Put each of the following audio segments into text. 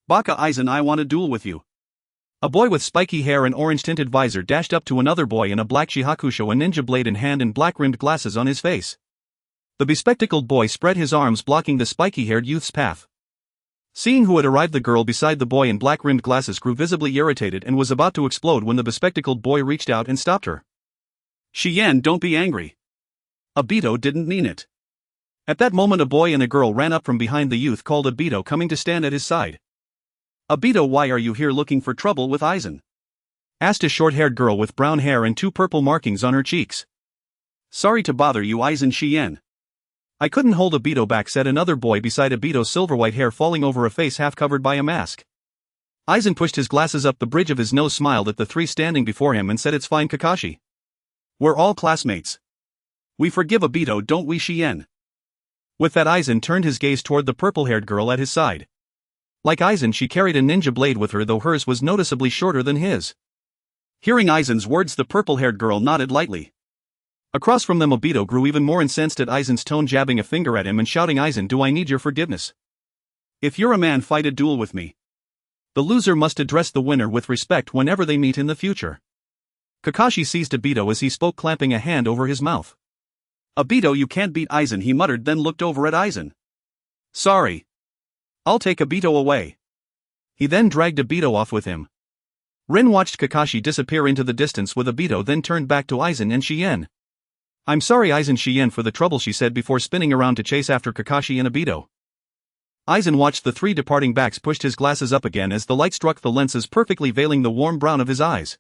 Baka Aizen, I want to duel with you. A boy with spiky hair and orange-tinted visor dashed up to another boy in a black shihakusho, a ninja blade in hand and black-rimmed glasses on his face. The bespectacled boy spread his arms, blocking the spiky-haired youth's path. Seeing who had arrived, the girl beside the boy in black-rimmed glasses grew visibly irritated and was about to explode when the bespectacled boy reached out and stopped her. Shiyen, don't be angry. Obito didn't mean it. At that moment, a boy and a girl ran up from behind the youth called Obito, coming to stand at his side. Obito, why are you here looking for trouble with Aizen? Asked a short-haired girl with brown hair and 2 purple markings on her cheeks. Sorry to bother you, Aizen Shiyen. I couldn't hold Obito back, said another boy beside Obito's silver-white hair falling over a face half covered by a mask. Aizen pushed his glasses up the bridge of his nose, smiled at the 3 standing before him and said, it's fine, Kakashi. We're all classmates. We forgive Obito, don't we, Shiyen? With that, Aizen turned his gaze toward the purple-haired girl at his side. Like Aizen, she carried a ninja blade with her, though hers was noticeably shorter than his. Hearing Aizen's words, the purple-haired girl nodded lightly. Across from them, Obito grew even more incensed at Aizen's tone, jabbing a finger at him and shouting, Aizen, do I need your forgiveness? If you're a man, fight a duel with me. The loser must address the winner with respect whenever they meet in the future. Kakashi seized Obito as he spoke, clamping a hand over his mouth. Obito, you can't beat Aizen, he muttered, then looked over at Aizen. Sorry. I'll take Obito away. He then dragged Obito off with him. Rin watched Kakashi disappear into the distance with Obito, then turned back to Aizen and Shiyen. I'm sorry, Aizen Shiyen, for the trouble, she said before spinning around to chase after Kakashi and Obito. Aizen watched the 3 departing backs, pushed his glasses up again as the light struck the lenses, perfectly veiling the warm brown of his eyes.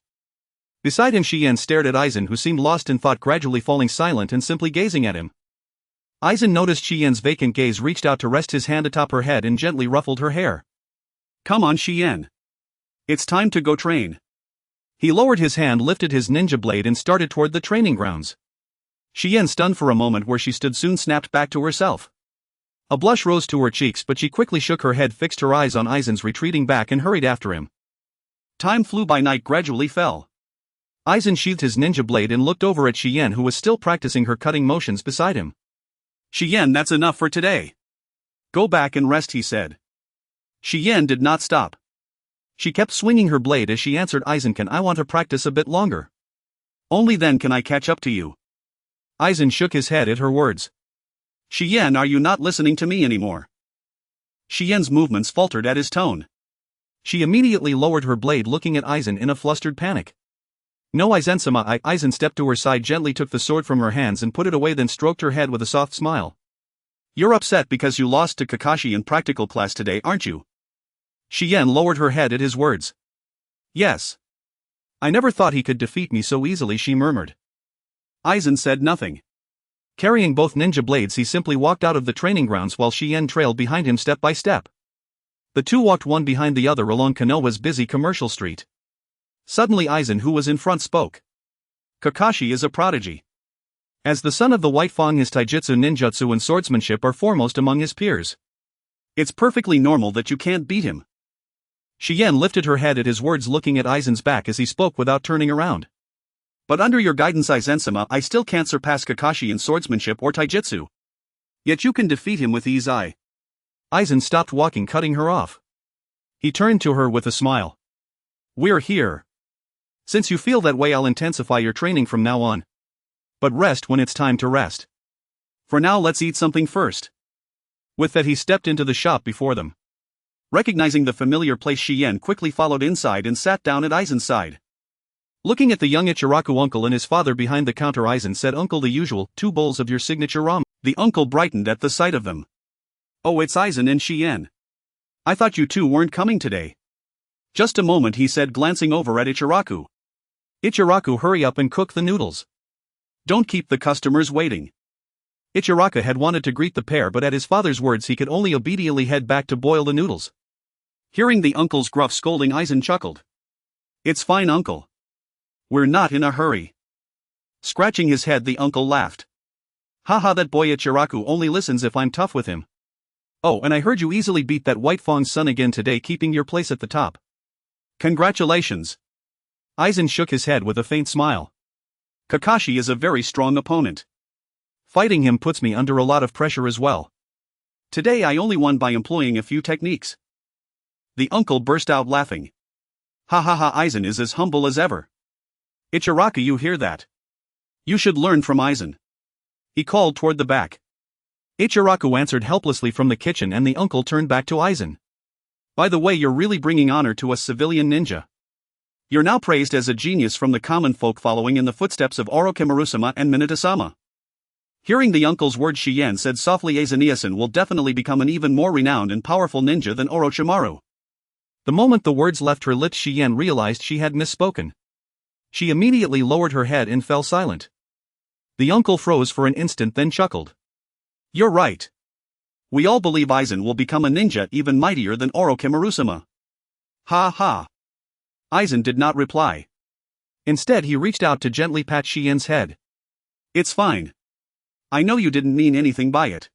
Beside him, Shiyen stared at Aizen, who seemed lost in thought, gradually falling silent and simply gazing at him. Aizen noticed Shiyen's vacant gaze, reached out to rest his hand atop her head and gently ruffled her hair. Come on, Shiyen. It's time to go train. He lowered his hand, lifted his ninja blade and started toward the training grounds. Shiyen, stunned for a moment where she stood, soon snapped back to herself. A blush rose to her cheeks, but she quickly shook her head, fixed her eyes on Aizen's retreating back and hurried after him. Time flew by, night gradually fell. Aizen sheathed his ninja blade and looked over at Shiyen, who was still practicing her cutting motions beside him. Shiyen, that's enough for today. Go back and rest, he said. Shiyen did not stop. She kept swinging her blade as she answered, Aizen, can I want to practice a bit longer? Only then can I catch up to you. Aizen shook his head at her words. Shiyen, are you not listening to me anymore? Shiyen's movements faltered at his tone. She immediately lowered her blade, looking at Aizen in a flustered panic. No, Aizen-sama. Aizen stepped to her side, gently took the sword from her hands and put it away, then stroked her head with a soft smile. You're upset because you lost to Kakashi in practical class today, aren't you? Shiyen lowered her head at his words. Yes. I never thought he could defeat me so easily, she murmured. Aizen said nothing. Carrying both ninja blades, he simply walked out of the training grounds while Shiyen trailed behind him step by step. The two walked one behind the other along Konoha's busy commercial street. Suddenly Aizen, who was in front, spoke. Kakashi is a prodigy. As the son of the White Fang, his taijutsu, ninjutsu and swordsmanship are foremost among his peers. It's perfectly normal that you can't beat him. Shiyen lifted her head at his words, looking at Aizen's back as he spoke without turning around. But under your guidance, Aizen-sama, I still can't surpass Kakashi in swordsmanship or taijutsu. Yet you can defeat him with ease. Aizen stopped walking, cutting her off. He turned to her with a smile. We're here. Since you feel that way, I'll intensify your training from now on. But rest when it's time to rest. For now, let's eat something first. With that, he stepped into the shop before them. Recognizing the familiar place, Shiyen quickly followed inside and sat down at Aizen's side. Looking at the young Ichiraku uncle and his father behind the counter, Aizen said, Uncle, the usual, 2 bowls of your signature ramen. The uncle brightened at the sight of them. Oh, it's Aizen and Shiyen. I thought you two weren't coming today. Just a moment, he said, glancing over at Ichiraku. Ichiraku, hurry up and cook the noodles. Don't keep the customers waiting. Ichiraku had wanted to greet the pair, but at his father's words he could only obediently head back to boil the noodles. Hearing the uncle's gruff scolding, Aizen chuckled. It's fine, uncle. We're not in a hurry. Scratching his head, the uncle laughed. Haha, that boy Ichiraku only listens if I'm tough with him. Oh, and I heard you easily beat that White Fang's son again today, keeping your place at the top. Congratulations. Aizen shook his head with a faint smile. Kakashi is a very strong opponent. Fighting him puts me under a lot of pressure as well. Today I only won by employing a few techniques. The uncle burst out laughing. Ha ha ha, Aizen is as humble as ever. Ichiraku, you hear that? You should learn from Aizen. He called toward the back. Ichiraku answered helplessly from the kitchen, and the uncle turned back to Aizen. By the way, you're really bringing honor to a civilian ninja. You're now praised as a genius from the common folk, following in the footsteps of Orochimaru-sama and Minato-sama. Hearing the uncle's words, Shien said softly, Aizen will definitely become an even more renowned and powerful ninja than Orochimaru. The moment the words left her lips, Shien realized she had misspoken. She immediately lowered her head and fell silent. The uncle froze for an instant, then chuckled. You're right. We all believe Aizen will become a ninja even mightier than Orochimaru-sama. Ha ha. Aizen did not reply. Instead, he reached out to gently pat Shien's head. It's fine. I know you didn't mean anything by it.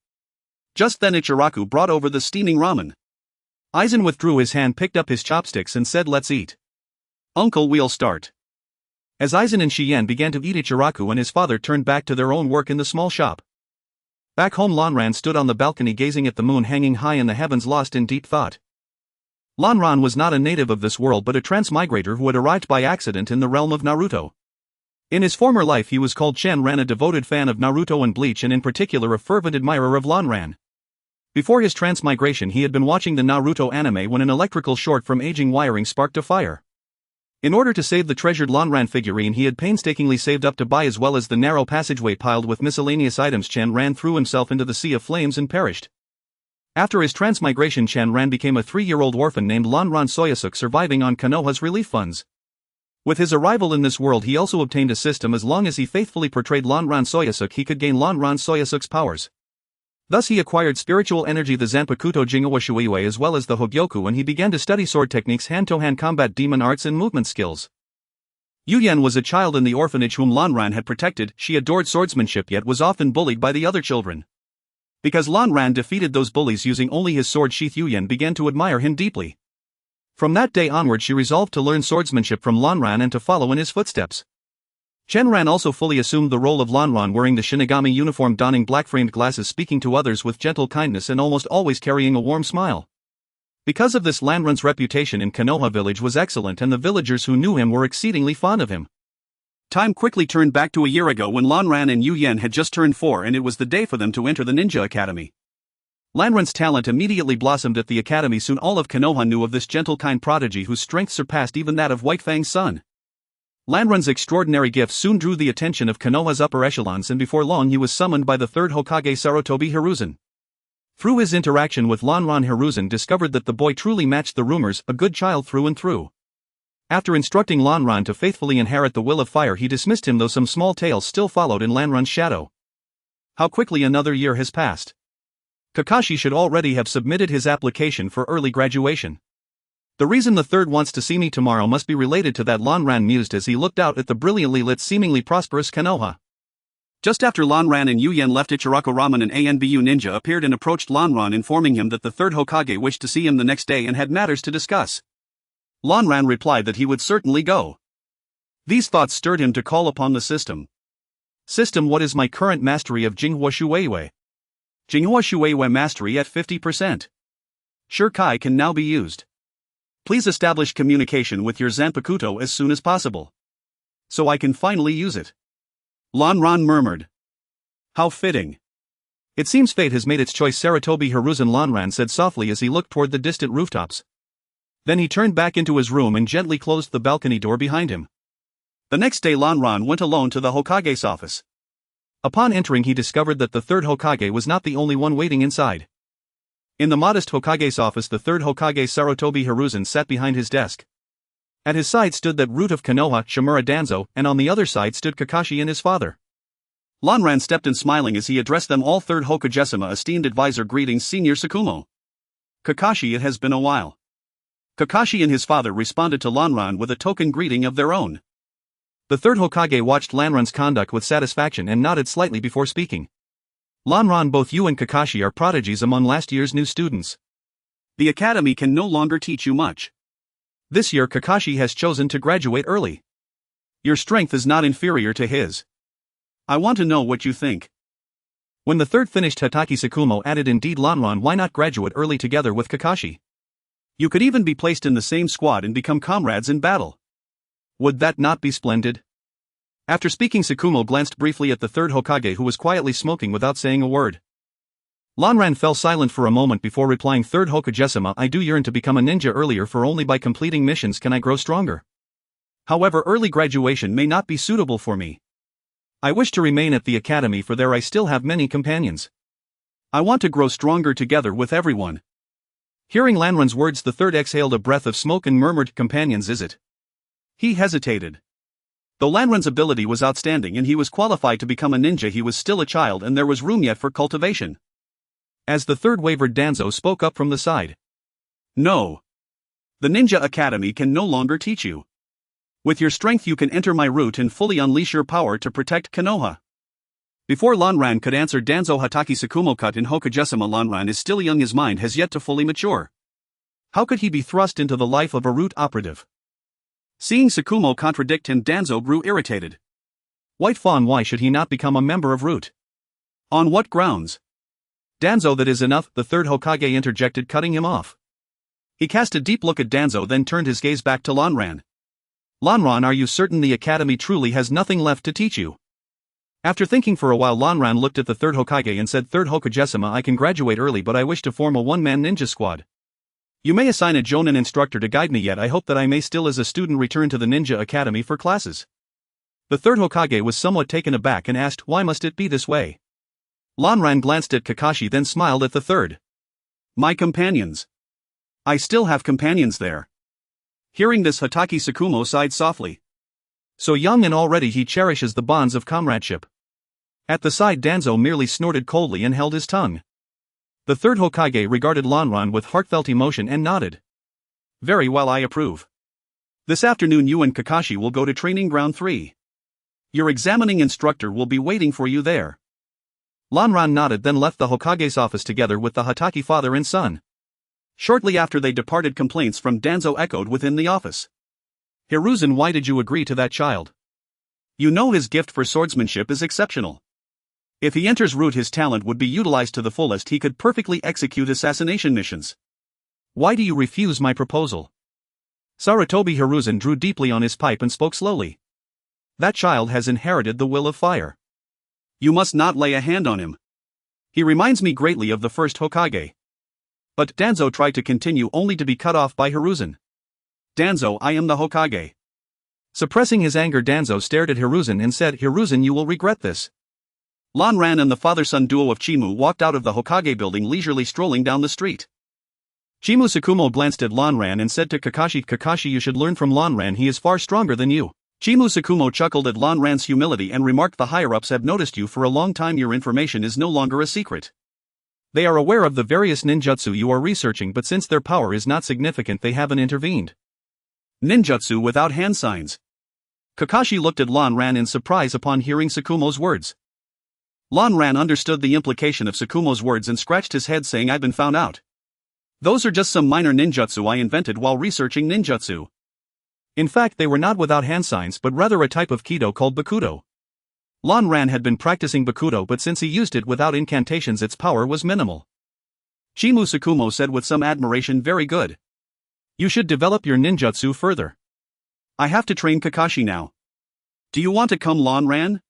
Just then Ichiraku brought over the steaming ramen. Aizen withdrew his hand, picked up his chopsticks and said, let's eat. Uncle, we'll start. As Aizen and Shien began to eat, Ichiraku and his father turned back to their own work in the small shop. Back home, Lanran stood on the balcony gazing at the moon hanging high in the heavens, lost in deep thought. Lanran was not a native of this world but a transmigrator who had arrived by accident in the realm of Naruto. In his former life he was called Shenran, a devoted fan of Naruto and Bleach, and in particular a fervent admirer of Lanran. Before his transmigration he had been watching the Naruto anime when an electrical short from aging wiring sparked a fire. In order to save the treasured Lanran figurine he had painstakingly saved up to buy, as well as the narrow passageway piled with miscellaneous items, Shenran threw himself into the sea of flames and perished. After his transmigration, Shenran became a 3-year-old orphan named Lanran Sōsuke, surviving on Konoha's relief funds. With his arrival in this world he also obtained a system. As long as he faithfully portrayed Lanran Sōsuke he could gain Lanran Sōsuke's powers. Thus he acquired spiritual energy, the Zanpakuto Jingawa Shuiwe, as well as the Hōgyoku, and he began to study sword techniques, hand-to-hand combat, demon arts and movement skills. Yuyen was a child in the orphanage whom Lanran had protected. She adored swordsmanship yet was often bullied by the other children. Because Lanran defeated those bullies using only his sword sheath, Yuyen began to admire him deeply. From that day onward she resolved to learn swordsmanship from Lanran and to follow in his footsteps. Shenran also fully assumed the role of Lanran, wearing the Shinigami uniform, donning black-framed glasses, speaking to others with gentle kindness and almost always carrying a warm smile. Because of this, Lanran's reputation in Konoha village was excellent and the villagers who knew him were exceedingly fond of him. Time quickly turned back to a year ago when Lanran and Yuyen had just turned 4 and it was the day for them to enter the Ninja Academy. Lanran's talent immediately blossomed at the academy. Soon all of Konoha knew of this gentle, kind prodigy whose strength surpassed even that of White Fang's son. Lanran's extraordinary gifts soon drew the attention of Konoha's upper echelons, and before long he was summoned by the third Hokage, Sarutobi Hiruzen. Through his interaction with Lanran, Hiruzen discovered that the boy truly matched the rumors, a good child through and through. After instructing Lanran to faithfully inherit the will of fire, he dismissed him, though some small tales still followed in Lanran's shadow. How quickly another year has passed. Kakashi should already have submitted his application for early graduation. The reason the third wants to see me tomorrow must be related to that, Lanran mused as he looked out at the brilliantly lit, seemingly prosperous Konoha. Just after Lanran and Yuyen left, Ichiraku Ramen, an ANBU ninja, appeared and approached Lanran, informing him that the third Hokage wished to see him the next day and had matters to discuss. Lanran replied that he would certainly go. These thoughts stirred him to call upon the system. System, what is my current mastery of Jinghua Shuiwe? Jinghua Shuiwe mastery at 50%. Shurikai can now be used. Please establish communication with your Zanpakuto as soon as possible. So I can finally use it. Lanran murmured. How fitting. It seems fate has made its choice, Sarutobi Hiruzen, Lanran said softly as he looked toward the distant rooftops. Then he turned back into his room and gently closed the balcony door behind him. The next day Lanran went alone to the Hokage's office. Upon entering he discovered that the third Hokage was not the only one waiting inside. In the modest Hokage's office, the third Hokage, Sarutobi Hiruzen, sat behind his desk. At his side stood that root of Konoha, Shimura Danzo, and on the other side stood Kakashi and his father. Lanran stepped in smiling as he addressed them all. Third Hokage-sama, esteemed advisor, greetings Senior Tsukumo. Kakashi, it has been a while. Kakashi and his father responded to Lanran with a token greeting of their own. The third Hokage watched Lanran's conduct with satisfaction and nodded slightly before speaking. Lanran, both you and Kakashi are prodigies among last year's new students. The academy can no longer teach you much. This year Kakashi has chosen to graduate early. Your strength is not inferior to his. I want to know what you think. When the third finished, Hataki Tsukumo added, indeed Lanran, why not graduate early together with Kakashi? You could even be placed in the same squad and become comrades in battle. Would that not be splendid? After speaking, Tsukumo glanced briefly at the third Hokage, who was quietly smoking without saying a word. Lanran fell silent for a moment before replying, "Third Hokage-sama, I do yearn to become a ninja earlier, for only by completing missions can I grow stronger. However, early graduation may not be suitable for me. I wish to remain at the academy, for there I still have many companions. I want to grow stronger together with everyone." Hearing Lanran's words, the third exhaled a breath of smoke and murmured, "Companions, is it?" He hesitated. Though Lanran's ability was outstanding and he was qualified to become a ninja, he was still a child and there was room yet for cultivation. As the third wavered, Danzo spoke up from the side. "No. The Ninja Academy can no longer teach you. With your strength you can enter my route and fully unleash your power to protect Konoha." Before Lanran could answer, Danzo Hatake Tsukumo cut in, "Hokage-sama, Lanran is still young, his mind has yet to fully mature. How could he be thrust into the life of a root operative?" Seeing Tsukumo contradict him, Danzo grew irritated. White Fang, why should he not become a member of Root? On what grounds? Danzo, that is enough, the third Hokage interjected, cutting him off. He cast a deep look at Danzo, then turned his gaze back to Lanran. "Lanran, are you certain the academy truly has nothing left to teach you?" After thinking for a while, Lanran looked at the third Hokage and said, "Third Hokage-sama, I can graduate early, but I wish to form a one-man ninja squad. You may assign a jonin instructor to guide me, yet I hope that I may still as a student return to the Ninja Academy for classes." The third Hokage was somewhat taken aback and asked, "Why must it be this way?" Lanran glanced at Kakashi, then smiled at the third. "My companions. I still have companions there." Hearing this, Hatake Tsukumo sighed softly. So young and already he cherishes the bonds of comradeship. At the side, Danzo merely snorted coldly and held his tongue. The third Hokage regarded Lanran with heartfelt emotion and nodded. "Very well, I approve. This afternoon you and Kakashi will go to Training Ground 3. Your examining instructor will be waiting for you there." Lanran nodded, then left the Hokage's office together with the Hatake father and son. Shortly after they departed, complaints from Danzo echoed within the office. "Hiruzen, why did you agree to that child? You know his gift for swordsmanship is exceptional. If he enters Root, his talent would be utilized to the fullest. He could perfectly execute assassination missions. Why do you refuse my proposal?" Sarutobi Hiruzen drew deeply on his pipe and spoke slowly. "That child has inherited the will of fire. You must not lay a hand on him. He reminds me greatly of the first Hokage." But Danzo tried to continue, only to be cut off by Hiruzen. "Danzo, I am the Hokage." Suppressing his anger, Danzo stared at Hiruzen and said, "Hiruzen, you will regret this." Lanran and the father-son duo of Chimu walked out of the Hokage building, leisurely strolling down the street. Chimu Tsukumo glanced at Lanran and said to Kakashi, "Kakashi, you should learn from Lanran, he is far stronger than you." Chimu Tsukumo chuckled at Lanran's humility and remarked, "The higher-ups have noticed you for a long time. Your information is no longer a secret. They are aware of the various ninjutsu you are researching, but since their power is not significant, they haven't intervened." Ninjutsu without hand signs. Kakashi looked at Lanran in surprise upon hearing Tsukumo's words. Lanran understood the implication of Tsukumo's words and scratched his head, saying, "I've been found out. Those are just some minor ninjutsu I invented while researching ninjutsu. In fact, they were not without hand signs, but rather a type of Kido called Bakudo." Lanran had been practicing Bakudo, but since he used it without incantations, its power was minimal. Chimu Tsukumo said with some admiration, "Very good. You should develop your ninjutsu further. I have to train Kakashi now. Do you want to come, Lanran?"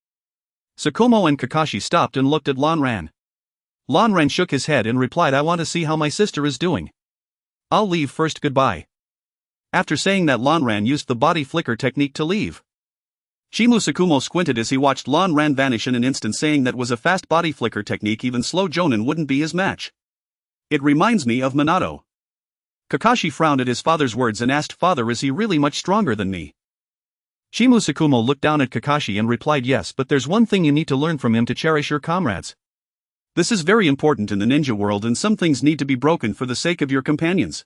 Tsukumo and Kakashi stopped and looked at Lanran. Lanran shook his head and replied, "I want to see how my sister is doing. I'll leave first, goodbye." After saying that, Lanran used the body flicker technique to leave. Chimu Tsukumo squinted as he watched Lanran vanish in an instant, saying that was a fast body flicker technique. Even slow jonin wouldn't be his match. "It reminds me of Minato." Kakashi frowned at his father's words and asked, "Father, is he really much stronger than me?" Chimu Tsukumo looked down at Kakashi and replied, "Yes, but there's one thing you need to learn from him to cherish your comrades. This is very important in the ninja world, and some things need to be broken for the sake of your companions."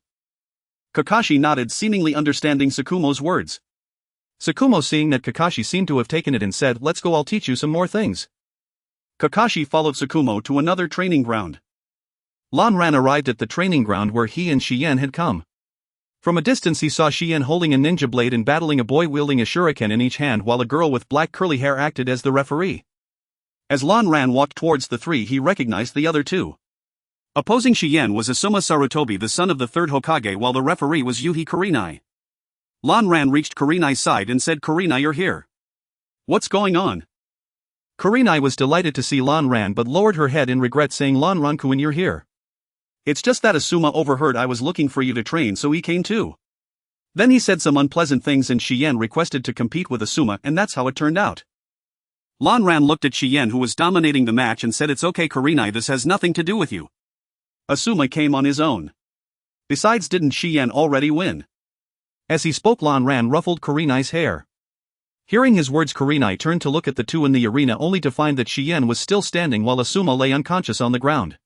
Kakashi nodded, seemingly understanding Tsukumo's words. Tsukumo, seeing that Kakashi seemed to have taken it, and said, "Let's go, I'll teach you some more things." Kakashi followed Tsukumo to another training ground. Lanran arrived at the training ground where he and Shien had come. From a distance he saw Shien holding a ninja blade and battling a boy wielding a shuriken in each hand, while a girl with black curly hair acted as the referee. As Lanran walked towards the three, he recognized the other two. Opposing Shien was Asuma Sarutobi, the son of the third Hokage, while the referee was Yuhi Kurenai. Lan Ran reached Kurenai's side and said, "Kurenai, you're here. What's going on?" Kurenai was delighted to see Lan Ran but lowered her head in regret, saying, "Lan Ran-kun, you're here. It's just that Asuma overheard I was looking for you to train, so he came too." Then he said some unpleasant things and Shien requested to compete with Asuma, and that's how it turned out. Lan Ran looked at Shien, who was dominating the match, and said, "It's okay, Kurenai, this has nothing to do with you. Asuma came on his own. Besides, didn't Shien already win?" As he spoke, Lan Ran ruffled Kurenai's hair. Hearing his words, Kurenai turned to look at the two in the arena, only to find that Shien was still standing while Asuma lay unconscious on the ground.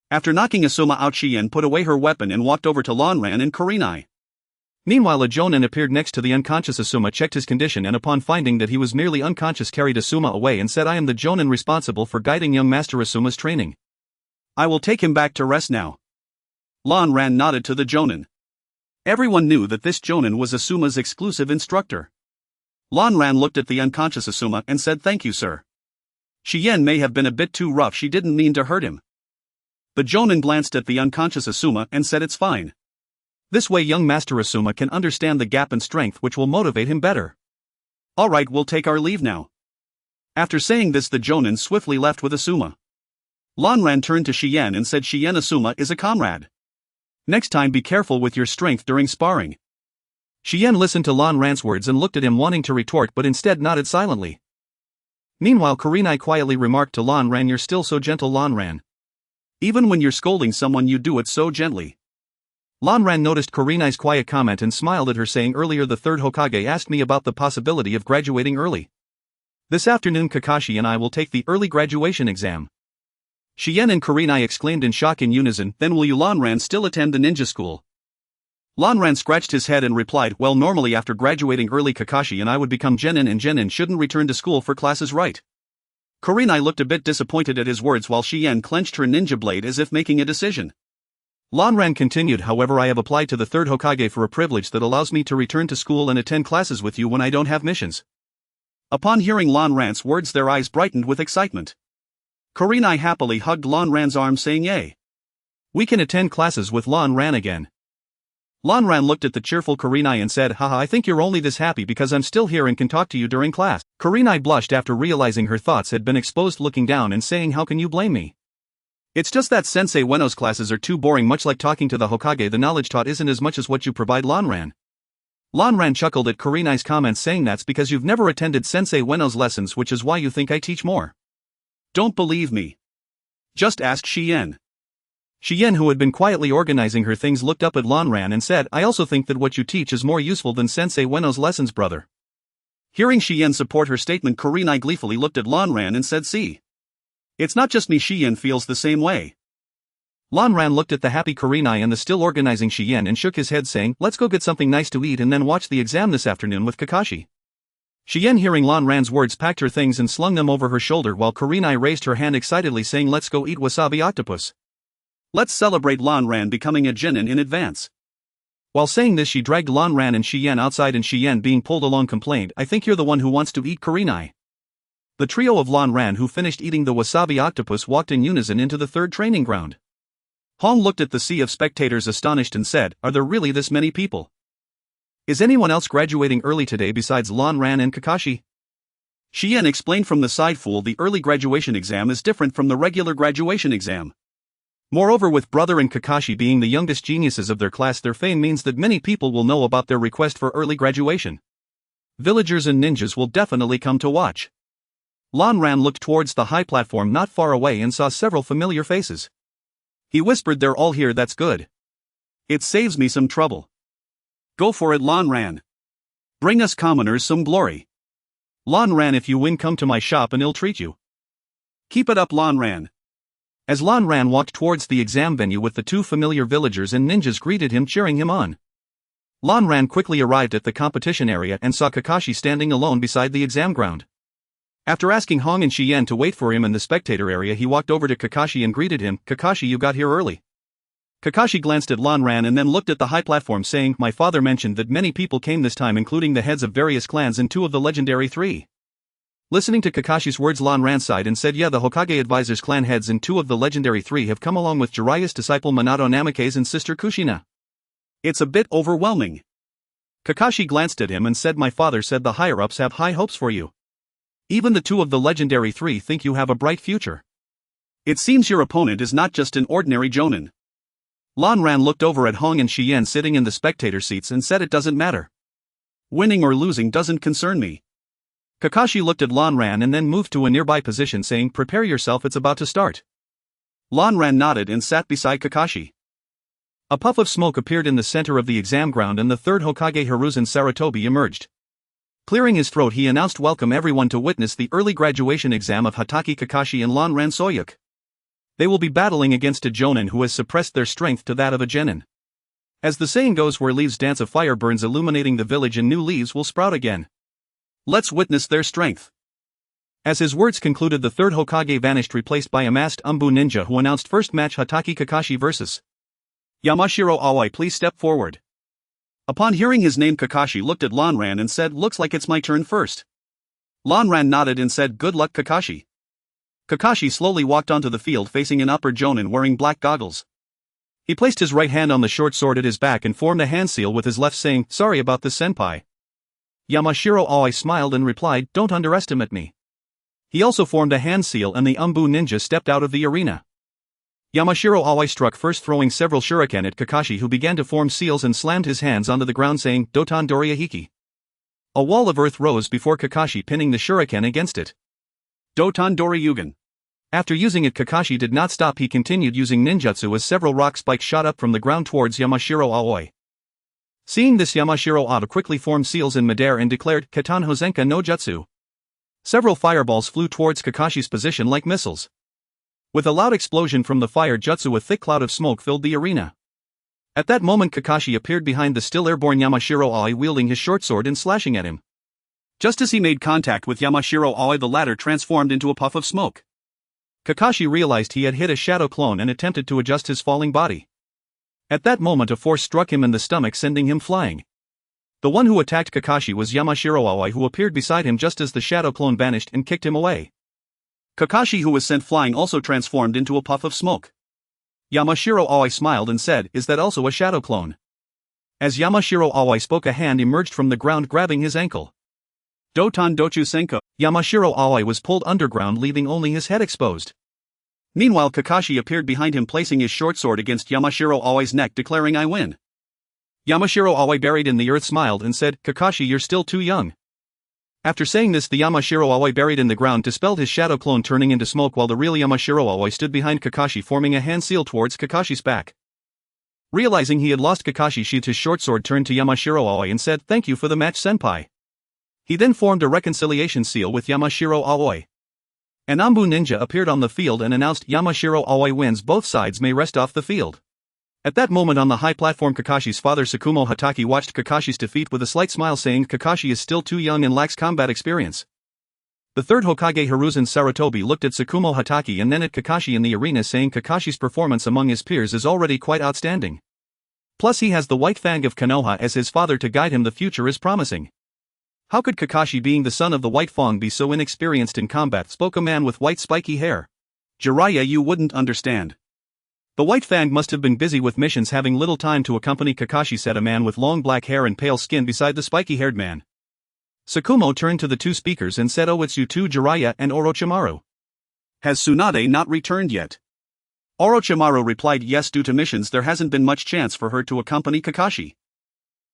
After knocking Asuma out, Shien put away her weapon and walked over to Lan Ran and Kurenai. Meanwhile, a jonin appeared next to the unconscious Asuma, checked his condition, and upon finding that he was merely unconscious carried Asuma away and said, "I am the jonin responsible for guiding young Master Asuma's training. I will take him back to rest now." Lan Ran nodded to the jonin. Everyone knew that this jonin was Asuma's exclusive instructor. Lan Ran looked at the unconscious Asuma and said, "Thank you, sir. Shien may have been a bit too rough, she didn't mean to hurt him." The jonin glanced at the unconscious Asuma and said, "It's fine. This way young Master Asuma can understand the gap in strength, which will motivate him better. Alright, we'll take our leave now." After saying this, the jonin swiftly left with Asuma. Lan Ran turned to Shien and said, "Shien, Asuma is a comrade. Next time be careful with your strength during sparring." Shien listened to Lan Ran's words and looked at him, wanting to retort, but instead nodded silently. Meanwhile, Kurenai quietly remarked to Lan Ran, "You're still so gentle, Lan Ran. Even when you're scolding someone you do it so gently." Lan Ran noticed Kurenai's quiet comment and smiled at her, saying, "Earlier the third Hokage asked me about the possibility of graduating early. This afternoon Kakashi and I will take the early graduation exam." Shien and Kurenai exclaimed in shock in unison, "Then will you, Lan Ran, still attend the ninja school?" Lan Ran scratched his head and replied, "Well, normally after graduating early Kakashi and I would become genin, and genin shouldn't return to school for classes, right?" Kurenai looked a bit disappointed at his words while Shien clenched her ninja blade as if making a decision. Lan Ran continued, "However, I have applied to the third Hokage for a privilege that allows me to return to school and attend classes with you when I don't have missions." Upon hearing Lan Ran's words, their eyes brightened with excitement. Kurenai happily hugged Lan Ran's arm, saying, "Yay! We can attend classes with Lan Ran again." Lan Ran looked at the cheerful Kurenai and said, "Haha, I think you're only this happy because I'm still here and can talk to you during class." Kurenai blushed after realizing her thoughts had been exposed, looking down and saying, "How can you blame me? It's just that Sensei Ueno's classes are too boring, much like talking to the Hokage. The knowledge taught isn't as much as what you provide, Lan Ran." Lan Ran chuckled at Kurenai's comments, saying, "That's because you've never attended Sensei Ueno's lessons, which is why you think I teach more. Don't believe me? Just ask Shien." Shien, who had been quietly organizing her things, looked up at Lan Ran and said, "I also think that what you teach is more useful than Sensei Ueno's lessons, brother." Hearing Shien support her statement, Kurenai gleefully looked at Lan Ran and said, "See? It's not just me, Shien feels the same way." Lan Ran looked at the happy Kurenai and the still organizing Shien and shook his head, saying, "Let's go get something nice to eat and then watch the exam this afternoon with Kakashi." Shien, hearing Lan Ran's words, packed her things and slung them over her shoulder while Kurenai raised her hand excitedly, saying, "Let's go eat wasabi octopus. Let's celebrate Lan Ran becoming a genin in advance." While saying this, she dragged Lan Ran and Shien outside, and Shien, being pulled along, complained, "I think you're the one who wants to eat, Kurenai." The trio of Lan Ran who finished eating the wasabi octopus walked in unison into the third training ground. Hong looked at the sea of spectators astonished and said, "Are there really this many people? Is anyone else graduating early today besides Lan Ran and Kakashi?" Shien explained from the side, "Fool, the early graduation exam is different from the regular graduation exam. Moreover, with brother and Kakashi being the youngest geniuses of their class, their fame means that many people will know about their request for early graduation. Villagers and ninjas will definitely come to watch." Lan Ran looked towards the high platform not far away and saw several familiar faces. He whispered, "They're all here, that's good. It saves me some trouble. Go for it, Lan Ran. Bring us commoners some glory. Lan Ran, if you win, come to my shop and I'll treat you. Keep it up, Lan Ran." As Lan Ran walked towards the exam venue with the two familiar villagers and ninjas greeted him, cheering him on. Lan Ran quickly arrived at the competition area and saw Kakashi standing alone beside the exam ground. After asking Hong and Shien to wait for him in the spectator area, he walked over to Kakashi and greeted him, "Kakashi, you got here early." Kakashi glanced at Lan Ran and then looked at the high platform, saying, "My father mentioned that many people came this time, including the heads of various clans and two of the legendary three. Listening to Kakashi's words, Lan Ran sighed and said, yeah, the Hokage advisors clan heads and 2 of the legendary 3 have come along with Jiraiya's disciple Minato Namikaze and sister Kushina. It's a bit overwhelming. Kakashi glanced at him and said, my father said the higher-ups have high hopes for you. Even the 2 of the legendary 3 think you have a bright future. It seems your opponent is not just an ordinary jonin. Lan Ran looked over at Hong and Shiyen sitting in the spectator seats and said, it doesn't matter. Winning or losing doesn't concern me. Kakashi looked at Lan Ran and then moved to a nearby position saying, prepare yourself, it's about to start. Lan Ran nodded and sat beside Kakashi. A puff of smoke appeared in the center of the exam ground and the third Hokage Hiruzen Sarutobi emerged. Clearing his throat, he announced, welcome everyone to witness the early graduation exam of Hatake Kakashi and Lan Ran Soyuk. They will be battling against a jonin who has suppressed their strength to that of a genin. As the saying goes, where leaves dance a fire burns illuminating the village and new leaves will sprout again. Let's witness their strength. As his words concluded, the third Hokage vanished, replaced by a masked Umbu ninja who announced first match Hatake Kakashi vs. Yamashiro Aoi, please step forward. Upon hearing his name, Kakashi looked at Lan Ran and said, looks like it's my turn first. Lan Ran nodded and said, good luck, Kakashi. Kakashi slowly walked onto the field facing an upper jonin wearing black goggles. He placed his right hand on the short sword at his back and formed a hand seal with his left, saying, sorry about this, senpai. Yamashiro Aoi smiled and replied, don't underestimate me. He also formed a hand seal and the Umbu ninja stepped out of the arena. Yamashiro Aoi struck first, throwing several shuriken at Kakashi, who began to form seals and slammed his hands onto the ground saying, Doton Doriyahiki. A wall of earth rose before Kakashi, pinning the shuriken against it. Doton Doryugen. After using it, Kakashi did not stop, he continued using ninjutsu as several rock spikes shot up from the ground towards Yamashiro Aoi. Seeing this, Yamashiro Aoi quickly formed seals in midair and declared, Katan Hozenka no Jutsu. Several fireballs flew towards Kakashi's position like missiles. With a loud explosion from the fire jutsu, a thick cloud of smoke filled the arena. At that moment, Kakashi appeared behind the still airborne Yamashiro Aoi, wielding his short sword and slashing at him. Just as he made contact with Yamashiro Aoi, the latter transformed into a puff of smoke. Kakashi realized he had hit a shadow clone and attempted to adjust his falling body. At that moment, a force struck him in the stomach, sending him flying. The one who attacked Kakashi was Yamashiro Aoi, who appeared beside him just as the shadow clone vanished and kicked him away. Kakashi, who was sent flying, also transformed into a puff of smoke. Yamashiro Aoi smiled and said, is that also a shadow clone? As Yamashiro Aoi spoke, a hand emerged from the ground grabbing his ankle. Doton Dochu Senko. Yamashiro Aoi was pulled underground, leaving only his head exposed. Meanwhile, Kakashi appeared behind him, placing his short sword against Yamashiro Aoi's neck, declaring, I win. Yamashiro Aoi, buried in the earth, smiled and said, Kakashi, you're still too young. After saying this, the Yamashiro Aoi buried in the ground dispelled his shadow clone, turning into smoke, while the real Yamashiro Aoi stood behind Kakashi, forming a hand seal towards Kakashi's back. Realizing he had lost, Kakashi sheathed his short sword, turned to Yamashiro Aoi and said, thank you for the match, senpai. He then formed a reconciliation seal with Yamashiro Aoi. An Umbu ninja appeared on the field and announced, Yamashiro Aoi wins, both sides may rest off the field. At that moment, on the high platform, Kakashi's father Tsukumo Hatake watched Kakashi's defeat with a slight smile, saying, Kakashi is still too young and lacks combat experience. The third Hokage Hiruzen Sarutobi looked at Tsukumo Hatake and then at Kakashi in the arena, saying, Kakashi's performance among his peers is already quite outstanding. Plus he has the White Fang of Konoha as his father to guide him. The future is promising. How could Kakashi, being the son of the White Fang, be so inexperienced in combat? Spoke a man with white spiky hair. Jiraiya, you wouldn't understand. The White Fang must have been busy with missions, having little time to accompany Kakashi, said a man with long black hair and pale skin beside the spiky-haired man. Tsukumo turned to the two speakers and said, oh, it's you two, Jiraiya and Orochimaru. Has Tsunade not returned yet? Orochimaru replied, yes, due to missions there hasn't been much chance for her to accompany Kakashi.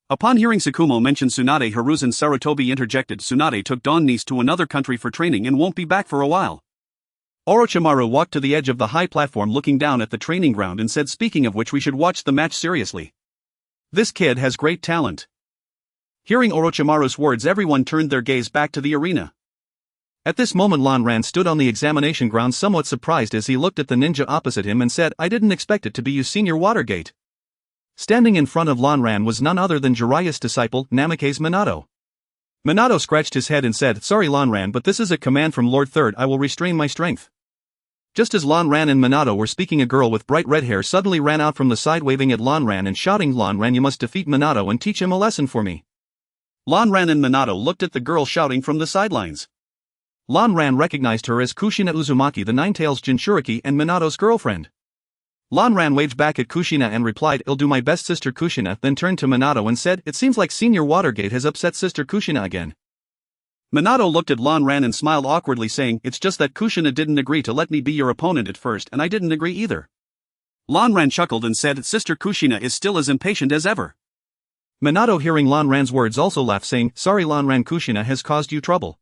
Upon hearing Tsukumo mention Tsunade, Hiruzen Sarutobi interjected, Tsunade took Dawn niece to another country for training and won't be back for a while. Orochimaru walked to the edge of the high platform, looking down at the training ground, and said, speaking of which, we should watch the match seriously. This kid has great talent. Hearing Orochimaru's words, everyone turned their gaze back to the arena. At this moment, Lan Ran stood on the examination ground, somewhat surprised as he looked at the ninja opposite him and said, I didn't expect it to be you, Senior Watergate. Standing in front of Lan Ran was none other than Jiraiya's disciple, Namikaze Minato. Minato scratched his head and said, sorry Lan Ran, but this is a command from Lord Third, I will restrain my strength. Just as Lan Ran and Minato were speaking, a girl with bright red hair suddenly ran out from the side, waving at Lan Ran and shouting, Lan Ran, you must defeat Minato and teach him a lesson for me. Lan Ran and Minato looked at the girl shouting from the sidelines. Lan Ran recognized her as Kushina Uzumaki, the Ninetales Jinchuriki and Minato's girlfriend. Lan Ran waved back at Kushina and replied, "I'll do my best, Sister Kushina," then turned to Minato and said, "It seems like Senior Watergate has upset Sister Kushina again." Minato looked at Lan Ran and smiled awkwardly, saying, "It's just that Kushina didn't agree to let me be your opponent at first, and I didn't agree either." Lan Ran chuckled and said, "Sister Kushina is still as impatient as ever." Minato, hearing Lan Ran's words, also laughed, saying, "Sorry Lan Ran, Kushina has caused you trouble."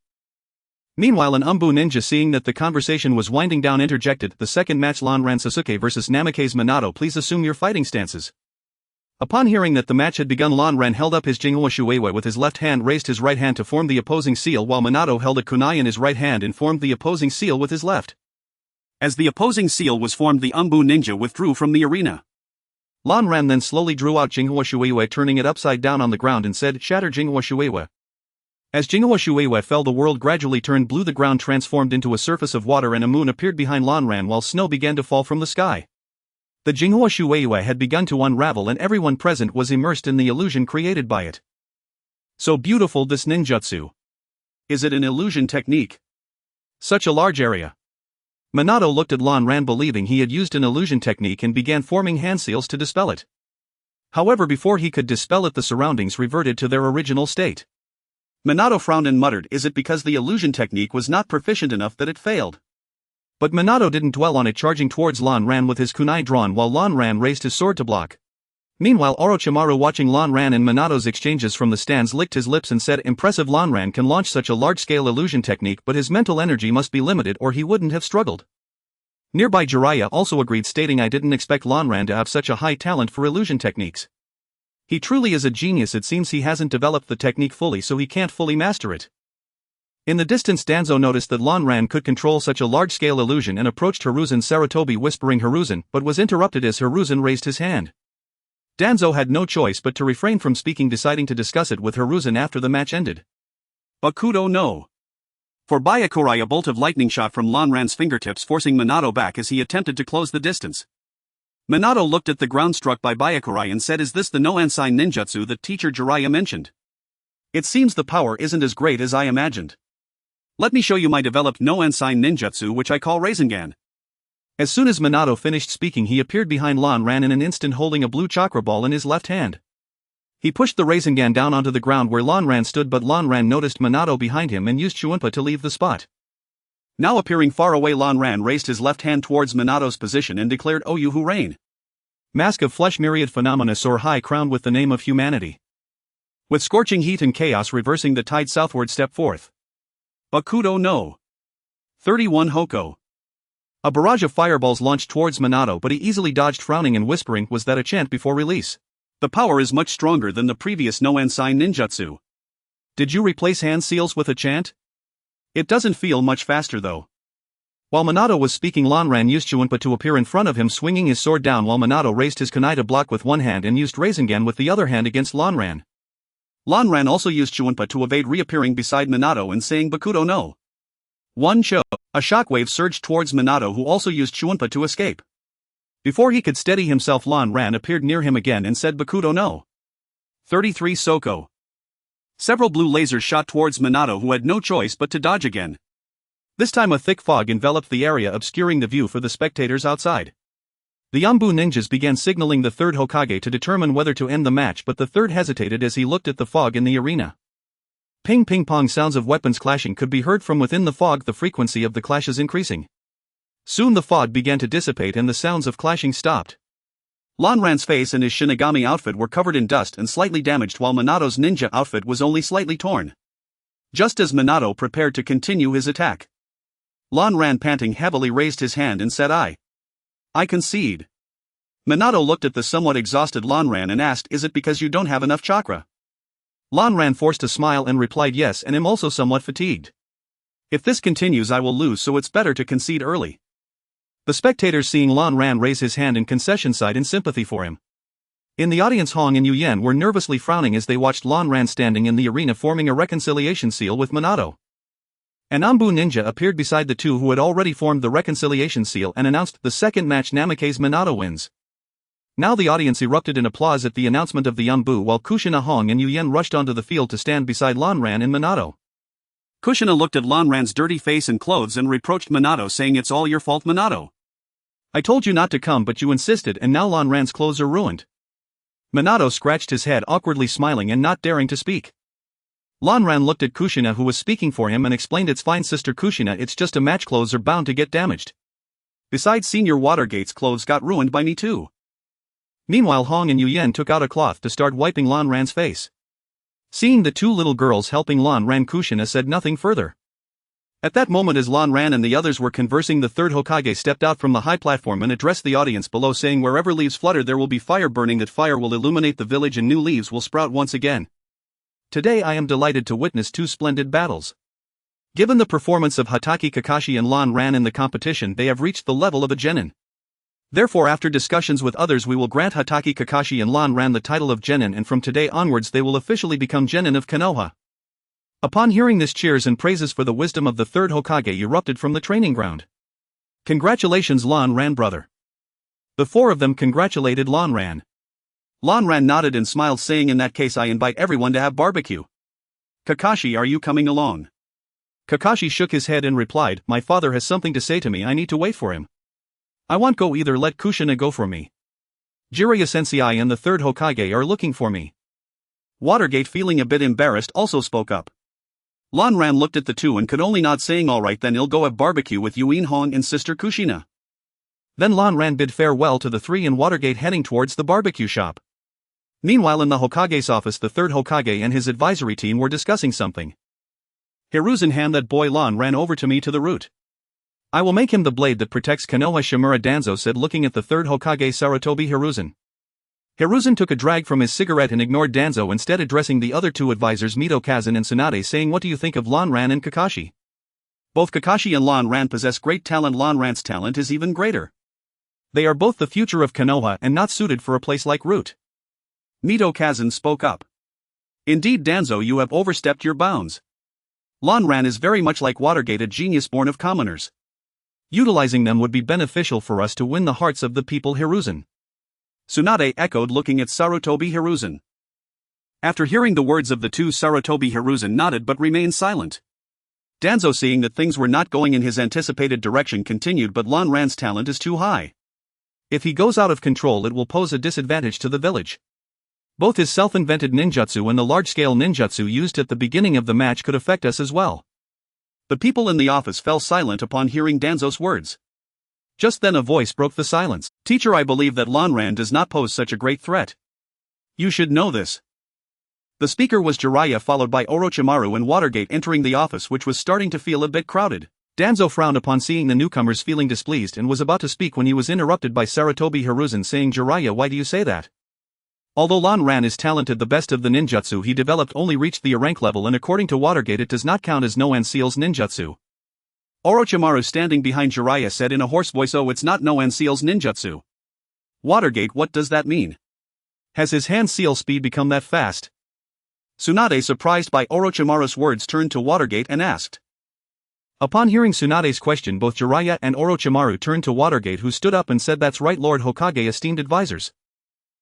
Meanwhile, an Umbu ninja, seeing that the conversation was winding down, interjected, "The second match, Lan Ran Sasuke versus Namake's Minato, please assume your fighting stances." Upon hearing that the match had begun, Lan Ran held up his Jinghua Shueiwa with his left hand, raised his right hand to form the opposing seal, while Minato held a kunai in his right hand and formed the opposing seal with his left. As the opposing seal was formed, the Umbu ninja withdrew from the arena. Lan Ran then slowly drew out Jinghua Shueiwa, turning it upside down on the ground, and said, "Shatter Jinghua Shueiwa." As Jinghua Shueiwa fell, the world gradually turned blue, the ground transformed into a surface of water, and a moon appeared behind Lan Ran while snow began to fall from the sky. The Jinghua Shueiwa had begun to unravel and everyone present was immersed in the illusion created by it. So beautiful, this ninjutsu. Is it an illusion technique? Such a large area. Minato looked at Lan Ran, believing he had used an illusion technique, and began forming hand seals to dispel it. However, before he could dispel it, the surroundings reverted to their original state. Minato frowned and muttered, "Is it because the illusion technique was not proficient enough that it failed?" But Minato didn't dwell on it, charging towards Lan Ran with his kunai drawn while Lan Ran raised his sword to block. Meanwhile, Orochimaru, watching Lan Ran and Minato's exchanges from the stands, licked his lips and said, "Impressive, Lan Ran can launch such a large-scale illusion technique, but his mental energy must be limited or he wouldn't have struggled." Nearby Jiraiya also agreed, stating, "I didn't expect Lan Ran to have such a high talent for illusion techniques. He truly is a genius. It seems he hasn't developed the technique fully, so he can't fully master it." In the distance, Danzo noticed that Lan Ran could control such a large-scale illusion and approached Hiruzen Sarutobi, whispering Hiruzen, but was interrupted as Hiruzen raised his hand. Danzo had no choice but to refrain from speaking, deciding to discuss it with Hiruzen after the match ended. Bakudo no. For Byakurai, a bolt of lightning shot from Lan Ran's fingertips, forcing Minato back as he attempted to close the distance. Minato looked at the ground struck by Byakurai and said, "Is this the no Ansai ninjutsu that teacher Jiraiya mentioned? It seems the power isn't as great as I imagined. Let me show you my developed no Ansai ninjutsu, which I call Rasengan." As soon as Minato finished speaking, he appeared behind Lan Ran in an instant, holding a blue chakra ball in his left hand. He pushed the Rasengan down onto the ground where Lan Ran stood, but Lan Ran noticed Minato behind him and used Chuunpa to leave the spot. Now appearing far away, Lan Ran raised his left hand towards Minato's position and declared, "O you who reign. Mask of flesh, myriad phenomena soar high, crowned with the name of humanity. With scorching heat and chaos reversing the tide southward, step forth. Bakudo no. 31 Hoko." A barrage of fireballs launched towards Minato, but he easily dodged, frowning and whispering, "Was that a chant before release? The power is much stronger than the previous no Ansai ninjutsu. Did you replace hand seals with a chant? It doesn't feel much faster though." While Minato was speaking, Lan Ran used Chuunpa to appear in front of him, swinging his sword down, while Minato raised his kunai to block with one hand and used Rasengan with the other hand against Lan Ran. Lan Ran also used Chuunpa to evade, reappearing beside Minato and saying, "Bakudo no. One cho." A shockwave surged towards Minato, who also used Chuunpa to escape. Before he could steady himself, Lan Ran appeared near him again and said, "Bakudo no. 33 Soko." Several blue lasers shot towards Minato, who had no choice but to dodge again. This time a thick fog enveloped the area, obscuring the view for the spectators outside. The Umbu ninjas began signaling the Third Hokage to determine whether to end the match, but the third hesitated as he looked at the fog in the arena. Ping ping pong sounds of weapons clashing could be heard from within the fog, the frequency of the clashes increasing. Soon the fog began to dissipate and the sounds of clashing stopped. Lan Ran's face and his Shinigami outfit were covered in dust and slightly damaged, while Minato's ninja outfit was only slightly torn. Just as Minato prepared to continue his attack, Lan Ran, panting heavily, raised his hand and said, I concede." Minato looked at the somewhat exhausted Lan Ran and asked, "Is it because you don't have enough chakra?" Lan Ran forced a smile and replied, "Yes, and am also somewhat fatigued. If this continues I will lose, so it's better to concede early." The spectators, seeing Lan Ran raise his hand in concession, sighed in sympathy for him. In the audience, Hong and Yu Yen were nervously frowning as they watched Lan Ran standing in the arena forming a reconciliation seal with Minato. An Umbu ninja appeared beside the two who had already formed the reconciliation seal and announced, "The second match, Namake's Minato wins." Now the audience erupted in applause at the announcement of the Umbu, while Kushina, Hong and Yu Yen rushed onto the field to stand beside Lan Ran and Minato. Kushina looked at Lanran's dirty face and clothes and reproached Minato, saying, "It's all your fault, Minato. I told you not to come but you insisted and now Lanran's clothes are ruined." Minato scratched his head, awkwardly smiling and not daring to speak. Lanran looked at Kushina, who was speaking for him, and explained, "It's fine, Sister Kushina, it's just a match, clothes are bound to get damaged. Besides, Senior Watergate's clothes got ruined by me too." Meanwhile, Hong and Yuyen took out a cloth to start wiping Lanran's face. Seeing the two little girls helping Lanran, Kushina said nothing further. At that moment, as Lanran and the others were conversing, the third Hokage stepped out from the high platform and addressed the audience below, saying, "Wherever leaves flutter there will be fire burning, that fire will illuminate the village and new leaves will sprout once again. Today I am delighted to witness two splendid battles. Given the performance of Hatake Kakashi and Lanran in the competition, they have reached the level of a genin. Therefore, after discussions with others, we will grant Hatake Kakashi and Lanran the title of genin, and from today onwards they will officially become genin of Konoha." Upon hearing this, cheers and praises for the wisdom of the third Hokage erupted from the training ground. "Congratulations, Lanran brother." The four of them congratulated Lanran. Lanran nodded and smiled, saying, "In that case I invite everyone to have barbecue. Kakashi, are you coming along?" Kakashi shook his head and replied, "My father has something to say to me, I need to wait for him. I won't go either, let Kushina go for me. Jiraiya Sensei and the third Hokage are looking for me." Watergate, feeling a bit embarrassed, also spoke up. Lanran looked at the two and could only nod, saying, "Alright then, I'll go have barbecue with Yuin, Hong and Sister Kushina." Then Lanran bid farewell to the three and Watergate, heading towards the barbecue shop. Meanwhile, in the Hokage's office, the third Hokage and his advisory team were discussing something. "Hiruzen, hand that boy Lanran over to me to the root. I will make him the blade that protects Konoha." Shimura Danzo said, looking at the third Hokage Sarutobi Hiruzen. Hiruzen took a drag from his cigarette and ignored Danzo, instead addressing the other two advisors, Mito Kazan and Tsunade, saying, "What do you think of Lanran and Kakashi? Both Kakashi and Lanran possess great talent. Lanran's talent is even greater. They are both the future of Konoha and not suited for a place like Root." Mito Kazan spoke up. "Indeed, Danzo, you have overstepped your bounds. Lanran is very much like Watergate, a genius born of commoners. Utilizing them would be beneficial for us to win the hearts of the people." Hiruzen. Tsunade echoed, looking at Sarutobi Hiruzen. After hearing the words of the two, Sarutobi Hiruzen nodded but remained silent. Danzo, seeing that things were not going in his anticipated direction, continued, "But Lanran's talent is too high. If he goes out of control, it will pose a disadvantage to the village. Both his self-invented ninjutsu and the large-scale ninjutsu used at the beginning of the match could affect us as well." The people in the office fell silent upon hearing Danzo's words. Just then a voice broke the silence. "Teacher, I believe that Lanran does not pose such a great threat. You should know this." The speaker was Jiraiya, followed by Orochimaru and Watergate, entering the office, which was starting to feel a bit crowded. Danzo frowned upon seeing the newcomers, feeling displeased, and was about to speak when he was interrupted by Sarutobi Hiruzen, saying, "Jiraiya, why do you say that? Although Lanran is talented, the best of the ninjutsu he developed only reached the rank level, and according to Watergate it does not count as no Seal's ninjutsu." Orochimaru, standing behind Jiraiya, said in a hoarse voice, "Oh, it's not no Seal's ninjutsu. Watergate, what does that mean? Has his hand seal speed become that fast?" Tsunade, surprised by Orochimaru's words, turned to Watergate and asked. Upon hearing Tsunade's question, both Jiraiya and Orochimaru turned to Watergate, who stood up and said, "That's right, Lord Hokage, esteemed advisors.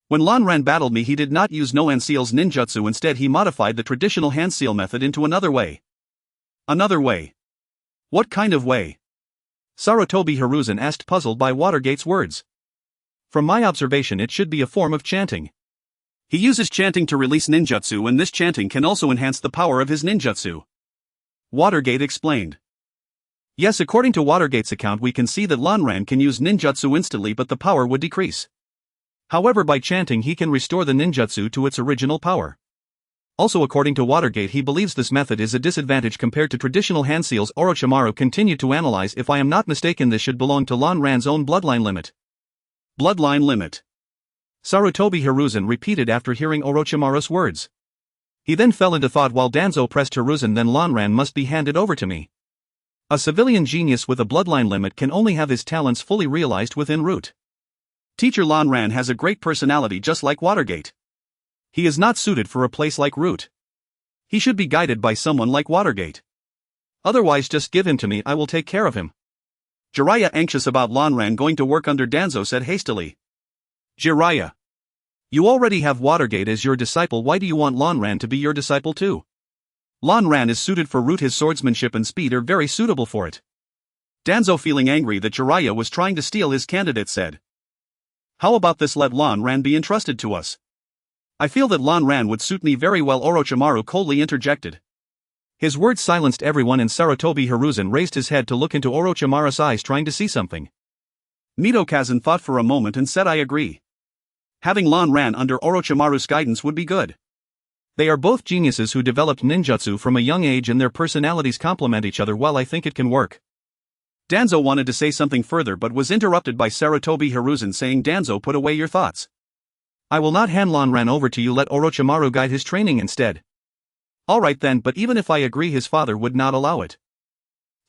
When Lanran battled me, he did not use no Seal's ninjutsu. Instead, he modified the traditional hand seal method into another way." "Another way? What kind of way?" Sarutobi Hiruzen asked, puzzled by Watergate's words. "From my observation, it should be a form of chanting. He uses chanting to release ninjutsu, and this chanting can also enhance the power of his ninjutsu," Watergate explained. "Yes, according to Watergate's account, we can see that Lanran can use ninjutsu instantly, but the power would decrease. However, by chanting he can restore the ninjutsu to its original power. Also, according to Watergate, he believes this method is a disadvantage compared to traditional hand seals." Orochimaru continued to analyze. "If I am not mistaken, this should belong to Lanran's own bloodline limit." "Bloodline limit?" Sarutobi Hiruzen repeated after hearing Orochimaru's words. He then fell into thought while Danzo pressed Hiruzen, "Then Lanran must be handed over to me. A civilian genius with a bloodline limit can only have his talents fully realized within Root. Teacher, Lanran has a great personality, just like Watergate. He is not suited for a place like Root. He should be guided by someone like Watergate. Otherwise, just give him to me, I will take care of him." Jiraiya, anxious about Lanran going to work under Danzo, said hastily. "Jiraiya, you already have Watergate as your disciple, why do you want Lanran to be your disciple too? Lan Ran is suited for route. His swordsmanship and speed are very suitable for it. Danzo, feeling angry that Jiraiya was trying to steal his candidate, said. How about this, let Lan Ran be entrusted to us? I feel that Lan Ran would suit me very well, Orochimaru coldly interjected. His words silenced everyone and Sarutobi Hiruzen raised his head to look into Orochimaru's eyes, trying to see something. Nito Kazan thought for a moment and said, I agree. Having Lan Ran under Orochimaru's guidance would be good. They are both geniuses who developed ninjutsu from a young age and their personalities complement each other well. I think it can work. Danzo wanted to say something further but was interrupted by Sarutobi Hiruzen saying, Danzo, put away your thoughts. I will not hand Lan Ran over to you, let Orochimaru guide his training instead. Alright then, but even if I agree, his father would not allow it.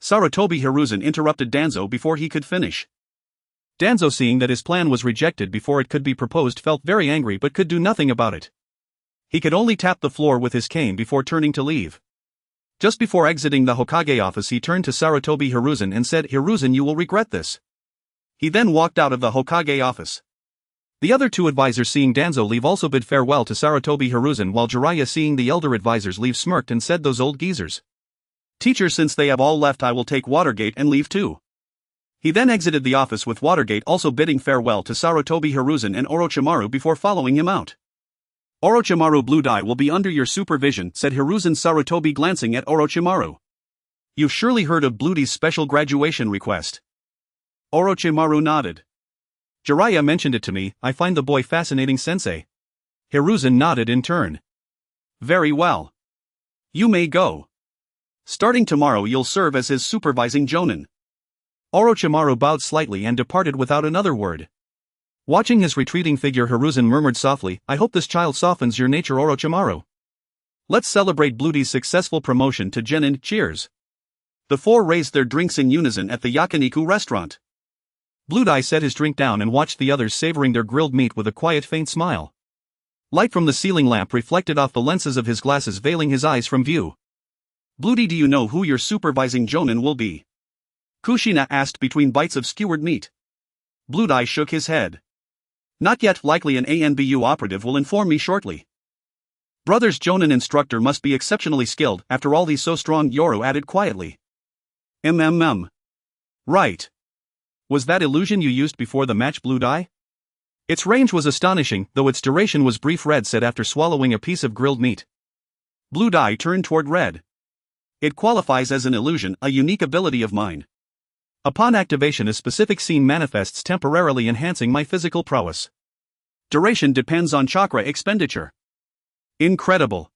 Sarutobi Hiruzen interrupted Danzo before he could finish. Danzo, seeing that his plan was rejected before it could be proposed, felt very angry but could do nothing about it. He could only tap the floor with his cane before turning to leave. Just before exiting the Hokage office, he turned to Sarutobi Hiruzen and said, Hiruzen, you will regret this. He then walked out of the Hokage office. The other two advisors, seeing Danzo leave, also bid farewell to Sarutobi Hiruzen, while Jiraiya, seeing the elder advisors leave, smirked and said, those old geezers. Teacher, since they have all left, I will take Watergate and leave too. He then exited the office with Watergate also bidding farewell to Sarutobi Hiruzen and Orochimaru before following him out. Orochimaru, Blue Dye will be under your supervision, said Hiruzen Sarutobi, glancing at Orochimaru. You've surely heard of Blue Dye's special graduation request. Orochimaru nodded. Jiraiya mentioned it to me. I find the boy fascinating, sensei. Hiruzen nodded in turn. Very well. You may go. Starting tomorrow you'll serve as his supervising jonin. Orochimaru bowed slightly and departed without another word. Watching his retreating figure, Hiruzen murmured softly, I hope this child softens your nature, Orochimaru. Let's celebrate Blue Dye's successful promotion to genin. Cheers. The four raised their drinks in unison at the Yakiniku restaurant. Blue Dye set his drink down and watched the others savoring their grilled meat with a quiet, faint smile. Light from the ceiling lamp reflected off the lenses of his glasses, veiling his eyes from view. Blue Dye, do you know who your supervising jonin will be? Kushina asked between bites of skewered meat. Blue Dye shook his head. Not yet, likely an ANBU operative will inform me shortly. Brother's jonin instructor must be exceptionally skilled, after all he's so strong, Yoru added quietly. Right. Was that illusion you used before the match, Blue Dye? Its range was astonishing, though its duration was brief, Red said after swallowing a piece of grilled meat. Blue Dye turned toward Red. It qualifies as an illusion, a unique ability of mine. Upon activation, a specific scene manifests, temporarily enhancing my physical prowess. Duration depends on chakra expenditure. Incredible.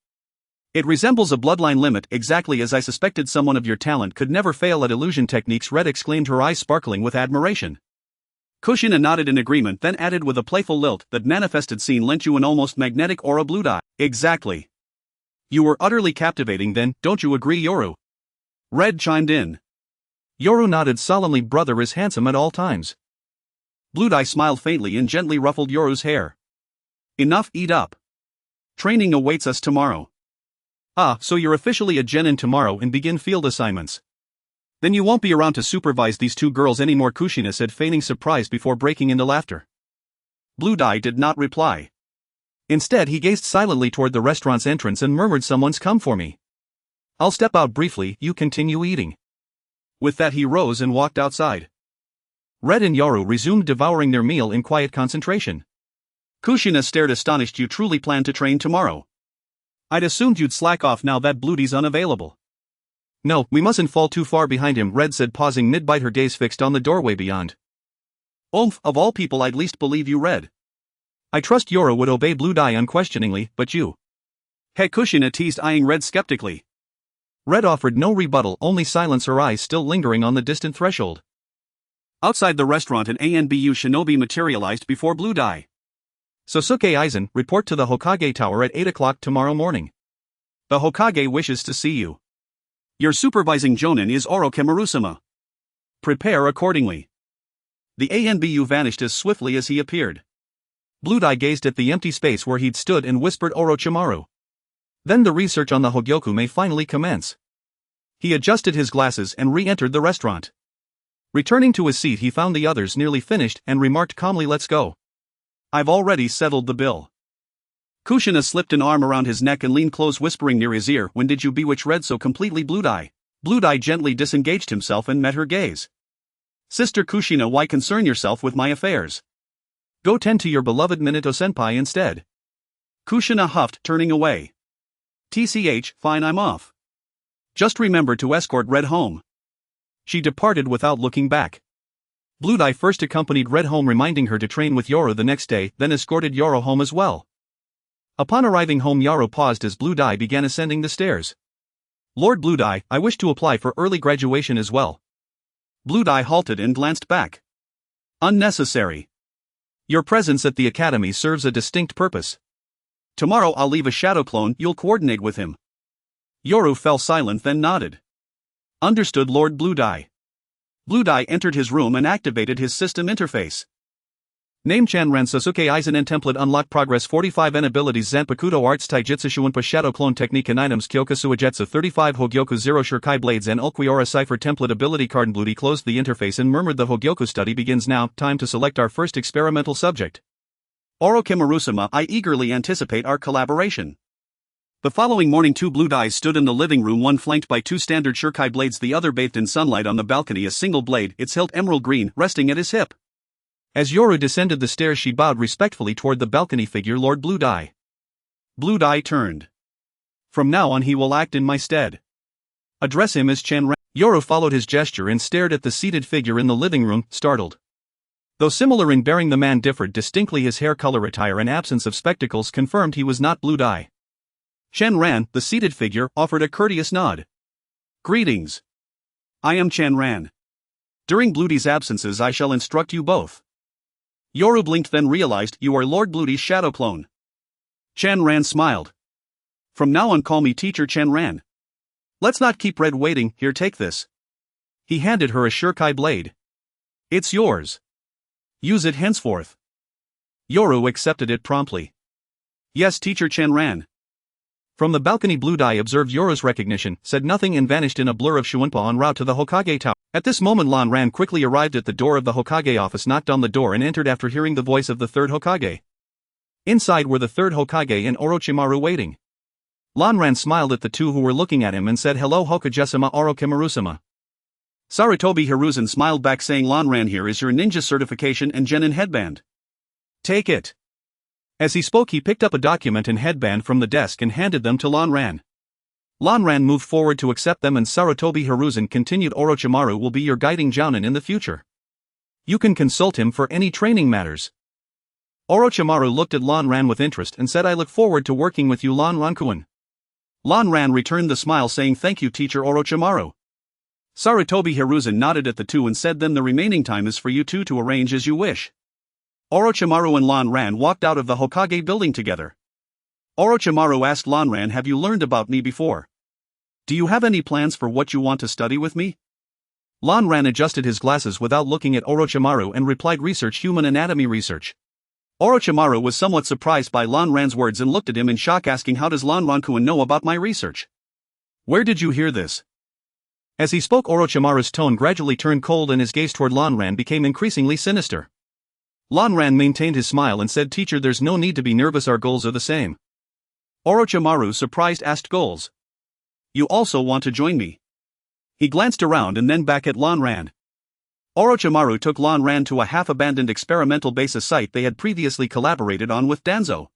It resembles a bloodline limit, exactly as I suspected. Someone of your talent could never fail at illusion techniques, Red exclaimed, her eyes sparkling with admiration. Kushina nodded in agreement, then added with a playful lilt, that manifested scene lent you an almost magnetic aura, Blue Dye. Exactly. You were utterly captivating then, don't you agree, Yoru? Red chimed in. Yoru nodded solemnly. Brother is handsome at all times. Blue Dye smiled faintly and gently ruffled Yoru's hair. Enough, eat up. Training awaits us tomorrow. Ah, so you're officially a genin tomorrow and begin field assignments. Then you won't be around to supervise these two girls anymore, Kushina said, feigning surprise before breaking into laughter. Blue Dye did not reply. Instead, he gazed silently toward the restaurant's entrance and murmured, someone's come for me. I'll step out briefly, you continue eating. With that, he rose and walked outside. Red and Yoru resumed devouring their meal in quiet concentration. Kushina stared astonished. You truly plan to train tomorrow? I'd assumed you'd slack off now that Blue Dye's unavailable. No, we mustn't fall too far behind him, Red said, pausing mid-bite, her gaze fixed on the doorway beyond. Oomph, of all people I'd least believe you, Red. I trust Yoru would obey Blue Dye unquestioningly, but you. Hey, Kushina teased, eyeing Red skeptically. Red offered no rebuttal, only silence, her eyes still lingering on the distant threshold. Outside the restaurant, an ANBU shinobi materialized before Blue Dye. Sōsuke Aizen, report to the Hokage Tower at 8 o'clock tomorrow morning. The Hokage wishes to see you. Your supervising jonin is Orochimaru-sama. Prepare accordingly. The ANBU vanished as swiftly as he appeared. Blue Dye gazed at the empty space where he'd stood and whispered, Orochimaru. Then the research on the Hōgyoku may finally commence. He adjusted his glasses and re-entered the restaurant. Returning to his seat, he found the others nearly finished and remarked calmly, let's go. I've already settled the bill. Kushina slipped an arm around his neck and leaned close, whispering near his ear, "When did you bewitch Red so completely, Blue Dye?" Blue Dye gently disengaged himself and met her gaze. "Sister Kushina, why concern yourself with my affairs? Go tend to your beloved Minato-senpai instead." Kushina huffed, turning away. "TCH, fine, I'm off. Just remember to escort Red home." She departed without looking back. Blue Dye first accompanied Red home, reminding her to train with Yoro the next day, then escorted Yoro home as well. Upon arriving home, Yoro paused as Blue Dye began ascending the stairs. "Lord Blue Dye, I wish to apply for early graduation as well." Blue Dye halted and glanced back. "Unnecessary. Your presence at the academy serves a distinct purpose. Tomorrow I'll leave a shadow clone, you'll coordinate with him." Yoru fell silent, then nodded. "Understood, Lord Blue Dye." Blue Dye entered his room and activated his system interface. Name: Chanran Sōsuke. Aizen and template unlock. Progress 45 N abilities: Zanpakuto arts, Taijutsu Shuunpa, shadow clone technique and items. Kyōka Suigetsu 35 Hōgyoku 0 Shurikai blades and Ulquiorra cipher template ability card. Blue Dye closed the interface and murmured, "The Hōgyoku study begins now, time to select our first experimental subject. Orochimaru-sama, I eagerly anticipate our collaboration." The following morning, two Blue Dyes stood in the living room, one flanked by two standard Shurikai blades, the other bathed in sunlight on the balcony, a single blade, its hilt emerald green, resting at his hip. As Yoru descended the stairs, she bowed respectfully toward the balcony figure. "Lord Blue Dye." Blue Dye turned. "From now on he will act in my stead. Address him as Chanran." Yoru followed his gesture and stared at the seated figure in the living room, startled. Though similar in bearing, the man differed distinctly. His hair color, attire and absence of spectacles confirmed he was not Blue Dye. Chanran, the seated figure, offered a courteous nod. "Greetings. I am Chanran. During Blue Dye's absences I shall instruct you both." Yoru blinked, then realized, "You are Lord Blue Dye's shadow clone." Chanran smiled. "From now on call me Teacher Chanran. Let's not keep Red waiting, here, take this." He handed her a Shurikai blade. "It's yours. Use it henceforth." Yoru accepted it promptly. "Yes, Teacher Chanran." From the balcony, Blue Dye observed Yoru's recognition, said nothing and vanished in a blur of Shuunpa en route to the Hokage Tower. At this moment, Lan Ran quickly arrived at the door of the Hokage office, knocked on the door and entered after hearing the voice of the Third Hokage. Inside were the Third Hokage and Orochimaru waiting. Lan Ran smiled at the two who were looking at him and said, "Hello Hokage-sama, Orochimaru-sama." Sarutobi Hiruzen smiled back, saying, "Lan Ran, here is your ninja certification and genin headband. Take it." As he spoke, he picked up a document and headband from the desk and handed them to Lan Ran. Lan Ran moved forward to accept them and Sarutobi Hiruzen continued, "Orochimaru will be your guiding jounin in the future. You can consult him for any training matters." Orochimaru looked at Lan Ran with interest and said, "I look forward to working with you, Lan Ran-kun." Lan Ran returned the smile, saying, "Thank you, Teacher Orochimaru." Sarutobi Hiruzen nodded at the two and said, "Then the remaining time is for you two to arrange as you wish." Orochimaru and Lan Ran walked out of the Hokage building together. Orochimaru asked Lan Ran, "Have you learned about me before? Do you have any plans for what you want to study with me?" Lan Ran adjusted his glasses without looking at Orochimaru and replied, "Research, human anatomy research." Orochimaru was somewhat surprised by Lan Ran's words and looked at him in shock, asking, "How does Lan Ran-kun know about my research? Where did you hear this?" As he spoke, Orochimaru's tone gradually turned cold and his gaze toward Lan Ran became increasingly sinister. Lan Ran maintained his smile and said, "Teacher, there's no need to be nervous, our goals are the same." Orochimaru, surprised, asked, "Goals? You also want to join me?" He glanced around and then back at Lan Ran. Orochimaru took Lan Ran to a half-abandoned experimental base, site they had previously collaborated on with Danzo.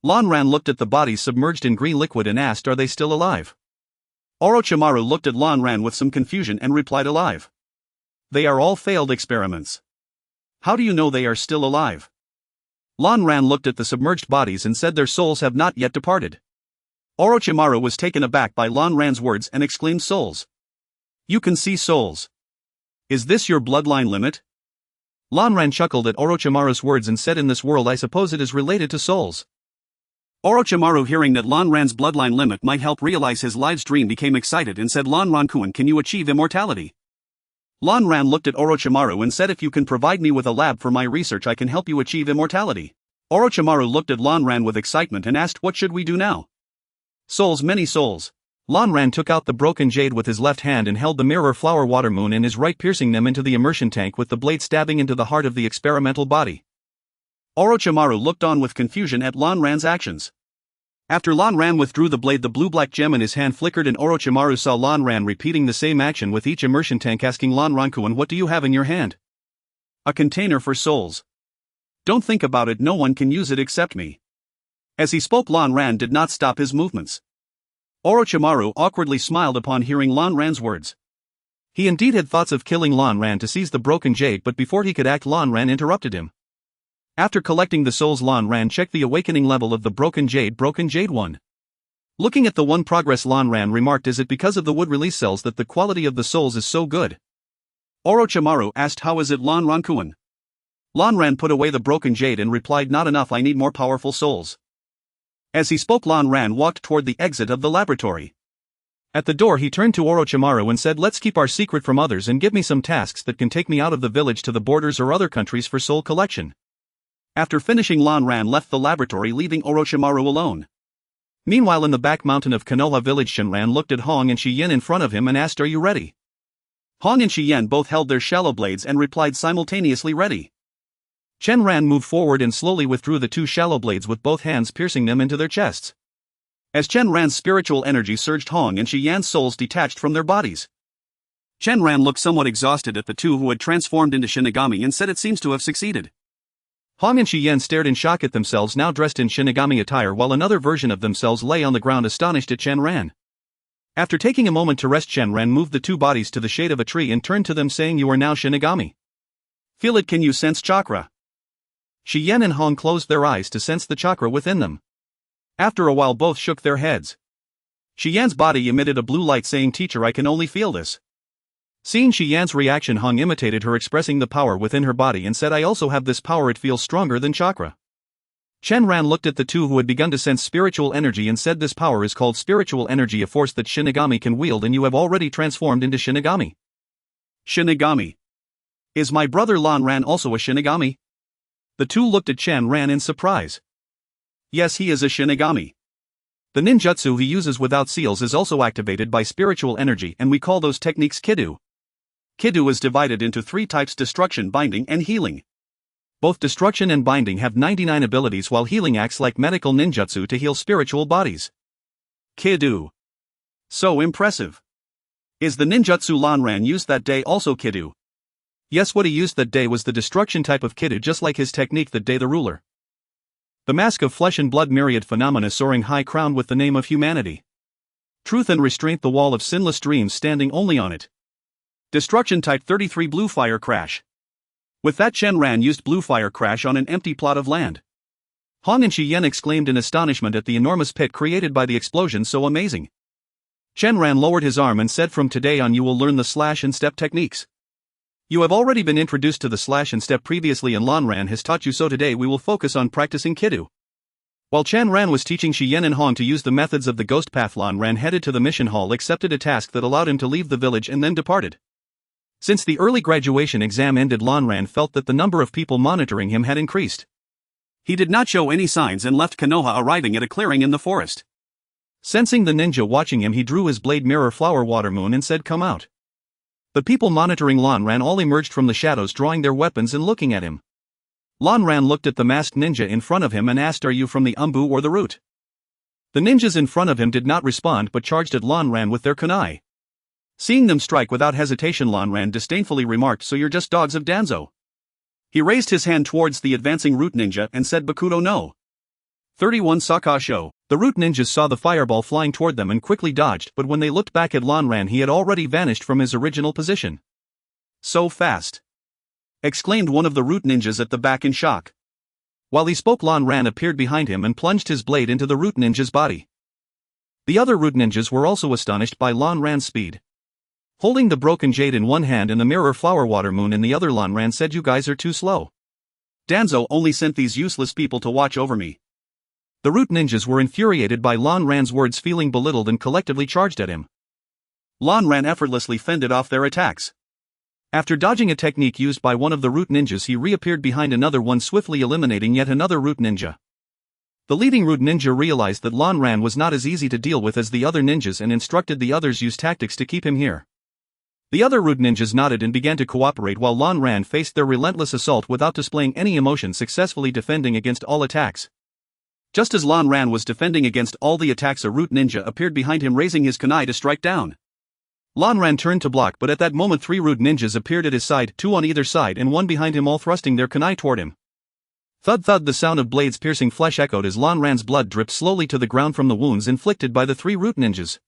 Lan Ran looked at the bodies submerged in green liquid and asked, "Are they still alive?" Orochimaru looked at Lan Ran with some confusion and replied, "Alive. They are all failed experiments." "How do you know they are still alive?" Lan Ran looked at the submerged bodies and said, "Their souls have not yet departed." Orochimaru was taken aback by Lan Ran's words and exclaimed, "Souls? You can see souls? Is this your bloodline limit?" Lan Ran chuckled at Orochimaru's words and said, "In this world I suppose it is related to souls." Orochimaru, hearing that Lan Ran's bloodline limit might help realize his life's dream, became excited and said, "Lan Ran-kun, can you achieve immortality?" Lan Ran looked at Orochimaru and said, "If you can provide me with a lab for my research, I can help you achieve immortality." Orochimaru looked at Lan Ran with excitement and asked, "What should we do now?" "Souls, many souls." Lan Ran took out the broken jade with his left hand and held the mirror flower water moon in his right, piercing them into the immersion tank with the blade stabbing into the heart of the experimental body. Orochimaru looked on with confusion at Lan Ran's actions. After Lan Ran withdrew the blade, the blue-black gem in his hand flickered and Orochimaru saw Lan Ran repeating the same action with each immersion tank, asking Lan Rankuan, what do you have in your hand? A container for souls. Don't think about it, no one can use it except me. As he spoke, Lan Ran did not stop his movements. Orochimaru awkwardly smiled upon hearing Lan Ran's words. He indeed had thoughts of killing Lan Ran to seize the broken jade, but before he could act, Lan Ran interrupted him. After collecting the souls, Lan Ran checked the awakening level of the broken jade 1. Looking at the 1 progress, Lan Ran remarked, is it because of the wood release cells that the quality of the souls is so good? Orochimaru asked, how is it, Lan Rankuan? Lan Ran put away the broken jade and replied, not enough, I need more powerful souls. As he spoke, Lan Ran walked toward the exit of the laboratory. At the door he turned to Orochimaru and said, let's keep our secret from others and give me some tasks that can take me out of the village to the borders or other countries for soul collection. After finishing, Lan Ran left the laboratory, leaving Orochimaru alone. Meanwhile, in the back mountain of Konoha village, Shinran looked at Hong and Shiyen in front of him and asked, are you ready? Hong and Shiyen both held their shallow blades and replied simultaneously, ready. Shenran moved forward and slowly withdrew the 2 shallow blades with both hands, piercing them into their chests. As Shenran's spiritual energy surged, Hong and Shiyan's souls detached from their bodies. Shenran looked somewhat exhausted at the 2 who had transformed into Shinigami and said it seems to have succeeded. Hong and Shiyen stared in shock at themselves, now dressed in Shinigami attire, while another version of themselves lay on the ground, astonished at Shenran. After taking a moment to rest, Shenran moved the 2 bodies to the shade of a tree and turned to them, saying, you are now Shinigami. Feel it, can you sense chakra? Shiyen and Hong closed their eyes to sense the chakra within them. After a while both shook their heads. Shiyen's body emitted a blue light, saying, teacher, I can only feel this. Seeing Shiyan's reaction, Hong imitated her, expressing the power within her body and said, I also have this power, it feels stronger than chakra. Shenran looked at the 2 who had begun to sense spiritual energy and said, this power is called spiritual energy, a force that Shinigami can wield, and you have already transformed into Shinigami. Shinigami. Is my brother Lan Ran also a Shinigami? The 2 looked at Shenran in surprise. Yes, he is a Shinigami. The ninjutsu he uses without seals is also activated by spiritual energy, and we call those techniques Kidou. Kidou is divided into 3 types: destruction, binding, and healing. Both destruction and binding have 99 abilities, while healing acts like medical ninjutsu to heal spiritual bodies. Kidou. So impressive. Is the ninjutsu Lan Ran used that day also Kidou? Yes, what he used that day was the destruction type of Kidou, just like his technique that day, the ruler. The mask of flesh and blood, myriad phenomena soaring high, crowned with the name of humanity. Truth and restraint, the wall of sinless dreams standing only on it. Destruction type 33, blue fire crash. With that, Shenran used blue fire crash on an empty plot of land. Hong and Shiyen exclaimed in astonishment at the enormous pit created by the explosion, so amazing. Shenran lowered his arm and said, from today on you will learn the slash and step techniques. You have already been introduced to the slash and step previously, and Lan Ran has taught you, so today we will focus on practicing Kidou. While Shenran was teaching Shiyen and Hong to use the methods of the ghost path, Lan Ran headed to the mission hall, accepted a task that allowed him to leave the village, and then departed. Since the early graduation exam ended, Lan Ran felt that the number of people monitoring him had increased. He did not show any signs and left Konoha, arriving at a clearing in the forest. Sensing the ninja watching him, he drew his blade mirror flower water moon and said, come out. The people monitoring Lan Ran all emerged from the shadows, drawing their weapons and looking at him. Lan Ran looked at the masked ninja in front of him and asked, are you from the Umbu or the root? The ninjas in front of him did not respond but charged at Lan Ran with their kunai. Seeing them strike without hesitation, Lan Ran disdainfully remarked, so you're just dogs of Danzo. He raised his hand towards the advancing root ninja and said, Bakudo no. 31 Sakasho. The root ninjas saw the fireball flying toward them and quickly dodged, but when they looked back at Lan Ran, he had already vanished from his original position. So fast! Exclaimed one of the root ninjas at the back in shock. While he spoke, Lan Ran appeared behind him and plunged his blade into the root ninja's body. The other root ninjas were also astonished by Lan Ran's speed. Holding the broken jade in one hand and the mirror flower water moon in the other, Lan Ran said, you guys are too slow. Danzo only sent these useless people to watch over me. The root ninjas were infuriated by Lan Ran's words, feeling belittled, and collectively charged at him. Lan Ran effortlessly fended off their attacks. After dodging a technique used by one of the root ninjas, he reappeared behind another one, swiftly eliminating yet another root ninja. The leading root ninja realized that Lan Ran was not as easy to deal with as the other ninjas and instructed the others use tactics to keep him here. The other root ninjas nodded and began to cooperate while Lan Ran faced their relentless assault without displaying any emotion, successfully defending against all attacks. Just as Lan Ran was defending against all the attacks, a root ninja appeared behind him, raising his kunai to strike down. Lan Ran turned to block, but at that moment 3 root ninjas appeared at his side, 2 on either side and 1 behind him, all thrusting their kunai toward him. Thud thud, the sound of blades piercing flesh echoed as Lan Ran's blood dripped slowly to the ground from the wounds inflicted by the 3 root ninjas.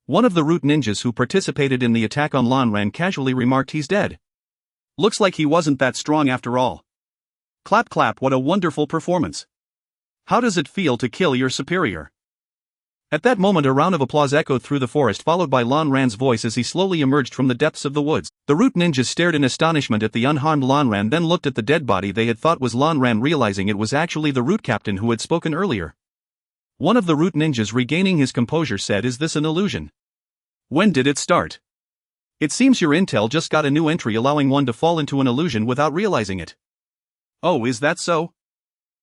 One of the root ninjas who participated in the attack on Lan Ran casually remarked, "He's dead. Looks like he wasn't that strong after all." Clap clap, what a wonderful performance. How does it feel to kill your superior? At that moment a round of applause echoed through the forest, followed by Lan Ran's voice as he slowly emerged from the depths of the woods. The root ninjas stared in astonishment at the unharmed Lan Ran, then looked at the dead body they had thought was Lan Ran, realizing it was actually the root captain who had spoken earlier. One of the root ninjas, regaining his composure, said, "Is this an illusion? When did it start? It seems your intel just got a new entry allowing one to fall into an illusion without realizing it." "Oh, is that so?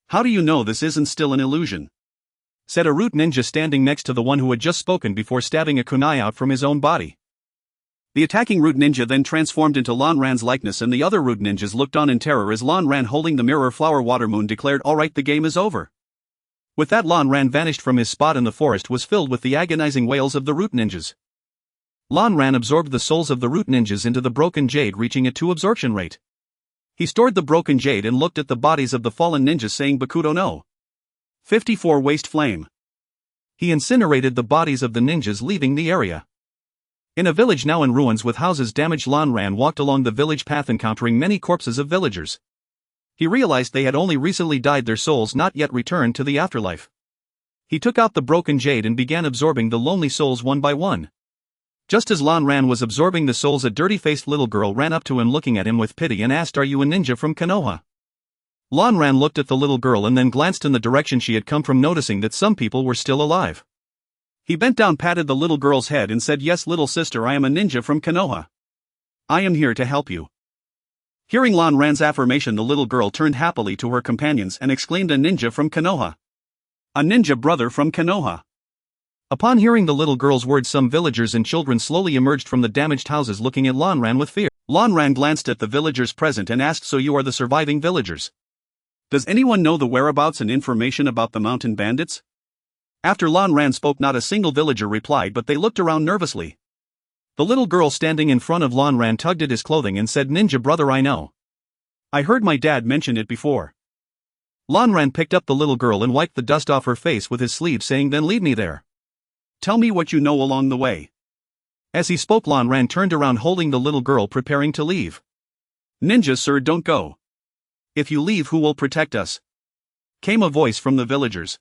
How do you know this isn't still an illusion?" said a root ninja standing next to the one who had just spoken before stabbing a kunai out from his own body. The attacking root ninja then transformed into Lan Ran's likeness, and the other root ninjas looked on in terror as Lan Ran, holding the mirror flower water moon, declared, "Alright, the game is over." With that, Lan Ran vanished from his spot, and the forest was filled with the agonizing wails of the root ninjas. Lan Ran absorbed the souls of the root ninjas into the broken jade, reaching a 2 absorption rate. He stored the broken jade and looked at the bodies of the fallen ninjas, saying, "Bakudo no 54 waste flame." He incinerated the bodies of the ninjas, leaving the area. In a village now in ruins with houses damaged, Lan Ran walked along the village path, encountering many corpses of villagers. He realized they had only recently died, their souls not yet returned to the afterlife. He took out the broken jade and began absorbing the lonely souls one by one. Just as Lan Ran was absorbing the souls, a dirty-faced little girl ran up to him, looking at him with pity, and asked, "Are you a ninja from Konoha?" Lan Ran looked at the little girl and then glanced in the direction she had come from, noticing that some people were still alive. He bent down, patted the little girl's head and said, "Yes, little sister, I am a ninja from Konoha. I am here to help you." Hearing Lan Ran's affirmation, the little girl turned happily to her companions and exclaimed, "A ninja from Konoha! A ninja brother from Konoha!" Upon hearing the little girl's words, some villagers and children slowly emerged from the damaged houses, looking at Lan Ran with fear. Lan Ran glanced at the villagers present and asked, "So you are the surviving villagers? Does anyone know the whereabouts and information about the mountain bandits?" After Lan Ran spoke, not a single villager replied, but they looked around nervously. The little girl standing in front of Lan Ran tugged at his clothing and said, "Ninja brother, I know. I heard my dad mention it before." Lan Ran picked up the little girl and wiped the dust off her face with his sleeve, saying, "Then lead me there. Tell me what you know along the way." As he spoke, Lan Ran turned around, holding the little girl, preparing to leave. "Ninja sir, don't go. If you leave, who will protect us?" came a voice from the villagers.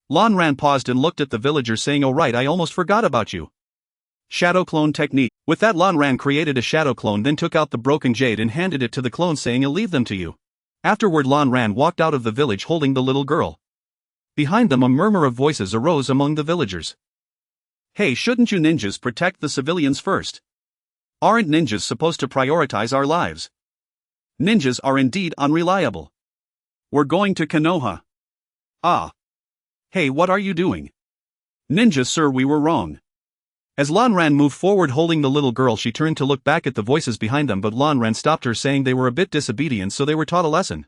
Lan Ran paused and looked at the villagers, saying, "Oh right, I almost forgot about you. Shadow clone technique." With that, Lan Ran created a shadow clone, then took out the broken jade and handed it to the clone, saying, "I'll leave them to you." Afterward, Lan Ran walked out of the village holding the little girl. Behind them, a murmur of voices arose among the villagers. "Hey, shouldn't you ninjas protect the civilians first? Aren't ninjas supposed to prioritize our lives? Ninjas are indeed unreliable. We're going to Konoha." "Ah. Hey, what are you doing?" "Ninja sir, we were wrong." As Lan Ran moved forward holding the little girl, she turned to look back at the voices behind them, but Lan Ran stopped her, saying they were a bit disobedient, so they were taught a lesson.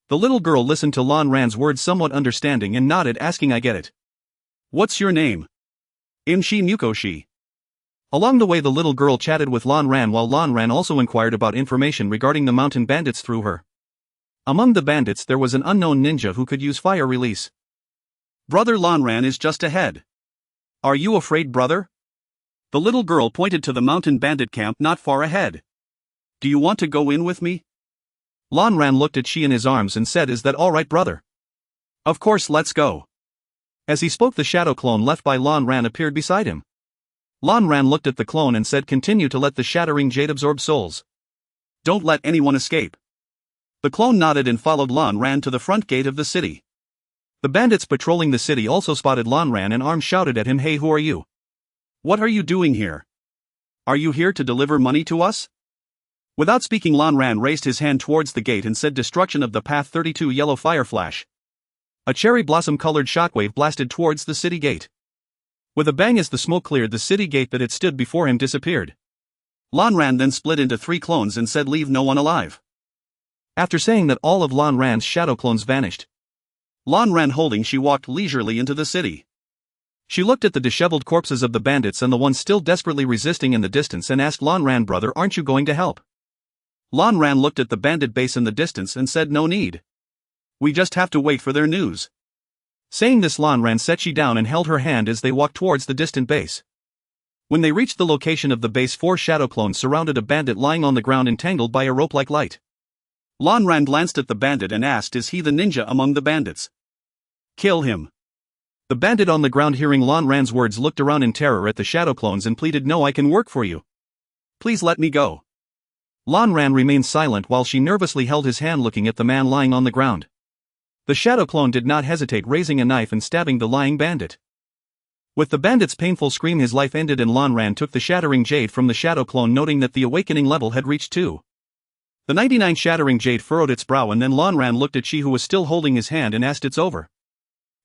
The little girl listened to Lan Ran's words, somewhat understanding, and nodded, asking, "I get it. What's your name?" "Imshi Mukoshi." Along the way, the little girl chatted with Lan Ran, while Lan Ran also inquired about information regarding the mountain bandits through her. Among the bandits, there was an unknown ninja who could use fire release. "Brother, Lan Ran is just ahead. Are you afraid, brother?" The little girl pointed to the mountain bandit camp not far ahead. "Do you want to go in with me?" Lan Ran looked at she in his arms and said, "Is that all right, brother?" "Of course, let's go." As he spoke, the shadow clone left by Lan Ran appeared beside him. Lan Ran looked at the clone and said, "Continue to let the shattering jade absorb souls. Don't let anyone escape." The clone nodded and followed Lan Ran to the front gate of the city. The bandits patrolling the city also spotted Lan Ran and armed shouted at him, "Hey, who are you? What are you doing here? Are you here to deliver money to us?" Without speaking, Lan Ran raised his hand towards the gate and said, "Destruction of the path 32, yellow fire flash." A cherry blossom-colored shockwave blasted towards the city gate. With a bang, as the smoke cleared, the city gate that had stood before him disappeared. Lan Ran then split into 3 clones and said leave no one alive. After saying that, all of Lan Ran's shadow clones vanished. Lan Ran holding, she walked leisurely into the city. She looked at the disheveled corpses of the bandits and the one still desperately resisting in the distance and asked Lan Ran, brother, aren't you going to help? Lan Ran looked at the bandit base in the distance and said no need. We just have to wait for their news. Saying this, Lan Ran set she down and held her hand as they walked towards the distant base. When they reached the location of the base, 4 shadow clones surrounded a bandit lying on the ground entangled by a rope-like light. Lan Ran glanced at the bandit and asked, is he the ninja among the bandits? Kill him. The bandit on the ground, hearing Lan Ran's words, looked around in terror at the shadow clones and pleaded, no, I can work for you. Please let me go. Lan Ran remained silent while she nervously held his hand, looking at the man lying on the ground. The shadow clone did not hesitate, raising a knife and stabbing the lying bandit. With the bandit's painful scream, his life ended, and Lan Ran took the shattering jade from the shadow clone, noting that the awakening level had reached 2. The 99 shattering jade furrowed its brow, and then Lan Ran looked at she who was still holding his hand and asked, it's over.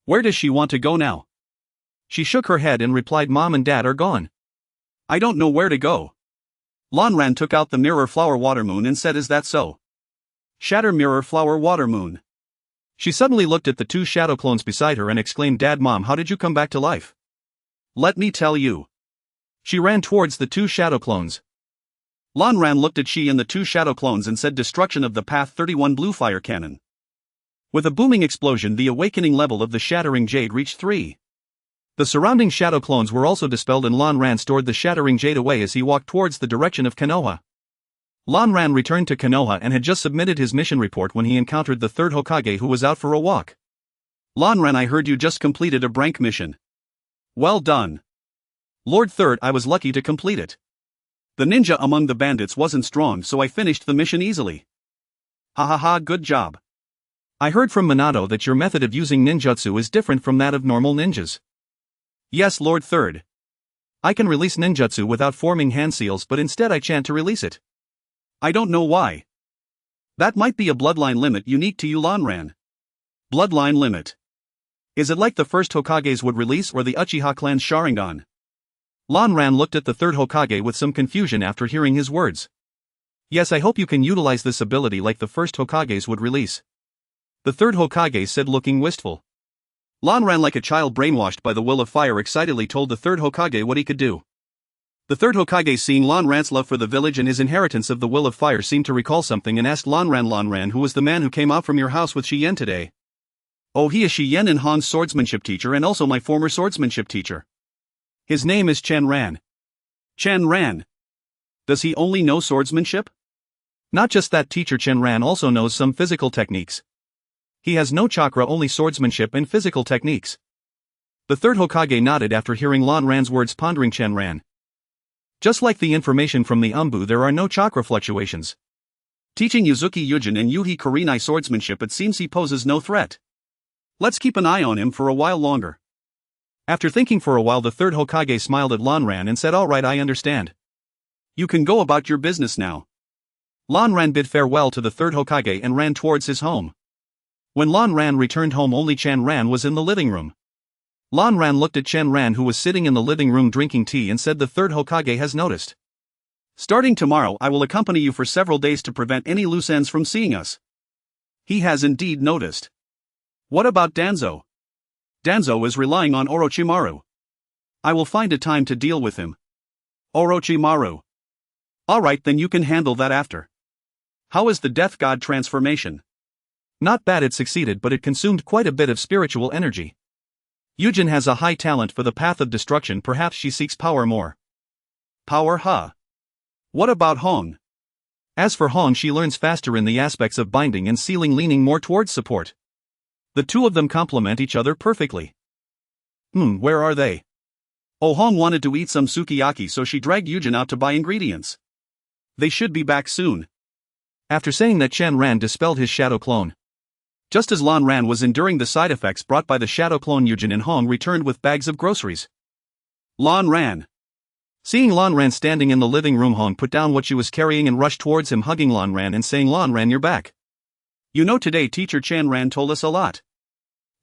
Where does she want to go now? She shook her head and replied, Mom and Dad are gone. I don't know where to go. Lan Ran took out the mirror flower water moon and said, is that so? Shatter mirror flower water moon. She suddenly looked at the 2 shadow clones beside her and exclaimed, Dad, Mom, how did you come back to life? Let me tell you. She ran towards the 2 shadow clones. Lan Ran looked at she and the 2 shadow clones and said, destruction of the Path 31 blue fire cannon. With a booming explosion, the awakening level of the shattering jade reached 3. The surrounding shadow clones were also dispelled, and Lan Ran stored the shattering jade away as he walked towards the direction of Konoha. Lan Ran returned to Konoha and had just submitted his mission report when he encountered the Third Hokage, who was out for a walk. Lan Ran, I heard you just completed a rank mission. Well done. Lord Third, I was lucky to complete it. The ninja among the bandits wasn't strong, so I finished the mission easily. Ha ha ha, good job. I heard from Minato that your method of using ninjutsu is different from that of normal ninjas. Yes, Lord Third. I can release ninjutsu without forming hand seals, but instead I chant to release it. I don't know why. That might be a bloodline limit unique to you, Lan Ran. Bloodline limit. Is it like the first Hokages would release, or the Uchiha clan's Sharingan? Lan Ran looked at the Third Hokage with some confusion after hearing his words. Yes, I hope you can utilize this ability like the first Hokages would release. The Third Hokage said, looking wistful. Lan Ran, like a child brainwashed by the will of fire, excitedly told the Third Hokage what he could do. The Third Hokage, seeing Lan Ran's love for the village and his inheritance of the will of fire, seemed to recall something and asked Lan Ran, who was the man who came out from your house with Shi Yen today? Oh, he is Shi Yen and Han's swordsmanship teacher and also my former swordsmanship teacher. His name is Chen Ran. Chen Ran. Does he only know swordsmanship? Not just that, teacher Chen Ran also knows some physical techniques. He has no chakra, only swordsmanship and physical techniques. The Third Hokage nodded after hearing Lan Ran's words, pondering Chen Ran. Just like the information from the Umbu, there are no chakra fluctuations. Teaching Yuzuki Yujin and Yuhi Kurenai swordsmanship, it seems he poses no threat. Let's keep an eye on him for a while longer. After thinking for a while, the Third Hokage smiled at Lan Ran and said, all right, I understand. You can go about your business now. Lan Ran bid farewell to the Third Hokage and ran towards his home. When Lan Ran returned home, only Chen Ran was in the living room. Lan Ran looked at Chen Ran, who was sitting in the living room drinking tea, and said, the Third Hokage has noticed. Starting tomorrow, I will accompany you for several days to prevent any loose ends from seeing us. He has indeed noticed. What about Danzo? Danzo is relying on Orochimaru. I will find a time to deal with him. Orochimaru. Alright, then you can handle that after. How is the Death God transformation? Not bad, it succeeded, but it consumed quite a bit of spiritual energy. Yujin has a high talent for the path of destruction, perhaps she seeks power more. Power, huh? What about Hong? As for Hong, she learns faster in the aspects of binding and sealing, leaning more towards support. The two of them complement each other perfectly. Where are they? Oh, Hong wanted to eat some sukiyaki, so she dragged Yujin out to buy ingredients. They should be back soon. After saying that, Chen Ran dispelled his shadow clone. Just as Lan Ran was enduring the side effects brought by the shadow clone, Yujin and Hong returned with bags of groceries. Lan Ran. Seeing Lan Ran standing in the living room, Hong put down what she was carrying and rushed towards him, hugging Lan Ran and saying, Lan Ran, you're back. You know, today teacher Chen Ran told us a lot.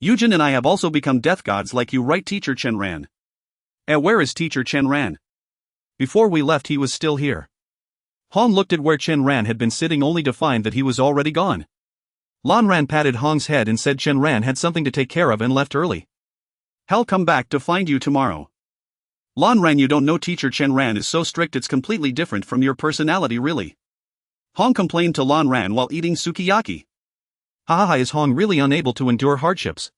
Yujin and I have also become death gods like you, right, teacher Chen Ran? Where is teacher Chen Ran? Before we left, he was still here. Hong looked at where Chen Ran had been sitting only to find that he was already gone. Lan Ran patted Hong's head and said Chen Ran had something to take care of and left early. I'll come back to find you tomorrow. Lan Ran, you don't know teacher Chen Ran is so strict it's completely different from your personality really. Hong complained to Lan Ran while eating sukiyaki. Haha, is Hong really unable to endure hardships?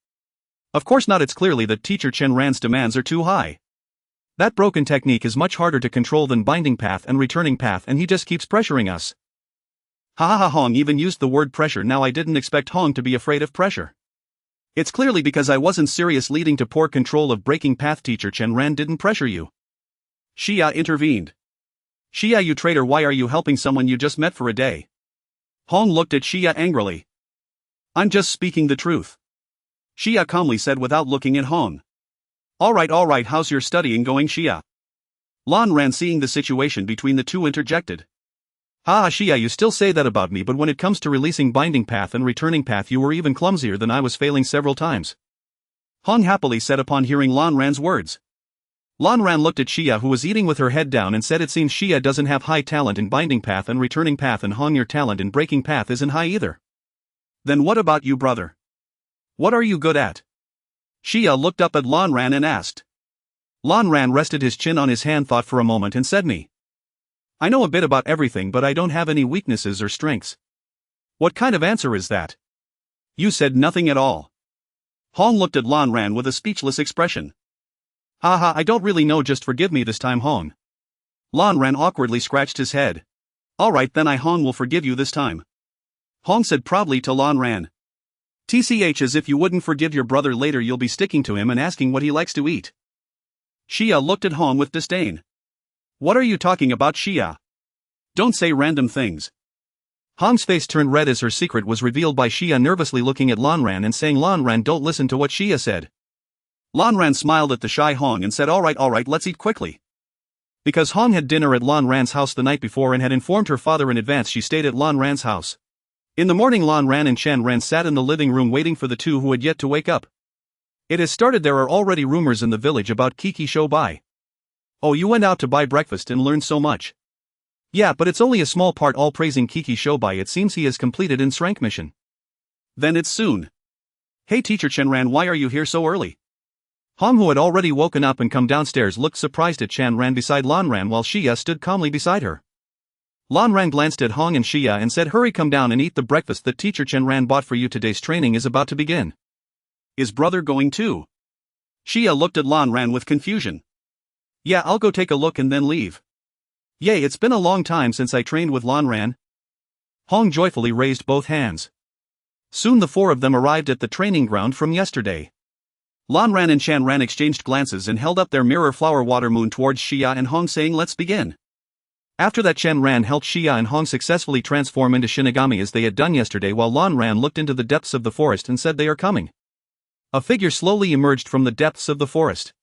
Of course not, it's clearly that teacher Chen Ran's demands are too high. That broken technique is much harder to control than binding path and returning path, and he just keeps pressuring us. Haha, Hong even used the word pressure. Now I didn't expect Hong to be afraid of pressure. It's clearly because I wasn't serious, leading to poor control of breaking path. Teacher Chen Ran didn't pressure you. Xia intervened. Xia, you traitor, why are you helping someone you just met for a day? Hong looked at Xia angrily. I'm just speaking the truth. Xia calmly said without looking at Hong. Alright, how's your studying going, Xia? Lan Ran, seeing the situation between the two, interjected. Xia, you still say that about me, but when it comes to releasing binding path and returning path you were even clumsier than I was, failing several times. Hong happily said upon hearing Lan Ran's words. Lan Ran looked at Xia, who was eating with her head down, and said it seems Xia doesn't have high talent in binding path and returning path, and Hong, your talent in breaking path isn't high either. Then what about you, brother? What are you good at? Xia looked up at Lan Ran and asked. Lan Ran rested his chin on his hand, thought for a moment, and said me. I know a bit about everything, but I don't have any weaknesses or strengths. What kind of answer is that? You said nothing at all. Hong looked at Lan Ran with a speechless expression. Haha, I don't really know, just forgive me this time, Hong. Lan Ran awkwardly scratched his head. Alright then, Hong will forgive you this time. Hong said proudly to Lan Ran. TCH, as if you wouldn't forgive your brother later, you'll be sticking to him and asking what he likes to eat. Xia looked at Hong with disdain. What are you talking about, Xia? Don't say random things. Hong's face turned red as her secret was revealed by Xia nervously looking at Lan Ran and saying, Lan Ran, don't listen to what Xia said. Lan Ran smiled at the shy Hong and said, alright, let's eat quickly. Because Hong had dinner at Lan Ran's house the night before and had informed her father in advance, she stayed at Lan Ran's house. In the morning, Lan Ran and Chen Ran sat in the living room waiting for the two who had yet to wake up. It has started. There are already rumors in the village about Kiki Shobai. Oh, you went out to buy breakfast and learned so much. Yeah, but it's only a small part, all praising Kiki Shobai. It seems he has completed his rank mission. Then it's soon. Hey teacher Chen Ran, why are you here so early? Hong, who had already woken up and come downstairs, looked surprised at Chen Ran beside Lan Ran while Xia stood calmly beside her. Lan Ran glanced at Hong and Xia and said, hurry, come down and eat the breakfast that teacher Chen Ran bought for you. Today's training is about to begin. Is brother going too? Xia looked at Lan Ran with confusion. Yeah, I'll go take a look and then leave. Yay, it's been a long time since I trained with Lan Ran. Hong joyfully raised both hands. Soon the four of them arrived at the training ground from yesterday. Lan Ran and Chen Ran exchanged glances and held up their mirror flower water moon towards Xia and Hong, saying, let's begin. After that, Chen Ran helped Xia and Hong successfully transform into Shinigami as they had done yesterday, while Lan Ran looked into the depths of the forest and said, they are coming. A figure slowly emerged from the depths of the forest.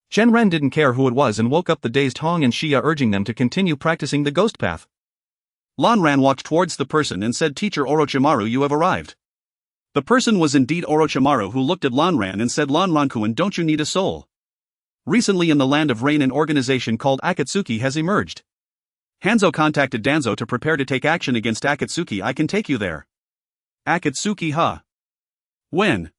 Chen Ran didn't care who it was and woke up the dazed Hong and Xia, urging them to continue practicing the ghost path. Lan Ran walked towards the person and said, Teacher Orochimaru, you have arrived. The person was indeed Orochimaru, who looked at Lan Ran and said, Lan Rankuin, don't you need a soul? Recently in the Land of Rain, an organization called Akatsuki has emerged. Hanzo contacted Danzo to prepare to take action against Akatsuki. I can take you there. Akatsuki, huh? When?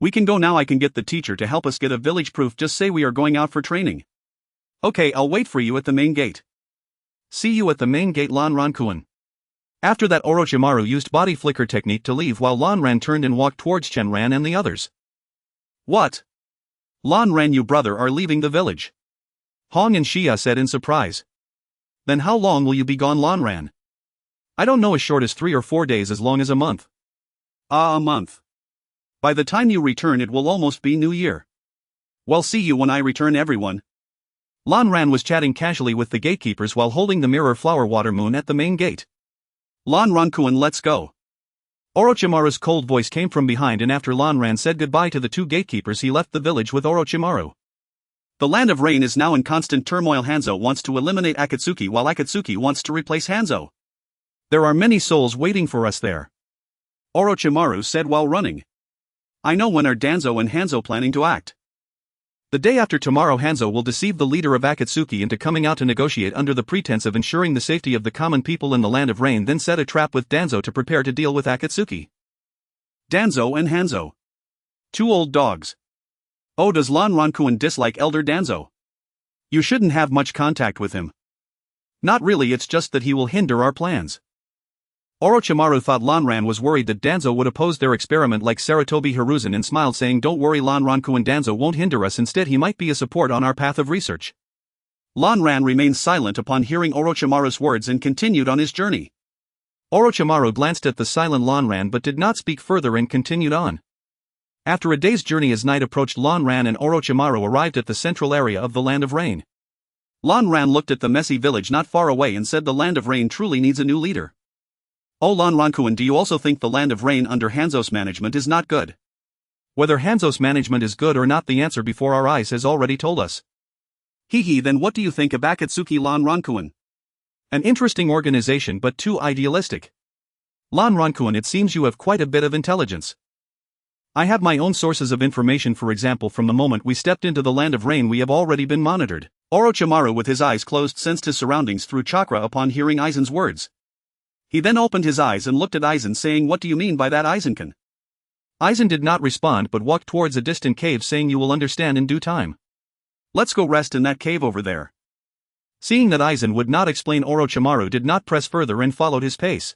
We can go now. I can get the teacher to help us get a village proof. Just say we are going out for training. Okay, I'll wait for you at the main gate. See you at the main gate, Lan Rankuin. After that, Orochimaru used body flicker technique to leave while Lan Ran turned and walked towards Chen Ran and the others. What? Lan Ran, you brother are leaving the village? Hong and Xia said in surprise. Then how long will you be gone, Lan Ran? I don't know, as short as 3 or 4 days, as long as a month. A month. By the time you return it will almost be New Year. Well, see you when I return, everyone. Lan Ran was chatting casually with the gatekeepers while holding the mirror flower water moon at the main gate. Lan Rankuin, let's go. Orochimaru's cold voice came from behind, and after Lan Ran said goodbye to the two gatekeepers, he left the village with Orochimaru. The Land of Rain is now in constant turmoil. Hanzo wants to eliminate Akatsuki while Akatsuki wants to replace Hanzo. There are many souls waiting for us there, Orochimaru said while running. I know. When are Danzo and Hanzo planning to act? The day after tomorrow Hanzo will deceive the leader of Akatsuki into coming out to negotiate under the pretense of ensuring the safety of the common people in the Land of Rain, then set a trap with Danzo to prepare to deal with Akatsuki. Danzo and Hanzo. Two old dogs. Oh, does Lan Rankuin dislike Elder Danzo? You shouldn't have much contact with him. Not really, it's just that he will hinder our plans. Orochimaru thought Lanran was worried that Danzo would oppose their experiment like Sarutobi Hiruzen, and smiled, saying, "Don't worry Lan Rankuin, Danzo won't hinder us, instead he might be a support on our path of research." Lanran remained silent upon hearing Orochimaru's words and continued on his journey. Orochimaru glanced at the silent Lanran but did not speak further and continued on. After a day's journey, as night approached, Lanran and Orochimaru arrived at the central area of the Land of Rain. Lanran looked at the messy village not far away and said, "The Land of Rain truly needs a new leader." "Oh, Lan Rankuin, do you also think the Land of Rain under Hanzo's management is not good?" "Whether Hanzo's management is good or not, the answer before our eyes has already told us." "Hehe, then what do you think of Akatsuki, Lan Rankuin?" "An interesting organization but too idealistic." "Lan Rankuin, it seems you have quite a bit of intelligence." "I have my own sources of information. For example, from the moment we stepped into the Land of Rain we have already been monitored." Orochimaru, with his eyes closed, sensed his surroundings through chakra upon hearing Aizen's words. He then opened his eyes and looked at Aizen, saying, "What do you mean by that, Aizen-kun?" Aizen did not respond but walked towards a distant cave, saying, "You will understand in due time." "Let's go rest in that cave over there." Seeing that Aizen would not explain, Orochimaru did not press further and followed his pace.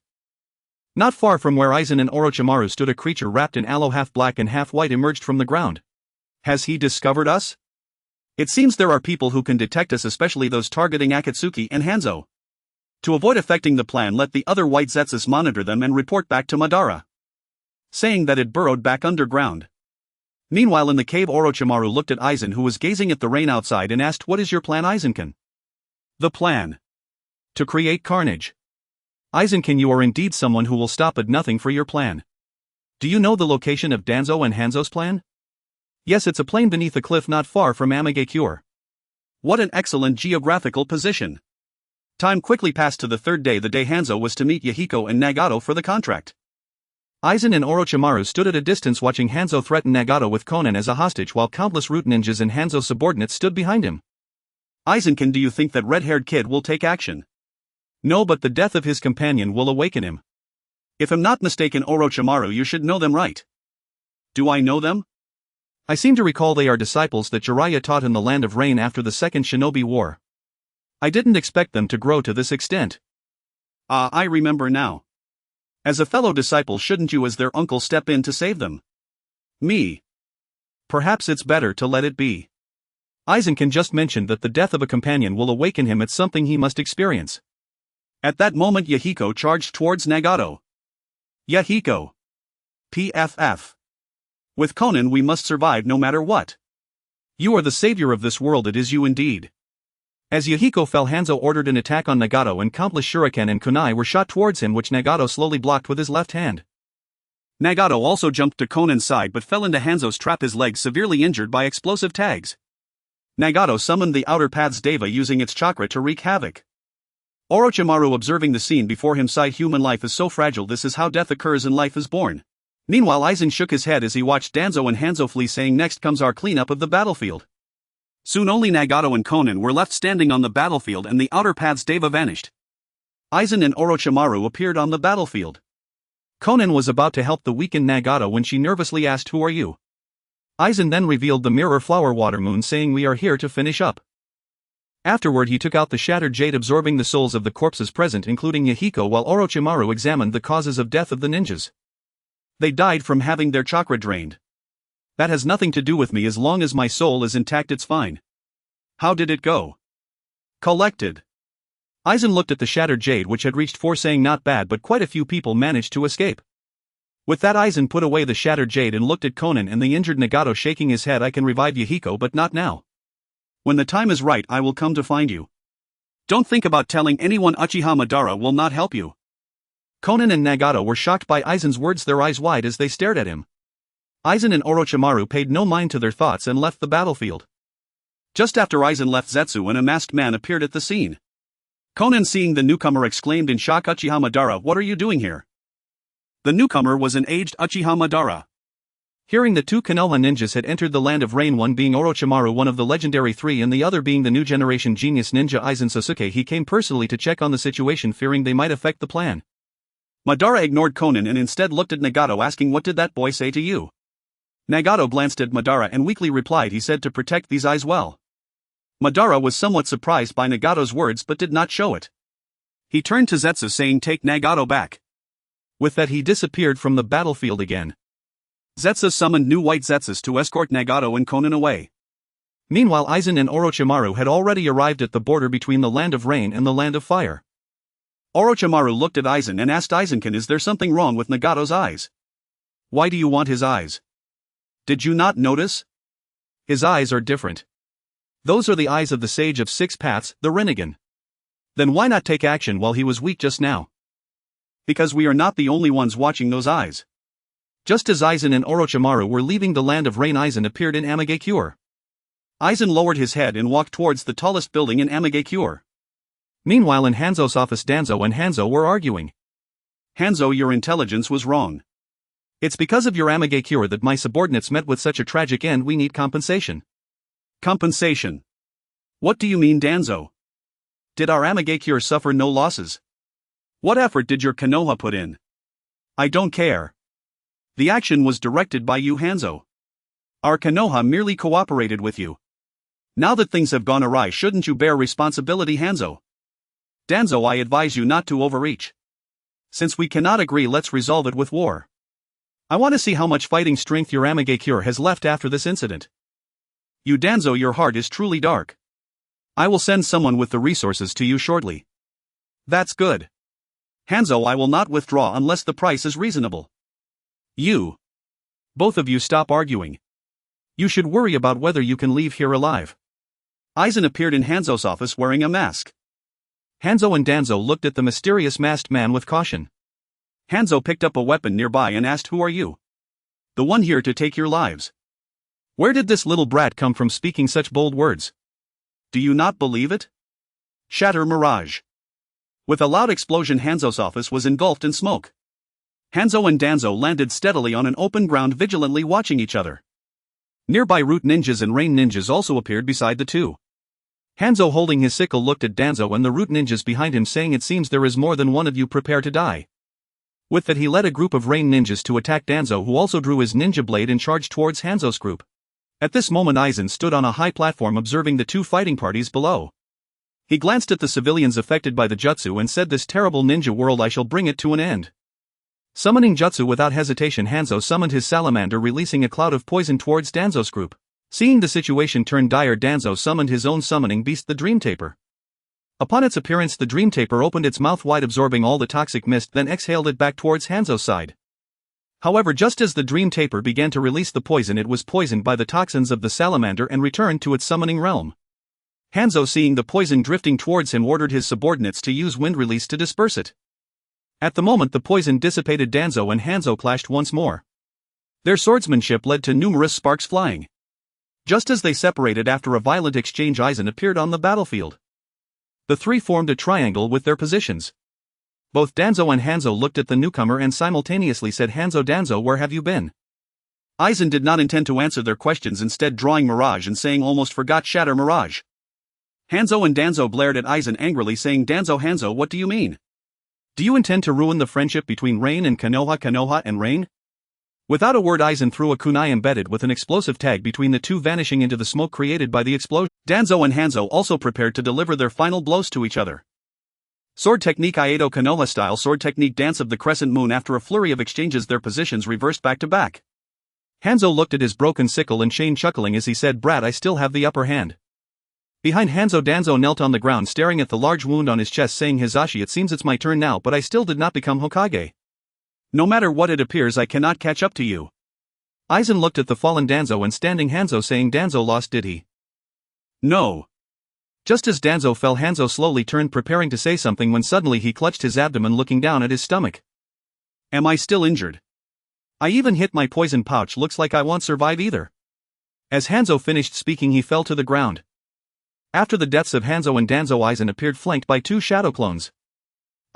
Not far from where Aizen and Orochimaru stood, a creature wrapped in aloe, half black and half white, emerged from the ground. "Has he discovered us? It seems there are people who can detect us, especially those targeting Akatsuki and Hanzo. To avoid affecting the plan, let the other white Zetsus monitor them and report back to Madara." Saying that, it burrowed back underground. Meanwhile in the cave, Orochimaru looked at Aizen, who was gazing at the rain outside, and asked, "What is your plan, Aizen-kun?" "The plan? To create carnage." "Aizen-kun, you are indeed someone who will stop at nothing for your plan. Do you know the location of Danzo and Hanzo's plan?" "Yes, it's a plain beneath a cliff not far from Amagakure." "What an excellent geographical position." Time quickly passed to the third day, the day Hanzo was to meet Yuugao and Nagato for the contract. Aizen and Orochimaru stood at a distance watching Hanzo threaten Nagato with Konan as a hostage, while countless root ninjas and Hanzo's subordinates stood behind him. "Aizen-kun, do you think that red-haired kid will take action?" "No, but the death of his companion will awaken him." "If I'm not mistaken, Orochimaru, you should know them, right?" "Do I know them?" "I seem to recall they are disciples that Jiraiya taught in the Land of Rain after the Second Shinobi War. I didn't expect them to grow to this extent." I remember now. As a fellow disciple, shouldn't you as their uncle step in to save them?" "Me? Perhaps it's better to let it be. Aizen-kun just mentioned that the death of a companion will awaken him. It's something he must experience." At that moment Yuugao charged towards Nagato. "Yuugao. PFF. With Konan we must survive no matter what." "You are the savior of this world, it is you indeed." As Yuugao fell, Hanzo ordered an attack on Nagato, and countless shuriken and kunai were shot towards him, which Nagato slowly blocked with his left hand. Nagato also jumped to Konan's side but fell into Hanzo's trap, his legs severely injured by explosive tags. Nagato summoned the Outer Path's Deva, using its chakra to wreak havoc. Orochimaru, observing the scene before him, sighed, "Human life is so fragile, this is how death occurs and life is born." Meanwhile Aizen shook his head as he watched Danzo and Hanzo flee, saying, "Next comes our cleanup of the battlefield." Soon only Nagato and Konan were left standing on the battlefield, and the Outer Path's Deva vanished. Aizen and Orochimaru appeared on the battlefield. Konan was about to help the weakened Nagato when she nervously asked, "Who are you?" Aizen then revealed the mirror flower water moon, saying, "We are here to finish up." Afterward he took out the shattered jade, absorbing the souls of the corpses present, including Yuugao, while Orochimaru examined the causes of death of the ninjas. "They died from having their chakra drained. That has nothing to do with me. As long as my soul is intact, it's fine." "How did it go?" "Collected." Aizen looked at the shattered jade, which had reached 4, saying, "Not bad, but quite a few people managed to escape." With that Aizen put away the shattered jade and looked at Konan and the injured Nagato, shaking his head. "I can revive Yuugao, but not now. When the time is right I will come to find you. Don't think about telling anyone. Uchiha Madara will not help you." Konan and Nagato were shocked by Aizen's words, their eyes wide as they stared at him. Aizen and Orochimaru paid no mind to their thoughts and left the battlefield. Just after Aizen left, Zetsu and a masked man appeared at the scene. Konan, seeing the newcomer, exclaimed in shock, "Uchiha Madara, what are you doing here?" The newcomer was an aged Uchiha Madara. Hearing the two Konoha ninjas had entered the land of rain, one being Orochimaru, one of the legendary three, and the other being the new generation genius ninja Aizen Sōsuke, he came personally to check on the situation, fearing they might affect the plan. Madara ignored Konan and instead looked at Nagato, asking, "What did that boy say to you?" Nagato glanced at Madara and weakly replied, "He said to protect these eyes well." Madara was somewhat surprised by Nagato's words but did not show it. He turned to Zetsu, saying, "Take Nagato back." With that, he disappeared from the battlefield again. Zetsu summoned new white Zetsus to escort Nagato and Konan away. Meanwhile, Aizen and Orochimaru had already arrived at the border between the land of rain and the land of fire. Orochimaru looked at Aizen and asked Aizen, "Is there something wrong with Nagato's eyes? Why do you want his eyes? Did you not notice? His eyes are different. Those are the eyes of the Sage of Six Paths, the Rinnegan. Then why not take action while he was weak just now?" "Because we are not the only ones watching those eyes." Just as Aizen and Orochimaru were leaving the land of rain, Aizen appeared in Amigakure. Aizen lowered his head and walked towards the tallest building in Amigakure. Meanwhile, in Hanzo's office, Danzo and Hanzo were arguing. "Hanzo, your intelligence was wrong. It's because of your Amigakure that my subordinates met with such a tragic end. We need compensation." "Compensation? What do you mean, Danzo? Did our Amigakure suffer no losses? What effort did your Konoha put in? I don't care. The action was directed by you, Hanzo. Our Konoha merely cooperated with you. Now that things have gone awry, shouldn't you bear responsibility, Hanzo? Danzo, I advise you not to overreach. Since we cannot agree, let's resolve it with war. I want to see how much fighting strength your Amigakure has left after this incident. You, Danzo, your heart is truly dark. I will send someone with the resources to you shortly." "That's good. Hanzo, I will not withdraw unless the price is reasonable." "You. Both of you stop arguing. You should worry about whether you can leave here alive." Aizen appeared in Hanzo's office wearing a mask. Hanzo and Danzo looked at the mysterious masked man with caution. Hanzo picked up a weapon nearby and asked, "Who are you?" "The one here to take your lives." "Where did this little brat come from speaking such bold words?" "Do you not believe it? Shatter Mirage." With a loud explosion, Hanzo's office was engulfed in smoke. Hanzo and Danzo landed steadily on an open ground, vigilantly watching each other. Nearby, root ninjas and rain ninjas also appeared beside the two. Hanzo, holding his sickle, looked at Danzo and the root ninjas behind him, saying, "It seems there is more than one of you. Prepare to die." With that, he led a group of rain ninjas to attack Danzo, who also drew his ninja blade and charged towards Hanzo's group. At this moment, Aizen stood on a high platform observing the two fighting parties below. He glanced at the civilians affected by the jutsu and said, "This terrible ninja world, I shall bring it to an end." Summoning jutsu without hesitation, Hanzo summoned his salamander, releasing a cloud of poison towards Danzo's group. Seeing the situation turn dire, Danzo summoned his own summoning beast, the Dream Taper. Upon its appearance, the Dream Taper opened its mouth wide, absorbing all the toxic mist, then exhaled it back towards Hanzo's side. However, just as the Dream Taper began to release the poison, it was poisoned by the toxins of the salamander and returned to its summoning realm. Hanzo, seeing the poison drifting towards him, ordered his subordinates to use wind release to disperse it. At the moment the poison dissipated, Danzo and Hanzo clashed once more. Their swordsmanship led to numerous sparks flying. Just as they separated after a violent exchange, Aizen appeared on the battlefield. The three formed a triangle with their positions. Both Danzo and Hanzo looked at the newcomer and simultaneously said, "Hanzo, Danzo, where have you been?" Aizen did not intend to answer their questions, instead drawing Mirage and saying, "Almost forgot, Shatter Mirage." Hanzo and Danzo glared at Aizen angrily, saying, "Danzo, Hanzo, what do you mean? Do you intend to ruin the friendship between Rain and Konoha, Konoha and Rain?" Without a word, Aizen threw a kunai embedded with an explosive tag between the two, vanishing into the smoke created by the explosion. Danzo and Hanzo also prepared to deliver their final blows to each other. Sword technique Iato Konoha style sword technique dance of the crescent moon. After a flurry of exchanges, their positions reversed back to back. Hanzo looked at his broken sickle and Shane, chuckling as he said, "Brat, I still have the upper hand." Behind Hanzo, Danzo knelt on the ground staring at the large wound on his chest, saying, "Hizashi, it seems it's my turn now, but I still did not become Hokage. No matter what it appears, I cannot catch up to you." Aizen looked at the fallen Danzo and standing Hanzo, saying, "Danzo lost, did he?" "No." Just as Danzo fell, Hanzo slowly turned, preparing to say something, when suddenly he clutched his abdomen, looking down at his stomach. "Am I still injured? I even hit my poison pouch, looks like I won't survive either." As Hanzo finished speaking, he fell to the ground. After the deaths of Hanzo and Danzo, Aizen appeared flanked by two shadow clones.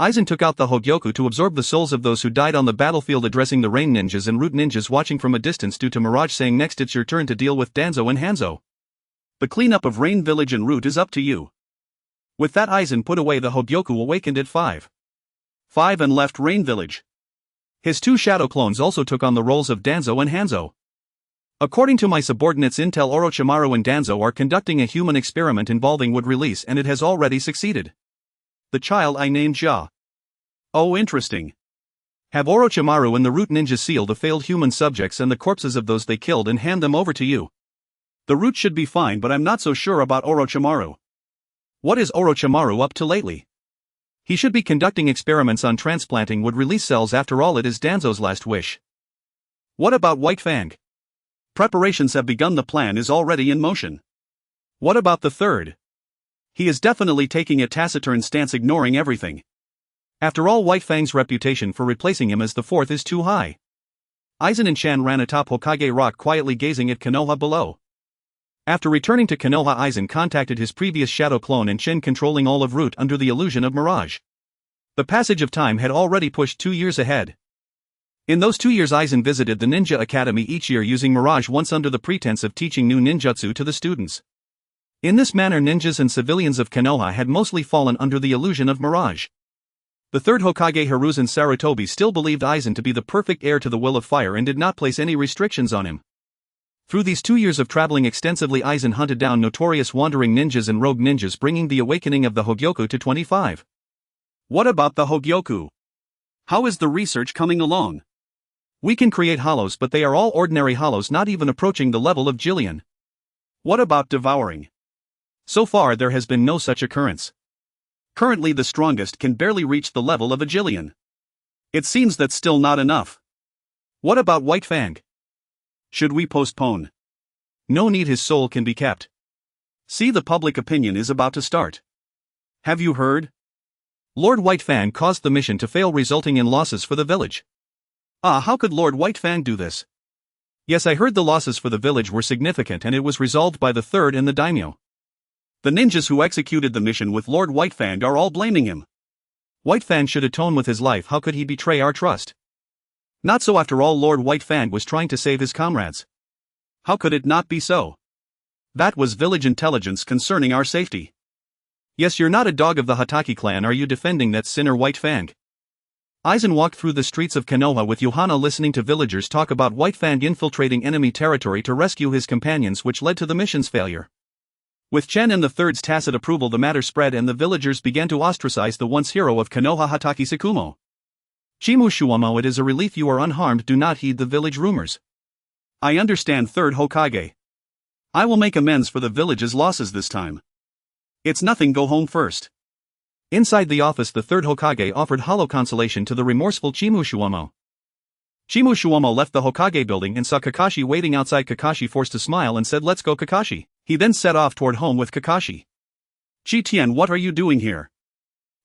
Aizen took out the Hōgyoku to absorb the souls of those who died on the battlefield, addressing the rain ninjas and root ninjas watching from a distance due to Mirage, saying next it's your turn to deal with Danzo and Hanzo. The cleanup of Rain Village and Root is up to you. With that, Aizen put away the Hōgyoku, awakened at 5 and left Rain Village. His 2 shadow clones also took on the roles of Danzo and Hanzo. According to my subordinates intel, Orochimaru and Danzo are conducting a human experiment involving wood release, and it has already succeeded. The child I named Ja. Oh, interesting. Have Orochimaru and the Root ninjas seal the failed human subjects and the corpses of those they killed and hand them over to you. The Root should be fine, but I'm not so sure about Orochimaru. What is Orochimaru up to lately? He should be conducting experiments on transplanting wood release cells, after all it is Danzo's last wish. What about White Fang? Preparations have begun, the plan is already in motion. What about the third? He is definitely taking a taciturn stance, ignoring everything. After all, White Fang's reputation for replacing him as the fourth is too high. Aizen and Chan ran atop Hokage Rock, quietly gazing at Konoha below. After returning to Konoha, Aizen contacted his previous shadow clone and Shin, controlling all of Root under the illusion of Mirage. The passage of time had already pushed 2 years ahead. In those 2 years, Aizen visited the Ninja Academy each year, using Mirage once under the pretense of teaching new ninjutsu to the students. In this manner, ninjas and civilians of Konoha had mostly fallen under the illusion of Mirage. The third Hokage Hiruzen Sarutobi still believed Aizen to be the perfect heir to the Will of Fire and did not place any restrictions on him. Through these 2 years of traveling extensively, Aizen hunted down notorious wandering ninjas and rogue ninjas, bringing the awakening of the Hōgyoku to 25. What about the Hōgyoku? How is the research coming along? We can create hollows, but they are all ordinary hollows, not even approaching the level of Jillian. What about devouring? So far there has been no such occurrence. Currently the strongest can barely reach the level of a Jillian. It seems that's still not enough. What about White Fang? Should we postpone? No need, his soul can be kept. See, the public opinion is about to start. Have you heard? Lord White Fang caused the mission to fail, resulting in losses for the village. Ah, how could Lord White Fang do this? Yes, I heard the losses for the village were significant and it was resolved by the third and the daimyo. The ninjas who executed the mission with Lord White Fang are all blaming him. White Fang should atone with his life. How could he betray our trust? Not so, after all, Lord White Fang was trying to save his comrades. How could it not be so? That was village intelligence concerning our safety. Yes, you're not a dog of the Hatake clan. Are you defending that sinner White Fang? Aizen walked through the streets of Konoha with Johanna, listening to villagers talk about White Fang infiltrating enemy territory to rescue his companions, which led to the mission's failure. With Chen and the third's tacit approval, the matter spread and the villagers began to ostracize the once hero of Konoha, Hatake Tsukumo. Chimu Shuamo, it is a relief you are unharmed. Do not heed the village rumors. I understand, Third Hokage. I will make amends for the village's losses this time. It's nothing, go home first. Inside the office, the third Hokage offered hollow consolation to the remorseful Chimu Shuamo. Chimu Shuamo left the Hokage building and saw Kakashi waiting outside. Kakashi forced a smile and said, "Let's go, Kakashi." He then set off toward home with Kakashi. Chi-Tien, what are you doing here?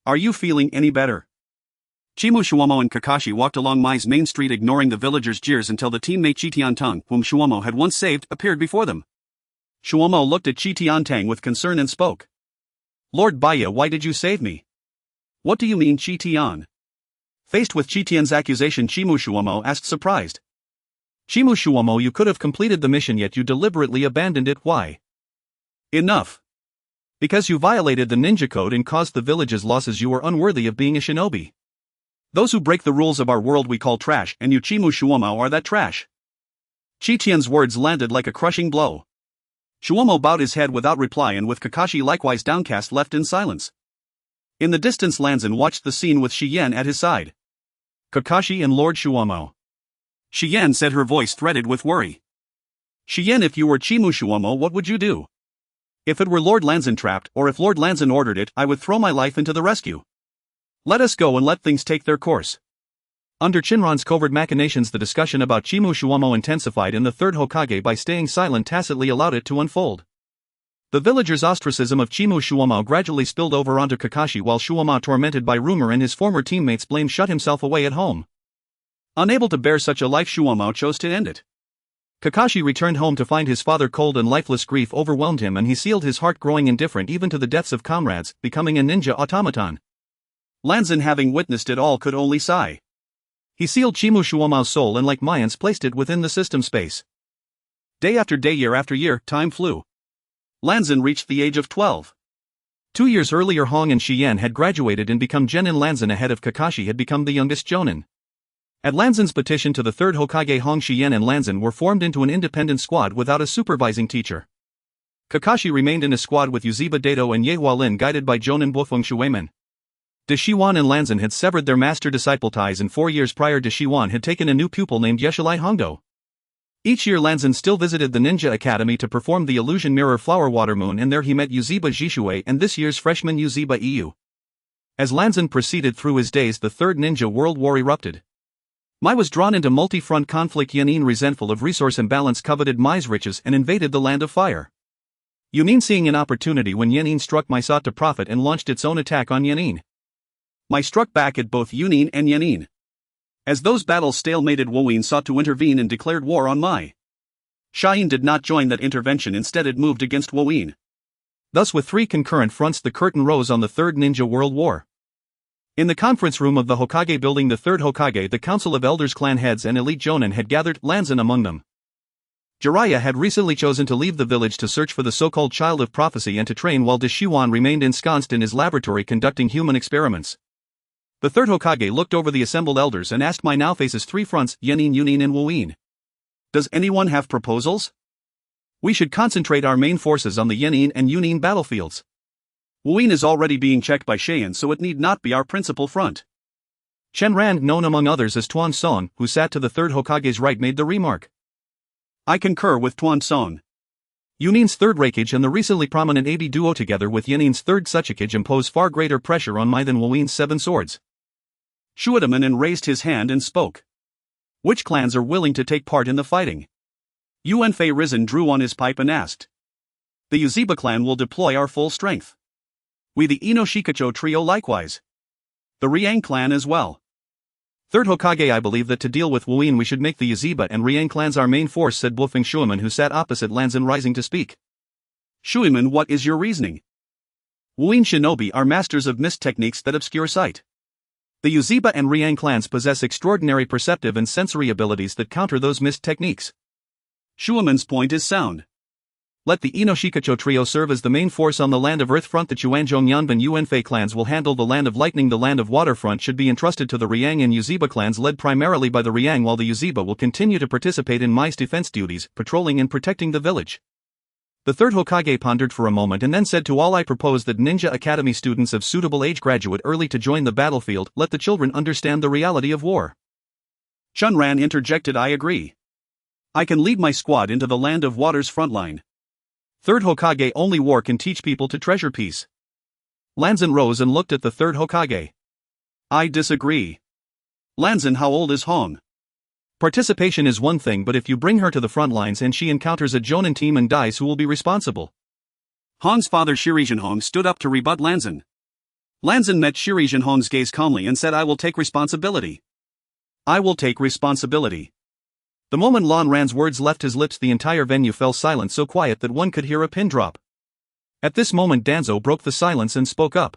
Are you feeling any better? Chimu Shuamo and Kakashi walked along Mai's main street, ignoring the villagers' jeers, until the teammate Chi-Tian Tang, whom Shuamo had once saved, appeared before them. Shuamo looked at Chi-Tian Tang with concern and spoke. Lord Baya, why did you save me? What do you mean, Chi-Tian? Faced with Chi-Tian's accusation, Chimu Shuamo asked, surprised. Chimu Shuamo, you could have completed the mission, yet you deliberately abandoned it. Why? Enough. Because you violated the ninja code and caused the village's losses. You are unworthy of being a shinobi. Those who break the rules of our world we call trash, and you, Chimu Shuamo, are that trash. Chi-Tian's words landed like a crushing blow. Shuamo bowed his head without reply, and with Kakashi likewise downcast, left in silence. In the distance, Lanzan watched the scene with Shiyen at his side. Kakashi and Lord Shuamo. Shiyen said, her voice threaded with worry. Shiyen, if you were Chimu Shuamo, what would you do? If it were Lord Lanzan trapped, or if Lord Lanzan ordered it, I would throw my life into the rescue. Let us go and let things take their course. Under Shinran's covert machinations, the discussion about Chimu Shuamo intensified, and the third Hokage, by staying silent, tacitly allowed it to unfold. The villagers' ostracism of Chimu Shuamo gradually spilled over onto Kakashi, while Shuamo, tormented by rumor and his former teammates' blame, shut himself away at home. Unable to bear such a life, Shuamo chose to end it. Kakashi returned home to find his father cold and lifeless. Grief overwhelmed him, and he sealed his heart, growing indifferent even to the deaths of comrades, becoming a ninja automaton. Lanzan, having witnessed it all, could only sigh. He sealed Chimu Shuomao's soul and like Mayans placed it within the system space. Day after day, year after year, time flew. Lanzan reached the age of 12. 2 years earlier, Hong and Shiyan had graduated and become Genin. Lanzan, ahead of Kakashi, had become the youngest Jonin. At Lanzan's petition to the third Hokage, Hong, Shiyan and Lanzan were formed into an independent squad without a supervising teacher. Kakashi remained in a squad with Yuziba Dato and Ye Hualin, guided by Jonin Bofeng Shueman. De Shiwan and Lanzan had severed their master-disciple ties, and 4 years prior De Shiwan had taken a new pupil named Yeshilai Hongdo. Each year Lanzan still visited the Ninja Academy to perform the illusion mirror flower water moon, and there he met Yuziba Jishue and this year's freshman Yuziba Iu. As Lanzan proceeded through his days, the Third Ninja World War erupted. Mai was drawn into multi-front conflict. Yanin, resentful of resource imbalance, coveted Mai's riches and invaded the Land of Fire. Yunin, seeing an opportunity when Yanin struck Mai, sought to profit and launched its own attack on Yanin. Mai struck back at both Yunin and Yanin. As those battles stalemated, Woin sought to intervene and declared war on Mai. Shiyan did not join that intervention, instead it moved against Woin. Thus, with 3 concurrent fronts, the curtain rose on the Third Ninja World War. In the conference room of the Hokage building, the Third Hokage, the Council of Elders, clan heads and elite Jonin had gathered, Lanzan among them. Jiraiya had recently chosen to leave the village to search for the so-called Child of Prophecy and to train, while De Shiwan remained ensconced in his laboratory conducting human experiments. The Third Hokage looked over the assembled elders and asked, Mai now faces 3 fronts, Yanin, Yunin and Woin. Does anyone have proposals? We should concentrate our main forces on the Yanin and Yunin battlefields. Woin is already being checked by Shiyan, so it need not be our principal front. Chen Rand, known among others as Tuan Song, who sat to the Third Hokage's right, made the remark. I concur with Tuan Song. Yunin's Third Raikage and the recently prominent AB duo together with Yanin's Third Suchikage impose far greater pressure on Mai than Woin's 7 swords. Shuidaman raised his hand and spoke. Which clans are willing to take part in the fighting? Yuanfei Risen drew on his pipe and asked. The Yuziba clan will deploy our full strength. We the Inoshikacho trio likewise. The Riang clan as well. Third Hokage, I believe that to deal with Woin we should make the Yuziba and Riang clans our main force, said Bofeng Shuiman, who sat opposite Lanzan, rising to speak. Shuiman, what is your reasoning? Woin shinobi are masters of mist techniques that obscure sight. The Yuziba and Riang clans possess extraordinary perceptive and sensory abilities that counter those mist techniques. Shuiman's point is sound. Let the Inoshikacho trio serve as the main force on the Land of Earth front. The Chuanzhong Yanban Yuanfei clans will handle the Land of Lightning. The Land of Water front should be entrusted to the Riang and Yuziba clans, led primarily by the Riang, while the Yuziba will continue to participate in Mai's defense duties, patrolling and protecting the village. The Third Hokage pondered for a moment and then said, to all, I propose that Ninja Academy students of suitable age graduate early to join the battlefield. Let the children understand the reality of war. Chunran interjected, I agree. I can lead my squad into the Land of Water's front line. Third Hokage, only war can teach people to treasure peace. Lanzan rose and looked at the Third Hokage. I disagree. Lanzan, how old is Hong? Participation is one thing, but if you bring her to the front lines and she encounters a Jonin team and dies, who will be responsible? Hong's father Shirijin Hong stood up to rebut Lanzan. Lanzan met Shirijin Hong's gaze calmly and said, I will take responsibility. I will take responsibility. The moment Lan Ran's words left his lips, the entire venue fell silent, so quiet that one could hear a pin drop. At this moment Danzo broke the silence and spoke up.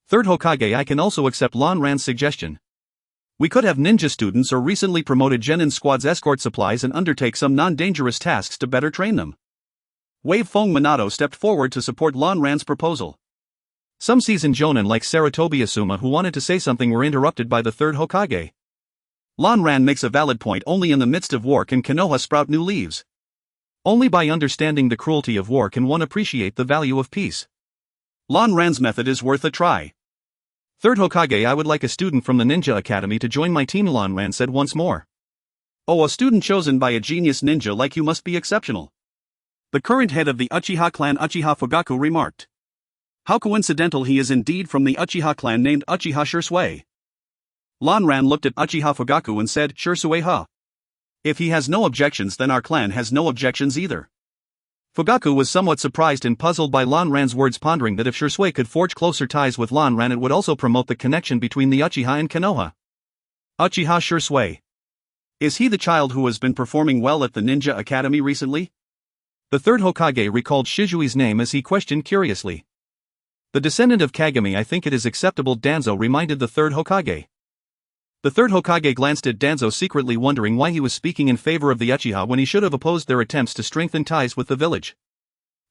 Third Hokage, I can also accept Lan Ran's suggestion. We could have ninja students or recently promoted genin squads escort supplies and undertake some non-dangerous tasks to better train them. Wave Feng Minato stepped forward to support Lan Ran's proposal. Some seasoned jonin like Saratobi Asuma, who wanted to say something, were interrupted by the Third Hokage. Lan Ran makes a valid point. Only in the midst of war can Konoha sprout new leaves. Only by understanding the cruelty of war can one appreciate the value of peace. Lan Ran's method is worth a try. Third Hokage, I would like a student from the Ninja Academy to join my team, Lan Ran said once more. Oh, a student chosen by a genius ninja like you must be exceptional. The current head of the Uchiha clan, Uchiha Fugaku, remarked. How coincidental he is indeed, from the Uchiha clan named Uchiha Shursui. Lan Ran looked at Uchiha Fugaku and said, Shursui ha. If he has no objections, then our clan has no objections either. Fugaku was somewhat surprised and puzzled by Lan Ran's words, pondering that if Shursui could forge closer ties with Lan Ran, it would also promote the connection between the Uchiha and Konoha. Uchiha Shursui. Is he the child who has been performing well at the Ninja Academy recently? The Third Hokage recalled Shizui's name as he questioned curiously. The descendant of Kagami, I think it is acceptable, Danzo reminded the third Hokage. The third Hokage glanced at Danzo, secretly wondering why he was speaking in favor of the Uchiha when he should have opposed their attempts to strengthen ties with the village.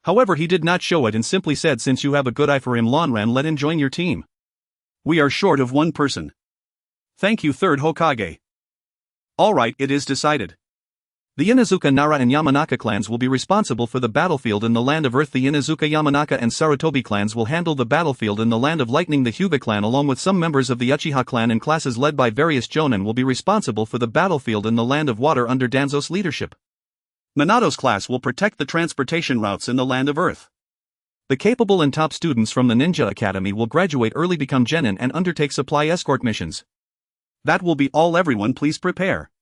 However, he did not show it and simply said, since you have a good eye for him, Lanran, let him join your team. We are short of one person. Thank you, third Hokage. Alright, it is decided. The Inuzuka, Nara and Yamanaka clans will be responsible for the battlefield in the Land of Earth. The Inuzuka, Yamanaka and Sarutobi clans will handle the battlefield in the Land of Lightning. The Hyuga clan, along with some members of the Uchiha clan and classes led by various Jonin, will be responsible for the battlefield in the Land of Water under Danzo's leadership. Minato's class will protect the transportation routes in the Land of Earth. The capable and top students from the Ninja Academy will graduate early, become genin, and undertake supply escort missions. That will be all. Everyone, please prepare.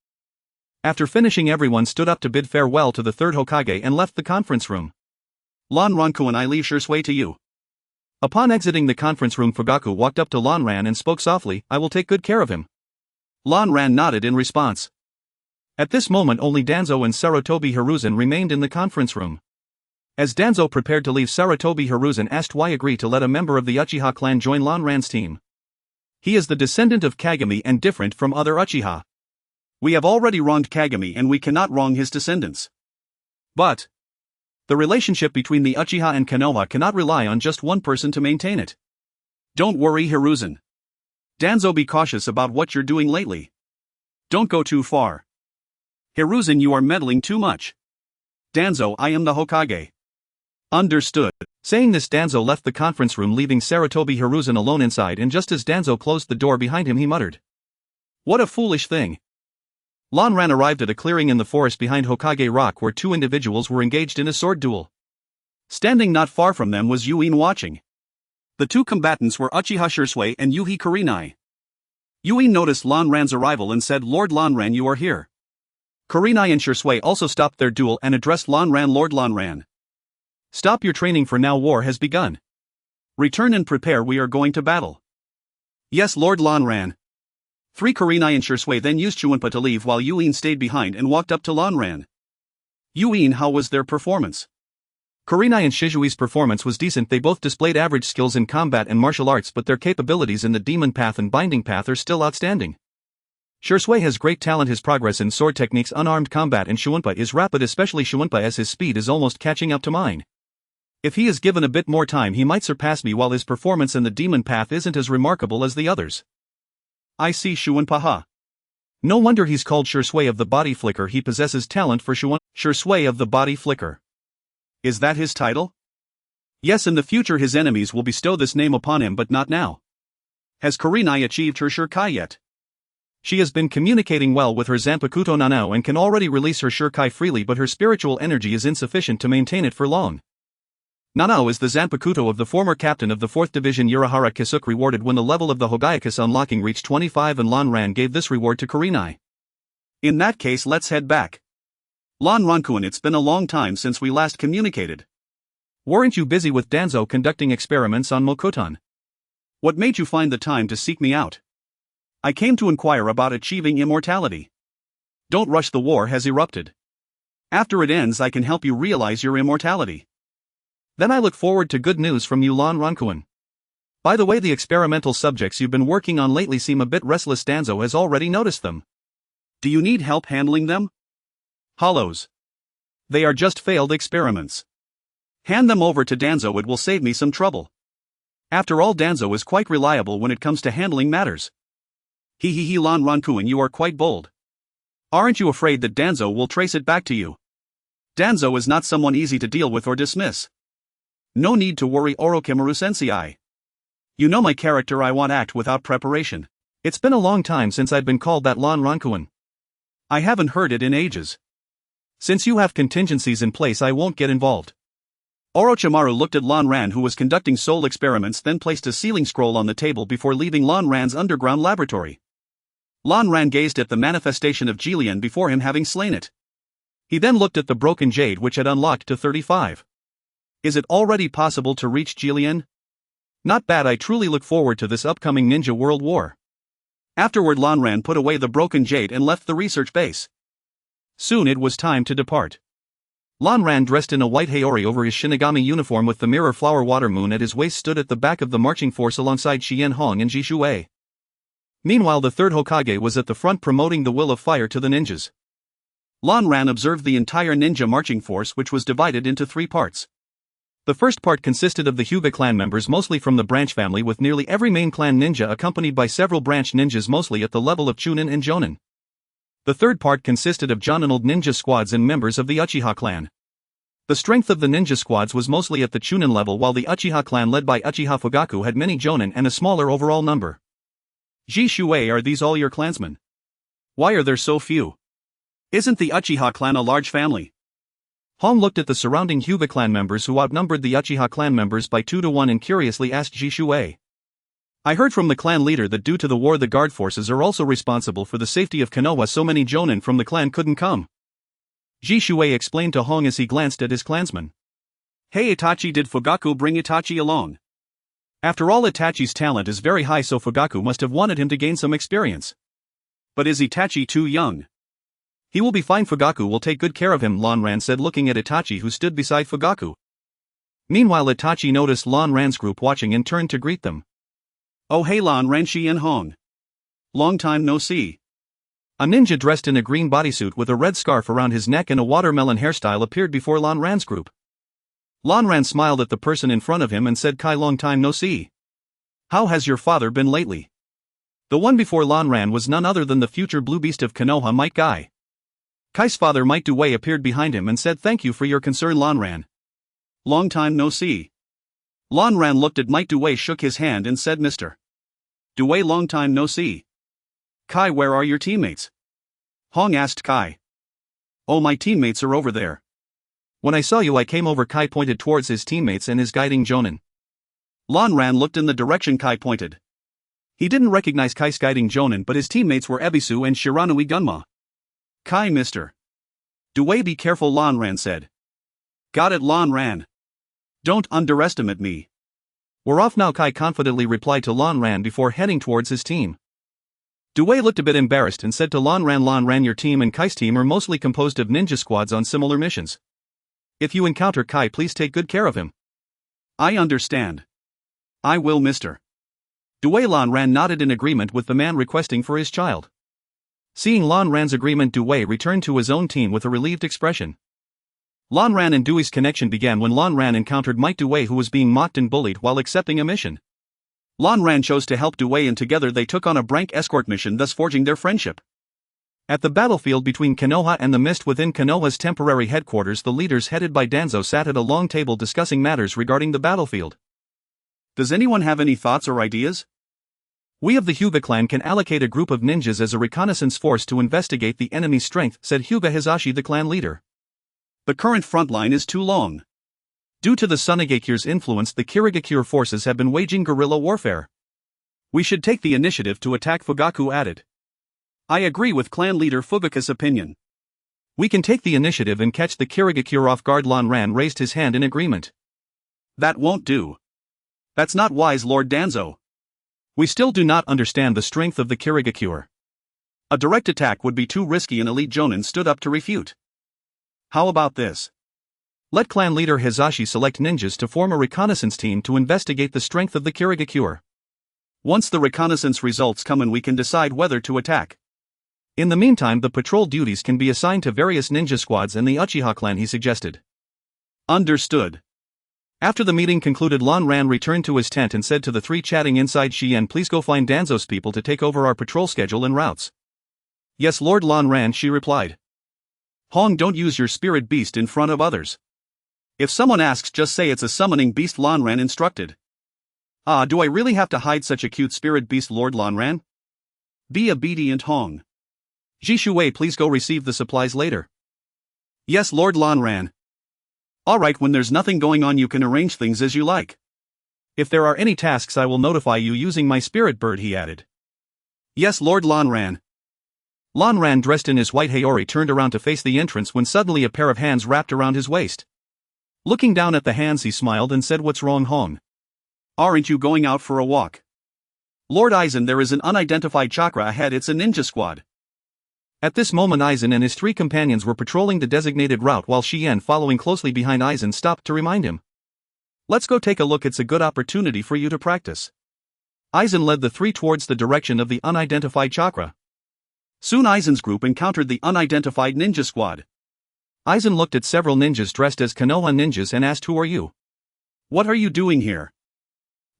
After finishing, everyone stood up to bid farewell to the third Hokage and left the conference room. Lanran-kun, I leave Shursui to you. Upon exiting the conference room, Fugaku walked up to Lanran and spoke softly, I will take good care of him. Lanran nodded in response. At this moment, only Danzo and Sarutobi Hiruzen remained in the conference room. As Danzo prepared to leave, Sarutobi Hiruzen asked why agree to let a member of the Uchiha clan join Lanran's team. He is the descendant of Kagami and different from other Uchiha. We have already wronged Kagami and we cannot wrong his descendants. But the relationship between the Uchiha and Konoha cannot rely on just one person to maintain it. Don't worry, Hiruzen. Danzo, be cautious about what you're doing lately. Don't go too far. Hiruzen, you are meddling too much. Danzo, I am the Hokage. Understood. Saying this, Danzo left the conference room, leaving Sarutobi Hiruzen alone inside, and just as Danzo closed the door behind him, he muttered, "What a foolish thing." Lanran arrived at a clearing in the forest behind Hokage Rock where two individuals were engaged in a sword duel. Standing not far from them was Yuin watching. The two combatants were Uchiha Shursui and Yuhi Kurenai. Yuin noticed Lanran's arrival and said, Lord Lanran, you are here. Kurenai and Shursui also stopped their duel and addressed Lanran, Lord Lanran. Stop your training, for now war has begun. Return and prepare, we are going to battle. Yes, Lord Lanran. Three Kurenai and Shursui then used Chuanpa to leave while Yuin stayed behind and walked up to Lanran. Yuin, how was their performance? Kurenai and Shizui's performance was decent. They both displayed average skills in combat and martial arts, but their capabilities in the Demon Path and Binding Path are still outstanding. Shursui has great talent. His progress in sword techniques, unarmed combat, and Chuanpa is rapid, especially Chuanpa, as his speed is almost catching up to mine. If he is given a bit more time, he might surpass me, while his performance in the Demon Path isn't as remarkable as the others. I see, Chuanpa. No wonder he's called Shursui of the Body Flicker. He possesses talent for Shursui of the Body Flicker. Is that his title? Yes, in the future his enemies will bestow this name upon him, but not now. Has Kurenai achieved her Shurkai yet? She has been communicating well with her Zanpakuto Nanao and can already release her Shurkai freely, but her spiritual energy is insufficient to maintain it for long. Nanao is the Zanpakuto of the former captain of the 4th Division Urahara Kisuke, rewarded when the level of the Hogyakus unlocking reached 25, and Lanran gave this reward to Kurenai. In that case, let's head back. Lanran-kun, it's been a long time since we last communicated. Weren't you busy with Danzo conducting experiments on Mokotan? What made you find the time to seek me out? I came to inquire about achieving immortality. Don't rush, the war has erupted. After it ends, I can help you realize your immortality. Then I look forward to good news from you, Lanran-kun. By the way, the experimental subjects you've been working on lately seem a bit restless. Danzo has already noticed them. Do you need help handling them? Hollows. They are just failed experiments. Hand them over to Danzo, it will save me some trouble. After all, Danzo is quite reliable when it comes to handling matters. Lanran-kun, you are quite bold. Aren't you afraid that Danzo will trace it back to you? Danzo is not someone easy to deal with or dismiss. No need to worry, Orochimaru-sensei. You know my character, I won't act without preparation. It's been a long time since I've been called that, Lanran-kun. I haven't heard it in ages. Since you have contingencies in place, I won't get involved. Orochimaru looked at Lanran, who was conducting soul experiments, then placed a sealing scroll on the table before leaving Lanran's underground laboratory. Lanran gazed at the manifestation of Jillian before him, having slain it. He then looked at the broken jade, which had unlocked to 35. Is it already possible to reach Jillian? Not bad, I truly look forward to this upcoming Ninja World War. Afterward, Lanran put away the broken jade and left the research base. Soon it was time to depart. Lan Ran, dressed in a white haori over his Shinigami uniform with the mirror flower water moon at his waist, stood at the back of the marching force alongside Xian Hong and Ji Shuei. Meanwhile, the third Hokage was at the front promoting the will of fire to the ninjas. Lan Ran observed the entire ninja marching force, which was divided into 3 parts. The first part consisted of the Hyuga clan members, mostly from the branch family, with nearly every main clan ninja accompanied by several branch ninjas mostly at the level of Chunin and Jonin. The third part consisted of Jonin-old ninja squads and members of the Uchiha clan. The strength of the ninja squads was mostly at the Chunin level, while the Uchiha clan led by Uchiha Fugaku had many Jonin and a smaller overall number. Ji Shuei, are these all your clansmen? Why are there so few? Isn't the Uchiha clan a large family? Hong looked at the surrounding Hyuga clan members who outnumbered the Uchiha clan members by 2 to 1 and curiously asked Ji Shuei. I heard from the clan leader that due to the war the guard forces are also responsible for the safety of Konoha, so many Jonin from the clan couldn't come. Ji Shuei explained to Hong as he glanced at his clansmen. Hey Itachi, did Fugaku bring Itachi along? After all, Itachi's talent is very high, so Fugaku must have wanted him to gain some experience. But is Itachi too young? He will be fine. Fugaku will take good care of him, Lan Ran said, looking at Itachi who stood beside Fugaku. Meanwhile, Itachi noticed Lan Ran's group watching and turned to greet them. Oh hey Lan Ran, Xian Hong. Long time no see. A ninja dressed in a green bodysuit with a red scarf around his neck and a watermelon hairstyle appeared before Lan Ran's group. Lan Ran smiled at the person in front of him and said, Kai, long time no see. How has your father been lately? The one before Lan Ran was none other than the future blue beast of Konoha, Might Guy. Kai's father, Might Due, appeared behind him and said, thank you for your concern, Lan Ran. Long time no see. Lan Ran looked at Might Due, shook his hand and said, Mr. Due, long time no see. Kai, where are your teammates? Hong asked Kai. Oh, my teammates are over there. When I saw you, I came over. Kai pointed towards his teammates and his guiding Jonin. Lan Ran looked in the direction Kai pointed. He didn't recognize Kai's guiding Jonin, but his teammates were Ebisu and Shiranui Gunma. Kai, Mr. Due, be careful, Lan Ran said. Got it, Lan Ran. Don't underestimate me. We're off now, Kai confidently replied to Lan Ran before heading towards his team. Due looked a bit embarrassed and said to Lan Ran, your team and Kai's team are mostly composed of ninja squads on similar missions. If you encounter Kai, please take good care of him. I understand. I will, Mr. Due. Lan Ran nodded in agreement with the man requesting for his child. Seeing Lan Ran's agreement, Due returned to his own team with a relieved expression. Lan Ran and Due's connection began when Lan Ran encountered Might Due, who was being mocked and bullied while accepting a mission. Lan Ran chose to help Due and together they took on a branch escort mission, thus forging their friendship. At the battlefield between Konoha and the Mist within Konoha's temporary headquarters, the leaders headed by Danzo sat at a long table discussing matters regarding the battlefield. Does anyone have any thoughts or ideas? We of the Hyuga clan can allocate a group of ninjas as a reconnaissance force to investigate the enemy's strength, said Hyuga Hizashi, the clan leader. The current front line is too long. Due to the Sunagekyure's influence, the Kirigakure forces have been waging guerrilla warfare. We should take the initiative to attack, Fugaku added. I agree with clan leader Fugaku's opinion. We can take the initiative and catch the Kirigakure off guard. Lan Ran raised his hand in agreement. That won't do. That's not wise, Lord Danzo. We still do not understand the strength of the Kirigakure. A direct attack would be too risky, and elite Jonin stood up to refute. How about this? Let clan leader Hizashi select ninjas to form a reconnaissance team to investigate the strength of the Kirigakure. Once the reconnaissance results come in, we can decide whether to attack. In the meantime, the patrol duties can be assigned to various ninja squads and the Uchiha clan, he suggested. Understood. After the meeting concluded, Lan Ran returned to his tent and said to the 3 chatting inside, Shien, please go find Danzo's people to take over our patrol schedule and routes. Yes, Lord Lan Ran, she replied. Hong, don't use your spirit beast in front of others. If someone asks, just say it's a summoning beast, Lan Ran instructed. Ah, do I really have to hide such a cute spirit beast, Lord Lan Ran? Be obedient, Hong. Ji Shuei, please go receive the supplies later. Yes, Lord Lan Ran. Alright, when there's nothing going on you can arrange things as you like. If there are any tasks I will notify you using my spirit bird, he added. Yes, Lord Lan Ran. Lan Ran, dressed in his white haori, turned around to face the entrance when suddenly a pair of hands wrapped around his waist. Looking down at the hands, he smiled and said, what's wrong, Hong? Aren't you going out for a walk? Lord Aizen, there is an unidentified chakra ahead, it's a ninja squad. At this moment Aizen and his three companions were patrolling the designated route while Shien, following closely behind Aizen, stopped to remind him. "Let's go take a look, it's a good opportunity for you to practice." Aizen led the three towards the direction of the unidentified chakra. Soon Aizen's group encountered the unidentified ninja squad. Aizen looked at several ninjas dressed as Konoha ninjas and asked, "Who are you? What are you doing here?"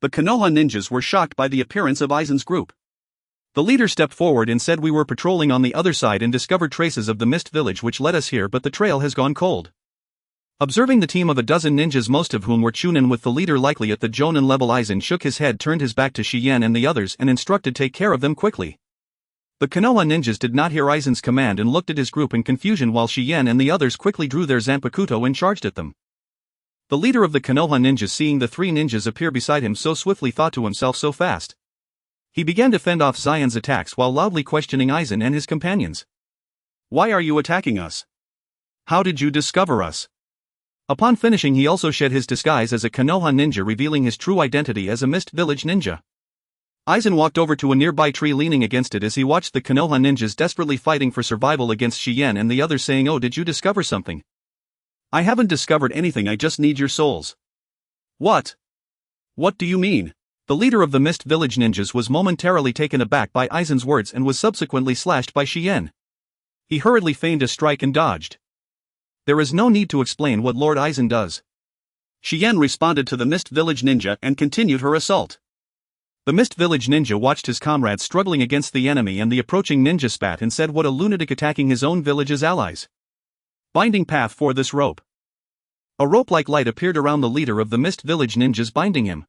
The Konoha ninjas were shocked by the appearance of Aizen's group. The leader stepped forward and said, "We were patrolling on the other side and discovered traces of the mist village which led us here, but the trail has gone cold." Observing the team of a dozen ninjas, most of whom were chunin with the leader likely at the jonin level, Aizen shook his head, turned his back to Shien and the others and instructed, "Take care of them quickly." The Konoha ninjas did not hear Aizen's command and looked at his group in confusion while Shien and the others quickly drew their Zanpakuto and charged at them. The leader of the Konoha ninjas, seeing the three ninjas appear beside him so swiftly, thought to himself, "So fast." He began to fend off Zion's attacks while loudly questioning Aizen and his companions. "Why are you attacking us? How did you discover us?" Upon finishing, he also shed his disguise as a Konoha ninja, revealing his true identity as a Mist Village ninja. Aizen walked over to a nearby tree, leaning against it as he watched the Konoha ninjas desperately fighting for survival against Shien and the others, saying, "Oh, did you discover something?" "I haven't discovered anything, I just need your souls." "What? What do you mean?" The leader of the Mist Village ninjas was momentarily taken aback by Aizen's words and was subsequently slashed by Shien. He hurriedly feigned a strike and dodged. "There is no need to explain what Lord Aizen does." Shien responded to the Mist Village ninja and continued her assault. The Mist Village ninja watched his comrades struggling against the enemy and the approaching ninja spat and said, "What a lunatic, attacking his own village's allies." Binding path for this rope. A rope-like light appeared around the leader of the Mist Village ninjas, binding him.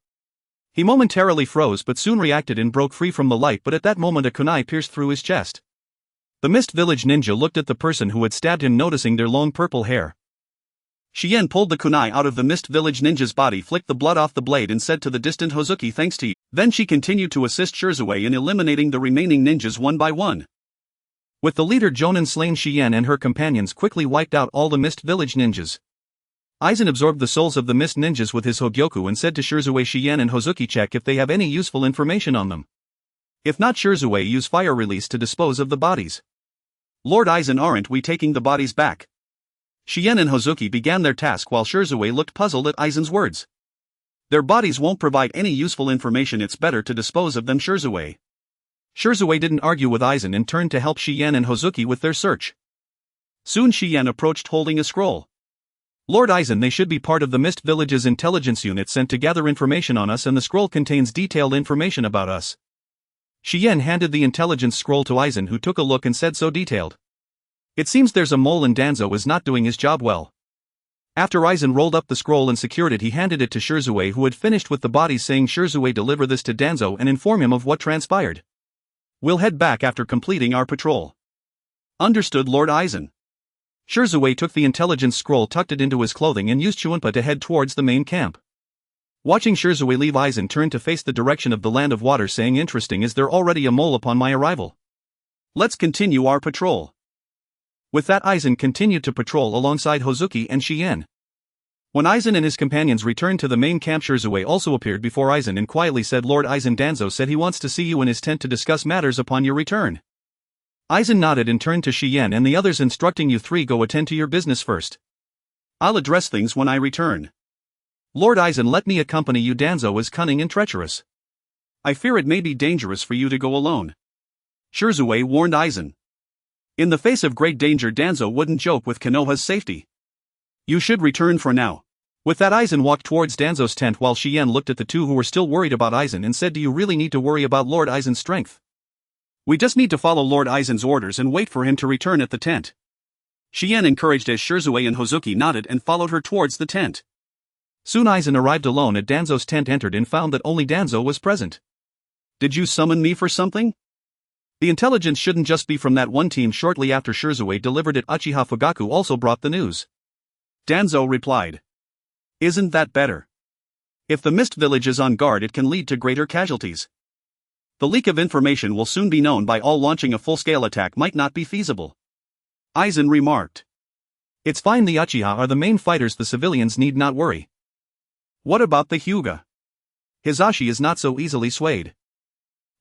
He momentarily froze but soon reacted and broke free from the light, but at that moment a kunai pierced through his chest. The Mist Village ninja looked at the person who had stabbed him, noticing their long purple hair. Shien pulled the kunai out of the Mist Village ninja's body, flicked the blood off the blade and said to the distant Hozuki, "Thanks to you." Then she continued to assist Shirzue in eliminating the remaining ninjas one by one. With the leader Jonin slain, Shien and her companions quickly wiped out all the Mist Village ninjas. Aizen absorbed the souls of the Mist ninjas with his Hōgyoku and said to Shirzue, "Shien and Hozuki, check if they have any useful information on them. If not, Shirzue, use fire release to dispose of the bodies." "Lord Aizen, aren't we taking the bodies back?" Shien and Hozuki began their task while Shirzue looked puzzled at Aizen's words. "Their bodies won't provide any useful information, it's better to dispose of them, Shirzue." Shirzue didn't argue with Aizen and turned to help Shien and Hozuki with their search. Soon Shien approached holding a scroll. "Lord Aizen, they should be part of the Mist Village's intelligence unit sent to gather information on us, and the scroll contains detailed information about us." Shien handed the intelligence scroll to Aizen, who took a look and said, "So detailed. It seems there's a mole and Danzo is not doing his job well." After Aizen rolled up the scroll and secured it, he handed it to Shirzue, who had finished with the bodies, saying, "Shirzue, deliver this to Danzo and inform him of what transpired. We'll head back after completing our patrol." "Understood, Lord Aizen." Shirzue took the intelligence scroll, tucked it into his clothing and used Chuunpa to head towards the main camp. Watching Shirzue leave, Aizen turned to face the direction of the land of water, saying, "Interesting, is there already a mole upon my arrival? Let's continue our patrol." With that, Aizen continued to patrol alongside Hozuki and Shien. When Aizen and his companions returned to the main camp, Shirzue also appeared before Aizen and quietly said, "Lord Aizen, Danzo said he wants to see you in his tent to discuss matters upon your return." Aizen nodded and turned to Shien and the others, instructing, "You three go attend to your business first. I'll address things when I return." "Lord Aizen, let me accompany you. Danzo is cunning and treacherous. I fear it may be dangerous for you to go alone," Shirzue warned Aizen. In the face of great danger, Danzo wouldn't joke with Konoha's safety. "You should return for now." With that, Aizen walked towards Danzo's tent while Shien looked at the two who were still worried about Aizen and said, "Do you really need to worry about Lord Aizen's strength? We just need to follow Lord Aizen's orders and wait for him to return at the tent." Shien encouraged as Shirzue and Hozuki nodded and followed her towards the tent. Soon Aizen arrived alone at Danzo's tent, entered and found that only Danzo was present. "Did you summon me for something?" The intelligence shouldn't just be from that one team. Shortly after Shirzue delivered it, Uchiha Fugaku also brought the news. Danzo replied, "Isn't that better? If the Mist Village is on guard, it can lead to greater casualties. The leak of information will soon be known by all. Launching a full-scale attack might not be feasible," Aizen remarked. "It's fine, the Uchiha are the main fighters, the civilians need not worry." "What about the Hyuga? Hizashi is not so easily swayed."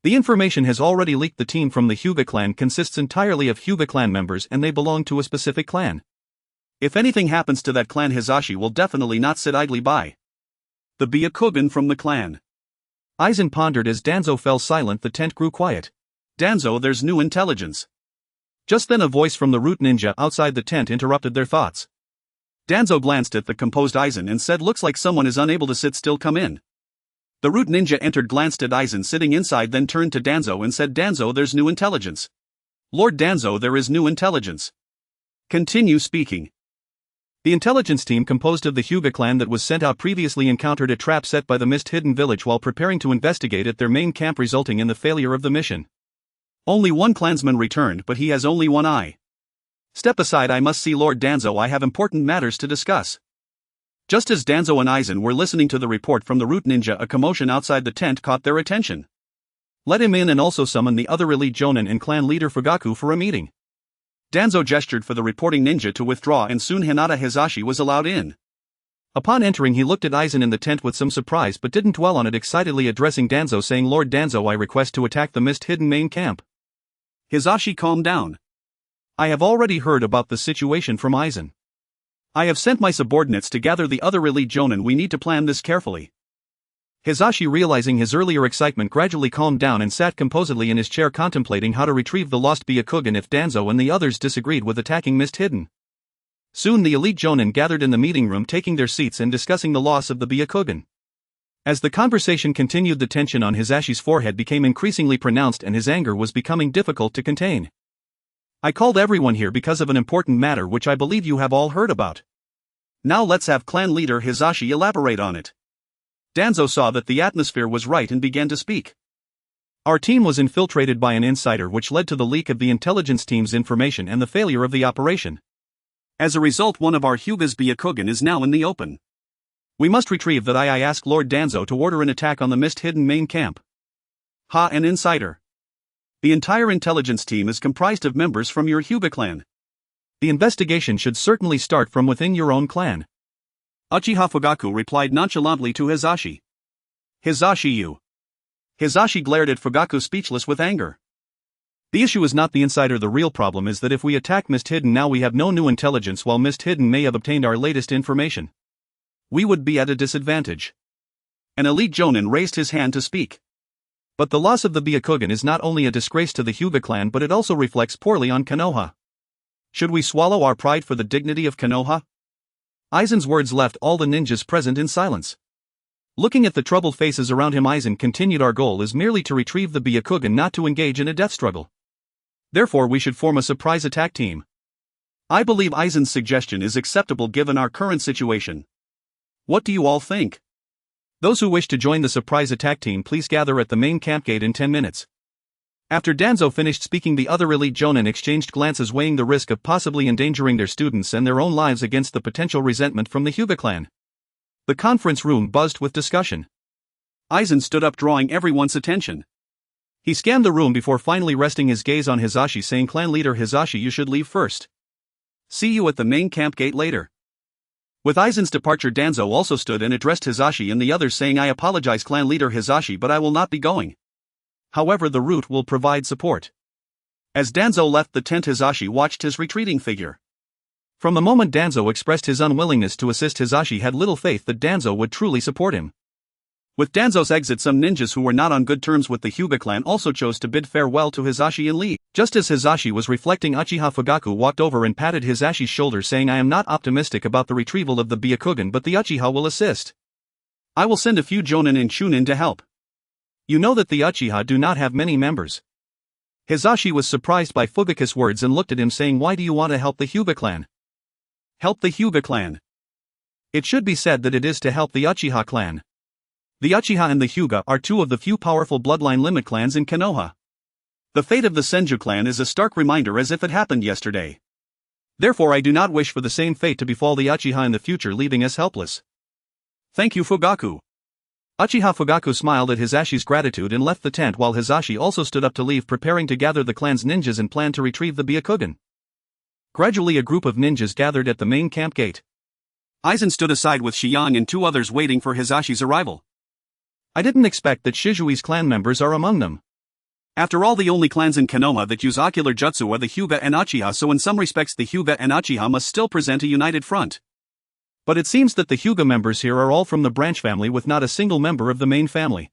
The information has already leaked. The team from the Hyuga clan consists entirely of Hyuga clan members and they belong to a specific clan. If anything happens to that clan, Hisashi will definitely not sit idly by. The Byakugan from the clan. Aizen pondered as Danzo fell silent. The tent grew quiet. Danzo, there's new intelligence. Just then a voice from the root ninja outside the tent interrupted their thoughts. Danzo glanced at the composed Aizen and said, looks like someone is unable to sit still, come in. The root ninja entered, glanced at Aizen sitting inside, then turned to Danzo and said, Danzo, there's new intelligence. Lord Danzo, there is new intelligence. Continue speaking. The intelligence team composed of the Hyuga clan that was sent out previously encountered a trap set by the Mist Hidden Village while preparing to investigate at their main camp, resulting in the failure of the mission. Only one clansman returned, but he has only one eye. Step aside, I must see Lord Danzo, I have important matters to discuss. Just as Danzo and Aizen were listening to the report from the root ninja, a commotion outside the tent caught their attention. Let him in and also summon the other elite jonin and clan leader Fugaku for a meeting. Danzo gestured for the reporting ninja to withdraw and soon Hinata Hisashi was allowed in. Upon entering he looked at Aizen in the tent with some surprise but didn't dwell on it, excitedly addressing Danzo saying, Lord Danzo, I request to attack the Mist Hidden main camp. Hisashi, calm down. I have already heard about the situation from Aizen. I have sent my subordinates to gather the other elite jonin, we need to plan this carefully. Hisashi, realizing his earlier excitement, gradually calmed down and sat composedly in his chair contemplating how to retrieve the lost Byakugan if Danzo and the others disagreed with attacking Mist Hidden. Soon the elite jonin gathered in the meeting room, taking their seats and discussing the loss of the Byakugan. As the conversation continued, the tension on Hisashi's forehead became increasingly pronounced and his anger was becoming difficult to contain. I called everyone here because of an important matter which I believe you have all heard about. Now let's have clan leader Hisashi elaborate on it. Danzo saw that the atmosphere was right and began to speak. Our team was infiltrated by an insider which led to the leak of the intelligence team's information and the failure of the operation. As a result, one of our Hyuga's Byakugan is now in the open. We must retrieve that. I ask Lord Danzo to order an attack on the Mist Hidden main camp. Ha, an insider. The entire intelligence team is comprised of members from your Hyuga clan. The investigation should certainly start from within your own clan. Uchiha Fugaku replied nonchalantly to Hisashi. Hisashi, you. Hisashi glared at Fugaku, speechless with anger. The issue is not the insider. The real problem is that if we attack Mist Hidden now, we have no new intelligence while Mist Hidden may have obtained our latest information. We would be at a disadvantage. An elite jonin raised his hand to speak. But the loss of the Byakugan is not only a disgrace to the Hyuga clan but it also reflects poorly on Konoha. Should we swallow our pride for the dignity of Konoha? Aizen's words left all the ninjas present in silence. Looking at the troubled faces around him, Aizen continued, our goal is merely to retrieve the Byakugan, not to engage in a death struggle. Therefore we should form a surprise attack team. I believe Aizen's suggestion is acceptable given our current situation. What do you all think? Those who wish to join the surprise attack team, please gather at the main camp gate in 10 minutes. After Danzo finished speaking, the other elite jonin exchanged glances, weighing the risk of possibly endangering their students and their own lives against the potential resentment from the Hyuga clan. The conference room buzzed with discussion. Aizen stood up, drawing everyone's attention. He scanned the room before finally resting his gaze on Hisashi, saying, Clan leader Hisashi, you should leave first. See you at the main camp gate later. With Aizen's departure, Danzo also stood and addressed Hisashi and the others, saying, I apologize clan leader Hisashi, but I will not be going. However, the root will provide support. As Danzo left the tent, Hisashi watched his retreating figure. From the moment Danzo expressed his unwillingness to assist, Hisashi had little faith that Danzo would truly support him. With Danzo's exit, some ninjas who were not on good terms with the Hyuga clan also chose to bid farewell to Hisashi and leave. Just as Hisashi was reflecting, Uchiha Fugaku walked over and patted Hisashi's shoulder, saying, I am not optimistic about the retrieval of the Byakugan, but the Uchiha will assist. I will send a few jonin and chunin to help. You know that the Uchiha do not have many members. Hisashi was surprised by Fugaku's words and looked at him, saying, Why do you want to help the Hyuga clan? Help the Hyuga clan. It should be said that it is to help the Uchiha clan. The Uchiha and the Hyuga are two of the few powerful bloodline limit clans in Konoha. The fate of the Senju clan is a stark reminder, as if it happened yesterday. Therefore I do not wish for the same fate to befall the Uchiha in the future, leaving us helpless. Thank you, Fugaku. Uchiha Fugaku smiled at Hisashi's gratitude and left the tent while Hisashi also stood up to leave, preparing to gather the clan's ninjas and plan to retrieve the Byakugan. Gradually a group of ninjas gathered at the main camp gate. Aizen stood aside with Shiyang and two others waiting for Hisashi's arrival. I didn't expect that Shizui's clan members are among them. After all, the only clans in Konoha that use ocular jutsu are the Hyuga and Uchiha, so in some respects the Hyuga and Uchiha must still present a united front. But it seems that the Hyuga members here are all from the branch family with not a single member of the main family.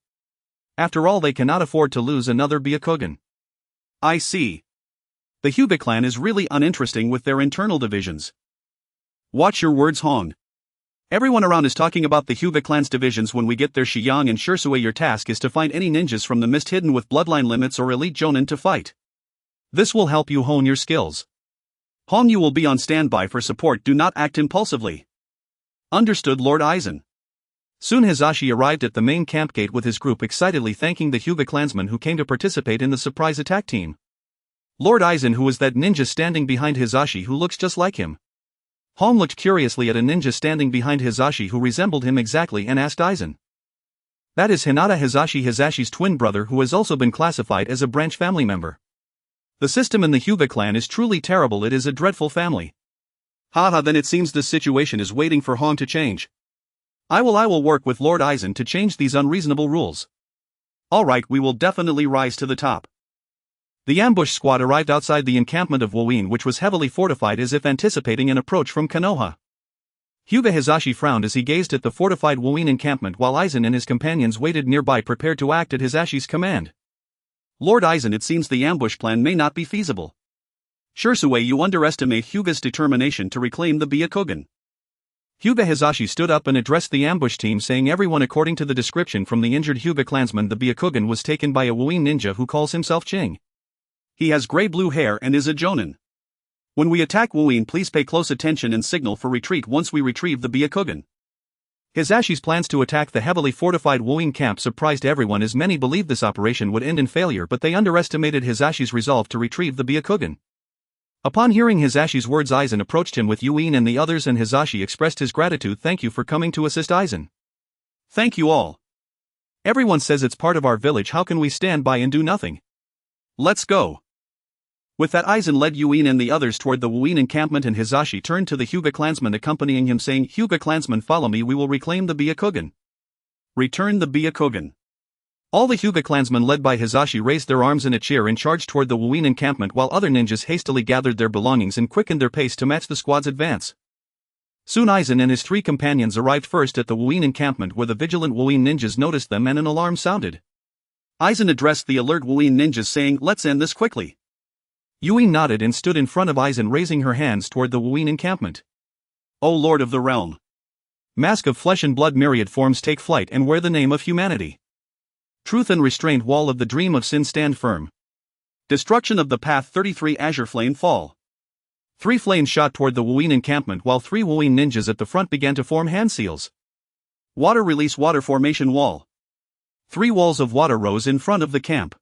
After all, they cannot afford to lose another Byakugan. I see. The Hyuga clan is really uninteresting with their internal divisions. Watch your words, Hong. Everyone around is talking about the Hyuga clan's divisions. When we get there, Shiyang and Shursue, your task is to find any ninjas from the mist hidden with bloodline limits or elite jonin to fight. This will help you hone your skills. Hong, you will be on standby for support. Do not act impulsively. Understood, Lord Aizen. Soon Hizashi arrived at the main camp gate with his group, excitedly thanking the Hyuga clansmen who came to participate in the surprise attack team. Lord Aizen, who was that ninja standing behind Hizashi who looks just like him? Hong looked curiously at a ninja standing behind Hizashi who resembled him exactly and asked Aizen. That is Hinata Hizashi, Hizashi's twin brother, who has also been classified as a branch family member. The system in the Hyuga clan is truly terrible. It is a dreadful family. Haha, then it seems this situation is waiting for Hong to change. I will work with Lord Aizen to change these unreasonable rules. Alright, we will definitely rise to the top. The ambush squad arrived outside the encampment of Wuin, which was heavily fortified, as if anticipating an approach from Konoha. Hyuga Hizashi frowned as he gazed at the fortified Wuin encampment, while Aizen and his companions waited nearby, prepared to act at Hizashi's command. Lord Aizen, it seems the ambush plan may not be feasible. Shursue, you underestimate Hyuga's determination to reclaim the Byakugan. Hyuga Hizashi stood up and addressed the ambush team, saying, everyone, according to the description from the injured Hyuga clansman, the Byakugan was taken by a Wuin ninja who calls himself Ching. He has gray-blue hair and is a jonin. When we attack Wuin, please pay close attention and signal for retreat once we retrieve the Byakugan. Hizashi's plans to attack the heavily fortified Wuin camp surprised everyone, as many believed this operation would end in failure, but they underestimated Hizashi's resolve to retrieve the Byakugan. Upon hearing Hizashi's words, Aizen approached him with Wuin and the others, and Hizashi expressed his gratitude. Thank you for coming to assist Aizen. Thank you all. Everyone says it's part of our village. How can we stand by and do nothing? Let's go. With that, Aizen led Wuin and the others toward the Wuin encampment, and Hizashi turned to the Hyuga clansmen accompanying him, saying, Hyuga clansmen, follow me, we will reclaim the Byakugan. Return the Byakugan. All the Hyuga clansmen led by Hizashi raised their arms in a cheer and charged toward the Wuin encampment, while other ninjas hastily gathered their belongings and quickened their pace to match the squad's advance. Soon Aizen and his three companions arrived first at the Wuin encampment, where the vigilant Wuin ninjas noticed them and an alarm sounded. Aizen addressed the alert Wuin ninjas, saying, let's end this quickly. Wuin nodded and stood in front of Aizen, raising her hands toward the Wuin encampment. O Lord of the Realm! Mask of flesh and blood, myriad forms take flight and wear the name of humanity. Truth and restraint, wall of the dream of sin, stand firm. Destruction of the path, 33 azure flame fall. 3 flames shot toward the Wuin encampment, while 3 Wuin ninjas at the front began to form hand seals. Water release, water formation wall. 3 walls of water rose in front of the camp.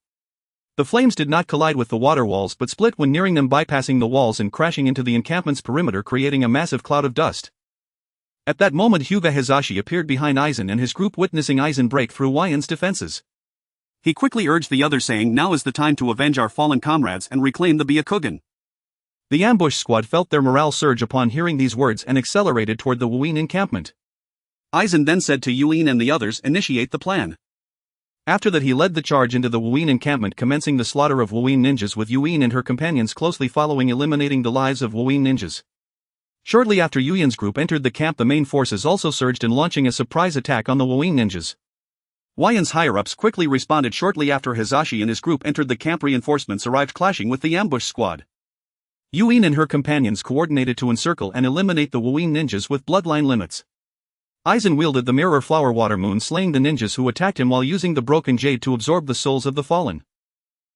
The flames did not collide with the water walls but split when nearing them, bypassing the walls and crashing into the encampment's perimeter, creating a massive cloud of dust. At that moment, Hyuga Hizashi appeared behind Aizen and his group, witnessing Aizen break through Wuin's defenses. He quickly urged the others, saying, now is the time to avenge our fallen comrades and reclaim the Byakugan. The ambush squad felt their morale surge upon hearing these words and accelerated toward the Wuin encampment. Aizen then said to Wuin and the others, initiate the plan. After that, he led the charge into the Wuin encampment, commencing the slaughter of Wuin ninjas, with Wuin and her companions closely following, eliminating the lives of Wuin ninjas. Shortly after Yuyan's group entered the camp, the main forces also surged in, launching a surprise attack on the Wuin ninjas. Wuin's higher-ups quickly responded. Shortly after Hizashi and his group entered the camp, reinforcements arrived, clashing with the ambush squad. Wuin and her companions coordinated to encircle and eliminate the Wuin ninjas with bloodline limits. Aizen wielded the mirror flower water moon, slaying the ninjas who attacked him while using the broken jade to absorb the souls of the fallen.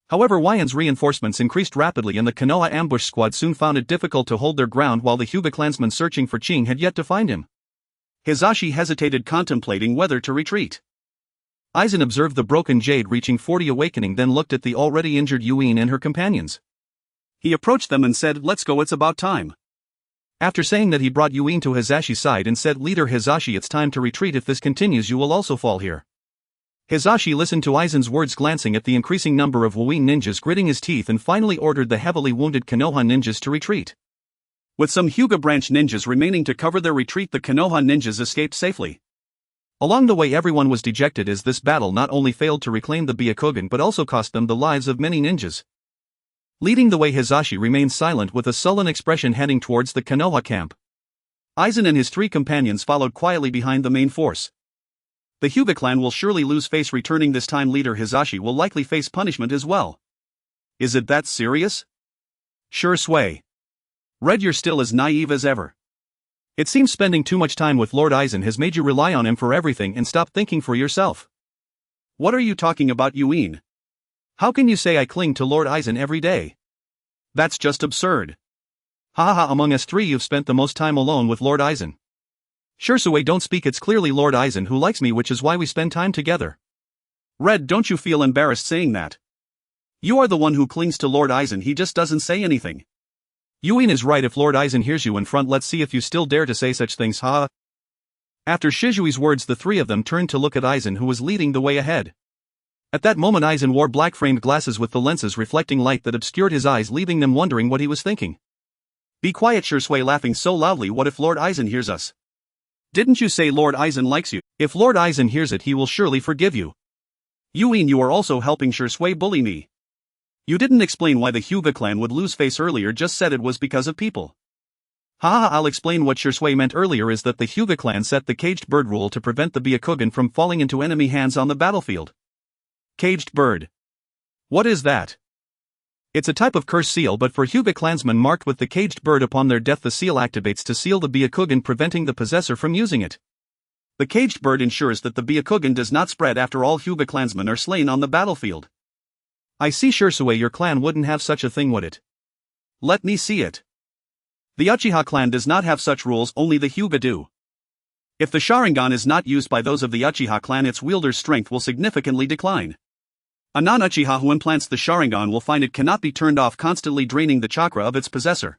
However, Wuin's reinforcements increased rapidly, and the Konoha ambush squad soon found it difficult to hold their ground, while the Hyuga clansmen searching for Ching had yet to find him. Hizashi hesitated, contemplating whether to retreat. Aizen observed the broken jade reaching 40 awakening, then looked at the already injured Wuin and her companions. He approached them and said, let's go, it's about time. After saying that, he brought Wuin to Hizashi's side and said, Leader Hizashi, it's time to retreat. If this continues, you will also fall here. Hizashi listened to Aizen's words, glancing at the increasing number of Wuin ninjas, gritting his teeth, and finally ordered the heavily wounded Konoha ninjas to retreat. With some Hyuga branch ninjas remaining to cover their retreat, the Konoha ninjas escaped safely. Along the way everyone was dejected as this battle not only failed to reclaim the Byakugan but also cost them the lives of many ninjas. Leading the way, Hisashi remained silent with a sullen expression heading towards the Konoha camp. Aizen and his 3 companions followed quietly behind the main force. The Hyuga clan will surely lose face. Returning this time, leader Hisashi will likely face punishment as well. Is it that serious? Sure, Sway. Red, you're still as naive as ever. It seems spending too much time with Lord Aizen has made you rely on him for everything and stop thinking for yourself. What are you talking about, Yuin? How can you say I cling to Lord Aizen every day? That's just absurd. Hahaha, among us 3 you've spent the most time alone with Lord Aizen. Shursue, don't speak, it's clearly Lord Aizen who likes me, which is why we spend time together. Red, don't you feel embarrassed saying that? You are the one who clings to Lord Aizen, he just doesn't say anything. Yuin is right, if Lord Aizen hears you in front, let's see if you still dare to say such things, ha. After Shizui's words, the 3 of them turned to look at Aizen, who was leading the way ahead. At that moment Aizen wore black-framed glasses with the lenses reflecting light that obscured his eyes, leaving them wondering what he was thinking. Be quiet, Shursue, laughing so loudly. What if Lord Aizen hears us? Didn't you say Lord Aizen likes you? If Lord Aizen hears it, he will surely forgive you. Yuin, you are also helping Shursue bully me. You didn't explain why the Hyuga clan would lose face earlier, just said it was because of people. Haha, I'll explain. What Shursue meant earlier is that the Hyuga clan set the caged bird rule to prevent the Byakugan from falling into enemy hands on the battlefield. Caged bird. What is that? It's a type of cursed seal, but for Hyuga clansmen marked with the caged bird upon their death, the seal activates to seal the Byakugan, preventing the possessor from using it. The caged bird ensures that the Byakugan does not spread after all Hyuga clansmen are slain on the battlefield. I see, Shursue, your clan wouldn't have such a thing, would it? Let me see it. The Uchiha clan does not have such rules, only the Hyuga do. If the Sharingan is not used by those of the Uchiha clan, its wielder's strength will significantly decline. A non-Uchiha who implants the Sharingan will find it cannot be turned off, constantly draining the chakra of its possessor.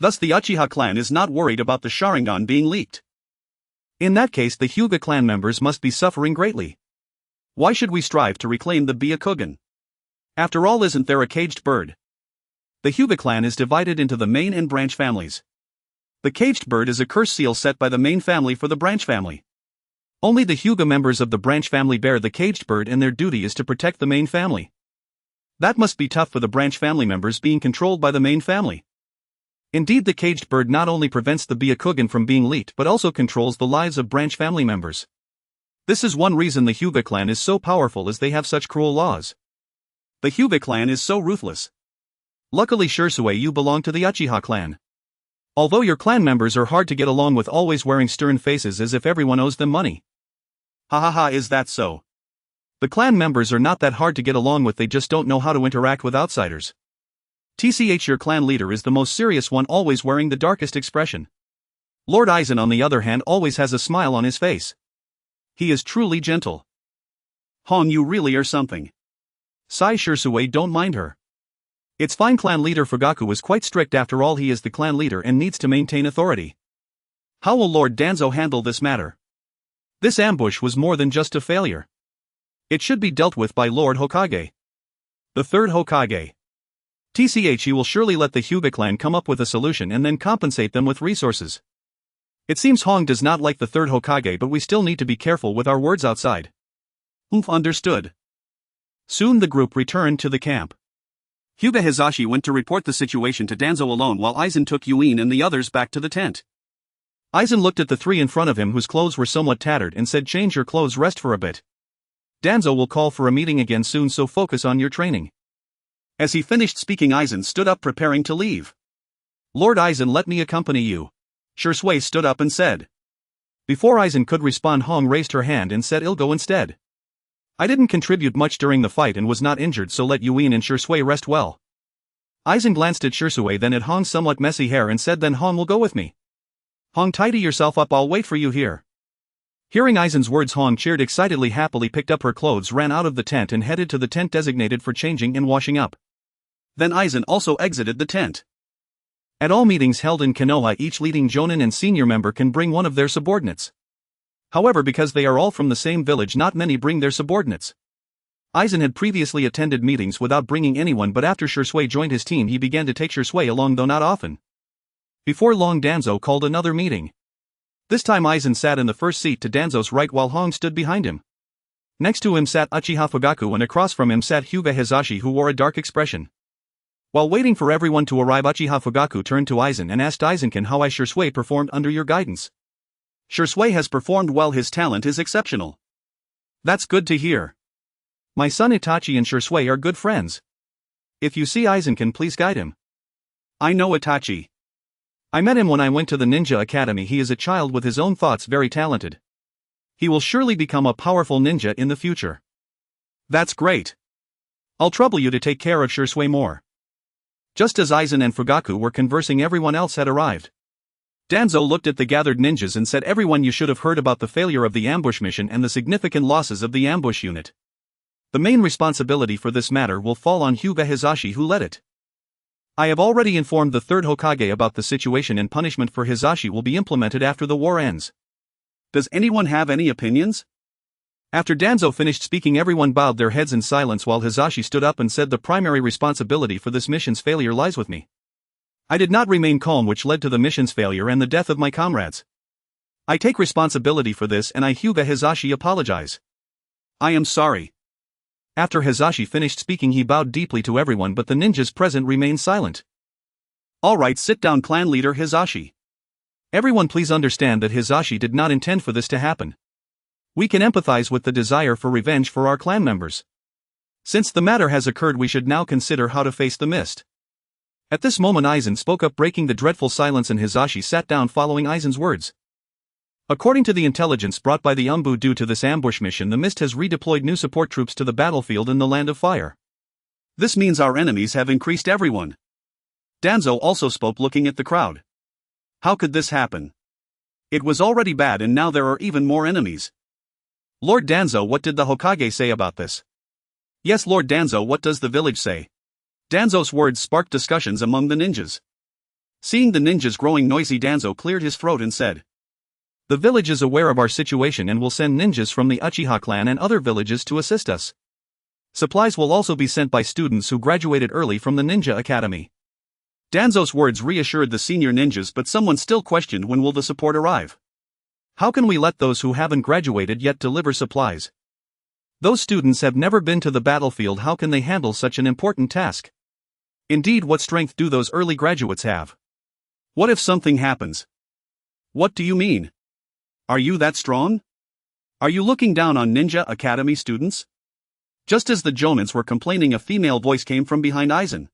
Thus the Uchiha clan is not worried about the Sharingan being leaked. In that case, the Hyuga clan members must be suffering greatly. Why should we strive to reclaim the Byakugan? After all, isn't there a caged bird? The Hyuga clan is divided into the main and branch families. The caged bird is a cursed seal set by the main family for the branch family. Only the Hyuga members of the branch family bear the caged bird, and their duty is to protect the main family. That must be tough for the branch family members being controlled by the main family. Indeed, the caged bird not only prevents the Byakugan from being leaked but also controls the lives of branch family members. This is one reason the Hyuga clan is so powerful, as they have such cruel laws. The Hyuga clan is so ruthless. Luckily, Shursue, you belong to the Uchiha clan. Although your clan members are hard to get along with, always wearing stern faces as if everyone owes them money. Hahaha, is that so? The clan members are not that hard to get along with, they just don't know how to interact with outsiders. TCH, your clan leader is the most serious one, always wearing the darkest expression. Lord Aizen, on the other hand, always has a smile on his face. He is truly gentle. Hong, you really are something. Sigh, Shursue, don't mind her. It's fine. Clan leader Fugaku is quite strict, after all he is the clan leader and needs to maintain authority. How will Lord Danzo handle this matter? This ambush was more than just a failure. It should be dealt with by Lord Hokage. The Third Hokage. TCH, he will surely let the Hyuga clan come up with a solution and then compensate them with resources. It seems Hong does not like the Third Hokage, but we still need to be careful with our words outside. Understood. Soon the group returned to the camp. Hyuga Hisashi went to report the situation to Danzo alone, while Aizen took Yuin and the others back to the tent. Aizen looked at the 3 in front of him whose clothes were somewhat tattered and said, change your clothes, rest for a bit. Danzo will call for a meeting again soon, so focus on your training. As he finished speaking, Aizen stood up, preparing to leave. Lord Aizen, let me accompany you. Shursue stood up and said. Before Aizen could respond, Hong raised her hand and said, I'll go instead. I didn't contribute much during the fight and was not injured, so let Yuin and Shursue rest well. Aizen glanced at Shursue, then at Hong's somewhat messy hair, and said, then Hong will go with me. Hong, tidy yourself up, I'll wait for you here. Hearing Aizen's words, Hong cheered excitedly, happily picked up her clothes, ran out of the tent and headed to the tent designated for changing and washing up. Then Aizen also exited the tent. At all meetings held in Konoha, each leading jonin and senior member can bring one of their subordinates. However, because they are all from the same village, not many bring their subordinates. Aizen had previously attended meetings without bringing anyone, but after Shursue joined his team he began to take Shursue along, though not often. Before long, Danzo called another meeting. This time Aizen sat in the first seat to Danzo's right while Hong stood behind him. Next to him sat Uchiha Fugaku and across from him sat Hyuga Hizashi, who wore a dark expression. While waiting for everyone to arrive, Uchiha Fugaku turned to Aizen and asked Aizen, "Can how I Shursui performed under your guidance?" Shursui has performed well, his talent is exceptional. That's good to hear. My son Itachi and Shursui are good friends. If you see Aizen, can please guide him. I know Itachi. I met him when I went to the Ninja Academy. He is a child with his own thoughts, very talented. He will surely become a powerful ninja in the future. That's great. I'll trouble you to take care of Shursui more. Just as Aizen and Fugaku were conversing, everyone else had arrived. Danzo looked at the gathered ninjas and said, "Everyone, you should have heard about the failure of the ambush mission and the significant losses of the ambush unit. The main responsibility for this matter will fall on Hyuga Hizashi, who led it. I have already informed the Third Hokage about the situation, and punishment for Hizashi will be implemented after the war ends." Does anyone have any opinions? After Danzo finished speaking, everyone bowed their heads in silence while Hizashi stood up and said, "The primary responsibility for this mission's failure lies with me. I did not remain calm, which led to the mission's failure and the death of my comrades. I take responsibility for this, and I, Hyuga Hizashi, apologize." I am sorry. After Hizashi finished speaking, he bowed deeply to everyone, but the ninjas present remained silent. Alright, sit down, clan leader Hizashi. Everyone, please understand that Hizashi did not intend for this to happen. We can empathize with the desire for revenge for our clan members. Since the matter has occurred, we should now consider how to face the mist. At this moment Aizen spoke up, breaking the dreadful silence, and Hizashi sat down following Aizen's words. According to the intelligence brought by the Umbu, due to this ambush mission, the mist has redeployed new support troops to the battlefield in the Land of Fire. This means our enemies have increased, everyone. Danzo also spoke, looking at the crowd. How could this happen? It was already bad and now there are even more enemies. Lord Danzo, what did the Hokage say about this? Yes, Lord Danzo, what does the village say? Danzo's words sparked discussions among the ninjas. Seeing the ninjas growing noisy, Danzo cleared his throat and said, "The village is aware of our situation and will send ninjas from the Uchiha clan and other villages to assist us. Supplies will also be sent by students who graduated early from the Ninja Academy." Danzo's words reassured the senior ninjas, but someone still questioned, when will the support arrive? How can we let those who haven't graduated yet deliver supplies? Those students have never been to the battlefield. How can they handle such an important task? Indeed, what strength do those early graduates have? What if something happens? What do you mean? Are you that strong? Are you looking down on Ninja Academy students? Just as the Jonins were complaining, a female voice came from behind Aizen.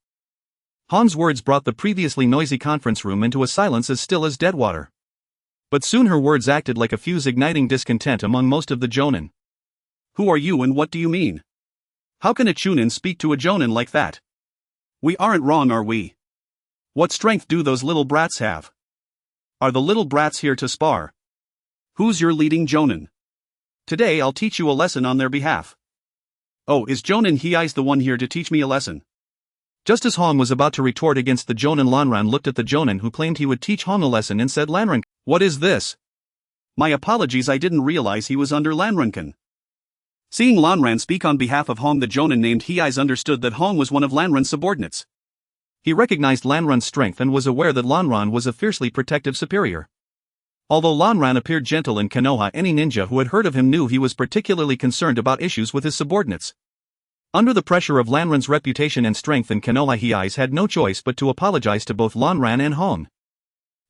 Han's words brought the previously noisy conference room into a silence as still as dead water. But soon her words acted like a fuse, igniting discontent among most of the Jonin. Who are you and what do you mean? How can a Chunin speak to a Jonin like that? We aren't wrong, are we? What strength do those little brats have? Are the little brats here to spar? Who's your leading Jonin? Today I'll teach you a lesson on their behalf. Oh, is Jonin Hiei the one here to teach me a lesson? Just as Hong was about to retort against the Jonin, Lanran looked at the Jonin who claimed he would teach Hong a lesson and said, "Lanran, what is this?" My apologies, I didn't realize he was under Lanran-kun. Seeing Lanran speak on behalf of Hong, the Jonin named Hiei understood that Hong was one of Lanran's subordinates. He recognized Lanran's strength and was aware that Lanran was a fiercely protective superior. Although Lanran appeared gentle in Konoha, any ninja who had heard of him knew he was particularly concerned about issues with his subordinates. Under the pressure of Lanran's reputation and strength in Konoha, Hiei had no choice but to apologize to both Lanran and Hong.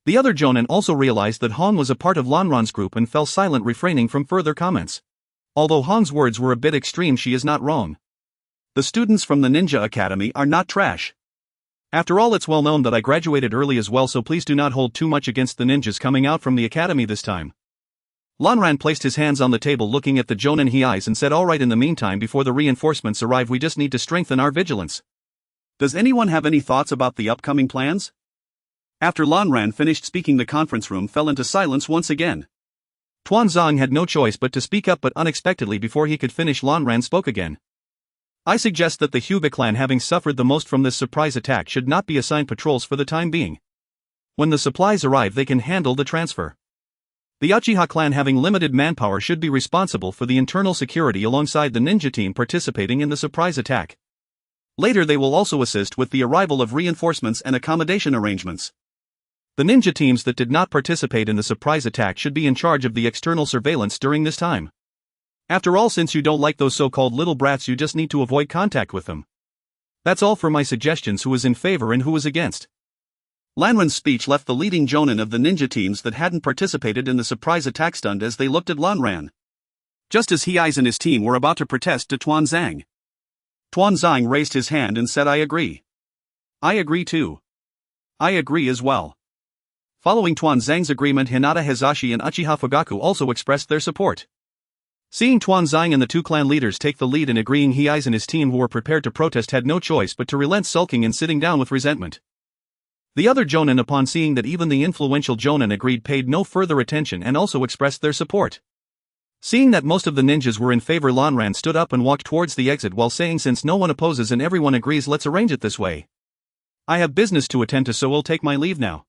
The other Jonin also realized that Hong was a part of Lanran's group and fell silent, refraining from further comments. Although Hong's words were a bit extreme, she is not wrong. The students from the Ninja Academy are not trash. After all, it's well known that I graduated early as well, so please do not hold too much against the ninjas coming out from the academy this time. Lanran placed his hands on the table, looking at the Jonin Hiei, and said, "Alright, in the meantime, before the reinforcements arrive, we just need to strengthen our vigilance." Does anyone have any thoughts about the upcoming plans? After Lanran finished speaking, the conference room fell into silence once again. Tuanzang had no choice but to speak up, but unexpectedly, before he could finish, Lanran spoke again. "I suggest that the Hyuga clan, having suffered the most from this surprise attack, should not be assigned patrols for the time being. When the supplies arrive, they can handle the transfer. The Uchiha clan, having limited manpower, should be responsible for the internal security alongside the ninja team participating in the surprise attack. Later they will also assist with the arrival of reinforcements and accommodation arrangements." The ninja teams that did not participate in the surprise attack should be in charge of the external surveillance during this time. After all, since you don't like those so-called little brats, you just need to avoid contact with them. That's all for my suggestions. Who is in favor and who is against? Lanran's speech left the leading jonin of the ninja teams that hadn't participated in the surprise attack stunned as they looked at Lanran. Just as Aizen and his team were about to protest to Tuanzang. Tuanzang raised his hand and said, "I agree. I agree too. I agree as well." Following Tuanzang's agreement, Hinata Hazashi and Uchiha Fugaku also expressed their support. Seeing Tuanzang and the two clan leaders take the lead in agreeing, Aizen and his team who were prepared to protest had no choice but to relent, sulking and sitting down with resentment. The other jonin, upon seeing that even the influential jonin agreed, paid no further attention and also expressed their support. Seeing that most of the ninjas were in favor, Lanran stood up and walked towards the exit while saying, "Since no one opposes and everyone agrees, let's arrange it this way. I have business to attend to, so I'll take my leave now."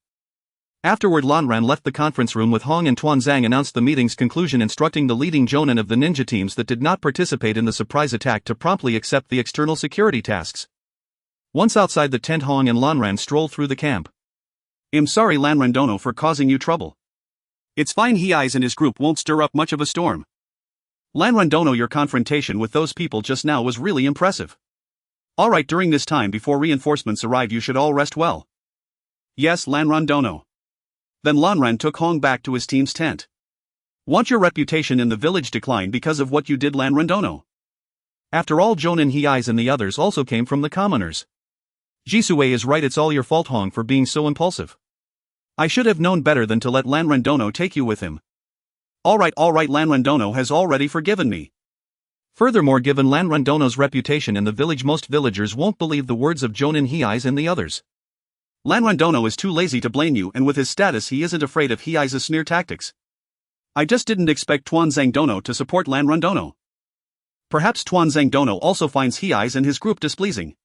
Afterward, Lanran left the conference room with Hong, and Tuanzang announced the meeting's conclusion, instructing the leading jonin of the ninja teams that did not participate in the surprise attack to promptly accept the external security tasks. Once outside the tent, Hong and Lanran strolled through the camp. "I'm sorry, Lanran Dono, for causing you trouble. It's fine, Aizen and his group won't stir up much of a storm. Lanran Dono, your confrontation with those people just now was really impressive. Alright, during this time before reinforcements arrive you should all rest well." "Yes, Lanran Dono." Then Lanran took Hong back to his team's tent. "Want your reputation in the village decline because of what you did, Lanran Dono?" After all, Jonin Aizen and the others also came from the commoners. "Jisue is right, it's all your fault, Hong, for being so impulsive. I should have known better than to let Lanran Dono take you with him." Alright, Lanran Dono has already forgiven me." Furthermore, given Lanran Dono's reputation in the village, most villagers won't believe the words of Jonin Aizen and the others. Lanran Dono is too lazy to blame you, and with his status he isn't afraid of Aizen's smear tactics. I just didn't expect Tuanzang Dono to support Lanran Dono. Perhaps Tuanzang Dono also finds Aizen and his group displeasing.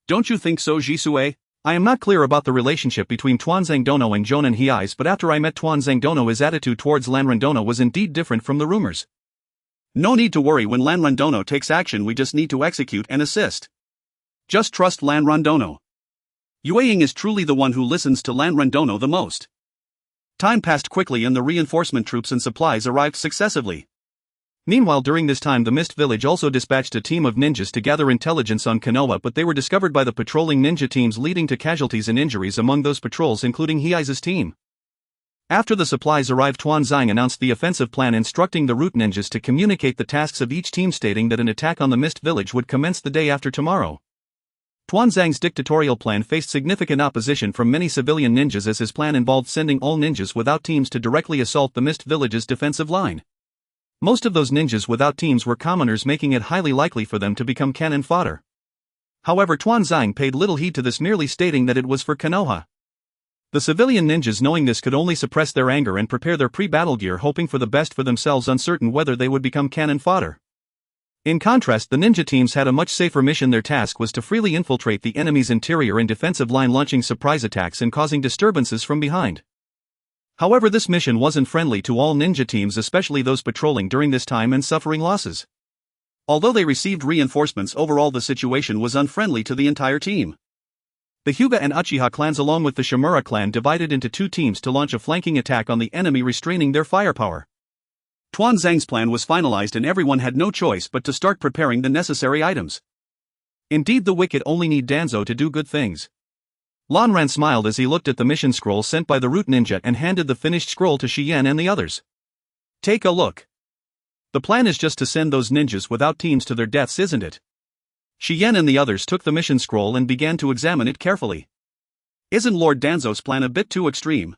Don't you think so, Jisue? I am not clear about the relationship between Tuanzang Dono and Jonin Aizen, but after I met Tuanzang Dono, his attitude towards Lanran Dono was indeed different from the rumors. No need to worry, when Lanran Dono takes action we just need to execute and assist. Just trust Lanran Dono. Yueying is truly the one who listens to Lanran Dono the most. Time passed quickly and the reinforcement troops and supplies arrived successively. Meanwhile, during this time, the Mist Village also dispatched a team of ninjas to gather intelligence on Konoha, but they were discovered by the patrolling ninja teams, leading to casualties and injuries among those patrols, including Aizen's team. After the supplies arrived, Tuanzang announced the offensive plan, instructing the root ninjas to communicate the tasks of each team, stating that an attack on the Mist Village would commence the day after tomorrow. Tuanzang's dictatorial plan faced significant opposition from many civilian ninjas, as his plan involved sending all ninjas without teams to directly assault the Mist Village's defensive line. Most of those ninjas without teams were commoners, making it highly likely for them to become cannon fodder. However, Tuanzang paid little heed to this, merely stating that it was for Konoha. The civilian ninjas, knowing this, could only suppress their anger and prepare their pre-battle gear, hoping for the best for themselves, uncertain whether they would become cannon fodder. In contrast, the ninja teams had a much safer mission. Their task was to freely infiltrate the enemy's interior and defensive line, launching surprise attacks and causing disturbances from behind. However, this mission wasn't friendly to all ninja teams, especially those patrolling during this time and suffering losses. Although they received reinforcements, overall the situation was unfriendly to the entire team. The Hyuga and Uchiha clans along with the Shimura clan divided into two teams to launch a flanking attack on the enemy, restraining their firepower. Tuanzang's plan was finalized and everyone had no choice but to start preparing the necessary items. Indeed, the wicked only need Danzo to do good things. Lanran smiled as he looked at the mission scroll sent by the root ninja and handed the finished scroll to Shiyen and the others. Take a look. The plan is just to send those ninjas without teams to their deaths, isn't it? Shiyen and the others took the mission scroll and began to examine it carefully. Isn't Lord Danzo's plan a bit too extreme?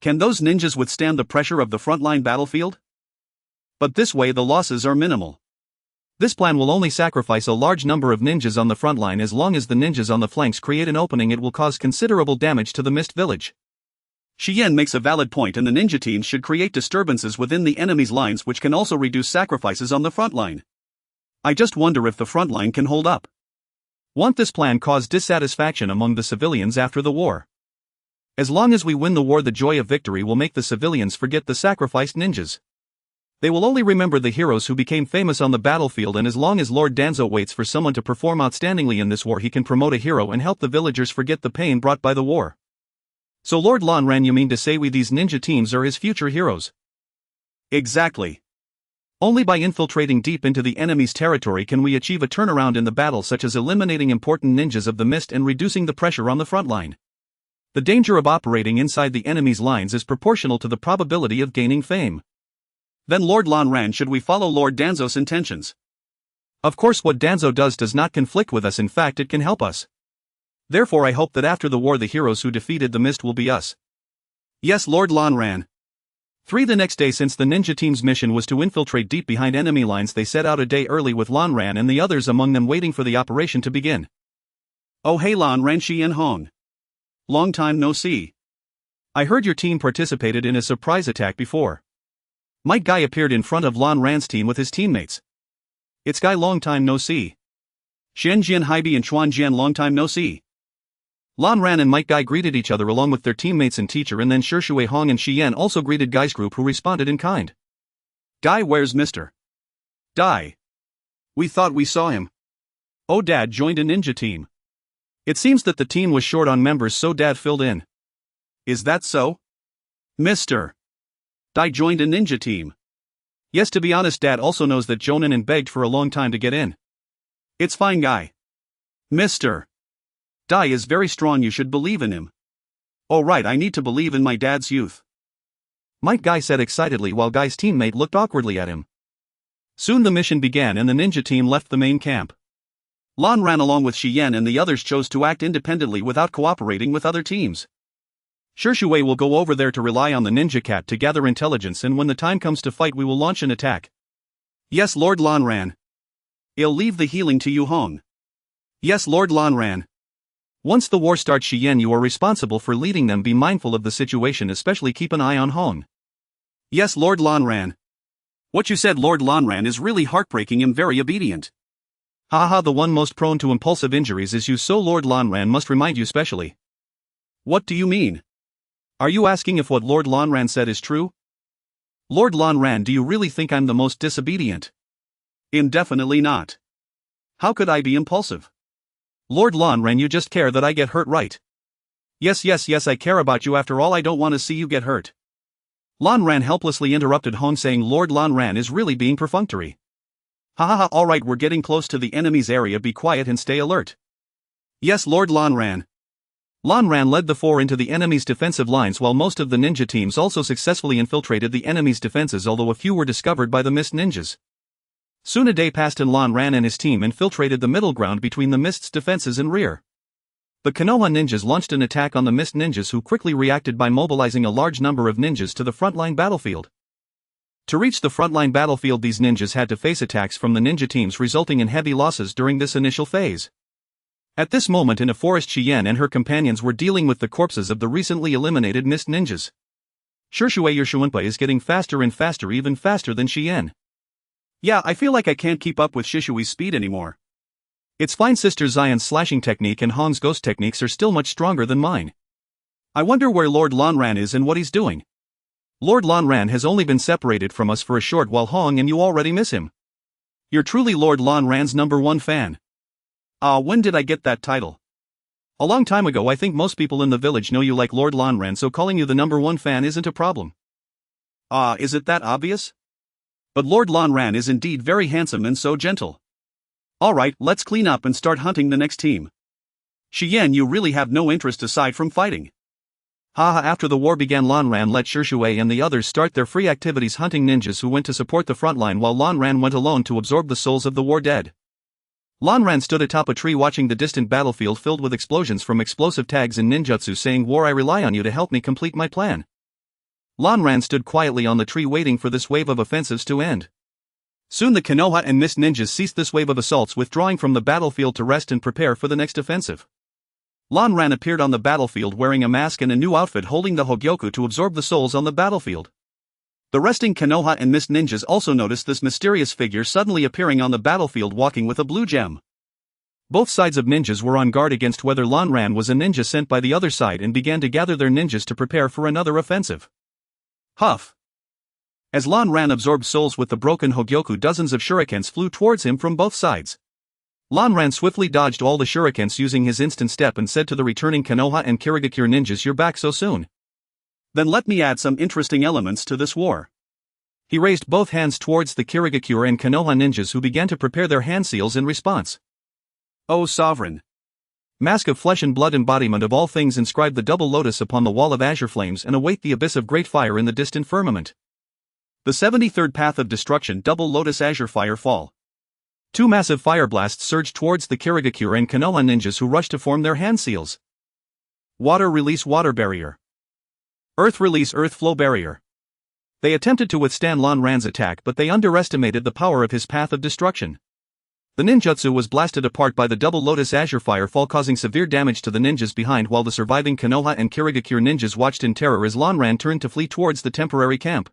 Can those ninjas withstand the pressure of the frontline battlefield? But this way the losses are minimal. This plan will only sacrifice a large number of ninjas on the front line. As long as the ninjas on the flanks create an opening, it will cause considerable damage to the Mist Village. Shiyen makes a valid point, and the ninja teams should create disturbances within the enemy's lines, which can also reduce sacrifices on the front line. I just wonder if the front line can hold up. Won't this plan cause dissatisfaction among the civilians after the war? As long as we win the war, the joy of victory will make the civilians forget the sacrificed ninjas. They will only remember the heroes who became famous on the battlefield, and as long as Lord Danzo waits for someone to perform outstandingly in this war, he can promote a hero and help the villagers forget the pain brought by the war. So Lord Lanran, you mean to say we these ninja teams are his future heroes? Exactly. Only by infiltrating deep into the enemy's territory can we achieve a turnaround in the battle, such as eliminating important ninjas of the mist and reducing the pressure on the front line. The danger of operating inside the enemy's lines is proportional to the probability of gaining fame. Then Lord Lanran, should we follow Lord Danzo's intentions? Of course, what Danzo does not conflict with us, in fact it can help us. Therefore I hope that after the war the heroes who defeated the mist will be us. Yes, Lord Lanran. 3. The next day, since the ninja team's mission was to infiltrate deep behind enemy lines, they set out a day early with Lanran and the others among them waiting for the operation to begin. Oh hey Lanran, Shi and Hong. Long time no see. I heard your team participated in a surprise attack before. Might Guy appeared in front of Lanran's team with his teammates. It's Guy, long time no see. Shen Jian Haibi and Chuan Jian, long time no see. Lanran and Might Guy greeted each other along with their teammates and teacher, and then Shishui Hong and Xian also greeted Guy's group, who responded in kind. Guy, where's Mr. Dai? We thought we saw him. Oh, Dad joined a ninja team. It seems that the team was short on members, so Dad filled in. Is that so? Mr. Dai joined a ninja team. Yes, to be honest, Dad also knows that Jonan and begged for a long time to get in. It's fine, Guy. Mr. Dai is very strong, you should believe in him. Oh right, I need to believe in my dad's youth. Might Guy said excitedly while Guy's teammate looked awkwardly at him. Soon the mission began and the ninja team left the main camp. Lan ran along with Xian and the others chose to act independently without cooperating with other teams. Shishui will go over there to rely on the ninja cat to gather intelligence, and when the time comes to fight we will launch an attack. Yes, Lord Lanran. I'll leave the healing to you, Hong. Yes, Lord Lanran. Once the war starts, Xian, you are responsible for leading them. Be mindful of the situation, especially keep an eye on Hong. Yes, Lord Lanran. What you said, Lord Lanran, is really heartbreaking. I'm very obedient. Haha, the one most prone to impulsive injuries is you, so Lord Lanran must remind you specially. What do you mean? Are you asking if what Lord Lanran said is true? Lord Lanran, do you really think I'm the most disobedient? Definitely not. How could I be impulsive? Lord Lanran, you just care that I get hurt, right? Yes, I care about you. After all, I don't want to see you get hurt. Lanran helplessly interrupted Hong, saying Lord Lanran is really being perfunctory. Hahaha, alright, we're getting close to the enemy's area, be quiet and stay alert. Yes, Lord Lanran. Lanran led the four into the enemy's defensive lines while most of the ninja teams also successfully infiltrated the enemy's defenses, although a few were discovered by the mist ninjas. Soon a day passed and Lanran and his team infiltrated the middle ground between the mist's defenses and rear. The Konoha ninjas launched an attack on the mist ninjas, who quickly reacted by mobilizing a large number of ninjas to the frontline battlefield. To reach the frontline battlefield, these ninjas had to face attacks from the ninja teams, resulting in heavy losses during this initial phase. At this moment in a forest, Xian and her companions were dealing with the corpses of the recently eliminated mist ninjas. Shishui Yurshuanpa is getting faster and faster, even faster than Xian. Yeah, I feel like I can't keep up with Shishui's speed anymore. It's fine, Sister Zion's slashing technique and Hong's ghost techniques are still much stronger than mine. I wonder where Lord Lanran is and what he's doing. Lord Lanran has only been separated from us for a short while, Hong, and you already miss him. You're truly Lord Lanran's #1 fan. When did I get that title? A long time ago. I think most people in the village know you like Lord Lanran, so calling you the #1 fan isn't a problem. Is it that obvious? But Lord Lanran is indeed very handsome and so gentle. Alright, let's clean up and start hunting the next team. Xian, you really have no interest aside from fighting. Haha, after the war began, Lanran let Shishui and the others start their free activities hunting ninjas who went to support the front line, while Lanran went alone to absorb the souls of the war dead. Lanran stood atop a tree watching the distant battlefield filled with explosions from explosive tags and ninjutsu, saying, "War, I rely on you to help me complete my plan." Lanran stood quietly on the tree waiting for this wave of offensives to end. Soon the Konoha and mist ninjas ceased this wave of assaults, withdrawing from the battlefield to rest and prepare for the next offensive. Lanran appeared on the battlefield wearing a mask and a new outfit, holding the Hōgyoku to absorb the souls on the battlefield. The resting Konoha and mist ninjas also noticed this mysterious figure suddenly appearing on the battlefield walking with a blue gem. Both sides of ninjas were on guard against whether Lanran was a ninja sent by the other side and began to gather their ninjas to prepare for another offensive. Huff! As Lanran absorbed souls with the broken Hōgyoku, dozens of shurikens flew towards him from both sides. Lanran swiftly dodged all the shurikens using his instant step and said to the returning Konoha and Kirigakure ninjas, "You're back so soon? Then let me add some interesting elements to this war." He raised both hands towards the Kirigakure and Konoha ninjas, who began to prepare their hand seals in response. "O sovereign." Mask of flesh and blood, embodiment of all things, inscribe the double lotus upon the wall of azure flames and await the abyss of great fire in the distant firmament. The 73rd path of destruction, double lotus azure fire fall. Two massive fire blasts surged towards the Kirigakure and Konoha ninjas, who rushed to form their hand seals. Water release, water barrier. Earth release, earth flow barrier. They attempted to withstand Lanran's attack, but they underestimated the power of his path of destruction. The ninjutsu was blasted apart by the double lotus azure fire fall, causing severe damage to the ninjas behind, while the surviving Konoha and Kirigakure ninjas watched in terror as Lanran turned to flee towards the temporary camp.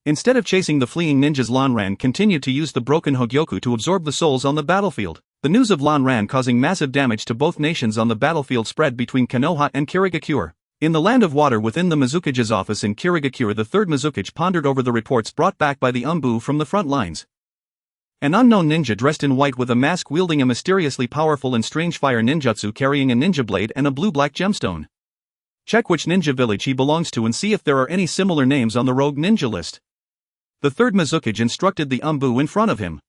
Instead of chasing the fleeing ninjas, Lanran continued to use the broken Hōgyoku to absorb the souls on the battlefield. The news of Lanran causing massive damage to both nations on the battlefield spread between Konoha and Kirigakure. In the land of water within the Mizukage's office in Kirigakure, the third Mizukage pondered over the reports brought back by the Umbu from the front lines. An unknown ninja dressed in white with a mask, wielding a mysteriously powerful and strange fire ninjutsu, carrying a ninja blade and a blue-black gemstone. Check which ninja village he belongs to and see if there are any similar names on the rogue ninja list. The third Mizukage instructed the Umbu in front of him.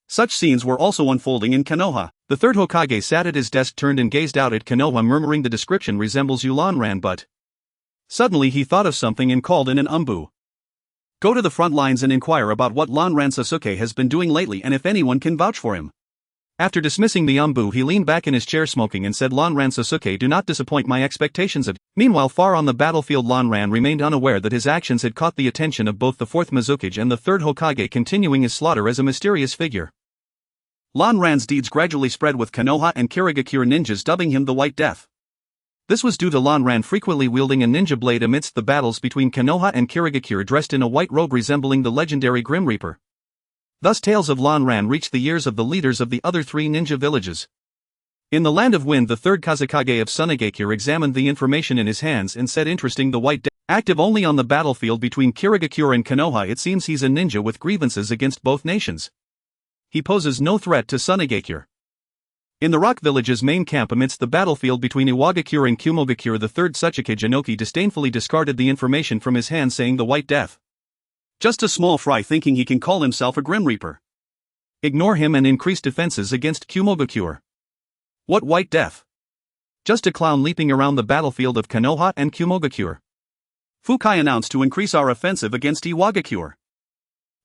Such scenes were also unfolding in Konoha. The third Hokage sat at his desk, turned and gazed out at Konoha, murmuring, "The description resembles you, Lanran," but suddenly he thought of something and called in an Umbu. "Go to the front lines and inquire about what Lanran Sōsuke has been doing lately and if anyone can vouch for him." After dismissing the Umbu, he leaned back in his chair smoking and said, "Lanran Sōsuke, do not disappoint my expectations of." Meanwhile, far on the battlefield, Lanran remained unaware that his actions had caught the attention of both the fourth Mizukage and the third Hokage, continuing his slaughter as a mysterious figure. Lanran's deeds gradually spread, with Konoha and Kirigakure ninjas dubbing him the White Death. This was due to Lanran frequently wielding a ninja blade amidst the battles between Konoha and Kirigakure, dressed in a white robe resembling the legendary Grim Reaper. Thus tales of Lanran reached the ears of the leaders of the other three ninja villages. In the land of wind, the third Kazekage of Tsunegakure examined the information in his hands and said, "Interesting, the White Death, active only on the battlefield between Kirigakure and Konoha. It seems he's a ninja with grievances against both nations. He poses no threat to Tsunegakure." In the Rock Village's main camp, amidst the battlefield between Iwagakure and Kumogakure, the third Tsuchikage Inoki disdainfully discarded the information from his hand, saying, "The White Death. Just a small fry thinking he can call himself a Grim Reaper. Ignore him and increase defenses against Kumogakure." "What White Death?" "Just a clown leaping around the battlefield of Konoha and Kumogakure." Fukai announced to increase our offensive against Iwagakure.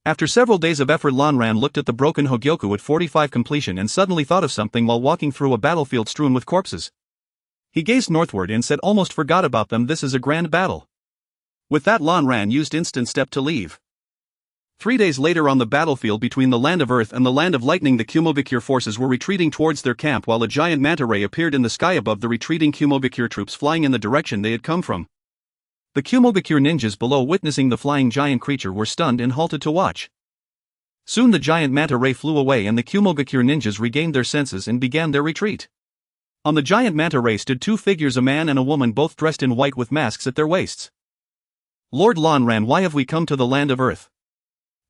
After several days of effort, Lanran looked at the broken Hōgyoku at 45 completion and suddenly thought of something while walking through a battlefield strewn with corpses. He gazed northward and said, "Almost forgot about them, this is a grand battle." With that, Lanran used instant step to leave. 3 days later, on the battlefield between the land of earth and the land of lightning, the Kumogakure forces were retreating towards their camp while a giant manta ray appeared in the sky above the retreating Kumogakure troops, flying in the direction they had come from. The Kumogakure ninjas below, witnessing the flying giant creature, were stunned and halted to watch. Soon the giant manta ray flew away and the Kumogakure ninjas regained their senses and began their retreat. On the giant manta ray stood two figures, a man and a woman, both dressed in white with masks at their waists. "Lord Lanran, why have we come to the land of earth?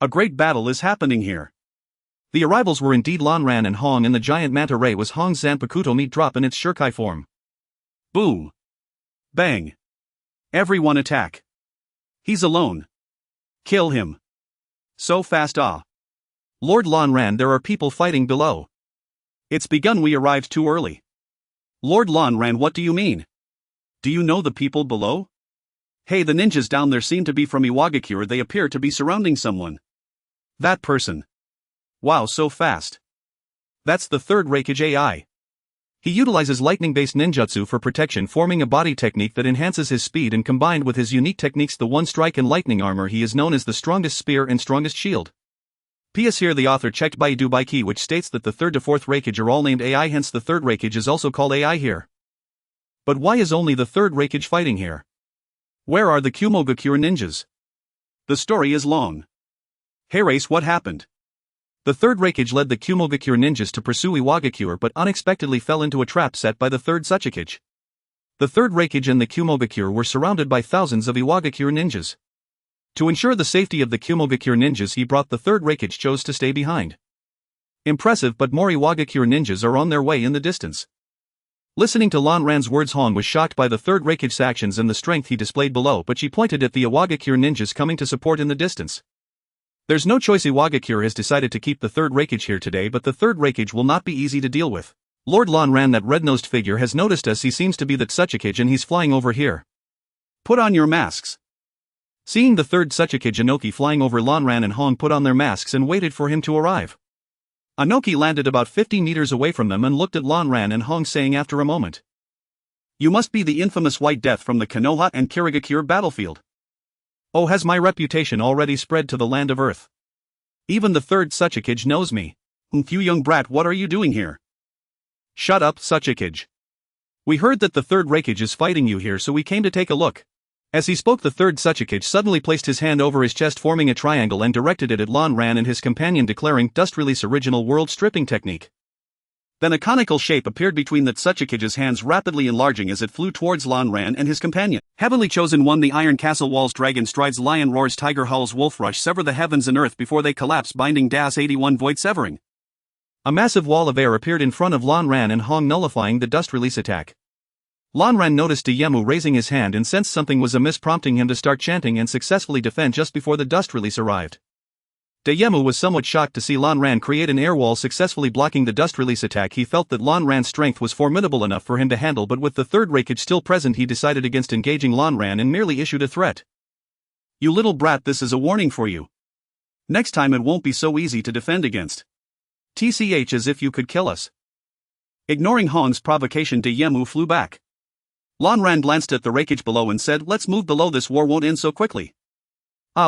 A great battle is happening here." The arrivals were indeed Lanran and Hong, and the giant manta ray was Hong's Zanpakuto meat drop in its Shurkai form. Boom! Bang! Everyone attack! He's alone! Kill him! So fast, ah! Lord Lanran, there are people fighting below. It's begun, we arrived too early. Lord Lanran, what do you mean? Do you know the people below? Hey, the ninjas down there seem to be from Iwagakure, they appear to be surrounding someone. That person. Wow, so fast. That's the third Hokage AI. He utilizes lightning-based ninjutsu for protection, forming a body technique that enhances his speed, and combined with his unique techniques, the One Strike and Lightning Armor, he is known as the strongest spear and strongest shield. P.S. Here the author checked Baidu Baiki, which states that the third to fourth Hokage are all named AI, hence the third Hokage is also called AI here. But why is only the third Hokage fighting here? Where are the Kumogakure ninjas? The story is long. Hey Race, what happened? The third Hokage led the Kumogakure ninjas to pursue Iwagakure, but unexpectedly fell into a trap set by the third Tsuchikage. The third Hokage and the Kumogakure were surrounded by thousands of Iwagakure ninjas. To ensure the safety of the Kumogakure ninjas, he brought the third Hokage chose to stay behind. Impressive, but more Iwagakure ninjas are on their way in the distance. Listening to Lan Ran's words, Hong was shocked by the Third Hokage's actions and the strength he displayed below, but she pointed at the Iwagakure ninjas coming to support in the distance. There's no choice. Iwagakure has decided to keep the Third Hokage here today, but the Third Hokage will not be easy to deal with. Lord Lan Ran, that red-nosed figure, has noticed us. He seems to be the Tsuchikage and he's flying over here. Put on your masks. Seeing the Third Tsuchikage Inoki flying over, Lan Ran and Hong put on their masks and waited for him to arrive. Inoki landed about 50 meters away from them and looked at Lan Ran and Hong, saying after a moment, "You must be the infamous White Death from the Konoha and Kirigakure battlefield." "Oh, has my reputation already spread to the land of Earth? Even the Third Tsuchikage knows me." "You young brat, what are you doing here?" "Shut up, Tsuchikage. We heard that the Third Hokage is fighting you here, so we came to take a look." As he spoke, the Third Tsuchikage suddenly placed his hand over his chest, forming a triangle, and directed it at Lan Ran and his companion, declaring, "Dust Release Original World Stripping Technique." Then a conical shape appeared between the Tsuchikage's hands, rapidly enlarging as it flew towards Lan Ran and his companion. Heavenly Chosen One, the Iron Castle walls, dragon strides, lion roars, tiger howls, wolf rush, sever the heavens and earth before they collapse, binding Das 81 void severing. A massive wall of air appeared in front of Lan Ran and Hong, nullifying the dust release attack. Lan Ran noticed Dayemu raising his hand and sensed something was amiss, prompting him to start chanting and successfully defend just before the dust release arrived. Dayemu was somewhat shocked to see Lan Ran create an air wall, successfully blocking the dust release attack. He felt that Lan Ran's strength was formidable enough for him to handle, but with the Third Hokage still present, he decided against engaging Lan Ran and merely issued a threat. "You little brat, this is a warning for you. Next time it won't be so easy to defend against. TCH, as if you could kill us." Ignoring Hong's provocation, Dayemu flew back. Lan Ran glanced at the Hokage below and said, "Let's move below, this war won't end so quickly."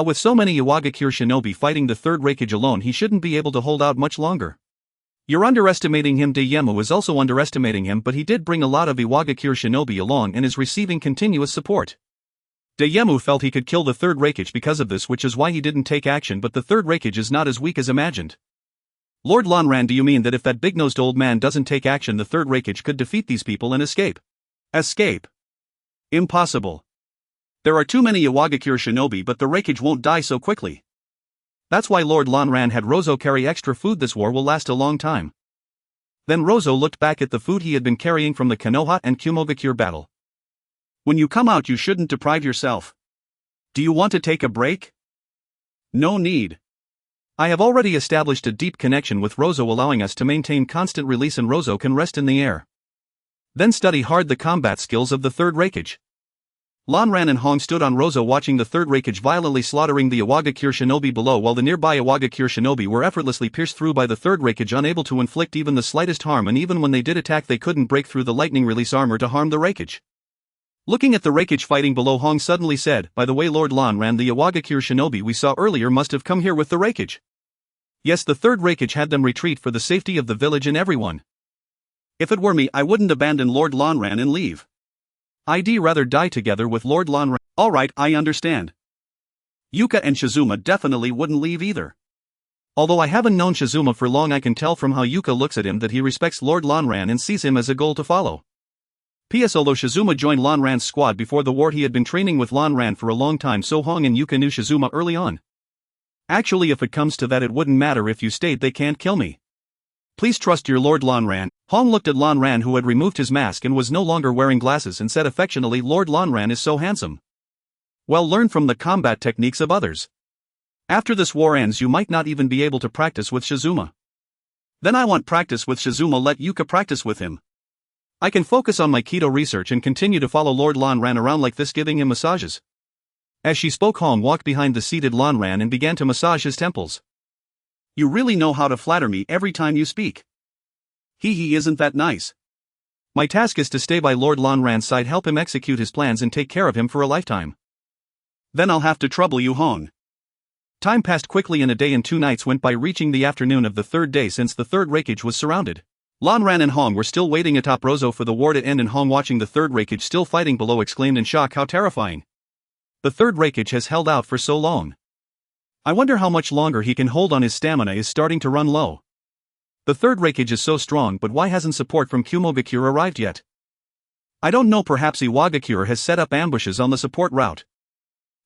With so many Iwagakure shinobi fighting the Third Hokage alone, he shouldn't be able to hold out much longer. "You're underestimating him." Dayemu is also underestimating him, but he did bring a lot of Iwagakure shinobi along and is receiving continuous support. Dayemu felt he could kill the Third Hokage because of this, which is why he didn't take action, but the Third Hokage is not as weak as imagined. "Lord Lan Ran, do you mean that if that big-nosed old man doesn't take action, the Third Hokage could defeat these people and escape?" "Escape? Impossible. There are too many Iwagakure shinobi, but the Hokage won't die so quickly. That's why Lord Lan Ran had Rozo carry extra food. This war will last a long time." Then Rozo looked back at the food he had been carrying from the Konoha and Kumogakure battle. "When you come out, you shouldn't deprive yourself. Do you want to take a break?" "No need. I have already established a deep connection with Rozo, allowing us to maintain constant release, and Rozo can rest in the air. Then study hard the combat skills of the Third Hokage." Lan Ran and Hong stood on Rozo, watching the Third Hokage violently slaughtering the Iwagakure shinobi below, while the nearby Iwagakure shinobi were effortlessly pierced through by the Third Hokage, unable to inflict even the slightest harm, and even when they did attack, they couldn't break through the lightning release armor to harm the Hokage. Looking at the Hokage fighting below, Hong suddenly said, "By the way, Lord Lan Ran, the Iwagakure shinobi we saw earlier must have come here with the Hokage." "Yes, the Third Hokage had them retreat for the safety of the village and everyone." "If it were me, I wouldn't abandon Lord Lan Ran and leave. I'd rather die together with Lord Lan Ran." "Alright, I understand. Yuka and Shizuma definitely wouldn't leave either." "Although I haven't known Shizuma for long, I can tell from how Yuka looks at him that he respects Lord Lan Ran and sees him as a goal to follow." P.S. Although Shizuma joined Lan Ran's squad before the war, he had been training with Lan Ran for a long time, so Hong and Yuka knew Shizuma early on. "Actually, if it comes to that, it wouldn't matter if you stayed. They can't kill me. Please trust your Lord Lan Ran." Hong looked at Lan Ran, who had removed his mask and was no longer wearing glasses, and said affectionately, "Lord Lan Ran is so handsome. Well, learn from the combat techniques of others. After this war ends, you might not even be able to practice with Shizuma." "Then I want practice with Shizuma. Let Yuka practice with him. I can focus on my keto research and continue to follow Lord Lan Ran around like this, giving him massages." As she spoke, Hong walked behind the seated Lan Ran and began to massage his temples. "You really know how to flatter me every time you speak. He isn't that nice." "My task is to stay by Lord Lan Ran's side, help him execute his plans, and take care of him for a lifetime." "Then I'll have to trouble you, Hong." Time passed quickly and a day and 2 nights went by, reaching the afternoon of the third day since the Third Hokage was surrounded. Lan Ran and Hong were still waiting atop Rozo for the war to end, and Hong, watching the Third Hokage still fighting below, exclaimed in shock, "How terrifying. The Third Hokage has held out for so long. I wonder how much longer he can hold on. His stamina is starting to run low. The Third Hokage is so strong, but why hasn't support from Kumogakure arrived yet? I don't know, perhaps Iwagakure has set up ambushes on the support route.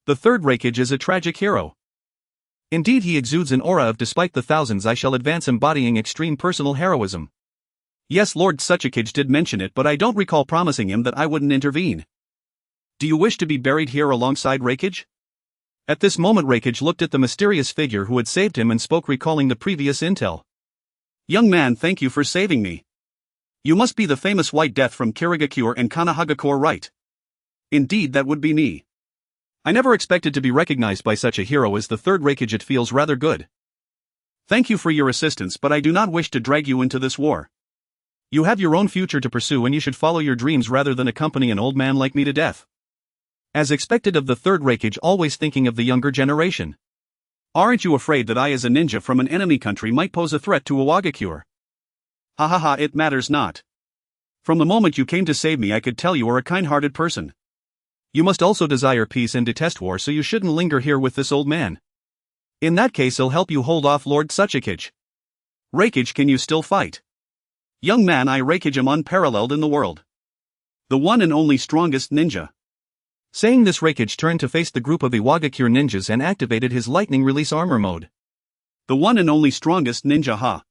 The Third Hokage is a tragic hero. Indeed, he exudes an aura of despite the thousands I shall advance, embodying extreme personal heroism. Yes, Lord Tsuchikage did mention it, but I don't recall promising him that I wouldn't intervene. Do you wish to be buried here alongside Raikage? At this moment Raikage looked at the mysterious figure who had saved him and spoke, recalling the previous intel. Young man, thank you for saving me. You must be the famous White Death from Kirigakure and Konohagakure, right? Indeed, that would be me. I never expected to be recognized by such a hero as the third Raikage. It feels rather good. Thank you for your assistance, but I do not wish to drag you into this war. You have your own future to pursue and you should follow your dreams rather than accompany an old man like me to death. As expected of the third Raikage, always thinking of the younger generation. Aren't you afraid that I as a ninja from an enemy country might pose a threat to Hōgyoku? Ha ha ha, it matters not. From the moment you came to save me I could tell you are a kind-hearted person. You must also desire peace and detest war, so you shouldn't linger here with this old man. In that case he'll help you hold off Lord Tsuchikage. Raikage, can you still fight? Young man, I Raikage am unparalleled in the world. The one and only strongest ninja. Saying this, Raikage turned to face the group of Hōgyoku ninjas and activated his lightning release armor mode. The one and only strongest ninja, ha.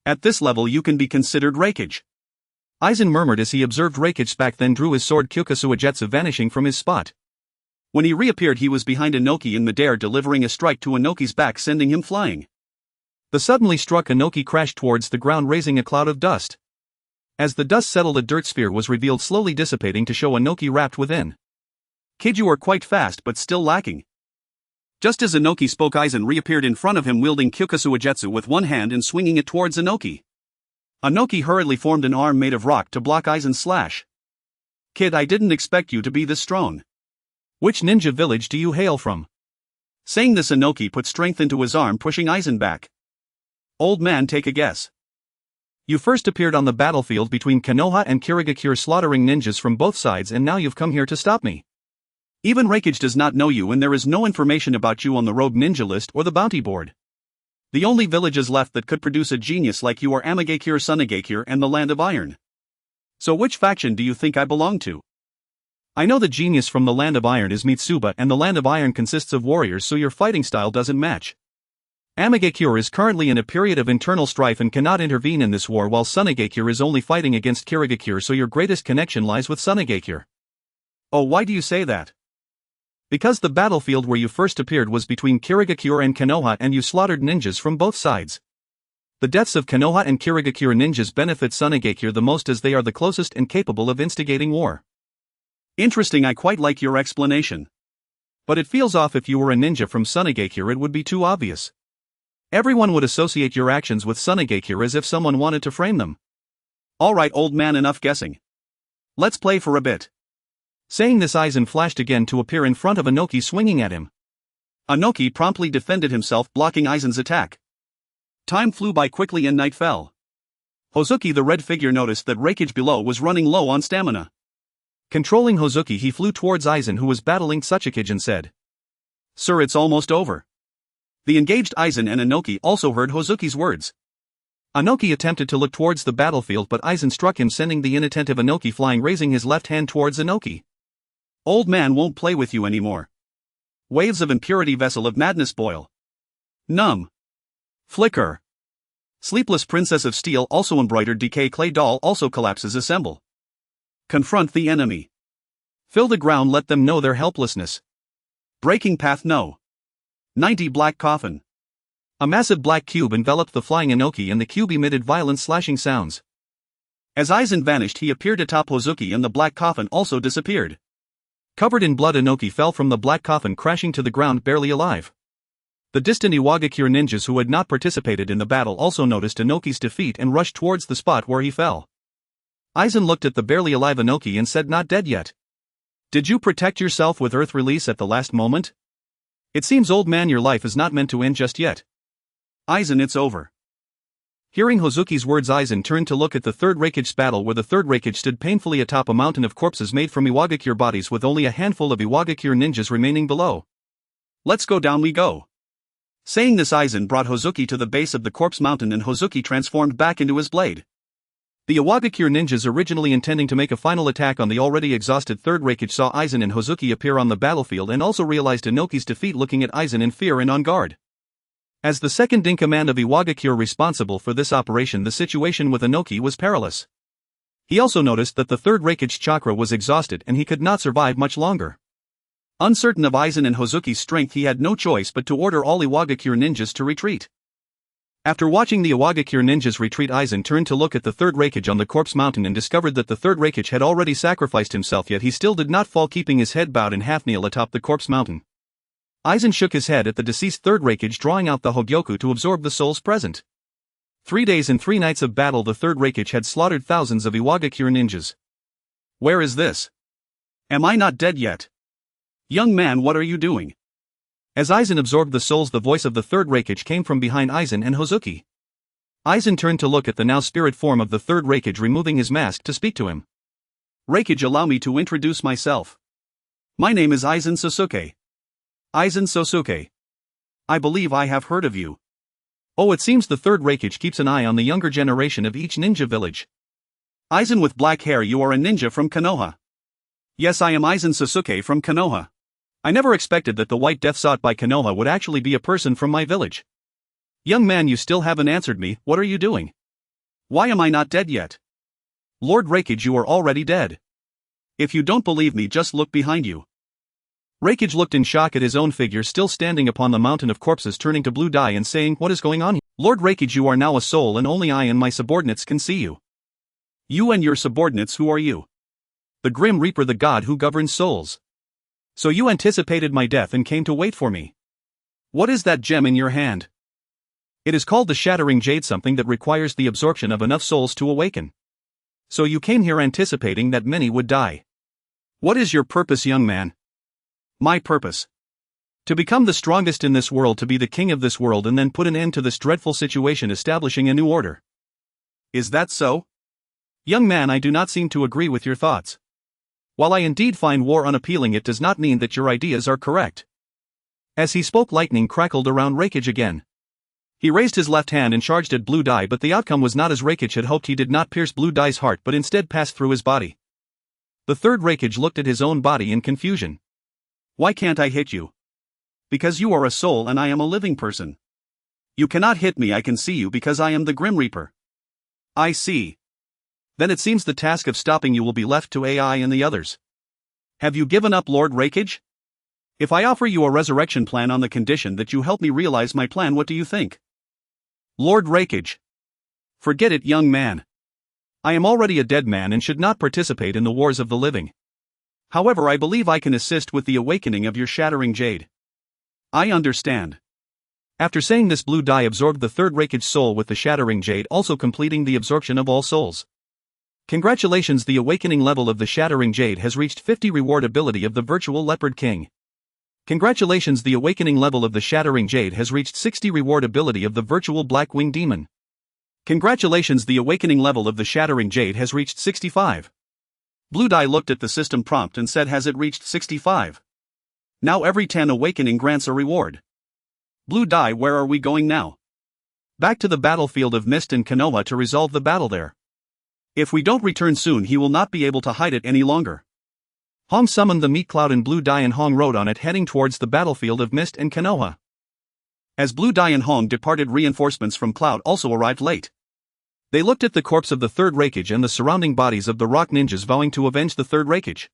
At this level you can be considered Raikage. Aizen murmured as he observed Raikage's back, then drew his sword Kyōka Suigetsu, vanishing from his spot. When he reappeared he was behind Inoki in midair, delivering a strike to Inoki's back, sending him flying. The suddenly struck Inoki crashed towards the ground, raising a cloud of dust. As the dust settled, a dirt sphere was revealed, slowly dissipating to show Inoki wrapped within. Kid, you are quite fast but still lacking. Just as Inoki spoke, Aizen reappeared in front of him, wielding Kyōka Suigetsu with one hand and swinging it towards Inoki. Inoki hurriedly formed an arm made of rock to block Aizen's slash. Kid, I didn't expect you to be this strong. Which ninja village do you hail from? Saying this, Inoki put strength into his arm, pushing Aizen back. Old man, take a guess. You first appeared on the battlefield between Konoha and Kirigakure, slaughtering ninjas from both sides, and now you've come here to stop me. Even Raikage does not know you, and there is no information about you on the rogue ninja list or the bounty board. The only villages left that could produce a genius like you are Amagakure, Sunagakure, and the Land of Iron. So which faction do you think I belong to? I know the genius from the Land of Iron is Mitsuba, and the Land of Iron consists of warriors, so your fighting style doesn't match. Amagakure is currently in a period of internal strife and cannot intervene in this war, while Sunagakure is only fighting against Kirigakure, so your greatest connection lies with Sunagakure. Oh, why do you say that? Because the battlefield where you first appeared was between Kirigakure and Konoha, and you slaughtered ninjas from both sides. The deaths of Konoha and Kirigakure ninjas benefit Sunagakure the most, as they are the closest and capable of instigating war. Interesting, I quite like your explanation. But it feels off. If you were a ninja from Sunagakure, it would be too obvious. Everyone would associate your actions with Sunagakure as if someone wanted to frame them. Alright, old man, enough guessing. Let's play for a bit. Saying this, Aizen flashed again to appear in front of Inoki, swinging at him. Inoki promptly defended himself, blocking Aizen's attack. Time flew by quickly and night fell. Hozuki, the red figure, noticed that Raikage below was running low on stamina. Controlling Hozuki, he flew towards Aizen, who was battling Tsuchikage, and said, Sir, it's almost over. The engaged Aizen and Inoki also heard Hozuki's words. Inoki attempted to look towards the battlefield, but Aizen struck him, sending the inattentive Inoki flying, raising his left hand towards Inoki. Old man won't play with you anymore. Waves of impurity, vessel of madness, boil. Numb. Flicker. Sleepless princess of steel, also embroidered decay clay doll, also collapses, assemble. Confront the enemy. Fill the ground, let them know their helplessness. Breaking path, no. 90 black coffin. A massive black cube enveloped the flying Inoki, and the cube emitted violent slashing sounds. As Aizen vanished, he appeared atop Hozuki, and the black coffin also disappeared. Covered in blood, Inoki fell from the black coffin, crashing to the ground, barely alive. The distant Hōgyoku ninjas who had not participated in the battle also noticed Inoki's defeat and rushed towards the spot where he fell. Aizen looked at the barely alive Inoki and said, "Not dead yet. Did you protect yourself with earth release at the last moment? It seems, old man, your life is not meant to end just yet." Aizen, it's over. Hearing Hozuki's words, Aizen turned to look at the third Raikage's battle, where the third Raikage stood painfully atop a mountain of corpses made from Hōgyoku bodies, with only a handful of Hōgyoku ninjas remaining below. Let's go down we go. Saying this, Aizen brought Hozuki to the base of the corpse mountain, and Hozuki transformed back into his blade. The Hōgyoku ninjas, originally intending to make a final attack on the already exhausted third Raikage, saw Aizen and Hozuki appear on the battlefield and also realized Inoki's defeat, looking at Aizen in fear and on guard. As the second-in-command of Iwagakure responsible for this operation, the situation with Inoki was perilous. He also noticed that the third Raikage chakra was exhausted and he could not survive much longer. Uncertain of Aizen and Hozuki's strength, he had no choice but to order all Iwagakure ninjas to retreat. After watching the Iwagakure ninjas retreat, Aizen turned to look at the third Raikage on the corpse mountain and discovered that the third Raikage had already sacrificed himself, yet he still did not fall, keeping his head bowed in half kneel atop the corpse mountain. Aizen shook his head at the deceased third Raikage, drawing out the Hōgyoku to absorb the souls present. 3 days and 3 nights of battle, the third Raikage had slaughtered thousands of Iwagakure ninjas. Where is this? Am I not dead yet? Young man, what are you doing? As Aizen absorbed the souls, the voice of the third Raikage came from behind Aizen and Hozuki. Aizen turned to look at the now spirit form of the third Raikage, removing his mask to speak to him. Raikage, allow me to introduce myself. My name is Aizen Sōsuke. Aizen Sōsuke. I believe I have heard of you. Oh, it seems the third Raikage keeps an eye on the younger generation of each ninja village. Aizen with black hair, you are a ninja from Konoha. Yes, I am Aizen Sōsuke from Konoha. I never expected that the White Death sought by Konoha would actually be a person from my village. Young man, you still haven't answered me. What are you doing? Why am I not dead yet? Lord Raikage, you are already dead. If you don't believe me, just look behind you. Raikage looked in shock at his own figure still standing upon the mountain of corpses, turning to Blue Dai and saying, "What is going on here? Lord Raikage, you are now a soul and only I and my subordinates can see you." You and your subordinates, who are you? The Grim Reaper, the god who governs souls. So you anticipated my death and came to wait for me. What is that gem in your hand? It is called the Shattering Jade, something that requires the absorption of enough souls to awaken. So you came here anticipating that many would die. What is your purpose, young man? My purpose? To become the strongest in this world, to be the king of this world, and then put an end to this dreadful situation, establishing a new order. Is that so? Young man, I do not seem to agree with your thoughts. While I indeed find war unappealing, it does not mean that your ideas are correct. As he spoke, lightning crackled around Raikage again. He raised his left hand and charged at Blue Dai, but the outcome was not as Raikage had hoped. He did not pierce Blue Dai's heart, but instead passed through his body. The third Raikage looked at his own body in confusion. Why can't I hit you? Because you are a soul and I am a living person. You cannot hit me, I can see you because I am the Grim Reaper. I see. Then it seems the task of stopping you will be left to AI and the others. Have you given up, Lord Raikage? If I offer you a resurrection plan on the condition that you help me realize my plan, what do you think? Lord Raikage. Forget it, young man. I am already a dead man and should not participate in the wars of the living. However, I believe I can assist with the awakening of your Shattering Jade. I understand. After saying this, Blue Dai absorbed the third Raikage soul with the Shattering Jade, also completing the absorption of all souls. Congratulations, the awakening level of the Shattering Jade has reached 50. Reward ability of the Virtual Leopard King. Congratulations, the awakening level of the Shattering Jade has reached 60. Reward ability of the Virtual Black Wing Demon. Congratulations, the awakening level of the Shattering Jade has reached 65. Blue Dai looked at the system prompt and said, has it reached 65? Now every 10 awakening grants a reward. Blue Dai, where are we going now? Back to the battlefield of Mist and Konoha to resolve the battle there. If we don't return soon, he will not be able to hide it any longer. Hong summoned the meat cloud and Blue Dai and Hong rode on it, heading towards the battlefield of Mist and Konoha. As Blue Dai and Hong departed, reinforcements from Cloud also arrived late. They looked at the corpse of the third Raikage and the surrounding bodies of the rock ninjas, vowing to avenge the third Raikage.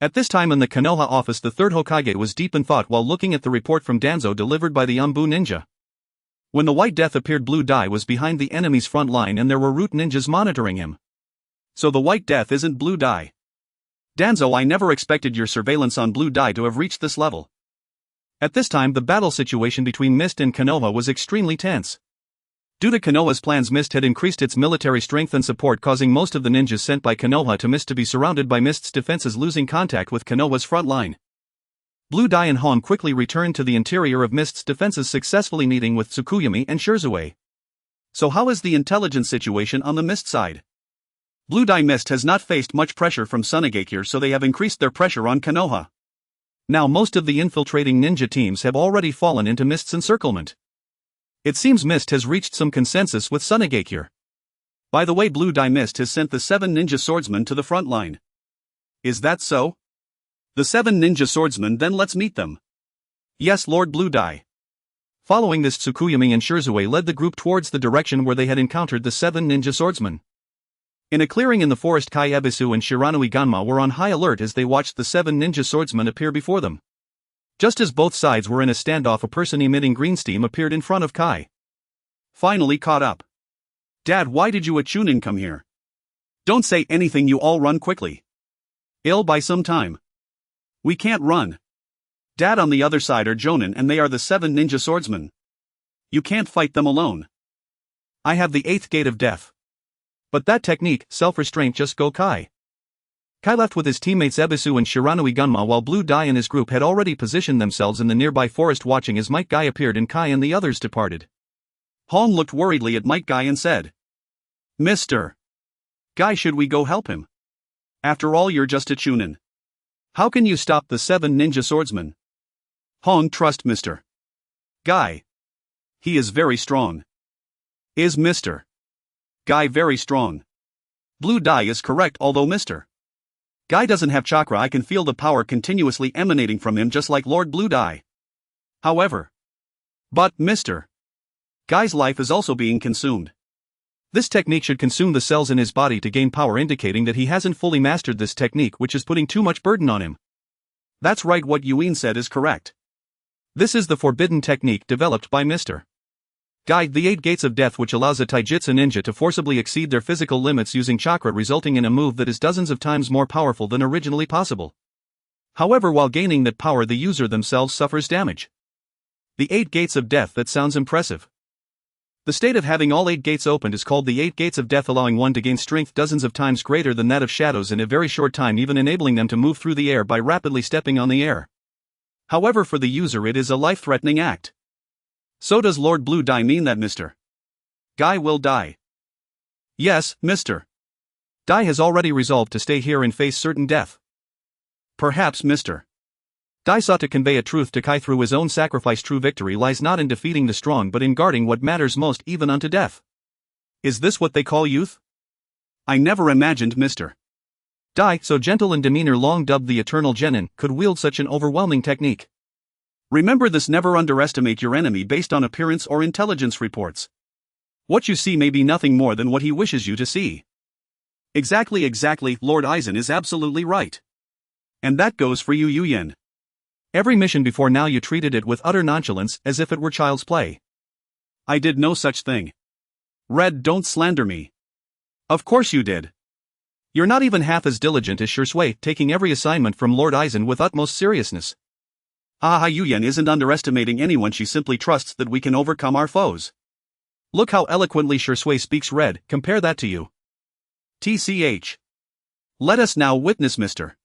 At this time in the Konoha office, the third Hokage was deep in thought while looking at the report from Danzo delivered by the Umbu ninja. When the White Death appeared, Blue Dai was behind the enemy's front line and there were root ninjas monitoring him. So the White Death isn't Blue Dai. Danzo, I never expected your surveillance on Blue Dai to have reached this level. At this time, the battle situation between Mist and Konoha was extremely tense. Due to Konoha's plans, Mist had increased its military strength and support, causing most of the ninjas sent by Konoha to Mist to be surrounded by Mist's defenses, losing contact with Konoha's front line. Blue Dai and Hong quickly returned to the interior of Mist's defenses, successfully meeting with Tsukuyami and Shirzue. So how is the intelligence situation on the Mist side? Blue Dai Mist has not faced much pressure from Sunigakure, so they have increased their pressure on Konoha. Now most of the infiltrating ninja teams have already fallen into Mist's encirclement. It seems Mist has reached some consensus with Sunigakure. By the way, Blue Dai Mist has sent the 7 ninja swordsmen to the front line. Is that so? The 7 ninja swordsmen, then let's meet them. Yes, Lord Blue Dai. Following this, Tsukuyami and Shirzue led the group towards the direction where they had encountered the 7 ninja swordsmen. In a clearing in the forest, Kai Ebisu and Shiranui Ganma were on high alert as they watched the 7 ninja swordsmen appear before them. Just as both sides were in a standoff, a person emitting green steam appeared in front of Kai. Finally caught up. Dad, why did you a Chunin come here? Don't say anything, you all run quickly. Ill by some time. We can't run. Dad, on the other side are Jonin and they are the 7 ninja swordsmen. You can't fight them alone. I have the 8th gate of death. But that technique, self-restraint, just go Kai. Kai left with his teammates Ebisu and Shiranui Ganma while Blue Dai and his group had already positioned themselves in the nearby forest watching as Might Guy appeared and Kai and the others departed. Hong looked worriedly at Might Guy and said, Mr. Guy, should we go help him? After all, you're just a Chunin. How can you stop the 7 ninja swordsmen? Hong, trust Mr. Guy. He is very strong. Is Mr. Guy very strong? Blue Dai is correct, although Mr. Guy doesn't have chakra. I can feel the power continuously emanating from him just like Lord Blue Dai. However. But Mr. Guy's life is also being consumed. This technique should consume the cells in his body to gain power, indicating that he hasn't fully mastered this technique, which is putting too much burden on him. That's right, what Yuin said is correct. This is the forbidden technique developed by Mr. Guy, the 8 gates of death, which allows a taijutsu ninja to forcibly exceed their physical limits using chakra, resulting in a move that is dozens of times more powerful than originally possible. However, while gaining that power, the user themselves suffers damage. The 8 gates of death, that sounds impressive. The state of having all 8 gates opened is called the 8 gates of death, allowing one to gain strength dozens of times greater than that of shadows in a very short time, even enabling them to move through the air by rapidly stepping on the air. However, for the user it is a life-threatening act. So does Lord Blue Dai mean that Mr. Guy will die? Yes, Mr. Dai has already resolved to stay here and face certain death. Perhaps Mr. Dai sought to convey a truth to Kai through his own sacrifice. True victory lies not in defeating the strong but in guarding what matters most, even unto death. Is this what they call youth? I never imagined Mr. Dai, so gentle in demeanor, long dubbed the Eternal Genin, could wield such an overwhelming technique. Remember this: never underestimate your enemy based on appearance or intelligence reports. What you see may be nothing more than what he wishes you to see. Exactly, Lord Aizen is absolutely right. And that goes for you, Yuyen. Every mission before now you treated it with utter nonchalance, as if it were child's play. I did no such thing. Red, don't slander me. Of course you did. You're not even half as diligent as Shirzue, taking every assignment from Lord Aizen with utmost seriousness. Yuyen isn't underestimating anyone, she simply trusts that we can overcome our foes. Look how eloquently Shirzue speaks. Red, compare that to you. TCH. Let us now witness Mr.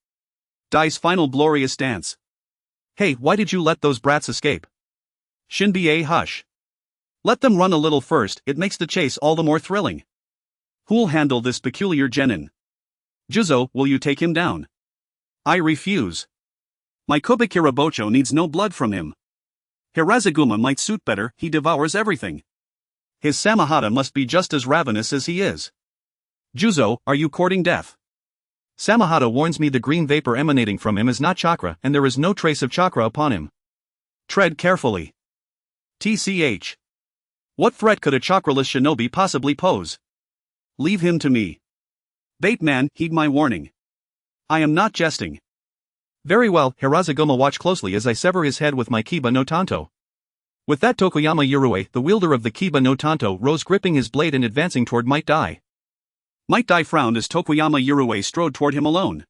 Dai's final glorious dance. Hey, why did you let those brats escape? Shinbei, hush. Let them run a little first, it makes the chase all the more thrilling. Who'll handle this peculiar genin? Juzo, will you take him down? I refuse. My Kobe Kirabocho needs no blood from him. Hirazaguma might suit better, he devours everything. His Samahata must be just as ravenous as he is. Juzo, are you courting death? Samahata warns me the green vapor emanating from him is not chakra, and there is no trace of chakra upon him. Tread carefully. TCH. What threat could a chakraless shinobi possibly pose? Leave him to me. Bateman, heed my warning. I am not jesting. Very well, Hirazaguma, watch closely as I sever his head with my Kiba no Tanto. With that, Tokoyama Yurue, the wielder of the Kiba no Tanto, rose, gripping his blade and advancing toward Might Dai. Might Dai frowned as Tokoyama Yurue strode toward him alone.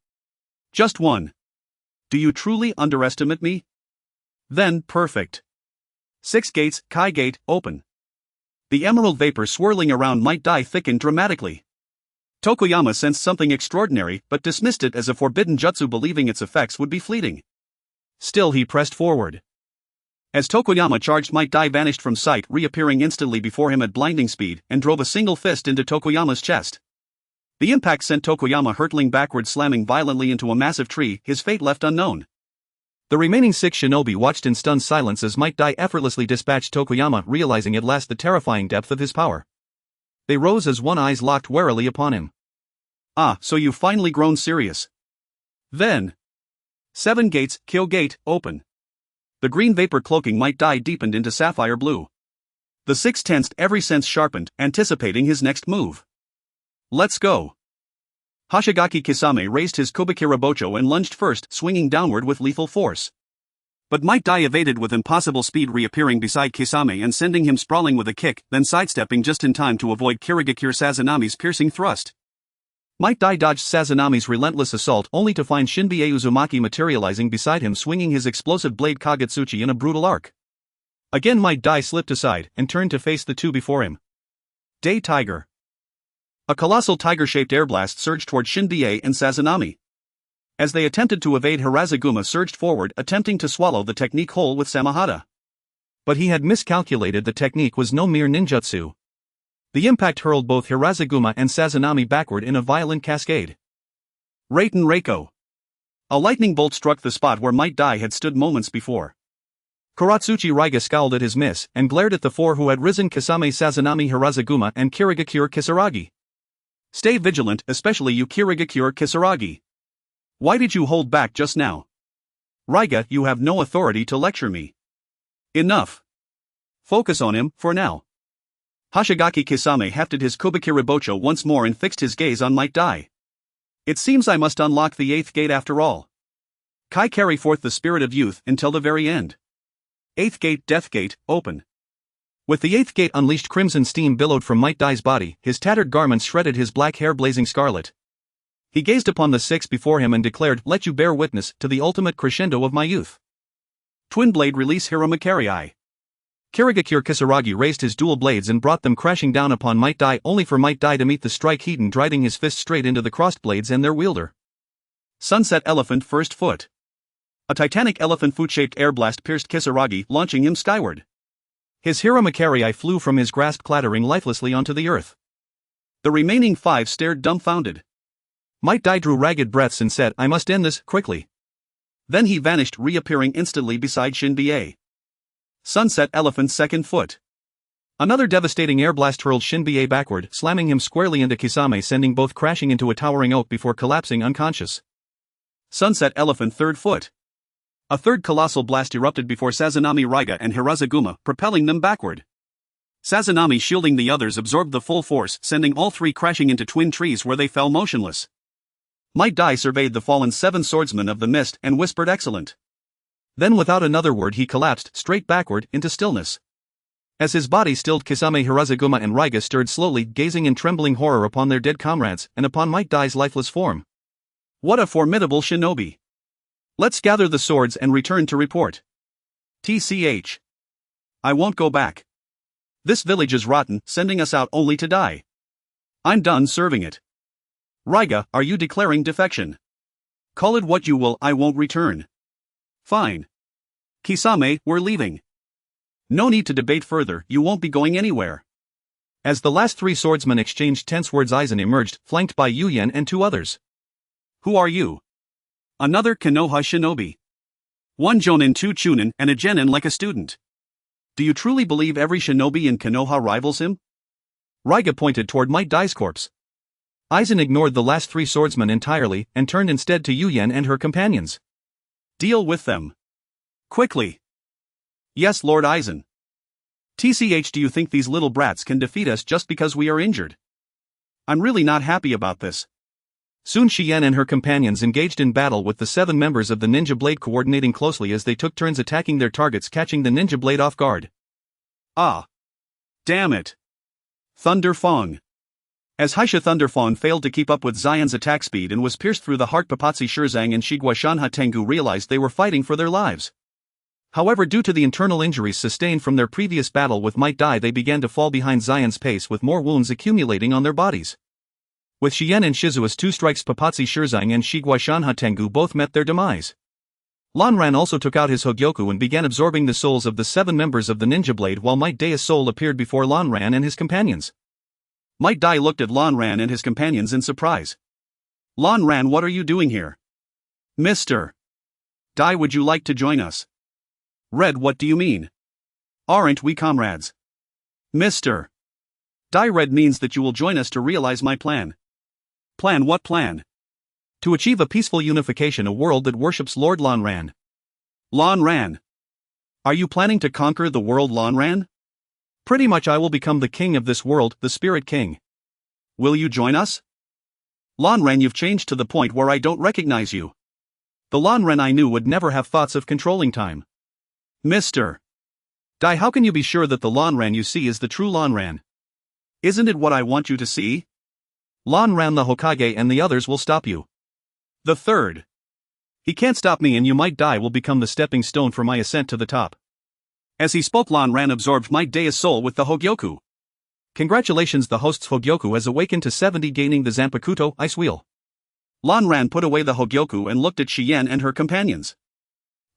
Just one. Do you truly underestimate me? Then, perfect. 6 gates, Kai Gate, open. The emerald vapor swirling around Might Dai thickened dramatically. Tokoyama sensed something extraordinary but dismissed it as a forbidden jutsu, believing its effects would be fleeting. Still, he pressed forward. As Tokoyama charged, Might Dai vanished from sight, reappearing instantly before him at blinding speed, and drove a single fist into Tokoyama's chest. The impact sent Tokoyama hurtling backward, slamming violently into a massive tree, his fate left unknown. The remaining 6 shinobi watched in stunned silence as Might Dai effortlessly dispatched Tokoyama, realizing at last the terrifying depth of his power. They rose as one eyes locked warily upon him. So you've finally grown serious. Then. 7 gates, Kyo Gate, open. The green vapor cloaking Might Dai deepened into sapphire blue. The six tensed, every sense sharpened, anticipating his next move. Let's go. Hoshigaki Kisame raised his Kobakira Bocho and lunged first, swinging downward with lethal force. But Might Dai evaded with impossible speed, reappearing beside Kisame and sending him sprawling with a kick, then sidestepping just in time to avoid Kirigakure Sazanami's piercing thrust. Might Dai dodged Sazanami's relentless assault only to find Shinbei Uzumaki materializing beside him, swinging his explosive blade Kagetsuchi in a brutal arc. Again Might Dai slipped aside and turned to face the two before him. Day Tiger. A colossal tiger-shaped airblast surged toward Shinbei and Sazanami. As they attempted to evade, Hirazaguma surged forward, attempting to swallow the technique whole with Samahata. But he had miscalculated. The technique was no mere ninjutsu. The impact hurled both Hirazaguma and Sazanami backward in a violent cascade. Reiten Reiko. A lightning bolt struck the spot where Might Dai had stood moments before. Kuratsuchi Raiga scowled at his miss and glared at the four who had risen: Kisame, Sazanami, Hirazaguma, and Kirigakure Kisaragi. Stay vigilant, especially you Kirigakure Kisaragi. Why did you hold back just now? Raiga, you have no authority to lecture me. Enough. Focus on him, for now. Hoshigaki Kisame hefted his Kobakira Bocho once more and fixed his gaze on Might Dai. It seems I must unlock the 8th gate after all. Kai, carry forth the spirit of youth until the very end. 8th gate, Death Gate, open. With the 8th gate unleashed, crimson steam billowed from Might Dai's body, his tattered garments shredded, his black hair blazing scarlet. He gazed upon the six before him and declared, "Let you bear witness to the ultimate crescendo of my youth." Twin blade release Hiramakari. Kirigakure Kisaragi raised his dual blades and brought them crashing down upon Might Dai, only for Might Dai to meet the strike heat and driving his fist straight into the crossed blades and their wielder. Sunset Elephant First Foot. A titanic elephant foot-shaped air blast pierced Kisaragi, launching him skyward. His Hiramakari flew from his grasp, clattering lifelessly onto the earth. The remaining five stared dumbfounded. Might Dai drew ragged breaths and said, "I must end this, quickly." Then he vanished, reappearing instantly beside Shinbei. Sunset Elephant's Second Foot. Another devastating air blast hurled Shinbei backward, slamming him squarely into Kisame, sending both crashing into a towering oak before collapsing unconscious. Sunset Elephant Third Foot. A third colossal blast erupted before Sazanami, Raiga, and Hirazaguma, propelling them backward. Sazanami, shielding the others, absorbed the full force, sending all three crashing into twin trees where they fell motionless. Might Dai surveyed the fallen seven swordsmen of the mist and whispered, "Excellent." Then without another word he collapsed straight backward into stillness. As his body stilled, Kisame, Hirazaguma, and Raiga stirred slowly, gazing in trembling horror upon their dead comrades and upon Might Dai's lifeless form. What a formidable shinobi! Let's gather the swords and return to report. TCH. I won't go back. This village is rotten, sending us out only to die. I'm done serving it. Raiga, are you declaring defection? Call it what you will, I won't return. Fine. Kisame, we're leaving. No need to debate further, you won't be going anywhere. As the last three swordsmen exchanged tense words, Aizen emerged, flanked by Yuyen and two others. Who are you? Another Konoha shinobi. One jonin, two chunin, and a genin like a student. Do you truly believe every shinobi in Konoha rivals him? Raiga pointed toward Might Dai's corpse. Aizen ignored the last three swordsmen entirely and turned instead to Yuyen and her companions. Deal with them. Quickly. Yes, Lord Aizen. TCH, do you think these little brats can defeat us just because we are injured? I'm really not happy about this. Soon Shien and her companions engaged in battle with the 7 members of the Ninja Blade, coordinating closely as they took turns attacking their targets, catching the Ninja Blade off guard. Ah! Damn it! Thunder Fong. As Haisha Thunderfawn failed to keep up with Xian's attack speed and was pierced through the heart, Papatsi Shirzang and Shigua Shanha Tengu realized they were fighting for their lives. However, due to the internal injuries sustained from their previous battle with Might Dai, they began to fall behind Xian's pace, with more wounds accumulating on their bodies. With Shien and Shizua's 2 strikes, Papatsi Shirzang and Shigua Shanha Tengu both met their demise. Lanran also took out his Hōgyoku and began absorbing the souls of the 7 members of the Ninja Blade, while Might Dai's soul appeared before Lanran and his companions. Might Dai looked at Lanran and his companions in surprise. Lanran, what are you doing here? Mr. Dai, would you like to join us? Red, what do you mean? Aren't we comrades? Mr. Dai, Red means that you will join us to realize my plan. Plan, what plan? To achieve a peaceful unification, a world that worships Lord Lanran. Lanran. Are you planning to conquer the world, Lanran? Pretty much I will become the king of this world, the Spirit King. Will you join us? Lanran, you've changed to the point where I don't recognize you. The Lanran I knew would never have thoughts of controlling time. Mr. Dai, how can you be sure that the Lanran you see is the true Lanran? Isn't it what I want you to see? Lanran the Hokage and the others will stop you. The third. He can't stop me, and you might die will become the stepping stone for my ascent to the top. As he spoke, Lanran absorbed Might Dei's soul with the Hōgyoku. Congratulations, the host's Hōgyoku has awakened to 70, gaining the Zanpakuto Ice Wheel. Lanran put away the Hōgyoku and looked at Shien and her companions.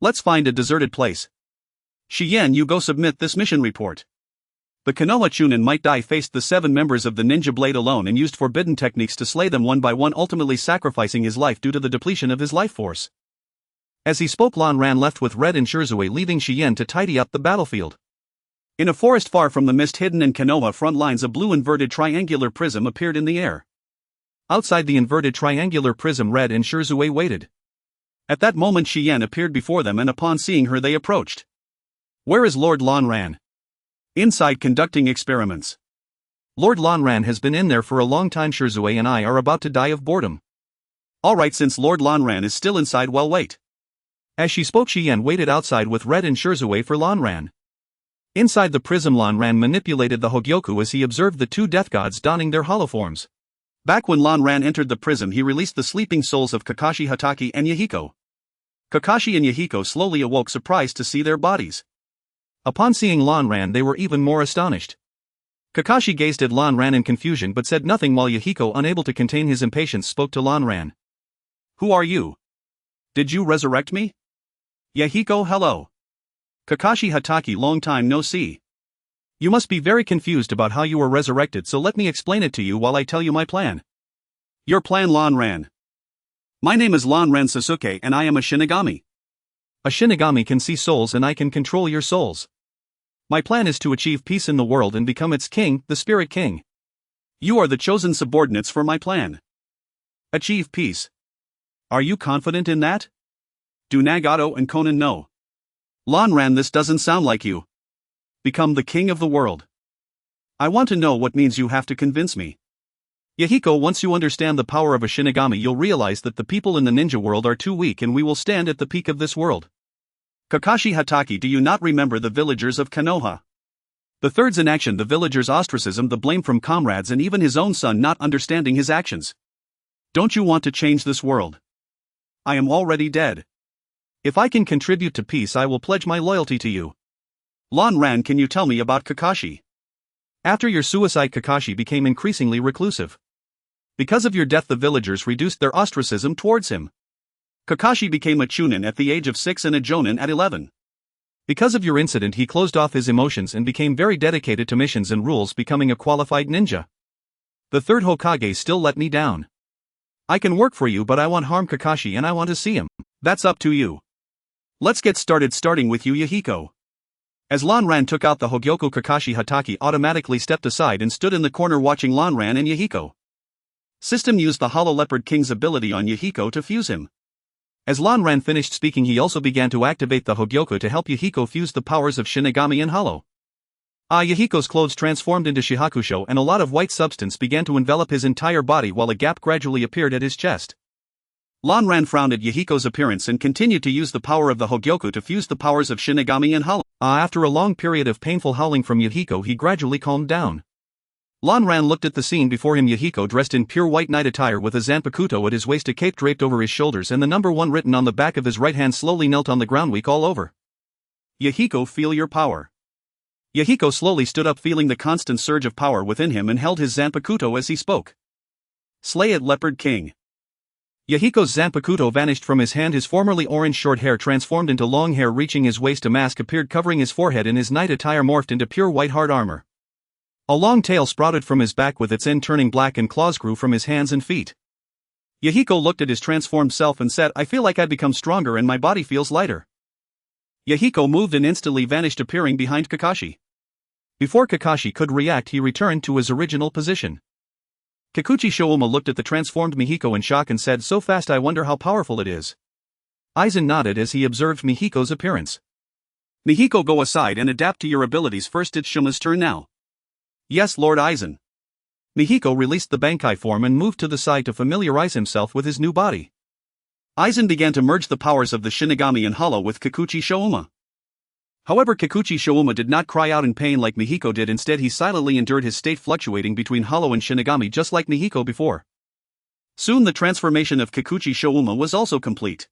Let's find a deserted place. Shien, you go submit this mission report. The Konoha Chunin Might Dai faced the 7 members of the Ninja Blade alone and used forbidden techniques to slay them one by one, ultimately sacrificing his life due to the depletion of his life force. As he spoke, Lanran left with Red and Shirzue, leaving Shien to tidy up the battlefield. In a forest far from the mist hidden in Konoha front lines, a blue inverted triangular prism appeared in the air. Outside the inverted triangular prism, Red and Shirzue waited. At that moment Shien appeared before them, and upon seeing her they approached. Where is Lord Lanran? Inside, conducting experiments. Lord Lanran has been in there for a long time. Shirzue and I are about to die of boredom. Alright, since Lord Lanran is still inside, well, wait. As she spoke, Shien waited outside with Red and Shirzue for Lanran. Inside the prism, Lanran manipulated the Hōgyoku as he observed the 2 death gods donning their hollow forms. Back when Lanran entered the prism, he released the sleeping souls of Kakashi Hatake and Yahiko. Kakashi and Yahiko slowly awoke, surprised to see their bodies. Upon seeing Lanran, they were even more astonished. Kakashi gazed at Lanran in confusion but said nothing, while Yahiko, unable to contain his impatience, spoke to Lanran. Who are you? Did you resurrect me? Yahiko, hello. Kakashi Hatake, long time no see. You must be very confused about how you were resurrected, so let me explain it to you while I tell you my plan. Your plan, Lanran. My name is Aizen Sōsuke and I am a Shinigami. A Shinigami can see souls and I can control your souls. My plan is to achieve peace in the world and become its king, the Spirit King. You are the chosen subordinates for my plan. Achieve peace. Are you confident in that? Do Nagato and Konan know? Lanran, this doesn't sound like you. Become the king of the world. I want to know what means you have to convince me. Yahiko, once you understand the power of a Shinigami, you'll realize that the people in the ninja world are too weak and we will stand at the peak of this world. Kakashi Hatake, do you not remember the villagers of Konoha? The third's inaction, the villagers' ostracism, the blame from comrades, and even his own son not understanding his actions. Don't you want to change this world? I am already dead. If I can contribute to peace, I will pledge my loyalty to you. Lanran, can you tell me about Kakashi? After your suicide, Kakashi became increasingly reclusive. Because of your death, the villagers reduced their ostracism towards him. Kakashi became a Chunin at the age of 6 and a Jonin at 11. Because of your incident, he closed off his emotions and became very dedicated to missions and rules, becoming a qualified ninja. The third Hokage still let me down. I can work for you, but I want harm Kakashi and I want to see him. That's up to you. Let's get started, starting with you, Yahiko. As Lanran took out the Hōgyoku, Kakashi Hatake automatically stepped aside and stood in the corner watching Lanran and Yahiko. System used the Hollow Leopard King's ability on Yahiko to fuse him. As Lanran finished speaking, he also began to activate the Hōgyoku to help Yahiko fuse the powers of Shinigami and Hollow. Yahiko's clothes transformed into Shihakusho and a lot of white substance began to envelop his entire body while a gap gradually appeared at his chest. Lanran frowned at Yahiko's appearance and continued to use the power of the Hōgyoku to fuse the powers of Shinigami and Hollow. After a long period of painful howling from Yahiko, he gradually calmed down. Lanran looked at the scene before him. Yahiko, dressed in pure white night attire with a Zanpakuto at his waist, a cape draped over his shoulders, and the number 1 written on the back of his right hand, slowly knelt on the ground, weak all over. Yahiko, feel your power. Yahiko slowly stood up, feeling the constant surge of power within him, and held his Zanpakuto as he spoke. Slay it, Leopard King. Yahiko's Zanpakuto vanished from his hand. His formerly orange short hair transformed into long hair reaching his waist. A mask appeared covering his forehead, and his night attire morphed into pure white hard armor. A long tail sprouted from his back with its end turning black, and claws grew from his hands and feet. Yahiko looked at his transformed self and said, I feel like I've become stronger and my body feels lighter. Yahiko moved and instantly vanished, appearing behind Kakashi. Before Kakashi could react, he returned to his original position. Kikuchi Shouma looked at the transformed Mihiko in shock and said, so fast, I wonder how powerful it is. Aizen nodded as he observed Mihiko's appearance. Mihiko, go aside and adapt to your abilities first. It's Shuma's turn now. Yes, Lord Aizen. Mihiko released the Bankai form and moved to the side to familiarize himself with his new body. Aizen began to merge the powers of the Shinigami and Hollow with Kikuchi Shouma. However, Kikuchi Shouma did not cry out in pain like Mihiko did. Instead, he silently endured his state, fluctuating between Hollow and Shinigami just like Mihiko before. Soon the transformation of Kikuchi Shouma was also complete.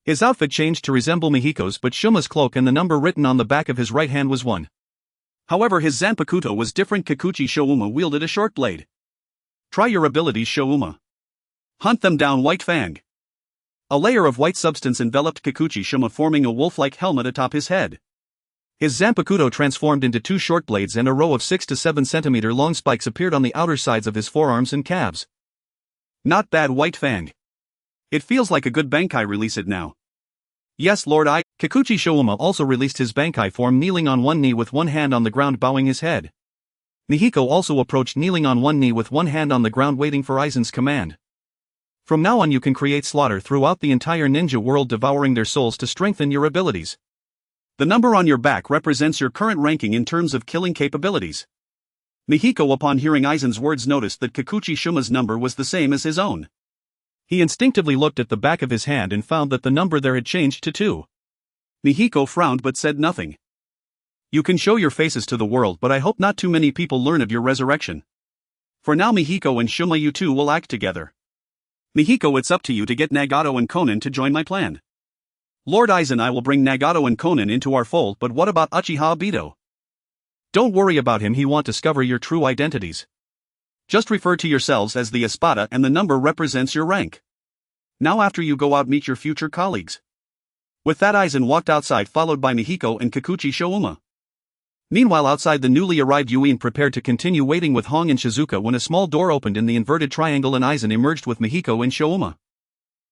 His outfit changed to resemble Mihiko's, but Shuma's cloak and the number written on the back of his right hand was 1. However, his Zanpakuto was different. Kikuchi Shouma wielded a short blade. Try your abilities, Shouma. Hunt them down, White Fang. A layer of white substance enveloped Kikuchi Shouma, forming a wolf-like helmet atop his head. His Zanpakuto transformed into 2 short blades, and a row of 6 to 7 centimeter long spikes appeared on the outer sides of his forearms and calves. Not bad, White Fang. It feels like a good Bankai. Release it now. Yes, Lord I. Kikuchi Shouma also released his Bankai form, kneeling on one knee with one hand on the ground, bowing his head. Mihiko also approached, kneeling on one knee with one hand on the ground, waiting for Aizen's command. From now on you can create slaughter throughout the entire ninja world, devouring their souls to strengthen your abilities. The number on your back represents your current ranking in terms of killing capabilities. Mihiko, upon hearing Aizen's words, noticed that Kikuchi Shuma's number was the same as his own. He instinctively looked at the back of his hand and found that the number there had changed to 2. Mihiko frowned but said nothing. You can show your faces to the world, but I hope not too many people learn of your resurrection. For now, Mihiko and Shuma, you two will act together. Mihiko, it's up to you to get Nagato and Konan to join my plan. Lord Aizen, I will bring Nagato and Konan into our fold, but what about Uchiha Obito? Don't worry about him, he won't discover your true identities. Just refer to yourselves as the Espada, and the number represents your rank. Now after you go out, meet your future colleagues. With that, Aizen walked outside, followed by Mihiko and Kikuchi Shouma. Meanwhile, outside, the newly arrived Yuin prepared to continue waiting with Hong and Shizuka when a small door opened in the inverted triangle and Aizen emerged with Mihiko and Shouma.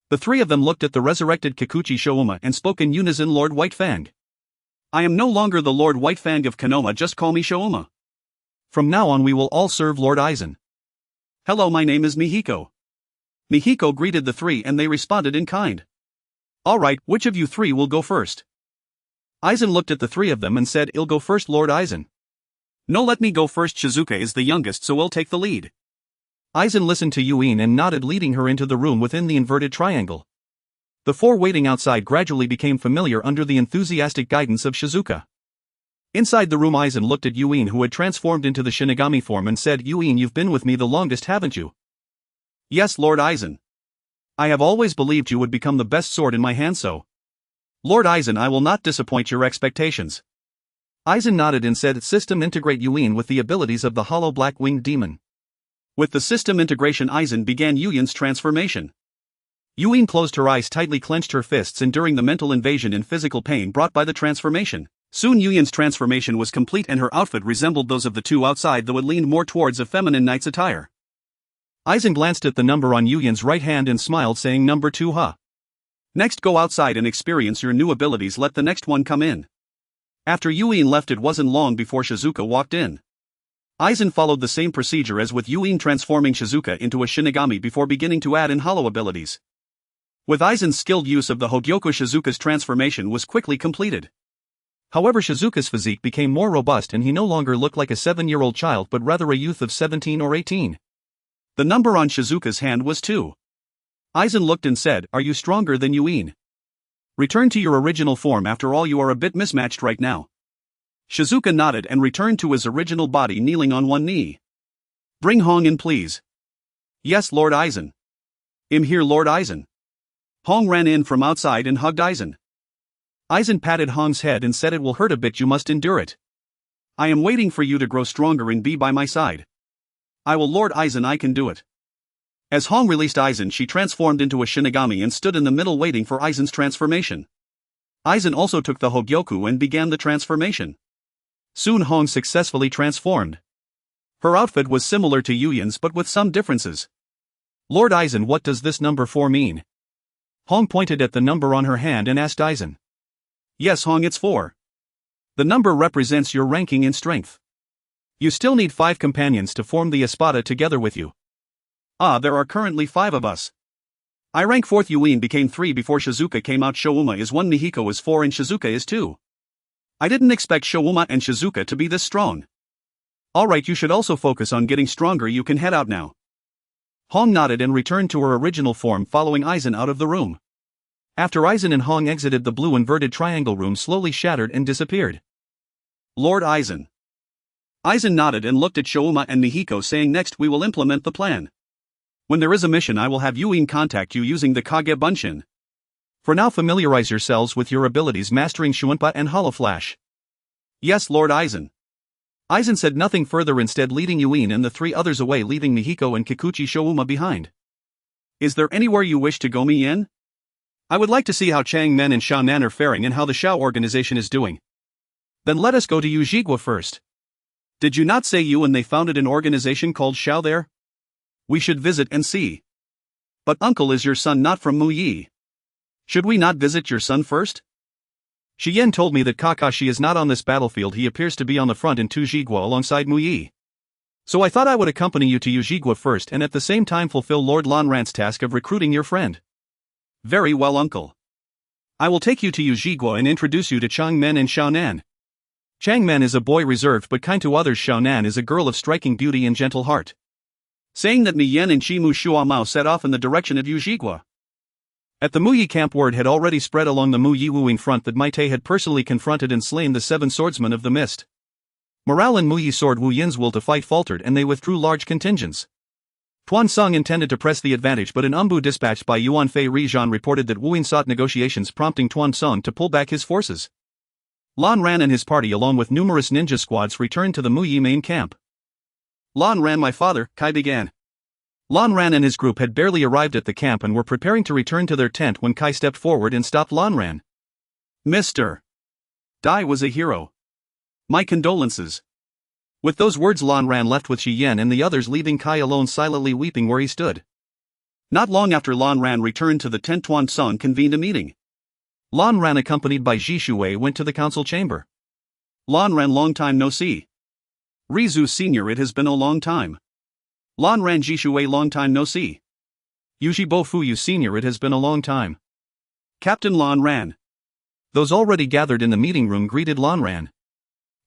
The 3 of them looked at the resurrected Kikuchi Shouma and spoke in unison, Lord White Fang. I am no longer the Lord White Fang of Konoha, just call me Shouma. From now on we will all serve Lord Aizen. Hello, my name is Mihiko. Mihiko greeted the 3 and they responded in kind. Alright, which of you 3 will go first? Aizen looked at the 3 of them and said, I'll go first, Lord Aizen. No, let me go first. Shizuka is the youngest, so I'll take the lead. Aizen listened to Yuin and nodded, leading her into the room within the inverted triangle. The 4 waiting outside gradually became familiar under the enthusiastic guidance of Shizuka. Inside the room, Aizen looked at Yuin, who had transformed into the Shinigami form, and said, Yuin, you've been with me the longest, haven't you? Yes, Lord Aizen. I have always believed you would become the best sword in my hand, so. Lord Aizen, I will not disappoint your expectations. Aizen nodded and said, System integrate Yuin with the abilities of the hollow black-winged demon. With the system integration, Aizen began Yuin's transformation. Yuin closed her eyes tightly, clenched her fists, enduring the mental invasion and physical pain brought by the transformation. Soon Yuin's transformation was complete and her outfit resembled those of the 2 outside, though it leaned more towards a feminine knight's attire. Aizen glanced at the number on Yuin's right hand and smiled, saying, Number 2, huh? Next, go outside and experience your new abilities, let the next one come in. After Yuin left, it wasn't long before Shizuka walked in. Aizen followed the same procedure as with Yuin, transforming Shizuka into a Shinigami before beginning to add in hollow abilities. With Aizen's skilled use of the Hōgyoku, Shizuka's transformation was quickly completed. However, Shizuka's physique became more robust and he no longer looked like a 7-year-old child but rather a youth of 17 or 18. The number on Shizuka's hand was 2. Aizen looked and said, Are you stronger than Yuin? Return to your original form, after all you are a bit mismatched right now. Shizuka nodded and returned to his original body, kneeling on one knee. Bring Hong in, please. Yes, Lord Aizen. I'm here, Lord Aizen. Hong ran in from outside and hugged Aizen. Aizen patted Hong's head and said, It will hurt a bit, you must endure it. I am waiting for you to grow stronger and be by my side. I will, Lord Aizen, I can do it. As Hong released Aizen, she transformed into a Shinigami and stood in the middle waiting for Aizen's transformation. Aizen also took the Hōgyoku and began the transformation. Soon Hong successfully transformed. Her outfit was similar to Yuin's but with some differences. Lord Aizen, what does this number 4 mean? Hong pointed at the number on her hand and asked Aizen. Yes, Hong, it's 4. The number represents your ranking in strength. You still need 5 companions to form the Espada together with you. Ah, there are currently 5 of us. I rank 4th. Yuin became 3 before Shizuka came out. Shouma is 1, Mihiko is 4 and Shizuka is 2. I didn't expect Shouma and Shizuka to be this strong. Alright, you should also focus on getting stronger. You can head out now. Hong nodded and returned to her original form, following Aizen out of the room. After Aizen and Hong exited, the blue inverted triangle room slowly shattered and disappeared. Lord Aizen. Aizen nodded and looked at Shouma and Mihiko, saying, next we will implement the plan. When there is a mission, I will have Yuin contact you using the Kage Bunshin. For now, familiarize yourselves with your abilities, mastering Shunpa and Hollow Flash. Yes, Lord Aizen. Aizen said nothing further, instead leading Yuin and the three others away, leaving Mihiko and Kikuchi Shouma behind. Is there anywhere you wish to go, Mi-yen? I would like to see how Chang Men and Shao Nan are faring and how the Shao organization is doing. Then let us go to Yujigwa first. Did you not say you and they founded an organization called Shao there? We should visit and see. But uncle, is your son not from Muyi? Should we not visit your son first? Shiyen told me that Kakashi is not on this battlefield. He appears to be on the front in Tujigwa alongside Muyi. So I thought I would accompany you to Yujigwa first and at the same time fulfill Lord Lanran's task of recruiting your friend. Very well, uncle. I will take you to Yujigwa and introduce you to Chang Men and Shao Nan. Chang Men is a boy reserved but kind to others. Shao Nan is a girl of striking beauty and gentle heart. Saying that, Mi-yen and Chimu Shuamao set off in the direction of Yujigwa. At the Muyi camp, word had already spread along the Muyi Wuing front that Maite had personally confronted and slain the 7 swordsmen of the mist. Morale in Muyi sword Wu Yin's will to fight faltered and they withdrew large contingents. Tuan Song intended to press the advantage, but an umbu dispatched by Yuan Fei Rijan reported that Wu Yin sought negotiations, prompting Tuan Song to pull back his forces. Lan Ran and his party along with numerous ninja squads returned to the Muyi main camp. Lan Ran, my father, Kai began. Lan Ran and his group had barely arrived at the camp and were preparing to return to their tent when Kai stepped forward and stopped Lan Ran. Mr. Dai was a hero. My condolences. With those words, Lan Ran left with Shiyen and the others, leaving Kai alone silently weeping where he stood. Not long after Lan Ran returned to the tent, Tuan Song convened a meeting. Lan Ran, accompanied by Ji Shuwei, went to the council chamber. Lan Ran, long time no see. Rizu Senior, it has been a long time. Lan Ran, Ji Shuwei, long time no see. Yujibo Fuyu Senior, it has been a long time. Captain Lan Ran. Those already gathered in the meeting room greeted Lan Ran.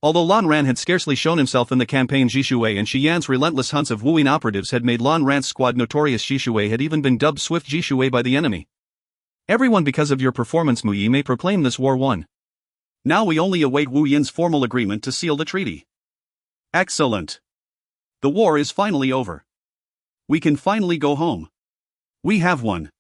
Although Lan Ran had scarcely shown himself in the campaign, Ji Shuwei and Shiyan's relentless hunts of Wuyin operatives had made Lan Ran's squad notorious. Ji Shuwei had even been dubbed Swift Ji Shuwei by the enemy. Everyone, because of your performance, Muyi may proclaim this war won. Now we only await Wu Yin's formal agreement to seal the treaty. Excellent. The war is finally over. We can finally go home. We have won.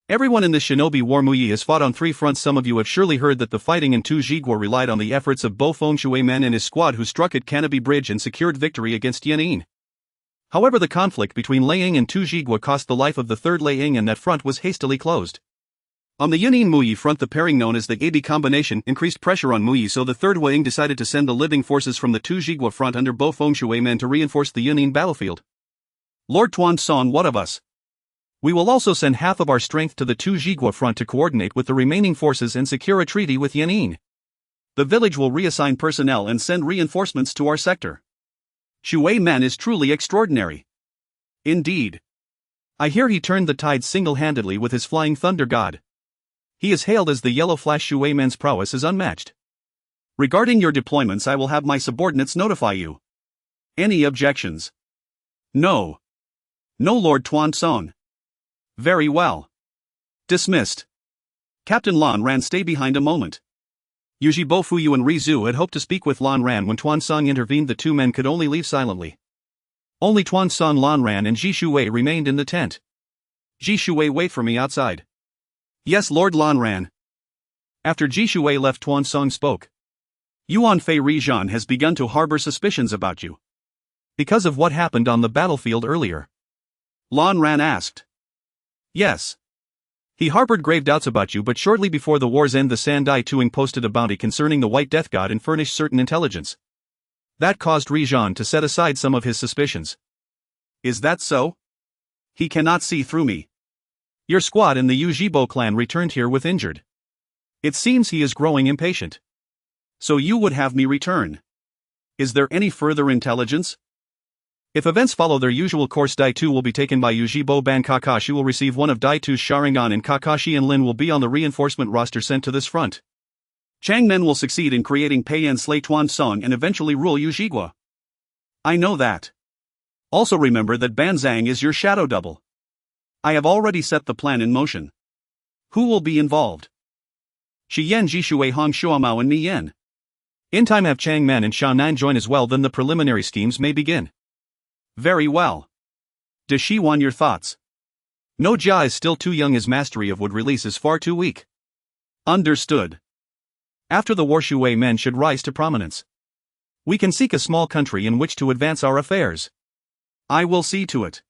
Everyone in this shinobi war, Muyi has fought on 3 fronts. Some of you have surely heard that the fighting in Tujigwa relied on the efforts of Bo Feng Shui Men and his squad, who struck at Kanabi Bridge and secured victory against Yenin. However, the conflict between Leiying and Tujigwa cost the life of the 3rd Leiying and that front was hastily closed. On the Yenin Muyi front, the pairing known as the AB combination increased pressure on Muyi, so the 3rd Weiying decided to send the living forces from the Tujigwa front under Bo Feng Shui Men to reinforce the Yenin battlefield. Lord Tuan Song, what of us? We will also send half of our strength to the Tujigwa front to coordinate with the remaining forces and secure a treaty with Yenin. The village will reassign personnel and send reinforcements to our sector. Shui Man is truly extraordinary. Indeed. I hear he turned the tide single-handedly with his flying thunder god. He is hailed as the Yellow Flash. Shui Man's prowess is unmatched. Regarding your deployments, I will have my subordinates notify you. Any objections? No. No, Lord Tuan Song. Very well. Dismissed. Captain Lan Ran, stay behind a moment. Yujibo Fuyu and Rizu had hoped to speak with Lan Ran when Tuan Song intervened. The 2 men could only leave silently. Only Tuan Song, Lan Ran and Ji Shuwei remained in the tent. Ji Shuwei, wait for me outside. Yes, Lord Lan Ran. After Ji Shuwei left, Tuan Song spoke. Yuan Fei Rijan has begun to harbor suspicions about you. Because of what happened on the battlefield earlier? Lan Ran asked. Yes. He harbored grave doubts about you, but shortly before the war's end the Sandai Tuing posted a bounty concerning the White Death God and furnished certain intelligence. That caused Rijan to set aside some of his suspicions. Is that so? He cannot see through me. Your squad in the Yujibo clan returned here with injured. It seems he is growing impatient. So you would have me return. Is there any further intelligence? If events follow their usual course, Dai 2 will be taken by Yujibo Ban. Kakashi will receive one of Dai 2's Sharingan and Kakashi and Lin will be on the reinforcement roster sent to this front. Chang Men will succeed in creating Peiyan Slay Tuan Song and eventually rule Yuugao. I know that. Also remember that Ban Zhang is your shadow double. I have already set the plan in motion. Who will be involved? Shi Yan, Ji Shui, Hong Shuamao and Mi Yan. In time have Chang Man and Sha Nan join as well, then the preliminary schemes may begin. Very well. De Shi Wan, your thoughts? No, Jia is still too young, his mastery of wood release is far too weak. Understood. After the war, Shui men should rise to prominence. We can seek a small country in which to advance our affairs. I will see to it.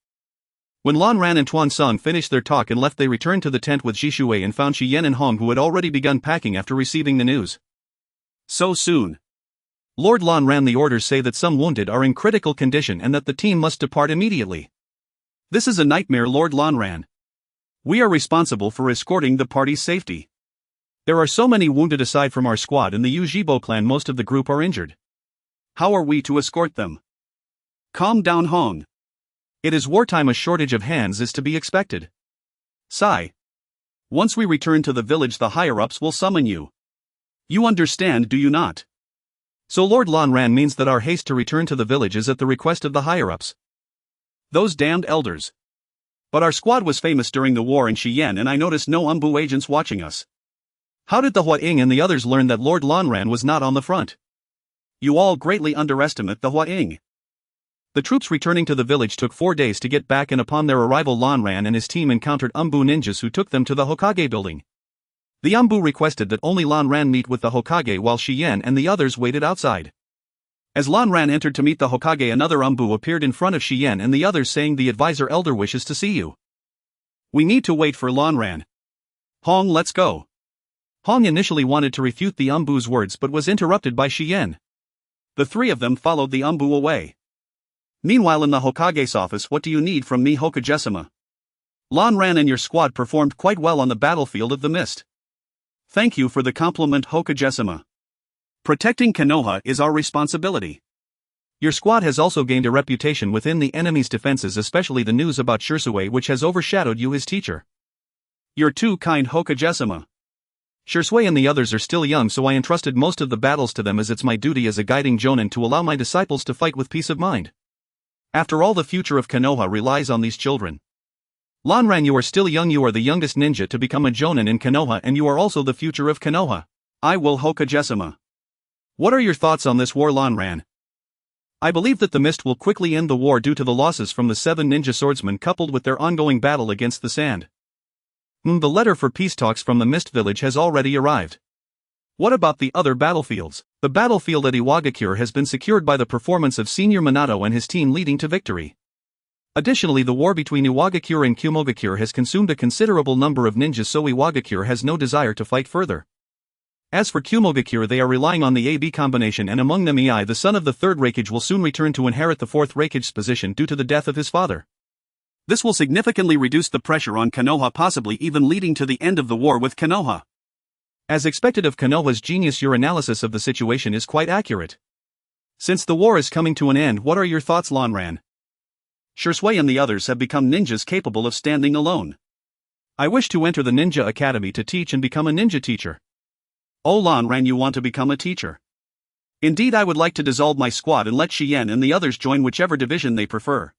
When Lan Ran and Tuan Song finished their talk and left, they returned to the tent with Ji Shui and found Shi Yan and Hong, who had already begun packing after receiving the news. So soon? Lord Lan Ran, the orders say that some wounded are in critical condition and that the team must depart immediately. This is a nightmare, Lord Lan Ran. We are responsible for escorting the party's safety. There are so many wounded aside from our squad and the Yuugao clan, most of the group are injured. How are we to escort them? Calm down, Hong. It is wartime, a shortage of hands is to be expected. Sai. Once we return to the village, the higher-ups will summon you. You understand, do you not? So Lord Lan Ran means that our haste to return to the village is at the request of the higher-ups. Those damned elders. But our squad was famous during the war in Xi'an, and I noticed no Umbu agents watching us. How did the Huaing and the others learn that Lord Lan Ran was not on the front? You all greatly underestimate the Huaing. The troops returning to the village took 4 days to get back, and upon their arrival Lan Ran and his team encountered Umbu ninjas who took them to the Hokage building. The Umbu requested that only Lan Ran meet with the Hokage while Shi Yan and the others waited outside. As Lan Ran entered to meet the Hokage, another Umbu appeared in front of Shi Yan and the others, saying, "The advisor elder wishes to see you." We need to wait for Lan Ran. Hong, let's go. Hong initially wanted to refute the Umbu's words but was interrupted by Shi Yan. The three of them followed the Umbu away. Meanwhile, in the Hokage's office, what do you need from me, Hokage-sama? Lan Ran and your squad performed quite well on the battlefield of the mist. Thank you for the compliment, Hokage-sama. Protecting Konoha is our responsibility. Your squad has also gained a reputation within the enemy's defenses, especially the news about Shisui, which has overshadowed you, his teacher. You're too kind, Hokage-sama. Shisui and the others are still young, so I entrusted most of the battles to them, as it's my duty as a guiding jonin to allow my disciples to fight with peace of mind. After all, the future of Konoha relies on these children. Lan Ran, you are still young, you are the youngest ninja to become a jonin in Konoha, and you are also the future of Konoha. I will, Hokage-sama. What are your thoughts on this war, Lan Ran? I believe that the mist will quickly end the war due to the losses from the 7 ninja swordsmen coupled with their ongoing battle against the sand. The letter for peace talks from the Mist Village has already arrived. What about the other battlefields? The battlefield at Iwagakure has been secured by the performance of Senior Minato and his team, leading to victory. Additionally, the war between Iwagakure and Kyōmogakure has consumed a considerable number of ninjas, so Iwagakure has no desire to fight further. As for Kyōmogakure, they are relying on the AB combination, and among them Ei, the son of the 3rd Hokage, will soon return to inherit the 4th Hokage's position due to the death of his father. This will significantly reduce the pressure on Konoha, possibly even leading to the end of the war with Konoha. As expected of Konoha's genius, your analysis of the situation is quite accurate. Since the war is coming to an end, what are your thoughts, Lan Ran? Shisui and the others have become ninjas capable of standing alone. I wish to enter the ninja academy to teach and become a ninja teacher. Oh, Lan Ran, you want to become a teacher? Indeed, I would like to dissolve my squad and let Shi Yan and the others join whichever division they prefer.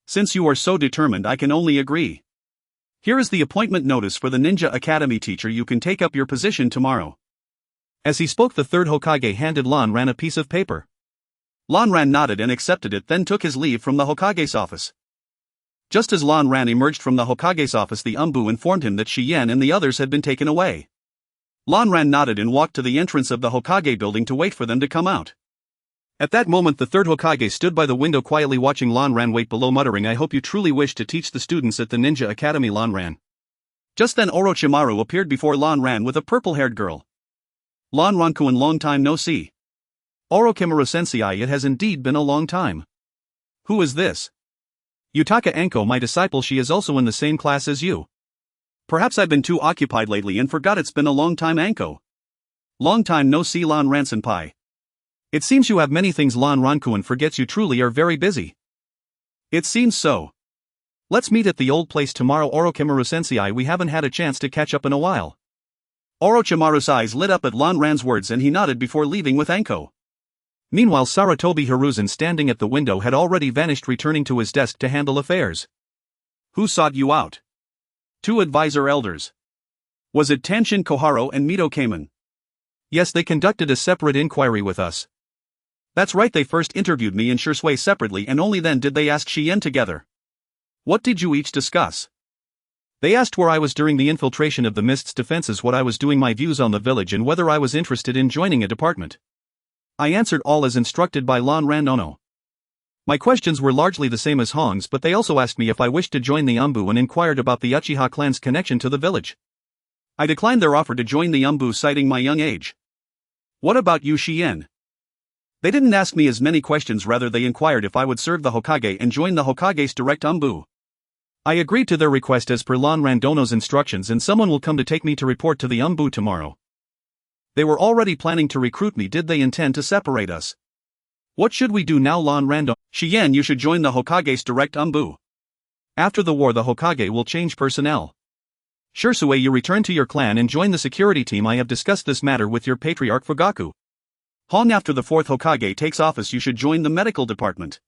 Since you are so determined, I can only agree. Here is the appointment notice for the Ninja Academy teacher. You can take up your position tomorrow. As he spoke, the 3rd Hokage handed Lan Ran a piece of paper. Lan Ran nodded and accepted it, then took his leave from the Hokage's office. Just as Lan Ran emerged from the Hokage's office, the Umbu informed him that Shi Yan and the others had been taken away. Lan Ran nodded and walked to the entrance of the Hokage building to wait for them to come out. At that moment, the 3rd Hokage stood by the window quietly watching Lan Ran wait below, muttering, "I hope you truly wish to teach the students at the Ninja Academy, Lan Ran." Just then Orochimaru appeared before Lan Ran with a purple-haired girl. Lan Ran-kun, long time no see. Orochimaru-sensei, it has indeed been a long time. Who is this? Yutaka Anko, my disciple. She is also in the same class as you. Perhaps I've been too occupied lately and forgot it's been a long time, Anko. Long time no see, Lan Ran-senpai. It seems you have many things, Lan Ran-kun forgets you truly are very busy. It seems so. Let's meet at the old place tomorrow, Orochimaru-sensei, we haven't had a chance to catch up in a while. Orochimaru's eyes lit up at Lan Ran's words and he nodded before leaving with Anko. Meanwhile, Sarutobi Hiruzen, standing at the window, had already vanished, returning to his desk to handle affairs. Who sought you out? 2 advisor elders. Was it Tanshin Koharu and Mito Kamen? Yes, they conducted a separate inquiry with us. That's right, they first interviewed me and Shursui separately and only then did they ask Shien together. What did you each discuss? They asked where I was during the infiltration of the Mist's defenses, what I was doing, my views on the village, and whether I was interested in joining a department. I answered all as instructed by Lan Randono. My questions were largely the same as Hong's, but they also asked me if I wished to join the Umbu and inquired about the Uchiha clan's connection to the village. I declined their offer to join the Umbu, citing my young age. What about you, Shien? They didn't ask me as many questions, rather they inquired if I would serve the Hokage and join the Hokage's direct Umbu. I agreed to their request as per Lan Randono's instructions, and someone will come to take me to report to the Umbu tomorrow. They were already planning to recruit me. Did they intend to separate us? What should we do now, Lan Rando? Shien, you should join the Hokage's direct Umbu. After the war, the Hokage will change personnel. Shursui, you return to your clan and join the security team. I have discussed this matter with your patriarch Fugaku. Hong, after the 4th Hokage takes office, you should join the medical department.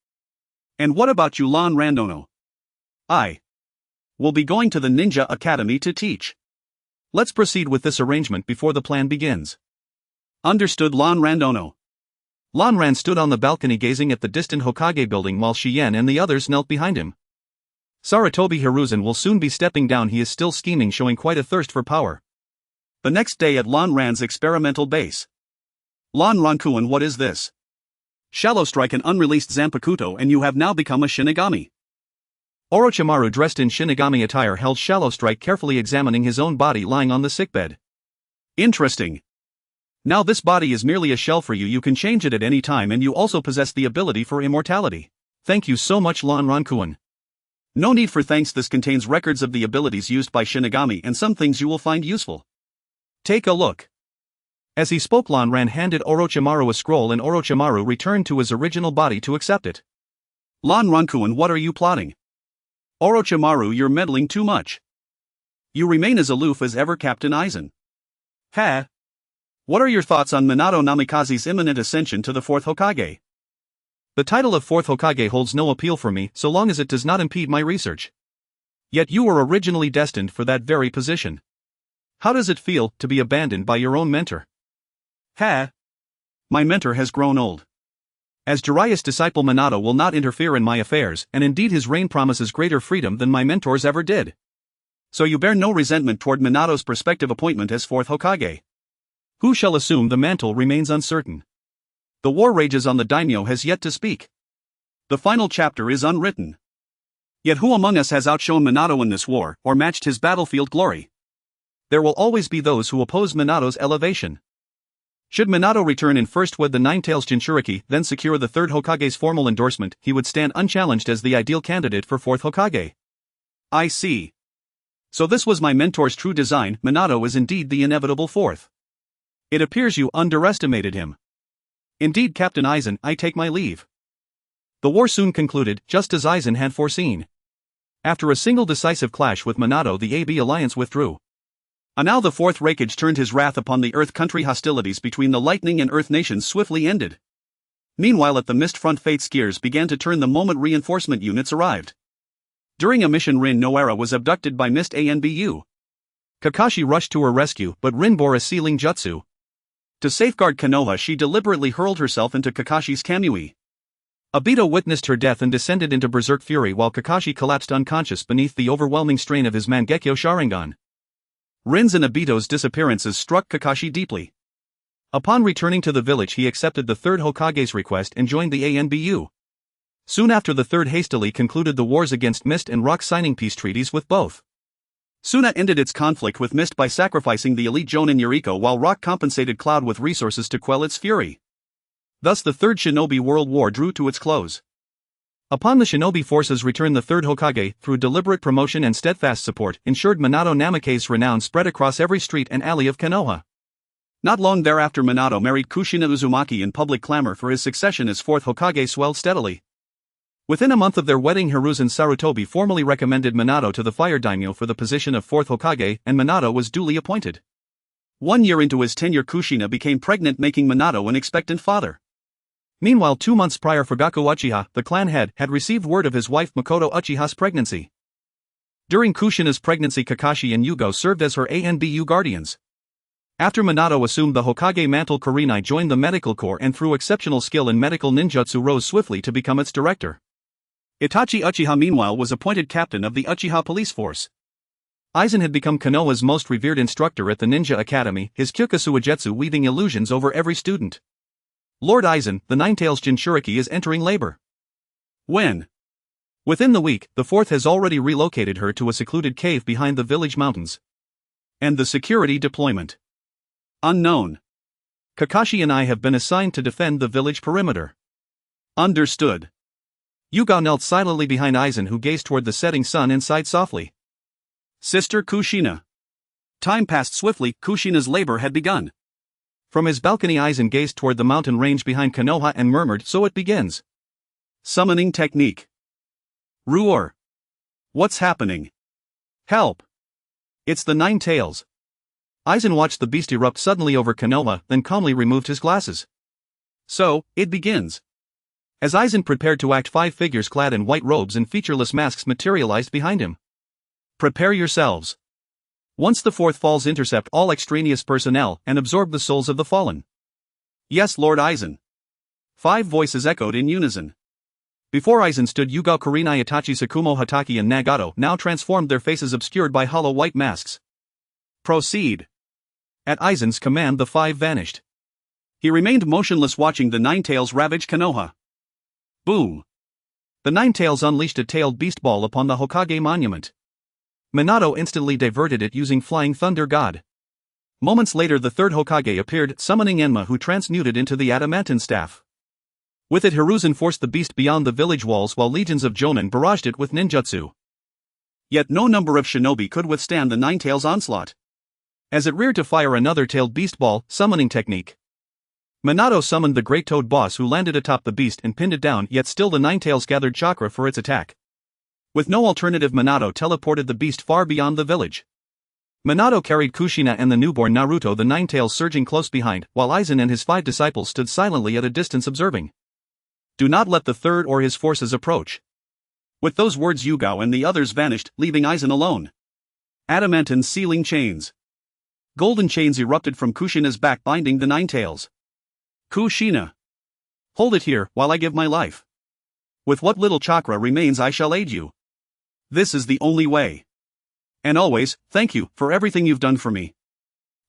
And what about you, Lan Randono? I will be going to the Ninja Academy to teach. Let's proceed with this arrangement before the plan begins. Understood, Lan Randono. Lan Ran stood on the balcony gazing at the distant Hokage building while Shien and the others knelt behind him. Sarutobi Hiruzen will soon be stepping down. He is still scheming, showing quite a thirst for power. The next day at Lan Ran's experimental base. Lan Rankuin, what is this? Shallow Strike, an unreleased Zanpakuto, and you have now become a Shinigami. Orochimaru, dressed in Shinigami attire, held Shallow Strike, carefully examining his own body lying on the sickbed. Interesting. Now this body is merely a shell for you. You can change it at any time, and you also possess the ability for immortality. Thank you so much, Lan Rankuin. No need for thanks. This contains records of the abilities used by Shinigami and some things you will find useful. Take a look. As he spoke, Lan Ran handed Orochimaru a scroll and Orochimaru returned to his original body to accept it. Lan Rankuin, what are you plotting? Orochimaru, you're meddling too much. You remain as aloof as ever, Captain Aizen. Ha! What are your thoughts on Minato Namikaze's imminent ascension to the 4th Hokage? The title of 4th Hokage holds no appeal for me, so long as it does not impede my research. Yet you were originally destined for that very position. How does it feel to be abandoned by your own mentor? Ha! My mentor has grown old. As Jiraiya's disciple, Minato will not interfere in my affairs, and indeed his reign promises greater freedom than my mentors ever did. So you bear no resentment toward Minato's prospective appointment as 4th Hokage? Who shall assume the mantle remains uncertain. The war rages on. The daimyo has yet to speak. The final chapter is unwritten. Yet who among us has outshone Minato in this war, or matched his battlefield glory? There will always be those who oppose Minato's elevation. Should Minato return and first wed the Nine-Tails Jinchuriki, then secure the 3rd Hokage's formal endorsement, he would stand unchallenged as the ideal candidate for 4th Hokage. I see. So this was my mentor's true design. Minato is indeed the inevitable 4th. It appears you underestimated him. Indeed, Captain Aizen, I take my leave. The war soon concluded, just as Aizen had foreseen. After a single decisive clash with Minato, the AB alliance withdrew. And now the 4th Raikage turned his wrath upon the Earth country. Hostilities between the Lightning and Earth nations swiftly ended. Meanwhile, at the Mist Front, Fate's gears began to turn the moment reinforcement units arrived. During a mission, Rin Noara was abducted by Mist ANBU. Kakashi rushed to her rescue, but Rin bore a sealing jutsu. To safeguard Konoha, she deliberately hurled herself into Kakashi's Kamui. Obito witnessed her death and descended into berserk fury while Kakashi collapsed unconscious beneath the overwhelming strain of his Mangekyo Sharingan. Rin's and Obito's disappearances struck Kakashi deeply. Upon returning to the village, he accepted the 3rd Hokage's request and joined the ANBU. Soon after, the 3rd hastily concluded the wars against Mist and Rock, signing peace treaties with both. Suna ended its conflict with Mist by sacrificing the elite Jonin Yuriko, while Rock compensated Cloud with resources to quell its fury. Thus the 3rd Shinobi World War drew to its close. Upon the shinobi forces' return, the 3rd Hokage, through deliberate promotion and steadfast support, ensured Minato Namikaze's renown spread across every street and alley of Konoha. Not long thereafter, Minato married Kushina Uzumaki, and public clamor for his succession as 4th Hokage swelled steadily. Within a month of their wedding, Hiruzen Sarutobi formally recommended Minato to the Fire Daimyo for the position of 4th Hokage, and Minato was duly appointed. 1 year into his tenure, Kushina became pregnant, making Minato an expectant father. Meanwhile, 2 months prior, Fugaku Uchiha, the clan head, had received word of his wife Makoto Uchiha's pregnancy. During Kushina's pregnancy, Kakashi and Yuugao served as her ANBU guardians. After Minato assumed the Hokage mantle, Kurenai joined the medical corps and through exceptional skill in medical ninjutsu rose swiftly to become its director. Itachi Uchiha meanwhile was appointed captain of the Uchiha police force. Aizen had become Konoha's most revered instructor at the Ninja Academy, his Kyōka Suigetsu weaving illusions over every student. Lord Aizen, the Ninetales Jinchuriki, is entering labor. When? Within the week, the fourth has already relocated her to a secluded cave behind the village mountains. And the security deployment? Unknown. Kakashi and I have been assigned to defend the village perimeter. Understood. Yuugao knelt silently behind Aizen, who gazed toward the setting sun and sighed softly. Sister Kushina. Time passed swiftly. Kushina's labor had begun. From his balcony, Aizen gazed toward the mountain range behind Konoha and murmured, "So it begins." Summoning technique. Roar. What's happening? Help. It's the Nine Tails. Aizen watched the beast erupt suddenly over Konoha, then calmly removed his glasses. So, it begins. As Aizen prepared to act, 5 figures clad in white robes and featureless masks materialized behind him. Prepare yourselves. Once the fourth falls, intercept all extraneous personnel and absorb the souls of the fallen. Yes, Lord Aizen. 5 voices echoed in unison. Before Aizen stood Yuugao, Kurenai, Itachi, Sakumo, Hataki and Nagato, now transformed, their faces obscured by hollow white masks. Proceed. At Aizen's command, the 5 vanished. He remained motionless, watching the Ninetales ravage Konoha. Boom. The Ninetales unleashed a tailed beast ball upon the Hokage monument. Minato instantly diverted it using Flying Thunder God. Moments later, the third Hokage appeared, summoning Enma, who transmuted into the adamantine staff. With it, Hiruzen forced the beast beyond the village walls while legions of Jonin barraged it with ninjutsu. Yet no number of shinobi could withstand the Ninetales' onslaught. As it reared to fire another tailed beast ball, summoning technique. Minato summoned the Great Toad Boss, who landed atop the beast and pinned it down, yet still the Ninetales gathered chakra for its attack. With no alternative, Minato teleported the beast far beyond the village. Minato carried Kushina and the newborn Naruto, the Ninetales surging close behind, while Aizen and his 5 disciples stood silently at a distance observing. Do not let the third or his forces approach. With those words, Yuugao and the others vanished, leaving Aizen alone. Adamantine sealing chains. Golden chains erupted from Kushina's back, binding the Ninetales. Kushina. Hold it here, while I give my life. With what little chakra remains, I shall aid you. This is the only way. And always, thank you for everything you've done for me.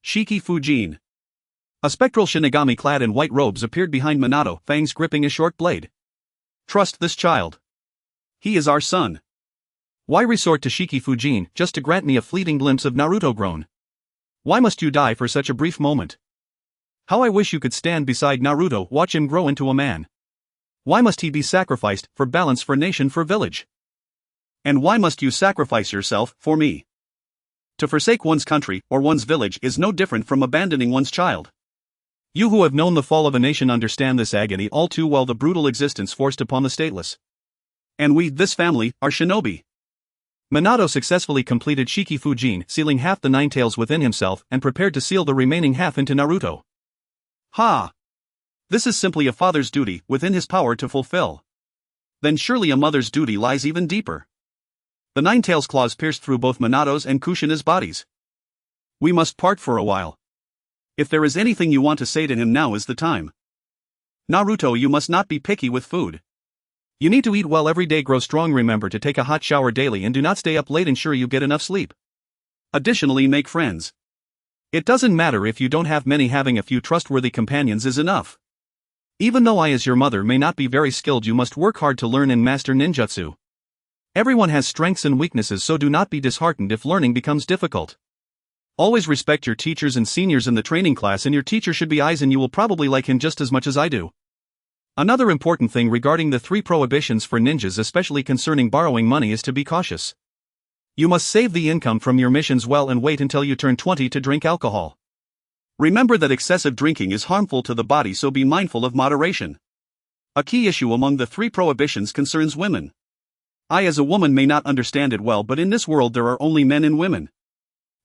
Shiki Fujin. A spectral Shinigami clad in white robes appeared behind Minato, fangs gripping a short blade. Trust this child. He is our son. Why resort to Shiki Fujin just to grant me a fleeting glimpse of Naruto grown? Why must you die for such a brief moment? How I wish you could stand beside Naruto, watch him grow into a man. Why must he be sacrificed for balance, for nation, for village? And why must you sacrifice yourself for me? To forsake one's country or one's village is no different from abandoning one's child. You who have known the fall of a nation understand this agony all too well, the brutal existence forced upon the stateless. And we, this family, are shinobi. Minato successfully completed Shiki Fujin, sealing half the Ninetales within himself and prepared to seal the remaining half into Naruto. Ha! This is simply a father's duty within his power to fulfill. Then surely a mother's duty lies even deeper. The Ninetales' claws pierced through both Minato's and Kushina's bodies. We must part for a while. If there is anything you want to say to him, now is the time. Naruto, you must not be picky with food. You need to eat well every day, grow strong, remember to take a hot shower daily, and do not stay up late, ensure you get enough sleep. Additionally, make friends. It doesn't matter if you don't have many, having a few trustworthy companions is enough. Even though I as your mother may not be very skilled, you must work hard to learn and master ninjutsu. Everyone has strengths and weaknesses, so do not be disheartened if learning becomes difficult. Always respect your teachers and seniors in the training class, and your teacher should be Aizen. You will probably like him just as much as I do. Another important thing regarding the 3 prohibitions for ninjas, especially concerning borrowing money, is to be cautious. You must save the income from your missions well and wait until you turn 20 to drink alcohol. Remember that excessive drinking is harmful to the body, so be mindful of moderation. A key issue among the 3 prohibitions concerns women. I as a woman may not understand it well, but in this world there are only men and women.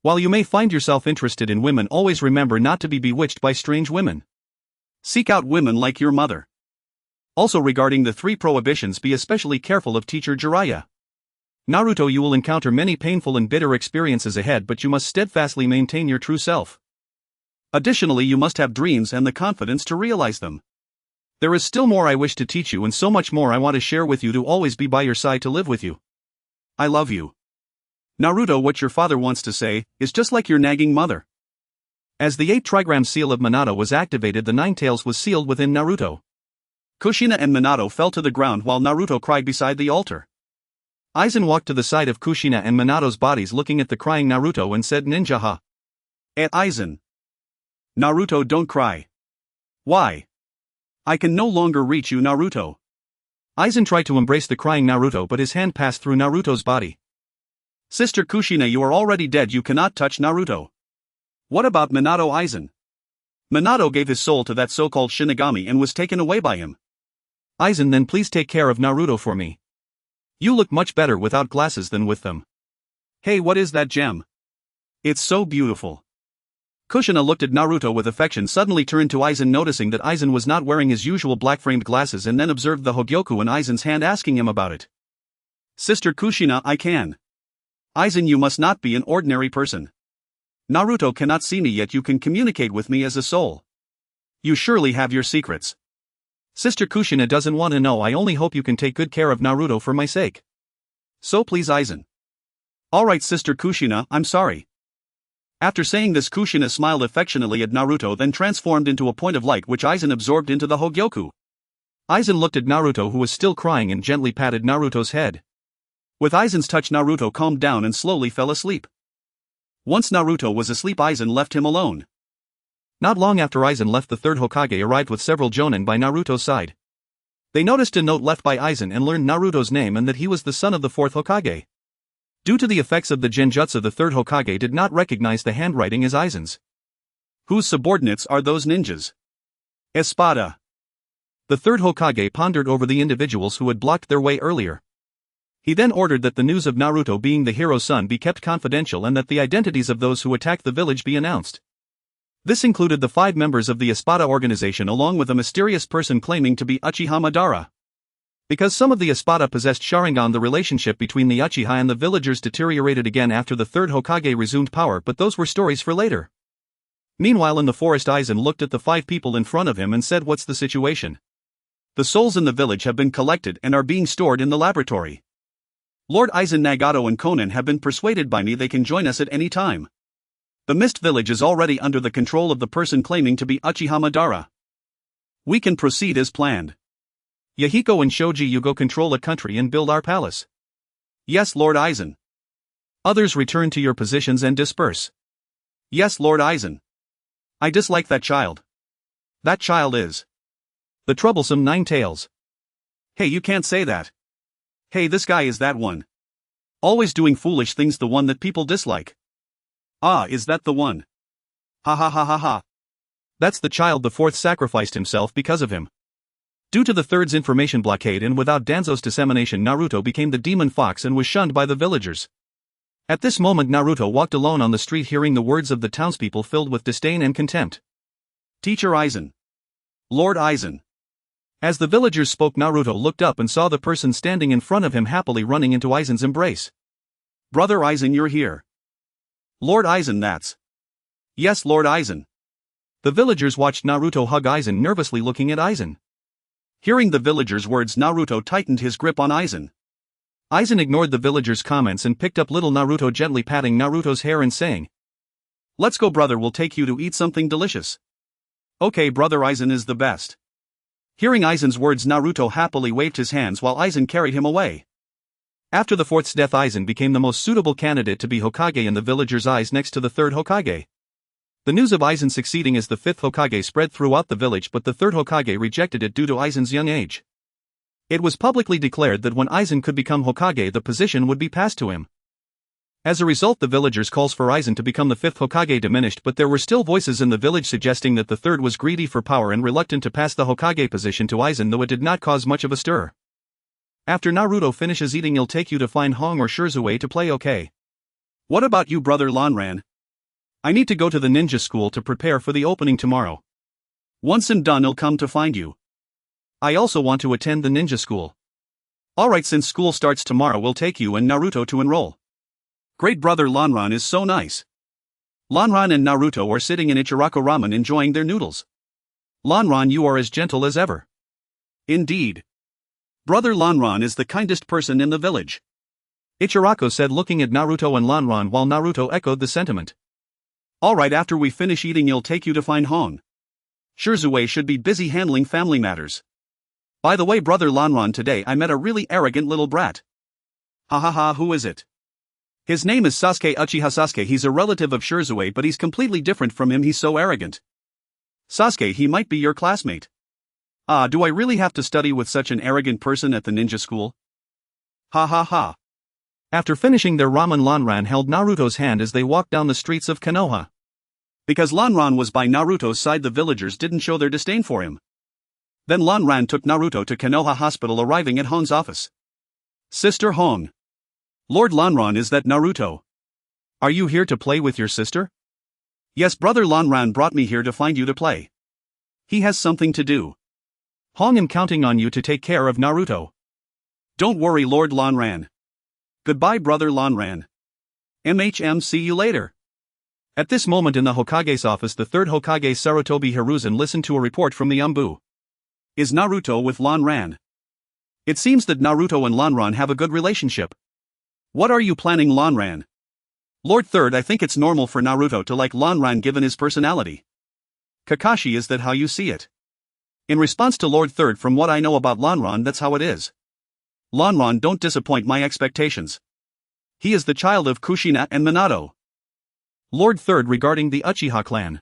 While you may find yourself interested in women, always remember not to be bewitched by strange women. Seek out women like your mother. Also, regarding the 3 prohibitions, be especially careful of teacher Jiraiya. Naruto, you will encounter many painful and bitter experiences ahead, but you must steadfastly maintain your true self. Additionally, you must have dreams and the confidence to realize them. There is still more I wish to teach you, and so much more I want to share with you, to always be by your side, to live with you. I love you. Naruto, what your father wants to say is just like your nagging mother. As the 8 trigram seal of Minato was activated, the 9 tails was sealed within Naruto. Kushina and Minato fell to the ground while Naruto cried beside the altar. Aizen walked to the side of Kushina and Minato's bodies, looking at the crying Naruto, and said, "Ninja ha." At Aizen. Naruto, don't cry. Why? I can no longer reach you, Naruto. Aizen tried to embrace the crying Naruto, but his hand passed through Naruto's body. Sister Kushina, you are already dead, you cannot touch Naruto. What about Minato, Aizen? Minato gave his soul to that so-called Shinigami and was taken away by him. Aizen, then please take care of Naruto for me. You look much better without glasses than with them. Hey, what is that gem? It's so beautiful. Kushina looked at Naruto with affection, suddenly turned to Aizen, noticing that Aizen was not wearing his usual black-framed glasses, and then observed the Hōgyoku in Aizen's hand, asking him about it. Sister Kushina, I can. Aizen, you must not be an ordinary person. Naruto cannot see me, yet you can communicate with me as a soul. You surely have your secrets. Sister Kushina doesn't want to know. I only hope you can take good care of Naruto for my sake. So please, Aizen. Alright, Sister Kushina, I'm sorry. After saying this, Kushina smiled affectionately at Naruto, then transformed into a point of light which Aizen absorbed into the Hōgyoku. Aizen looked at Naruto, who was still crying, and gently patted Naruto's head. With Aizen's touch, Naruto calmed down and slowly fell asleep. Once Naruto was asleep, Aizen left him alone. Not long after Aizen left, the third Hokage arrived with several jonin by Naruto's side. They noticed a note left by Aizen and learned Naruto's name and that he was the son of the fourth Hokage. Due to the effects of the genjutsu, the third Hokage did not recognize the handwriting as Aizen's. Whose subordinates are those ninjas? Espada. The third Hokage pondered over the individuals who had blocked their way earlier. He then ordered that the news of Naruto being the hero's son be kept confidential and that the identities of those who attacked the village be announced. This included the 5 members of the Espada organization along with a mysterious person claiming to be Uchiha Madara. Because some of the Espada possessed Sharingan, the relationship between the Uchiha and the villagers deteriorated again after the third Hokage resumed power, but those were stories for later. Meanwhile, in the forest, Aizen looked at the 5 people in front of him and said, "What's the situation?" "The souls in the village have been collected and are being stored in the laboratory. Lord Aizen, Nagato and Konan have been persuaded by me they can join us at any time. The Mist Village is already under the control of the person claiming to be Uchiha Madara. We can proceed as planned. Yahiko and Shoji, you go control a country and build our palace." "Yes, Lord Aizen." "Others return to your positions and disperse." "Yes, Lord Aizen." "I dislike that child. That child is the troublesome Nine Tails." "Hey, you can't say that. Hey, this guy is that one. Always doing foolish things, the one that people dislike." "Ah, is that the one? Ha ha ha ha ha." "That's the child. The fourth sacrificed himself because of him." Due to the third's information blockade and without Danzo's dissemination, Naruto became the demon fox and was shunned by the villagers. At this moment, Naruto walked alone on the street, hearing the words of the townspeople filled with disdain and contempt. "Teacher Aizen. Lord Aizen." As the villagers spoke, Naruto looked up and saw the person standing in front of him happily running into Aizen's embrace. "Brother Aizen, you're here." "Lord Aizen, that's." "Yes, Lord Aizen." The villagers watched Naruto hug Aizen, nervously looking at Aizen. Hearing the villagers' words, Naruto tightened his grip on Aizen. Aizen ignored the villagers' comments and picked up little Naruto, gently patting Naruto's hair and saying, "Let's go, brother, we'll take you to eat something delicious." "Okay, brother, Aizen is the best." Hearing Aizen's words, Naruto happily waved his hands while Aizen carried him away. After the fourth's death, Aizen became the most suitable candidate to be Hokage in the villagers' eyes, next to the third Hokage. The news of Aizen succeeding as the fifth Hokage spread throughout the village, but the third Hokage rejected it due to Aizen's young age. It was publicly declared that when Aizen could become Hokage, the position would be passed to him. As a result, the villagers' calls for Aizen to become the fifth Hokage diminished, but there were still voices in the village suggesting that the third was greedy for power and reluctant to pass the Hokage position to Aizen, though it did not cause much of a stir. After Naruto finishes eating, he'll take you to find Hong or Shirzue to play, okay? What about you, brother Lanran? I need to go to the ninja school to prepare for the opening tomorrow. Once I'm done I'll come to find you. I also want to attend the ninja school. Alright, since school starts tomorrow we'll take you and Naruto to enroll. Great brother Lanran is so nice. Lanran and Naruto are sitting in Ichiraku Ramen enjoying their noodles. Lanran, you are as gentle as ever. Indeed. Brother Lanran is the kindest person in the village. Ichiraku said, looking at Naruto and Lanran while Naruto echoed the sentiment. Alright, after we finish eating I'll take you to find Hong. Shirzue should be busy handling family matters. By the way, brother Lanran, today I met a really arrogant little brat. Ha ha ha, who is it? His name is Sasuke Uchiha Sasuke. He's a relative of Shirzue, but he's completely different from him, he's so arrogant. Sasuke, he might be your classmate. Ah, do I really have to study with such an arrogant person at the ninja school? Ha ha ha. After finishing their ramen, Lanran held Naruto's hand as they walked down the streets of Konoha. Because Lanran was by Naruto's side, the villagers didn't show their disdain for him. Then Lanran took Naruto to Konoha Hospital, arriving at Hong's office. Sister Hong. Lord Lanran, is that Naruto? Are you here to play with your sister? Yes, brother Lanran brought me here to find you to play. He has something to do. Hong, am counting on you to take care of Naruto. Don't worry, Lord Lanran. Goodbye, brother Lanran. See you later. At this moment in the Hokage's office, the third Hokage Sarutobi Hiruzen listened to a report from the Anbu. Is Naruto with Lanran? It seems that Naruto and Lanran have a good relationship. What are you planning, Lanran? Lord Third, I think it's normal for Naruto to like Lanran given his personality. Kakashi, is that how you see it? In response to Lord Third, from what I know about Lanran, that's how it is. Lanran, don't disappoint my expectations. He is the child of Kushina and Minato. Lord Third, regarding the Uchiha clan.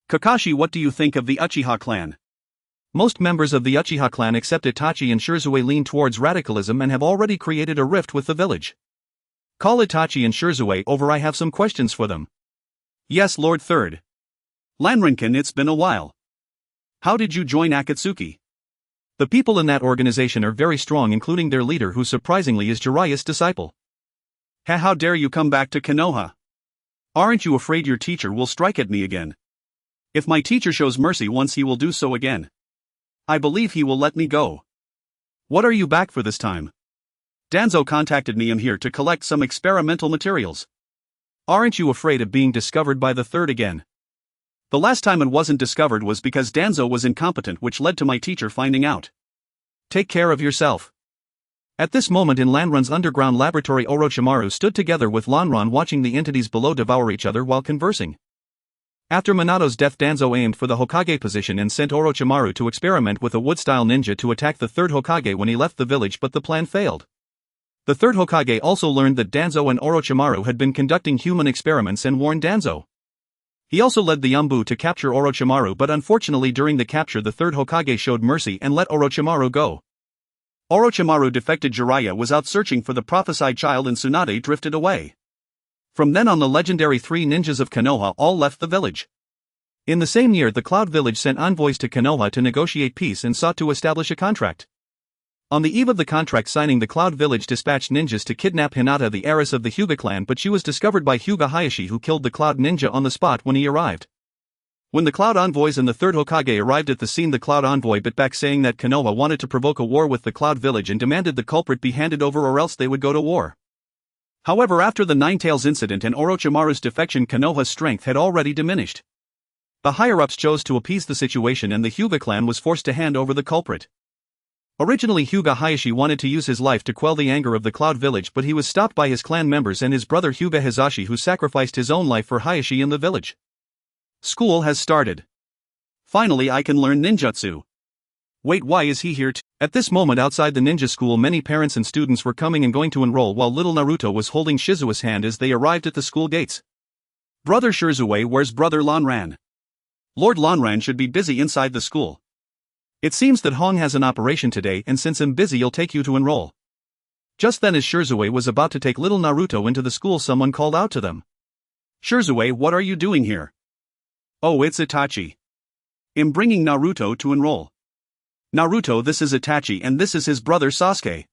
Kakashi, what do you think of the Uchiha clan? Most members of the Uchiha clan except Itachi and Shirzue lean towards radicalism and have already created a rift with the village. Call Itachi and Shirzue over, I have some questions for them. Yes, Lord Third. Lanran-kun, it's been a while. How did you join Akatsuki? The people in that organization are very strong, including their leader, who surprisingly is Jiraiya's disciple. How dare you come back to Konoha? Aren't you afraid your teacher will strike at me again? If my teacher shows mercy once, he will do so again. I believe he will let me go. What are you back for this time? Danzo contacted me. I'm here to collect some experimental materials. Aren't you afraid of being discovered by the Third again? The last time it wasn't discovered was because Danzo was incompetent, which led to my teacher finding out. Take care of yourself. At this moment in Lanran's underground laboratory, Orochimaru stood together with Lanran, watching the entities below devour each other while conversing. After Minato's death, Danzo aimed for the Hokage position and sent Orochimaru to experiment with a wood-style ninja to attack the third Hokage when he left the village, but the plan failed. The third Hokage also learned that Danzo and Orochimaru had been conducting human experiments and warned Danzo. He also led the Anbu to capture Orochimaru, but unfortunately during the capture the third Hokage showed mercy and let Orochimaru go. Orochimaru defected. Jiraiya was out searching for the prophesied child and Tsunade drifted away. From then on, the legendary three ninjas of Konoha all left the village. In the same year, the Cloud Village sent envoys to Konoha to negotiate peace and sought to establish a contract. On the eve of the contract signing, the Cloud Village dispatched ninjas to kidnap Hinata, the heiress of the Hyuga clan, but she was discovered by Hyuga Hayashi, who killed the Cloud ninja on the spot when he arrived. When the Cloud envoys and the third Hokage arrived at the scene, the Cloud envoy bit back, saying that Konoha wanted to provoke a war with the Cloud Village and demanded the culprit be handed over or else they would go to war. However, after the Ninetales incident and Orochimaru's defection, Konoha's strength had already diminished. The higher-ups chose to appease the situation and the Hyuga clan was forced to hand over the culprit. Originally, Hyuga Hayashi wanted to use his life to quell the anger of the Cloud Village, but he was stopped by his clan members and his brother Hyuga Hizashi, who sacrificed his own life for Hayashi in the village. School has started. Finally, I can learn ninjutsu. Wait, why is he here too? At this moment outside the ninja school, many parents and students were coming and going to enroll, while little Naruto was holding Shizuo's hand as they arrived at the school gates. Brother Shirzue, where's brother Lanran? Lord Lanran should be busy inside the school. It seems that Hong has an operation today, and since I'm busy, I'll take you to enroll. Just then, as Shirzue was about to take little Naruto into the school, someone called out to them. Shirzue, what are you doing here? Oh, it's Itachi. I'm bringing Naruto to enroll. Naruto, this is Itachi and this is his brother Sasuke.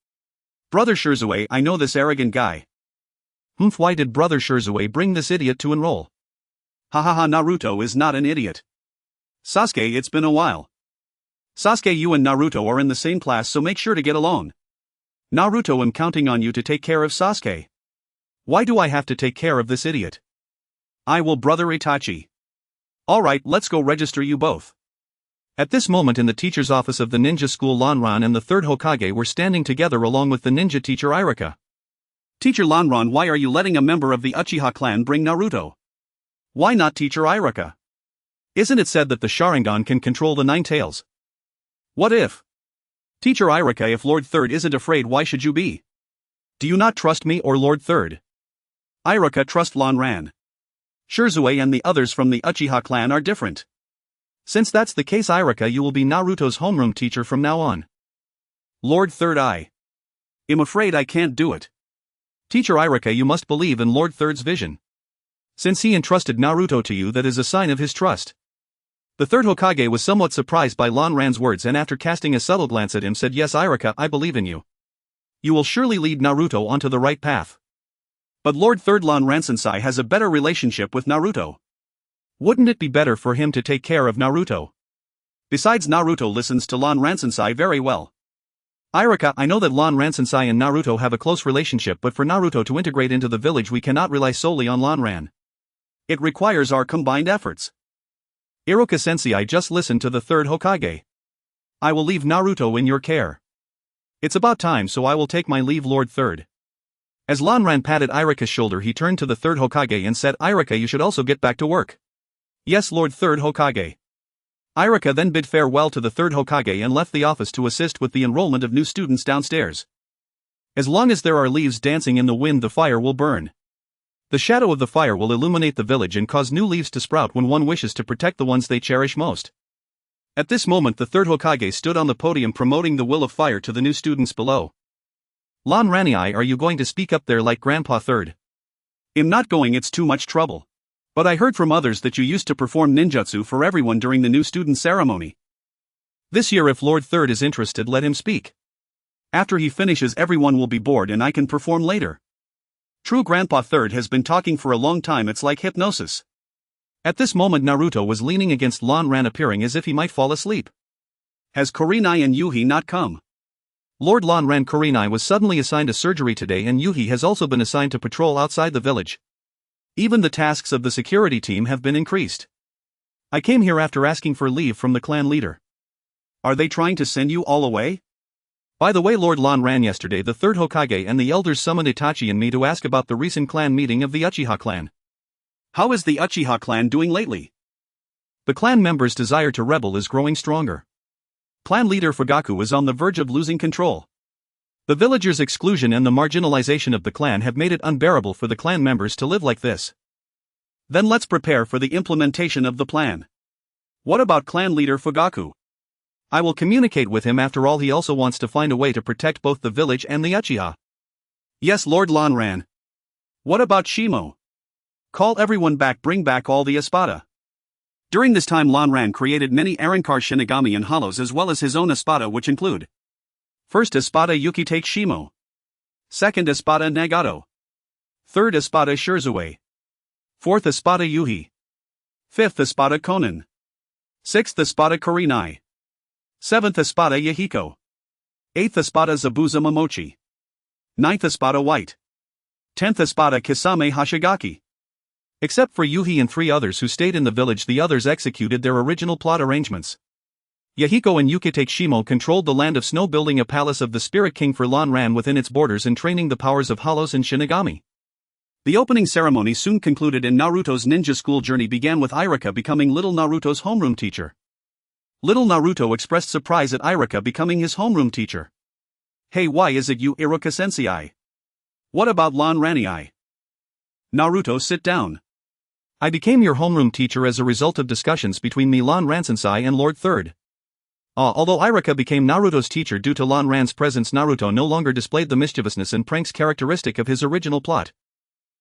Brother Shirzue, I know this arrogant guy. Why did brother Shirzue bring this idiot to enroll? Hahaha, Naruto is not an idiot. Sasuke, it's been a while. Sasuke, you and Naruto are in the same class, so make sure to get along. Naruto, I'm counting on you to take care of Sasuke. Why do I have to take care of this idiot? I will, brother Itachi. Alright, let's go register you both. At this moment in the teacher's office of the ninja school, Lanran and the third Hokage were standing together along with the ninja teacher Irika. Teacher Lanran, why are you letting a member of the Uchiha clan bring Naruto? Why not Teacher Irika? Isn't it said that the Sharingan can control the nine tails? What if? Teacher Irika, if Lord Third isn't afraid, why should you be? Do you not trust me or Lord Third? Irika, trust Lanran. Shirzue and the others from the Uchiha clan are different. Since that's the case, Irika, you will be Naruto's homeroom teacher from now on. Lord Third, I'm afraid I can't do it. Teacher Irika, you must believe in Lord Third's vision. Since he entrusted Naruto to you, that is a sign of his trust. The third Hokage was somewhat surprised by Lanran's words, and after casting a subtle glance at him said, yes Irika, I believe in you. You will surely lead Naruto onto the right path. But Lord Third, Lanran-sensei has a better relationship with Naruto. Wouldn't it be better for him to take care of Naruto? Besides, Naruto listens to Lanran-sensei very well. Irika, I know that Lanran-sensei and Naruto have a close relationship, but for Naruto to integrate into the village we cannot rely solely on Lanran. It requires our combined efforts. Iruka-sensei, just listen to the third Hokage. I will leave Naruto in your care. It's about time, so I will take my leave, Lord Third. As Lanran patted Irika's shoulder, he turned to the third Hokage and said, Irika, you should also get back to work. Yes, Lord Third Hokage. Irika then bid farewell to the third Hokage and left the office to assist with the enrollment of new students downstairs. As long as there are leaves dancing in the wind, the fire will burn. The shadow of the fire will illuminate the village and cause new leaves to sprout when one wishes to protect the ones they cherish most. At this moment, the third Hokage stood on the podium promoting the will of fire to the new students below. Lanran, are you going to speak up there like Grandpa Third? I'm not going, it's too much trouble. But I heard from others that you used to perform ninjutsu for everyone during the new student ceremony. This year, if Lord Third is interested, let him speak. After he finishes, everyone will be bored and I can perform later. True, Grandpa Third has been talking for a long time, it's like hypnosis. At this moment, Naruto was leaning against Lanran, appearing as if he might fall asleep. Has Kurenai and Yuhi not come? Lord Lanran, Kurenai was suddenly assigned a surgery today, and Yuhi has also been assigned to patrol outside the village. Even the tasks of the security team have been increased. I came here after asking for leave from the clan leader. Are they trying to send you all away? By the way, Lord Lanran, yesterday the third Hokage and the elders summoned Itachi and me to ask about the recent clan meeting of the Uchiha clan. How is the Uchiha clan doing lately? The clan members' desire to rebel is growing stronger. Clan leader Fugaku is on the verge of losing control. The villagers' exclusion and the marginalization of the clan have made it unbearable for the clan members to live like this. Then let's prepare for the implementation of the plan. What about clan leader Fugaku? I will communicate with him. After all, he also wants to find a way to protect both the village and the Uchiha. Yes, Lord Lanran. What about Shimo? Call everyone back, bring back all the Espada. During this time, Lanran created many Arrancar Shinigami and Hollows as well as his own Espada, which include: First Espada Yukitake Shimo. Second Espada Nagato. Third Espada Shirzue. Fourth Espada Yuhi. Fifth Espada Konan. Sixth Espada Kurenai. Seventh Espada Yahiko. Eighth Espada Zabuza Momochi. Ninth Espada White. 10th Espada Kisame Hashigaki. Except for Yuhi and 3 others who stayed in the village, the others executed their original plot arrangements. Yahiko and Yukitake Shimo controlled the land of snow, building a palace of the Spirit King for Lanran within its borders and training the powers of Hollows and Shinigami. The opening ceremony soon concluded and Naruto's ninja school journey began with Irika becoming little Naruto's homeroom teacher. Little Naruto expressed surprise at Irika becoming his homeroom teacher. Hey, why is it you, Iruka-sensei? What about Lanran? Naruto, sit down. I became your homeroom teacher as a result of discussions between me, Lanran-sensei, and Lord Third. Although Irika became Naruto's teacher due to Lanran's presence, Naruto no longer displayed the mischievousness and pranks characteristic of his original plot.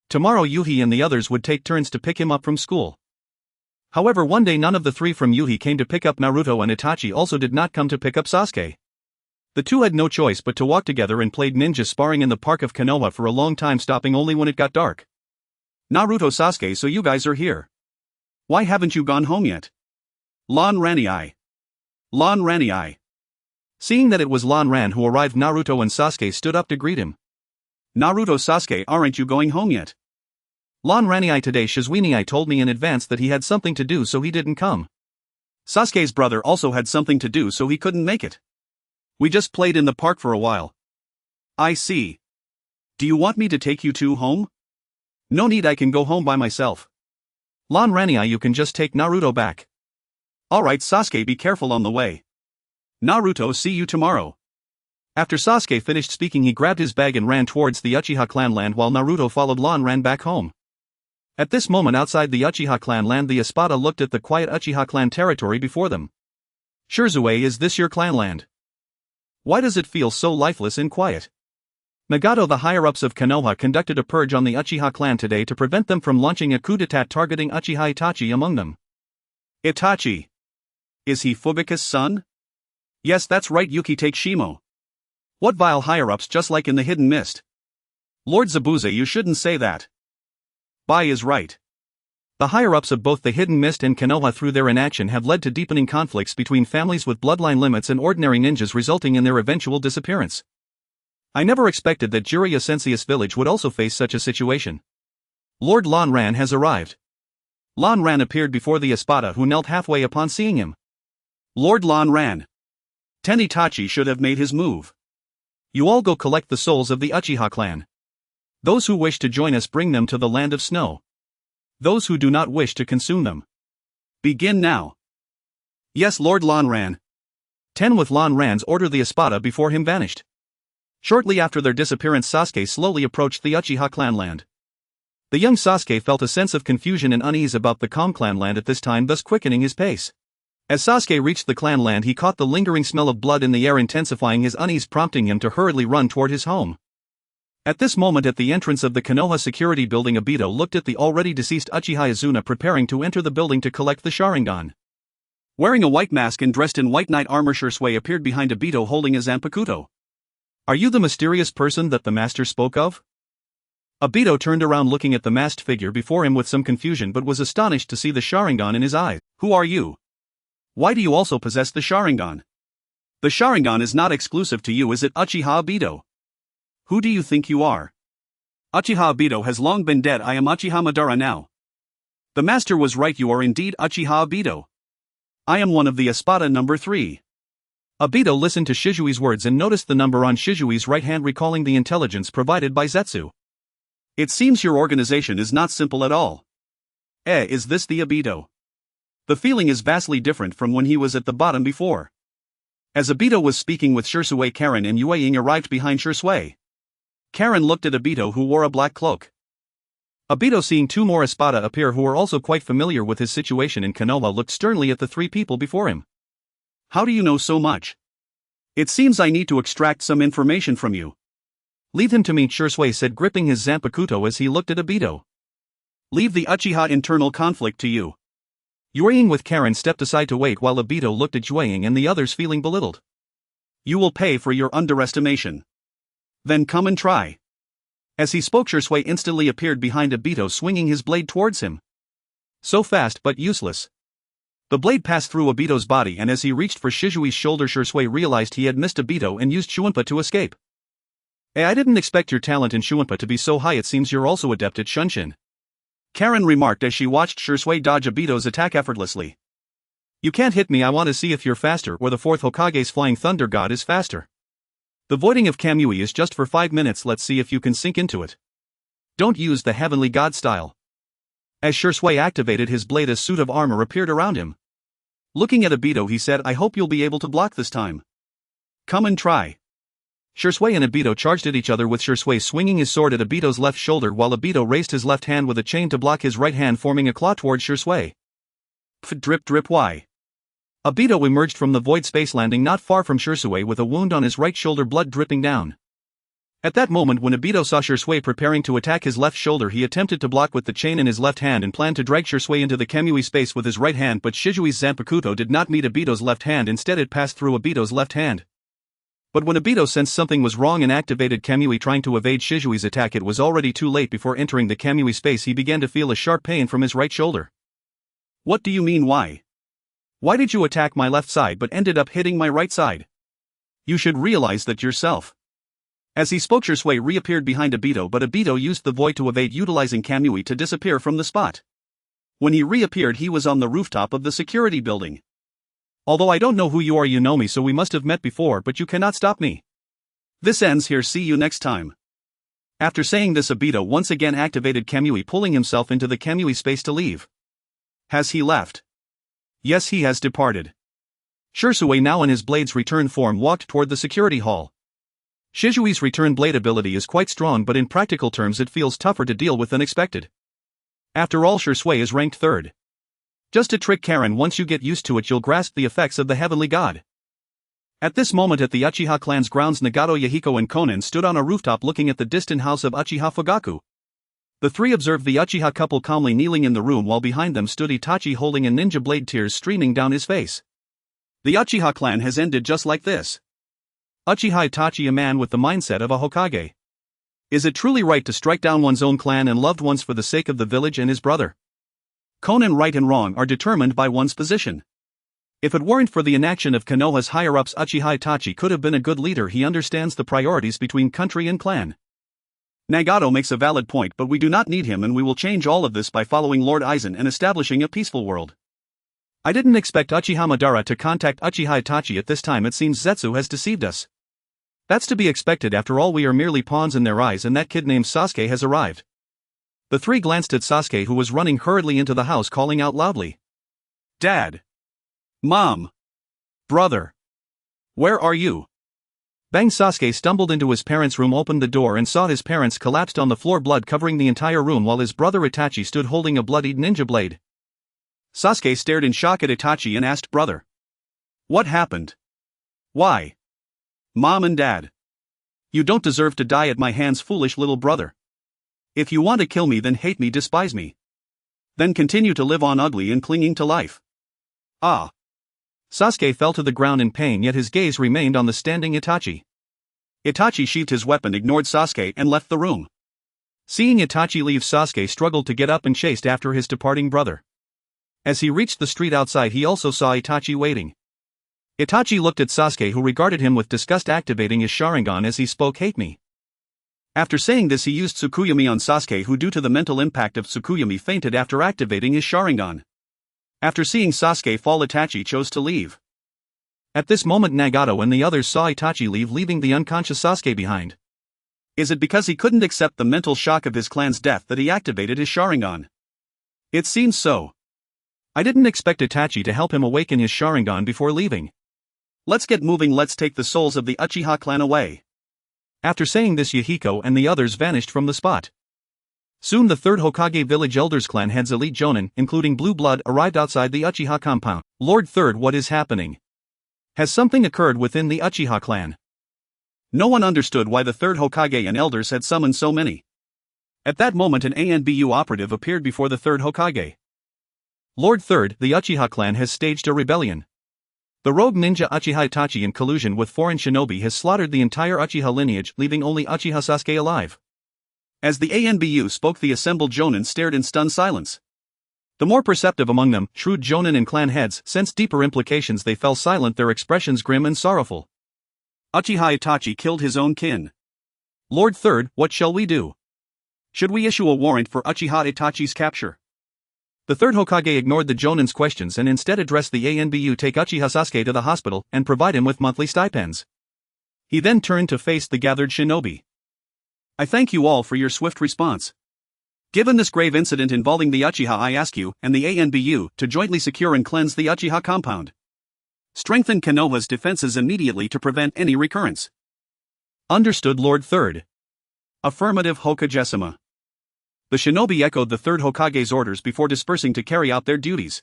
Tomorrow Yuhi and the others would take turns to pick him up from school. However, one day none of the 3 from Yuhi came to pick up Naruto, and Itachi also did not come to pick up Sasuke. The two had no choice but to walk together and played ninja sparring in the park of Konoha for a long time, stopping only when it got dark. Naruto, Sasuke, so you guys are here. Why haven't you gone home yet? Lan Ranii. Lan Ranii. Seeing that it was Lan Ran who arrived, Naruto and Sasuke stood up to greet him. Naruto, Sasuke, aren't you going home yet? Lan Ranii, today Shizunii told me in advance that he had something to do, so he didn't come. Sasuke's brother also had something to do, so he couldn't make it. We just played in the park for a while. I see. Do you want me to take you two home? No need, I can go home by myself. Lan Ranii, you can just take Naruto back. Alright Sasuke, be careful on the way. Naruto, see you tomorrow. After Sasuke finished speaking, he grabbed his bag and ran towards the Uchiha clan land, while Naruto followed Lan Ran back home. At this moment, outside the Uchiha clan land, the Espada looked at the quiet Uchiha clan territory before them. Shirzue, is this your clan land? Why does it feel so lifeless and quiet? Nagato, the higher-ups of Konoha, conducted a purge on the Uchiha clan today to prevent them from launching a coup d'etat targeting Uchiha Itachi among them. Itachi. Is he Fubuka's son? Yes, that's right, Yuki, take Shimo. What vile higher-ups, just like in the Hidden Mist. Lord Zabuza, you shouldn't say that. Bai is right. The higher-ups of both the Hidden Mist and Konoha through their inaction have led to deepening conflicts between families with bloodline limits and ordinary ninjas, resulting in their eventual disappearance. I never expected that Jiraiya Sensei's village would also face such a situation. Lord Lan Ran has arrived. Lan Ran appeared before the Espada, who knelt halfway upon seeing him. Lord Lan Ran. Ten Itachi should have made his move. You all go collect the souls of the Uchiha clan. Those who wish to join us, bring them to the land of snow. Those who do not wish to consume them. Begin now. Yes, Lord Lan Ran. 10 with Lan Ran's order, the Espada before him vanished. Shortly after their disappearance, Sasuke slowly approached the Uchiha clan land. The young Sasuke felt a sense of confusion and unease about the calm clan land at this time, thus quickening his pace. As Sasuke reached the clan land, he caught the lingering smell of blood in the air, intensifying his unease, prompting him to hurriedly run toward his home. At this moment, at the entrance of the Konoha security building, Obito looked at the already deceased Uchiha Izuna preparing to enter the building to collect the Sharingan. Wearing a white mask and dressed in white knight armor, Shirsue appeared behind Obito holding a Zanpakuto. Are you the mysterious person that the master spoke of? Obito turned around, looking at the masked figure before him with some confusion, but was astonished to see the Sharingan in his eyes. Who are you? Why do you also possess the Sharingan? The Sharingan is not exclusive to you, is it, Uchiha Obito? Who do you think you are? Uchiha Obito has long been dead. I am Uchiha Madara now. The master was right, you are indeed Uchiha Obito. I am one of the Espada number 3. Obito listened to Shizui's words and noticed the number on Shizui's right hand, recalling the intelligence provided by Zetsu. It seems your organization is not simple at all. Is this the Obito? The feeling is vastly different from when he was at the bottom before. As Obito was speaking with Shirsue, Karen and Yue Ying arrived behind Shirsue. Karen looked at Obito, who wore a black cloak. Obito, seeing 2 more Espada appear who were also quite familiar with his situation in Konoha, looked sternly at the 3 people before him. How do you know so much? It seems I need to extract some information from you. Leave him to me, Shirsue said, gripping his Zanpakuto as he looked at Obito. Leave the Uchiha internal conflict to you. Yue Ying with Karen stepped aside to wait while Obito looked at Yue Ying and the others, feeling belittled. You will pay for your underestimation. Then come and try. As he spoke, Shirsue instantly appeared behind Obito, swinging his blade towards him. So fast but useless. The blade passed through Obito's body, and as he reached for Shizui's shoulder, Shirsue realized he had missed Obito and used Shuunpa to escape. I didn't expect your talent in Shuunpa to be so high. It seems you're also adept at Shunshin. Karen remarked as she watched Shirsue dodge Obito's attack effortlessly. You can't hit me. I want to see if you're faster, or the 4th Hokage's flying thunder god is faster. The voiding of Kamui is just for 5 minutes. Let's see if you can sink into it. Don't use the heavenly god style. As Shirsue activated his blade, a suit of armor appeared around him. Looking at Obito, he said, I hope you'll be able to block this time. Come and try. Shirsue and Obito charged at each other, with Shirsue swinging his sword at Obito's left shoulder while Obito raised his left hand with a chain to block his right hand, forming a claw towards Shirsue. Drip drip. Why? Obito emerged from the void space, landing not far from Shirsue with a wound on his right shoulder, blood dripping down. At that moment, when Obito saw Shirsue preparing to attack his left shoulder, he attempted to block with the chain in his left hand and planned to drag Shirsue into the Kamui space with his right hand, but Shizui's Zanpakuto did not meet Obito's left hand. Instead, it passed through Obito's left hand. But when Obito sensed something was wrong and activated Kamui trying to evade Shizui's attack, it was already too late. Before entering the Kamui space, he began to feel a sharp pain from his right shoulder. What do you mean why? Why did you attack my left side but ended up hitting my right side? You should realize that yourself. As he spoke, Shisui reappeared behind Obito, but Obito used the void to evade, utilizing Kamui to disappear from the spot. When he reappeared, he was on the rooftop of the security building. Although I don't know who you are, you know me, so we must have met before, but you cannot stop me. This ends here, see you next time. After saying this, Obito once again activated Kamui, pulling himself into the Kamui space to leave. Has he left? Yes, he has departed. Shisui, now in his blade's return form, walked toward the security hall. Shisui's return blade ability is quite strong, but in practical terms it feels tougher to deal with than expected. After all, Shisui is ranked 3rd. Just a trick, Karen. Once you get used to it, you'll grasp the effects of the heavenly god. At this moment at the Uchiha clan's grounds, Nagato, Yahiko and Konan stood on a rooftop looking at the distant house of Uchiha Fugaku. The three observed the Uchiha couple calmly kneeling in the room, while behind them stood Itachi holding a ninja blade, tears streaming down his face. The Uchiha clan has ended just like this. Uchiha Itachi, a man with the mindset of a Hokage. Is it truly right to strike down one's own clan and loved ones for the sake of the village and his brother? Konan, right and wrong are determined by one's position. If it weren't for the inaction of Konoha's higher-ups, Uchiha Itachi could have been a good leader. He understands the priorities between country and clan. Nagato makes a valid point, but we do not need him, and we will change all of this by following Lord Aizen and establishing a peaceful world. I didn't expect Uchiha Madara to contact Uchiha Itachi at this time. It seems Zetsu has deceived us. That's to be expected, after all we are merely pawns in their eyes, and that kid named Sasuke has arrived. The three glanced at Sasuke, who was running hurriedly into the house, calling out loudly. Dad! Mom! Brother! Where are you? Bang! Sasuke stumbled into his parents' room, opened the door and saw his parents collapsed on the floor, blood covering the entire room, while his brother Itachi stood holding a bloodied ninja blade. Sasuke stared in shock at Itachi and asked, Brother, what happened? Why? Mom and Dad, you don't deserve to die at my hands, foolish little brother. If you want to kill me, then hate me, despise me. Then continue to live on ugly and clinging to life. Ah. Sasuke fell to the ground in pain, yet his gaze remained on the standing Itachi. Itachi sheathed his weapon, ignored Sasuke and left the room. Seeing Itachi leave, Sasuke struggled to get up and chased after his departing brother. As he reached the street outside, he also saw Itachi waiting. Itachi looked at Sasuke, who regarded him with disgust, activating his Sharingan as he spoke, hate me. After saying this, he used Tsukuyomi on Sasuke, who due to the mental impact of Tsukuyomi fainted after activating his Sharingan. After seeing Sasuke fall, Itachi chose to leave. At this moment, Nagato and the others saw Itachi leave, leaving the unconscious Sasuke behind. Is it because he couldn't accept the mental shock of his clan's death that he activated his Sharingan? It seems so. I didn't expect Itachi to help him awaken his Sharingan before leaving. Let's get moving, let's take the souls of the Uchiha clan away. After saying this, Yahiko and the others vanished from the spot. Soon the Third Hokage village elders clan heads, elite Jonin, including Blue Blood, arrived outside the Uchiha compound. Lord Third, what is happening? Has something occurred within the Uchiha clan? No one understood why the Third Hokage and elders had summoned so many. At that moment, an ANBU operative appeared before the Third Hokage. Lord Third, the Uchiha clan has staged a rebellion. The rogue ninja Uchiha Itachi, in collusion with foreign shinobi, has slaughtered the entire Uchiha lineage, leaving only Uchiha Sasuke alive. As the ANBU spoke, the assembled Jonin stared in stunned silence. The more perceptive among them, shrewd Jonin and clan heads, sensed deeper implications. They fell silent, their expressions grim and sorrowful. Uchiha Itachi killed his own kin. Lord Third, what shall we do? Should we issue a warrant for Uchiha Itachi's capture? The Third Hokage ignored the Jonin's questions and instead addressed the ANBU. Take Uchiha Sasuke to the hospital and provide him with monthly stipends. He then turned to face the gathered shinobi. I thank you all for your swift response. Given this grave incident involving the Uchiha, I ask you and the ANBU to jointly secure and cleanse the Uchiha compound. Strengthen Konoha's defenses immediately to prevent any recurrence. Understood, Lord Third. Affirmative, Hokage-sama. The shinobi echoed the Third Hokage's orders before dispersing to carry out their duties.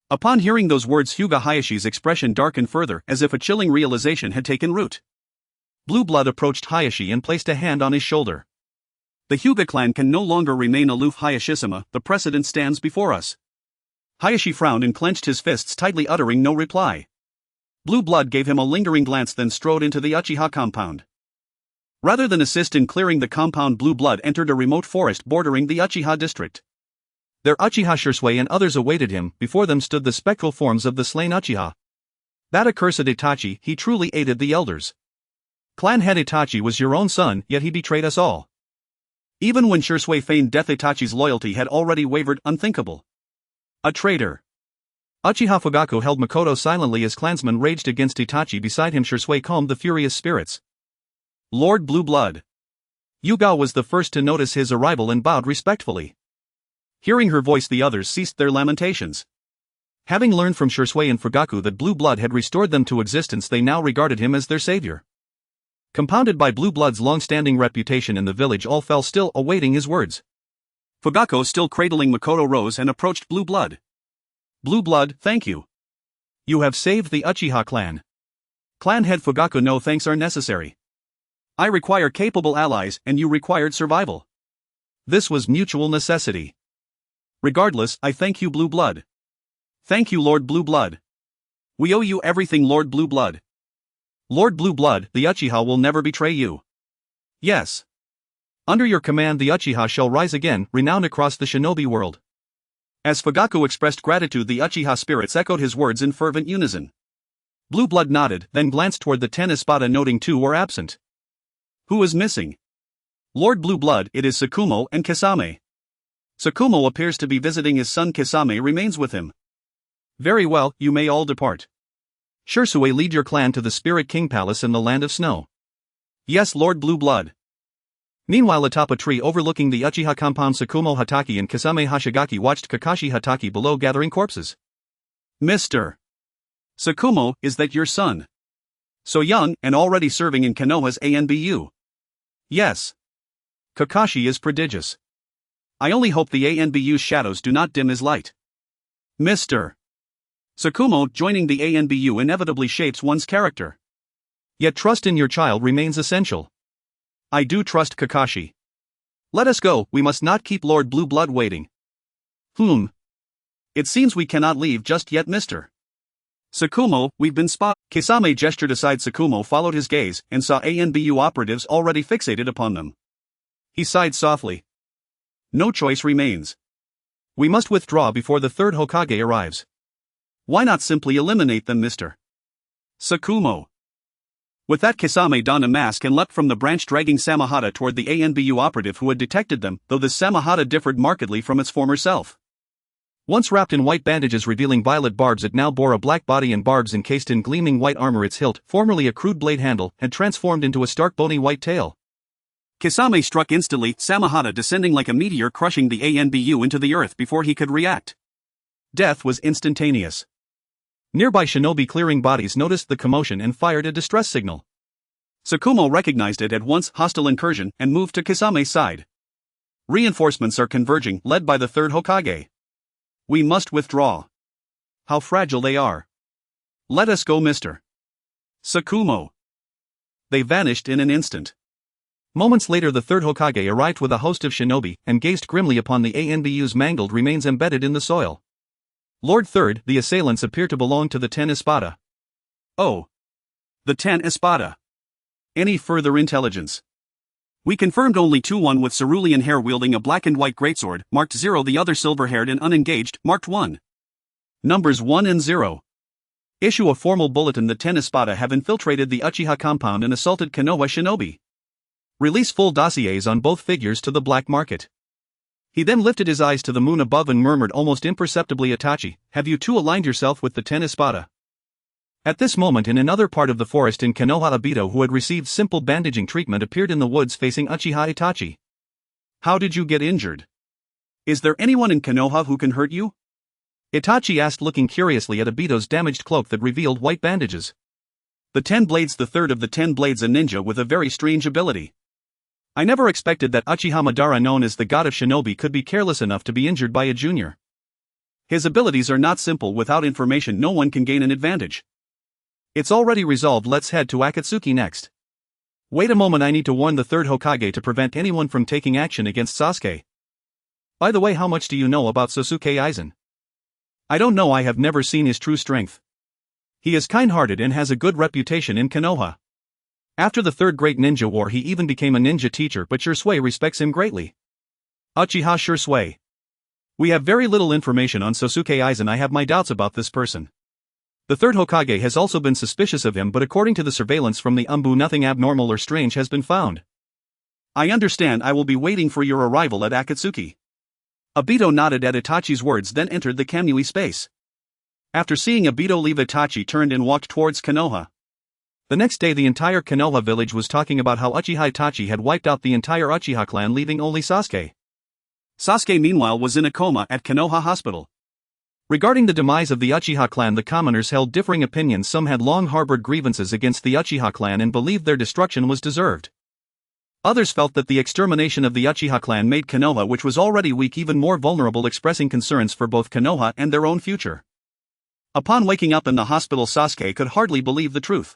Upon hearing those words, Hyuga Hayashi's expression darkened further, as if a chilling realization had taken root. Blue Blood approached Hayashi and placed a hand on his shoulder. The Hyuga clan can no longer remain aloof, Hayashi-sama, the precedent stands before us. Hayashi frowned and clenched his fists tightly, uttering no reply. Blue Blood gave him a lingering glance, then strode into the Uchiha compound. Rather than assist in clearing the compound, Blue Blood entered a remote forest bordering the Uchiha district. Their Uchiha Shisui and others awaited him. Before them stood the spectral forms of the slain Uchiha. That accursed Itachi, he truly aided the elders. Clan head Itachi was your own son, yet he betrayed us all. Even when Shisui feigned death, Itachi's loyalty had already wavered. Unthinkable. A traitor. Uchiha Fugaku held Makoto silently as clansmen raged against Itachi. Beside him Shisui calmed the furious spirits. Lord Blue Blood. Yuugao was the first to notice his arrival and bowed respectfully. Hearing her voice, the others ceased their lamentations. Having learned from Shisui and Fugaku that Blue Blood had restored them to existence, they now regarded him as their savior. Compounded by Blue Blood's long-standing reputation in the village, all fell still, awaiting his words. Fugaku, still cradling Makoto, rose and approached Blue Blood. Blue Blood, thank you. You have saved the Uchiha clan. Clan head Fugaku, no thanks are necessary. I require capable allies, and you required survival. This was mutual necessity. Regardless, I thank you, Blue Blood. Thank you, Lord Blue Blood. We owe you everything, Lord Blue Blood. Lord Blue Blood, the Uchiha will never betray you. Yes. Under your command the Uchiha shall rise again, renowned across the shinobi world. As Fugaku expressed gratitude, the Uchiha spirits echoed his words in fervent unison. Blue Blood nodded, then glanced toward the 10 Espada, noting 2 were absent. Who is missing? Lord Blue Blood, it is Tsukumo and Kisame. Tsukumo appears to be visiting his son. Kisame remains with him. Very well, you may all depart. Shisui, lead your clan to the Spirit King Palace in the Land of Snow. Yes, Lord Blue Blood. Meanwhile, atop a tree overlooking the Uchiha compound, Tsukumo Hatake and Kisame Hashigaki watched Kakashi Hatake below gathering corpses. Mr. Tsukumo, is that your son? So young, and already serving in Konoha's ANBU. Yes. Kakashi is prodigious. I only hope the ANBU's shadows do not dim his light. Mr. Tsukumo, joining the ANBU inevitably shapes one's character. Yet trust in your child remains essential. I do trust Kakashi. Let us go, we must not keep Lord Blue Blood waiting. It seems we cannot leave just yet, Mr. Tsukumo, we've been spotted. Kisame gestured aside. Tsukumo followed his gaze and saw ANBU operatives already fixated upon them. He sighed softly. No choice remains. We must withdraw before the third Hokage arrives. Why not simply eliminate them, Mr. Tsukumo? With that, Kisame donned a mask and leapt from the branch, dragging Samahata toward the ANBU operative who had detected them, though this Samahata differed markedly from its former self. Once wrapped in white bandages revealing violet barbs, it now bore a black body and barbs encased in gleaming white armor. Its hilt, formerly a crude blade handle, had transformed into a stark bony white tail. Kisame struck instantly, Samahata descending like a meteor, crushing the ANBU into the earth before he could react. Death was instantaneous. Nearby shinobi clearing bodies noticed the commotion and fired a distress signal. Tsukumo recognized it at once, hostile incursion, and moved to Kisame's side. Reinforcements are converging, led by the third Hokage. We must withdraw. How fragile they are. Let us go, Mr. Tsukumo. They vanished in an instant. Moments later, the third Hokage arrived with a host of shinobi and gazed grimly upon the ANBU's mangled remains embedded in the soil. Lord Third, the assailants appear to belong to the 10 Espada. Oh. The 10 Espada. Any further intelligence? We confirmed only 2, one with cerulean hair wielding a black and white greatsword, marked 0, the other silver-haired and unengaged, marked 1. Numbers 1 and 0. Issue a formal bulletin. The 10 Espada have infiltrated the Uchiha compound and assaulted Konoha shinobi. Release full dossiers on both figures to the black market. He then lifted his eyes to the moon above and murmured almost imperceptibly, Itachi, have you too aligned yourself with the 10 Espada? At this moment, in another part of the forest in Konoha, Obito, who had received simple bandaging treatment, appeared in the woods facing Uchiha Itachi. How did you get injured? Is there anyone in Konoha who can hurt you? Itachi asked, looking curiously at Obito's damaged cloak that revealed white bandages. The 10 Blades, the third of the 10 Blades, a ninja with a very strange ability. I never expected that Uchiha Madara, known as the God of Shinobi, could be careless enough to be injured by a junior. His abilities are not simple. Without information no one can gain an advantage. It's already resolved, let's head to Akatsuki next. Wait a moment, I need to warn the third Hokage to prevent anyone from taking action against Sasuke. By the way, how much do you know about Sōsuke Aizen? I don't know, I have never seen his true strength. He is kind-hearted and has a good reputation in Konoha. After the Third Great Ninja War he even became a ninja teacher, but Shisui respects him greatly. Uchiha Shisui. We have very little information on Sōsuke Aizen. I have my doubts about this person. The third Hokage has also been suspicious of him, but according to the surveillance from the Umbu, nothing abnormal or strange has been found. I understand. I will be waiting for your arrival at Akatsuki. Obito nodded at Itachi's words, then entered the Kamui space. After seeing Obito leave, Itachi turned and walked towards Konoha. The next day the entire Konoha village was talking about how Uchiha Itachi had wiped out the entire Uchiha clan, leaving only Sasuke. Sasuke meanwhile was in a coma at Konoha Hospital. Regarding the demise of the Uchiha clan, the commoners held differing opinions. Some had long harbored grievances against the Uchiha clan and believed their destruction was deserved. Others felt that the extermination of the Uchiha clan made Konoha, which was already weak, even more vulnerable, expressing concerns for both Konoha and their own future. Upon waking up in the hospital, Sasuke could hardly believe the truth.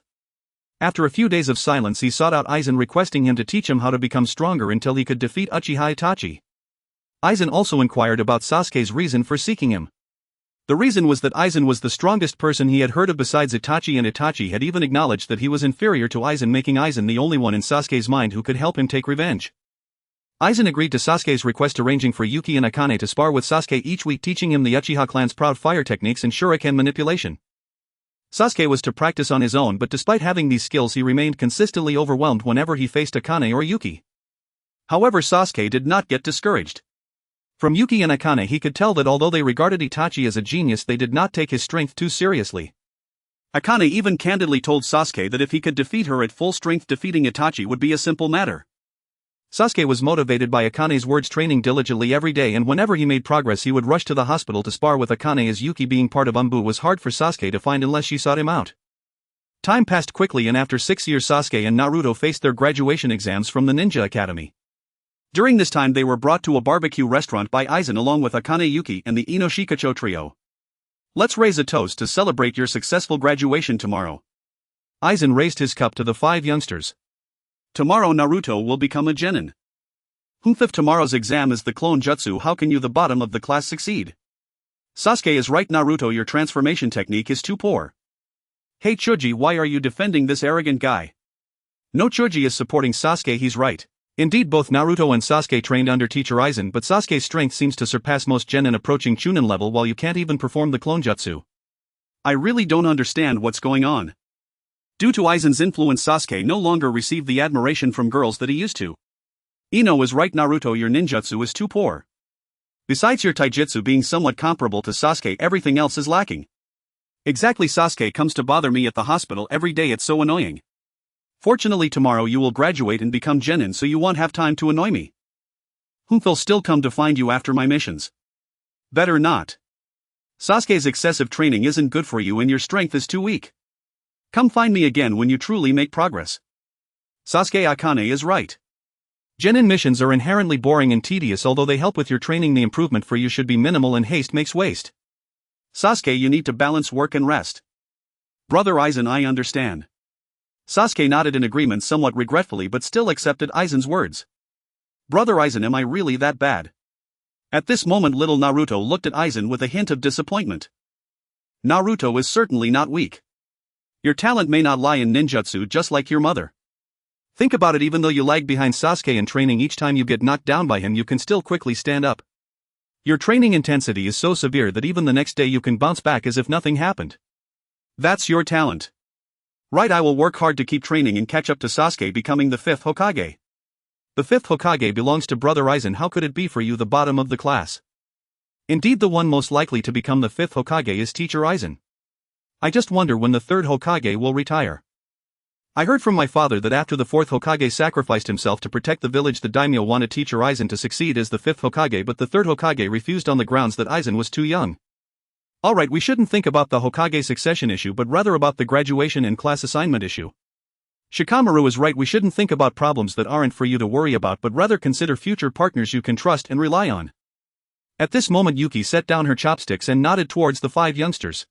After a few days of silence, he sought out Aizen, requesting him to teach him how to become stronger until he could defeat Uchiha Itachi. Aizen also inquired about Sasuke's reason for seeking him. The reason was that Aizen was the strongest person he had heard of besides Itachi, and Itachi had even acknowledged that he was inferior to Aizen, making Aizen the only one in Sasuke's mind who could help him take revenge. Aizen agreed to Sasuke's request, arranging for Yuki and Akane to spar with Sasuke each week, teaching him the Uchiha clan's proud fire techniques and shuriken manipulation. Sasuke was to practice on his own, but despite having these skills he remained consistently overwhelmed whenever he faced Akane or Yuki. However, Sasuke did not get discouraged. From Yuki and Akane he could tell that although they regarded Itachi as a genius, they did not take his strength too seriously. Akane even candidly told Sasuke that if he could defeat her at full strength, defeating Itachi would be a simple matter. Sasuke was motivated by Akane's words, training diligently every day, and whenever he made progress he would rush to the hospital to spar with Akane, as Yuki, being part of Umbu, was hard for Sasuke to find unless she sought him out. Time passed quickly, and after 6 years Sasuke and Naruto faced their graduation exams from the Ninja Academy. During this time they were brought to a barbecue restaurant by Aizen along with Akane, Yuki, and the Inoshikacho trio. Let's raise a toast to celebrate your successful graduation tomorrow. Aizen raised his cup to the 5 youngsters. Tomorrow Naruto will become a genin. If tomorrow's exam is the clone jutsu, how can you, the bottom of the class, succeed? Sasuke is right, Naruto, your transformation technique is too poor. Hey Choji, why are you defending this arrogant guy? No, Choji is supporting Sasuke, he's right. Indeed, both Naruto and Sasuke trained under teacher Aizen, but Sasuke's strength seems to surpass most genin, approaching Chunin level, while you can't even perform the clone jutsu. I really don't understand what's going on. Due to Aizen's influence, Sasuke no longer received the admiration from girls that he used to. Ino is right, Naruto, your ninjutsu is too poor. Besides your taijutsu being somewhat comparable to Sasuke, everything else is lacking. Exactly, Sasuke comes to bother me at the hospital every day, it's so annoying. Fortunately tomorrow you will graduate and become genin, so you won't have time to annoy me. I'll still come to find you after my missions. Better not. Sasuke's excessive training isn't good for you and your strength is too weak. Come find me again when you truly make progress. Sasuke, Akane is right. Genin missions are inherently boring and tedious. Although they help with your training, the improvement for you should be minimal, and haste makes waste. Sasuke, you need to balance work and rest. Brother Aizen, I understand. Sasuke nodded in agreement, somewhat regretfully, but still accepted Aizen's words. Brother Aizen, am I really that bad? At this moment little Naruto looked at Aizen with a hint of disappointment. Naruto is certainly not weak. Your talent may not lie in ninjutsu, just like your mother. Think about it, even though you lag behind Sasuke in training, each time you get knocked down by him you can still quickly stand up. Your training intensity is so severe that even the next day you can bounce back as if nothing happened. That's your talent. Right, I will work hard to keep training and catch up to Sasuke becoming the 5th Hokage. The 5th Hokage belongs to Brother Aizen. How could it be for you, the bottom of the class? Indeed, the one most likely to become the 5th Hokage is teacher Aizen. I just wonder when the 3rd Hokage will retire. I heard from my father that after the 4th Hokage sacrificed himself to protect the village, the daimyo wanted teacher Aizen to succeed as the 5th Hokage, but the 3rd Hokage refused on the grounds that Aizen was too young. Alright, we shouldn't think about the Hokage succession issue but rather about the graduation and class assignment issue. Shikamaru is right, we shouldn't think about problems that aren't for you to worry about but rather consider future partners you can trust and rely on. At this moment Yuki set down her chopsticks and nodded towards the 5 youngsters.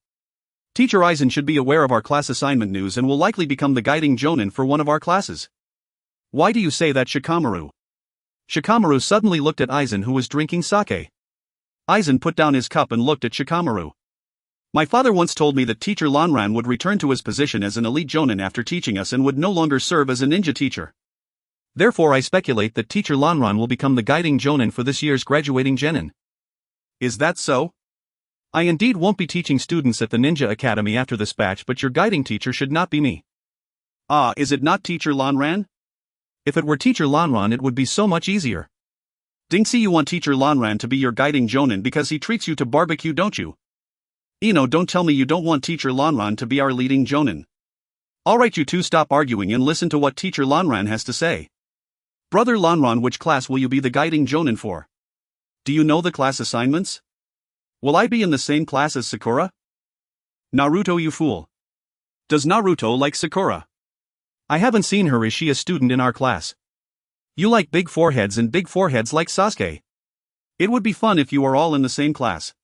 Teacher Aizen should be aware of our class assignment news and will likely become the guiding jonin for one of our classes. Why do you say that, Shikamaru? Shikamaru suddenly looked at Aizen, who was drinking sake. Aizen put down his cup and looked at Shikamaru. My father once told me that teacher Lanran would return to his position as an elite jonin after teaching us and would no longer serve as a ninja teacher. Therefore I speculate that teacher Lanran will become the guiding jonin for this year's graduating genin. Is that so? I indeed won't be teaching students at the Ninja Academy after this batch, but your guiding teacher should not be me. Ah, is it not Teacher Lanran? If it were Teacher Lanran, it would be so much easier. Dinksy, you want Teacher Lanran to be your guiding jonin because he treats you to barbecue, don't you? Don't tell me you don't want Teacher Lanran to be our leading jonin. Alright, you two, stop arguing and listen to what Teacher Lanran has to say. Brother Lanran, which class will you be the guiding jonin for? Do you know the class assignments? Will I be in the same class as Sakura? Naruto, you fool. Does Naruto like Sakura? I haven't seen her. Is she a student in our class? You like big foreheads, and big foreheads like Sasuke. It would be fun if you are all in the same class.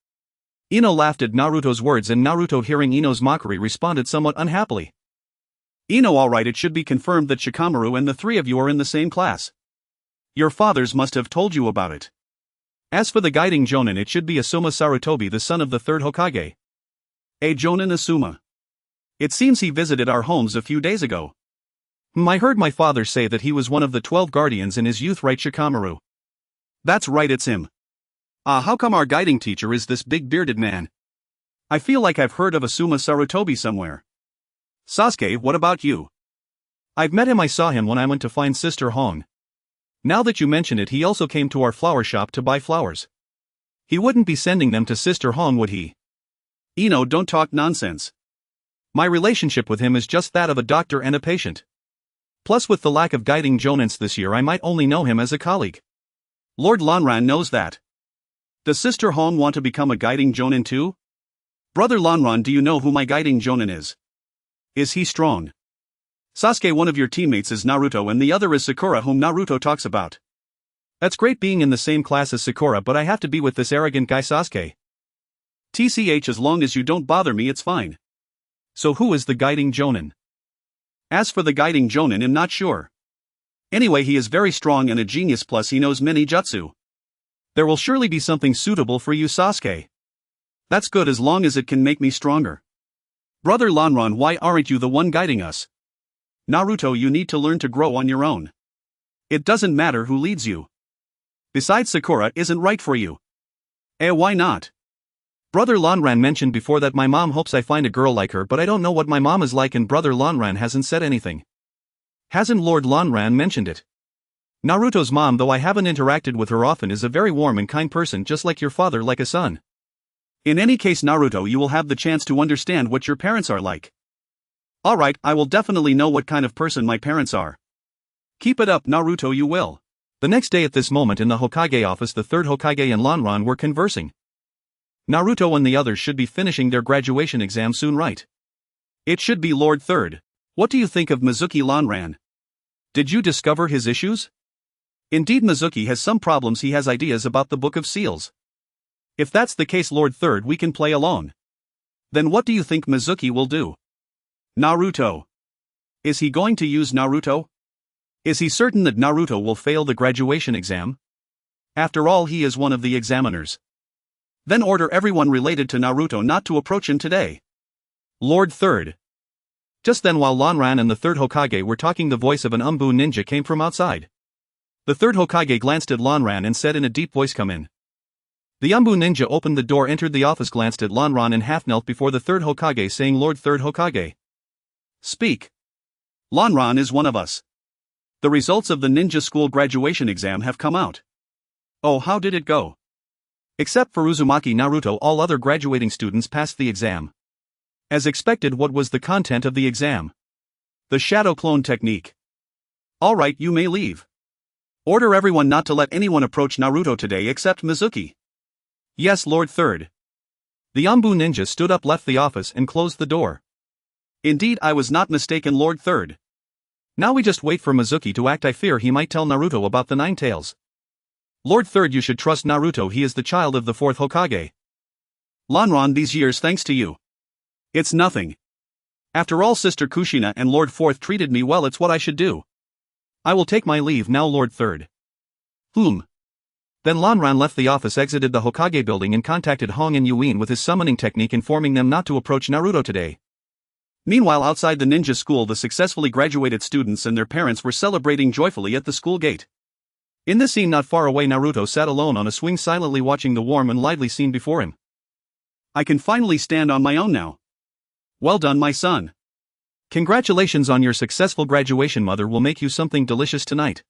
Ino laughed at Naruto's words, and Naruto, hearing Ino's mockery, responded somewhat unhappily. Alright, it should be confirmed that Shikamaru and the three of you are in the same class. Your fathers must have told you about it. As for the guiding jonin, it should be Asuma Sarutobi, the son of the third Hokage. A jonin Asuma. It seems he visited our homes a few days ago. I heard my father say that he was one of the 12 guardians in his youth, right, Shikamaru? That's right, it's him. How come our guiding teacher is this big bearded man? I feel like I've heard of Asuma Sarutobi somewhere. Sasuke, what about you? I've met him. I saw him when I went to find Sister Hong. Now that you mention it, he also came to our flower shop to buy flowers. He wouldn't be sending them to Sister Hong, would he? Don't talk nonsense. My relationship with him is just that of a doctor and a patient. Plus, with the lack of guiding jonins this year, I might only know him as a colleague. Lord Lanran knows that. Does Sister Hong want to become a guiding jonin too? Brother Lanran, do you know who my guiding jonin is? Is he strong? Sasuke, one of your teammates is Naruto and the other is Sakura, whom Naruto talks about. That's great being in the same class as Sakura, but I have to be with this arrogant guy Sasuke. TCH, as long as you don't bother me, it's fine. So who is the guiding jonin? As for the guiding jonin, I'm not sure. Anyway, he is very strong and a genius, plus he knows many jutsu. There will surely be something suitable for you, Sasuke. That's good as long as it can make me stronger. Brother Lanran, why aren't you the one guiding us? Naruto, you need to learn to grow on your own. It doesn't matter who leads you. Besides, Sakura isn't right for you. Why not? Brother Lanran mentioned before that my mom hopes I find a girl like her, but I don't know what my mom is like, and Brother Lanran hasn't said anything. Hasn't Lord Lanran mentioned it? Naruto's mom, though I haven't interacted with her often, is a very warm and kind person, just like your father, like a son. In any case, Naruto, you will have the chance to understand what your parents are like. Alright, I will definitely know what kind of person my parents are. Keep it up, Naruto, you will. The next day at this moment in the Hokage office, the third Hokage and Lanran were conversing. Naruto and the others should be finishing their graduation exam soon, right? It should be Lord Third. What do you think of Mizuki Lanran? Did you discover his issues? Indeed, Mizuki has some problems. He has ideas about the Book of Seals. If that's the case, Lord Third, we can play along. Then what do you think Mizuki will do? Naruto. Is he going to use Naruto? Is he certain that Naruto will fail the graduation exam? After all, he is one of the examiners. Then order everyone related to Naruto not to approach him today. Lord Third. Just then, while Lanran and the third Hokage were talking, the voice of an Umbu ninja came from outside. The third Hokage glanced at Lanran and said in a deep voice, "Come in." The Umbu ninja opened the door, entered the office, glanced at Lanran, and half knelt before the third Hokage, saying, "Lord Third Hokage, speak. Lanran is one of us. The results of the ninja school graduation exam have come out. Oh, how did it go?" Except for Uzumaki Naruto, all other graduating students passed the exam. As expected, what was the content of the exam? The shadow clone technique. Alright, you may leave. Order everyone not to let anyone approach Naruto today except Mizuki. Yes, Lord Third. The Umbu ninja stood up, left the office, and closed the door. Indeed, I was not mistaken, Lord Third. Now we just wait for Mizuki to act. I fear he might tell Naruto about the Nine Tails. Lord Third, you should trust Naruto. He is the child of the fourth Hokage. Lanran, these years thanks to you. It's nothing. After all, Sister Kushina and Lord Fourth treated me well. It's what I should do. I will take my leave now, Lord Third. Then Lanran left the office, exited the Hokage building, and contacted Hong and Yuin with his summoning technique, informing them not to approach Naruto today. Meanwhile, outside the ninja school, the successfully graduated students and their parents were celebrating joyfully at the school gate. In this scene not far away, Naruto sat alone on a swing silently watching the warm and lively scene before him. I can finally stand on my own now. Well done, my son. Congratulations on your successful graduation. Mother will make you something delicious tonight.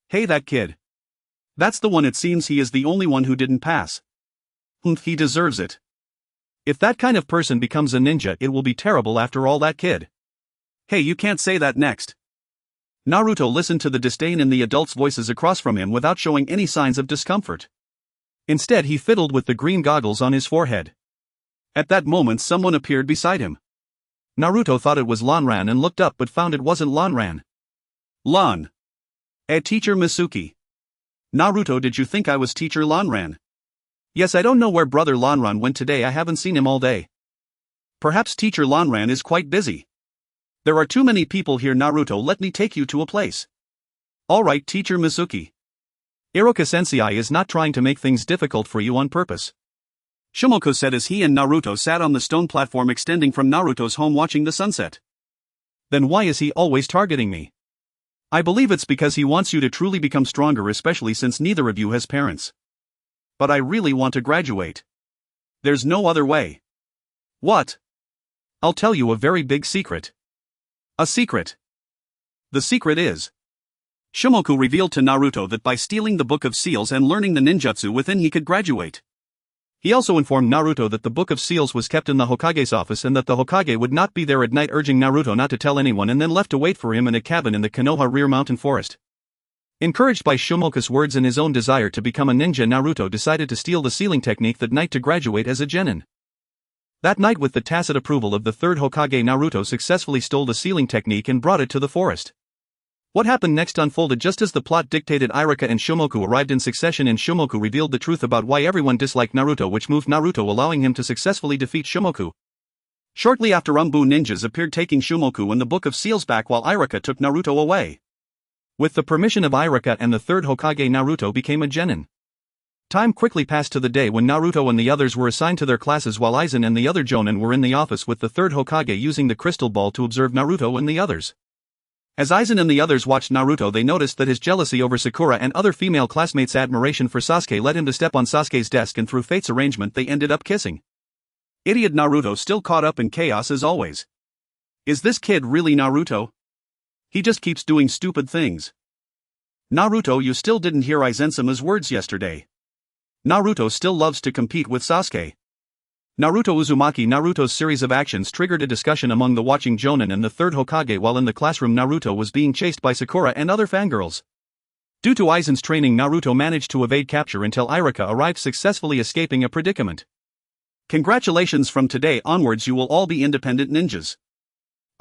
Hey, that kid. That's the one. It seems he is the only one who didn't pass. He deserves it. If that kind of person becomes a ninja, it will be terrible after all. That kid. Hey, you can't say that next. Naruto listened to the disdain in the adults' voices across from him without showing any signs of discomfort. Instead, he fiddled with the green goggles on his forehead. At that moment, someone appeared beside him. Naruto thought it was Lanran and looked up but found it wasn't Lanran. Lan. Teacher Misuki. Naruto, did you think I was Teacher Lanran? Yes, I don't know where Brother Lanran went today. I haven't seen him all day. Perhaps Teacher Lanran is quite busy. There are too many people here. Naruto, let me take you to a place. Alright, Teacher Misuki. Iruka Sensei is not trying to make things difficult for you on purpose. Shimoku said as he and Naruto sat on the stone platform extending from Naruto's home watching the sunset. Then why is he always targeting me? I believe it's because he wants you to truly become stronger, especially since neither of you has parents. But I really want to graduate. There's no other way. What? I'll tell you a very big secret. A secret. The secret is. Shimoku revealed to Naruto that by stealing the Book of Seals and learning the ninjutsu within he could graduate. He also informed Naruto that the Book of Seals was kept in the Hokage's office and that the Hokage would not be there at night, urging Naruto not to tell anyone, and then left to wait for him in a cabin in the Konoha rear mountain forest. Encouraged by Shimoku's words and his own desire to become a ninja, Naruto decided to steal the sealing technique that night to graduate as a genin. That night, with the tacit approval of the third Hokage, Naruto successfully stole the sealing technique and brought it to the forest. What happened next unfolded just as the plot dictated. Iruka and Shimoku arrived in succession, and Shimoku revealed the truth about why everyone disliked Naruto, which moved Naruto, allowing him to successfully defeat Shimoku. Shortly after, Umbu ninjas appeared, taking Shimoku and the Book of Seals back, while Iruka took Naruto away. With the permission of Iruka and the third Hokage, Naruto became a genin. Time quickly passed to the day when Naruto and the others were assigned to their classes, while Aizen and the other jonin were in the office with the third Hokage using the crystal ball to observe Naruto and the others. As Aizen and the others watched Naruto, they noticed that his jealousy over Sakura and other female classmates' admiration for Sasuke led him to step on Sasuke's desk, and through fate's arrangement they ended up kissing. Idiot Naruto, still caught up in chaos as always. Is this kid really Naruto? He just keeps doing stupid things. Naruto, you still didn't hear Aizen-sama's words yesterday. Naruto still loves to compete with Sasuke. Naruto Uzumaki. Naruto's series of actions triggered a discussion among the watching jonin and the third Hokage. While in the classroom, Naruto was being chased by Sakura and other fangirls. Due to Aizen's training, Naruto managed to evade capture until Iruka arrived, successfully escaping a predicament. Congratulations, from today onwards you will all be independent ninjas.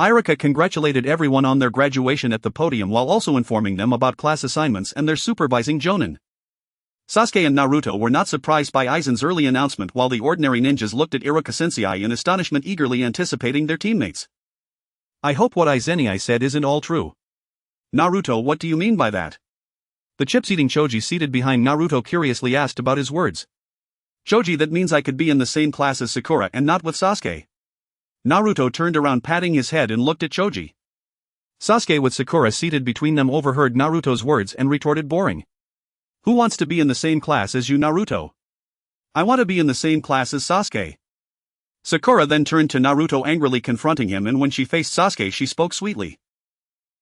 Iruka congratulated everyone on their graduation at the podium while also informing them about class assignments and their supervising jonin. Sasuke and Naruto were not surprised by Aizen's early announcement, while the ordinary ninjas looked at Iruka Sensei in astonishment, eagerly anticipating their teammates. I hope what Aizen said isn't all true. Naruto, what do you mean by that? The chips-eating Choji seated behind Naruto curiously asked about his words. Choji, that means I could be in the same class as Sakura and not with Sasuke. Naruto turned around, patting his head, and looked at Choji. Sasuke, with Sakura seated between them, overheard Naruto's words and retorted, boring. Who wants to be in the same class as you, Naruto? I want to be in the same class as Sasuke. Sakura then turned to Naruto, angrily confronting him, and when she faced Sasuke she spoke sweetly.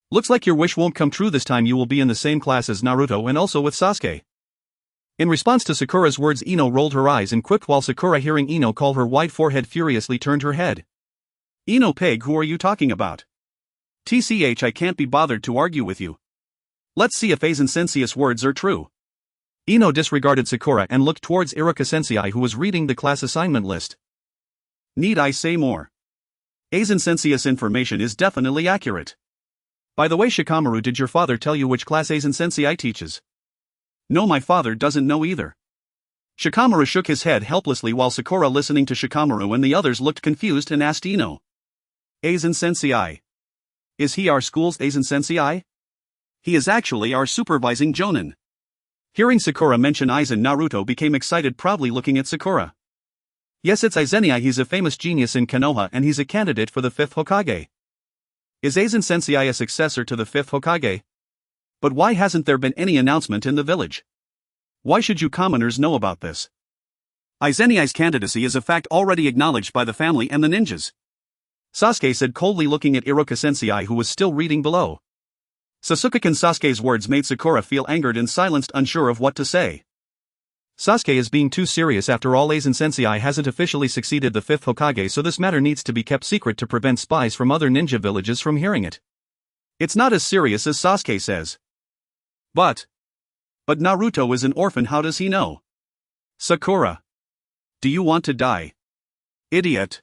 Looks like your wish won't come true this time. You will be in the same class as Naruto and also with Sasuke. In response to Sakura's words, Ino rolled her eyes and quipped, while Sakura, hearing Ino call her white forehead, furiously turned her head. Ino, pig, who are you talking about? TCH, I can't be bothered to argue with you. Let's see if Aizen Sensei's words are true. Ino disregarded Sakura and looked towards Iruka Sensei, who was reading the class assignment list. Need I say more? Aizen Sensei's information is definitely accurate. By the way, Shikamaru, did your father tell you which class Aizen Sensei teaches? No, my father doesn't know either. Shikamaru shook his head helplessly, while Sakura, listening to Shikamaru and the others, looked confused and asked Ino. Aizen Sensei. Is he our school's Aizen Sensei? He is actually our supervising jonin. Hearing Sakura mention Aizen, Naruto became excited, proudly looking at Sakura. Yes, it's Aizen. He's a famous genius in Konoha and he's a candidate for the 5th Hokage. Is Aizen Sensei a successor to the 5th Hokage? But why hasn't there been any announcement in the village? Why should you commoners know about this? Aizen's candidacy is a fact already acknowledged by the family and the ninjas. Sasuke said coldly, looking at Iruka Sensei, who was still reading below. Sasuke-kun. Sasuke's words made Sakura feel angered and silenced, unsure of what to say. Sasuke is being too serious. After all, Aizen Sensei hasn't officially succeeded the 5th Hokage, so this matter needs to be kept secret to prevent spies from other ninja villages from hearing it. It's not as serious as Sasuke says. But Naruto is an orphan, how does he know? Sakura. Do you want to die? Idiot.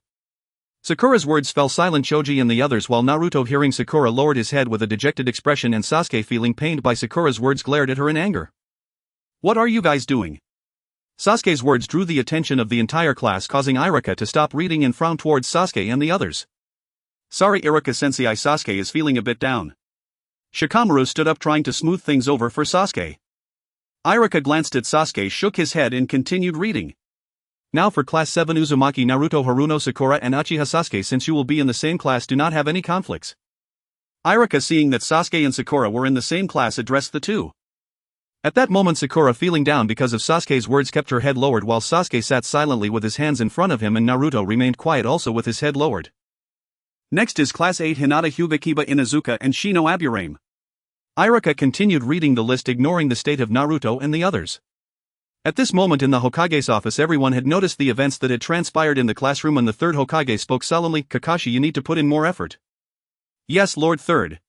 Sakura's words fell silent. Choji and the others, while Naruto, hearing Sakura, lowered his head with a dejected expression, and Sasuke, feeling pained by Sakura's words, glared at her in anger. What are you guys doing? Sasuke's words drew the attention of the entire class, causing Iruka to stop reading and frown towards Sasuke and the others. Sorry, Iruka Sensei, Sasuke is feeling a bit down. Shikamaru stood up, trying to smooth things over for Sasuke. Iruka glanced at Sasuke, shook his head, and continued reading. Now for Class 7, Uzumaki, Naruto, Haruno, Sakura, and Uchiha. Sasuke, since you will be in the same class, do not have any conflicts. Iruka, seeing that Sasuke and Sakura were in the same class, addressed the two. At that moment, Sakura, feeling down because of Sasuke's words, kept her head lowered, while Sasuke sat silently with his hands in front of him, and Naruto remained quiet, also with his head lowered. Next is Class 8, Hinata, Hōgyoku, Inuzuka, and Shino Aburame. Iruka continued reading the list, ignoring the state of Naruto and the others. At this moment in the Hokage's office, everyone had noticed the events that had transpired in the classroom, and the third Hokage spoke solemnly. Kakashi, you need to put in more effort. Yes, Lord Third.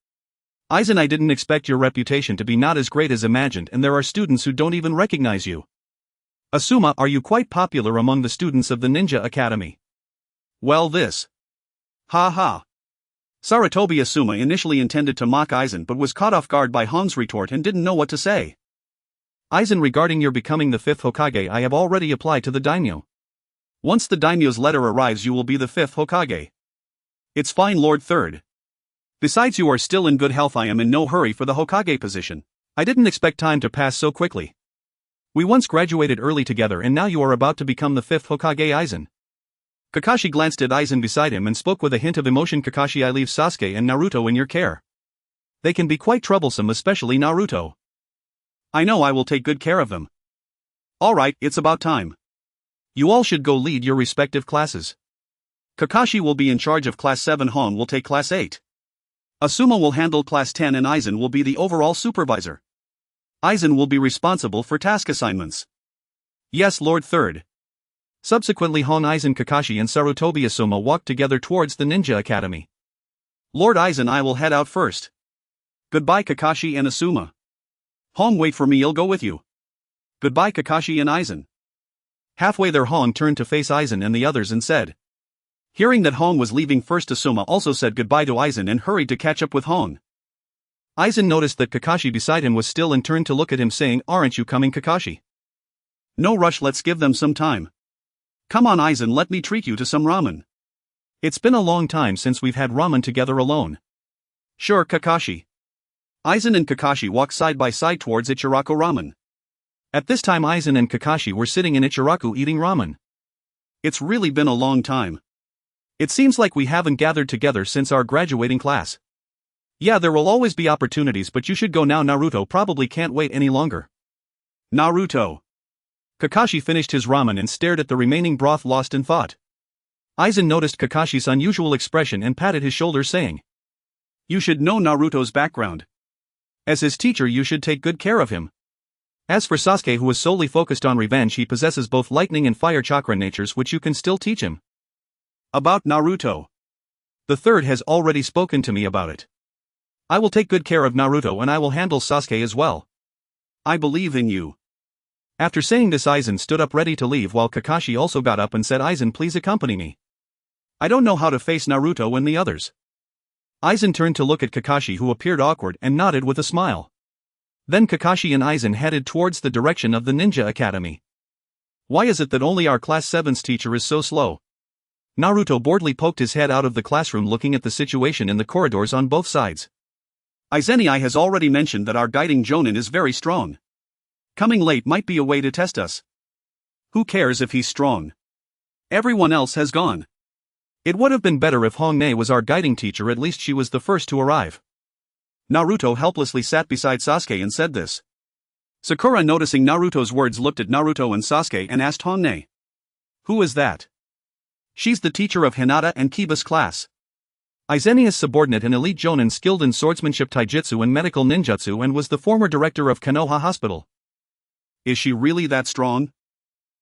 Aizen, I didn't expect your reputation to be not as great as imagined, and there are students who don't even recognize you. Asuma, are you quite popular among the students of the Ninja Academy? Well, this. Ha ha. Sarutobi Asuma initially intended to mock Aizen, but was caught off guard by Hong's retort and didn't know what to say. Aizen, regarding your becoming the 5th Hokage, I have already applied to the daimyo. Once the daimyo's letter arrives, you will be the 5th Hokage. It's fine, Lord Third. Besides, you are still in good health. I am in no hurry for the Hokage position. I didn't expect time to pass so quickly. We once graduated early together, and now you are about to become the 5th Hokage, Aizen. Kakashi glanced at Aizen beside him and spoke with a hint of emotion. Kakashi, I leave Sasuke and Naruto in your care. They can be quite troublesome, especially Naruto. I know, I will take good care of them. Alright, it's about time. You all should go lead your respective classes. Kakashi will be in charge of Class 7, Hong will take Class 8. Asuma will handle Class 10, and Aizen will be the overall supervisor. Aizen will be responsible for task assignments. Yes, Lord Third. Subsequently, Hong, Aizen, Kakashi, and Sarutobi Asuma walked together towards the Ninja Academy. Lord Aizen, I will head out first. Goodbye, Kakashi and Asuma. Hong, wait for me, I'll go with you. Goodbye, Kakashi and Aizen. Halfway there, Hong turned to face Aizen and the others and said. Hearing that Hong was leaving first, Asuma also said goodbye to Aizen and hurried to catch up with Hong. Aizen noticed that Kakashi beside him was still and turned to look at him, saying, Aren't you coming, Kakashi? No rush, let's give them some time. Come on, Aizen, let me treat you to some ramen. It's been a long time since we've had ramen together alone. Sure, Kakashi. Aizen and Kakashi walked side by side towards Ichiraku Ramen. At this time, Aizen and Kakashi were sitting in Ichiraku eating ramen. It's really been a long time. It seems like we haven't gathered together since our graduating class. Yeah, there will always be opportunities, but you should go now. Naruto probably can't wait any longer. Naruto. Kakashi finished his ramen and stared at the remaining broth, lost in thought. Aizen noticed Kakashi's unusual expression and patted his shoulder, saying, You should know Naruto's background. As his teacher, you should take good care of him. As for Sasuke, who is solely focused on revenge, he possesses both lightning and fire chakra natures, which you can still teach him. About Naruto. The third has already spoken to me about it. I will take good care of Naruto, and I will handle Sasuke as well. I believe in you. After saying this, Aizen stood up ready to leave, while Kakashi also got up and said, Aizen, please accompany me. I don't know how to face Naruto and the others. Aizen turned to look at Kakashi, who appeared awkward, and nodded with a smile. Then Kakashi and Aizen headed towards the direction of the Ninja Academy. Why is it that only our Class 7's teacher is so slow? Naruto boredly poked his head out of the classroom, looking at the situation in the corridors on both sides. Aizen has already mentioned that our guiding Jonin is very strong. Coming late might be a way to test us. Who cares if he's strong? Everyone else has gone. It would have been better if Hong-ne was our guiding teacher, at least she was the first to arrive. Naruto helplessly sat beside Sasuke and said this. Sakura, noticing Naruto's words, looked at Naruto and Sasuke and asked Honne. Who is that? She's the teacher of Hinata and Kiba's class. Aizen is subordinate and elite jonin skilled in swordsmanship, taijutsu and medical ninjutsu, and was the former director of Konoha Hospital. Is she really that strong?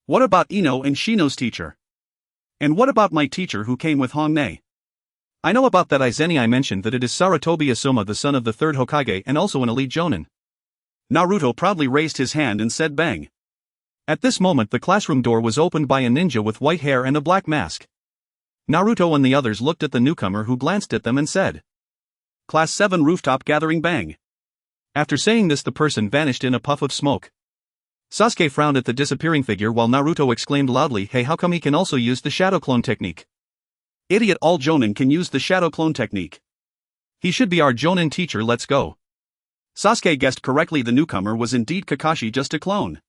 What about Ino and Shino's teacher? And what about my teacher who came with Honne? I know about that, Aizen. I mentioned that it is Sarutobi Asuma, the son of the third Hokage and also an elite jonin. Naruto proudly raised his hand and said bang. At this moment the classroom door was opened by a ninja with white hair and a black mask. Naruto and the others looked at the newcomer, who glanced at them and said, Class 7 rooftop gathering, bang. After saying this the person vanished in a puff of smoke. Sasuke frowned at the disappearing figure while Naruto exclaimed loudly, hey, how come he can also use the shadow clone technique? Idiot, all jonin can use the shadow clone technique. He should be our jonin teacher, let's go. Sasuke guessed correctly, the newcomer was indeed Kakashi, just a clone.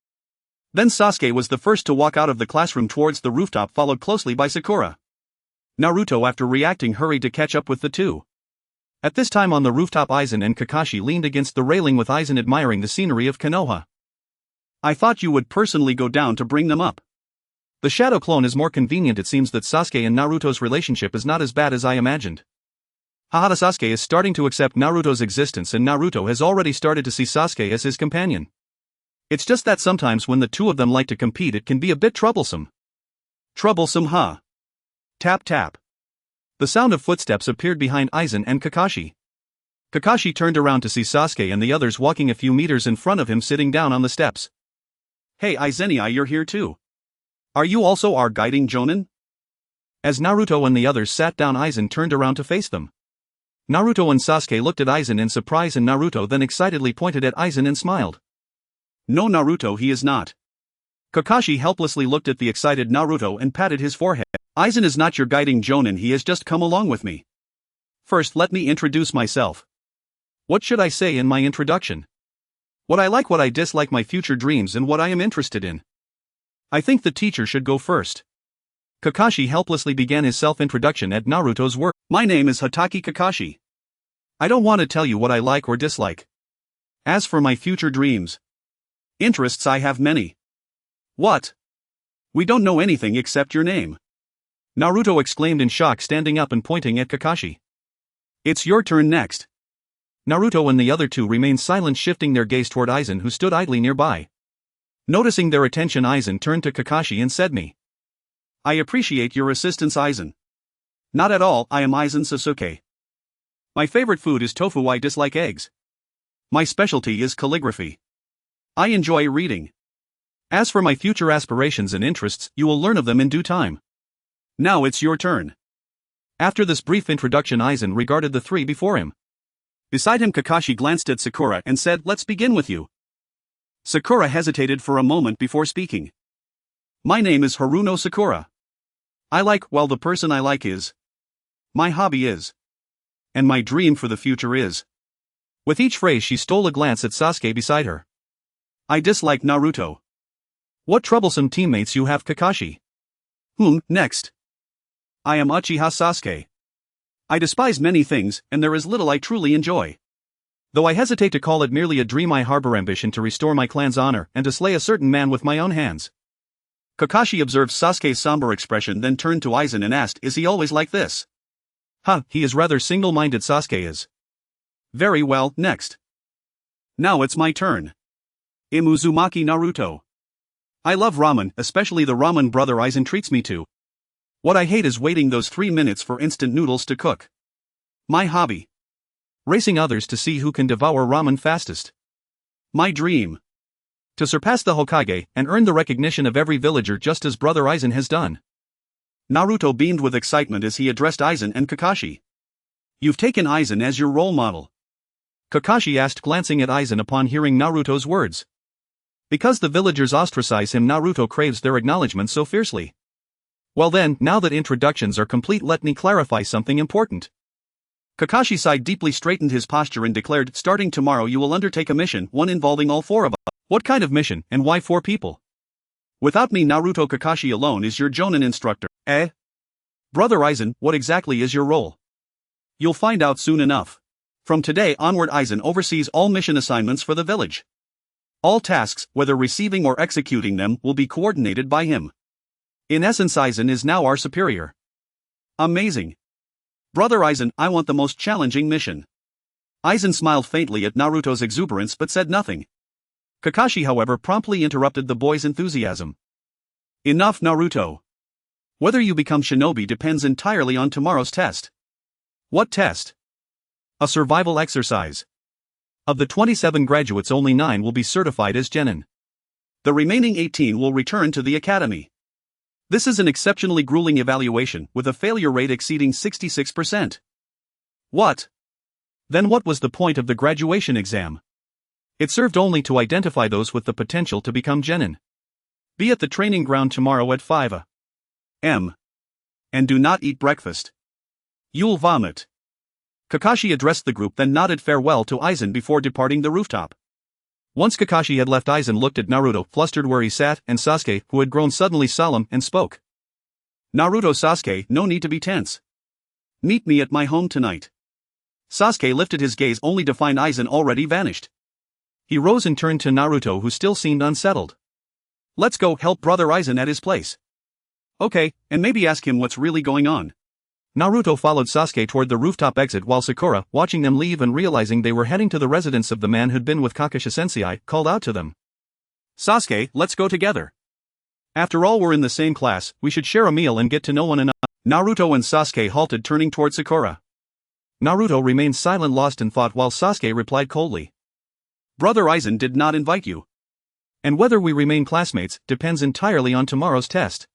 Then Sasuke was the first to walk out of the classroom towards the rooftop, followed closely by Sakura. Naruto, after reacting, hurried to catch up with the two. At this time on the rooftop Aizen and Kakashi leaned against the railing with Aizen admiring the scenery of Konoha. I thought you would personally go down to bring them up. The shadow clone is more convenient. It seems that Sasuke and Naruto's relationship is not as bad as I imagined. Haha, Sasuke is starting to accept Naruto's existence and Naruto has already started to see Sasuke as his companion. It's just that sometimes when the two of them like to compete it can be a bit troublesome. Troublesome, huh? Tap tap. The sound of footsteps appeared behind Aizen and Kakashi. Kakashi turned around to see Sasuke and the others walking a few meters in front of him, sitting down on the steps. Hey Aizen, you're here too. Are you also our guiding jonin? As Naruto and the others sat down, Aizen turned around to face them. Naruto and Sasuke looked at Aizen in surprise and Naruto then excitedly pointed at Aizen and smiled. No Naruto, he is not. Kakashi helplessly looked at the excited Naruto and patted his forehead. Aizen is not your guiding jonin, he has just come along with me. First let me introduce myself. What should I say in my introduction? What I like, what I dislike, my future dreams and what I am interested in. I think the teacher should go first. Kakashi helplessly began his self-introduction at Naruto's work. My name is Hatake Kakashi. I don't want to tell you what I like or dislike. As for my future dreams, interests, I have many. What? We don't know anything except your name. Naruto exclaimed in shock, standing up and pointing at Kakashi. It's your turn next. Naruto and the other two remained silent, shifting their gaze toward Aizen, who stood idly nearby. Noticing their attention, Aizen turned to Kakashi and said, "Me. I appreciate your assistance, Aizen. Not at all, I am Aizen Sōsuke. My favorite food is tofu, I dislike eggs. My specialty is calligraphy. I enjoy reading. As for my future aspirations and interests, you will learn of them in due time. Now it's your turn." After this brief introduction, Aizen regarded the three before him. Beside him, Kakashi glanced at Sakura and said, "Let's begin with you." Sakura hesitated for a moment before speaking. My name is Haruno Sakura. I like, well, the person I like is. My hobby is. And my dream for the future is. With each phrase she stole a glance at Sasuke beside her. I dislike Naruto. What troublesome teammates you have, Kakashi. Next. I am Uchiha Sasuke. I despise many things, and there is little I truly enjoy. Though I hesitate to call it merely a dream, I harbor ambition to restore my clan's honor and to slay a certain man with my own hands. Kakashi observed Sasuke's somber expression, then turned to Aizen and asked, "Is he always like this?" He is rather single-minded, Sasuke is. Very well, next. Now it's my turn. Uzumaki Naruto. I love ramen, especially the ramen brother Aizen treats me to. What I hate is waiting those 3 minutes for instant noodles to cook. My hobby. Racing others to see who can devour ramen fastest. My dream. To surpass the Hokage and earn the recognition of every villager just as brother Aizen has done. Naruto beamed with excitement as he addressed Aizen and Kakashi. You've taken Aizen as your role model? Kakashi asked, glancing at Aizen upon hearing Naruto's words. Because the villagers ostracize him, Naruto craves their acknowledgement so fiercely. Well then, now that introductions are complete, let me clarify something important. Kakashi sighed deeply, straightened his posture and declared, starting tomorrow you will undertake a mission, one involving all 4 of us. What kind of mission, and why 4 people? Without me, Naruto, Kakashi alone is your jonin instructor. Brother Aizen, what exactly is your role? You'll find out soon enough. From today onward Aizen oversees all mission assignments for the village. All tasks, whether receiving or executing them, will be coordinated by him. In essence, Aizen is now our superior. Amazing. Brother Aizen, I want the most challenging mission. Aizen smiled faintly at Naruto's exuberance but said nothing. Kakashi, however, promptly interrupted the boy's enthusiasm. Enough, Naruto. Whether you become shinobi depends entirely on tomorrow's test. What test? A survival exercise. Of the 27 graduates, only 9 will be certified as genin. The remaining 18 will return to the academy. This is an exceptionally grueling evaluation, with a failure rate exceeding 66%. What? Then what was the point of the graduation exam? It served only to identify those with the potential to become genin. Be at the training ground tomorrow at 5 a.m. And do not eat breakfast. You'll vomit. Kakashi addressed the group, then nodded farewell to Aizen before departing the rooftop. Once Kakashi had left, Aizen looked at Naruto, flustered where he sat, and Sasuke, who had grown suddenly solemn, and spoke. Naruto, Sasuke, no need to be tense. Meet me at my home tonight. Sasuke lifted his gaze only to find Aizen already vanished. He rose and turned to Naruto, who still seemed unsettled. Let's go help brother Aizen at his place. Okay, and maybe ask him what's really going on. Naruto followed Sasuke toward the rooftop exit while Sakura, watching them leave and realizing they were heading to the residence of the man who'd been with Kakashi Sensei, called out to them. Sasuke, let's go together. After all, we're in the same class, we should share a meal and get to know one another. Naruto and Sasuke halted, turning toward Sakura. Naruto remained silent, lost in thought, while Sasuke replied coldly. Brother Aizen did not invite you. And whether we remain classmates depends entirely on tomorrow's test.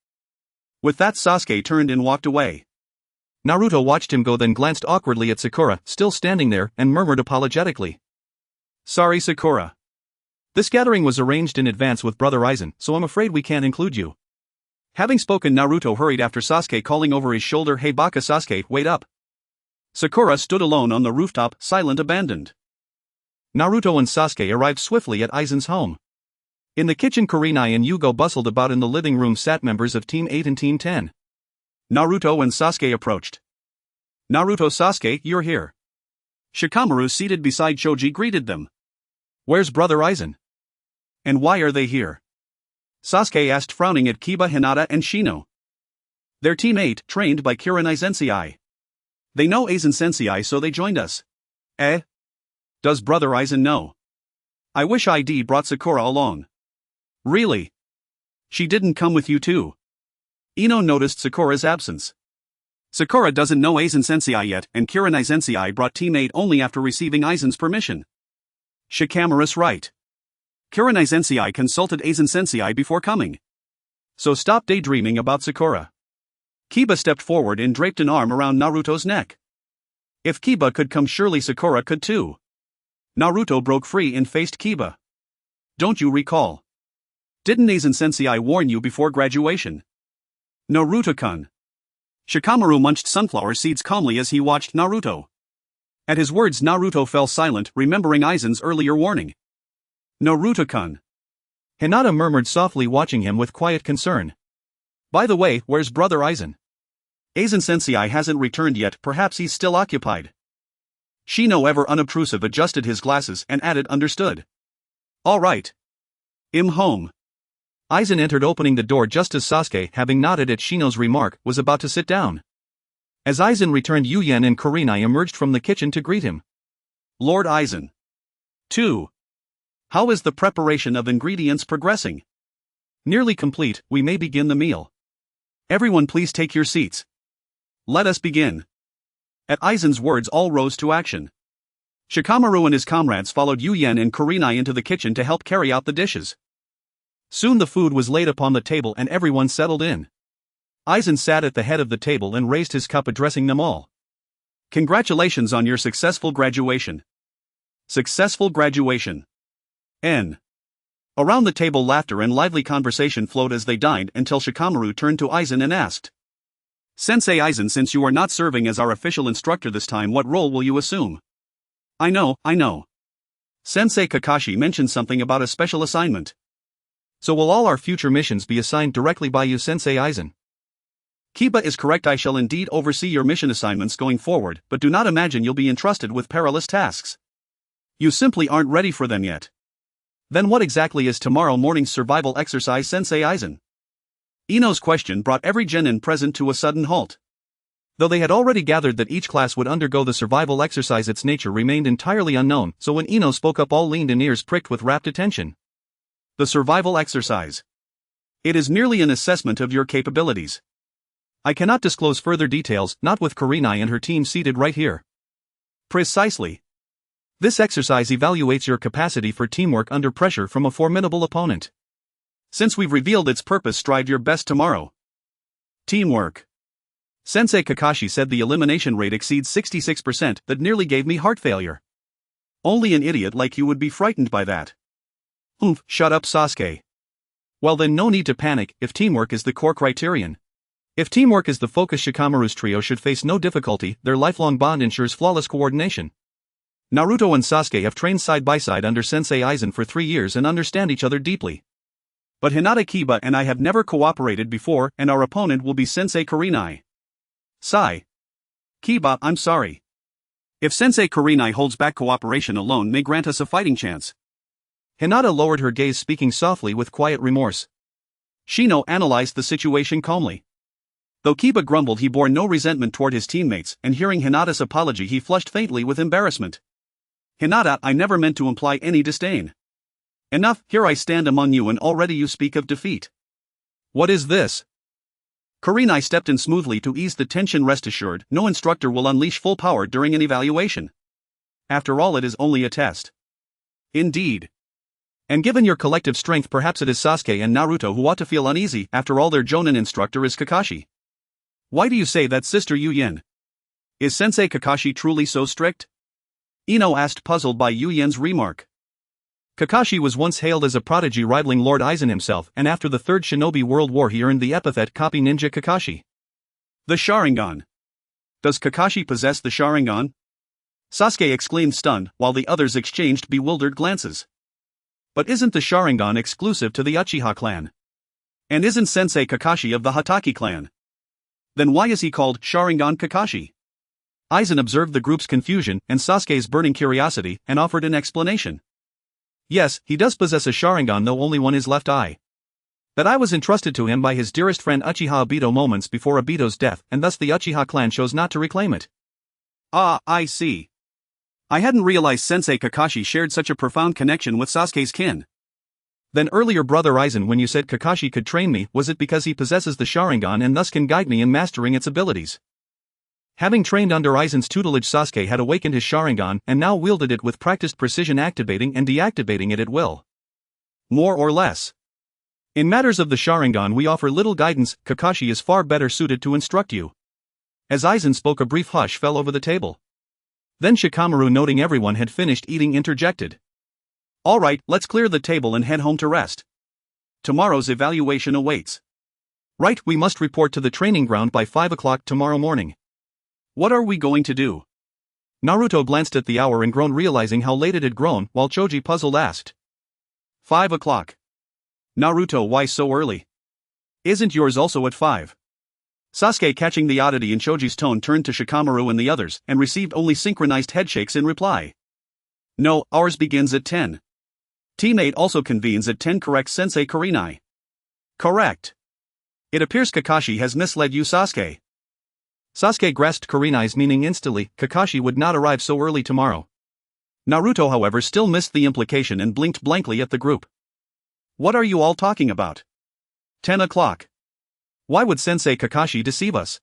With that, Sasuke turned and walked away. Naruto watched him go, then glanced awkwardly at Sakura, still standing there, and murmured apologetically. Sorry, Sakura. This gathering was arranged in advance with brother Aizen, so I'm afraid we can't include you. Having spoken, Naruto hurried after Sasuke, calling over his shoulder, Hey Baka Sasuke, wait up. Sakura stood alone on the rooftop, silent, abandoned. Naruto and Sasuke arrived swiftly at Aizen's home. In the kitchen, Kurenai and Yuugao bustled about. In the living room sat members of Team 8 and Team 10. Naruto and Sasuke approached. Naruto, Sasuke, you're here. Shikamaru, seated beside Choji, greeted them. Where's brother Aizen? And why are they here? Sasuke asked, frowning at Kiba, Hinata, and Shino. They're Team 8, trained by Kurenai Sensei. They know Aizen Sensei, so they joined us. Eh? Does brother Aizen know? I wish I'd brought Sakura along. Really? She didn't come with you too? Ino noticed Sakura's absence. Sakura doesn't know Aizen Sensei yet, and Kurenai Sensei brought Team 8 only after receiving Aizen's permission. Shikamaru's right. Kurenai Sensei consulted Aizen Sensei before coming. So stop daydreaming about Sakura. Kiba stepped forward and draped an arm around Naruto's neck. If Kiba could come, surely Sakura could too. Naruto broke free and faced Kiba. Don't you recall? Didn't Aizen Sensei warn you before graduation? Naruto-kun. Shikamaru munched sunflower seeds calmly as he watched Naruto. At his words, Naruto fell silent, remembering Aizen's earlier warning. Naruto-kun. Hinata murmured softly, watching him with quiet concern. By the way, where's brother Aizen? Aizen Sensei hasn't returned yet, perhaps he's still occupied. Shino, ever unobtrusive, adjusted his glasses and added, understood. All right. I'm home. Aizen entered, opening the door just as Sasuke, having nodded at Shino's remark, was about to sit down. As Aizen returned, Yuyen and Kurenai emerged from the kitchen to greet him. Lord Aizen. 2. How is the preparation of ingredients progressing? Nearly complete, we may begin the meal. Everyone please take your seats. Let us begin. At Aizen's words, all rose to action. Shikamaru and his comrades followed Yuyen and Kurenai into the kitchen to help carry out the dishes. Soon the food was laid upon the table and everyone settled in. Aizen sat at the head of the table and raised his cup, addressing them all. Congratulations on your successful graduation. Successful graduation. N. Around the table, laughter and lively conversation flowed as they dined until Shikamaru turned to Aizen and asked. Sensei Aizen, since you are not serving as our official instructor this time, what role will you assume? I know. Sensei Kakashi mentioned something about a special assignment. So will all our future missions be assigned directly by you, Sensei Aizen? Kiba is correct. I shall indeed oversee your mission assignments going forward, but do not imagine you'll be entrusted with perilous tasks. You simply aren't ready for them yet. Then what exactly is tomorrow morning's survival exercise, Sensei Aizen? Ino's question brought every genin present to a sudden halt. Though they had already gathered that each class would undergo the survival exercise, its nature remained entirely unknown, so when Ino spoke up, all leaned in, ears pricked with rapt attention. The survival exercise. It is merely an assessment of your capabilities. I cannot disclose further details, not with Kurenai and her team seated right here. Precisely. This exercise evaluates your capacity for teamwork under pressure from a formidable opponent. Since we've revealed its purpose, strive your best tomorrow. Teamwork. Sensei Kakashi said the elimination rate exceeds 66%, that nearly gave me heart failure. Only an idiot like you would be frightened by that. Shut up, Sasuke. Well then, no need to panic, if teamwork is the core criterion. If teamwork is the focus, Shikamaru's trio should face no difficulty. Their lifelong bond ensures flawless coordination. Naruto and Sasuke have trained side by side under Sensei Aizen for 3 years and understand each other deeply. But Hinata, Kiba and I have never cooperated before, and our opponent will be Sensei Kurenai. Sigh. Kiba, I'm sorry. If Sensei Kurenai holds back, cooperation alone may grant us a fighting chance. Hinata lowered her gaze, speaking softly with quiet remorse. Shino analyzed the situation calmly. Though Kiba grumbled, he bore no resentment toward his teammates, and hearing Hinata's apology he flushed faintly with embarrassment. Hinata, I never meant to imply any disdain. Enough, here I stand among you and already you speak of defeat. What is this? Kurenai stepped in smoothly to ease the tension. Rest assured, no instructor will unleash full power during an evaluation. After all, it is only a test. Indeed. And given your collective strength, perhaps it is Sasuke and Naruto who ought to feel uneasy. After all, their Jonin instructor is Kakashi. Why do you say that, Sister Yu Yen? Is Sensei Kakashi truly so strict? Ino asked, puzzled by Yu Yen's remark. Kakashi was once hailed as a prodigy rivaling Lord Aizen himself, and after the Third Shinobi World War he earned the epithet Copy Ninja Kakashi. The Sharingan. Does Kakashi possess the Sharingan? Sasuke exclaimed, stunned, while the others exchanged bewildered glances. But isn't the Sharingan exclusive to the Uchiha clan? And isn't Sensei Kakashi of the Hatake clan? Then why is he called Sharingan Kakashi? Aizen observed the group's confusion and Sasuke's burning curiosity and offered an explanation. Yes, he does possess a Sharingan, though only one, his left eye. That eye was entrusted to him by his dearest friend Uchiha Obito moments before Obito's death, and thus the Uchiha clan chose not to reclaim it. Ah, I see. I hadn't realized Sensei Kakashi shared such a profound connection with Sasuke's kin. Then earlier, Brother Aizen, when you said Kakashi could train me, was it because he possesses the Sharingan and thus can guide me in mastering its abilities? Having trained under Aizen's tutelage, Sasuke had awakened his Sharingan and now wielded it with practiced precision, activating and deactivating it at will. More or less. In matters of the Sharingan we offer little guidance. Kakashi is far better suited to instruct you. As Aizen spoke, a brief hush fell over the table. Then Shikamaru, noting everyone had finished eating, interjected. All right, let's clear the table and head home to rest. Tomorrow's evaluation awaits. Right, we must report to the training ground by 5 o'clock tomorrow morning. What are we going to do? Naruto glanced at the hour and groaned, realizing how late it had grown, while Choji, puzzled, asked. 5 o'clock. Naruto, why so early? Isn't yours also at 5? Sasuke, catching the oddity in Choji's tone, turned to Shikamaru and the others, and received only synchronized headshakes in reply. No, ours begins at 10. Teammate also convenes at 10, correct, Sensei Kurenai? Correct. It appears Kakashi has misled you, Sasuke. Sasuke grasped Kurenai's meaning instantly. Kakashi would not arrive so early tomorrow. Naruto, however, still missed the implication and blinked blankly at the group. What are you all talking about? 10 o'clock. Why would Sensei Kakashi deceive us?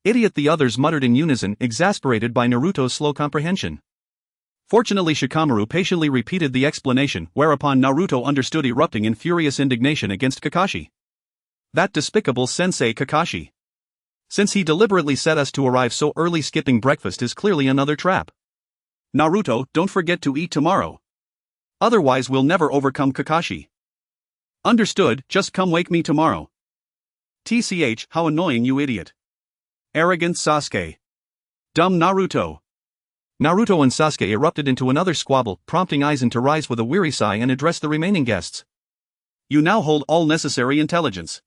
Idiot, the others muttered in unison, exasperated by Naruto's slow comprehension. Fortunately, Shikamaru patiently repeated the explanation, whereupon Naruto understood, erupting in furious indignation against Kakashi. That despicable Sensei Kakashi. Since he deliberately set us to arrive so early, skipping breakfast is clearly another trap. Naruto, don't forget to eat tomorrow. Otherwise we'll never overcome Kakashi. Understood, just come wake me tomorrow. TCH, how annoying, you idiot. Arrogant Sasuke. Dumb Naruto. Naruto and Sasuke erupted into another squabble, prompting Aizen to rise with a weary sigh and address the remaining guests. You now hold all necessary intelligence.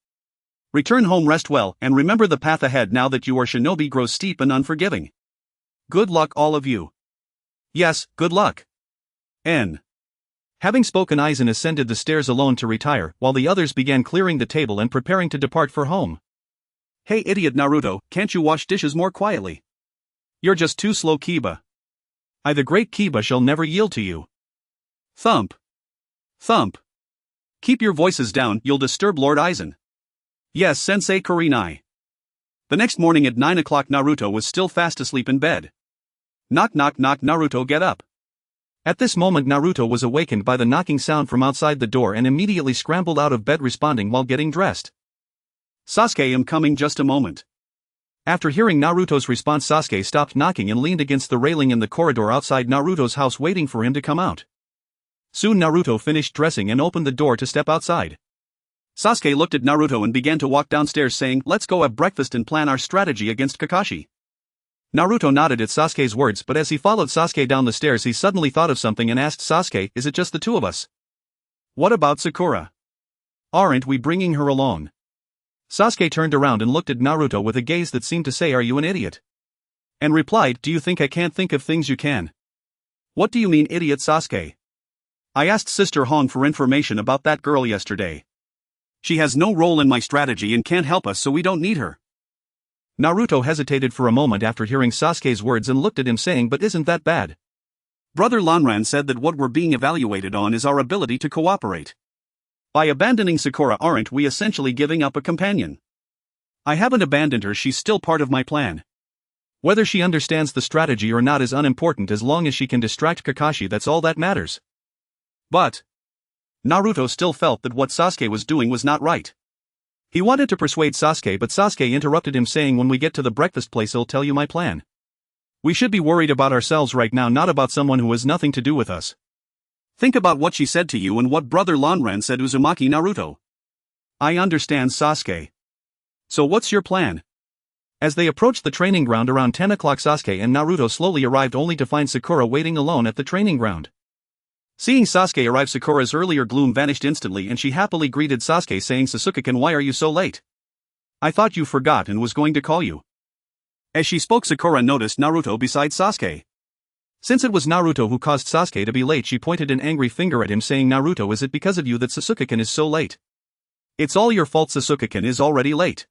Return home, rest well, and remember the path ahead now that your shinobi grows steep and unforgiving. Good luck all of you. Yes, good luck. N. Having spoken, Aizen ascended the stairs alone to retire, while the others began clearing the table and preparing to depart for home. Hey idiot Naruto, can't you wash dishes more quietly? You're just too slow, Kiba. I, the great Kiba, shall never yield to you. Thump. Thump. Keep your voices down, you'll disturb Lord Aizen. Yes, Sensei Kurenai. The next morning at 9 o'clock, Naruto was still fast asleep in bed. Knock knock knock, Naruto, get up. At this moment Naruto was awakened by the knocking sound from outside the door and immediately scrambled out of bed, responding while getting dressed. Sasuke, I'm coming, just a moment. After hearing Naruto's response, Sasuke stopped knocking and leaned against the railing in the corridor outside Naruto's house, waiting for him to come out. Soon Naruto finished dressing and opened the door to step outside. Sasuke looked at Naruto and began to walk downstairs, saying, "Let's go have breakfast and plan our strategy against Kakashi." Naruto nodded at Sasuke's words, but as he followed Sasuke down the stairs he suddenly thought of something and asked Sasuke, "Is it just the two of us? What about Sakura? Aren't we bringing her along?" Sasuke turned around and looked at Naruto with a gaze that seemed to say, "Are you an idiot?" and replied, "Do you think I can't think of things you can?" "What do you mean, idiot, Sasuke? I asked Sister Hong for information about that girl yesterday. She has no role in my strategy and can't help us, so we don't need her." Naruto hesitated for a moment after hearing Sasuke's words and looked at him, saying, "But isn't that bad? Brother Lanran said that what we're being evaluated on is our ability to cooperate. By abandoning Sakura, aren't we essentially giving up a companion? I haven't abandoned her, she's still part of my plan. Whether she understands the strategy or not is unimportant as long as she can distract Kakashi, that's all that matters." But Naruto still felt that what Sasuke was doing was not right. He wanted to persuade Sasuke, but Sasuke interrupted him, saying, "When we get to the breakfast place I'll tell you my plan. We should be worried about ourselves right now, not about someone who has nothing to do with us." Think about what she said to you and what Brother Lanran said, Uzumaki Naruto. I understand, Sasuke. So what's your plan? As they approached the training ground around 10 o'clock, Sasuke and Naruto slowly arrived, only to find Sakura waiting alone at the training ground. Seeing Sasuke arrive, Sakura's earlier gloom vanished instantly and she happily greeted Sasuke, saying, "Sasuke-kun, why are you so late? I thought you forgot and was going to call you." As she spoke, Sakura noticed Naruto beside Sasuke. Since it was Naruto who caused Sasuke to be late, she pointed an angry finger at him, saying, "Naruto, is it because of you that Sasuke-kun is so late? It's all your fault, Sasuke-kun is already late.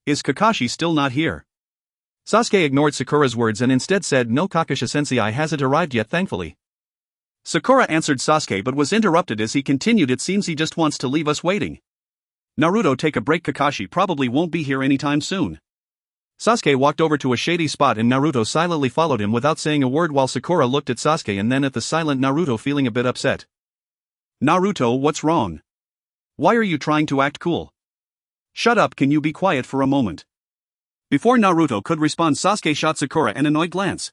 Is Kakashi still not here?" Sasuke ignored Sakura's words and instead said, "No, Kakashi-sensei hasn't arrived yet, thankfully." Sakura answered Sasuke but was interrupted as he continued, "It seems he just wants to leave us waiting. Naruto, take a break, Kakashi probably won't be here anytime soon." Sasuke walked over to a shady spot and Naruto silently followed him without saying a word, while Sakura looked at Sasuke and then at the silent Naruto, feeling a bit upset. "Naruto, what's wrong? Why are you trying to act cool? Shut up, can you be quiet for a moment?" Before Naruto could respond, Sasuke shot Sakura an annoyed glance.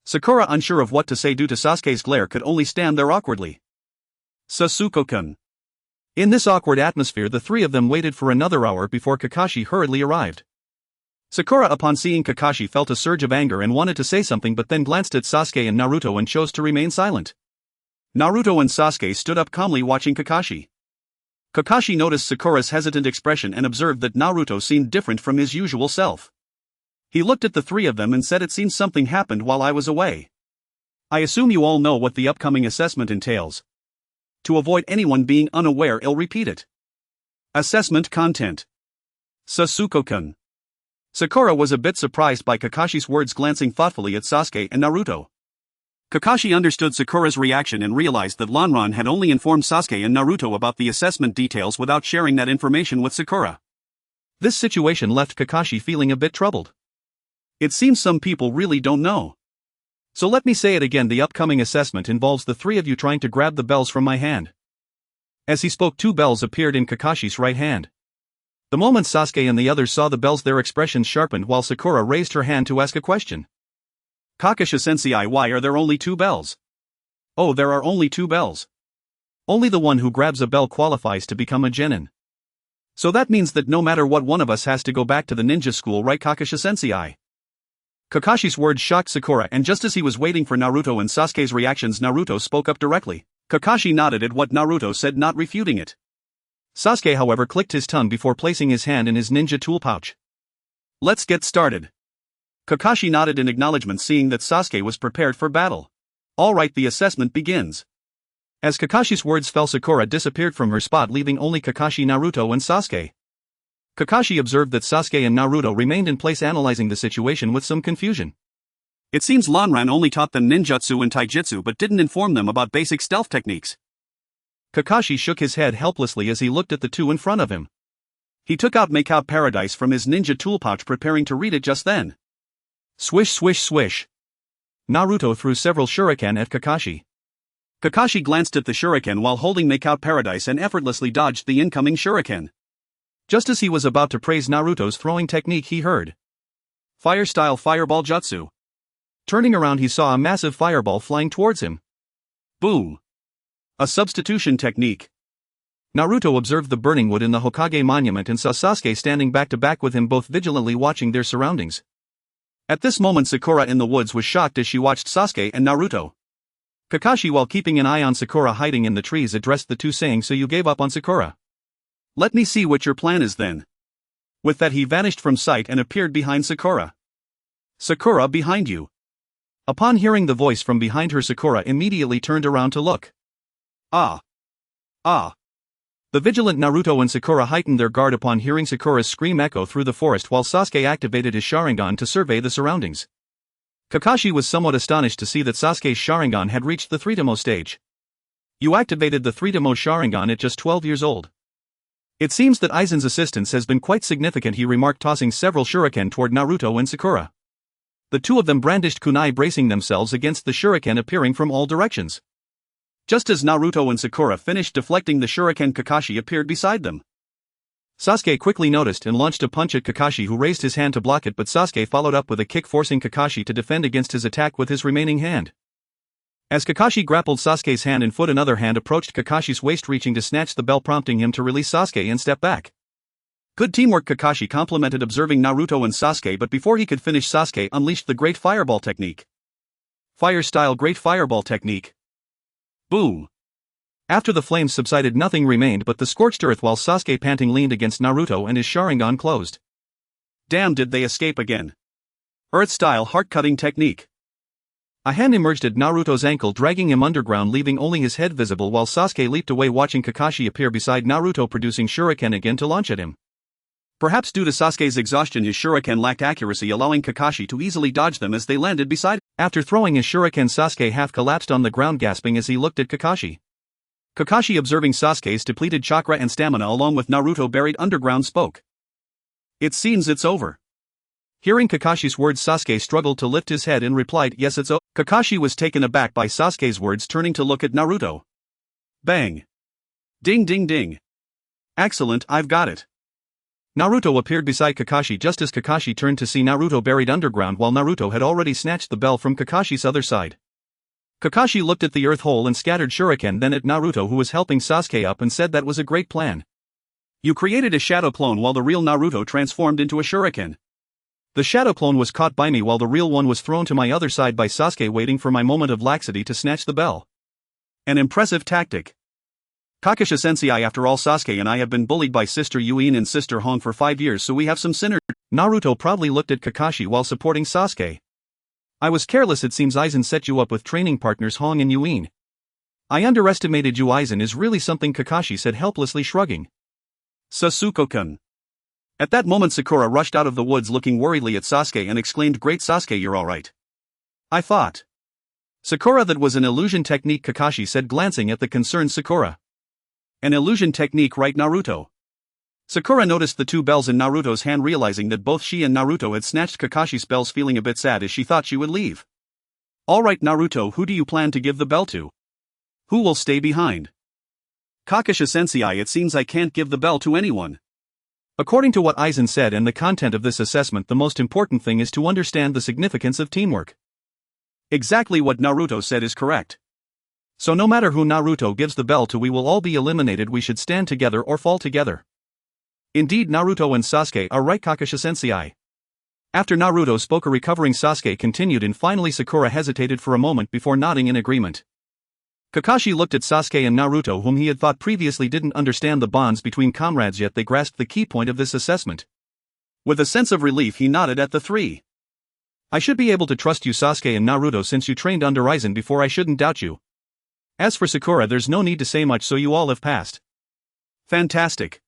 Sakura, unsure of what to say due to Sasuke's glare, could only stand there awkwardly. "Sasuke-kun." In this awkward atmosphere the three of them waited for another hour before Kakashi hurriedly arrived. Sakura, upon seeing Kakashi, felt a surge of anger and wanted to say something, but then glanced at Sasuke and Naruto and chose to remain silent. Naruto and Sasuke stood up calmly watching Kakashi. Kakashi noticed Sakura's hesitant expression and observed that Naruto seemed different from his usual self. He looked at the three of them and said, "It seems something happened while I was away. I assume you all know what the upcoming assessment entails. To avoid anyone being unaware, I'll repeat it. Assessment content. Sasuke-kun." Sakura was a bit surprised by Kakashi's words, glancing thoughtfully at Sasuke and Naruto. Kakashi understood Sakura's reaction and realized that Lanran had only informed Sasuke and Naruto about the assessment details without sharing that information with Sakura. This situation left Kakashi feeling a bit troubled. It seems some people really don't know. So let me say it again, the upcoming assessment involves the three of you trying to grab the bells from my hand. As he spoke, two bells appeared in Kakashi's right hand. The moment Sasuke and the others saw the bells, their expressions sharpened, while Sakura raised her hand to ask a question. "Kakashi-sensei, why are there only two bells?" "Oh, there are only two bells. Only the one who grabs a bell qualifies to become a genin. So that means that no matter what, one of us has to go back to the ninja school, right, Kakashi-sensei?" Kakashi's words shocked Sakura, and just as he was waiting for Naruto and Sasuke's reactions, Naruto spoke up directly. Kakashi nodded at what Naruto said, not refuting it. Sasuke however clicked his tongue before placing his hand in his ninja tool pouch. Let's get started. Kakashi nodded in acknowledgement, seeing that Sasuke was prepared for battle. Alright, the assessment begins. As Kakashi's words fell, Sakura disappeared from her spot, leaving only Kakashi, Naruto and Sasuke. Kakashi observed that Sasuke and Naruto remained in place, analyzing the situation with some confusion. It seems Lanran only taught them ninjutsu and taijutsu but didn't inform them about basic stealth techniques. Kakashi shook his head helplessly as he looked at the two in front of him. He took out Make Out Paradise from his ninja tool pouch, preparing to read it just then. Swish swish swish. Naruto threw several shuriken at Kakashi. Kakashi glanced at the shuriken while holding Make Out Paradise and effortlessly dodged the incoming shuriken. Just as he was about to praise Naruto's throwing technique, he heard Fire Style Fireball Jutsu. Turning around, he saw a massive fireball flying towards him. Boom. A substitution technique. Naruto observed the burning wood in the Hokage monument and saw Sasuke standing back to back with him, both vigilantly watching their surroundings. At this moment, Sakura in the woods was shocked as she watched Sasuke and Naruto. Kakashi, while keeping an eye on Sakura hiding in the trees, addressed the two, saying, "So you gave up on Sakura? Let me see what your plan is then." With that, he vanished from sight and appeared behind Sakura. Sakura, behind you. Upon hearing the voice from behind her, Sakura immediately turned around to look. Ah. The vigilant Naruto and Sakura heightened their guard upon hearing Sakura's scream echo through the forest, while Sasuke activated his Sharingan to survey the surroundings. Kakashi was somewhat astonished to see that Sasuke's Sharingan had reached the 3-Demo stage. You activated the 3-Demo Sharingan at just 12 years old. It seems that Aizen's assistance has been quite significant, he remarked, tossing several shuriken toward Naruto and Sakura. The two of them brandished kunai, bracing themselves against the shuriken appearing from all directions. Just as Naruto and Sakura finished deflecting the shuriken, Kakashi appeared beside them. Sasuke quickly noticed and launched a punch at Kakashi, who raised his hand to block it, but Sasuke followed up with a kick, forcing Kakashi to defend against his attack with his remaining hand. As Kakashi grappled Sasuke's hand and foot, another hand approached Kakashi's waist, reaching to snatch the bell, prompting him to release Sasuke and step back. Good teamwork, Kakashi complimented, observing Naruto and Sasuke, but before he could finish, Sasuke unleashed the Great Fireball Technique. Fire Style Great Fireball Technique. Boom. After the flames subsided, nothing remained but the scorched earth, while Sasuke, panting, leaned against Naruto and his Sharingan closed. Damn, did they escape again? Earth Style Heart-Cutting Technique. A hand emerged at Naruto's ankle, dragging him underground, leaving only his head visible, while Sasuke leaped away, watching Kakashi appear beside Naruto, producing shuriken again to launch at him. Perhaps due to Sasuke's exhaustion, his shuriken lacked accuracy, allowing Kakashi to easily dodge them as they landed beside him. After throwing his shuriken, Sasuke half collapsed on the ground, gasping as he looked at Kakashi. Kakashi, observing Sasuke's depleted chakra and stamina along with Naruto buried underground, spoke. It seems it's over. Hearing Kakashi's words, Sasuke struggled to lift his head and replied, "Yes, it's over." Kakashi was taken aback by Sasuke's words, turning to look at Naruto. Bang. Ding ding ding. Excellent, I've got it. Naruto appeared beside Kakashi just as Kakashi turned to see Naruto buried underground, while Naruto had already snatched the bell from Kakashi's other side. Kakashi looked at the earth hole and scattered shuriken, then at Naruto, who was helping Sasuke up, and said that was a great plan. You created a shadow clone while the real Naruto transformed into a shuriken. The shadow clone was caught by me while the real one was thrown to my other side by Sasuke, waiting for my moment of laxity to snatch the bell. An impressive tactic. Kakashi-sensei, after all, Sasuke and I have been bullied by Sister Yuin and Sister Hong for 5 years, so we have some synergy. Naruto proudly looked at Kakashi while supporting Sasuke. I was careless, it seems Aizen set you up with training partners Hong and Yuin. I underestimated you. Aizen is really something, Kakashi said, helplessly shrugging. Sasuke-kun. At that moment, Sakura rushed out of the woods, looking worriedly at Sasuke, and exclaimed, "Great Sasuke, you're alright." I thought. Sakura, that was an illusion technique, Kakashi said, glancing at the concerned Sakura. An illusion technique, right, Naruto? Sakura noticed the two bells in Naruto's hand, realizing that both she and Naruto had snatched Kakashi's bells, feeling a bit sad as she thought she would leave. Alright, Naruto, who do you plan to give the bell to? Who will stay behind? Kakashi-sensei, it seems I can't give the bell to anyone. According to what Aizen said and the content of this assessment, the most important thing is to understand the significance of teamwork. Exactly what Naruto said is correct. So no matter who Naruto gives the bell to, we will all be eliminated. We should stand together or fall together. Indeed, Naruto and Sasuke are right, Kakashi-sensei. After Naruto spoke, a recovering Sasuke continued, and finally Sakura hesitated for a moment before nodding in agreement. Kakashi looked at Sasuke and Naruto, whom he had thought previously didn't understand the bonds between comrades, yet they grasped the key point of this assessment. With a sense of relief he nodded at the three. I should be able to trust you, Sasuke and Naruto, since you trained under Aizen before. I shouldn't doubt you. As for Sakura, there's no need to say much, so you all have passed. Fantastic.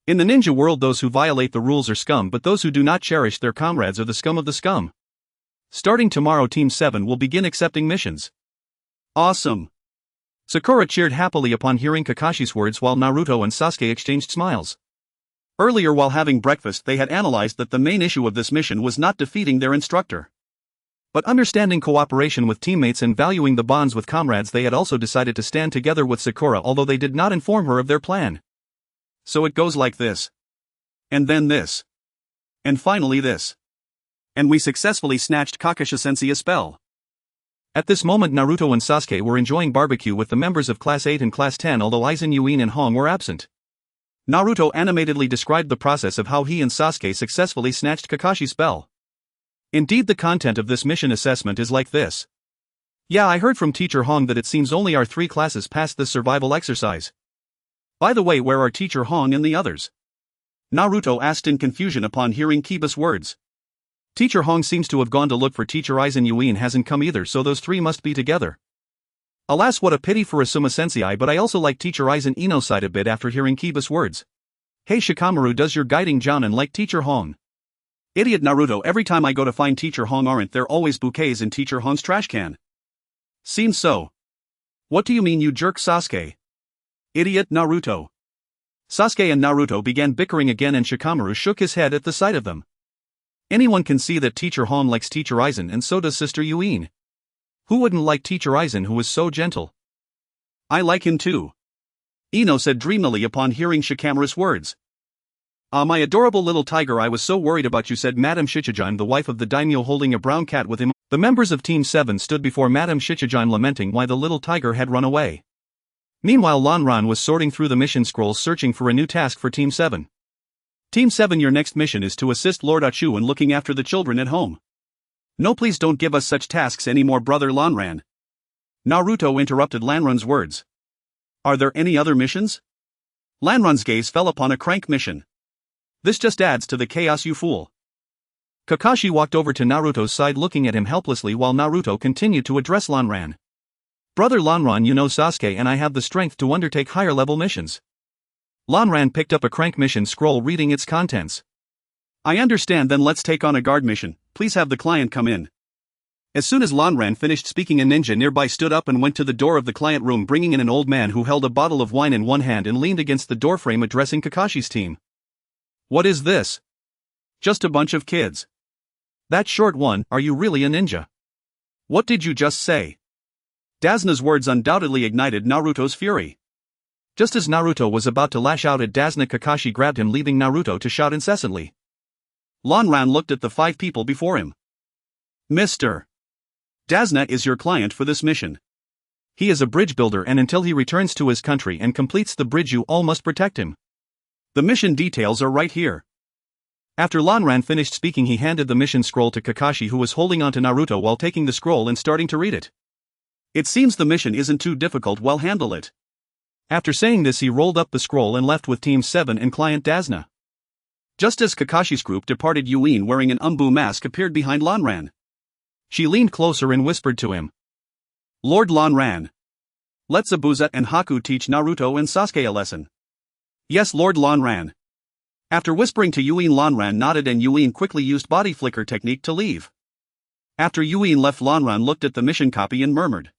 In the ninja world, those who violate the rules are scum, but those who do not cherish their comrades are the scum of the scum. Starting tomorrow, Team 7 will begin accepting missions. Awesome. Sakura cheered happily upon hearing Kakashi's words, while Naruto and Sasuke exchanged smiles. Earlier, while having breakfast, they had analyzed that the main issue of this mission was not defeating their instructor, but understanding cooperation with teammates and valuing the bonds with comrades. They had also decided to stand together with Sakura, although they did not inform her of their plan. So it goes like this. And then this. And finally this. And we successfully snatched Kakashi-sensei's spell. At this moment, Naruto and Sasuke were enjoying barbecue with the members of Class 8 and Class 10, although Aizen, Yuin and Hong were absent. Naruto animatedly described the process of how he and Sasuke successfully snatched Kakashi's spell. Indeed, the content of this mission assessment is like this. Yeah, I heard from Teacher Hong that it seems only our 3 classes passed this survival exercise. By the way, where are Teacher Hong and the others? Naruto asked in confusion upon hearing Kiba's words. Teacher Hong seems to have gone to look for Teacher Aizen. Yuin hasn't come either, so those 3 must be together. Alas, what a pity for Asuma Sensei, but I also like Teacher Aizen. Ino sighed a bit after hearing Kiba's words. Hey Shikamaru, does your guiding Jonin like Teacher Hong? Idiot Naruto, every time I go to find Teacher Hong, aren't there always bouquets in Teacher Hong's trash can? Seems so. What do you mean, you jerk, Sasuke? Idiot Naruto. Sasuke and Naruto began bickering again, and Shikamaru shook his head at the sight of them. Anyone can see that Teacher Hong likes Teacher Aizen, and so does Sister Yuin. Who wouldn't like Teacher Aizen, who is so gentle? I like him too. Ino said dreamily upon hearing Shikamaru's words. Ah, my adorable little tiger, I was so worried about you, said Madame Shichijin, the wife of the daimyo, holding a brown cat with him. The members of Team 7 stood before Madame Shichijin lamenting why the little tiger had run away. Meanwhile, Lanran was sorting through the mission scrolls searching for a new task for Team 7. Team 7, your next mission is to assist Lord Achu in looking after the children at home. No, please don't give us such tasks anymore, brother Lanran. Naruto interrupted Lanran's words. Are there any other missions? Lanran's gaze fell upon a crank mission. This just adds to the chaos, you fool. Kakashi walked over to Naruto's side, looking at him helplessly, while Naruto continued to address Lanran. Brother Lanran, you know Sasuke and I have the strength to undertake higher level missions. Lanran picked up a crank mission scroll, reading its contents. I understand, then let's take on a guard mission. Please have the client come in. As soon as Lanran finished speaking, a ninja nearby stood up and went to the door of the client room, bringing in an old man who held a bottle of wine in one hand and leaned against the doorframe, addressing Kakashi's team. What is this? Just a bunch of kids. That short one, are you really a ninja? What did you just say? Dazna's words undoubtedly ignited Naruto's fury. Just as Naruto was about to lash out at Dazna, Kakashi grabbed him, leaving Naruto to shout incessantly. Lanran looked at the 5 people before him. Mr. Dazna is your client for this mission. He is a bridge builder, and until he returns to his country and completes the bridge, you all must protect him. The mission details are right here. After Lanran finished speaking, he handed the mission scroll to Kakashi, who was holding onto Naruto while taking the scroll and starting to read it. It seems the mission isn't too difficult, well, handle it. After saying this, he rolled up the scroll and left with Team 7 and client Dazna. Just as Kakashi's group departed, Yuin, wearing an umbu mask, appeared behind Lanran. She leaned closer and whispered to him. Lord Lanran. Let Zabuza and Haku teach Naruto and Sasuke a lesson. Yes, Lord Lanran. After whispering to Yuin, Lanran nodded, and Yuin quickly used body flicker technique to leave. After Yuin left, Lanran looked at the mission copy and murmured.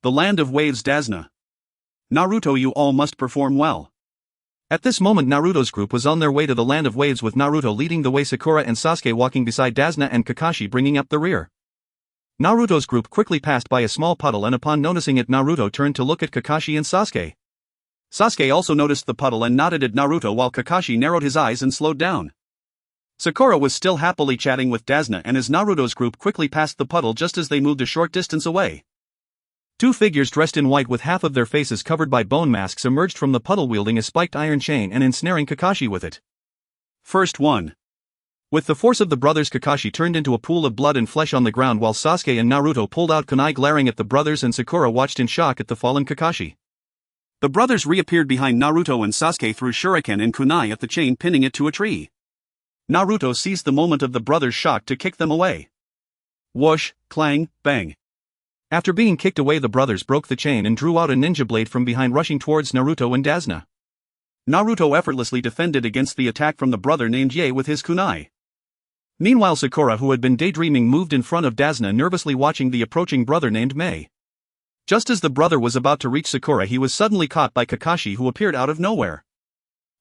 The Land of Waves, Dazna. Naruto, you all must perform well. At this moment, Naruto's group was on their way to the Land of Waves, with Naruto leading the way, Sakura and Sasuke walking beside Dazna, and Kakashi bringing up the rear. Naruto's group quickly passed by a small puddle, and upon noticing it, Naruto turned to look at Kakashi and Sasuke. Sasuke also noticed the puddle and nodded at Naruto, while Kakashi narrowed his eyes and slowed down. Sakura was still happily chatting with Dazna, and as Naruto's group quickly passed the puddle, just as they moved a short distance away, 2 figures dressed in white with half of their faces covered by bone masks emerged from the puddle, wielding a spiked iron chain and ensnaring Kakashi with it. First one. With the force of the brothers, Kakashi turned into a pool of blood and flesh on the ground while Sasuke and Naruto pulled out kunai, glaring at the brothers, and Sakura watched in shock at the fallen Kakashi. The brothers reappeared behind Naruto and Sasuke threw shuriken and kunai at the chain, pinning it to a tree. Naruto seized the moment of the brothers' shock to kick them away. Whoosh, clang, bang. After being kicked away, the brothers broke the chain and drew out a ninja blade from behind, rushing towards Naruto and Dazna. Naruto effortlessly defended against the attack from the brother named Yae with his kunai. Meanwhile, Sakura, who had been daydreaming, moved in front of Dazna, nervously watching the approaching brother named Mei. Just as the brother was about to reach Sakura, he was suddenly caught by Kakashi, who appeared out of nowhere.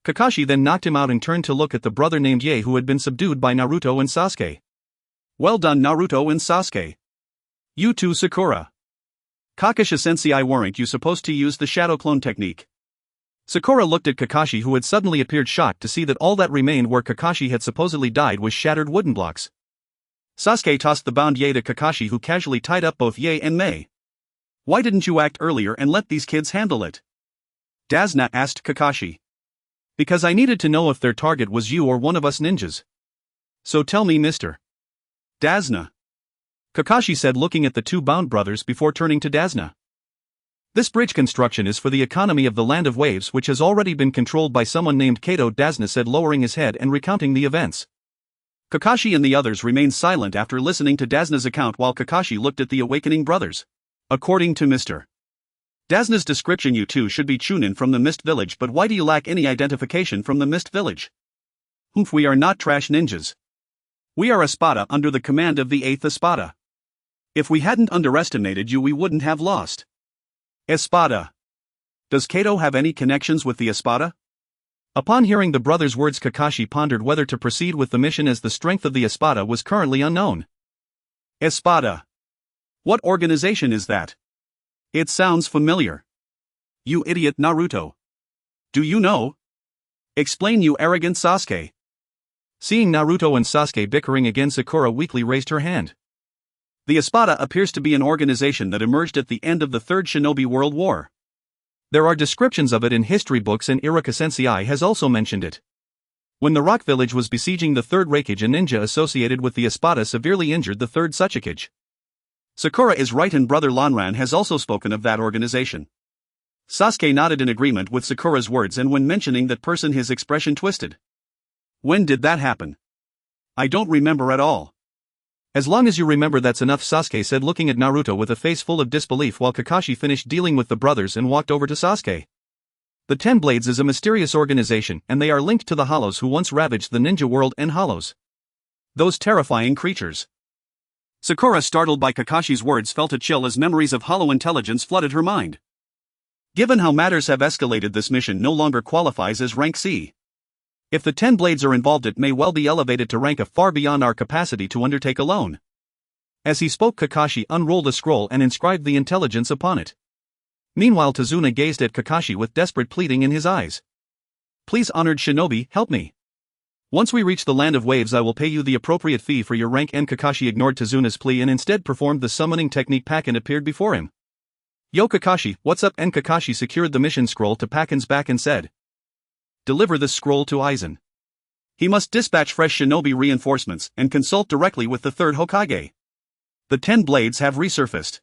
Kakashi then knocked him out and turned to look at the brother named Yae, who had been subdued by Naruto and Sasuke. Well done, Naruto and Sasuke. You too, Sakura. Kakashi-sensei, weren't you supposed to use the shadow clone technique? Sakura looked at Kakashi, who had suddenly appeared, shocked to see that all that remained where Kakashi had supposedly died was shattered wooden blocks. Sasuke tossed the bound Yae to Kakashi, who casually tied up both Yae and Mei. Why didn't you act earlier and let these kids handle it? Dazna asked Kakashi. Because I needed to know if their target was you or one of us ninjas. So tell me, Mr. Dazna, Kakashi said, looking at the two bound brothers before turning to Dazna. This bridge construction is for the economy of the Land of Waves, which has already been controlled by someone named Kato, Dazna said, lowering his head and recounting the events. Kakashi and the others remained silent after listening to Dazna's account while Kakashi looked at the awakening brothers. According to Mr. Dazna's description, you two should be Chunin from the Mist Village, but why do you lack any identification from the Mist Village? Humph, we are not trash ninjas. We are Espada under the command of the 8th Espada. If we hadn't underestimated you, we wouldn't have lost. Espada. Does Kato have any connections with the Espada? Upon hearing the brothers' words, Kakashi pondered whether to proceed with the mission, as the strength of the Espada was currently unknown. Espada. What organization is that? It sounds familiar. You idiot, Naruto. Do you know? Explain, you arrogant Sasuke. Seeing Naruto and Sasuke bickering again, Sakura weakly raised her hand. The Espada appears to be an organization that emerged at the end of the Third Shinobi World War. There are descriptions of it in history books, and Iruka Sensei has also mentioned it. When the Rock Village was besieging the Third Hokage, a ninja associated with the Espada severely injured the Third Hokage. Sakura is right, and Brother Lanran has also spoken of that organization. Sasuke nodded in agreement with Sakura's words, and when mentioning that person, his expression twisted. When did that happen? I don't remember at all. As long as you remember, that's enough, Sasuke said, looking at Naruto with a face full of disbelief while Kakashi finished dealing with the brothers and walked over to Sasuke. The Ten Blades is a mysterious organization, and they are linked to the Hollows, who once ravaged the ninja world and Hollows. Those terrifying creatures. Sakura, startled by Kakashi's words, felt a chill as memories of Hollow intelligence flooded her mind. Given how matters have escalated, this mission no longer qualifies as rank C. If the 10 Blades are involved, it may well be elevated to rank F, far beyond our capacity to undertake alone. As he spoke, Kakashi unrolled a scroll and inscribed the intelligence upon it. Meanwhile, Tazuna gazed at Kakashi with desperate pleading in his eyes. Please, honored shinobi, help me. Once we reach the Land of Waves, I will pay you the appropriate fee for your rank. And Kakashi ignored Tazuna's plea and instead performed the summoning technique. Pakken appeared before him. Yo Kakashi, what's up? And Kakashi secured the mission scroll to Pakken's back and said, deliver this scroll to Aizen. He must dispatch fresh shinobi reinforcements and consult directly with the Third Hokage. The 10 Blades have resurfaced.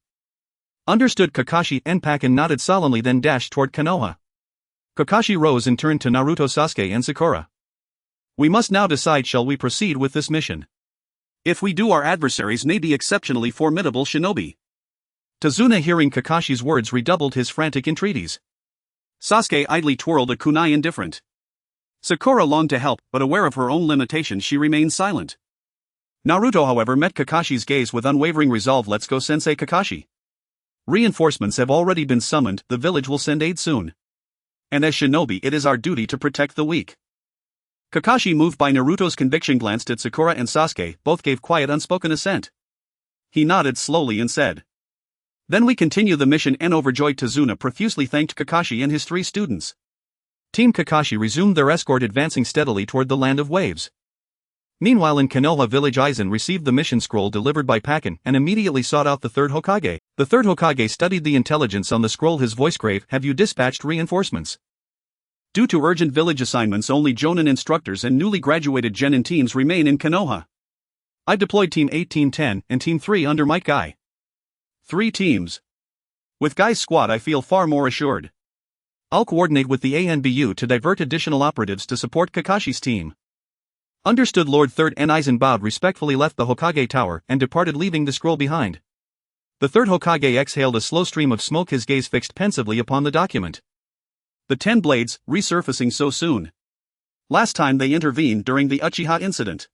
Understood, Kakashi. And Pakken nodded solemnly, then dashed toward Konoha. Kakashi rose and turned to Naruto, Sasuke and Sakura. We must now decide, shall we proceed with this mission? If we do, our adversaries may be exceptionally formidable shinobi. Tazuna, hearing Kakashi's words, redoubled his frantic entreaties. Sasuke idly twirled a kunai, indifferent. Sakura longed to help, but aware of her own limitations, she remained silent. Naruto, however, met Kakashi's gaze with unwavering resolve. Let's go, Sensei Kakashi. Reinforcements have already been summoned, the village will send aid soon. And as shinobi, it is our duty to protect the weak. Kakashi, moved by Naruto's conviction, glanced at Sakura and Sasuke. Both gave quiet, unspoken assent. He nodded slowly and said, then we continue the mission. And overjoyed, Tazuna profusely thanked Kakashi and his 3 students. Team Kakashi resumed their escort, advancing steadily toward the Land of Waves. Meanwhile, in Konoha village, Aizen received the mission scroll delivered by Pakken and immediately sought out the Third Hokage. The Third Hokage studied the intelligence on the scroll, his voice grave. Have you dispatched reinforcements? Due to urgent village assignments, only Jonin instructors and newly graduated genin teams remain in Konoha. I deployed Team 1810 and Team 3 under Mike Guy. 3 teams. With Guy's squad I feel far more assured. I'll coordinate with the ANBU to divert additional operatives to support Kakashi's team. Understood. Lord Third and Aizen bowed respectfully, left the Hokage tower and departed, leaving the scroll behind. The Third Hokage exhaled a slow stream of smoke, his gaze fixed pensively upon the document. The 10 blades, resurfacing so soon. Last time they intervened during the Uchiha incident.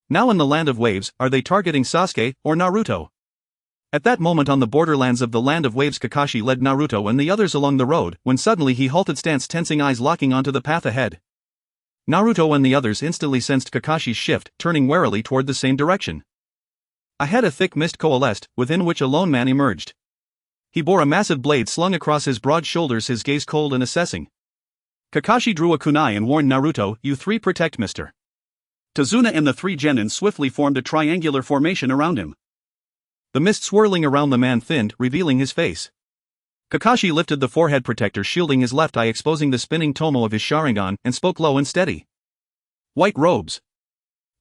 Now in the Land of Waves, are they targeting Sasuke or Naruto? At that moment on the borderlands of the Land of Waves, Kakashi led Naruto and the others along the road, when suddenly he halted, stance tensing, eyes locking onto the path ahead. Naruto and the others instantly sensed Kakashi's shift, turning warily toward the same direction. Ahead a thick mist coalesced, within which a lone man emerged. He bore a massive blade slung across his broad shoulders, his gaze cold and assessing. Kakashi drew a kunai and warned Naruto, "You 3 protect Mr. Tazuna," and the 3 genin swiftly formed a triangular formation around him. The mist swirling around the man thinned, revealing his face. Kakashi lifted the forehead protector shielding his left eye, exposing the spinning tomo of his Sharingan, and spoke low and steady. "White robes.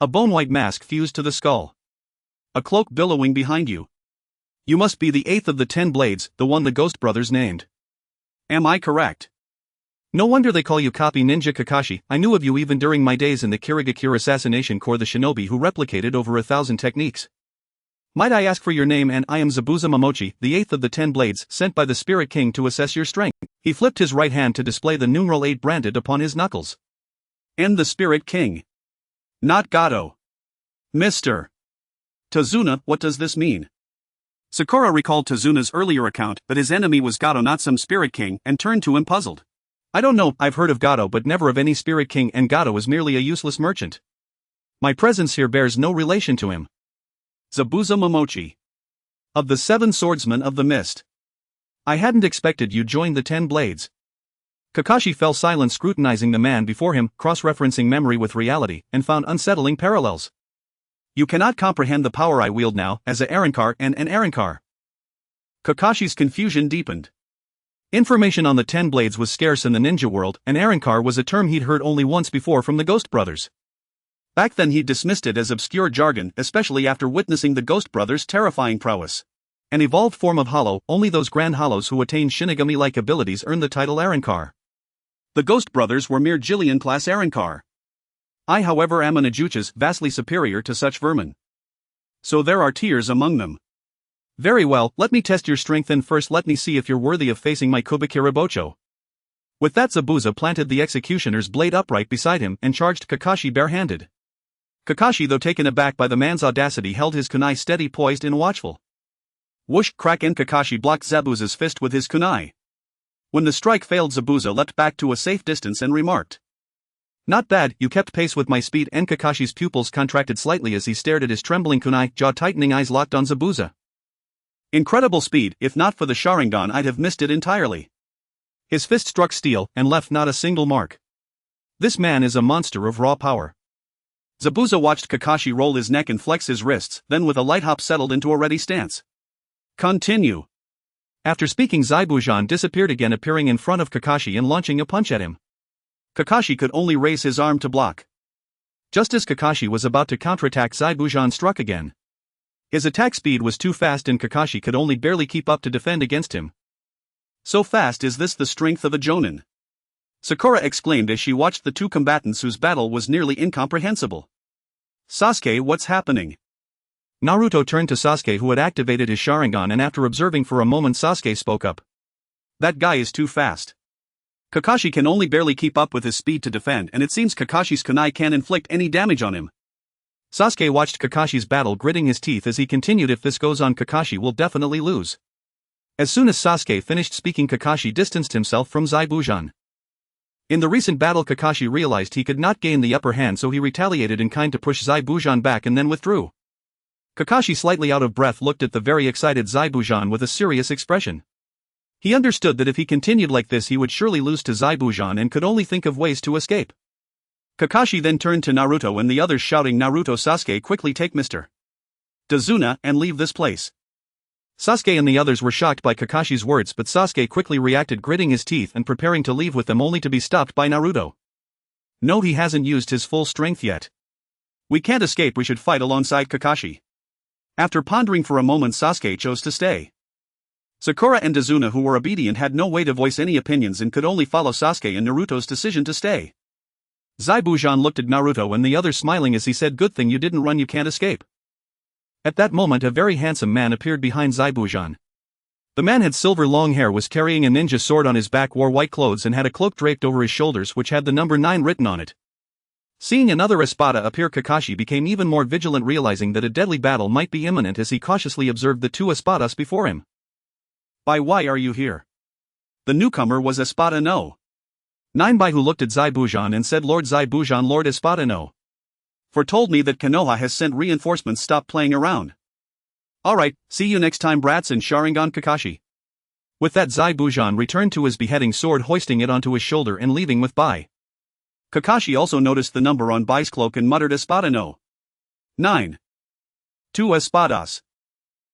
A bone-white mask fused to the skull. A cloak billowing behind you. You must be the 8th of the 10 blades, the one the Ghost Brothers named. Am I correct? No wonder they call you Copy Ninja Kakashi. I knew of you even during my days in the Kirigakure Assassination Corps, the shinobi who replicated over 1,000 techniques. Might I ask for your name?" "And I am Zabuza Momochi, the 8th of the 10 blades, sent by the Spirit King to assess your strength." He flipped his right hand to display the numeral 8 branded upon his knuckles. "And the Spirit King. Not Gato. Mr. Tazuna, what does this mean?" Sakura recalled Tazuna's earlier account that his enemy was Gato, not some Spirit King, and turned to him puzzled. "I don't know, I've heard of Gato but never of any Spirit King, and Gato is merely a useless merchant. My presence here bears no relation to him." Zabuza Momochi. Of the 7 swordsmen of the mist. I hadn't expected you joined the 10 blades. Kakashi fell silent, scrutinizing the man before him, cross-referencing memory with reality, and found unsettling parallels. You cannot comprehend the power I wield now, as a Arrancar and an Arrancar. Kakashi's confusion deepened. Information on the 10 blades was scarce in the ninja world, and Arrancar was a term he'd heard only once before from the Ghost Brothers. Back then he'd dismissed it as obscure jargon, especially after witnessing the Ghost Brothers' terrifying prowess. An evolved form of Hollow, only those grand Hollows who attain Shinigami-like abilities earn the title Arrancar. The Ghost Brothers were mere Jillian-class Arrancar. I, however, am an Ajuchas, vastly superior to such vermin. So there are tears among them. Very well, let me test your strength, and first let me see if you're worthy of facing my Kubikira Bocho. With that, Zabuza planted the executioner's blade upright beside him and charged Kakashi barehanded. Kakashi, though taken aback by the man's audacity, held his kunai steady, poised and watchful. Whoosh, crack, and Kakashi blocked Zabuza's fist with his kunai. When the strike failed, Zabuza leapt back to a safe distance and remarked, "Not bad, you kept pace with my speed," and Kakashi's pupils contracted slightly as he stared at his trembling kunai, jaw-tightening eyes locked on Zabuza. Incredible speed, if not for the Sharingan I'd have missed it entirely. His fist struck steel and left not a single mark. This man is a monster of raw power. Zabuza watched Kakashi roll his neck and flex his wrists, then with a light hop settled into a ready stance. Continue. After speaking, Zaibujan disappeared again, appearing in front of Kakashi and launching a punch at him. Kakashi could only raise his arm to block. Just as Kakashi was about to counterattack, Zaibujan struck again. His attack speed was too fast and Kakashi could only barely keep up to defend against him. So fast is this the strength of a Jonin? Sakura exclaimed as she watched the two combatants whose battle was nearly incomprehensible. Sasuke, what's happening? Naruto turned to Sasuke, who had activated his Sharingan, and after observing for a moment, Sasuke spoke up. That guy is too fast. Kakashi can only barely keep up with his speed to defend, and it seems Kakashi's kunai can't inflict any damage on him. Sasuke watched Kakashi's battle, gritting his teeth as he continued. If this goes on, Kakashi will definitely lose. As soon as Sasuke finished speaking, Kakashi distanced himself from Zaibujan. In the recent battle, Kakashi realized he could not gain the upper hand, so he retaliated in kind to push Zaibujan back and then withdrew. Kakashi, slightly out of breath, looked at the very excited Zaibujan with a serious expression. He understood that if he continued like this, he would surely lose to Zaibujan and could only think of ways to escape. Kakashi then turned to Naruto and the others, shouting, "Naruto, Sasuke, quickly take Mr. Tazuna and leave this place." Sasuke and the others were shocked by Kakashi's words, but Sasuke quickly reacted, gritting his teeth and preparing to leave with them, only to be stopped by Naruto. No, he hasn't used his full strength yet. We can't escape, we should fight alongside Kakashi. After pondering for a moment, Sasuke chose to stay. Sakura and Izuna, who were obedient, had no way to voice any opinions and could only follow Sasuke and Naruto's decision to stay. Zaibujan looked at Naruto and the others, smiling as he said, "Good thing you didn't run, you can't escape." At that moment a very handsome man appeared behind Zaibujan. The man had silver long hair, was carrying a ninja sword on his back, wore white clothes and had a cloak draped over his shoulders which had the number 9 written on it. Seeing another Espada appear, Kakashi became even more vigilant, realizing that a deadly battle might be imminent as he cautiously observed the 2 Espadas before him. Why are you here?" The newcomer was Espada no 9, who looked at Zaibujan and said, "Lord Zaibujan, Lord Espada no 4 told me that Konoha has sent reinforcements. Stop playing around." "Alright, see you next time, brats," and Sharingan Kakashi. With that, Zaibujan returned to his beheading sword, hoisting it onto his shoulder and leaving with Bai. Kakashi also noticed the number on Bai's cloak and muttered, "Espada no 9. 2 Espadas."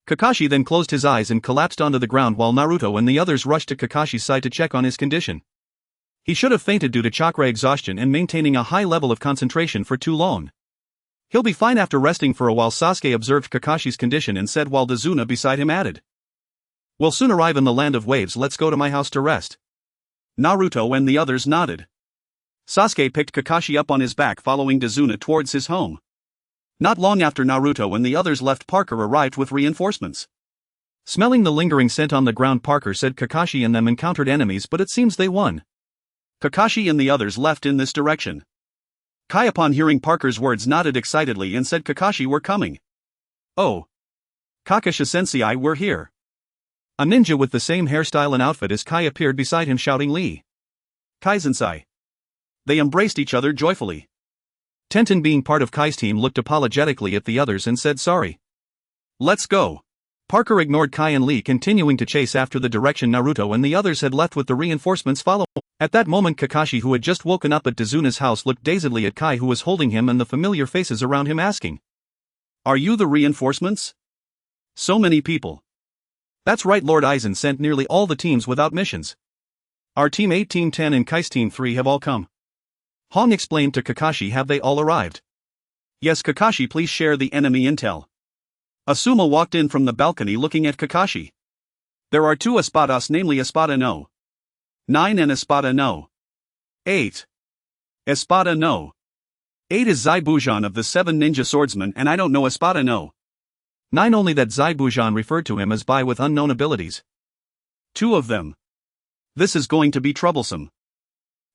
Kakashi then closed his eyes and collapsed onto the ground while Naruto and the others rushed to Kakashi's side to check on his condition. He should have fainted due to chakra exhaustion and maintaining a high level of concentration for too long. He'll be fine after resting for a while. Sasuke observed Kakashi's condition and said, while Izuna beside him added, "We'll soon arrive in the land of waves, let's go to my house to rest." Naruto and the others nodded. Sasuke picked Kakashi up on his back, following Izuna towards his home. Not long after Naruto and the others left, Parker arrived with reinforcements. Smelling the lingering scent on the ground, Parker said Kakashi and them encountered enemies, but it seems they won. Kakashi and the others left in this direction. Kai, upon hearing Parker's words, nodded excitedly and said, "Kakashi, we're coming." "Oh. Kakashi-sensei, we're here." A ninja with the same hairstyle and outfit as Kai appeared beside him, shouting, "Lee Kai-sensei." They embraced each other joyfully. Tenten, being part of Kai's team, looked apologetically at the others and said, "Sorry. Let's go." Parker ignored Kai and Lee, continuing to chase after the direction Naruto and the others had left with the reinforcements following. At that moment, Kakashi, who had just woken up at Izuna's house, looked dazedly at Kai, who was holding him, and the familiar faces around him, asking, "Are you the reinforcements? So many people." "That's right, Lord Aizen sent nearly all the teams without missions. Our Team 8, Team 10 and Kai's Team 3 have all come." Hong explained to Kakashi. "Have they all arrived?" "Yes, Kakashi, please share the enemy intel." Asuma walked in from the balcony looking at Kakashi. "There are 2 Espadas, namely Espada no 9 and Espada no 8. Espada no 8 is Zaibujan of the 7 ninja swordsmen, and I don't know Espada no 9, only that Zaibujan referred to him as Bai with unknown abilities. 2 of them. This is going to be troublesome.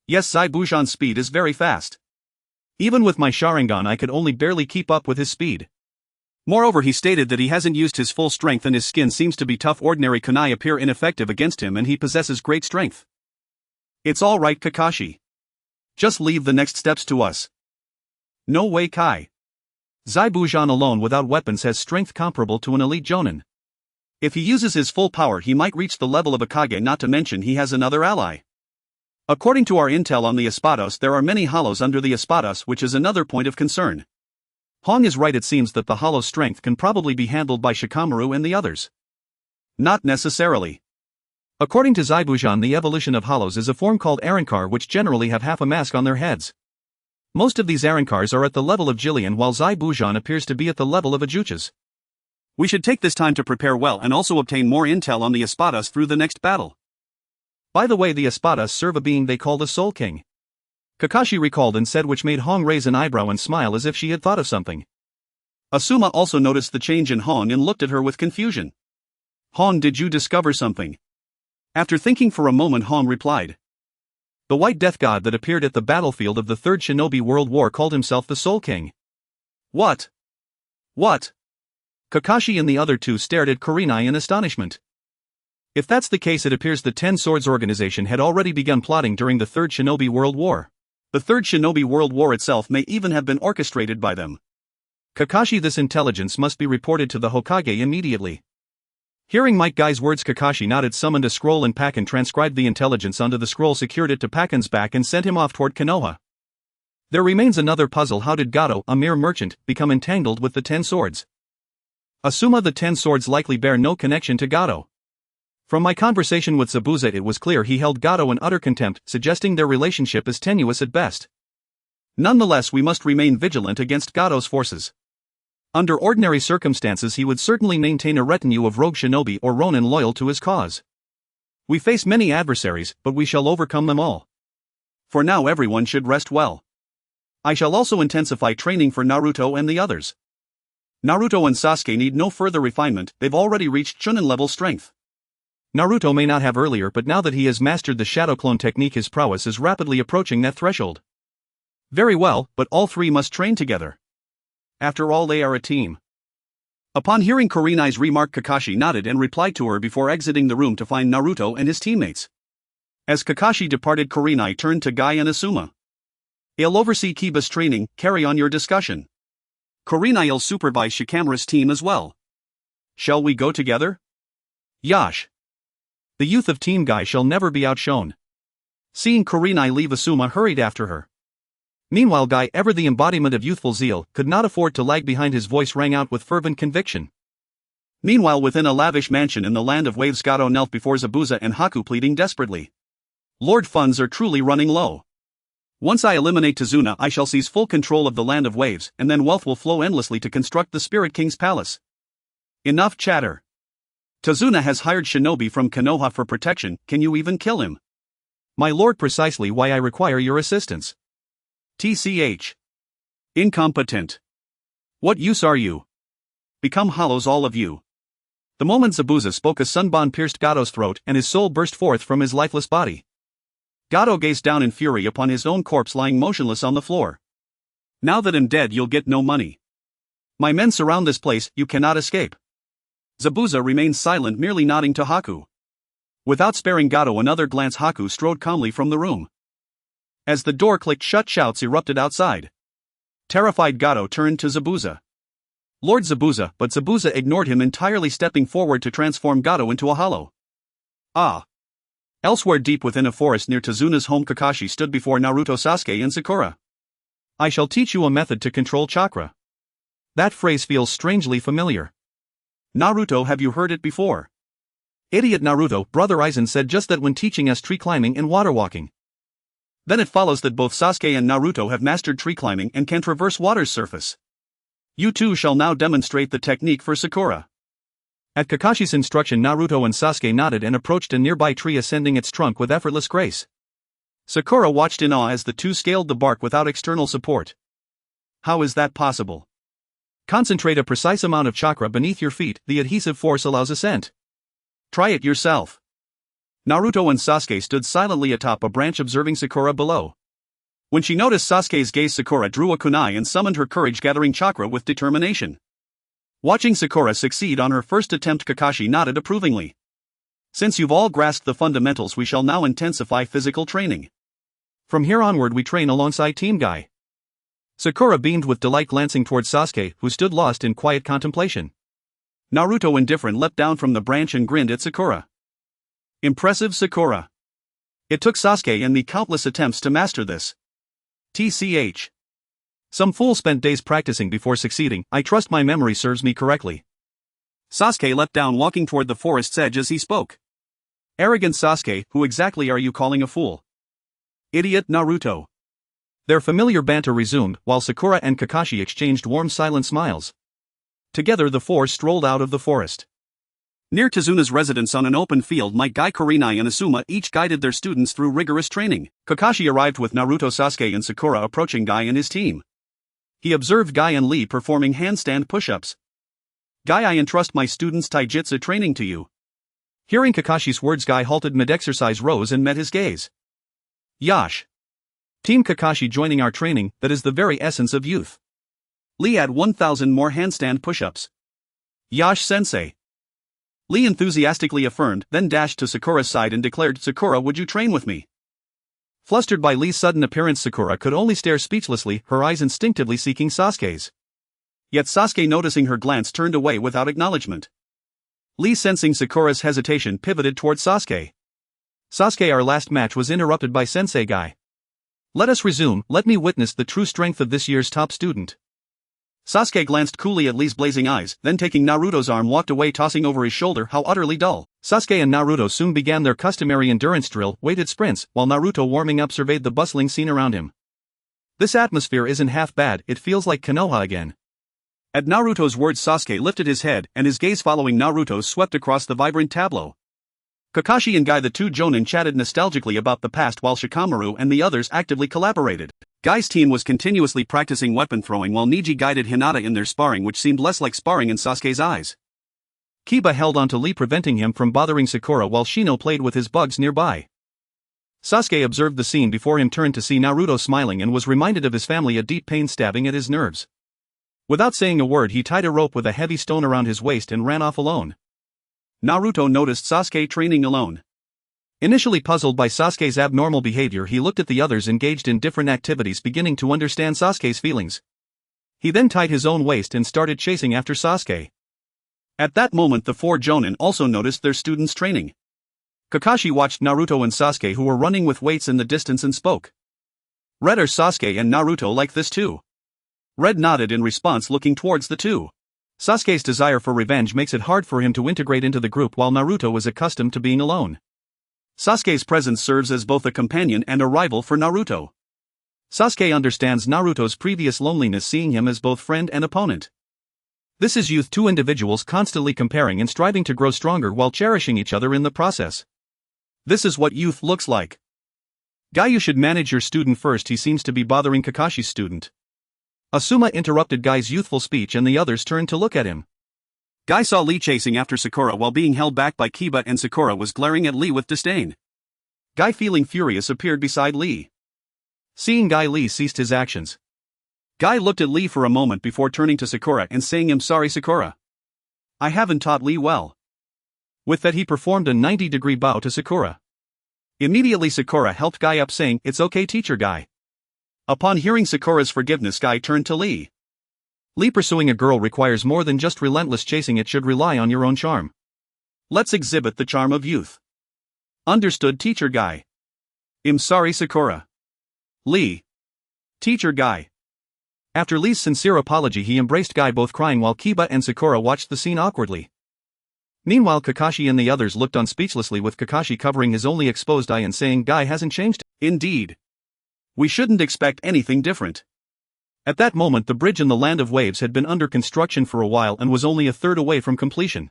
Yes, Zaibujan's speed is very fast. Even with my Sharingan I could only barely keep up with his speed. Moreover, he stated that he hasn't used his full strength and his skin seems to be tough. Ordinary kunai appear ineffective against him, and he possesses great strength. It's all right, Kakashi. Just leave the next steps to us." "No way, Kai. Zaibujan alone without weapons has strength comparable to an elite Jonin. If he uses his full power, he might reach the level of a Kage, not to mention he has another ally. According to our intel on the Espadas, there are many hollows under the Espadas, which is another point of concern." Hong is right, it seems that the hollow strength can probably be handled by Shikamaru and the others. "Not necessarily. According to Zaibujan, the evolution of hollows is a form called Arankar, which generally have half a mask on their heads. Most of these Arankars are at the level of Jillian, while Zaibujan appears to be at the level of Ajuchas. We should take this time to prepare well and also obtain more intel on the Espadas through the next battle." By the way, the Espadas serve a being they call the Soul King. Kakashi recalled and said, which made Hong raise an eyebrow and smile as if she had thought of something. Asuma also noticed the change in Hong and looked at her with confusion. "Hong, did you discover something?" After thinking for a moment, Hong replied, "The white death god that appeared at the battlefield of the Third Shinobi World War called himself the Soul King." What? What?" Kakashi and the other 2 stared at Kurenai in astonishment. If that's the case, it appears the Ten Swords organization had already begun plotting during the Third Shinobi World War. The Third Shinobi World War itself may even have been orchestrated by them. Kakashi, this intelligence must be reported to the Hokage immediately. Hearing Might Guy's words, Kakashi nodded, summoned a scroll, and Pakken transcribed the intelligence onto the scroll, secured it to Pakken's back, and sent him off toward Konoha. There remains another puzzle: how did Gato, a mere merchant, become entangled with the 10 swords? Asuma the 10 swords likely bear no connection to Gato. From my conversation with Zabuza it was clear he held Gato in utter contempt, suggesting their relationship is tenuous at best. Nonetheless, we must remain vigilant against Gato's forces. Under ordinary circumstances he would certainly maintain a retinue of rogue shinobi or ronin loyal to his cause. We face many adversaries, but we shall overcome them all. For now everyone should rest well. I shall also intensify training for Naruto and the others. Naruto and Sasuke need no further refinement, they've already reached Chunin level strength. Naruto may not have earlier, but now that he has mastered the shadow clone technique his prowess is rapidly approaching that threshold. Very well, but all three must train together. After all, they are a team. Upon hearing Kurenai's remark, Kakashi nodded and replied to her before exiting the room to find Naruto and his teammates. As Kakashi departed, Kurenai turned to Guy and Asuma. "I'll oversee Kiba's training, carry on your discussion. Kurenai'll supervise Shikamaru's team as well. Shall we go together?" "Yash. The youth of Team Guy shall never be outshone." Seeing Kurenai leave, Asuma hurried after her. Meanwhile, Guy, ever the embodiment of youthful zeal, could not afford to lag behind. His voice rang out with fervent conviction. Meanwhile, within a lavish mansion in the Land of Waves, Gato knelt before Zabuza and Haku, pleading desperately. "Lord, funds are truly running low. Once I eliminate Tazuna, I shall seize full control of the Land of Waves, and then wealth will flow endlessly to construct the Spirit King's palace." "Enough chatter. Tazuna has hired shinobi from Konoha for protection, can you even kill him?" "My lord, precisely why I require your assistance." "TCH. Incompetent. What use are you? Become hollows, all of you." The moment Zabuza spoke, a sunbon pierced Gato's throat and his soul burst forth from his lifeless body. Gato gazed down in fury upon his own corpse lying motionless on the floor. "Now that I'm dead, you'll get no money. My men surround this place, you cannot escape." Zabuza remained silent, merely nodding to Haku. Without sparing Gato another glance, Haku strode calmly from the room. As the door clicked shut, shouts erupted outside. Terrified, Gato turned to Zabuza. "Lord Zabuza," but Zabuza ignored him entirely, stepping forward to transform Gato into a hollow. Ah! Elsewhere, deep within a forest near Tazuna's home, Kakashi stood before Naruto, Sasuke and Sakura. "I shall teach you a method to control chakra." That phrase feels strangely familiar. "Naruto, have you heard it before?" "Idiot Naruto, Brother Aizen said just that when teaching us tree climbing and water walking." "Then it follows that both Sasuke and Naruto have mastered tree climbing and can traverse water's surface. You two shall now demonstrate the technique for Sakura." At Kakashi's instruction, Naruto and Sasuke nodded and approached a nearby tree, ascending its trunk with effortless grace. Sakura watched in awe as the two scaled the bark without external support. "How is that possible?" "Concentrate a precise amount of chakra beneath your feet, the adhesive force allows ascent. Try it yourself." Naruto and Sasuke stood silently atop a branch, observing Sakura below. When she noticed Sasuke's gaze, Sakura drew a kunai and summoned her courage, gathering chakra with determination. Watching Sakura succeed on her first attempt, Kakashi nodded approvingly. "Since you've all grasped the fundamentals, we shall now intensify physical training. From here onward we train alongside Team Guy." Sakura beamed with delight, glancing towards Sasuke, who stood lost in quiet contemplation. Naruto, indifferent, leapt down from the branch and grinned at Sakura. "Impressive, Sakura. It took Sasuke and me countless attempts to master this. TCH. Some fool spent days practicing before succeeding. I trust my memory serves me correctly." Sasuke leapt down, walking toward the forest's edge as he spoke. "Arrogant Sasuke, who exactly are you calling a fool?" "Idiot Naruto." Their familiar banter resumed, while Sakura and Kakashi exchanged warm, silent smiles. Together the four strolled out of the forest. Near Tazuna's residence on an open field, Guy, Kurenai and Asuma each guided their students through rigorous training. Kakashi arrived with Naruto, Sasuke and Sakura approaching Guy and his team. He observed Guy and Lee performing handstand push-ups. "Guy, I entrust my students' taijutsu training to you." Hearing Kakashi's words, Guy halted mid-exercise, rose and met his gaze. "Yash. Team Kakashi joining our training, that is the very essence of youth." Lee, add 1,000 more handstand push-ups. "Yash sensei." Lee enthusiastically affirmed, then dashed to Sakura's side and declared, "Sakura, would you train with me?" Flustered by Lee's sudden appearance, Sakura could only stare speechlessly, her eyes instinctively seeking Sasuke's. Yet Sasuke, noticing her glance, turned away without acknowledgement. Lee, sensing Sakura's hesitation, pivoted toward Sasuke. "Sasuke, our last match was interrupted by Sensei Guy. Let us resume, let me witness the true strength of this year's top student." Sasuke glanced coolly at Lee's blazing eyes, then taking Naruto's arm walked away tossing over his shoulder how utterly dull. Sasuke and Naruto soon began their customary endurance drill, weighted sprints, while Naruto warming up surveyed the bustling scene around him. This atmosphere isn't half bad, it feels like Konoha again. At Naruto's words Sasuke lifted his head and his gaze following Naruto's swept across the vibrant tableau. Kakashi and Guy the two Jonin chatted nostalgically about the past while Shikamaru and the others actively collaborated. Guy's team was continuously practicing weapon throwing while Neji guided Hinata in their sparring which seemed less like sparring in Sasuke's eyes. Kiba held onto Lee preventing him from bothering Sakura while Shino played with his bugs nearby. Sasuke observed the scene before him turned to see Naruto smiling and was reminded of his family, a deep pain stabbing at his nerves. Without saying a word he tied a rope with a heavy stone around his waist and ran off alone. Naruto noticed Sasuke training alone. Initially puzzled by Sasuke's abnormal behavior he looked at the others engaged in different activities beginning to understand Sasuke's feelings. He then tied his own waist and started chasing after Sasuke. At that moment the four Jonin also noticed their students training. Kakashi watched Naruto and Sasuke who were running with weights in the distance and spoke. "Red, are Sasuke and Naruto like this too?" Red nodded in response looking towards the two. Sasuke's desire for revenge makes it hard for him to integrate into the group while Naruto is accustomed to being alone. Sasuke's presence serves as both a companion and a rival for Naruto. Sasuke understands Naruto's previous loneliness seeing him as both friend and opponent. This is youth, two individuals constantly comparing and striving to grow stronger while cherishing each other in the process. This is what youth looks like. "Guy, you should manage your student first, he seems to be bothering Kakashi's student." Asuma interrupted Guy's youthful speech and the others turned to look at him. Guy saw Lee chasing after Sakura while being held back by Kiba and Sakura was glaring at Lee with disdain. Guy, feeling furious, appeared beside Lee. Seeing Guy, Lee ceased his actions. Guy looked at Lee for a moment before turning to Sakura and saying, "I'm sorry Sakura. I haven't taught Lee well." With that he performed a 90-degree bow to Sakura. Immediately Sakura helped Guy up saying, "It's okay teacher Guy." Upon hearing Sakura's forgiveness Guy turned to Lee. "Lee, pursuing a girl requires more than just relentless chasing, it should rely on your own charm. Let's exhibit the charm of youth." "Understood teacher Guy." "I'm sorry Sakura." "Lee." "Teacher Guy." After Lee's sincere apology he embraced Guy, both crying while Kiba and Sakura watched the scene awkwardly. Meanwhile Kakashi and the others looked on speechlessly with Kakashi covering his only exposed eye and saying, "Guy hasn't changed." "Indeed. We shouldn't expect anything different." At that moment the bridge in the Land of Waves had been under construction for a while and was only a third away from completion.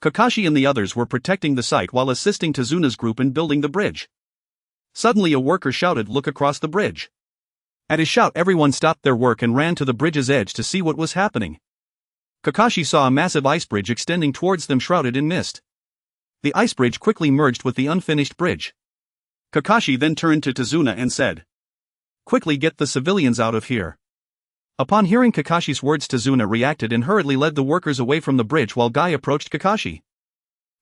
Kakashi and the others were protecting the site while assisting Tazuna's group in building the bridge. Suddenly a worker shouted, "Look across the bridge." At his shout everyone stopped their work and ran to the bridge's edge to see what was happening. Kakashi saw a massive ice bridge extending towards them shrouded in mist. The ice bridge quickly merged with the unfinished bridge. Kakashi then turned to Tazuna and said, "Quickly get the civilians out of here." Upon hearing Kakashi's words Tazuna reacted and hurriedly led the workers away from the bridge while Guy approached Kakashi.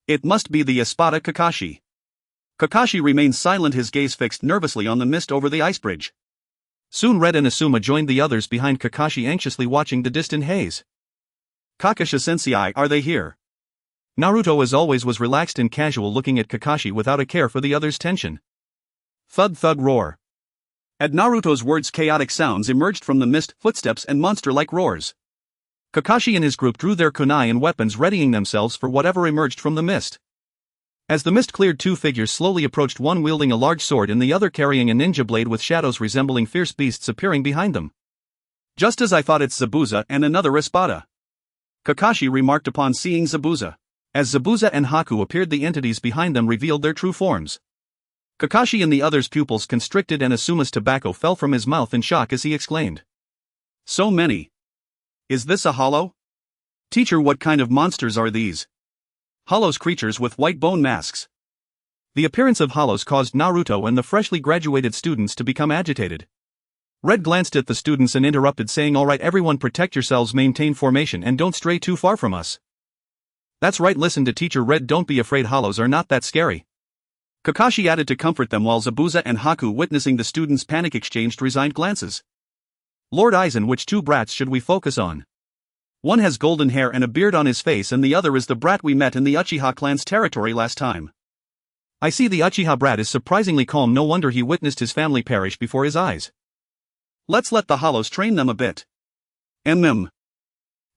"It must be the Espada Kakashi." Kakashi remained silent, his gaze fixed nervously on the mist over the ice bridge. Soon Red and Asuma joined the others behind Kakashi, anxiously watching the distant haze. "Kakashi-sensei, are they here?" Naruto as always was relaxed and casual, looking at Kakashi without a care for the others' tension. Thud thud roar. At Naruto's words chaotic sounds emerged from the mist, footsteps and monster-like roars. Kakashi and his group drew their kunai and weapons, readying themselves for whatever emerged from the mist. As the mist cleared, two figures slowly approached, one wielding a large sword and the other carrying a ninja blade with shadows resembling fierce beasts appearing behind them. "Just as I thought, it's Zabuza and another Espada," Kakashi remarked upon seeing Zabuza. As Zabuza and Haku appeared, the entities behind them revealed their true forms. Kakashi and the others' pupils constricted and Asuma's tobacco fell from his mouth in shock as he exclaimed, "So many. Is this a hollow? Teacher, what kind of monsters are these?" "Hollows, creatures with white bone masks." The appearance of hollows caused Naruto and the freshly graduated students to become agitated. Red glanced at the students and interrupted, saying, "All right everyone, protect yourselves, maintain formation and don't stray too far from us." "That's right, listen to teacher Red, don't be afraid, hollows are not that scary." Kakashi added to comfort them while Zabuza and Haku, witnessing the students' panic, exchanged resigned glances. "Lord Aizen, which two brats should we focus on? One has golden hair and a beard on his face and the other is the brat we met in the Uchiha clan's territory last time. I see the Uchiha brat is surprisingly calm, no wonder he witnessed his family perish before his eyes. Let's let the hollows train them a bit."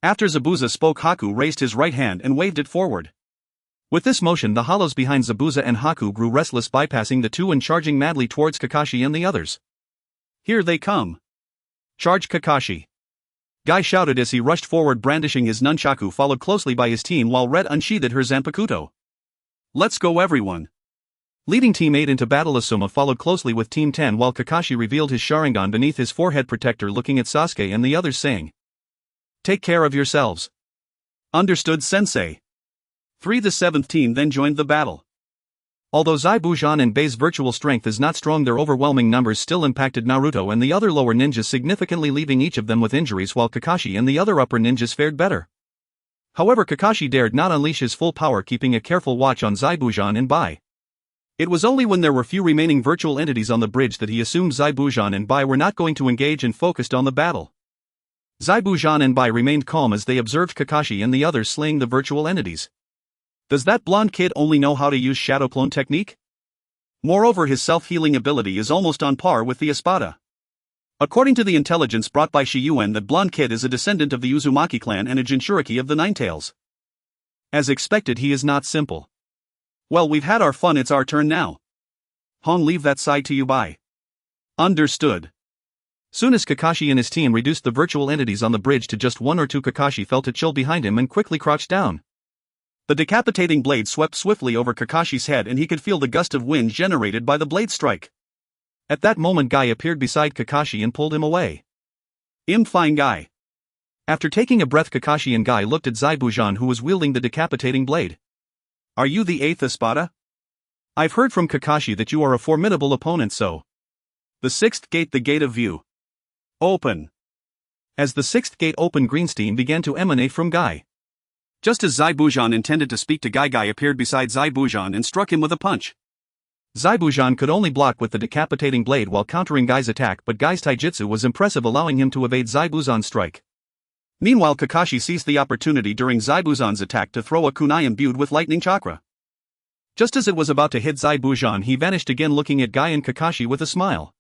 After Zabuza spoke, Haku raised his right hand and waved it forward. With this motion, the hollows behind Zabuza and Haku grew restless, bypassing the two and charging madly towards Kakashi and the others. Here they come. Charge Kakashi! Guy shouted as he rushed forward brandishing his nunchaku, followed closely by his team while Red unsheathed her Zanpakuto. Let's go everyone! Leading Team 8 into battle, Asuma followed closely with Team 10 while Kakashi revealed his Sharingan beneath his forehead protector, looking at Sasuke and the others saying, "Take care of yourselves." Understood, Sensei. 3. The 7th team then joined the battle. Although Zaibujan and Bei's virtual strength is not strong, their overwhelming numbers still impacted Naruto and the other lower ninjas significantly, leaving each of them with injuries, while Kakashi and the other upper ninjas fared better. However, Kakashi dared not unleash his full power, keeping a careful watch on Zaibujan and Bai. It was only when there were few remaining virtual entities on the bridge that he assumed Zaibujan and Bai were not going to engage and focused on the battle. Zaibujan and Bai remained calm as they observed Kakashi and the others slaying the virtual entities. Does that blonde kid only know how to use shadow clone technique? Moreover, his self-healing ability is almost on par with the Espada. According to the intelligence brought by Shiyuan, that blonde kid is a descendant of the Uzumaki clan and a Jinchuriki of the Ninetales. As expected, he is not simple. Well, we've had our fun, it's our turn now. Hong, leave that side to you, Bai. Understood. Soon as Kakashi and his team reduced the virtual entities on the bridge to just one or two, Kakashi felt a chill behind him and quickly crouched down. The decapitating blade swept swiftly over Kakashi's head and he could feel the gust of wind generated by the blade strike. At that moment, Guy appeared beside Kakashi and pulled him away. Fine, Guy. After taking a breath, Kakashi and Guy looked at Zaibujan, who was wielding the decapitating blade. Are you the 8th Espada? I've heard from Kakashi that you are a formidable opponent, so. The 6th gate, the gate of view. Open. As the 6th gate opened, green steam began to emanate from Guy. Just as Zaibujan intended to speak to Guy, Guy appeared beside Zaibujan and struck him with a punch. Zaibujan could only block with the decapitating blade while countering Guy's attack, but Guy's taijutsu was impressive, allowing him to evade Zaibuzan's strike. Meanwhile, Kakashi seized the opportunity during Zaibuzan's attack to throw a kunai imbued with lightning chakra. Just as it was about to hit Zaibujan, he vanished again, looking at Guy and Kakashi with a smile.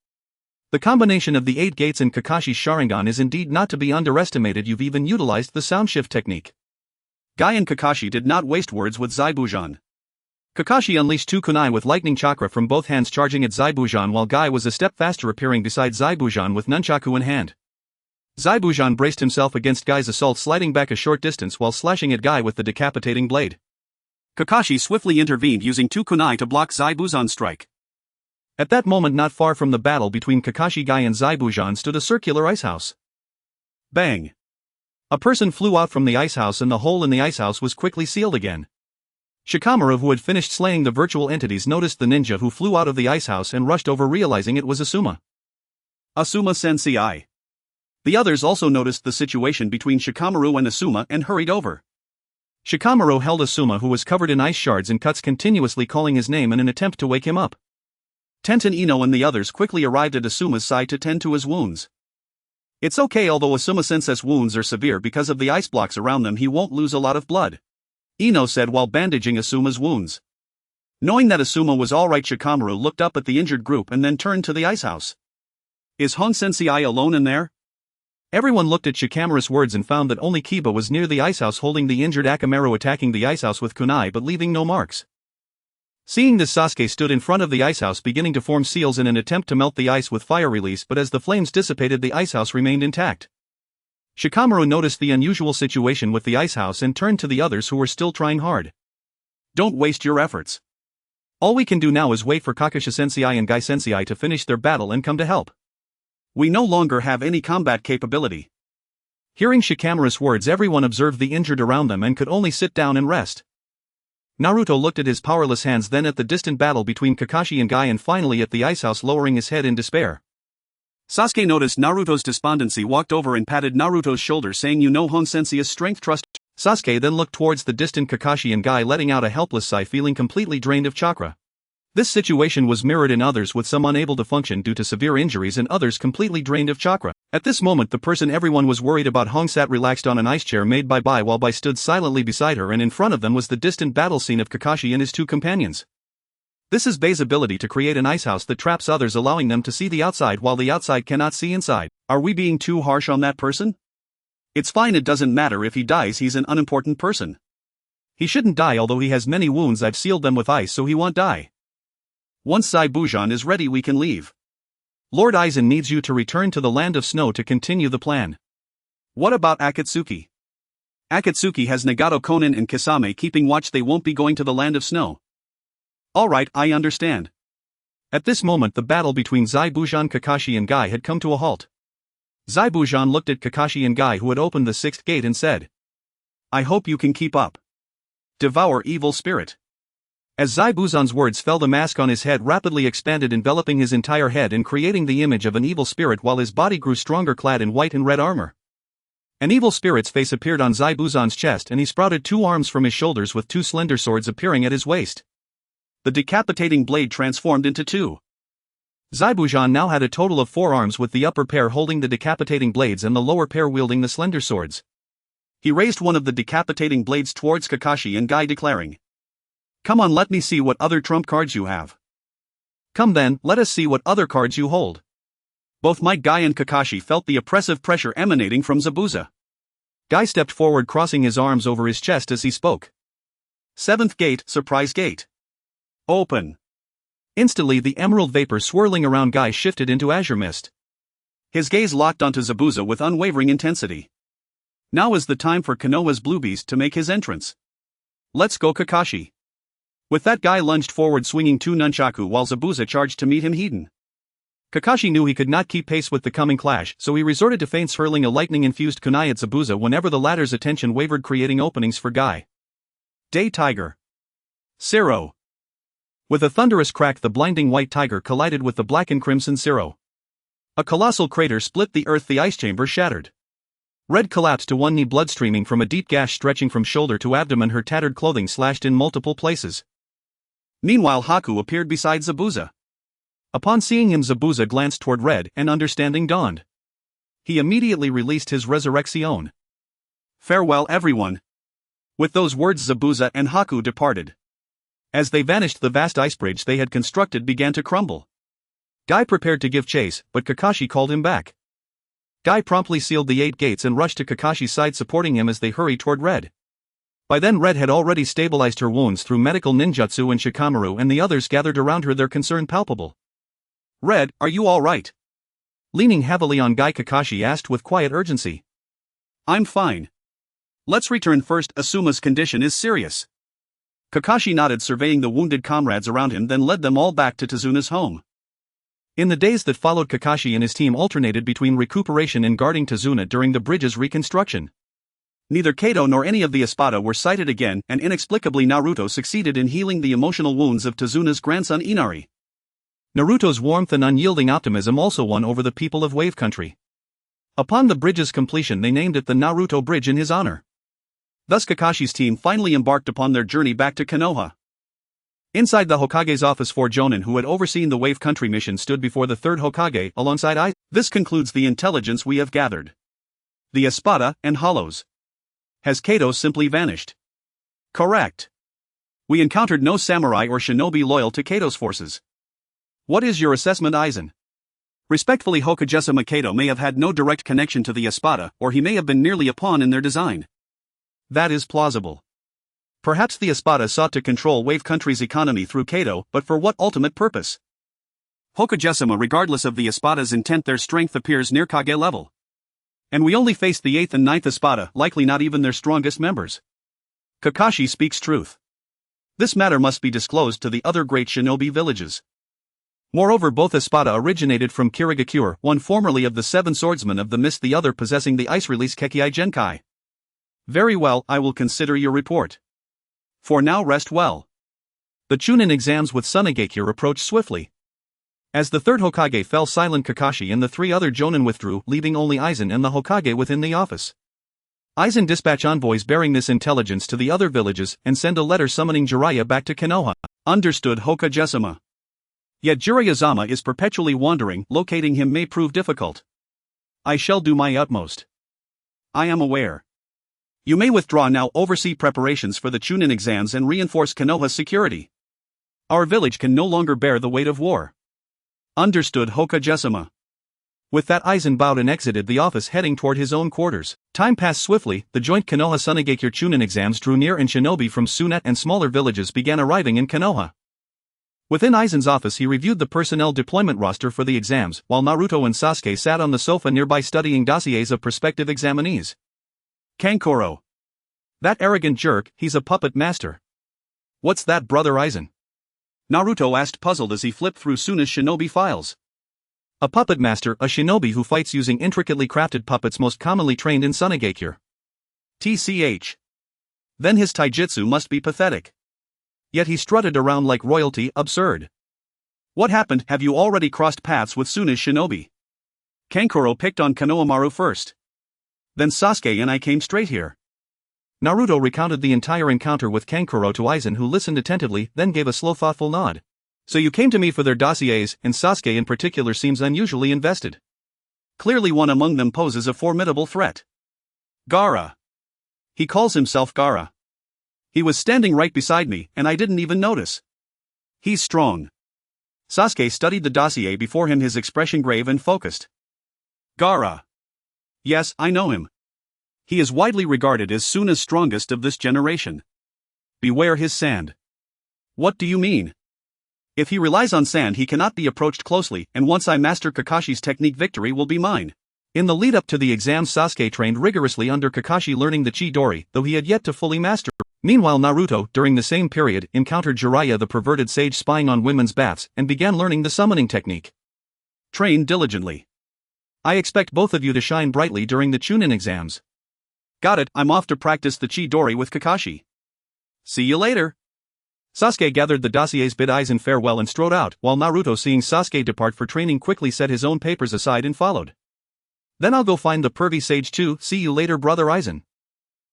The combination of the 8 gates and Kakashi's Sharingan is indeed not to be underestimated. You've even utilized the sound shift technique. Guy and Kakashi did not waste words with Zaibujan. Kakashi unleashed 2 kunai with lightning chakra from both hands, charging at Zaibujan, while Guy was a step faster, appearing beside Zaibujan with nunchaku in hand. Zaibujan braced himself against Guy's assault, sliding back a short distance while slashing at Guy with the decapitating blade. Kakashi swiftly intervened, using 2 kunai to block Zaibuzan's strike. At that moment, not far from the battle between Kakashi, Guy and Zaibujan, stood a circular ice house. Bang! A person flew out from the ice house and the hole in the ice house was quickly sealed again. Shikamaru, who had finished slaying the virtual entities, noticed the ninja who flew out of the ice house and rushed over, realizing it was Asuma. Asuma sensei. The others also noticed the situation between Shikamaru and Asuma and hurried over. Shikamaru held Asuma, who was covered in ice shards and cuts, continuously calling his name in an attempt to wake him up. Tenten Ino and the others quickly arrived at Asuma's side to tend to his wounds. It's okay, although Asuma-sensei's wounds are severe because of the ice blocks around them, he won't lose a lot of blood, Ino said while bandaging Asuma's wounds. Knowing that Asuma was alright, Shikamaru looked up at the injured group and then turned to the ice house. Is Hong Sensei alone in there? Everyone looked at Shikamaru's words and found that only Kiba was near the ice house, holding the injured Akamaru, attacking the ice house with kunai but leaving no marks. Seeing this, Sasuke stood in front of the ice house, beginning to form seals in an attempt to melt the ice with fire release, but as the flames dissipated, the ice house remained intact. Shikamaru noticed the unusual situation with the ice house and turned to the others, who were still trying hard. Don't waste your efforts. All we can do now is wait for Kakashi-sensei and Guy-sensei to finish their battle and come to help. We no longer have any combat capability. Hearing Shikamaru's words, everyone observed the injured around them and could only sit down and rest. Naruto looked at his powerless hands, then at the distant battle between Kakashi and Guy, and finally at the ice house, lowering his head in despair. Sasuke noticed Naruto's despondency, walked over and patted Naruto's shoulder, saying, "You know Hon Sensei's strength, trust." Sasuke then looked towards the distant Kakashi and Guy, letting out a helpless sigh, feeling completely drained of chakra. This situation was mirrored in others, with some unable to function due to severe injuries and others completely drained of chakra. At this moment, the person everyone was worried about, Hong, sat relaxed on an ice chair made by Bai, while Bai stood silently beside her, and in front of them was the distant battle scene of Kakashi and his 2 companions. This is Bai's ability to create an ice house that traps others, allowing them to see the outside while the outside cannot see inside. Are we being too harsh on that person? It's fine, it doesn't matter if he dies, he's an unimportant person. He shouldn't die, although he has many wounds. I've sealed them with ice so he won't die. Once Zaibujan is ready we can leave. Lord Aizen needs you to return to the land of snow to continue the plan. What about Akatsuki? Akatsuki has Nagato Konin and Kisame keeping watch. They won't be going to the land of snow. Alright, I understand. At this moment the battle between Zaibujan, Kakashi and Guy had come to a halt. Zaibujan looked at Kakashi and Guy, who had opened the sixth gate, and said, I hope you can keep up. Devour evil spirit. As Zaibuzan's words fell, the mask on his head rapidly expanded, enveloping his entire head and creating the image of an evil spirit, while his body grew stronger, clad in white and red armor. An evil spirit's face appeared on Zaibuzan's chest, and he sprouted 2 arms from his shoulders with 2 slender swords appearing at his waist. The decapitating blade transformed into 2. Zaibujan now had a total of 4 arms, with the upper pair holding the decapitating blades and the lower pair wielding the slender swords. He raised one of the decapitating blades towards Kakashi and Guy, declaring, Come on, let me see what other trump cards you have. Come then, let us see what other cards you hold. Both Might, Guy and Kakashi felt the oppressive pressure emanating from Zabuza. Guy stepped forward, crossing his arms over his chest as he spoke. 7th gate, surprise gate. Open. Instantly the emerald vapor swirling around Guy shifted into azure mist. His gaze locked onto Zabuza with unwavering intensity. Now is the time for Konoha's blue beast to make his entrance. Let's go, Kakashi. With that, Guy lunged forward, swinging 2 nunchaku, while Zabuza charged to meet him head-on. Kakashi knew he could not keep pace with the coming clash, so he resorted to feints, hurling a lightning-infused kunai at Zabuza whenever the latter's attention wavered, creating openings for Guy. Day Tiger. Zero. With a thunderous crack, the blinding white tiger collided with the black and crimson Zero. A colossal crater split the earth, the ice chamber shattered. Red collapsed to one knee, blood streaming from a deep gash stretching from shoulder to abdomen, her tattered clothing slashed in multiple places. Meanwhile, Haku appeared beside Zabuza. Upon seeing him, Zabuza glanced toward Red, and understanding dawned. He immediately released his Resurrection. Farewell, everyone. With those words, Zabuza and Haku departed. As they vanished, the vast ice bridge they had constructed began to crumble. Guy prepared to give chase, but Kakashi called him back. Guy promptly sealed the 8 gates and rushed to Kakashi's side, supporting him as they hurried toward Red. By then Red had already stabilized her wounds through medical ninjutsu, and Shikamaru and the others gathered around her, their concern palpable. Red, are you all right? Leaning heavily on Guy, Kakashi asked with quiet urgency. I'm fine. Let's return first, Asuma's condition is serious. Kakashi nodded, surveying the wounded comrades around him, then led them all back to Tazuna's home. In the days that followed, Kakashi and his team alternated between recuperation and guarding Tazuna during the bridge's reconstruction. Neither Kato nor any of the Espada were sighted again, and inexplicably Naruto succeeded in healing the emotional wounds of Tazuna's grandson Inari. Naruto's warmth and unyielding optimism also won over the people of Wave Country. Upon the bridge's completion, they named it the Naruto Bridge in his honor. Thus Kakashi's team finally embarked upon their journey back to Konoha. Inside the Hokage's office, 4 Jonin who had overseen the Wave Country mission stood before the Third Hokage alongside Aizen. This concludes the intelligence we have gathered. The Espada and Hollows. Has Kato simply vanished? Correct. We encountered no samurai or shinobi loyal to Kato's forces. What is your assessment, Aizen? Respectfully, Hokage Kato may have had no direct connection to the Espada, or he may have been merely a pawn in their design. That is plausible. Perhaps the Espada sought to control Wave Country's economy through Kato, but for what ultimate purpose? Hokage, regardless of the Espada's intent, their strength appears near Kage level. And we only faced the 8th and 9th Espada, likely not even their strongest members. Kakashi speaks truth. This matter must be disclosed to the other great shinobi villages. Moreover, both Espada originated from Kirigakure, one formerly of the 7 Swordsmen of the Mist, the other possessing the ice-release Kekkei Genkai. Very well, I will consider your report. For now, rest well. The Chunin exams with Tsunegakure approached swiftly. As the Third Hokage fell silent, Kakashi and the 3 other Jonin withdrew, leaving only Aizen and the Hokage within the office. Aizen dispatched envoys bearing this intelligence to the other villages and send a letter summoning Jiraiya back to Konoha. Understood, Hokage. Yet Jiraiya-sama is perpetually wandering, locating him may prove difficult. I shall do my utmost. I am aware. You may withdraw now, oversee preparations for the Chunin exams and reinforce Konoha's security. Our village can no longer bear the weight of war. Understood, Hokage. With that, Aizen bowed and exited the office, heading toward his own quarters. Time passed swiftly, the joint Konoha Sunigakure Chunin exams drew near and shinobi from Sunet and smaller villages began arriving in Konoha. Within Aizen's office he reviewed the personnel deployment roster for the exams, while Naruto and Sasuke sat on the sofa nearby studying dossiers of prospective examinees. Kankuro. That arrogant jerk, he's a puppet master. What's that, brother Aizen? Naruto asked, puzzled as he flipped through Suna's shinobi files. A puppet master, a shinobi who fights using intricately crafted puppets most commonly trained in Sunigakure. TCH. Then his taijutsu must be pathetic. Yet he strutted around like royalty, absurd. What happened? Have you already crossed paths with Suna's shinobi? Kankuro picked on Konohamaru first. Then Sasuke and I came straight here. Naruto recounted the entire encounter with Kankuro to Aizen, who listened attentively, then gave a slow, thoughtful nod. So you came to me for their dossiers, and Sasuke in particular seems unusually invested. Clearly one among them poses a formidable threat. Gaara. He calls himself Gaara. He was standing right beside me, and I didn't even notice. He's strong. Sasuke studied the dossier before him, his expression grave and focused. Gaara. Yes, I know him. He is widely regarded as Suna's strongest of this generation. Beware his sand. What do you mean? If he relies on sand, he cannot be approached closely, and once I master Kakashi's technique, victory will be mine. In the lead-up to the exam, Sasuke trained rigorously under Kakashi, learning the Chidori, though he had yet to fully master it. Meanwhile, Naruto, during the same period, encountered Jiraiya the perverted sage spying on women's baths, and began learning the summoning technique. Train diligently. I expect both of you to shine brightly during the Chunin exams. Got it, I'm off to practice the Chidori with Kakashi. See you later. Sasuke gathered the dossiers, bid Aizen farewell and strode out, while Naruto, seeing Sasuke depart for training, quickly set his own papers aside and followed. Then I'll go find the pervy sage too, see you later, brother Aizen.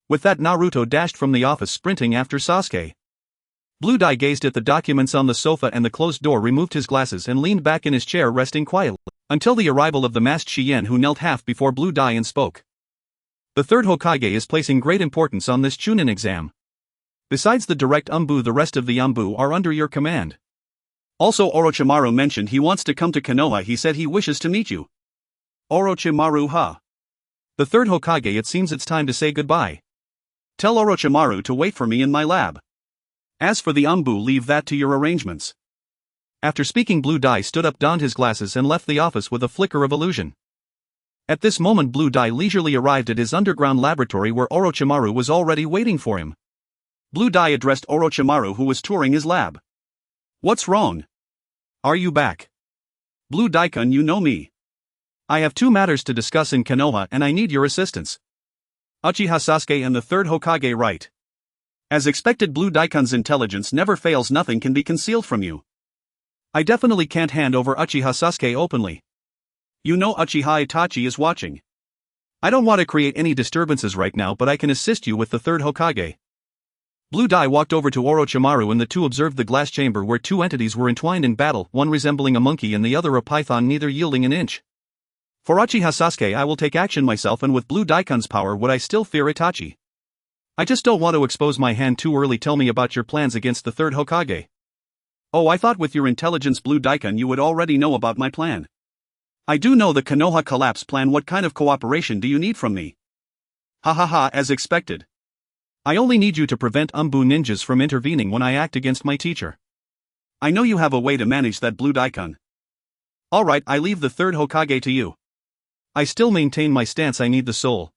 With that, Naruto dashed from the office, sprinting after Sasuke. Blue Dye gazed at the documents on the sofa and the closed door, removed his glasses and leaned back in his chair, resting quietly, until the arrival of the masked Shien, who knelt half before Blue Dye and spoke. The third Hokage is placing great importance on this Chunin exam. Besides the direct Umbu, the rest of the Umbu are under your command. Also, Orochimaru mentioned he wants to come to Konoha. He said he wishes to meet you. Orochimaru, huh? The third Hokage, it seems it's time to say goodbye. Tell Orochimaru to wait for me in my lab. As for the Umbu, leave that to your arrangements. After speaking, Blue Dye stood up, donned his glasses and left the office with a flicker of illusion. At this moment, Blue Dye leisurely arrived at his underground laboratory, where Orochimaru was already waiting for him. Blue Dye addressed Orochimaru, who was touring his lab. What's wrong? Are you back? Blue Dye-kun, you know me. I have two matters to discuss in Konoha and I need your assistance. Uchiha Sasuke and the third Hokage, right? As expected, Blue Dye-kun's intelligence never fails, nothing can be concealed from you. I definitely can't hand over Uchiha Sasuke openly. You know Uchiha Itachi is watching. I don't want to create any disturbances right now, but I can assist you with the third Hokage. Blue Dye walked over to Orochimaru and the two observed the glass chamber where two entities were entwined in battle, one resembling a monkey and the other a python, neither yielding an inch. For Uchiha Sasuke, I will take action myself, and with Blue Dye-kun's power, would I still fear Itachi? I just don't want to expose my hand too early. Tell me about your plans against the third Hokage. Oh, I thought with your intelligence, Blue Dye-kun, you would already know about my plan. I do know the Konoha collapse plan. What kind of cooperation do you need from me? Ha ha ha, as expected. I only need you to prevent Umbu ninjas from intervening when I act against my teacher. I know you have a way to manage that, Blue Dye-kun. Alright, I leave the third Hokage to you. I still maintain my stance, I need the soul.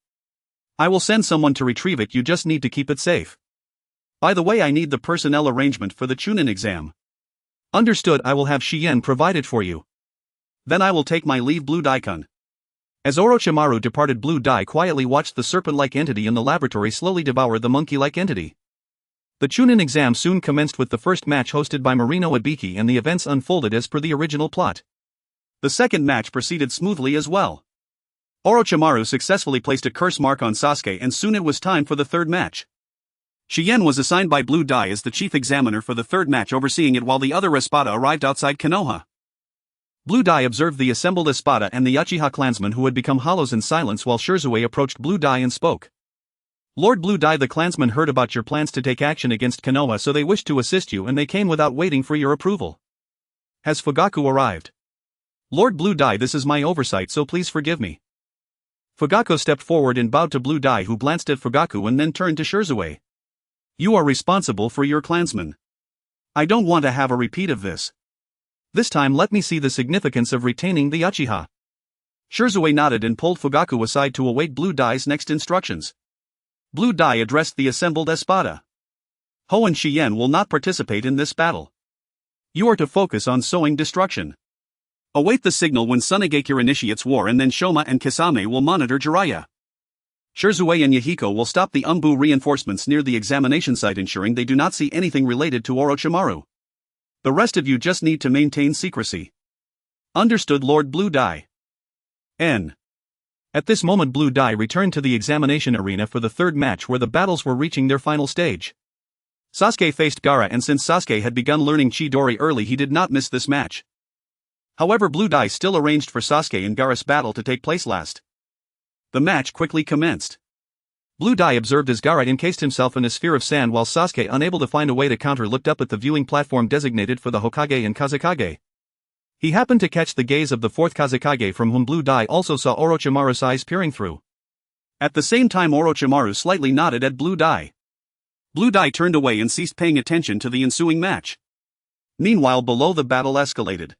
I will send someone to retrieve it, you just need to keep it safe. By the way, I need the personnel arrangement for the Chunin exam. Understood, I will have Shien provided for you. Then I will take my leave, Blue Dye-kun. As Orochimaru departed, Blue Dye quietly watched the serpent-like entity in the laboratory slowly devour the monkey-like entity. The Chunin exam soon commenced with the first match hosted by Marino Ibiki, and the events unfolded as per the original plot. The second match proceeded smoothly as well. Orochimaru successfully placed a curse mark on Sasuke, and soon it was time for the third match. Shien was assigned by Blue Dye as the chief examiner for the third match, overseeing it while the other Espada arrived outside Konoha. Blue Dye observed the assembled Espada and the Uchiha clansmen, who had become hollows, in silence while Shirzue approached Blue Dye and spoke. Lord Blue Dye, the clansmen heard about your plans to take action against Konoha, so they wished to assist you, and they came without waiting for your approval. Has Fugaku arrived? Lord Blue Dai, this is my oversight, so please forgive me. Fugaku stepped forward and bowed to Blue Dai, who glanced at Fugaku and then turned to Shirzue. You are responsible for your clansmen. I don't want to have a repeat of this. This time let me see the significance of retaining the Uchiha. Shirzue nodded and pulled Fugaku aside to await Blue Dai's next instructions. Blue Dai addressed the assembled Espada. Ho and Shien will not participate in this battle. You are to focus on sowing destruction. Await the signal when Tsunegakure initiates war, and then Shoma and Kisame will monitor Jiraiya. Shirzue and Yahiko will stop the Umbu reinforcements near the examination site, ensuring they do not see anything related to Orochimaru. The rest of you just need to maintain secrecy. Understood, Lord Blue Dai. N. At this moment Blue Dai returned to the examination arena for the third match, where the battles were reaching their final stage. Sasuke faced Gaara, and since Sasuke had begun learning Chidori early, he did not miss this match. However, Blue Dai still arranged for Sasuke and Gaara's battle to take place last. The match quickly commenced. Blue Dai observed as Gaara encased himself in a sphere of sand, while Sasuke, unable to find a way to counter, looked up at the viewing platform designated for the Hokage and Kazekage. He happened to catch the gaze of the fourth Kazekage, from whom Blue Dai also saw Orochimaru's eyes peering through. At the same time, Orochimaru slightly nodded at Blue Dai. Blue Dai turned away and ceased paying attention to the ensuing match. Meanwhile, below, the battle escalated.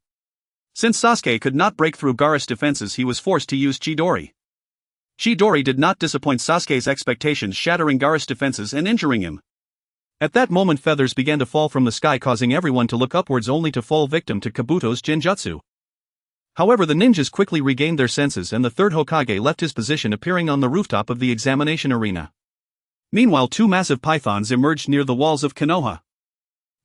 Since Sasuke could not break through Gaara's defenses, he was forced to use Chidori. Chidori did not disappoint Sasuke's expectations, shattering Gaara's defenses and injuring him. At that moment, feathers began to fall from the sky, causing everyone to look upwards, only to fall victim to Kabuto's genjutsu. However, the ninjas quickly regained their senses, and the third Hokage left his position, appearing on the rooftop of the examination arena. Meanwhile, two massive pythons emerged near the walls of Konoha.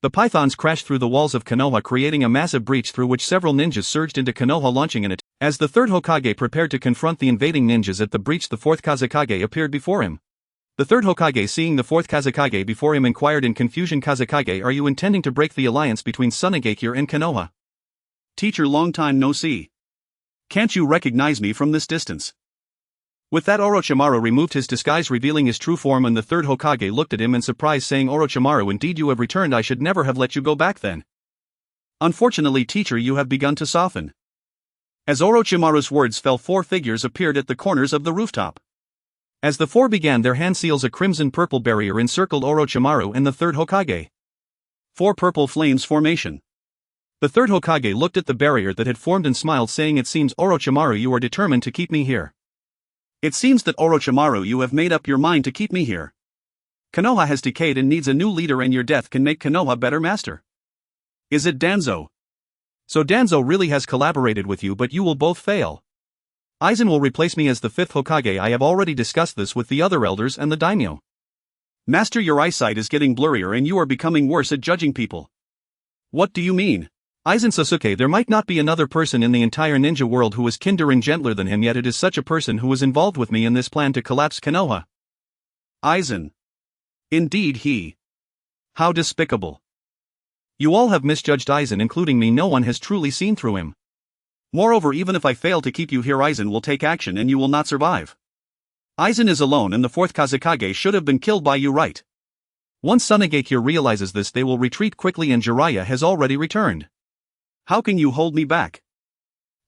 The pythons crashed through the walls of Konoha, creating a massive breach through which several ninjas surged into Konoha, launching an attack. As the third Hokage prepared to confront the invading ninjas at the breach, the fourth Kazekage appeared before him. The third Hokage, seeing the fourth Kazekage before him, inquired in confusion, "Kazekage, are you intending to break the alliance between Tsunegakure and Konoha?" "Teacher, long time no see. Can't you recognize me from this distance?" With that, Orochimaru removed his disguise, revealing his true form, and the third Hokage looked at him in surprise, saying, "Orochimaru, indeed you have returned. I should never have let you go back then." "Unfortunately, teacher, you have begun to soften." As Orochimaru's words fell, four figures appeared at the corners of the rooftop. As the four began their hand seals, a crimson-purple barrier encircled Orochimaru and the third Hokage. Four purple flames formation. The third Hokage looked at the barrier that had formed and smiled, saying, "It seems, Orochimaru, you are determined to keep me here." "It seems that, Orochimaru, you have made up your mind to keep me here. Konoha has decayed and needs a new leader, and your death can make Konoha better, master." "Is it Danzo?" "So Danzo really has collaborated with you, but you will both fail. Aizen will replace me as the fifth Hokage. I have already discussed this with the other elders and the daimyo." "Master, your eyesight is getting blurrier and you are becoming worse at judging people." "What do you mean?" "Aizen Sōsuke, there might not be another person in the entire ninja world who is kinder and gentler than him, yet it is such a person who was involved with me in this plan to collapse Konoha." "Aizen. Indeed he. How despicable." "You all have misjudged Aizen, including me. No one has truly seen through him. Moreover, even if I fail to keep you here, Aizen will take action and you will not survive. Aizen is alone, and the fourth Kazekage should have been killed by you, right?" "Once Tsunegakure realizes this, they will retreat quickly, and Jiraiya has already returned." "How can you hold me back?"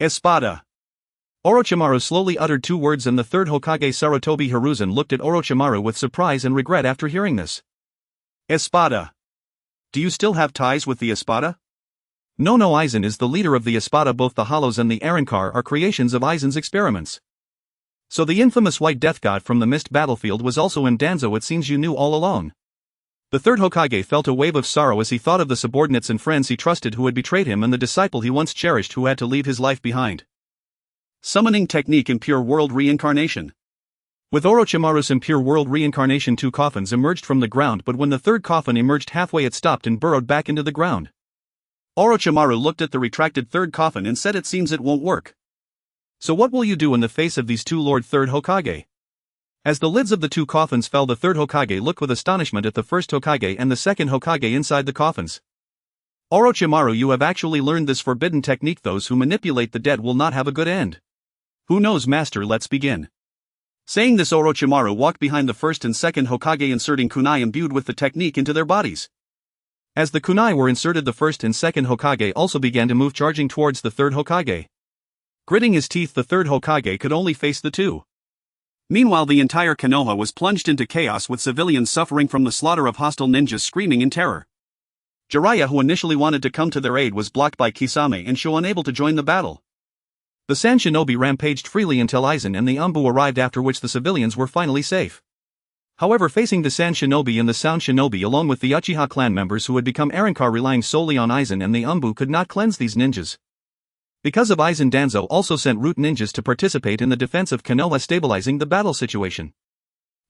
"Espada." Orochimaru slowly uttered two words, and the third Hokage, Sarutobi Hiruzen, looked at Orochimaru with surprise and regret after hearing this. "Espada. Do you still have ties with the Espada?" No, Aizen is the leader of the Espada. Both the Hollows and the Arrancar are creations of Aizen's experiments. So the infamous White Death God from the Mist battlefield was also in Danzo. It seems you knew all along. The third Hokage felt a wave of sorrow as he thought of the subordinates and friends he trusted who had betrayed him, and the disciple he once cherished who had to leave his life behind. Summoning technique, Impure World Reincarnation. With Orochimaru's Impure World Reincarnation, two coffins emerged from the ground, but when the third coffin emerged halfway, it stopped and burrowed back into the ground. Orochimaru looked at the retracted third coffin and said, "It seems it won't work." "So what will you do in the face of these two, Lord Third Hokage?" As the lids of the two coffins fell, the third Hokage looked with astonishment at the first Hokage and the second Hokage inside the coffins. "Orochimaru, you have actually learned this forbidden technique. Those who manipulate the dead will not have a good end." "Who knows, master, let's begin." Saying this, Orochimaru walked behind the first and second Hokage, inserting kunai imbued with the technique into their bodies. As the kunai were inserted, the first and second Hokage also began to move, charging towards the third Hokage. Gritting his teeth, the third Hokage could only face the two. Meanwhile, the entire Konoha was plunged into chaos, with civilians suffering from the slaughter of hostile ninjas screaming in terror. Jiraiya, who initially wanted to come to their aid, was blocked by Kisame and Sho, unable to join the battle. The Sand Shinobi rampaged freely until Aizen and the Anbu arrived, after which the civilians were finally safe. However, facing the Sand Shinobi and the Sound Shinobi along with the Uchiha clan members who had become Arrancar, relying solely on Aizen and the Anbu, could not cleanse these ninjas. Because of Aizen, Danzo also sent root ninjas to participate in the defense of Konoha, stabilizing the battle situation.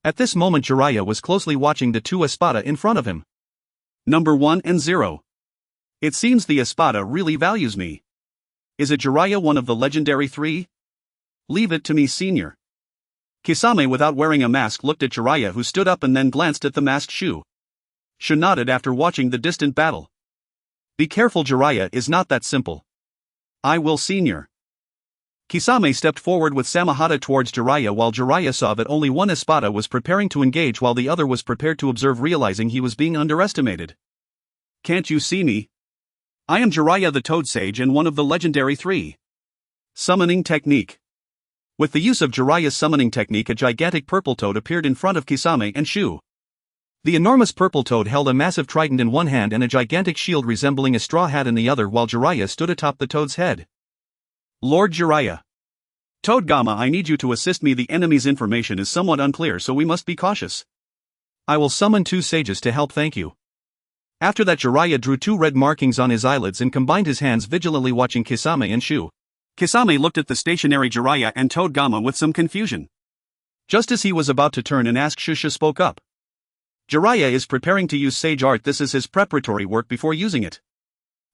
At this moment, Jiraiya was closely watching the two Espada in front of him. Number 1 and 0. It seems the Espada really values me. Is it Jiraiya, one of the legendary three? Leave it to me, senior. Kisame, without wearing a mask, looked at Jiraiya, who stood up and then glanced at the masked Shu. Shu nodded after watching the distant battle. Be careful, Jiraiya, is not that simple. I will, senior. Kisame stepped forward with Samahata towards Jiraiya, while Jiraiya saw that only one Espada was preparing to engage while the other was prepared to observe, realizing he was being underestimated. Can't you see me? I am Jiraiya, the Toad Sage, and one of the legendary three. Summoning technique. With the use of Jiraiya's summoning technique, a gigantic purple toad appeared in front of Kisame and Shu. The enormous purple toad held a massive trident in one hand and a gigantic shield resembling a straw hat in the other, while Jiraiya stood atop the toad's head. Lord Jiraiya. Toad Gama, I need you to assist me. The enemy's information is somewhat unclear, so we must be cautious. I will summon two sages to help, thank you. After that, Jiraiya drew two red markings on his eyelids and combined his hands, vigilantly watching Kisame and Shu. Kisame looked at the stationary Jiraiya and Toad Gama with some confusion. Just as he was about to turn and ask, Shu spoke up. Jiraiya is preparing to use sage art. This is his preparatory work before using it.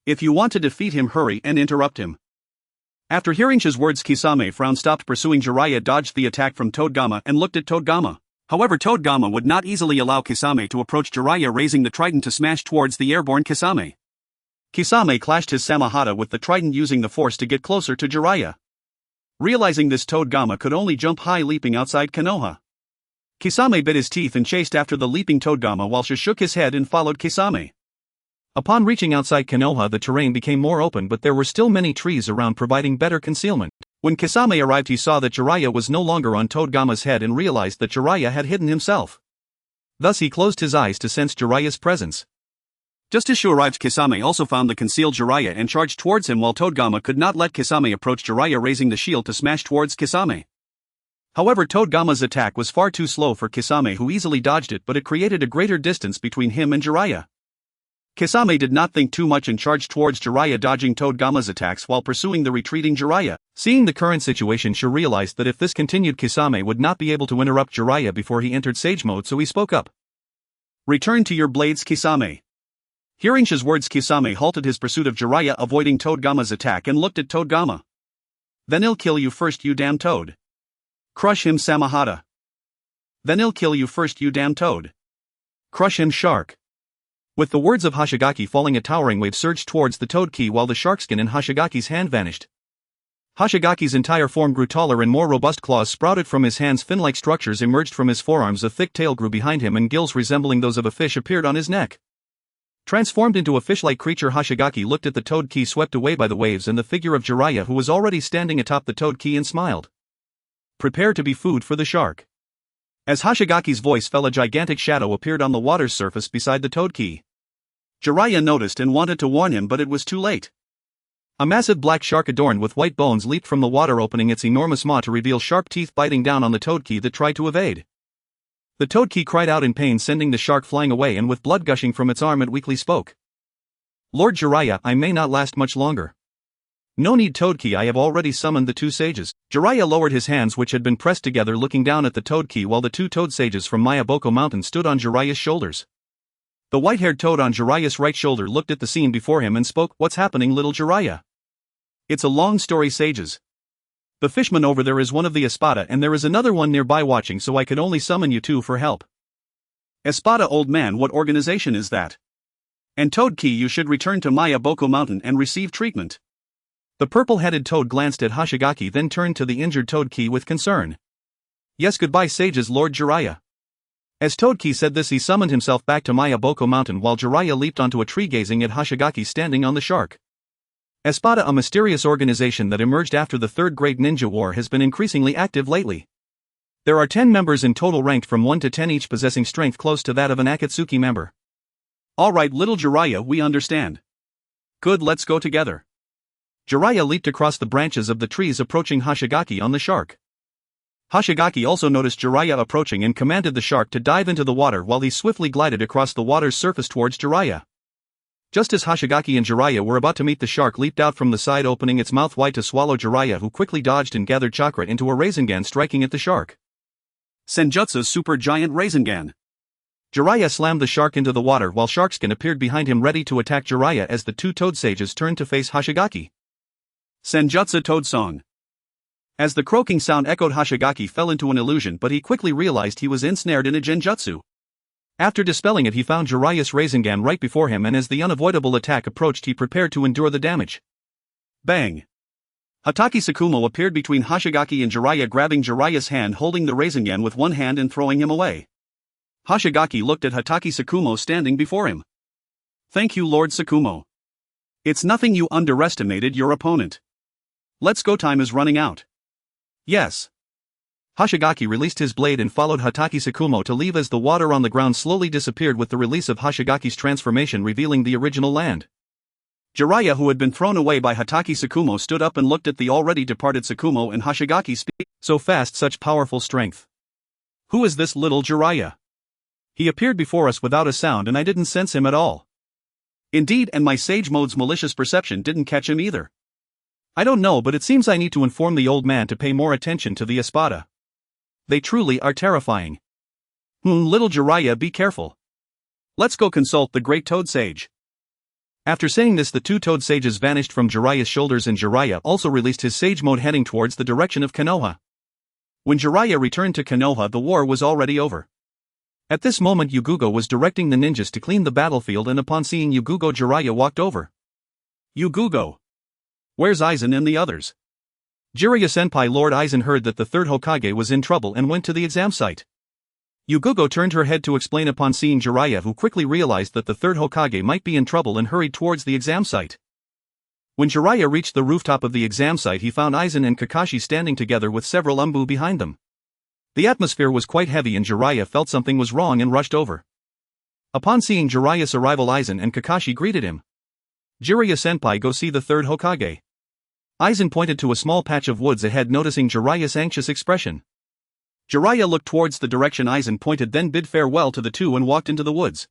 If you want to defeat him, hurry and interrupt him. After hearing Shu's words, Kisame frowned, stopped pursuing Jiraiya, dodged the attack from Toad Gama, and looked at Toad Gama. However, Toad Gama would not easily allow Kisame to approach Jiraiya, raising the trident to smash towards the airborne Kisame. Kisame clashed his Samahata with the trident, using the force to get closer to Jiraiya. Realizing this, Toad Gama could only jump high, leaping outside Konoha. Kisame bit his teeth and chased after the leaping Toad Gama, while Shu shook his head and followed Kisame. Upon reaching outside Konoha, the terrain became more open, but there were still many trees around, providing better concealment. When Kisame arrived, he saw that Jiraiya was no longer on Toad Gama's head and realized that Jiraiya had hidden himself. Thus he closed his eyes to sense Jiraiya's presence. Just as Shu arrived, Kisame also found the concealed Jiraiya and charged towards him, while Toad Gama could not let Kisame approach Jiraiya, raising the shield to smash towards Kisame. However, Toad Gama's attack was far too slow for Kisame, who easily dodged it, but it created a greater distance between him and Jiraiya. Kisame did not think too much and charged towards Jiraiya, dodging Toad Gama's attacks while pursuing the retreating Jiraiya. Seeing the current situation, Shu realized that if this continued, Kisame would not be able to interrupt Jiraiya before he entered sage mode, so he spoke up. Return to your blades, Kisame. Hearing Shu's words, Kisame halted his pursuit of Jiraiya, avoiding Toad Gama's attack, and looked at Toad Gama. Then I'll kill you first, you damn toad. Crush him, Samahata. Then I'll kill you first, you damn toad. Crush him, shark. With the words of Hoshigaki falling, a towering wave surged towards the toad key, while the shark skin in Hoshigaki's hand vanished. Hoshigaki's entire form grew taller and more robust. Claws sprouted from his hands, fin-like structures emerged from his forearms, a thick tail grew behind him, and gills resembling those of a fish appeared on his neck. Transformed into a fish-like creature, Hoshigaki looked at the toad key swept away by the waves and the figure of Jiraiya, who was already standing atop the toad key, and smiled. Prepare to be food for the shark. As Hoshigaki's voice fell, a gigantic shadow appeared on the water's surface beside the toad key. Jiraiya noticed and wanted to warn him, but it was too late. A massive black shark adorned with white bones leaped from the water, opening its enormous maw to reveal sharp teeth biting down on the toad key that tried to evade. The toad key cried out in pain, sending the shark flying away, and with blood gushing from its arm, it weakly spoke. Lord Jiraiya, I may not last much longer. No need, toad key, I have already summoned the two sages. Jiraiya lowered his hands, which had been pressed together, looking down at the toad key, while the two toad sages from Mayaboko Mountain stood on Jiraiya's shoulders. The white-haired toad on Jiraiya's right shoulder looked at the scene before him and spoke. What's happening, little Jiraiya? It's a long story, sages. The fishman over there is one of the Espada, and there is another one nearby watching, so I could only summon you two for help. Espada, old man, what organization is that? And Toad Key, you should return to Mayaboko Mountain and receive treatment. The purple-headed toad glanced at Hoshigaki, then turned to the injured Toad Key with concern. Yes, goodbye, sages, Lord Jiraiya. As Toad Key said this, he summoned himself back to Mayaboko Mountain, while Jiraiya leaped onto a tree, gazing at Hoshigaki standing on the shark. Espada, a mysterious organization that emerged after the Third Great Ninja War, has been increasingly active lately. There are 10 members in total, ranked from 1 to 10 each, possessing strength close to that of an Akatsuki member. Alright little Jiraiya, we understand. Good, let's go together. Jiraiya leaped across the branches of the trees, approaching Hoshigaki on the shark. Hoshigaki also noticed Jiraiya approaching and commanded the shark to dive into the water while he swiftly glided across the water's surface towards Jiraiya. Just as Hoshigaki and Jiraiya were about to meet, the shark leaped out from the side, opening its mouth wide to swallow Jiraiya, who quickly dodged and gathered chakra into a Rasengan, striking at the shark. Senjutsu Super Giant Rasengan. Jiraiya slammed the shark into the water while Sharkskin appeared behind him, ready to attack Jiraiya as the two Toad Sages turned to face Hoshigaki. Senjutsu Toad Song. As the croaking sound echoed, Hoshigaki fell into an illusion, but he quickly realized he was ensnared in a genjutsu. After dispelling it, he found Jiraiya's Rasengan right before him, and as the unavoidable attack approached, he prepared to endure the damage. Bang! Hatake Sakumo appeared between Hoshigaki and Jiraiya, grabbing Jiraiya's hand, holding the Rasengan with one hand and throwing him away. Hoshigaki looked at Hatake Sakumo standing before him. Thank you, Lord Sakumo. It's nothing, you underestimated your opponent. Let's go, time is running out. Yes. Hoshigaki released his blade and followed Hatake Sakumo to leave as the water on the ground slowly disappeared with the release of Hoshigaki's transformation, revealing the original land. Jiraiya, who had been thrown away by Hatake Sakumo, stood up and looked at the already departed Sakumo and Hoshigaki. So fast, such powerful strength. Who is this little Jiraiya? He appeared before us without a sound and I didn't sense him at all. Indeed, and my Sage Mode's malicious perception didn't catch him either. I don't know, but it seems I need to inform the old man to pay more attention to the Espada. They truly are terrifying. Little Jiraiya, be careful. Let's go consult the Great Toad Sage. After saying this, the two Toad Sages vanished from Jiraiya's shoulders, and Jiraiya also released his Sage Mode, heading towards the direction of Konoha. When Jiraiya returned to Konoha, the war was already over. At this moment, Yuugao was directing the ninjas to clean the battlefield, and upon seeing Yuugao, Jiraiya walked over. Yuugao. Where's Aizen and the others? Jiraiya-senpai, Lord Aizen heard that the Third Hokage was in trouble and went to the exam site. Yuugao turned her head to explain upon seeing Jiraiya, who quickly realized that the Third Hokage might be in trouble and hurried towards the exam site. When Jiraiya reached the rooftop of the exam site, he found Aizen and Kakashi standing together with several Umbu behind them. The atmosphere was quite heavy and Jiraiya felt something was wrong and rushed over. Upon seeing Jiraiya's arrival, Aizen and Kakashi greeted him. Jiraiya-senpai, go see the Third Hokage. Aizen pointed to a small patch of woods ahead, noticing Jiraiya's anxious expression. Jiraiya looked towards the direction Aizen pointed, then bid farewell to the two and walked into the woods.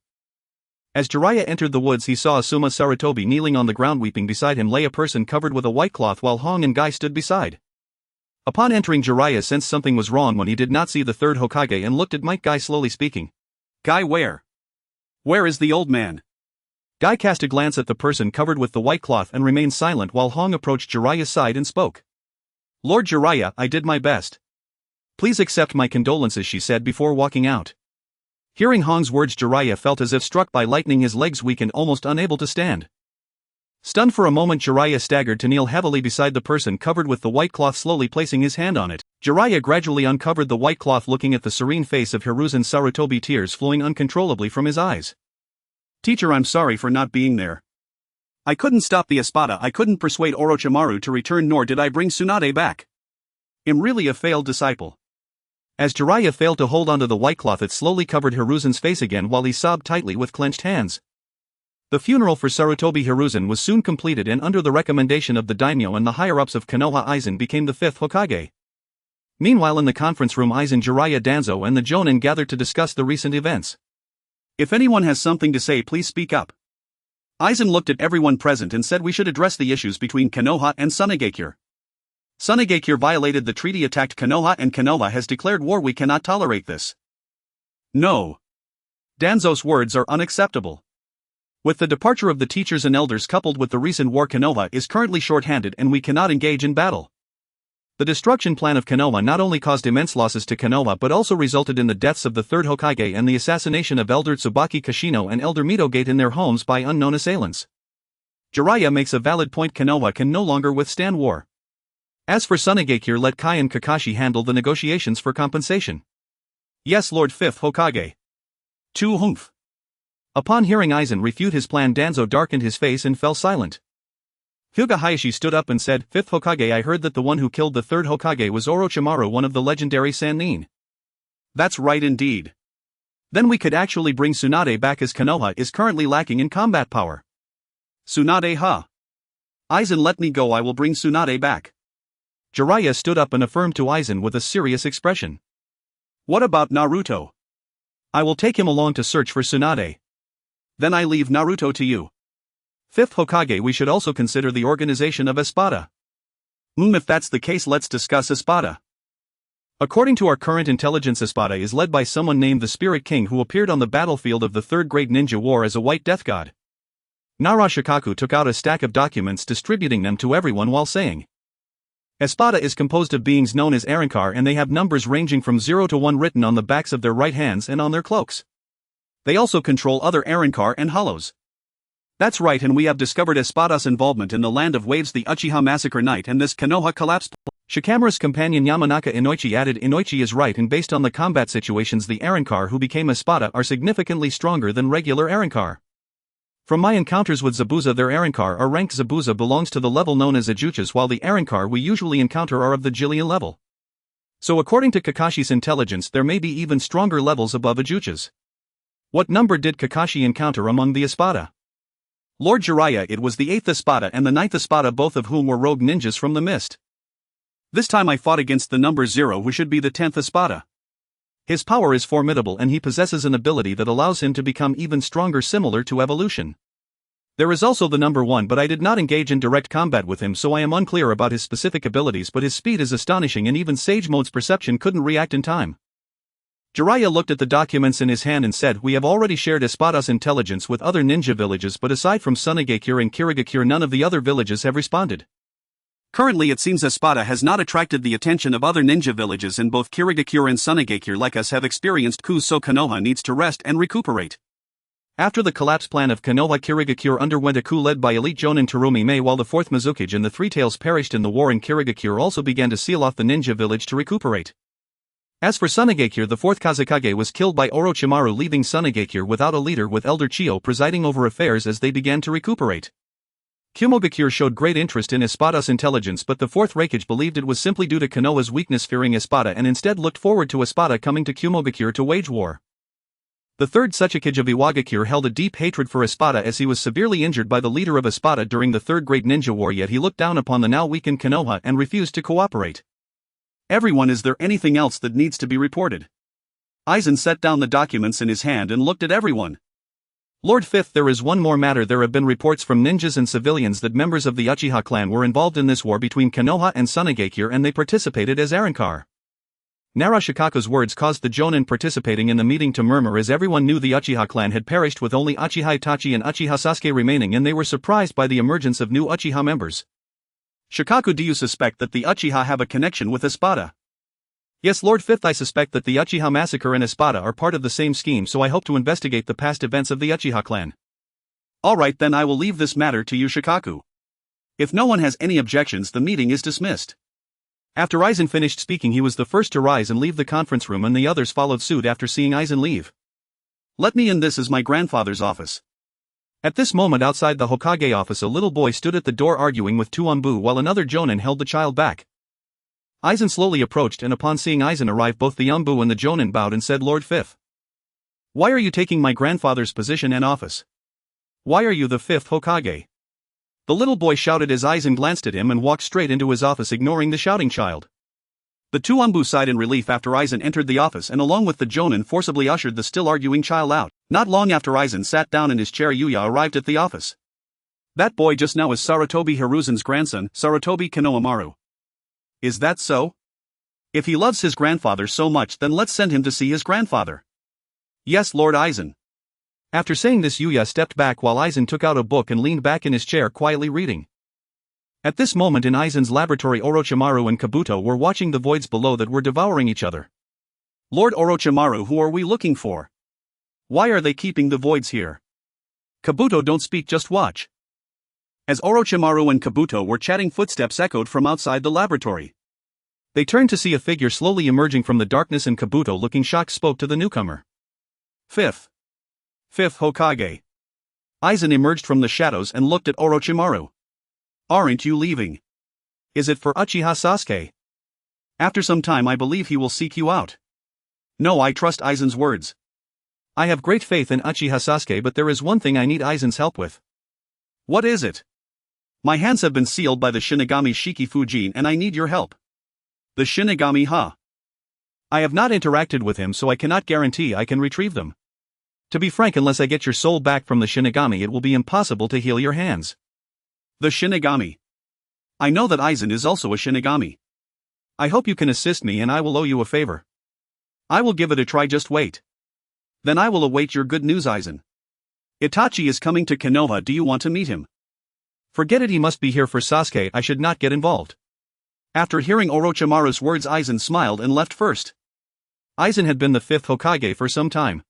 As Jiraiya entered the woods, he saw Asuma Sarutobi kneeling on the ground. Weeping beside him lay a person covered with a white cloth, while Hong and Guy stood beside. Upon entering, Jiraiya sensed something was wrong when he did not see the Third Hokage and looked at Mike. Guy, slowly speaking. Guy, where? Where is the old man? Guy cast a glance at the person covered with the white cloth and remained silent while Hong approached Jiraiya's side and spoke. Lord Jiraiya, I did my best. Please accept my condolences, she said before walking out. Hearing Hong's words, Jiraiya felt as if struck by lightning, his legs weak and almost unable to stand. Stunned for a moment, Jiraiya staggered to kneel heavily beside the person covered with the white cloth, slowly placing his hand on it. Jiraiya gradually uncovered the white cloth, looking at the serene face of Hiruzen Sarutobi, tears flowing uncontrollably from his eyes. Teacher, I'm sorry for not being there. I couldn't stop the Espada, I couldn't persuade Orochimaru to return, nor did I bring Tsunade back. I'm really a failed disciple. As Jiraiya failed to hold onto the white cloth, it slowly covered Hiruzen's face again while he sobbed tightly with clenched hands. The funeral for Sarutobi Hiruzen was soon completed, and under the recommendation of the daimyo and the higher-ups of Konoha, Aizen became the 5th Hokage. Meanwhile, in the conference room, Aizen, Jiraiya, Danzo and the Jonin gathered to discuss the recent events. If anyone has something to say, please speak up. Aizen looked at everyone present and said we should address the issues between Konoha and Sunigakure. Sunigakure violated the treaty, attacked Konoha, and Konoha has declared war. We cannot tolerate this. No. Danzo's words are unacceptable. With the departure of the teachers and elders coupled with the recent war, Konoha is currently short-handed and we cannot engage in battle. The destruction plan of Konoha not only caused immense losses to Konoha but also resulted in the deaths of the Third Hokage and the assassination of Elder Tsubaki Kashino and Elder Midogate in their homes by unknown assailants. Jiraiya makes a valid point. Konoha can no longer withstand war. As for Sunigakure, let Kai and Kakashi handle the negotiations for compensation. Yes, Lord 5th Hokage. Tu humph. Upon hearing Aizen refute his plan, Danzo darkened his face and fell silent. Hyuga Hayashi stood up and said, "Fifth Hokage, I heard that the one who killed the third Hokage was Orochimaru, one of the legendary Sannin." "That's right indeed. Then we could actually bring Tsunade back, as Konoha is currently lacking in combat power." "Tsunade, huh? Aizen, let me go, I will bring Tsunade back." Jiraiya stood up and affirmed to Aizen with a serious expression. "What about Naruto?" "I will take him along to search for Tsunade." "Then I leave Naruto to you." "Fifth Hokage, we should also consider the organization of Espada." If that's the case, let's discuss Espada." "According to our current intelligence, Espada is led by someone named the Spirit King, who appeared on the battlefield of the Third Great Ninja War as a white death god." Nara Shikaku took out a stack of documents, distributing them to everyone while saying, "Espada is composed of beings known as Arrancar, and they have numbers ranging from 0 to 1 written on the backs of their right hands and on their cloaks. They also control other Arrancar and Hollows." "That's right, and we have discovered Espada's involvement in the Land of Waves, the Uchiha Massacre Night, and this Konoha collapse." Shikamaru's companion Yamanaka Inoichi added, "Inoichi is right, and based on the combat situations, the Arrancar who became Espada are significantly stronger than regular Arrancar. From my encounters with Zabuza, their Arrancar are ranked. Zabuza belongs to the level known as Ajuchas, while the Arrancar we usually encounter are of the Jillian level. So according to Kakashi's intelligence, there may be even stronger levels above Ajuchas." "What number did Kakashi encounter among the Espada?" "Lord Jiraiya, it was the 8th Espada and the 9th Espada, both of whom were rogue ninjas from the mist. This time I fought against the number 0, who should be the 10th Espada. His power is formidable, and he possesses an ability that allows him to become even stronger, similar to evolution. There is also the number 1, but I did not engage in direct combat with him, so I am unclear about his specific abilities, but his speed is astonishing, and even Sage Mode's perception couldn't react in time." Jiraiya looked at the documents in his hand and said, "We have already shared Espada's intelligence with other ninja villages, but aside from Sunagakure and Kirigakure, none of the other villages have responded. Currently it seems Espada has not attracted the attention of other ninja villages, and both Kirigakure and Sunagakure like us have experienced coups, so Konoha needs to rest and recuperate." After the collapse plan of Konoha, Kirigakure underwent a coup led by elite Jonin Terumi Mei, while the 4th Mizukage and the Three Tails perished in the war, and Kirigakure also began to seal off the ninja village to recuperate. As for Sunagakure, the 4th Kazekage was killed by Orochimaru, leaving Sunagakure without a leader, with Elder Chiyo presiding over affairs as they began to recuperate. Kyōmogakure showed great interest in Espada's intelligence, but the 4th Raikage believed it was simply due to Konoha's weakness, fearing Espada, and instead looked forward to Espada coming to Kyōmogakure to wage war. The 3rd Tsuchikage of Iwagakure held a deep hatred for Espada, as he was severely injured by the leader of Espada during the Third Great Ninja War, yet he looked down upon the now weakened Konoha and refused to cooperate. "Everyone, is there anything else that needs to be reported?" Aizen set down the documents in his hand and looked at everyone. "Lord Fifth, there is one more matter. There have been reports from ninjas and civilians that members of the Uchiha clan were involved in this war between Konoha and Sunagakure, and they participated as Arrancar." Nara Shikaku's words caused the Jonin participating in the meeting to murmur, as everyone knew the Uchiha clan had perished, with only Uchiha Itachi and Uchiha Sasuke remaining, and they were surprised by the emergence of new Uchiha members. "Shikaku, do you suspect that the Uchiha have a connection with Espada?" "Yes, Lord Fifth, I suspect that the Uchiha massacre and Espada are part of the same scheme, so I hope to investigate the past events of the Uchiha clan." "Alright, then I will leave this matter to you, Shikaku. If no one has any objections, the meeting is dismissed." After Aizen finished speaking, he was the first to rise and leave the conference room, and the others followed suit after seeing Aizen leave. "Let me in, this is my grandfather's office." At this moment, outside the Hokage office, a little boy stood at the door arguing with Tuanbu, while another Jonin held the child back. Aizen slowly approached, and upon seeing Aizen arrive, both the Yambu and the Jonin bowed and said, "Lord Fifth, why are you taking my grandfather's position and office? Why are you the 5th Hokage?" The little boy shouted as Aizen glanced at him and walked straight into his office, ignoring the shouting child. The two Anbu sighed in relief after Aizen entered the office, and along with the Jonin forcibly ushered the still arguing child out. Not long after Aizen sat down in his chair, Yuugao arrived at the office. "That boy just now is Sarutobi Hiruzen's grandson, Sarutobi Konohamaru. Is that so? If he loves his grandfather so much, then let's send him to see his grandfather." "Yes, Lord Aizen." After saying this, Yuya stepped back while Aizen took out a book and leaned back in his chair, quietly reading. At this moment in Aizen's laboratory, Orochimaru and Kabuto were watching the voids below that were devouring each other. "Lord Orochimaru, who are we looking for? Why are they keeping the voids here?" "Kabuto, don't speak, just watch." As Orochimaru and Kabuto were chatting, footsteps echoed from outside the laboratory. They turned to see a figure slowly emerging from the darkness, and Kabuto, looking shocked, spoke to the newcomer. Fifth Hokage." Aizen emerged from the shadows and looked at Orochimaru. Aren't you leaving? Is it for Uchiha Sasuke? After some time I believe he will seek you out. No, I trust Aizen's words. I have great faith in Uchiha Sasuke, but there is one thing I need Aizen's help with. What is it? My hands have been sealed by the Shinigami Shiki Fujin and I need your help. The Shinigami, huh? I have not interacted with him, so I cannot guarantee I can retrieve them. To be frank, unless I get your soul back from the Shinigami, it will be impossible to heal your hands. The Shinigami. I know that Aizen is also a Shinigami. I hope you can assist me and I will owe you a favor. I will give it a try, just wait. Then I will await your good news, Aizen. Itachi is coming to Konoha, do you want to meet him? Forget it, he must be here for Sasuke, I should not get involved. After hearing Orochimaru's words, Aizen smiled and left first. Aizen had been the 5th Hokage for some time.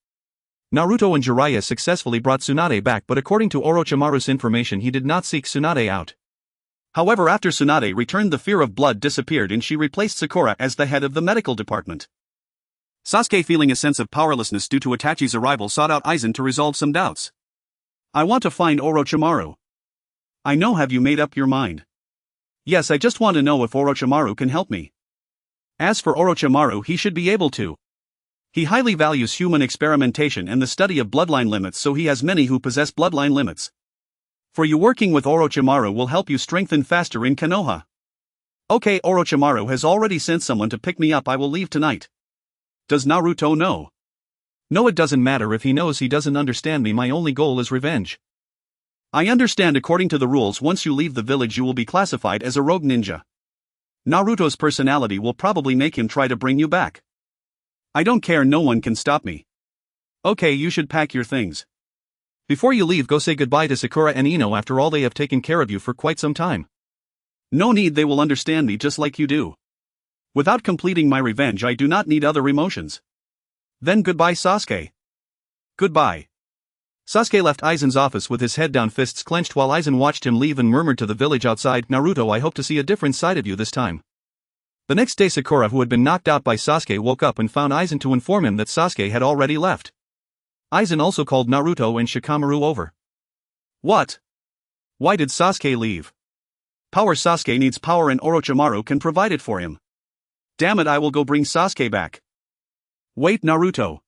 Naruto and Jiraiya successfully brought Tsunade back, but according to Orochimaru's information, he did not seek Tsunade out. However, after Tsunade returned, the fear of blood disappeared and she replaced Sakura as the head of the medical department. Sasuke, feeling a sense of powerlessness due to Itachi's arrival, sought out Aizen to resolve some doubts. I want to find Orochimaru. I know, have you made up your mind? Yes, I just want to know if Orochimaru can help me. As for Orochimaru, he should be able to. He highly values human experimentation and the study of bloodline limits, so he has many who possess bloodline limits. For you, working with Orochimaru will help you strengthen faster in Konoha. Okay, Orochimaru has already sent someone to pick me up, I will leave tonight. Does Naruto know? No, it doesn't matter if he knows, he doesn't understand me, my only goal is revenge. I understand. According to the rules, once you leave the village you will be classified as a rogue ninja. Naruto's personality will probably make him try to bring you back. I don't care, no one can stop me. Okay, you should pack your things. Before you leave, go say goodbye to Sakura and Ino, after all they have taken care of you for quite some time. No need, they will understand me just like you do. Without completing my revenge I do not need other emotions. Then goodbye, Sasuke. Goodbye. Sasuke left Aizen's office with his head down, fists clenched, while Aizen watched him leave and murmured to the village outside, Naruto, I hope to see a different side of you this time. The next day, Sakura, who had been knocked out by Sasuke, woke up and found Aizen to inform him that Sasuke had already left. Aizen also called Naruto and Shikamaru over. What? Why did Sasuke leave? Power. Sasuke needs power and Orochimaru can provide it for him. Damn it, I will go bring Sasuke back. Wait, Naruto.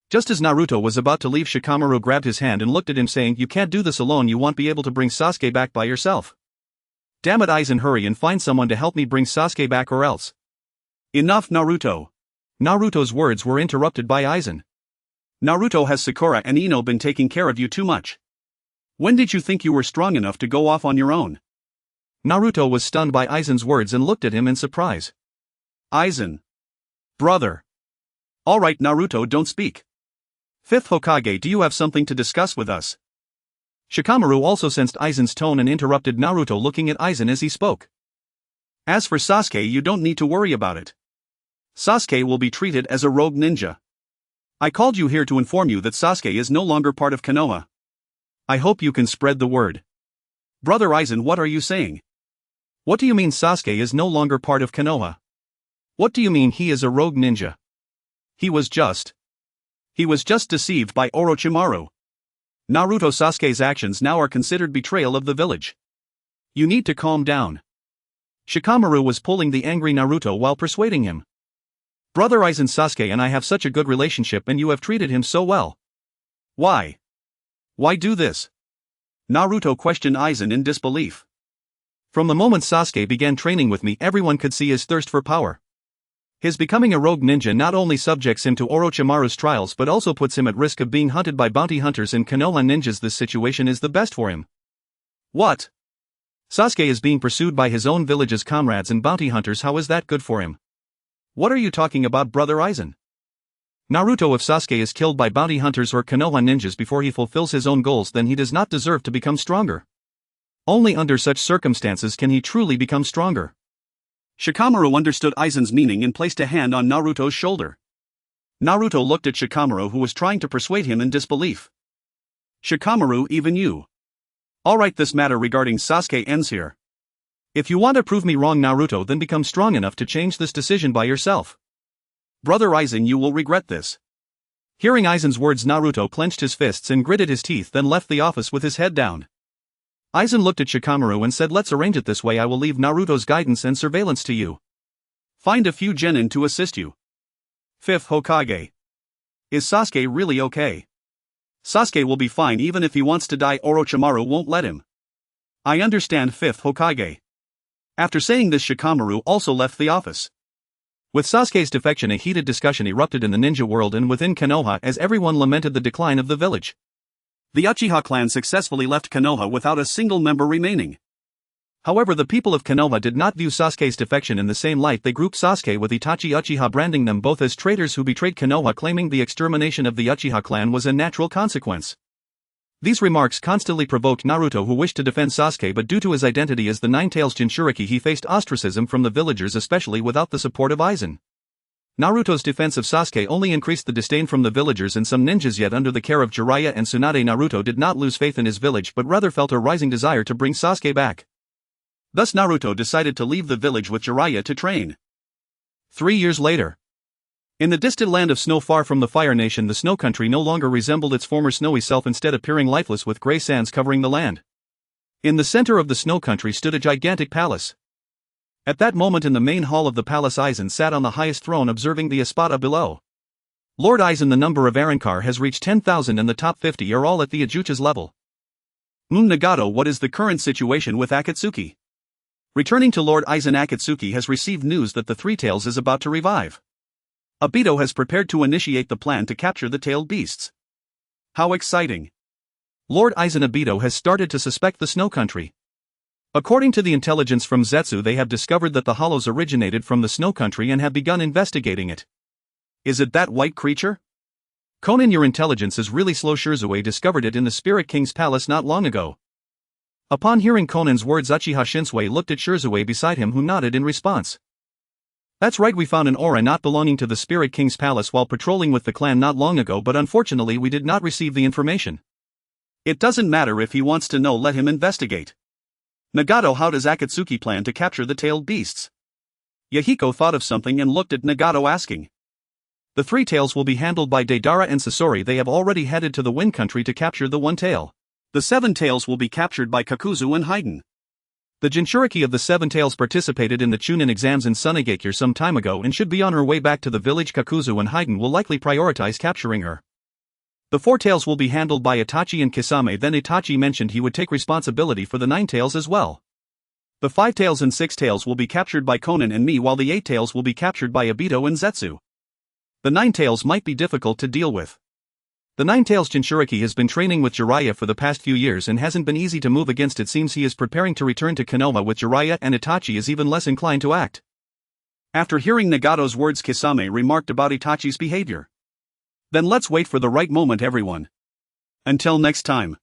Just as Naruto was about to leave, Shikamaru grabbed his hand and looked at him, saying, you can't do this alone, you won't be able to bring Sasuke back by yourself. Damn it, Aizen, hurry and find someone to help me bring Sasuke back or else. Enough, Naruto. Naruto's words were interrupted by Aizen. Naruto, has Sakura and Ino been taking care of you too much? When did you think you were strong enough to go off on your own? Naruto was stunned by Aizen's words and looked at him in surprise. Aizen. Brother. Alright, Naruto, don't speak. 5th Hokage, do you have something to discuss with us? Shikamaru also sensed Aizen's tone and interrupted Naruto, looking at Aizen as he spoke. As for Sasuke, you don't need to worry about it. Sasuke will be treated as a rogue ninja. I called you here to inform you that Sasuke is no longer part of Konoha. I hope you can spread the word. Brother Aizen, what are you saying? What do you mean Sasuke is no longer part of Konoha? What do you mean he is a rogue ninja? He was just deceived by Orochimaru. Naruto, Sasuke's actions now are considered betrayal of the village. You need to calm down. Shikamaru was pulling the angry Naruto while persuading him. Brother Aizen, Sasuke and I have such a good relationship and you have treated him so well. Why? Why do this? Naruto questioned Aizen in disbelief. From the moment Sasuke began training with me, everyone could see his thirst for power. His becoming a rogue ninja not only subjects him to Orochimaru's trials but also puts him at risk of being hunted by bounty hunters and Konoha ninjas. This situation is the best for him. What? Sasuke is being pursued by his own village's comrades and bounty hunters. How is that good for him? What are you talking about, Brother Aizen? Naruto, if Sasuke is killed by bounty hunters or Konoha ninjas before he fulfills his own goals, then he does not deserve to become stronger. Only under such circumstances can he truly become stronger. Shikamaru understood Aizen's meaning and placed a hand on Naruto's shoulder. Naruto looked at Shikamaru, who was trying to persuade him, in disbelief. Shikamaru, even you. Alright, this matter regarding Sasuke ends here. If you want to prove me wrong, Naruto, then become strong enough to change this decision by yourself. Brother Aizen, you will regret this. Hearing Aizen's words, Naruto clenched his fists and gritted his teeth, then left the office with his head down. Aizen looked at Shikamaru and said, let's arrange it this way. I will leave Naruto's guidance and surveillance to you. Find a few genin to assist you. Fifth Hokage. Is Sasuke really okay? Sasuke will be fine even if he wants to die. Orochimaru won't let him. I understand, Fifth Hokage. After saying this, Shikamaru also left the office. With Sasuke's defection, a heated discussion erupted in the ninja world and within Konoha as everyone lamented the decline of the village. The Uchiha clan successfully left Konoha without a single member remaining. However, the people of Konoha did not view Sasuke's defection in the same light. They grouped Sasuke with Itachi Uchiha, branding them both as traitors who betrayed Konoha, claiming the extermination of the Uchiha clan was a natural consequence. These remarks constantly provoked Naruto, who wished to defend Sasuke, but due to his identity as the Nine-Tails Jinchuriki, he faced ostracism from the villagers, especially without the support of Aizen. Naruto's defense of Sasuke only increased the disdain from the villagers and some ninjas, yet under the care of Jiraiya and Tsunade, Naruto did not lose faith in his village but rather felt a rising desire to bring Sasuke back. Thus Naruto decided to leave the village with Jiraiya to train. 3 years later. In the distant land of snow far from the Fire Nation, the Snow Country no longer resembled its former snowy self, instead appearing lifeless with gray sands covering the land. In the center of the Snow Country stood a gigantic palace. At that moment in the main hall of the palace, Aizen sat on the highest throne observing the Espada below. Lord Aizen, the number of Arrancar has reached 10,000 and the top 50 are all at the Ajuchas level. Nagato, what is the current situation with Akatsuki? Returning to Lord Aizen, Akatsuki has received news that the Three Tails is about to revive. Obito has prepared to initiate the plan to capture the tailed beasts. How exciting! Lord Aizen, Obito has started to suspect the Snow Country. According to the intelligence from Zetsu, they have discovered that the hollows originated from the Snow Country and have begun investigating it. Is it that white creature? Conan, your intelligence is really slow. Shirzue discovered it in the Spirit King's palace not long ago. Upon hearing Conan's words, Uchiha Shinsui looked at Shirzue beside him, who nodded in response. That's right, we found an aura not belonging to the Spirit King's palace while patrolling with the clan not long ago, but unfortunately we did not receive the information. It doesn't matter if he wants to know, let him investigate. Nagato, how does Akatsuki plan to capture the tailed beasts? Yahiko thought of something and looked at Nagato, asking. The Three Tails will be handled by Deidara and Sasori. They have already headed to the Wind Country to capture the One Tail. The Seven Tails will be captured by Kakuzu and Haiden. The Jinchuriki of the Seven Tails participated in the Chunin exams in Sunigakure some time ago and should be on her way back to the village. Kakuzu and Haiden will likely prioritize capturing her. The Four Tails will be handled by Itachi and Kisame. Then Itachi mentioned he would take responsibility for the Nine Tails as well. The Five Tails and Six Tails will be captured by Conan and me, while the Eight Tails will be captured by Obito and Zetsu. The Nine Tails might be difficult to deal with. The Nine Tails Jinchuriki has been training with Jiraiya for the past few years and hasn't been easy to move against. It seems he is preparing to return to Konoha with Jiraiya, and Itachi is even less inclined to act. After hearing Nagato's words, Kisame remarked about Itachi's behavior. Then let's wait for the right moment, everyone. Until next time.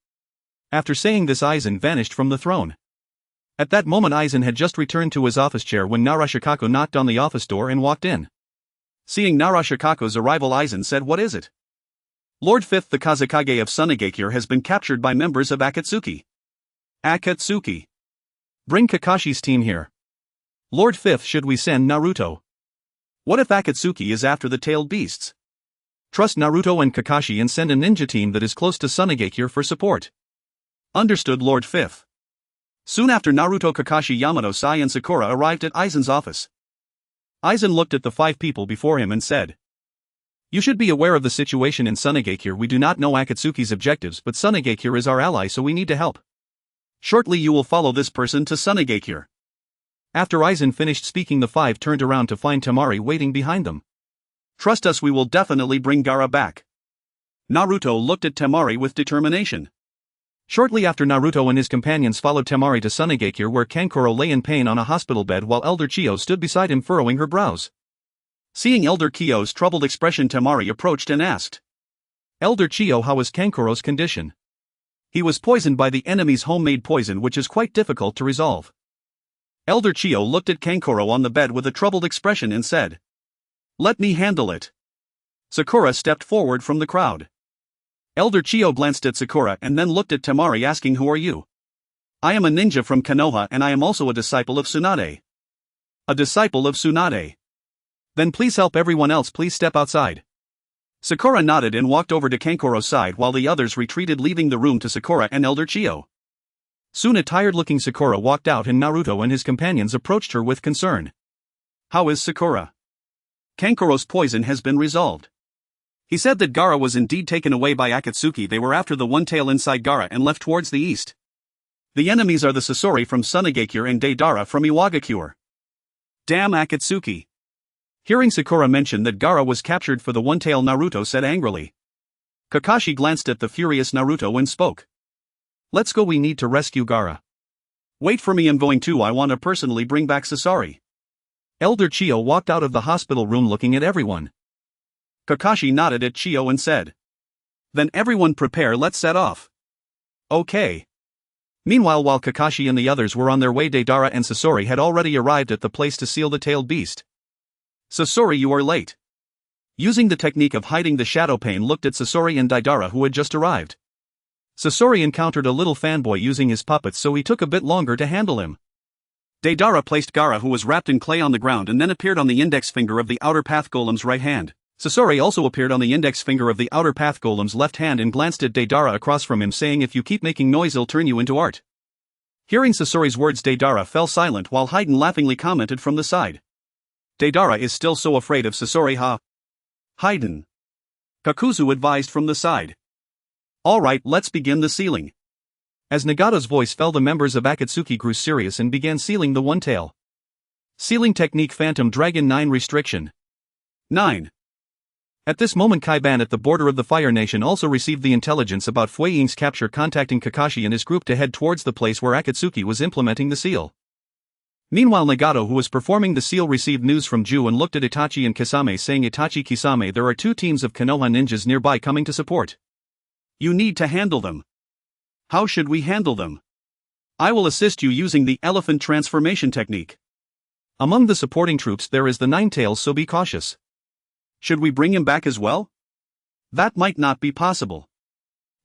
After saying this, Aizen vanished from the throne. At that moment, Aizen had just returned to his office chair when Narashikaku knocked on the office door and walked in. Seeing Narashikaku's arrival, Aizen said, "What is it?" "Lord Fifth, the Kazekage of Sunigakure, has been captured by members of Akatsuki." "Akatsuki? Bring Kakashi's team here." "Lord Fifth, should we send Naruto?" "What if Akatsuki is after the tailed beasts?" "Trust Naruto and Kakashi and send a ninja team that is close to Sunigakure for support." "Understood, Lord Fifth." Soon after, Naruto, Kakashi, Yamato, Sai and Sakura arrived at Aizen's office. Aizen looked at the 5 people before him and said, "You should be aware of the situation in Sunigakure. We do not know Akatsuki's objectives, but Sunigakure is our ally, so we need to help. Shortly you will follow this person to Sunigakure." After Aizen finished speaking, the 5 turned around to find Temari waiting behind them. "Trust us, we will definitely bring Gaara back." Naruto looked at Temari with determination. Shortly after, Naruto and his companions followed Temari to Sunigakure, where Kankuro lay in pain on a hospital bed while Elder Chiyo stood beside him furrowing her brows. Seeing Elder Chiyo's troubled expression, Temari approached and asked, "Elder Chiyo, how is Kankuro's condition?" "He was poisoned by the enemy's homemade poison, which is quite difficult to resolve." Elder Chiyo looked at Kankuro on the bed with a troubled expression and said, "Let me handle it." Sakura stepped forward from the crowd. Elder Chiyo glanced at Sakura and then looked at Temari, asking, "Who are you?" "I am a ninja from Konoha and I am also a disciple of Tsunade." "A disciple of Tsunade? Then please help everyone else, please step outside." Sakura nodded and walked over to Kankuro's side while the others retreated, leaving the room to Sakura and Elder Chiyo. Soon a tired-looking Sakura walked out and Naruto and his companions approached her with concern. How is Sakura? Kankuro's poison has been resolved. He said that Gaara was indeed taken away by Akatsuki. They were after the one tail inside Gaara and left towards the east. The enemies are the Sasori from Tsunagakure and Deidara from Iwagakure. Damn Akatsuki. Hearing Sakura mention that Gaara was captured for the one tail, Naruto said angrily. Kakashi glanced at the furious Naruto and spoke. Let's go, we need to rescue Gaara. Wait for me, I'm going too, I want to personally bring back Sasori. Elder Chiyo walked out of the hospital room looking at everyone. Kakashi nodded at Chiyo and said. Then everyone prepare, let's set off. Okay. Meanwhile, while Kakashi and the others were on their way, Deidara and Sasori had already arrived at the place to seal the tailed beast. Sasori, you are late. Using the technique of hiding the shadow, Pain looked at Sasori and Deidara who had just arrived. Sasori encountered a little fanboy using his puppets, so he took a bit longer to handle him. Deidara placed Gaara, who was wrapped in clay, on the ground and then appeared on the index finger of the outer path golem's right hand. Sasori also appeared on the index finger of the outer path golem's left hand and glanced at Deidara across from him, saying, if you keep making noise, I'll turn you into art. Hearing Sasori's words, Deidara fell silent while Haiden laughingly commented from the side. Deidara is still so afraid of Sasori, huh? Haiden. Kakuzu advised from the side. Alright, let's begin the sealing. As Nagato's voice fell, the members of Akatsuki grew serious and began sealing the one tail. Sealing technique Phantom Dragon 9 Restriction 9. At this moment, Kaiban at the border of the Fire Nation also received the intelligence about Fui Ying's capture, contacting Kakashi and his group to head towards the place where Akatsuki was implementing the seal. Meanwhile, Nagato, who was performing the seal, received news from Ju and looked at Itachi and Kisame, saying, Itachi, Kisame, there are 2 teams of Konoha ninjas nearby coming to support. You need to handle them. How should we handle them? I will assist you using the elephant transformation technique. Among the supporting troops there is the Nine Tails, so be cautious. Should we bring him back as well? That might not be possible.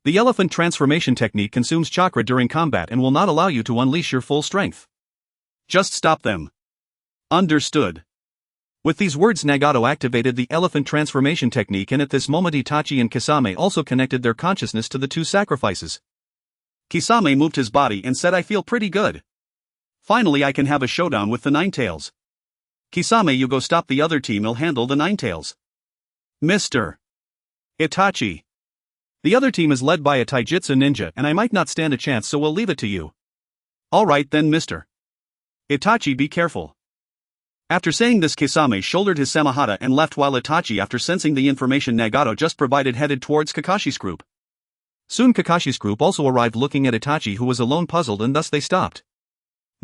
The elephant transformation technique consumes chakra during combat and will not allow you to unleash your full strength. Just stop them. Understood. With these words, Nagato activated the elephant transformation technique, and at this moment Itachi and Kisame also connected their consciousness to the 2 sacrifices. Kisame moved his body and said, I feel pretty good. Finally I can have a showdown with the Nine Tails. Kisame, you go stop the other team, will handle the Nine Tails. Mr. Itachi. The other team is led by a taijutsu ninja and I might not stand a chance, so we'll leave it to you. Alright then, Mr. Itachi, be careful. After saying this, Kisame shouldered his Samahata and left, while Itachi, after sensing the information Nagato just provided, headed towards Kakashi's group. Soon Kakashi's group also arrived, looking at Itachi, who was alone, puzzled, and thus they stopped.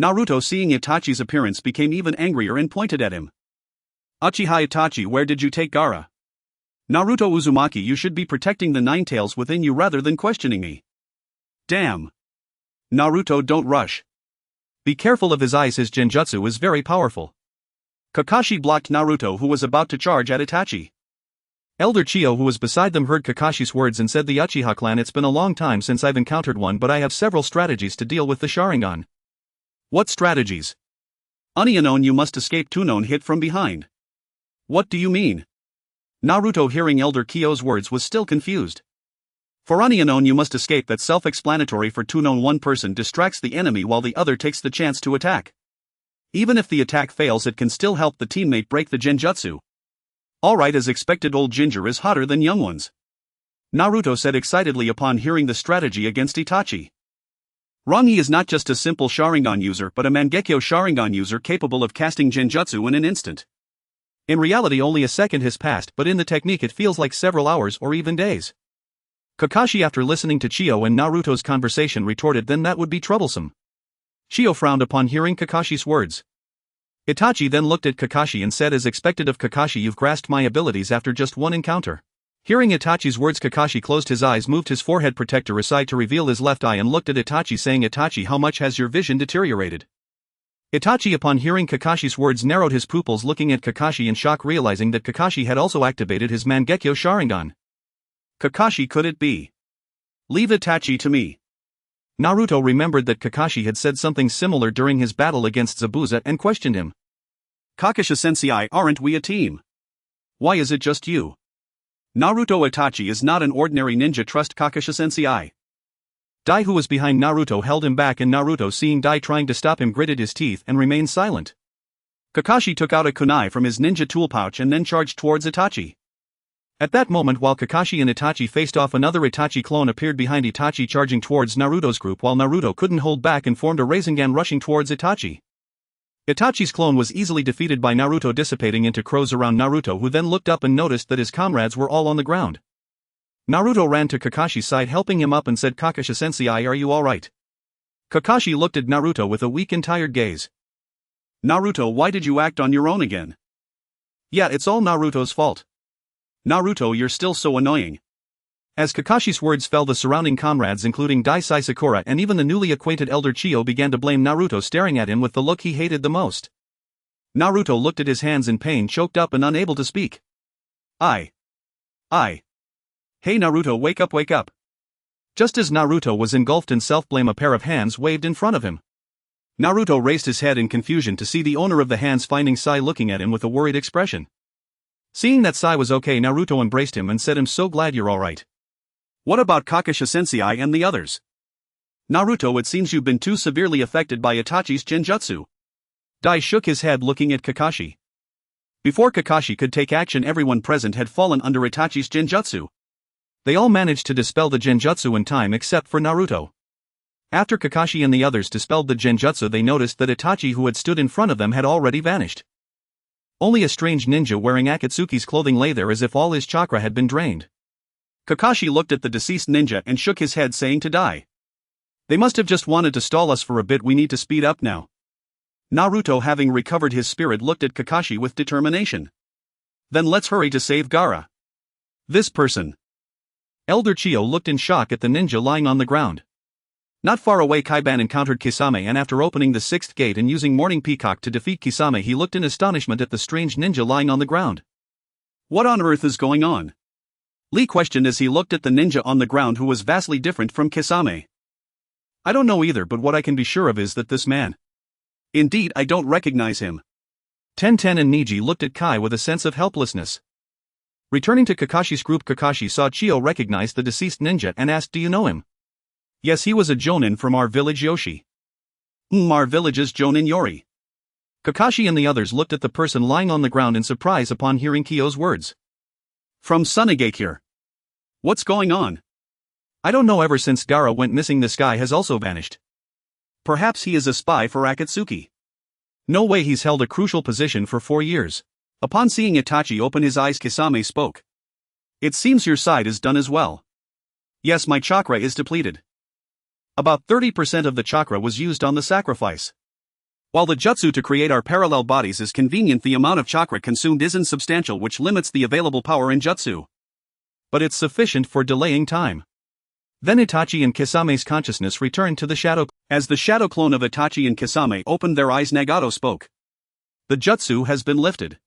Naruto, seeing Itachi's appearance, became even angrier and pointed at him. Uchiha Itachi, where did you take Gaara? Naruto Uzumaki, you should be protecting the Nine Tails within you rather than questioning me. Damn. Naruto, don't rush. Be careful of his eyes, his genjutsu is very powerful. Kakashi blocked Naruto, who was about to charge at Itachi. Elder Chiyo, who was beside them, heard Kakashi's words and said, the Uchiha clan, it's been a long time since I've encountered one, but I have several strategies to deal with the Sharingan. What strategies? Onianon, you must escape Tunon hit from behind. What do you mean? Naruto, hearing Elder Chiyo's words, was still confused. For Onianon, you must escape, that's self-explanatory. For Tunon, one person distracts the enemy while the other takes the chance to attack. Even if the attack fails, it can still help the teammate break the genjutsu. Alright, as expected, old ginger is hotter than young ones. Naruto said excitedly upon hearing the strategy against Itachi. Rangi is not just a simple Sharingan user but a Mangekyo Sharingan user capable of casting genjutsu in an instant. In reality only a second has passed, but in the technique it feels like several hours or even days. Kakashi, after listening to Chiyo and Naruto's conversation, retorted, then that would be troublesome. Chiyo frowned upon hearing Kakashi's words. Itachi then looked at Kakashi and said, as expected of Kakashi, you've grasped my abilities after just one encounter. Hearing Itachi's words, Kakashi closed his eyes, moved his forehead protector aside to reveal his left eye, and looked at Itachi, saying, Itachi, how much has your vision deteriorated? Itachi, upon hearing Kakashi's words, narrowed his pupils, looking at Kakashi in shock, realizing that Kakashi had also activated his Mangekyo Sharingan. Kakashi, could it be? Leave Itachi to me. Naruto remembered that Kakashi had said something similar during his battle against Zabuza and questioned him. Kakashi-sensei, aren't we a team? Why is it just you? Naruto, Itachi is not an ordinary ninja, trust Kakashi-sensei. Dai, who was behind Naruto, held him back, and Naruto, seeing Dai trying to stop him, gritted his teeth and remained silent. Kakashi took out a kunai from his ninja tool pouch and then charged towards Itachi. At that moment, while Kakashi and Itachi faced off, another Itachi clone appeared behind Itachi, charging towards Naruto's group, while Naruto couldn't hold back and formed a Rasengan rushing towards Itachi. Itachi's clone was easily defeated by Naruto, dissipating into crows around Naruto, who then looked up and noticed that his comrades were all on the ground. Naruto ran to Kakashi's side, helping him up, and said, "Kakashi-sensei, are you alright?" Kakashi looked at Naruto with a weak and tired gaze. "Naruto, why did you act on your own again?" "Yeah, it's all Naruto's fault." "Naruto, you're still so annoying." As Kakashi's words fell, the surrounding comrades, including Daisai Sakura and even the newly acquainted elder Chiyo, began to blame Naruto, staring at him with the look he hated the most. Naruto looked at his hands in pain, choked up and unable to speak. I. Hey Naruto, wake up, wake up. Just as Naruto was engulfed in self-blame, a pair of hands waved in front of him. Naruto raised his head in confusion to see the owner of the hands, finding Sai looking at him with a worried expression. Seeing that Sai was okay, Naruto embraced him and said, "I'm so glad you're alright." "What about Kakashi-sensei and the others?" "Naruto, it seems you've been too severely affected by Itachi's genjutsu." Dai shook his head, looking at Kakashi. Before Kakashi could take action, everyone present had fallen under Itachi's genjutsu. They all managed to dispel the genjutsu in time except for Naruto. After Kakashi and the others dispelled the genjutsu, they noticed that Itachi, who had stood in front of them, had already vanished. Only a strange ninja wearing Akatsuki's clothing lay there, as if all his chakra had been drained. Kakashi looked at the deceased ninja and shook his head, saying to Dai, "They must have just wanted to stall us for a bit, we need to speed up now." Naruto, having recovered his spirit, looked at Kakashi with determination. "Then let's hurry to save Gaara." "This person." Elder Chiyo looked in shock at the ninja lying on the ground. Not far away, Kaiban encountered Kisame, and after opening the sixth gate and using Morning Peacock to defeat Kisame, he looked in astonishment at the strange ninja lying on the ground. "What on earth is going on?" Lee questioned as he looked at the ninja on the ground, who was vastly different from Kisame. "I don't know either, but what I can be sure of is that this man. Indeed, I don't recognize him." Tenten and Niji looked at Kai with a sense of helplessness. Returning to Kakashi's group, Kakashi saw Chiyo recognize the deceased ninja and asked, "Do you know him?" "Yes, he was a jonin from our village, Yoshi." Our village's jonin Yori." Kakashi and the others looked at the person lying on the ground in surprise upon hearing Kiyo's words. "From Sunigakure. What's going on?" "I don't know, ever since Gaara went missing, this guy has also vanished." "Perhaps he is a spy for Akatsuki." "No way, he's held a crucial position for 4 years. Upon seeing Itachi open his eyes, Kisame spoke. "It seems your side is done as well." "Yes, my chakra is depleted. About 30% of the chakra was used on the sacrifice. While the jutsu to create our parallel bodies is convenient, the amount of chakra consumed isn't substantial, which limits the available power in jutsu. But it's sufficient for delaying time." Then Itachi and Kisame's consciousness returned to the shadow. As the shadow clone of Itachi and Kisame opened their eyes, Nagato spoke. "The jutsu has been lifted."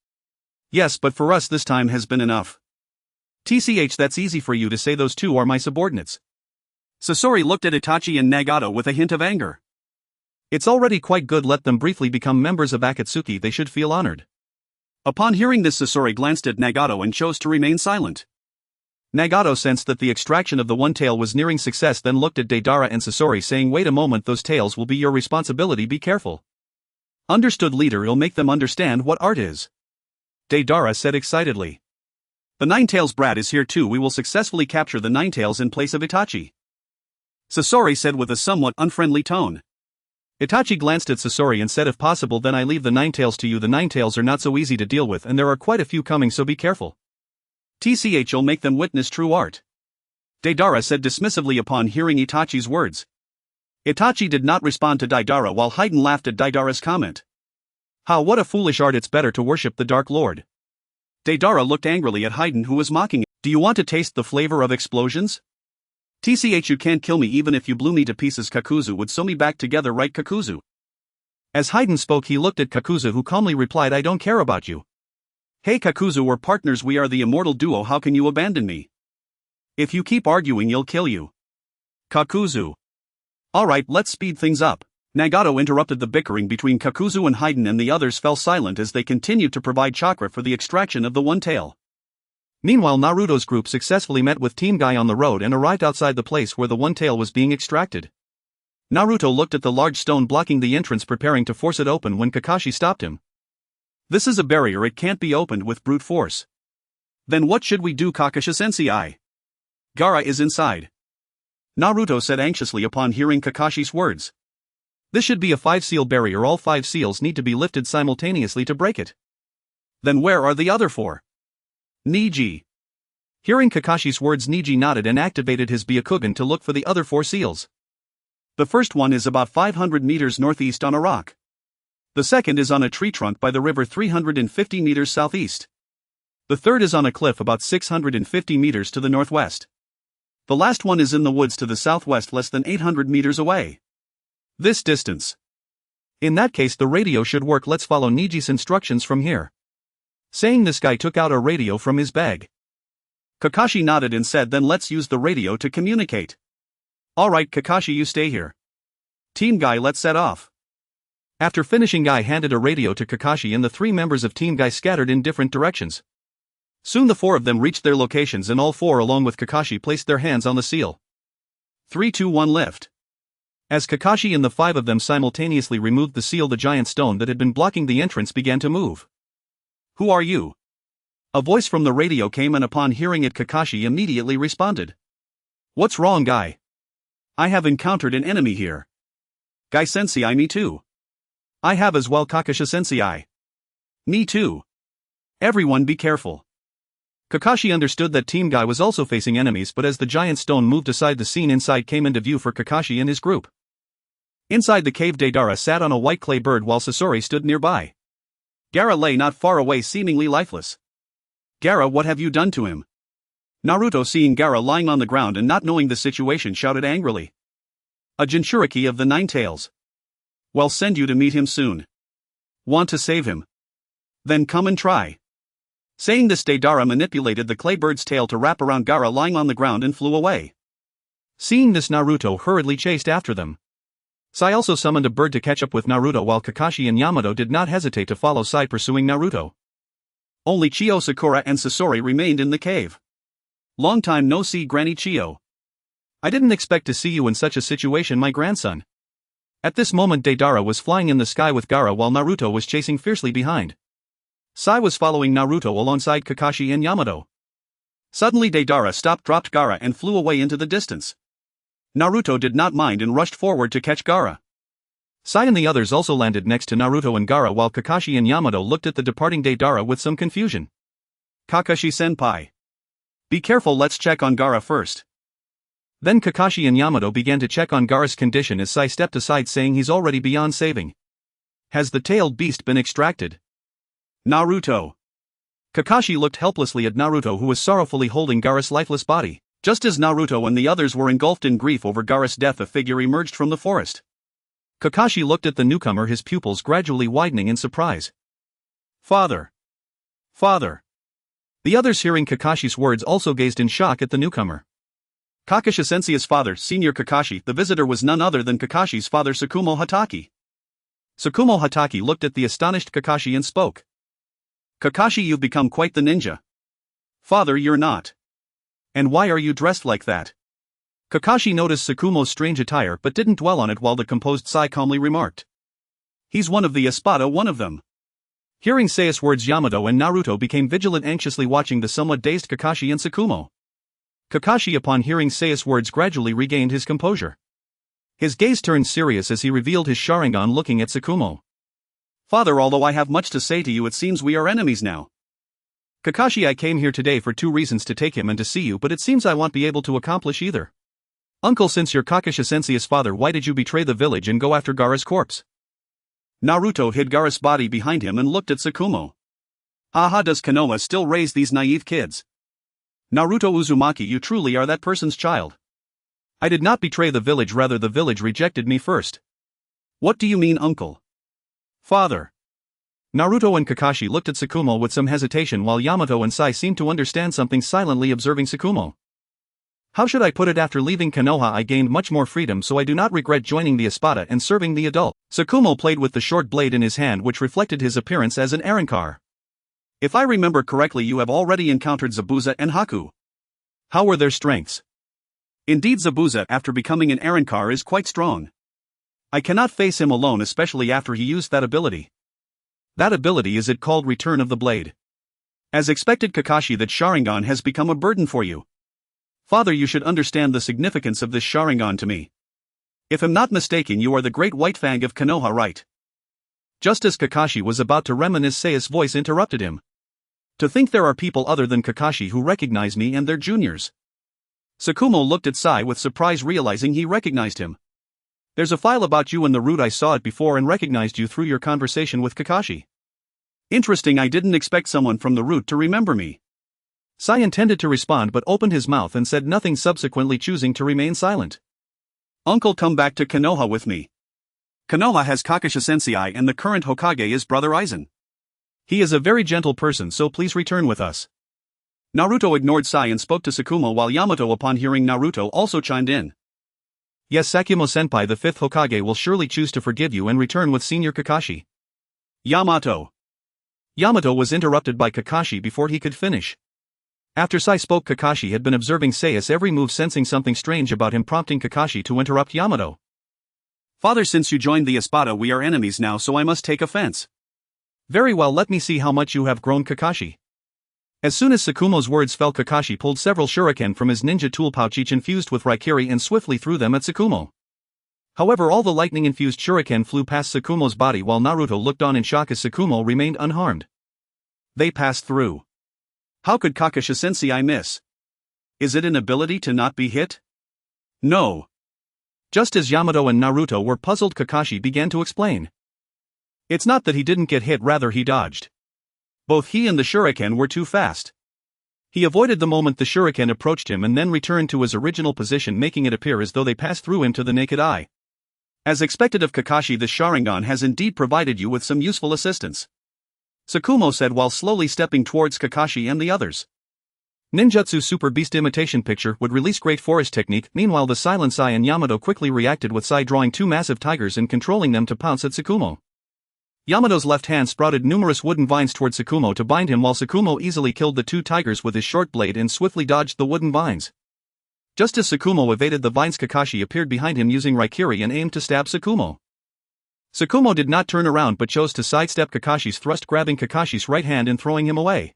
"Yes, but for us this time has been enough." "TCH, that's easy for you to say, those two are my subordinates." Sasori looked at Itachi and Nagato with a hint of anger. "It's already quite good, let them briefly become members of Akatsuki, they should feel honored." Upon hearing this, Sasori glanced at Nagato and chose to remain silent. Nagato sensed that the extraction of the one tail was nearing success, then looked at Deidara and Sasori, saying, "Wait a moment, those tails will be your responsibility, be careful." "Understood, leader, it'll make them understand what art is," Deidara said excitedly. "The Nine-Tails brat is here too, we will successfully capture the Nine-Tails in place of Itachi," Sasori said with a somewhat unfriendly tone. Itachi glanced at Sasori and said, "If possible, then I leave the Nine-Tails to you. The Nine-Tails are not so easy to deal with, and there are quite a few coming, so be careful." "TCH'll make them witness true art," Deidara said dismissively upon hearing Itachi's words. Itachi did not respond to Deidara, while Haiden laughed at Deidara's comment. "How, what a foolish art, it's better to worship the Dark Lord." Deidara looked angrily at Haiden, who was mocking. "Do you want to taste the flavor of explosions?" "TCH, you can't kill me even if you blew me to pieces. Kakuzu would sew me back together, right Kakuzu?" As Haiden spoke, he looked at Kakuzu, who calmly replied, "I don't care about you." "Hey Kakuzu, we're partners, we are the immortal duo, how can you abandon me? If you keep arguing, you'll kill you." "Kakuzu." "Alright, let's speed things up." Nagato interrupted the bickering between Kakuzu and Haiden, and the others fell silent as they continued to provide chakra for the extraction of the one tail. Meanwhile, Naruto's group successfully met with Team Guy on the road and arrived outside the place where the one tail was being extracted. Naruto looked at the large stone blocking the entrance, preparing to force it open when Kakashi stopped him. This is a barrier, it can't be opened with brute force. Then what should we do, Kakashi-sensei? Gaara is inside, Naruto said anxiously upon hearing Kakashi's words. This should be a 5-seal barrier, all 5 seals need to be lifted simultaneously to break it. Then where are the other 4? Niji. Hearing Kakashi's words, Niji nodded and activated his Byakugan to look for the other 4 seals. The first one is about 500 meters northeast on a rock. The second is on a tree trunk by the river 350 meters southeast. The third is on a cliff about 650 meters to the northwest. The last one is in the woods to the southwest, less than 800 meters away. This distance. In that case, the radio should work. Let's follow Niji's instructions from here. Saying this, guy took out a radio from his bag. Kakashi nodded and said, then let's use the radio to communicate. Alright, Kakashi, you stay here. Team Guy, let's set off. After finishing, Guy handed a radio to Kakashi and the 3 members of Team Guy scattered in different directions. Soon the 4 of them reached their locations and all 4 along with Kakashi placed their hands on the seal. 3, 2, 1, lift. As Kakashi and the 5 of them simultaneously removed the seal, the giant stone that had been blocking the entrance began to move. Who are you? A voice from the radio came, and upon hearing it, Kakashi immediately responded. What's wrong, Guy? I have encountered an enemy here. Guy-sensei, me too. I have as well, Kakashi-sensei. Me too. Everyone be careful. Kakashi understood that Team Guy was also facing enemies, but as the giant stone moved aside, the scene inside came into view for Kakashi and his group. Inside the cave, Deidara sat on a white clay bird while Sasori stood nearby. Gaara lay not far away, seemingly lifeless. Gaara, what have you done to him? Naruto, seeing Gaara lying on the ground and not knowing the situation, shouted angrily. A Jinchuriki of the 9 tails. Well, send you to meet him soon. Want to save him? Then come and try. Saying this, Deidara manipulated the clay bird's tail to wrap around Gaara lying on the ground and flew away. Seeing this, Naruto hurriedly chased after them. Sai also summoned a bird to catch up with Naruto, while Kakashi and Yamato did not hesitate to follow Sai pursuing Naruto. Only Chiyo, Sakura and Sasori remained in the cave. Long time no see, Granny Chiyo. I didn't expect to see you in such a situation, my grandson. At this moment, Deidara was flying in the sky with Gaara while Naruto was chasing fiercely behind. Sai was following Naruto alongside Kakashi and Yamato. Suddenly Deidara stopped, dropped Gaara and flew away into the distance. Naruto did not mind and rushed forward to catch Gaara. Sai and the others also landed next to Naruto and Gaara while Kakashi and Yamato looked at the departing Deidara with some confusion. Kakashi-senpai. Be careful, let's check on Gaara first. Then Kakashi and Yamato began to check on Gaara's condition as Sai stepped aside, saying he's already beyond saving. Has the tailed beast been extracted? Naruto. Kakashi looked helplessly at Naruto, who was sorrowfully holding Gaara's lifeless body. Just as Naruto and the others were engulfed in grief over Gaara's death, a figure emerged from the forest. Kakashi looked at the newcomer, his pupils gradually widening in surprise. Father. Father. The others, hearing Kakashi's words, also gazed in shock at the newcomer. Kakashi-sensei's father, Senior Kakashi. The visitor was none other than Kakashi's father, Tsukumo Hatake. Tsukumo Hatake looked at the astonished Kakashi and spoke. Kakashi, you've become quite the ninja. Father, you're not. And why are you dressed like that? Kakashi noticed Tsukumo's strange attire but didn't dwell on it, while the composed Sai calmly remarked. He's one of the Espada, one of them. Hearing Sei's words, Yamato and Naruto became vigilant, anxiously watching the somewhat dazed Kakashi and Tsukumo. Kakashi, upon hearing Sei's words, gradually regained his composure. His gaze turned serious as he revealed his Sharingan, looking at Tsukumo. Father, although I have much to say to you, it seems we are enemies now. Kakashi, I came here today for 2 reasons: to take him and to see you, but it seems I won't be able to accomplish either. Uncle, since you're Kakashi-sensei's father, why did you betray the village and go after Gaara's corpse? Naruto hid Gaara's body behind him and looked at Tsukumo. Aha, does Konoha still raise these naive kids? Naruto Uzumaki, you truly are that person's child. I did not betray the village, rather the village rejected me first. What do you mean, uncle? Father. Naruto and Kakashi looked at Tsukumo with some hesitation, while Yamato and Sai seemed to understand something, silently observing Tsukumo. How should I put it? After leaving Konoha, I gained much more freedom, so I do not regret joining the Espada and serving the adult. Tsukumo played with the short blade in his hand, which reflected his appearance as an Arrancar. If I remember correctly, you have already encountered Zabuza and Haku. How were their strengths? Indeed, Zabuza, after becoming an Arankar, is quite strong. I cannot face him alone, especially after he used that ability. That ability is it called Return of the Blade. As expected, Kakashi, that Sharingan has become a burden for you. Father, you should understand the significance of this Sharingan to me. If I'm not mistaken, you are the great White Fang of Konoha, right? Just as Kakashi was about to reminisce, Seiya's voice interrupted him. To think there are people other than Kakashi who recognize me and their juniors. Tsukumo looked at Sai with surprise, realizing he recognized him. There's a file about you in the route. I saw it before and recognized you through your conversation with Kakashi. Interesting, I didn't expect someone from the route to remember me. Sai intended to respond but opened his mouth and said nothing, subsequently choosing to remain silent. Uncle, come back to Konoha with me. Konoha has Kakashi Sensei and the current Hokage is Brother Aizen. He is a very gentle person, so please return with us. Naruto ignored Sai and spoke to Tsukumo, while Yamato, upon hearing Naruto, also chimed in. Yes, Sakumo-senpai, the 5th Hokage will surely choose to forgive you and return with Senior Kakashi. Yamato was interrupted by Kakashi before he could finish. After Sai spoke, Kakashi had been observing Seiya's every move, sensing something strange about him, prompting Kakashi to interrupt Yamato. Father, since you joined the Espada, we are enemies now, so I must take offense. Very well, let me see how much you have grown, Kakashi. As soon as Tsukumo's words fell, Kakashi pulled several shuriken from his ninja tool pouch, each infused with Raikiri, and swiftly threw them at Tsukumo. However, all the lightning-infused shuriken flew past Tsukumo's body, while Naruto looked on in shock as Tsukumo remained unharmed. They passed through. How could Kakashi Sensei miss? Is it an ability to not be hit? No. Just as Yamato and Naruto were puzzled, Kakashi began to explain. It's not that he didn't get hit, rather he dodged. Both he and the shuriken were too fast. He avoided the moment the shuriken approached him and then returned to his original position, making it appear as though they passed through him to the naked eye. As expected of Kakashi, the Sharingan has indeed provided you with some useful assistance, Tsukumo said while slowly stepping towards Kakashi and the others. Ninjutsu Super Beast Imitation Picture would release Great Forest Technique. Meanwhile, the silent Sai and Yamato quickly reacted, with Sai drawing 2 massive tigers and controlling them to pounce at Tsukumo. Yamato's left hand sprouted numerous wooden vines toward Tsukumo to bind him, while Tsukumo easily killed the 2 tigers with his short blade and swiftly dodged the wooden vines. Just as Tsukumo evaded the vines, Kakashi appeared behind him using Raikiri and aimed to stab Tsukumo. Tsukumo did not turn around but chose to sidestep Kakashi's thrust, grabbing Kakashi's right hand and throwing him away.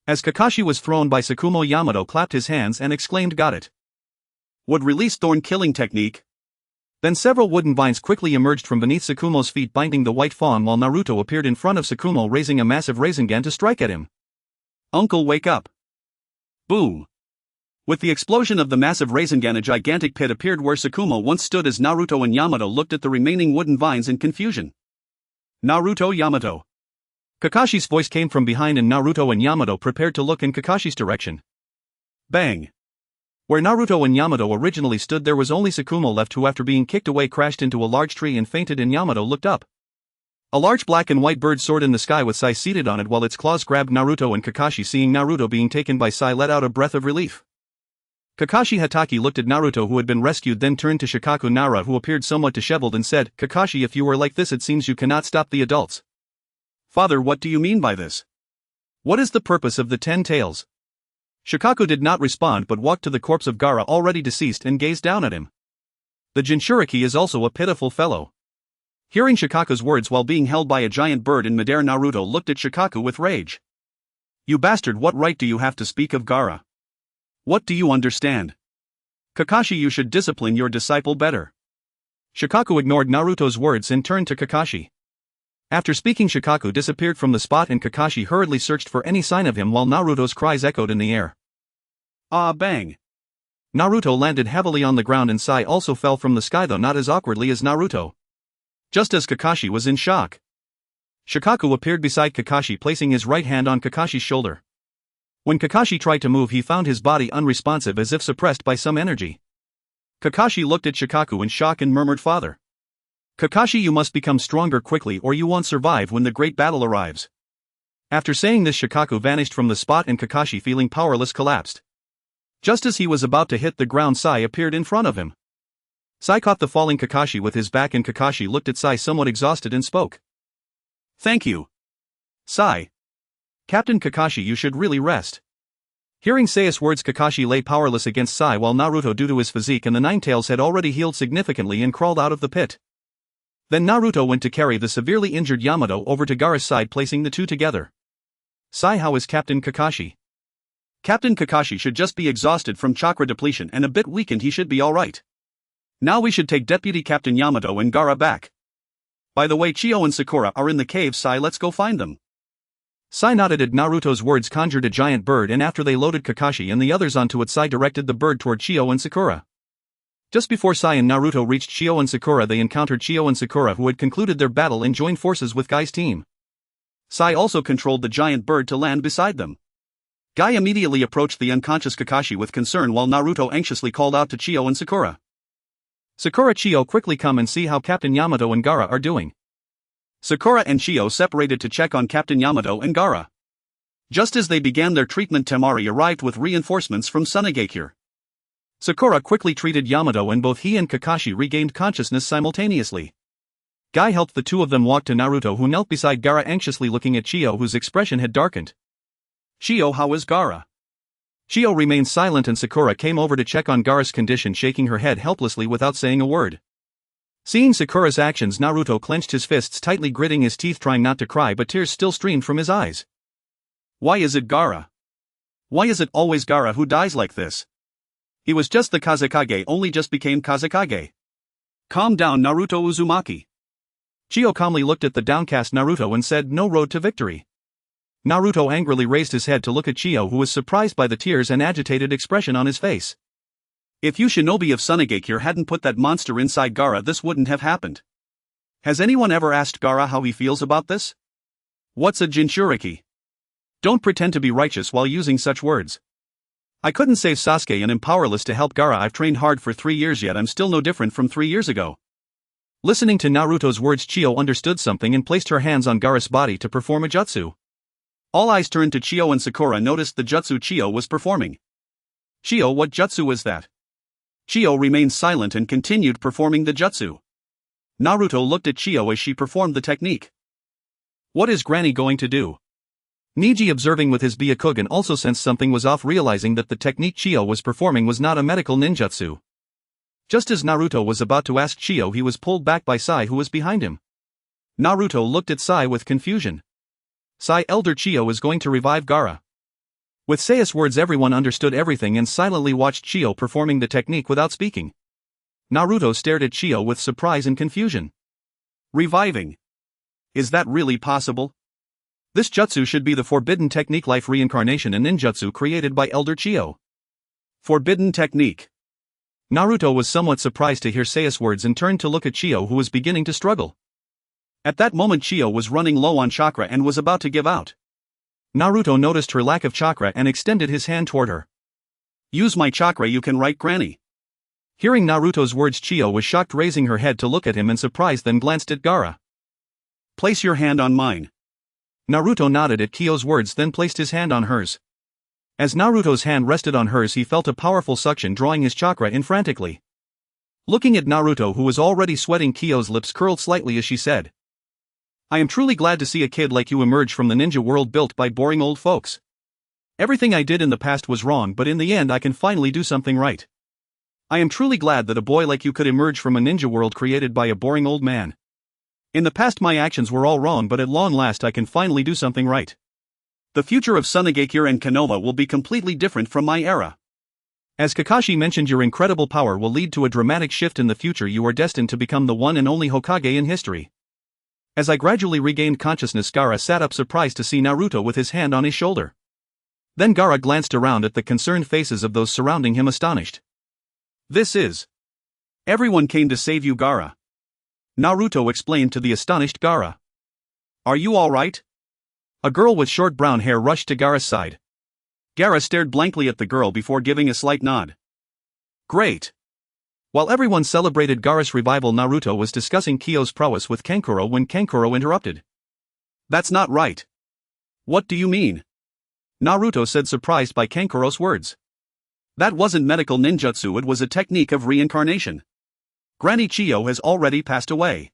As Kakashi was thrown by Tsukumo, Yamato clapped his hands and exclaimed, "Got it." Would release thorn killing technique. Then several wooden vines quickly emerged from beneath Tsukumo's feet, binding the white fawn, while Naruto appeared in front of Tsukumo, raising a massive Rasengan to strike at him. Uncle, wake up. Boom. With the explosion of the massive Rasengan, a gigantic pit appeared where Tsukumo once stood as Naruto and Yamato looked at the remaining wooden vines in confusion. Naruto, Yamato. Kakashi's voice came from behind and Naruto and Yamato prepared to look in Kakashi's direction. Bang. Where Naruto and Yamato originally stood, there was only Tsukumo left, who after being kicked away crashed into a large tree and fainted, and Yamato looked up. A large black and white bird soared in the sky with Sai seated on it, while its claws grabbed Naruto, and Kakashi, seeing Naruto being taken by Sai, let out a breath of relief. Kakashi Hatake looked at Naruto, who had been rescued, then turned to Shikaku Nara, who appeared somewhat disheveled, and said, "Kakashi, if you were like this, it seems you cannot stop the adults." Father, what do you mean by this? What is the purpose of the 10 tails? Shikaku did not respond but walked to the corpse of Gaara, already deceased, and gazed down at him. The Jinchuriki is also a pitiful fellow. Hearing Shikaku's words while being held by a giant bird in midair, Naruto looked at Shikaku with rage. You bastard, what right do you have to speak of Gaara? What do you understand? Kakashi, you should discipline your disciple better. Shikaku ignored Naruto's words and turned to Kakashi. After speaking, Shikaku disappeared from the spot and Kakashi hurriedly searched for any sign of him, while Naruto's cries echoed in the air. Ah, bang! Naruto landed heavily on the ground and Sai also fell from the sky, though not as awkwardly as Naruto. Just as Kakashi was in shock, Shikaku appeared beside Kakashi, placing his right hand on Kakashi's shoulder. When Kakashi tried to move, he found his body unresponsive, as if suppressed by some energy. Kakashi looked at Shikaku in shock and murmured, "Father. Kakashi, you must become stronger quickly or you won't survive when the great battle arrives." After saying this, Shikaku vanished from the spot and Kakashi, feeling powerless, collapsed. Just as he was about to hit the ground, Sai appeared in front of him. Sai caught the falling Kakashi with his back and Kakashi looked at Sai somewhat exhausted and spoke. "Thank you, Sai." Captain Kakashi, you should really rest. Hearing Seiya's words, Kakashi lay powerless against Sai while Naruto, due to his physique and the Ninetales, had already healed significantly and crawled out of the pit. Then Naruto went to carry the severely injured Yamato over to Gaara's side, placing the two together. Sai, how is Captain Kakashi? Captain Kakashi should just be exhausted from chakra depletion and a bit weakened. He should be alright. Now we should take Deputy Captain Yamato and Gaara back. By the way, Chiyo and Sakura are in the cave. Sai, let's go find them. Sai nodded at Naruto's words, conjured a giant bird, and after they loaded Kakashi and the others onto it, Sai directed the bird toward Chiyo and Sakura. Just before Sai and Naruto reached Chiyo and Sakura, they encountered Chiyo and Sakura, who had concluded their battle and joined forces with Guy's team. Sai also controlled the giant bird to land beside them. Guy immediately approached the unconscious Kakashi with concern while Naruto anxiously called out to Chiyo and Sakura. Sakura, Chiyo, quickly come and see how Captain Yamato and Gaara are doing. Sakura and Chiyo separated to check on Captain Yamato and Gaara. Just as they began their treatment, Temari arrived with reinforcements from Sunigakure. Sakura quickly treated Yamato and both he and Kakashi regained consciousness simultaneously. Guy helped the two of them walk to Naruto, who knelt beside Gaara anxiously looking at Chiyo, whose expression had darkened. Chiyo, how is Gaara? Chiyo remained silent and Sakura came over to check on Gaara's condition, shaking her head helplessly without saying a word. Seeing Sakura's actions, Naruto clenched his fists tightly, gritting his teeth trying not to cry, but tears still streamed from his eyes. Why is it Gaara? Why is it always Gaara who dies like this? He was just the Kazekage, only just became Kazekage. Calm down, Naruto Uzumaki. Chiyo calmly looked at the downcast Naruto and said, no road to victory. Naruto angrily raised his head to look at Chiyo, who was surprised by the tears and agitated expression on his face. If you shinobi of Sunigakure hadn't put that monster inside Gaara, this wouldn't have happened. Has anyone ever asked Gaara how he feels about this? What's a Jinchuriki? Don't pretend to be righteous while using such words. I couldn't save Sasuke and am powerless to help Gaara. I've trained hard for 3 years, yet I'm still no different from 3 years ago. Listening to Naruto's words, Chiyo understood something and placed her hands on Gaara's body to perform a jutsu. All eyes turned to Chiyo and Sakura noticed the jutsu Chiyo was performing. Chiyo, what jutsu is that? Chiyo remained silent and continued performing the jutsu. Naruto looked at Chiyo as she performed the technique. What is Granny going to do? Neji, observing with his Byakugan, also sensed something was off, realizing that the technique Chiyo was performing was not a medical ninjutsu. Just as Naruto was about to ask Chiyo, he was pulled back by Sai, who was behind him. Naruto looked at Sai with confusion. Sai, Elder Chiyo is going to revive Gaara. With Seiya's words, everyone understood everything and silently watched Chiyo performing the technique without speaking. Naruto stared at Chiyo with surprise and confusion. Reviving? Is that really possible? This jutsu should be the forbidden technique, life reincarnation and ninjutsu created by Elder Chiyo. Forbidden technique. Naruto was somewhat surprised to hear Seiya's words and turned to look at Chiyo, who was beginning to struggle. At that moment, Chiyo was running low on chakra and was about to give out. Naruto noticed her lack of chakra and extended his hand toward her. Use my chakra, you can, right, Granny? Hearing Naruto's words, Chiyo was shocked, raising her head to look at him and surprised, then glanced at Gaara. Place your hand on mine. Naruto nodded at Chiyo's words, then placed his hand on hers. As Naruto's hand rested on hers, he felt a powerful suction drawing his chakra in frantically. Looking at Naruto, who was already sweating, Chiyo's lips curled slightly as she said, I am truly glad to see a kid like you emerge from the ninja world built by boring old folks. Everything I did in the past was wrong, but in the end I can finally do something right. I am truly glad that a boy like you could emerge from a ninja world created by a boring old man. In the past my actions were all wrong, but at long last I can finally do something right. The future of Sunigakure and Konoha will be completely different from my era. As Kakashi mentioned, your incredible power will lead to a dramatic shift in the future. You are destined to become the one and only Hokage in history. As I gradually regained consciousness, Gaara sat up, surprised to see Naruto with his hand on his shoulder. Then Gaara glanced around at the concerned faces of those surrounding him, astonished. This is... Everyone came to save you, Gaara. Naruto explained to the astonished Gaara. Are you alright? A girl with short brown hair rushed to Gaara's side. Gaara stared blankly at the girl before giving a slight nod. Great. While everyone celebrated Gaara's revival, Naruto was discussing Kyo's prowess with Kankuro when Kankuro interrupted. That's not right. What do you mean? Naruto said, surprised by Kankuro's words. That wasn't medical ninjutsu, it was a technique of reincarnation. Granny Chiyo has already passed away.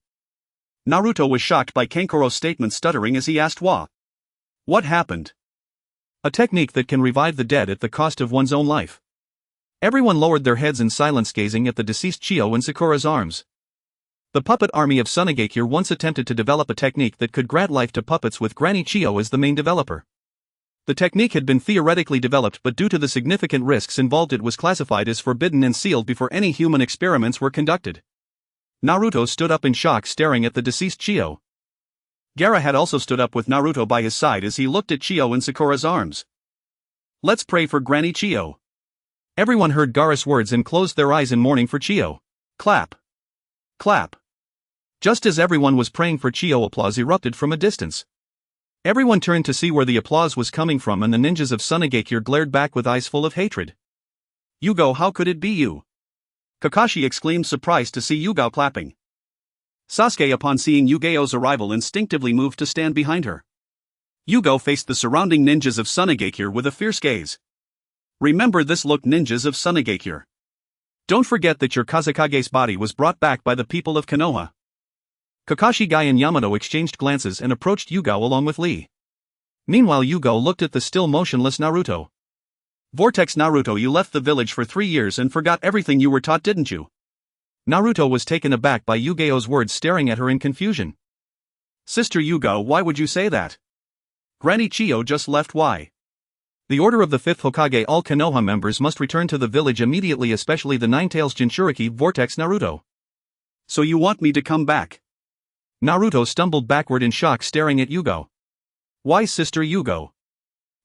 Naruto was shocked by Kankuro's statement, stuttering as he asked what happened. A technique that can revive the dead at the cost of one's own life. Everyone lowered their heads in silence, gazing at the deceased Chiyo in Sakura's arms. The puppet army of Sunigakure once attempted to develop a technique that could grant life to puppets with Granny Chiyo as the main developer. The technique had been theoretically developed, but due to the significant risks involved it was classified as forbidden and sealed before any human experiments were conducted. Naruto stood up in shock, staring at the deceased Chiyo. Gaara had also stood up with Naruto by his side as he looked at Chiyo in Sakura's arms. "Let's pray for Granny Chiyo." Everyone heard Gaara's words and closed their eyes in mourning for Chiyo. Clap. Clap. Just as everyone was praying for Chiyo, applause erupted from a distance. Everyone turned to see where the applause was coming from, and the ninjas of Sunigakure glared back with eyes full of hatred. "Yuugao, how could it be you?" Kakashi exclaimed, surprised to see Yuugao clapping. Sasuke, upon seeing Yuugao's arrival, instinctively moved to stand behind her. Yuugao faced the surrounding ninjas of Sunigakure with a fierce gaze. "Remember this look, ninjas of Sunigakure. Don't forget that your Kazekage's body was brought back by the people of Konoha." Kakashi, Guy and Yamato exchanged glances and approached Yuugao along with Lee. Meanwhile, Yuugao looked at the still motionless Naruto. "Vortex Naruto, you left the village for 3 years and forgot everything you were taught, didn't you?" Naruto was taken aback by Yuugao's words, staring at her in confusion. "Sister Yuugao, why would you say that? Granny Chiyo just left, why?" "The order of the 5th Hokage, all Konoha members must return to the village immediately, especially the Nine-Tails Jinchuriki Vortex Naruto." "So you want me to come back?" Naruto stumbled backward in shock, staring at Yuugao. "Why, Sister Yuugao?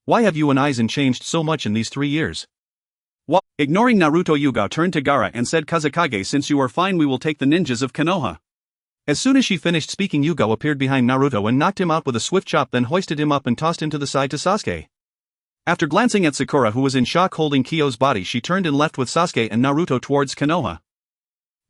Why have you and Aizen changed so much in these 3 years?" "What?" Ignoring Naruto, Yuugao turned to Gaara and said, "Kazekage, since you are fine, we will take the ninjas of Konoha." As soon as she finished speaking, Yuugao appeared behind Naruto and knocked him out with a swift chop, then hoisted him up and tossed him to the side to Sasuke. After glancing at Sakura, who was in shock holding Kyo's body, she turned and left with Sasuke and Naruto towards Konoha.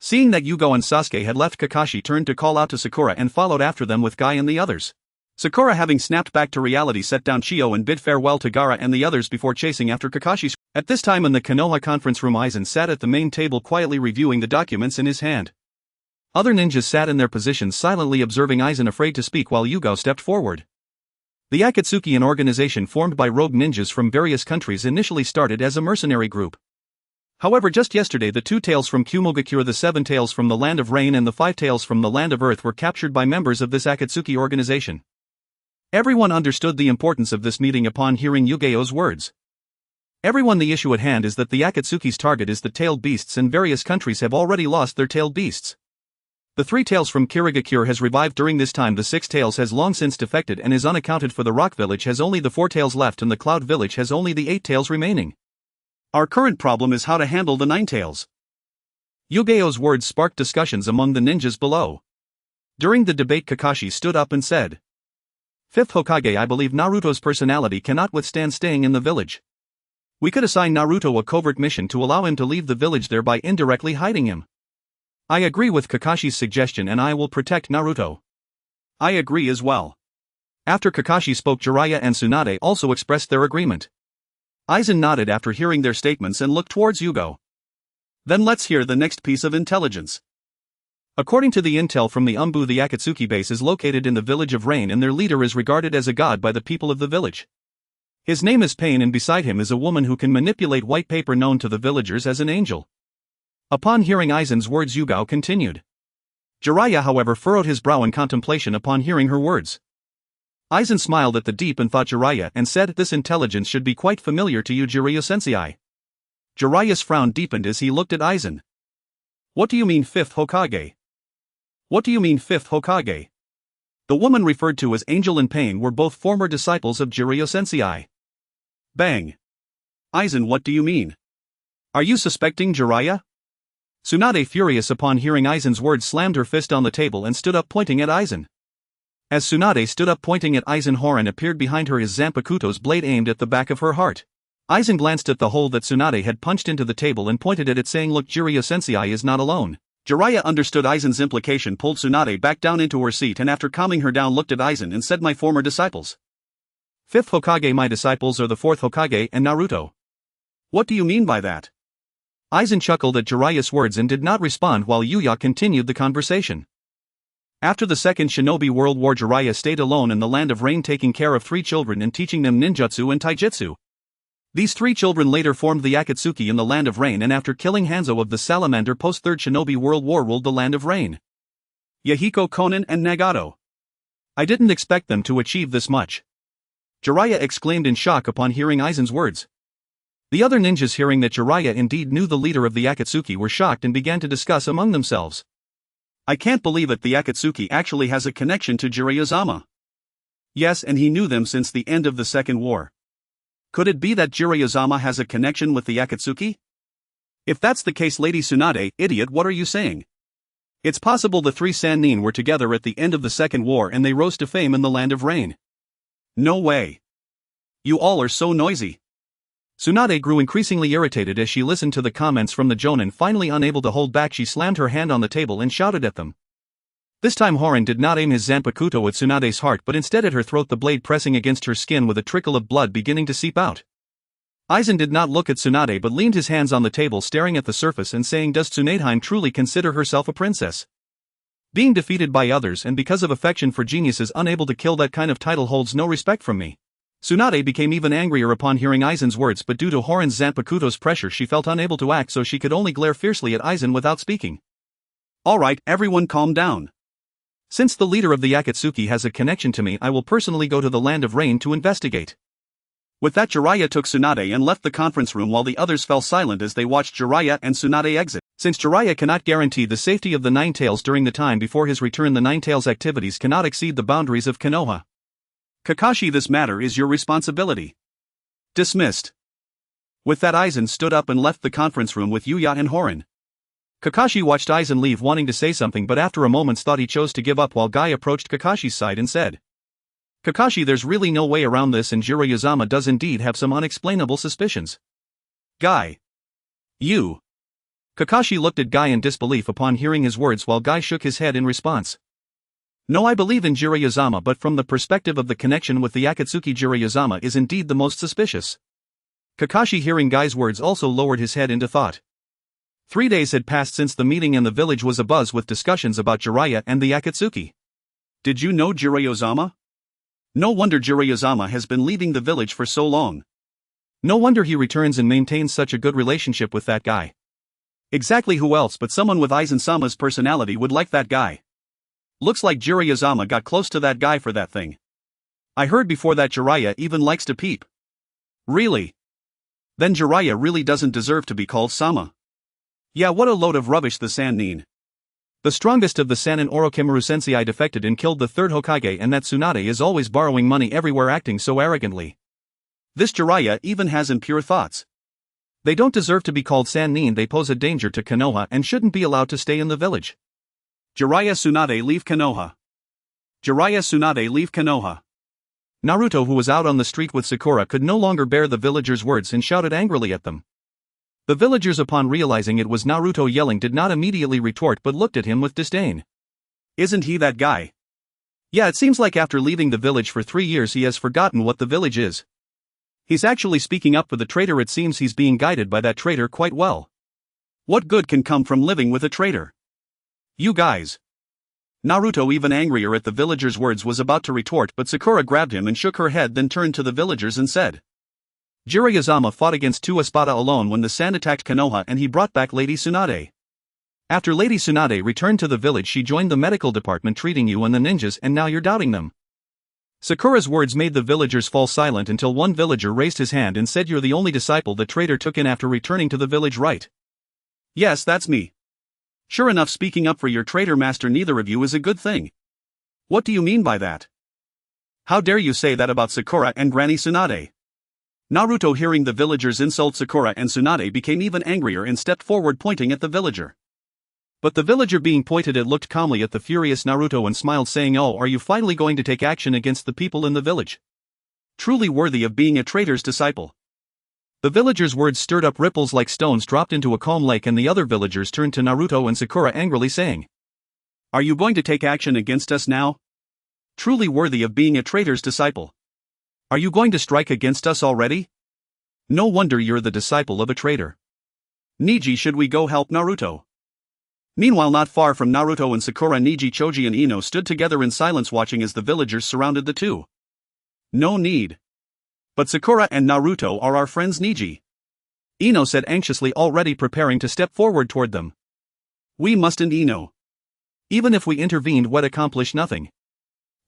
Seeing that Yuugao and Sasuke had left, Kakashi turned to call out to Sakura and followed after them with Guy and the others. Sakura, having snapped back to reality, set down Chiyo and bid farewell to Gaara and the others before chasing after Kakashi. At this time in the Konoha conference room, Aizen sat at the main table quietly reviewing the documents in his hand. Other ninjas sat in their positions silently observing Aizen, afraid to speak, while Yuugao stepped forward. The Akatsuki, an organization formed by rogue ninjas from various countries, initially started as a mercenary group. However, just yesterday the 2 tails from Kumogakure, the 7 tails from the Land of Rain and the 5 tails from the Land of Earth, were captured by members of this Akatsuki organization. Everyone understood the importance of this meeting upon hearing Yuugao's words. Everyone, the issue at hand is that the Akatsuki's target is the tailed beasts, and various countries have already lost their tailed beasts. The 3 tails from Kirigakure has revived during this time, the 6 tails has long since defected and is unaccounted for, the Rock Village has only the 4 tails left, and the Cloud Village has only the 8 tails remaining. Our current problem is how to handle the 9 tails. Yuugao's words sparked discussions among the ninjas below. During the debate, Kakashi stood up and said, "5th Hokage, I believe Naruto's personality cannot withstand staying in the village. We could assign Naruto a covert mission to allow him to leave the village, thereby indirectly hiding him." "I agree with Kakashi's suggestion and I will protect Naruto." "I agree as well." After Kakashi spoke, Jiraiya and Tsunade also expressed their agreement. Aizen nodded after hearing their statements and looked towards Yuugao. "Then let's hear the next piece of intelligence." According to the intel from the Umbu, the Akatsuki base is located in the village of Rain, and their leader is regarded as a god by the people of the village. His name is Pain, and beside him is a woman who can manipulate white paper, known to the villagers as an angel. Upon hearing Aizen's words, Yuugao continued. Jiraiya, however, furrowed his brow in contemplation upon hearing her words. Aizen smiled at the deep and thought Jiraiya and said, "This intelligence should be quite familiar to you, Jiraiya-sensei." Jiraiya's frown deepened as he looked at Aizen. "What do you mean, 5th Hokage? What do you mean, 5th Hokage?" The woman referred to as Angel and Pain were both former disciples of Jiraiya-sensei. Bang. "Aizen, what do you mean? Are you suspecting Jiraiya?" Tsunade, furious upon hearing Aizen's words, slammed her fist on the table and stood up, pointing at Aizen. As Tsunade stood up pointing at Aizen, Horan appeared behind her, his Zanpakuto's blade aimed at the back of her heart. Aizen glanced at the hole that Tsunade had punched into the table and pointed at it, saying, "Look, Jiraiya-sensei is not alone." Jiraiya understood Aizen's implication, pulled Tsunade back down into her seat, and after calming her down looked at Aizen and said, "My former disciples. 5th Hokage, my disciples are the 4th Hokage and Naruto." "What do you mean by that?" Aizen chuckled at Jiraiya's words and did not respond while Yuya continued the conversation. After the Second Shinobi World War, Jiraiya stayed alone in the Land of Rain, taking care of 3 children and teaching them ninjutsu and taijutsu. These 3 children later formed the Akatsuki in the Land of Rain, and after killing Hanzo of the Salamander post-Third Shinobi World War, ruled the Land of Rain. Yahiko, Konan and Nagato. I didn't expect them to achieve this much. Jiraiya exclaimed in shock upon hearing Aizen's words. The other ninjas, hearing that Jiraiya indeed knew the leader of the Akatsuki, were shocked and began to discuss among themselves. I can't believe it, the Akatsuki actually has a connection to Jiraiya-sama. Yes, and he knew them since the end of the Second War. Could it be that Jiraiya-sama has a connection with the Akatsuki? If that's the case, Lady Tsunade, idiot, what are you saying? It's possible the 3 Sannin were together at the end of the Second War and they rose to fame in the Land of Rain. No way. You all are so noisy. Tsunade grew increasingly irritated as she listened to the comments from the Jonin. Finally unable to hold back, she slammed her hand on the table and shouted at them. This time Horin did not aim his Zanpakuto at Tsunade's heart but instead at her throat, the blade pressing against her skin with a trickle of blood beginning to seep out. Aizen did not look at Tsunade but leaned his hands on the table, staring at the surface and saying, does Tsunadeheim truly consider herself a princess? Being defeated by others and because of affection for geniuses unable to kill, that kind of title holds no respect from me. Tsunade became even angrier upon hearing Aizen's words, but due to Horin's Zanpakuto's pressure she felt unable to act, so she could only glare fiercely at Aizen without speaking. Alright, everyone calm down. Since the leader of the Akatsuki has a connection to me, I will personally go to the Land of Rain to investigate. With that, Jiraiya took Tsunade and left the conference room while the others fell silent as they watched Jiraiya and Tsunade exit. Since Jiraiya cannot guarantee the safety of the Ninetales during the time before his return, the Ninetales' activities cannot exceed the boundaries of Konoha. Kakashi, this matter is your responsibility. Dismissed. With that, Aizen stood up and left the conference room with Yuya and Horin. Kakashi watched Aizen leave, wanting to say something, but after a moment's thought he chose to give up while Guy approached Kakashi's side and said, Kakashi, there's really no way around this, and Jiraiya-sama does indeed have some unexplainable suspicions. Guy. You. Kakashi looked at Guy in disbelief upon hearing his words while Guy shook his head in response. No, I believe in Jiraiya-sama, but from the perspective of the connection with the Akatsuki, Jiraiya-sama is indeed the most suspicious. Kakashi, hearing Guy's words, also lowered his head into thought. 3 days had passed since the meeting and the village was abuzz with discussions about Jiraiya and the Akatsuki. Did you know Jiraiya-sama? No wonder Jiraiya-sama has been leaving the village for so long. No wonder he returns and maintains such a good relationship with that guy. Exactly, who else but someone with Aizen-sama's personality would like that guy? Looks like Jiraiya-sama got close to that guy for that thing. I heard before that Jiraiya even likes to peep. Really? Then Jiraiya really doesn't deserve to be called Sama. Yeah, what a load of rubbish, the Sannin. The strongest of the Sannin, Orochimaru Sensei, defected and killed the third Hokage, and that Tsunade is always borrowing money everywhere, acting so arrogantly. This Jiraiya even has impure thoughts. They don't deserve to be called Sannin, they pose a danger to Konoha and shouldn't be allowed to stay in the village. Jiraiya Tsunade, leave Konoha. Jiraiya Tsunade, leave Konoha. Naruto, who was out on the street with Sakura, could no longer bear the villagers' words and shouted angrily at them. The villagers, upon realizing it was Naruto yelling, did not immediately retort but looked at him with disdain. Isn't he that guy? Yeah, it seems like after leaving the village for 3 years he has forgotten what the village is. He's actually speaking up for the traitor. It seems he's being guided by that traitor quite well. What good can come from living with a traitor? You guys. Naruto, even angrier at the villagers' words, was about to retort, but Sakura grabbed him and shook her head, then turned to the villagers and said, Jiraiya-sama fought against 2 Espada alone when the Sand attacked Konoha, and he brought back Lady Tsunade. After Lady Tsunade returned to the village, she joined the medical department treating you and the ninjas, and now you're doubting them. Sakura's words made the villagers fall silent until one villager raised his hand and said, You're the only disciple the traitor took in after returning to the village, right? Yes, that's me. Sure enough, speaking up for your traitor master neither of you is a good thing. What do you mean by that? How dare you say that about Sakura and Granny Tsunade? Naruto, hearing the villagers insult Sakura and Tsunade, became even angrier and stepped forward, pointing at the villager. But the villager being pointed at looked calmly at the furious Naruto and smiled, saying, Oh, are you finally going to take action against the people in the village? Truly worthy of being a traitor's disciple. The villagers' words stirred up ripples like stones dropped into a calm lake, and the other villagers turned to Naruto and Sakura angrily, saying, Are you going to take action against us now? Truly worthy of being a traitor's disciple. Are you going to strike against us already? No wonder you're the disciple of a traitor. Niji, should we go help Naruto? Meanwhile, not far from Naruto and Sakura, Neji, Choji and Ino stood together in silence watching as the villagers surrounded the two. No need. But Sakura and Naruto are our friends, Neji. Ino said anxiously, already preparing to step forward toward them. We mustn't, Ino. Even if we intervened, would accomplish nothing.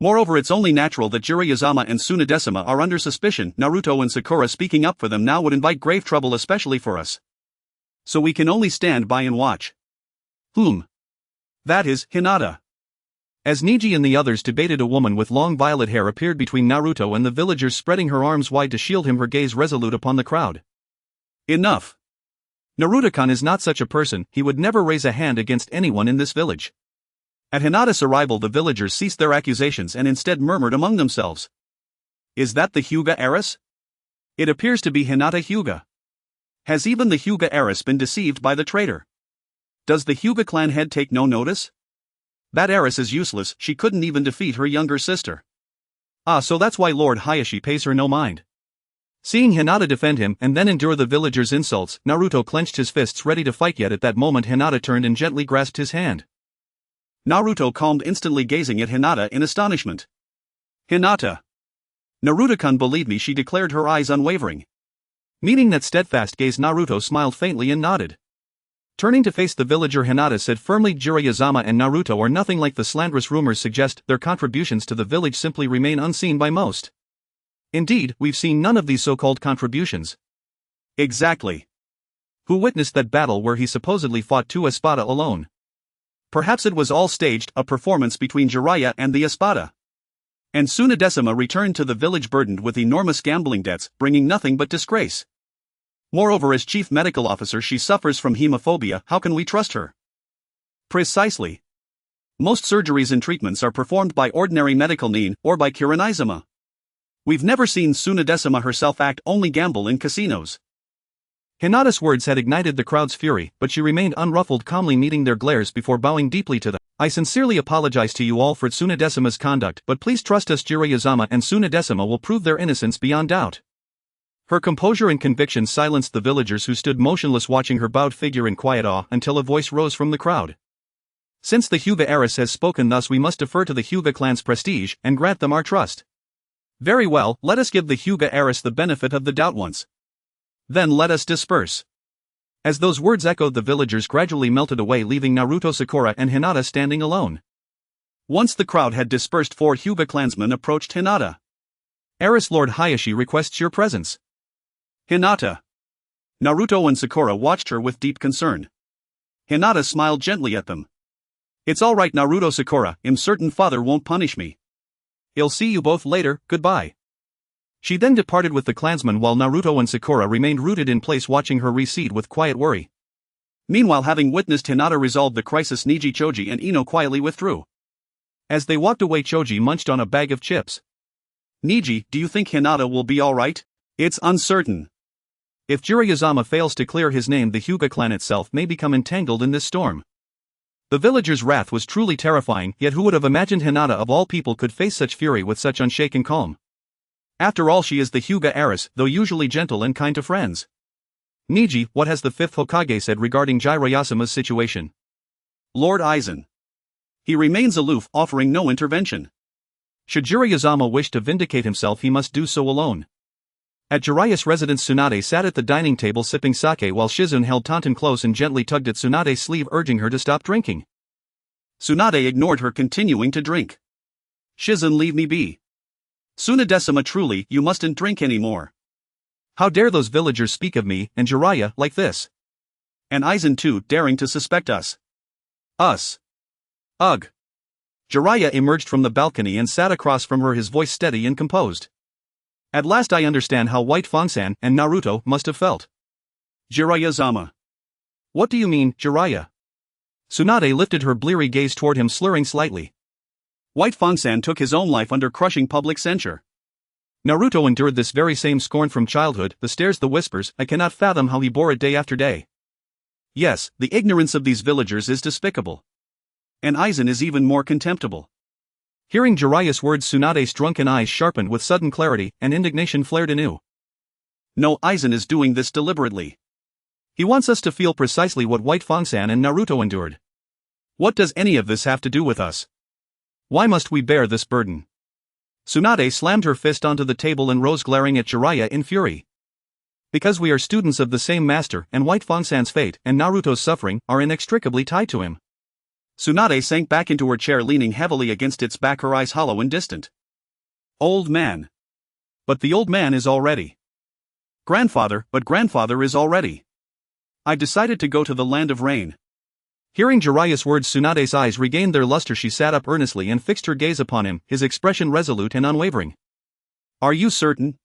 Moreover, it's only natural that Jiraiya and Tsunadesima are under suspicion. Naruto and Sakura speaking up for them now would invite grave trouble, especially for us. So we can only stand by and watch. That is, Hinata. As Neji and the others debated, a woman with long violet hair appeared between Naruto and the villagers, spreading her arms wide to shield him, her gaze resolute upon the crowd. Enough. Naruto-kun is not such a person, he would never raise a hand against anyone in this village. At Hinata's arrival, the villagers ceased their accusations and instead murmured among themselves. Is that the Hyuga heiress? It appears to be Hinata Hyuga. Has even the Hyuga heiress been deceived by the traitor? Does the Hyuga clan head take no notice? That heiress is useless, she couldn't even defeat her younger sister. Ah, so that's why Lord Hayashi pays her no mind. Seeing Hinata defend him and then endure the villagers' insults, Naruto clenched his fists ready to fight, yet at that moment Hinata turned and gently grasped his hand. Naruto calmed instantly, gazing at Hinata in astonishment. Hinata. Naruto-kun, believe me, she declared, her eyes unwavering. Meeting that steadfast gaze, Naruto smiled faintly and nodded. Turning to face the villager, Hinata said firmly, Jiraiya and Naruto are nothing like the slanderous rumors suggest. Their contributions to the village simply remain unseen by most. Indeed, we've seen none of these so-called contributions. Exactly. Who witnessed that battle where he supposedly fought two Espada alone? Perhaps it was all staged, a performance between Jiraiya and the Espada. And Tsunadesima returned to the village burdened with enormous gambling debts, bringing nothing but disgrace. Moreover, as chief medical officer, she suffers from hemophobia. How can we trust her? Precisely. Most surgeries and treatments are performed by ordinary medical nin or by Kurenizuma. We've never seen Tsunadesima herself act, only gamble in casinos. Hinata's words had ignited the crowd's fury, but she remained unruffled, calmly meeting their glares before bowing deeply to them. I sincerely apologize to you all for Tsunadesima's conduct, but please trust us. Jiraiya and Tsunadesima will prove their innocence beyond doubt. Her composure and conviction silenced the villagers who stood motionless watching her bowed figure in quiet awe until a voice rose from the crowd. Since the Hyuga heiress has spoken thus, we must defer to the Hyuga clan's prestige and grant them our trust. Very well, let us give the Hyuga heiress the benefit of the doubt once. Then let us disperse. As those words echoed, the villagers gradually melted away, leaving Naruto, Sakura and Hinata standing alone. Once the crowd had dispersed, four Hyuga clansmen approached Hinata. Heiress, Lord Hayashi requests your presence. Hinata. Naruto and Sakura watched her with deep concern. Hinata smiled gently at them. It's all right, Naruto, Sakura, I'm certain father won't punish me. I'll see you both later, goodbye. She then departed with the clansmen while Naruto and Sakura remained rooted in place watching her recede with quiet worry. Meanwhile, having witnessed Hinata resolve the crisis, Neji, Choji and Ino quietly withdrew. As they walked away, Choji munched on a bag of chips. Neji, do you think Hinata will be alright? It's uncertain. If Jiraiya fails to clear his name, the Hyuga clan itself may become entangled in this storm. The villagers' wrath was truly terrifying, yet who would have imagined Hinata of all people could face such fury with such unshaken calm? After all, she is the Hyuga heiress, though usually gentle and kind to friends. Neji, what has the fifth Hokage said regarding Jiraiya-sama's situation? Lord Aizen. He remains aloof, offering no intervention. Should Jiraiya wish to vindicate himself, he must do so alone. At Jiraiya's residence, Tsunade sat at the dining table sipping sake while Shizune held Tonton close and gently tugged at Tsunade's sleeve, urging her to stop drinking. Tsunade ignored her, continuing to drink. Shizune, leave me be. Tsunadesima, truly, you mustn't drink anymore. How dare those villagers speak of me and Jiraiya like this? And Aizen too, daring to suspect us. Us. Ugh. Jiraiya emerged from the balcony and sat across from her, his voice steady and composed. At last I understand how White Fang and Naruto must have felt. Jiraiya-sama. What do you mean, Jiraiya? Tsunade lifted her bleary gaze toward him, slurring slightly. White Fang took his own life under crushing public censure. Naruto endured this very same scorn from childhood, the stares, the whispers. I cannot fathom how he bore it day after day. Yes, the ignorance of these villagers is despicable. And Aizen is even more contemptible. Hearing Jiraiya's words, Tsunade's drunken eyes sharpened with sudden clarity, and indignation flared anew. No, Aizen is doing this deliberately. He wants us to feel precisely what White Fang and Naruto endured. What does any of this have to do with us? Why must we bear this burden? Tsunade slammed her fist onto the table and rose, glaring at Jiraiya in fury. Because we are students of the same master, and White Fang-san's fate and Naruto's suffering are inextricably tied to him. Tsunade sank back into her chair, leaning heavily against its back, her eyes hollow and distant. Old man. But the old man is already. Grandfather, but grandfather is already. I've decided to go to the land of rain. Hearing Jiraiya's words, Tsunade's eyes regained their luster. She sat up earnestly and fixed her gaze upon him, his expression resolute and unwavering. Are you certain?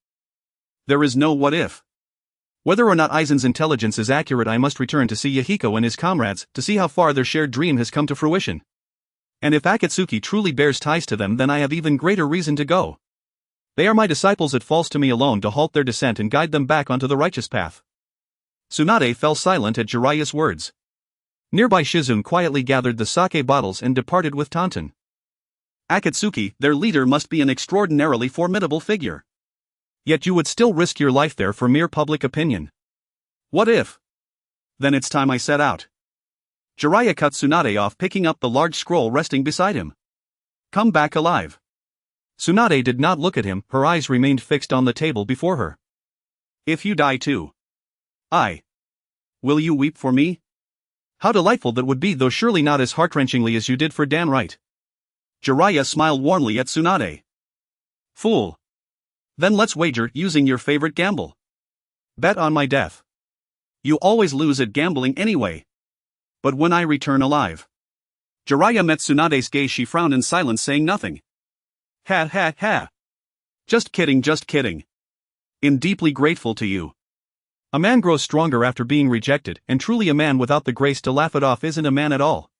There is no what if. Whether or not Aizen's intelligence is accurate, I must return to see Yuugao and his comrades, to see how far their shared dream has come to fruition. And if Akatsuki truly bears ties to them, then I have even greater reason to go. They are my disciples. It falls to me alone to halt their descent and guide them back onto the righteous path. Tsunade fell silent at Jiraiya's words. Nearby Shizune quietly gathered the sake bottles and departed with Tonton. Akatsuki, their leader, must be an extraordinarily formidable figure. Yet you would still risk your life there for mere public opinion. What if? Then it's time I set out. Jiraiya cut Tsunade off, picking up the large scroll resting beside him. Come back alive. Tsunade did not look at him, her eyes remained fixed on the table before her. If you die too. Will you weep for me? How delightful that would be, though surely not as heart-wrenchingly as you did for Dan, right? Jiraiya smiled warmly at Tsunade. Fool. Then let's wager, using your favorite gamble. Bet on my death. You always lose at gambling anyway. But when I return alive. Jiraiya met Tsunade's gaze. She frowned in silence, saying nothing. Ha ha ha. Just kidding, just kidding. I'm deeply grateful to you. A man grows stronger after being rejected, and truly a man without the grace to laugh it off isn't a man at all.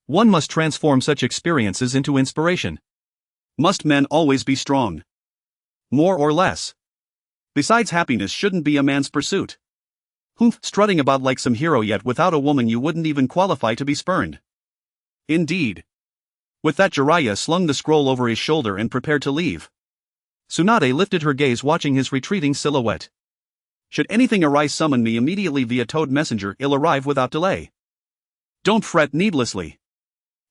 One must transform such experiences into inspiration. Must men always be strong? More or less? Besides, happiness shouldn't be a man's pursuit. Strutting about like some hero, yet without a woman you wouldn't even qualify to be spurned. Indeed. With that, Jiraiya slung the scroll over his shoulder and prepared to leave. Tsunade lifted her gaze, watching his retreating silhouette. Should anything arise, summon me immediately via Toad Messenger. I'll arrive without delay. Don't fret needlessly.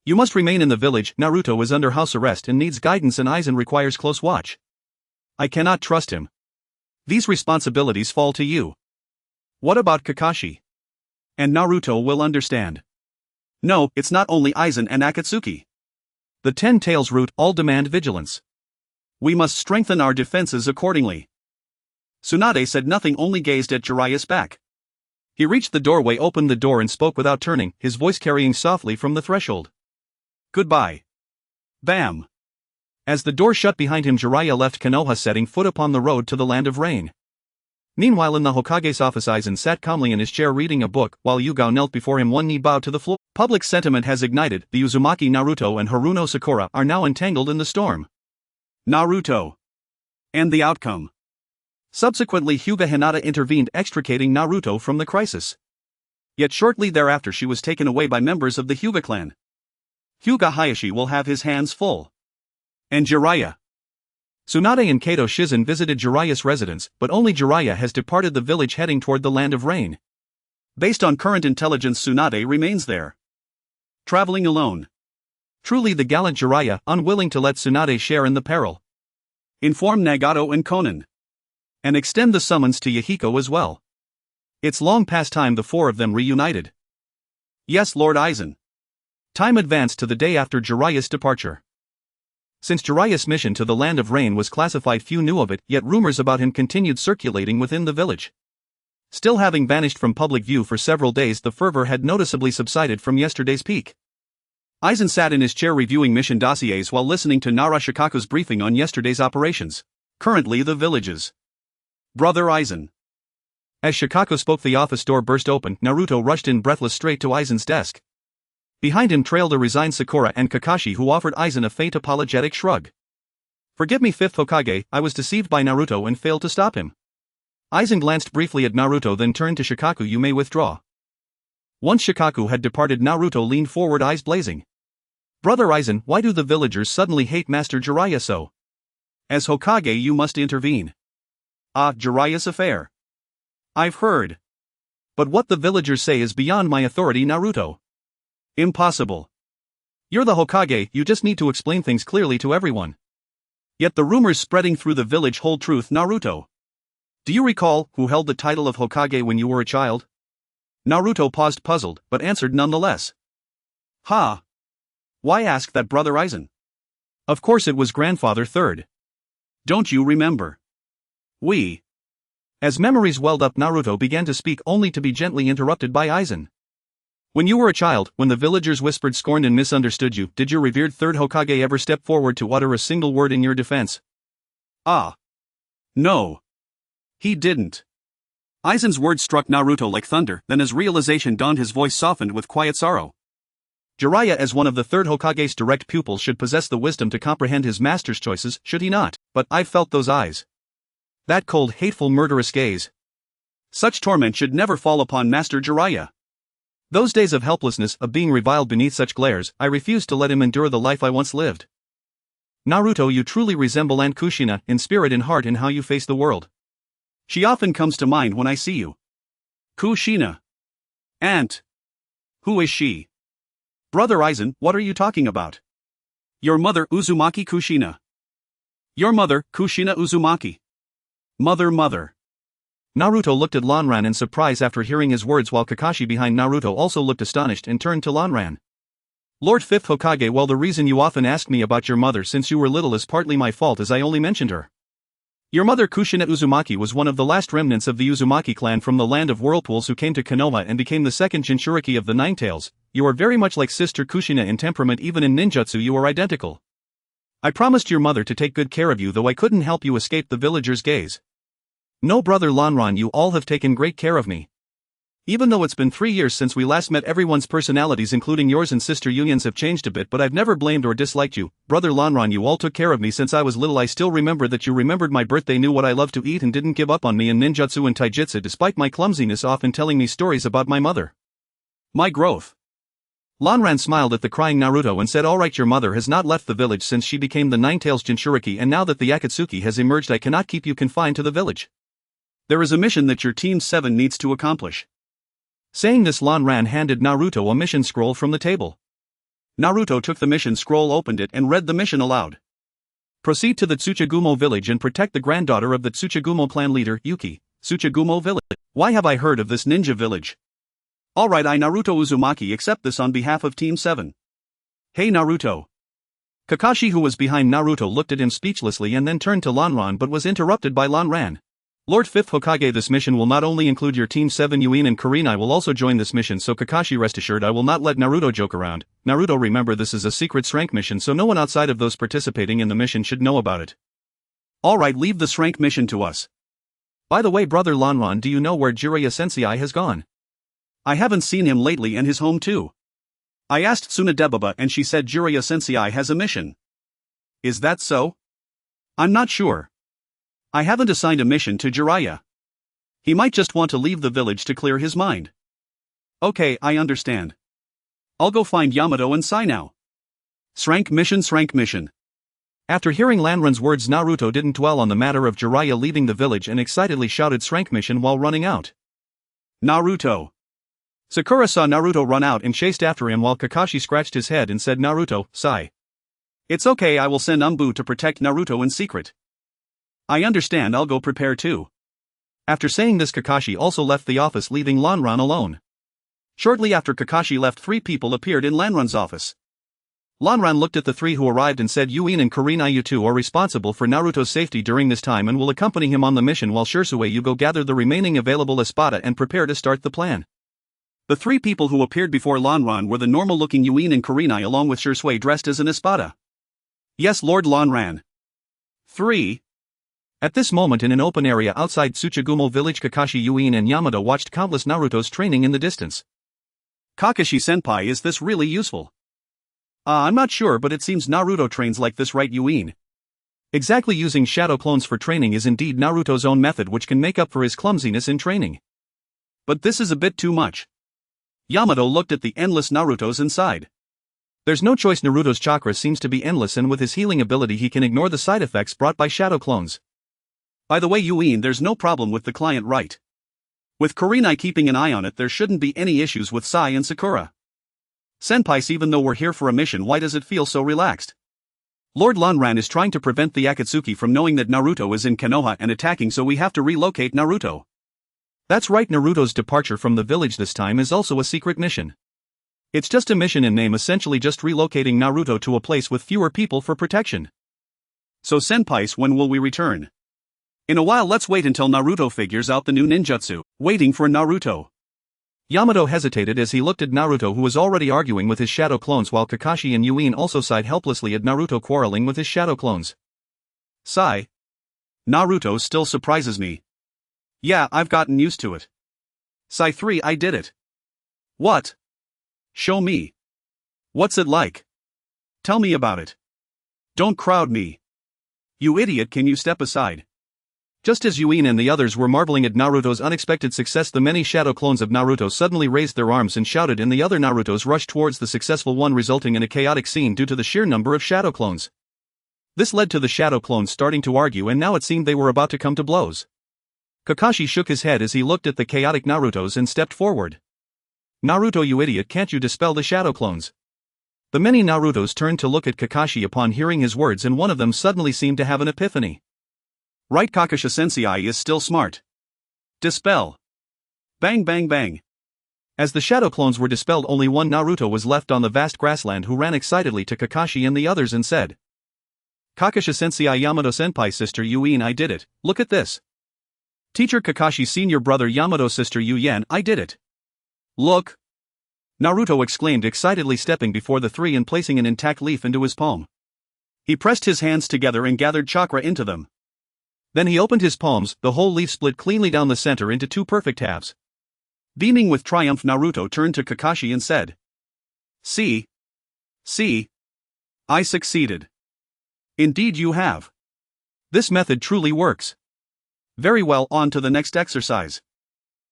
You must remain in the village. Naruto is under house arrest and needs guidance, and Aizen requires close watch. I cannot trust him. These responsibilities fall to you. What about Kakashi? And Naruto will understand. No, it's not only Aizen and Akatsuki. The 10 Tails route all demand vigilance. We must strengthen our defenses accordingly. Tsunade said nothing, only gazed at Jiraiya's back. He reached the doorway, opened the door and spoke without turning, his voice carrying softly from the threshold. Goodbye. Bam. As the door shut behind him, Jiraiya left Konoha, setting foot upon the road to the land of rain. Meanwhile, in the Hokage's office, Aizen sat calmly in his chair reading a book, while Yuugao knelt before him, one knee bowed to the floor. Public sentiment has ignited. The Uzumaki Naruto and Haruno Sakura are now entangled in the storm. Naruto. And the outcome. Subsequently, Hyuga Hinata intervened, extricating Naruto from the crisis. Yet shortly thereafter she was taken away by members of the Hyuga clan. Hyuga Hayashi will have his hands full. And Jiraiya. Tsunade and Kato Shizen visited Jiraiya's residence, but only Jiraiya has departed the village, heading toward the land of rain. Based on current intelligence, Tsunade remains there. Traveling alone. Truly the gallant Jiraiya, unwilling to let Tsunade share in the peril. Inform Nagato and Konan. And extend the summons to Yuugao as well. It's long past time the four of them reunited. Yes, Lord Aizen. Time advanced to the day after Jiraiya's departure. Since Jiraiya's mission to the land of rain was classified, few knew of it, yet rumors about him continued circulating within the village. Still, having vanished from public view for several days, the fervor had noticeably subsided from yesterday's peak. Aizen sat in his chair reviewing mission dossiers while listening to Nara Shikaku's briefing on yesterday's operations. Currently the villages. Brother Aizen. As Shikaku spoke, the office door burst open. Naruto rushed in, breathless, straight to Aizen's desk. Behind him trailed a resigned Sakura and Kakashi, who offered Aizen a faint apologetic shrug. Forgive me, Fifth Hokage, I was deceived by Naruto and failed to stop him. Aizen glanced briefly at Naruto, then turned to Shikaku. You may withdraw. Once Shikaku had departed, Naruto leaned forward, eyes blazing. Brother Aizen, why do the villagers suddenly hate Master Jiraiya so? As Hokage you must intervene. Jiraiya's affair. I've heard. But what the villagers say is beyond my authority, Naruto. Impossible. You're the Hokage, you just need to explain things clearly to everyone. Yet the rumors spreading through the village hold truth, Naruto. Do you recall who held the title of Hokage when you were a child? Naruto paused puzzled, but answered nonetheless. Ha! Why ask that, brother Aizen? Of course it was grandfather Third. Don't you remember? As memories welled up, Naruto began to speak only to be gently interrupted by Aizen. When you were a child, when the villagers whispered, scorned and misunderstood you, did your revered Third Hokage ever step forward to utter a single word in your defense? Ah. No. He didn't. Aizen's words struck Naruto like thunder, then as realization dawned his voice softened with quiet sorrow. Jiraiya, as one of the Third Hokage's direct pupils, should possess the wisdom to comprehend his master's choices, should he not? But I felt those eyes. That cold, hateful, murderous gaze. Such torment should never fall upon Master Jiraiya. Those days of helplessness, of being reviled beneath such glares, I refused to let him endure the life I once lived. Naruto, you truly resemble Aunt Kushina, in spirit and heart, in how you face the world. She often comes to mind when I see you. Kushina. Aunt. Who is she? Brother Aizen, what are you talking about? Your mother, Uzumaki Kushina. Your mother, Kushina Uzumaki. Mother. Naruto looked at Lanran in surprise after hearing his words, while Kakashi behind Naruto also looked astonished and turned to Lanran. Lord Fifth Hokage, well, the reason you often ask me about your mother since you were little is partly my fault, as I only mentioned her. Your mother Kushina Uzumaki was one of the last remnants of the Uzumaki clan from the land of whirlpools who came to Konoha and became the second Jinchuriki of the Nine Tails. You are very much like sister Kushina in temperament, even in ninjutsu you are identical. I promised your mother to take good care of you, though I couldn't help you escape the villagers' gaze. No, brother Lanran, you all have taken great care of me. Even though it's been 3 years since we last met, everyone's personalities including yours and sister Yuyin's have changed a bit, but I've never blamed or disliked you. Brother Lanran, you all took care of me since I was little. I still remember that you remembered my birthday, knew what I loved to eat, and didn't give up on me in ninjutsu and taijutsu despite my clumsiness, often telling me stories about my mother. My growth. Lanran smiled at the crying Naruto and said, alright, your mother has not left the village since she became the Nine-Tails Jinchuriki, and now that the Akatsuki has emerged I cannot keep you confined to the village. There is a mission that your Team 7 needs to accomplish. Saying this, Lanran handed Naruto a mission scroll from the table. Naruto took the mission scroll, opened it, and read the mission aloud. Proceed to the Tsuchigumo village and protect the granddaughter of the Tsuchigumo clan leader, Yuki. Tsuchigumo village. Why have I heard of this ninja village? Alright, I, Naruto Uzumaki, accept this on behalf of Team 7. Hey Naruto. Kakashi, who was behind Naruto, looked at him speechlessly and then turned to Lanran but was interrupted by Lanran. Lord Fifth Hokage, this mission will not only include your Team 7, Yuin and Kurenai will also join this mission, so Kakashi, rest assured I will not let Naruto joke around. Naruto, remember this is a secret rank mission, so no one outside of those participating in the mission should know about it. Alright, leave this rank mission to us. By the way, brother Lanran, do you know where Jiraiya Sensei has gone? I haven't seen him lately, and his home too. I asked Tsunadebaba and she said Jiraiya Sensei has a mission. Is that so? I'm not sure. I haven't assigned a mission to Jiraiya. He might just want to leave the village to clear his mind. Okay, I understand. I'll go find Yamato and Sai now. Srank mission. After hearing Lanran's words, Naruto didn't dwell on the matter of Jiraiya leaving the village and excitedly shouted Srank mission while running out. Naruto. Sakura saw Naruto run out and chased after him while Kakashi scratched his head and said, Naruto, Sai. It's okay, I will send Umbu to protect Naruto in secret. I understand, I'll go prepare too. After saying this, Kakashi also left the office, leaving Lanran alone. Shortly after Kakashi left, 3 people appeared in Lanran's office. Lanran looked at the 3 who arrived and said, Yuin and Kurenai, you two are responsible for Naruto's safety during this time and will accompany him on the mission, while Shisui, you go gather the remaining available espada and prepare to start the plan. The 3 people who appeared before Lanran were the normal-looking Yuin and Kurenai along with Shisui dressed as an espada. Yes, Lord Lanran. 3. At this moment, in an open area outside Tsuchigumo village, Kakashi, Yuin and Yamato watched countless Naruto's training in the distance. Kakashi-senpai, is this really useful? I'm not sure, but it seems Naruto trains like this, right, Yuin? Exactly, using shadow clones for training is indeed Naruto's own method, which can make up for his clumsiness in training. But this is a bit too much. Yamato looked at the endless Narutos inside. There's no choice, Naruto's chakra seems to be endless, and with his healing ability he can ignore the side effects brought by shadow clones. By the way, Yuin, there's no problem with the client, right? With Kurenai keeping an eye on it, there shouldn't be any issues with Sai and Sakura. Senpai, even though we're here for a mission, why does it feel so relaxed? Lord Lanran is trying to prevent the Akatsuki from knowing that Naruto is in Konoha and attacking, so we have to relocate Naruto. That's right, Naruto's departure from the village this time is also a secret mission. It's just a mission in name, essentially just relocating Naruto to a place with fewer people for protection. So senpais, when will we return? In a while, let's wait until Naruto figures out the new ninjutsu. Waiting for Naruto. Yamato hesitated as he looked at Naruto, who was already arguing with his shadow clones, while Kakashi and Yuin also sighed helplessly at Naruto quarreling with his shadow clones. Sigh. Naruto still surprises me. Yeah, I've gotten used to it. Sigh 3, I did it. What? Show me. What's it like? Tell me about it. Don't crowd me. You idiot, can you step aside? Just as Yuin and the others were marveling at Naruto's unexpected success, the many shadow clones of Naruto suddenly raised their arms and shouted, and the other Narutos rushed towards the successful one, resulting in a chaotic scene due to the sheer number of shadow clones. This led to the shadow clones starting to argue, and now it seemed they were about to come to blows. Kakashi shook his head as he looked at the chaotic Narutos and stepped forward. Naruto, you idiot, can't you dispel the shadow clones? The many Narutos turned to look at Kakashi upon hearing his words, and one of them suddenly seemed to have an epiphany. Right, Kakashi sensei is still smart. Dispel. Bang bang bang. As the shadow clones were dispelled, only one Naruto was left on the vast grassland, who ran excitedly to Kakashi and the others and said, Kakashi sensei, Yamato senpai, sister Yuin, I did it, look at this. Teacher Kakashi, senior brother Yamato, sister Yuyen, I did it. Look. Naruto exclaimed excitedly, stepping before the three and placing an intact leaf into his palm. He pressed his hands together and gathered chakra into them. Then he opened his palms, the whole leaf split cleanly down the center into two perfect halves. Beaming with triumph, Naruto turned to Kakashi and said, See? I succeeded. Indeed you have. This method truly works. Very well, on to the next exercise.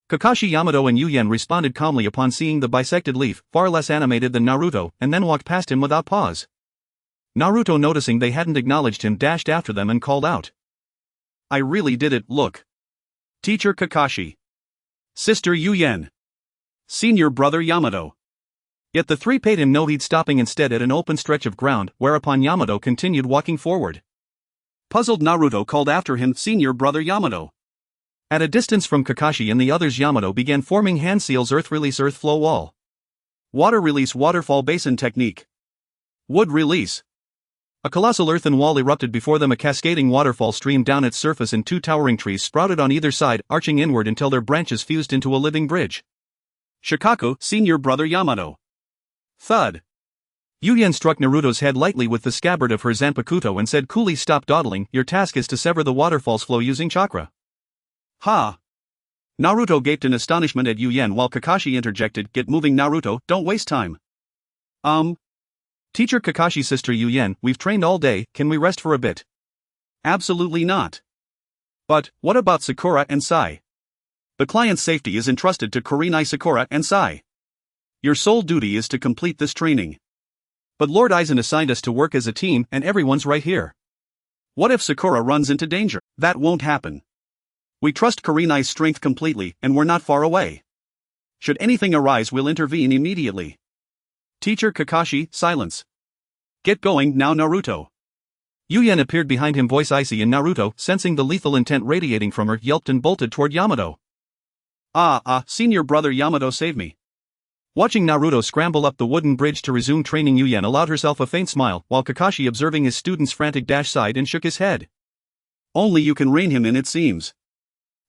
Kakashi, Yamato and Yuyen responded calmly upon seeing the bisected leaf, far less animated than Naruto, and then walked past him without pause. Naruto, noticing they hadn't acknowledged him, dashed after them and called out. I really did it, look. Teacher Kakashi. Sister Yuyen. Senior brother Yamato. Yet the three paid him no heed, stopping instead at an open stretch of ground, whereupon Yamato continued walking forward. Puzzled, Naruto called after him, Senior brother Yamato. At a distance from Kakashi and the others, Yamato began forming hand seals, earth release, earth flow wall. Water release, waterfall basin technique. Wood release. A colossal earthen wall erupted before them. A cascading waterfall streamed down its surface, and two towering trees sprouted on either side, arching inward until their branches fused into a living bridge. Shikaku, senior brother Yamato. Thud. Yuyen struck Naruto's head lightly with the scabbard of her Zanpakuto and said coolly, Stop dawdling, your task is to sever the waterfall's flow using chakra. Ha! Naruto gaped in astonishment at Yuyen while Kakashi interjected, Get moving, Naruto, don't waste time. Teacher Kakashi, sister Yuyen, we've trained all day, can we rest for a bit? Absolutely not. But, what about Sakura and Sai? The client's safety is entrusted to Kurenai, Sakura and Sai. Your sole duty is to complete this training. But Lord Aizen assigned us to work as a team, and everyone's right here. What if Sakura runs into danger? That won't happen. We trust Kurenai's strength completely, and we're not far away. Should anything arise, we'll intervene immediately. Teacher Kakashi, silence. Get going now, Naruto. Yuyen appeared behind him, voice icy, and Naruto, sensing the lethal intent radiating from her, yelped and bolted toward Yamato. Senior brother Yamato, save me. Watching Naruto scramble up the wooden bridge to resume training, Yuyen allowed herself a faint smile, while Kakashi, observing his student's frantic dash, sighed and shook his head. Only you can rein him in, it seems.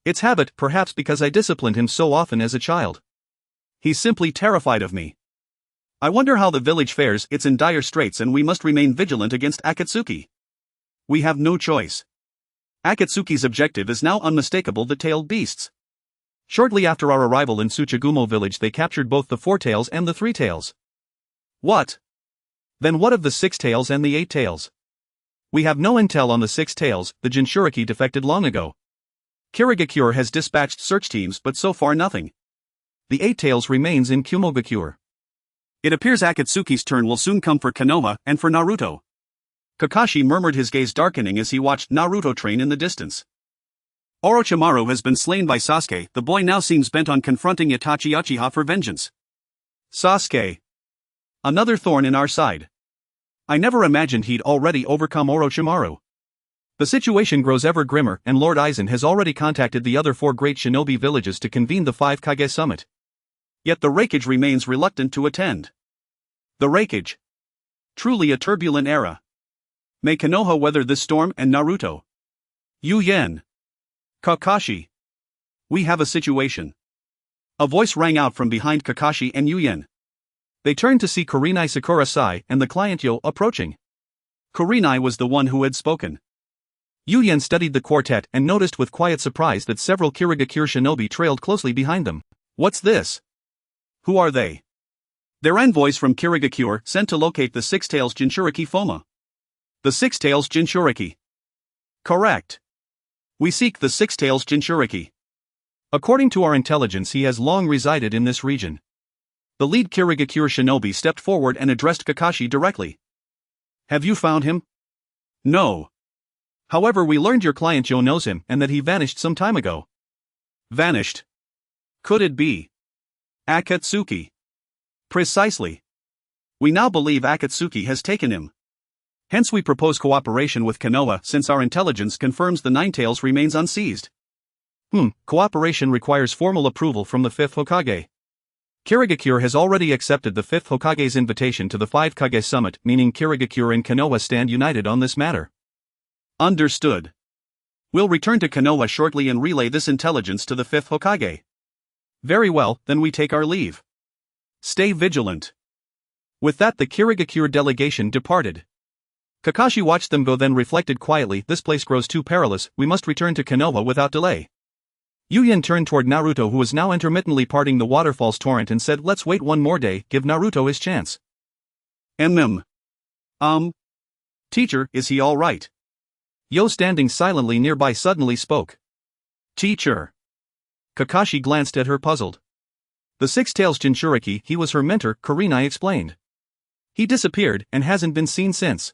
It's habit, perhaps because I disciplined him so often as a child. He's simply terrified of me. I wonder how the village fares. It's in dire straits, and we must remain vigilant against Akatsuki. We have no choice. Akatsuki's objective is now unmistakable, the tailed beasts. Shortly after our arrival in Tsuchigumo village, they captured both the 4 tails and the 3 tails. What? Then what of the 6 tails and the 8 tails? We have no intel on the 6 tails, the Jinchuriki defected long ago. Kirigakure has dispatched search teams, but so far nothing. The 8 tails remains in Kumogakure. It appears Akatsuki's turn will soon come for Konoha and for Naruto. Kakashi murmured, his gaze darkening as he watched Naruto train in the distance. Orochimaru has been slain by Sasuke. The boy now seems bent on confronting Itachi Uchiha for vengeance. Sasuke. Another thorn in our side. I never imagined he'd already overcome Orochimaru. The situation grows ever grimmer, and Lord Aizen has already contacted the other 4 great shinobi villages to convene the 5 Kage summit. Yet the Raikage remains reluctant to attend. The Raikage. Truly a turbulent era. May Konoha weather this storm and Naruto. Yu Yen. Kakashi. We have a situation. A voice rang out from behind Kakashi and Yu Yen. They turned to see Kurenai Sakurasai and the client Yo approaching. Kurenai was the one who had spoken. Yu Yen studied the quartet and noticed with quiet surprise that several Kirigakure shinobi trailed closely behind them. What's this? Who are they? Their envoys from Kirigakure sent to locate the Six-Tails Jinchuriki Foma. The Six-Tails Jinchuriki. Correct. We seek the Six-Tails Jinchuriki. According to our intelligence, he has long resided in this region. The lead Kirigakure shinobi stepped forward and addressed Kakashi directly. Have you found him? No. However, we learned your client Yo knows him and that he vanished some time ago. Vanished? Could it be Akatsuki? Precisely. We now believe Akatsuki has taken him. Hence we propose cooperation with Konoha since our intelligence confirms the Nine-Tails remains unseized. Cooperation requires formal approval from the 5th Hokage. Kirigakure has already accepted the 5th Hokage's invitation to the 5 Kage summit, meaning Kirigakure and Konoha stand united on this matter. Understood. We'll return to Konoha shortly and relay this intelligence to the 5th Hokage. Very well, then we take our leave. Stay vigilant. With that, the Kirigakure delegation departed. Kakashi watched them go, then reflected quietly, this place grows too perilous, we must return to Konoha without delay. Yu Yen turned toward Naruto, who was now intermittently parting the waterfall's torrent, and said, let's wait one more day, give Naruto his chance. Teacher, is he all right? Yo, standing silently nearby, suddenly spoke. Teacher. Kakashi glanced at her, puzzled. The Six-Tails Jinchuriki, he was her mentor, Kurenai explained. He disappeared, and hasn't been seen since.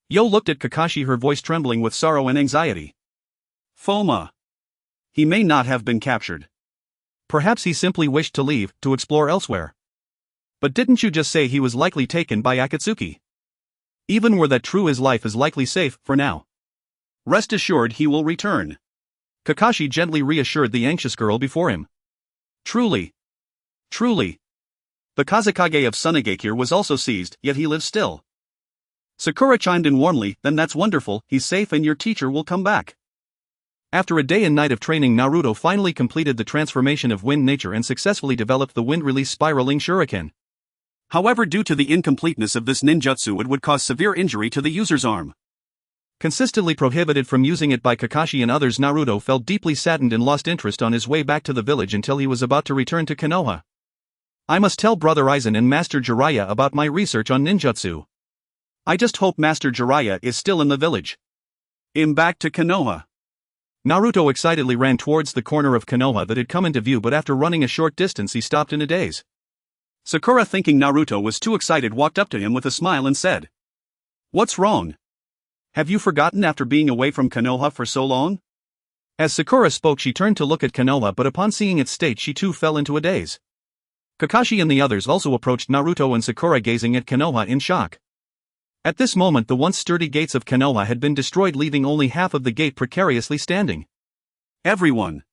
Yo looked at Kakashi, her voice trembling with sorrow and anxiety. Foma. He may not have been captured. Perhaps he simply wished to leave, to explore elsewhere. But didn't you just say he was likely taken by Akatsuki? Even were that true, his life is likely safe, for now. Rest assured he will return. Kakashi gently reassured the anxious girl before him. Truly. Truly. The Kazekage of Sunigakure was also seized, yet he lives still. Sakura chimed in warmly, then that's wonderful, he's safe and your teacher will come back. After a day and night of training, Naruto finally completed the transformation of wind nature and successfully developed the wind-release spiraling shuriken. However, due to the incompleteness of this ninjutsu, it would cause severe injury to the user's arm. Consistently prohibited from using it by Kakashi and others, Naruto felt deeply saddened and lost interest on his way back to the village until he was about to return to Konoha. I must tell Brother Aizen and Master Jiraiya about my research on ninjutsu. I just hope Master Jiraiya is still in the village. Back to Konoha. Naruto excitedly ran towards the corner of Konoha that had come into view, but after running a short distance he stopped in a daze. Sakura, thinking Naruto was too excited, walked up to him with a smile and said, "What's wrong? Have you forgotten after being away from Konoha for so long?" As Sakura spoke, she turned to look at Konoha, but upon seeing its state she too fell into a daze. Kakashi and the others also approached Naruto and Sakura, gazing at Konoha in shock. At this moment the once sturdy gates of Konoha had been destroyed, leaving only half of the gate precariously standing. Everyone!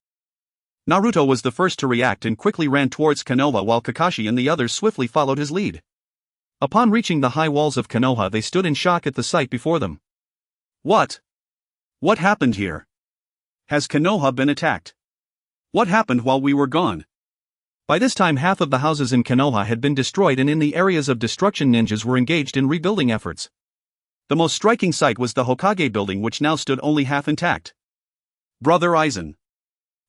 Naruto was the first to react and quickly ran towards Konoha, while Kakashi and the others swiftly followed his lead. Upon reaching the high walls of Konoha they stood in shock at the sight before them. What? What happened here? Has Konoha been attacked? What happened while we were gone? By this time half of the houses in Konoha had been destroyed, and in the areas of destruction ninjas were engaged in rebuilding efforts. The most striking sight was the Hokage building, which now stood only half intact. Brother Aizen.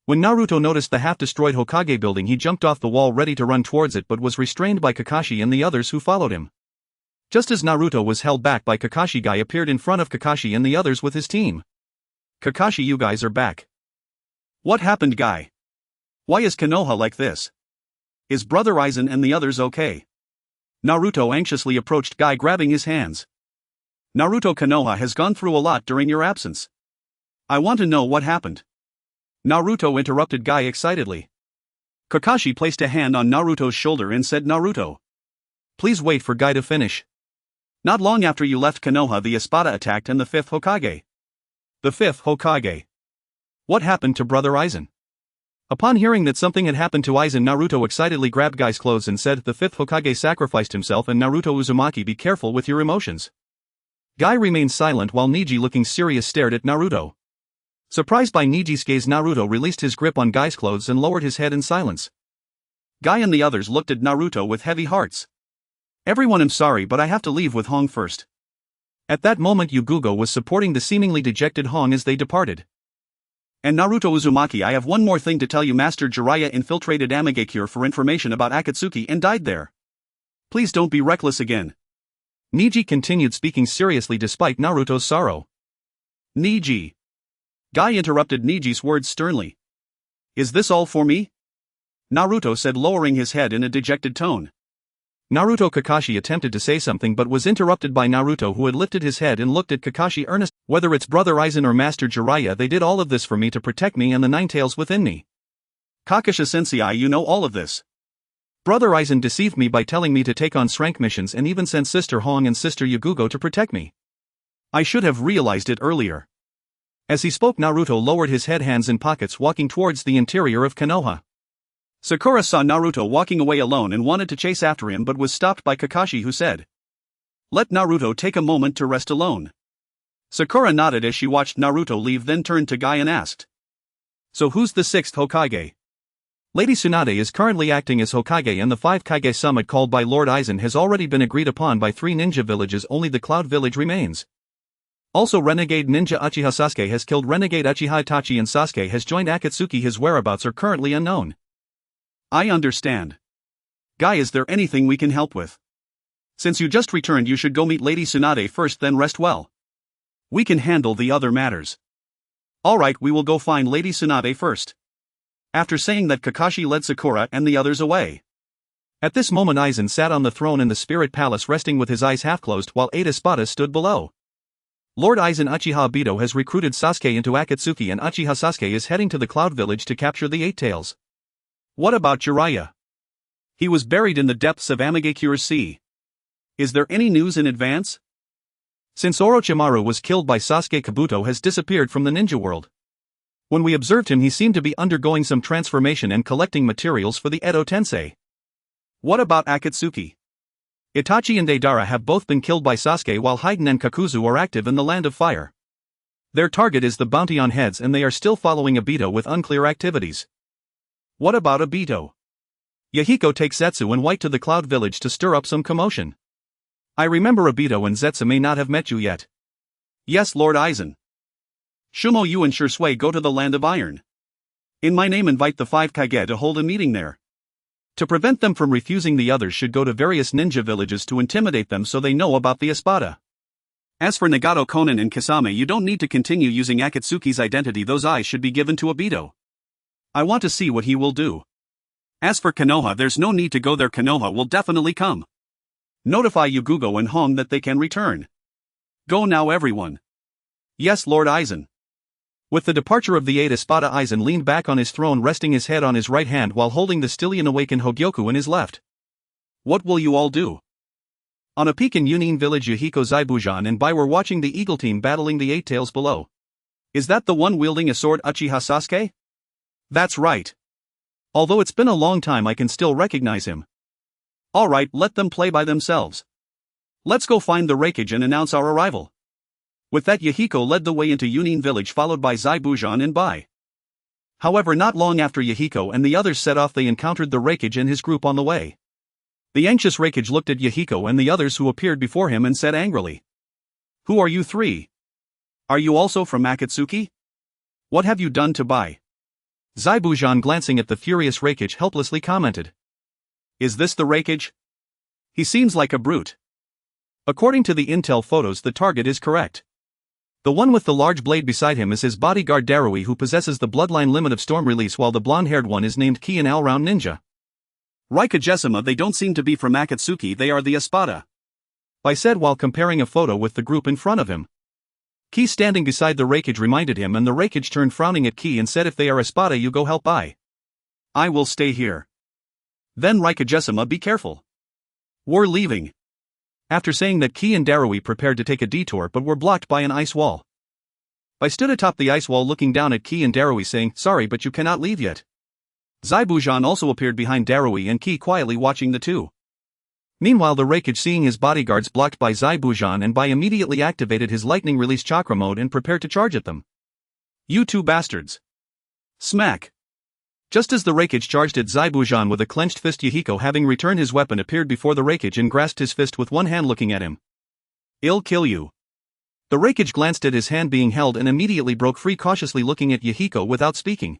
When Naruto noticed the half-destroyed Hokage building, he jumped off the wall ready to run towards it, but was restrained by Kakashi and the others who followed him. Just as Naruto was held back by Kakashi, Guy appeared in front of Kakashi and the others with his team. "Kakashi, you guys are back. What happened, Guy? Why is Konoha like this? Is Brother Aizen and the others okay?" Naruto anxiously approached Guy, grabbing his hands. "Naruto, Konoha has gone through a lot during your absence. I want to know what happened." Naruto interrupted Guy excitedly. Kakashi placed a hand on Naruto's shoulder and said, "Naruto, Please wait for Guy to finish. Not long after you left Konoha, the Espada attacked and the 5th Hokage. The 5th Hokage. What happened to Brother Aizen? Upon hearing that something had happened to Aizen, Naruto excitedly grabbed Guy's clothes and said, "The 5th Hokage sacrificed himself, and Naruto Uzumaki, be careful with your emotions." Guy remained silent while Neji, looking serious, stared at Naruto. Surprised by Neji's gaze, Naruto released his grip on Guy's clothes and lowered his head in silence. Guy and the others looked at Naruto with heavy hearts. "Everyone, I'm sorry, but I have to leave with Hong first." At that moment, Yuugao was supporting the seemingly dejected Hong as they departed. "And Naruto Uzumaki, I have one more thing to tell you. Master Jiraiya infiltrated Amigakure for information about Akatsuki and died there. Please don't be reckless again." Neji continued, speaking seriously despite Naruto's sorrow. "Neji." Guy interrupted Neji's words sternly. "Is this all for me?" Naruto said, lowering his head in a dejected tone. Naruto Kakashi attempted to say something but was interrupted by Naruto, who had lifted his head and looked at Kakashi earnestly. "Whether it's Brother Aizen or Master Jiraiya, they did all of this for me to protect me and the nine tails within me." "Kakashi sensei, you know all of this." "Brother Aizen deceived me by telling me to take on rank missions and even sent Sister Hong and Sister Yuugao to protect me. I should have realized it earlier." As he spoke, Naruto lowered his head, hands in pockets, walking towards the interior of Konoha. Sakura saw Naruto walking away alone and wanted to chase after him, but was stopped by Kakashi, who said, "Let Naruto take a moment to rest alone." Sakura nodded as she watched Naruto leave, then turned to Guy and asked, "So who's the 6th Hokage?" "Lady Tsunade is currently acting as Hokage, and the 5 Kage summit called by Lord Aizen has already been agreed upon by 3 ninja villages. Only the Cloud Village remains. Also, Renegade Ninja Uchiha Sasuke has killed Renegade Uchiha Itachi, and Sasuke has joined Akatsuki. His whereabouts are currently unknown." "I understand. Guy, is there anything we can help with? Since you just returned, you should go meet Lady Tsunade first, then rest well. We can handle the other matters." "Alright, we will go find Lady Tsunade first." After saying that, Kakashi led Sakura and the others away. At this moment, Aizen sat on the throne in the Spirit Palace, resting with his eyes half closed, while 8 Espadas stood below. Lord Aizen Uchiha Obito has recruited Sasuke into Akatsuki, and Uchiha Sasuke is heading to the Cloud Village to capture the 8 Tails. "What about Jiraiya? He was buried in the depths of Amigakure's sea. Is there any news in advance?" "Since Orochimaru was killed by Sasuke, Kabuto has disappeared from the ninja world. When we observed him, he seemed to be undergoing some transformation and collecting materials for the Edo Tensei." "What about Akatsuki?" "Itachi and Deidara have both been killed by Sasuke, while Haiden and Kakuzu are active in the Land of Fire. Their target is the bounty on heads, and they are still following Obito with unclear activities." "What about Obito?" "Yahiko takes Zetsu and White to the Cloud Village to stir up some commotion. I remember Obito and Zetsu may not have met you yet." "Yes, Lord Aizen. Shumo, you and Shursui go to the Land of Iron. In my name, invite the 5 Kage to hold a meeting there. To prevent them from refusing, the others should go to various ninja villages to intimidate them so they know about the Espada. As for Nagato, Konan and Kisame, you don't need to continue using Akatsuki's identity. Those eyes should be given to Obito. I want to see what he will do. As for Konoha, there's no need to go there. Konoha will definitely come. Notify Yuugao and Hong that they can return. Go now, everyone." "Yes, Lord Aizen." With the departure of the 8 Espada, Aizen leaned back on his throne, resting his head on his right hand while holding the still unawakened Hōgyoku in his left. "What will you all do?" On a peak in Yunin village, Yahiko, Zaibujan and Bai were watching the Eagle team battling the 8 Tails below. "Is that the one wielding a sword, Uchiha Sasuke?" "That's right. Although it's been a long time, I can still recognize him." "Alright, let them play by themselves. Let's go find the Raikage and announce our arrival." With that, Yahiko led the way into Yunin village, followed by Zaibujan and Bai. However, not long after Yahiko and the others set off, they encountered the Raikage and his group on the way. The anxious Raikage looked at Yahiko and the others who appeared before him and said angrily, "Who are you 3? Are you also from Akatsuki? What have you done to Bai?" Zaibujan, glancing at the furious Raikage, helplessly commented, "Is this the Raikage? He seems like a brute." According to the intel photos, the target is correct. The one with the large blade beside him is his bodyguard Darui, who possesses the bloodline limit of storm release, while the blonde-haired one is named Ki, an all-round ninja. "Raikage-sama, they don't seem to be from Akatsuki, they are the Espada," Bai said while comparing a photo with the group in front of him. Ki, standing beside the Raikage, reminded him, and the Raikage turned frowning at Ki and said, "If they are Espada, you go help Bai." "I will stay here." "Then Raikage-sama, be careful." We're leaving. After saying that, Ki and Darui prepared to take a detour but were blocked by an ice wall. I stood atop the ice wall looking down at Ki and Darui saying, sorry but you cannot leave yet. Zaibujan also appeared behind Darui and Ki, quietly watching the two. Meanwhile, the Raikage, seeing his bodyguards blocked by Zaibujan and Bai, immediately activated his lightning release chakra mode and prepared to charge at them. You two bastards. Smack. Just as the Raikage charged at Zaibujan with a clenched fist, Yahiko, having returned his weapon, appeared before the Raikage and grasped his fist with one hand, looking at him. I'll kill you. The Raikage glanced at his hand being held and immediately broke free, cautiously looking at Yahiko without speaking.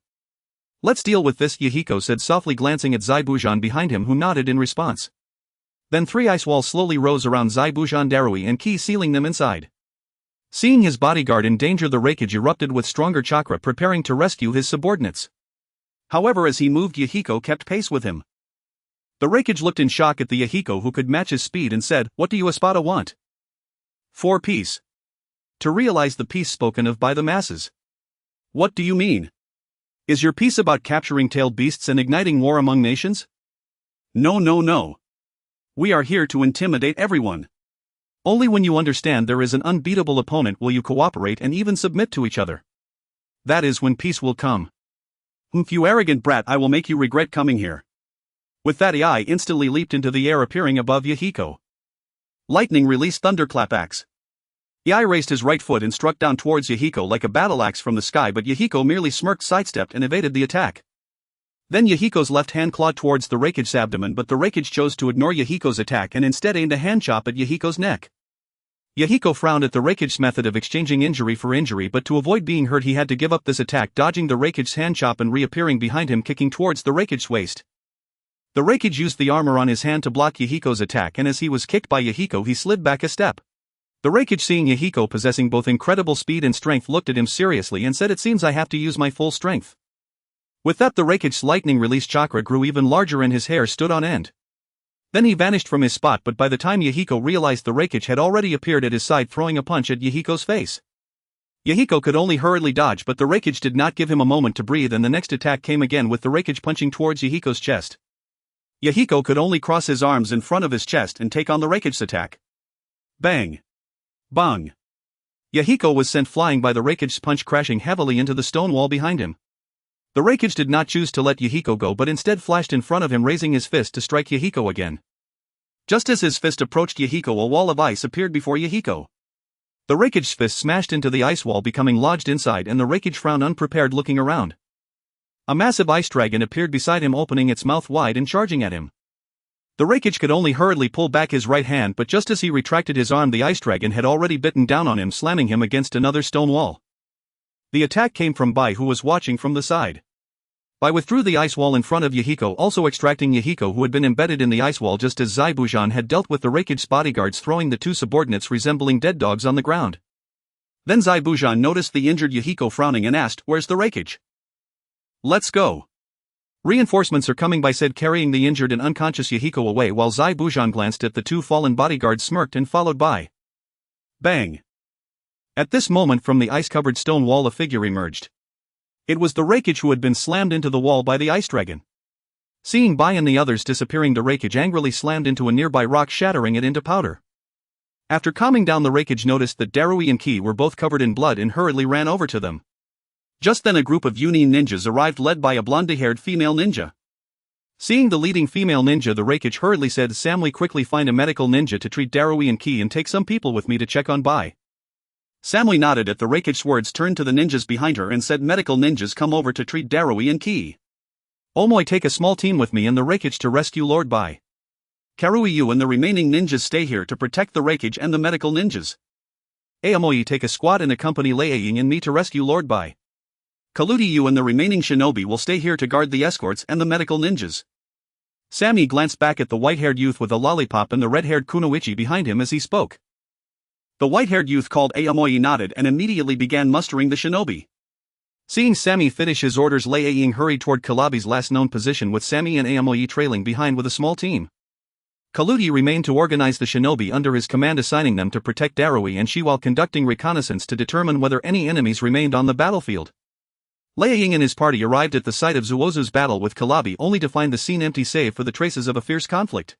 Let's deal with this, Yahiko said softly, glancing at Zaibujan behind him, who nodded in response. Then 3 ice walls slowly rose around Zaibujan, Darui and Ki, sealing them inside. Seeing his bodyguard in danger, the Raikage erupted with stronger chakra, preparing to rescue his subordinates. However, as he moved, Yahiko kept pace with him. The Raikage looked in shock at the Yahiko, who could match his speed, and said, what do you Espada want? For peace. To realize the peace spoken of by the masses. What do you mean? Is your peace about capturing tailed beasts and igniting war among nations? No. We are here to intimidate everyone. Only when you understand there is an unbeatable opponent will you cooperate and even submit to each other. That is when peace will come. You arrogant brat, I will make you regret coming here. With that, Ai instantly leaped into the air, appearing above Yahiko. Lightning released thunderclap axe. Ai raised his right foot and struck down towards Yahiko like a battle axe from the sky, but Yahiko merely smirked, sidestepped and evaded the attack. Then Yahiko's left hand clawed towards the Raikage's abdomen, but the Raikage chose to ignore Yahiko's attack and instead aimed a hand chop at Yahiko's neck. Yahiko frowned at the Raikage's method of exchanging injury for injury, but to avoid being hurt he had to give up this attack, dodging the Raikage's hand chop and reappearing behind him, kicking towards the Raikage's waist. The Raikage used the armor on his hand to block Yahiko's attack, and as he was kicked by Yahiko he slid back a step. The Raikage, seeing Yahiko possessing both incredible speed and strength, looked at him seriously and said, it seems I have to use my full strength. With that, the Raikage's lightning release chakra grew even larger and his hair stood on end. Then he vanished from his spot, but by the time Yahiko realized, the Raikage had already appeared at his side, throwing a punch at Yahiko's face. Yahiko could only hurriedly dodge, but the Raikage did not give him a moment to breathe, and the next attack came again, with the Raikage punching towards Yahiko's chest. Yahiko could only cross his arms in front of his chest and take on the Raikage's attack. Bang! Bang! Yahiko was sent flying by the Raikage's punch, crashing heavily into the stone wall behind him. The Raikage did not choose to let Yahiko go, but instead flashed in front of him, raising his fist to strike Yahiko again. Just as his fist approached Yahiko, a wall of ice appeared before Yahiko. The Raikage's fist smashed into the ice wall, becoming lodged inside, and the Raikage frowned, unprepared, looking around. A massive ice dragon appeared beside him, opening its mouth wide and charging at him. The Raikage could only hurriedly pull back his right hand, but just as he retracted his arm, the ice dragon had already bitten down on him, slamming him against another stone wall. The attack came from Bai, who was watching from the side. Bai withdrew the ice wall in front of Yahiko, also extracting Yahiko, who had been embedded in the ice wall, just as Zaibujan had dealt with the Raikage's bodyguards, throwing the two subordinates resembling dead dogs on the ground. Then Zaibujan noticed the injured Yahiko, frowning, and asked, where's the Raikage? Let's go. Reinforcements are coming, Bai said, carrying the injured and unconscious Yahiko away, while Zaibujan glanced at the two fallen bodyguards, smirked, and followed Bai. Bang! At this moment, from the ice-covered stone wall a figure emerged. It was the Raikage, who had been slammed into the wall by the ice dragon. Seeing Bai and the others disappearing, the Raikage angrily slammed into a nearby rock, shattering it into powder. After calming down, the Raikage noticed that Darui and Ki were both covered in blood and hurriedly ran over to them. Just then a group of Yunin ninjas arrived, led by a blonde-haired female ninja. Seeing the leading female ninja, the Raikage hurriedly said, Samly, quickly find a medical ninja to treat Darui and Ki, and take some people with me to check on Bai. Samly nodded at the Raikage's words, turned to the ninjas behind her and said, medical ninjas, come over to treat Darui and Ki. Omoy, take a small team with me and the Raikage to rescue Lord Bai. Karui, you and the remaining ninjas stay here to protect the Raikage and the medical ninjas. Aomoi, take a squad and accompany Leiying and me to rescue Lord Bai. Kaludi, you and the remaining shinobi will stay here to guard the escorts and the medical ninjas. Sammy glanced back at the white-haired youth with a lollipop and the red-haired kunoichi behind him as he spoke. The white-haired youth called Aomoi nodded and immediately began mustering the shinobi. Seeing Sammy finish his orders, Leiying hurried toward Kalabi's last known position, with Sammy and Aomoi trailing behind with a small team. Kaludi remained to organize the shinobi under his command, assigning them to protect Darui and Shi while conducting reconnaissance to determine whether any enemies remained on the battlefield. Leiying and his party arrived at the site of Zuozu's battle with Kalabi, only to find the scene empty save for the traces of a fierce conflict.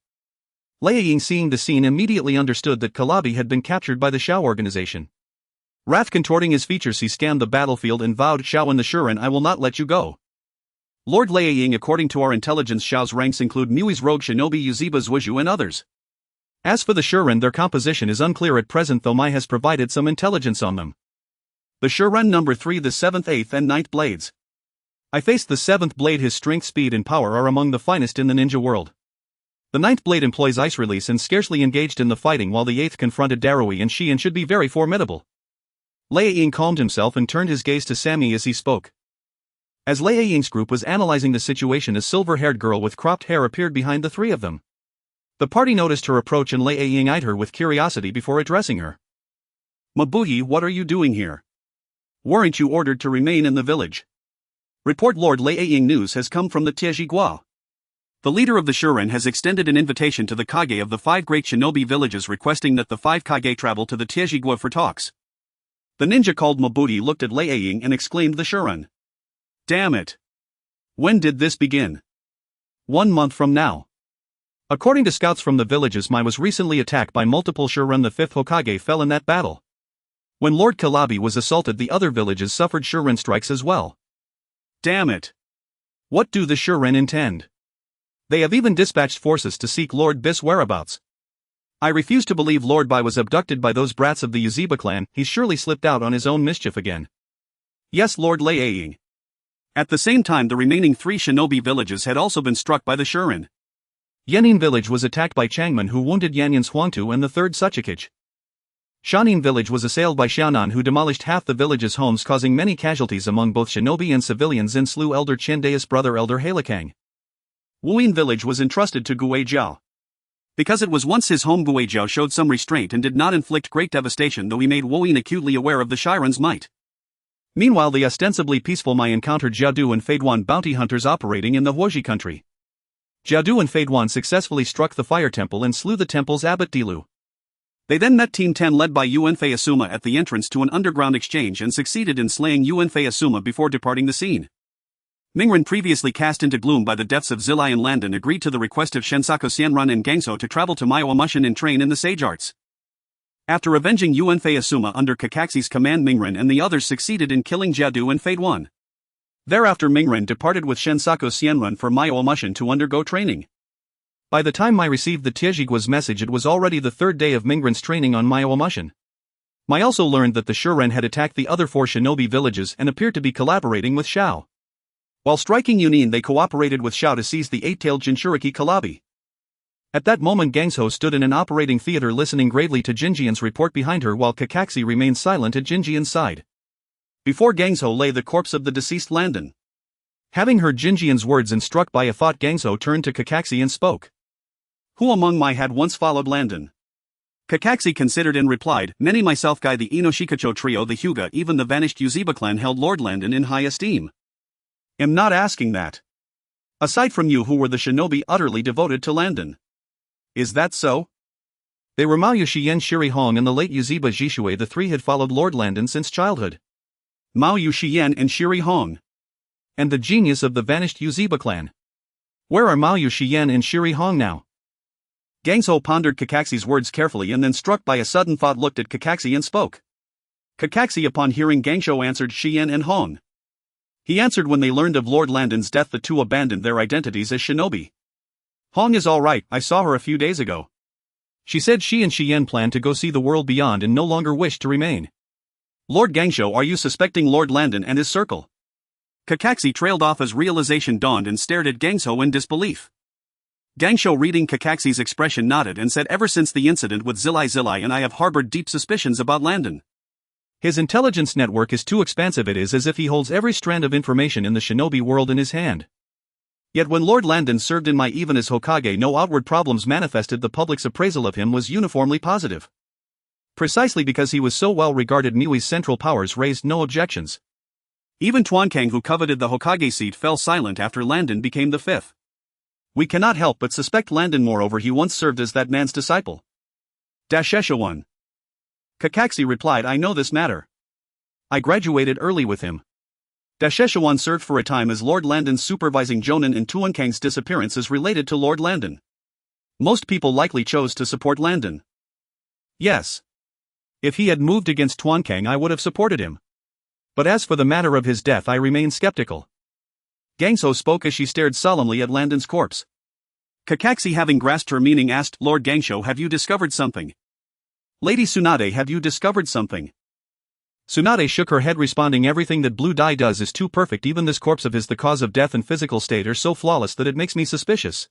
Lei Ying, seeing the scene, immediately understood that Kalabi had been captured by the Shao organization. Wrath contorting his features, he scanned the battlefield and vowed, "Shao and the Shuren, I will not let you go." Lord Lei Ying, according to our intelligence, Shao's ranks include Mui's rogue shinobi Yuziba Zuizhu and others. As for the Shuren, their composition is unclear at present, though Mai has provided some intelligence on them. The Shuren number 3, the 7th, 8th and 9th blades. I faced the 7th blade. His strength, speed and power are among the finest in the ninja world. The 9th blade employs ice release and scarcely engaged in the fighting, while the 8th confronted Darui and Shi and should be very formidable. Lei Ying calmed himself and turned his gaze to Sammy as he spoke. As Lei Ying's group was analyzing the situation, a silver-haired girl with cropped hair appeared behind the three of them. The party noticed her approach and Lei Ying eyed her with curiosity before addressing her. "Mabuhi, what are you doing here? Weren't you ordered to remain in the village?" Report: Lord Lei Ying, news has come from the Tiezhigua. The leader of the Shuren has extended an invitation to the Kage of the 5 great shinobi villages, requesting that the 5 Kage travel to the Tiezhigua for talks. The ninja called Mabuhi looked at Lei Ying and exclaimed, "The Shuren. Damn it. When did this begin?" 1 month from now. According to scouts from the villages, Mai was recently attacked by multiple Shuren. The 5th Hokage fell in that battle. When Lord Kalabi was assaulted, the other villages suffered Shuren strikes as well. Damn it. What do the Shuren intend? They have even dispatched forces to seek Lord Bis' whereabouts. I refuse to believe Lord Bai was abducted by those brats of the Yuziba clan. He's surely slipped out on his own mischief again. Yes, Lord Lei Ying. At the same time, the remaining 3 shinobi villages had also been struck by the Shuren. Yanin village was attacked by Changman, who wounded Yanyan's Huangtu and the 3rd Suchikage. Shanin village was assailed by Xiaonan, who demolished half the village's homes, causing many casualties among both shinobi and civilians, and slew Elder Chende's brother Elder Halakang. Wuyin village was entrusted to Gui Jiao. Because it was once his home, Gui Jiao showed some restraint and did not inflict great devastation, though he made Wuyin acutely aware of the Shiren's might. Meanwhile, the ostensibly peaceful Mai encountered Jiadu and Feiduan, bounty hunters operating in the Huoji country. Jiadu and Feiduan successfully struck the fire temple and slew the temple's abbot Dilu. They then met Team 10 led by Yuanfei Asuma at the entrance to an underground exchange and succeeded in slaying Yuanfei Asuma before departing the scene. Mingren, previously cast into gloom by the deaths of Zilai and Landon, agreed to the request of Shensaku Xianran and Gangso to travel to Myoamushin and train in the sage arts. After avenging Yuanfei Asuma under Kakaxi's command, Mingren and the others succeeded in killing Jiadu and Feiduan. Thereafter, Mingren departed with Shensaku Xianran for Myoamushin to undergo training. By the time Mai received the Tiezhigua's message, it was already the 3rd day of Mingren's training on Myoamushin. Mai also learned that the Shuren had attacked the other 4 shinobi villages and appeared to be collaborating with Shao. While striking Yunin, they cooperated with Shao to seize the 8-tailed Jinchuriki Kalabi. At that moment, Gangso stood in an operating theater listening gravely to Jinjian's report behind her, while Kakaxi remained silent at Jinjian's side. Before Gangso lay the corpse of the deceased Landon. Having heard Jinjian's words and struck by a thought, Gangso turned to Kakaxi and spoke. "Who among Mai had once followed Landon?" Kakaxi considered and replied, "Many, myself, Guy, the Inoshikacho trio, the Hyuga, even the vanished Yuziba clan held Lord Landon in high esteem." "Am not asking that. Aside from you, who were the shinobi utterly devoted to Landon?" "Is that so?" "They were Mao Yuxian, Shiri Hong and the late Yuziba Jishui. The 3 had followed Lord Landon since childhood." "Mao Yuxian and Shiri Hong. And the genius of the vanished Yuziba clan. Where are Mao Yuxian and Shiri Hong now?" Gangso pondered Kakaxi's words carefully and then, struck by a sudden thought, looked at Kakaxi and spoke. Kakaxi, upon hearing Gangso, answered, "Xian and Hong." He answered, "When they learned of Lord Landon's death, the 2 abandoned their identities as shinobi. Hong is all right, I saw her a few days ago. She said she and Xian planned to go see the world beyond and no longer wish to remain." "Lord Gangsho, are you suspecting Lord Landon and his circle?" Kakaxi trailed off as realization dawned and stared at Gangso in disbelief. Gangsho, reading Kakaxi's expression, nodded and said, "Ever since the incident with Zilai and I have harbored deep suspicions about Landon. His intelligence network is too expansive. It is as if he holds every strand of information in the shinobi world in his hand. Yet when Lord Landon served in Mai, even as Hokage, no outward problems manifested. The public's appraisal of him was uniformly positive. Precisely because he was so well regarded, Mui's central powers raised no objections. Even Tuankang, who coveted the Hokage seat, fell silent after Landon became the 5th. We cannot help but suspect Landon. Moreover, he once served as that man's disciple." Dashesha-1. Kakaxi replied, "I know this matter. I graduated early with him." Dashesha-1 served for a time as Lord Landon's supervising jonin, and Tuankang's disappearance is related to Lord Landon. Most people likely chose to support Landon. Yes. If he had moved against Tuankang, I would have supported him. But as for the matter of his death, I remain skeptical. Gangso spoke as she stared solemnly at Landon's corpse. Kakashi, having grasped her meaning, asked, Lord Gangsho, have you discovered something? Lady Tsunade, have you discovered something? Tsunade shook her head, responding, everything that Blue Dye does is too perfect. Even this corpse of his, the cause of death and physical state, are so flawless that it makes me suspicious.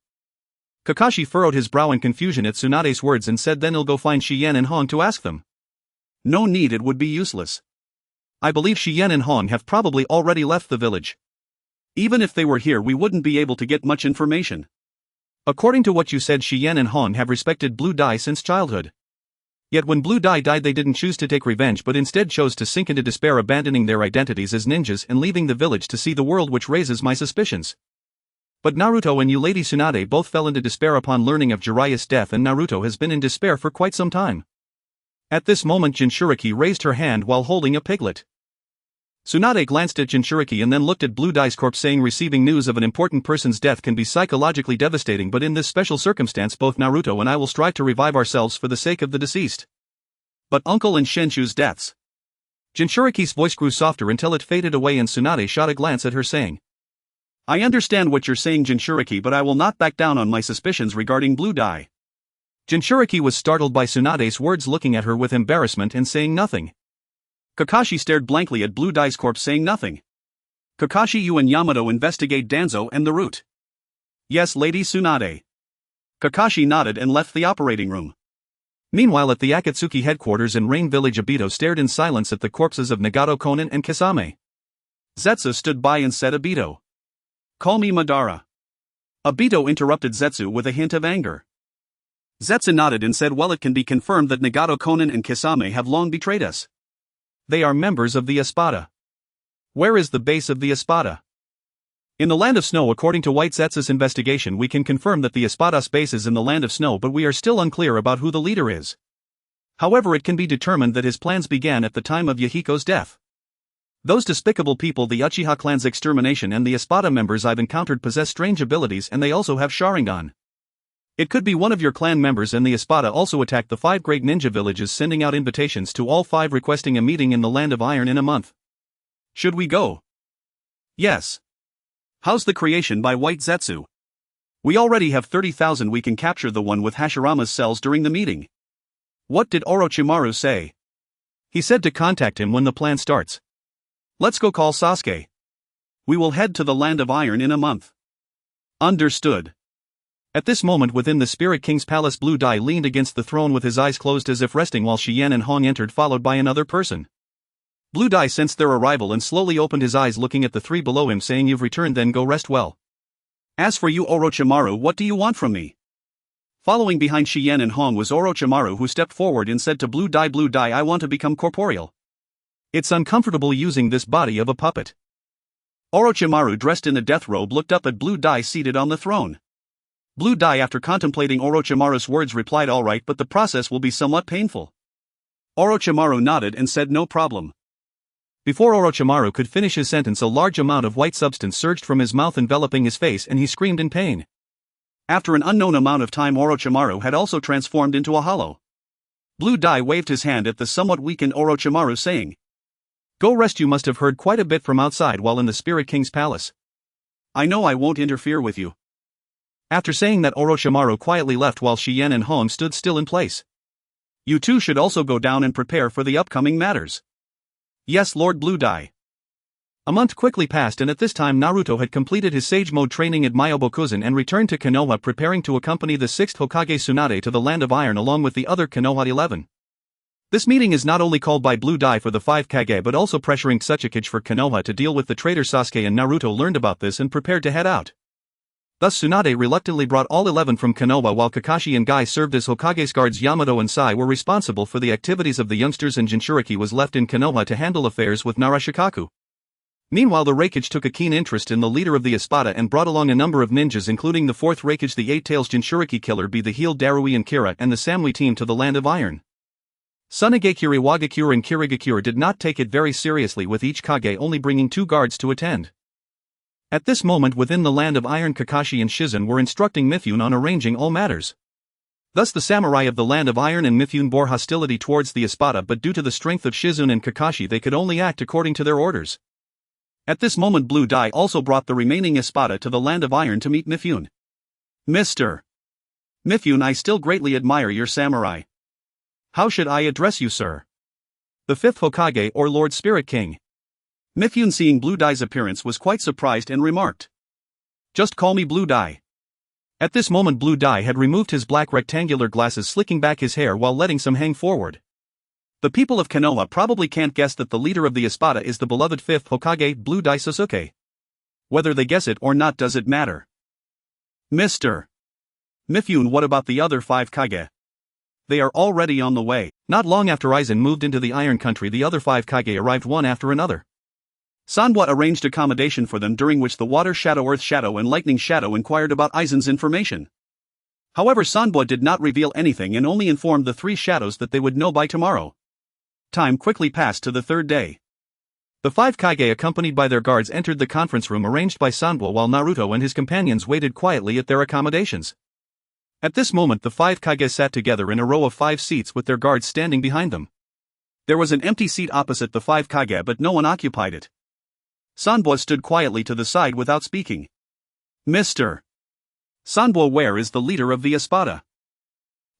Kakashi furrowed his brow in confusion at Tsunade's words and said, then he'll go find Shien and Hong to ask them. No need, it would be useless. I believe Shien and Hong have probably already left the village. Even if they were here, we wouldn't be able to get much information. According to what you said, Shien and Hong have respected Blue Dye since childhood. Yet when Blue Dye died, they didn't choose to take revenge but instead chose to sink into despair, abandoning their identities as ninjas and leaving the village to see the world, which raises my suspicions. But Naruto and you, Lady Tsunade, both fell into despair upon learning of Jiraiya's death, and Naruto has been in despair for quite some time. At this moment, Jinchuriki raised her hand while holding a piglet. Tsunade glanced at Jinchuriki and then looked at Blue Dye's corpse, saying, receiving news of an important person's death can be psychologically devastating, but in this special circumstance both Naruto and I will strive to revive ourselves for the sake of the deceased. But Uncle and Shenshu's deaths. Jinchuriki's voice grew softer until it faded away, and Tsunade shot a glance at her, saying, I understand what you're saying, Jinchuriki, but I will not back down on my suspicions regarding Blue Dye. Jinchuriki was startled by Tsunade's words, looking at her with embarrassment and saying nothing. Kakashi stared blankly at Blue Dye's corpse, saying nothing. Kakashi, you and Yamato investigate Danzo and the route. Yes, Lady Tsunade. Kakashi nodded and left the operating room. Meanwhile, at the Akatsuki headquarters in Rain Village, Obito stared in silence at the corpses of Nagato, Konan and Kisame. Zetsu stood by and said, Obito, call me Madara. Obito interrupted Zetsu with a hint of anger. Zetsu nodded and said, well, it can be confirmed that Nagato, Konan and Kisame have long betrayed us. They are members of the Espada. Where is the base of the Espada? In the Land of Snow. According to White Zetsu's investigation, we can confirm that the Espada's base is in the Land of Snow, but we are still unclear about who the leader is. However, it can be determined that his plans began at the time of Yahiko's death. Those despicable people, the Uchiha clan's extermination, and the Espada members I've encountered possess strange abilities, and they also have Sharingan. It could be one of your clan members, and the Espada also attacked the 5 great ninja villages, sending out invitations to all 5 requesting a meeting in the Land of Iron in a month. Should we go? Yes. How's the creation by White Zetsu? We already have 30,000. We can capture the one with Hashirama's cells during the meeting. What did Orochimaru say? He said to contact him when the plan starts. Let's go call Sasuke. We will head to the Land of Iron in a month. Understood. At this moment, within the Spirit King's palace, Blue Dye leaned against the throne with his eyes closed as if resting, while Shien and Hong entered, followed by another person. Blue Dye sensed their arrival and slowly opened his eyes, looking at the 3 below him, saying, you've returned, then go rest well. As for you, Orochimaru, what do you want from me? Following behind Shien and Hong was Orochimaru, who stepped forward and said to Blue Dye, I want to become corporeal. It's uncomfortable using this body of a puppet. Orochimaru, dressed in a death robe, looked up at Blue Dye seated on the throne. Blue Dye, after contemplating Orochimaru's words, replied, all right, but the process will be somewhat painful. Orochimaru nodded and said, no problem. Before Orochimaru could finish his sentence, a large amount of white substance surged from his mouth, enveloping his face, and he screamed in pain. After an unknown amount of time, Orochimaru had also transformed into a hollow. Blue Dye waved his hand at the somewhat weakened Orochimaru, saying, go rest. You must have heard quite a bit from outside while in the Spirit King's palace. I know, I won't interfere with you. After saying that, Orochimaru quietly left while Shien and Hong stood still in place. You two should also go down and prepare for the upcoming matters. Yes, Lord Blue Dye. A month quickly passed, and at this time Naruto had completed his Sage Mode training at Myobokuzen and returned to Konoha, preparing to accompany the 6th Hokage Tsunade to the Land of Iron along with the other Konoha 11. This meeting is not only called by Blue Dye for the 5 Kage but also pressuring Tsuchikage for Konoha to deal with the traitor Sasuke, and Naruto learned about this and prepared to head out. Thus Tsunade reluctantly brought all 11 from Konoha, while Kakashi and Guy served as Hokage's guards. Yamato and Sai were responsible for the activities of the youngsters, and Jinchuriki was left in Konoha to handle affairs with Narashikaku. Meanwhile, the Raikage took a keen interest in the leader of the Espada and brought along a number of ninjas, including the 4th Raikage, the 8 Tails Jinchuriki killer, be the healed Darui and Kira, and the Samui team to the Land of Iron. Sunigakure, Wagakure and Kirigakure did not take it very seriously, with each Kage only bringing 2 guards to attend. At this moment, within the Land of Iron, Kakashi and Shizen were instructing Mifune on arranging all matters. Thus the samurai of the Land of Iron and Mifune bore hostility towards the Espada, but due to the strength of Shizune and Kakashi they could only act according to their orders. At this moment Blue Dye also brought the remaining Espada to the Land of Iron to meet Mifune. Mr. Mifune, I still greatly admire your samurai. How should I address you, sir? The fifth Hokage or Lord Spirit King? Mifune, seeing Blue Dye's appearance, was quite surprised and remarked. Just call me Blue Dye. At this moment Blue Dye had removed his black rectangular glasses, slicking back his hair while letting some hang forward. The people of Konoha probably can't guess that the leader of the Espada is the beloved fifth Hokage, Blue Dye Sōsuke. Whether they guess it or not, does it matter? Mr. Mifune, what about the other 5 Kage? They are already on the way. Not long after Aizen moved into the Iron Country, the other 5 Kage arrived one after another. Sanbo arranged accommodation for them, during which the Water Shadow, Earth Shadow and Lightning Shadow inquired about Aizen's information. However, Sanbo did not reveal anything and only informed the 3 shadows that they would know by tomorrow. Time quickly passed to the 3rd day. The 5 Kage, accompanied by their guards, entered the conference room arranged by Sanbo, while Naruto and his companions waited quietly at their accommodations. At this moment the 5 Kage sat together in a row of 5 seats with their guards standing behind them. There was an empty seat opposite the 5 Kage, but no one occupied it. Sanbo stood quietly to the side without speaking. Mr. Sanbo, where is the leader of the Espada?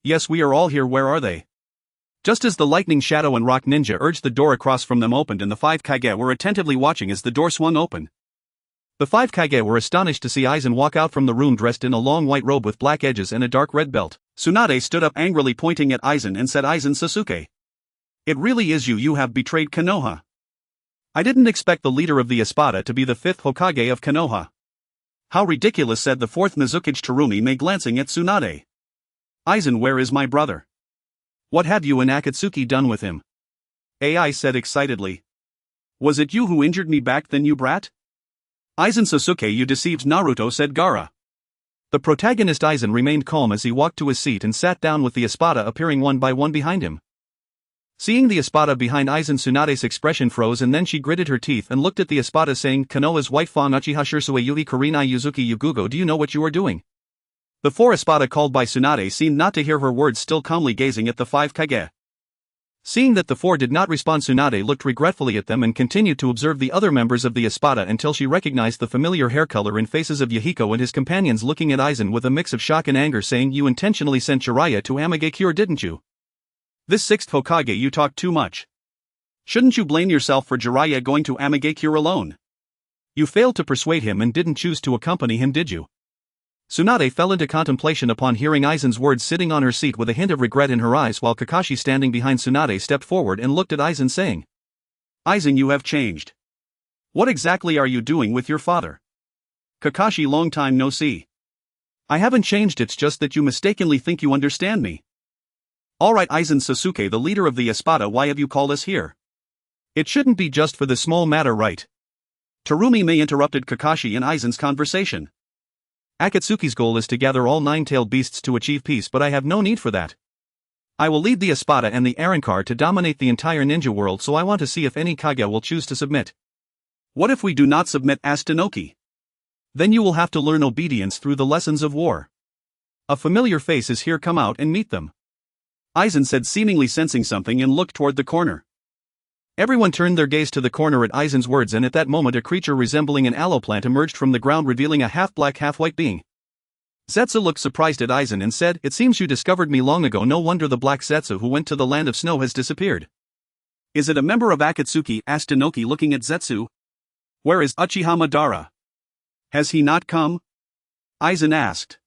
Yes, we are all here, where are they? Just as the Lightning Shadow and Rock Ninja urged, the door across from them opened and the 5 Kage were attentively watching as the door swung open. The 5 Kage were astonished to see Aizen walk out from the room dressed in a long white robe with black edges and a dark red belt. Tsunade stood up angrily, pointing at Aizen, and said, Aizen Sōsuke. It really is you, you have betrayed Konoha. I didn't expect the leader of the Espada to be the 5th Hokage of Konoha. How ridiculous, said the 4th Mizukage Terumi, glancing at Tsunade. Aizen, where is my brother? What have you and Akatsuki done with him? Ai said excitedly. Was it you who injured me back then, you brat? Aizen Sōsuke, you deceived Naruto, said Gaara. The protagonist Aizen remained calm as he walked to his seat and sat down, with the Espada appearing one by one behind him. Seeing the Espada behind Aizen, Tsunade's expression froze, and then she gritted her teeth and looked at the Espada, saying, Konoha's White Fang Uchiha Shirsue Yui Kurinai Yuzuki Yugugo, do you know what you are doing? The 4 Espada called by Tsunade seemed not to hear her words, still calmly gazing at the 5 Kage. Seeing that the 4 did not respond, Tsunade looked regretfully at them and continued to observe the other members of the Espada until she recognized the familiar hair color in faces of Yahiko and his companions, looking at Aizen with a mix of shock and anger, saying, You intentionally sent Jiraiya to Amagakure, didn't you? This 6th Hokage, you talk too much. Shouldn't you blame yourself for Jiraiya going to Amagakure alone? You failed to persuade him and didn't choose to accompany him, did you? Tsunade fell into contemplation upon hearing Aizen's words, sitting on her seat with a hint of regret in her eyes, while Kakashi, standing behind Tsunade, stepped forward and looked at Aizen, saying, Aizen, you have changed. What exactly are you doing with your father? Kakashi, long time no see. I haven't changed, it's just that you mistakenly think you understand me. Alright, Aizen Sōsuke, the leader of the Espada, why have you called us here? It shouldn't be just for this small matter, right? Terumi interrupted Kakashi and Aizen's conversation. Akatsuki's goal is to gather all 9-tailed beasts to achieve peace, but I have no need for that. I will lead the Espada and the Arrancar to dominate the entire ninja world, so I want to see if any Kage will choose to submit. What if we do not submit? Asked Inoki. Then you will have to learn obedience through the lessons of war. A familiar face is here, come out and meet them. Aizen said, seemingly sensing something, and looked toward the corner. Everyone turned their gaze to the corner at Aizen's words, and at that moment a creature resembling an aloe plant emerged from the ground, revealing a half-black half-white being. Zetsu looked surprised at Aizen and said, It seems you discovered me long ago, no wonder the black Zetsu who went to the land of snow has disappeared. Is it a member of Akatsuki? Asked Inoki, looking at Zetsu. Where is Uchiha Madara? Has he not come? Aizen asked.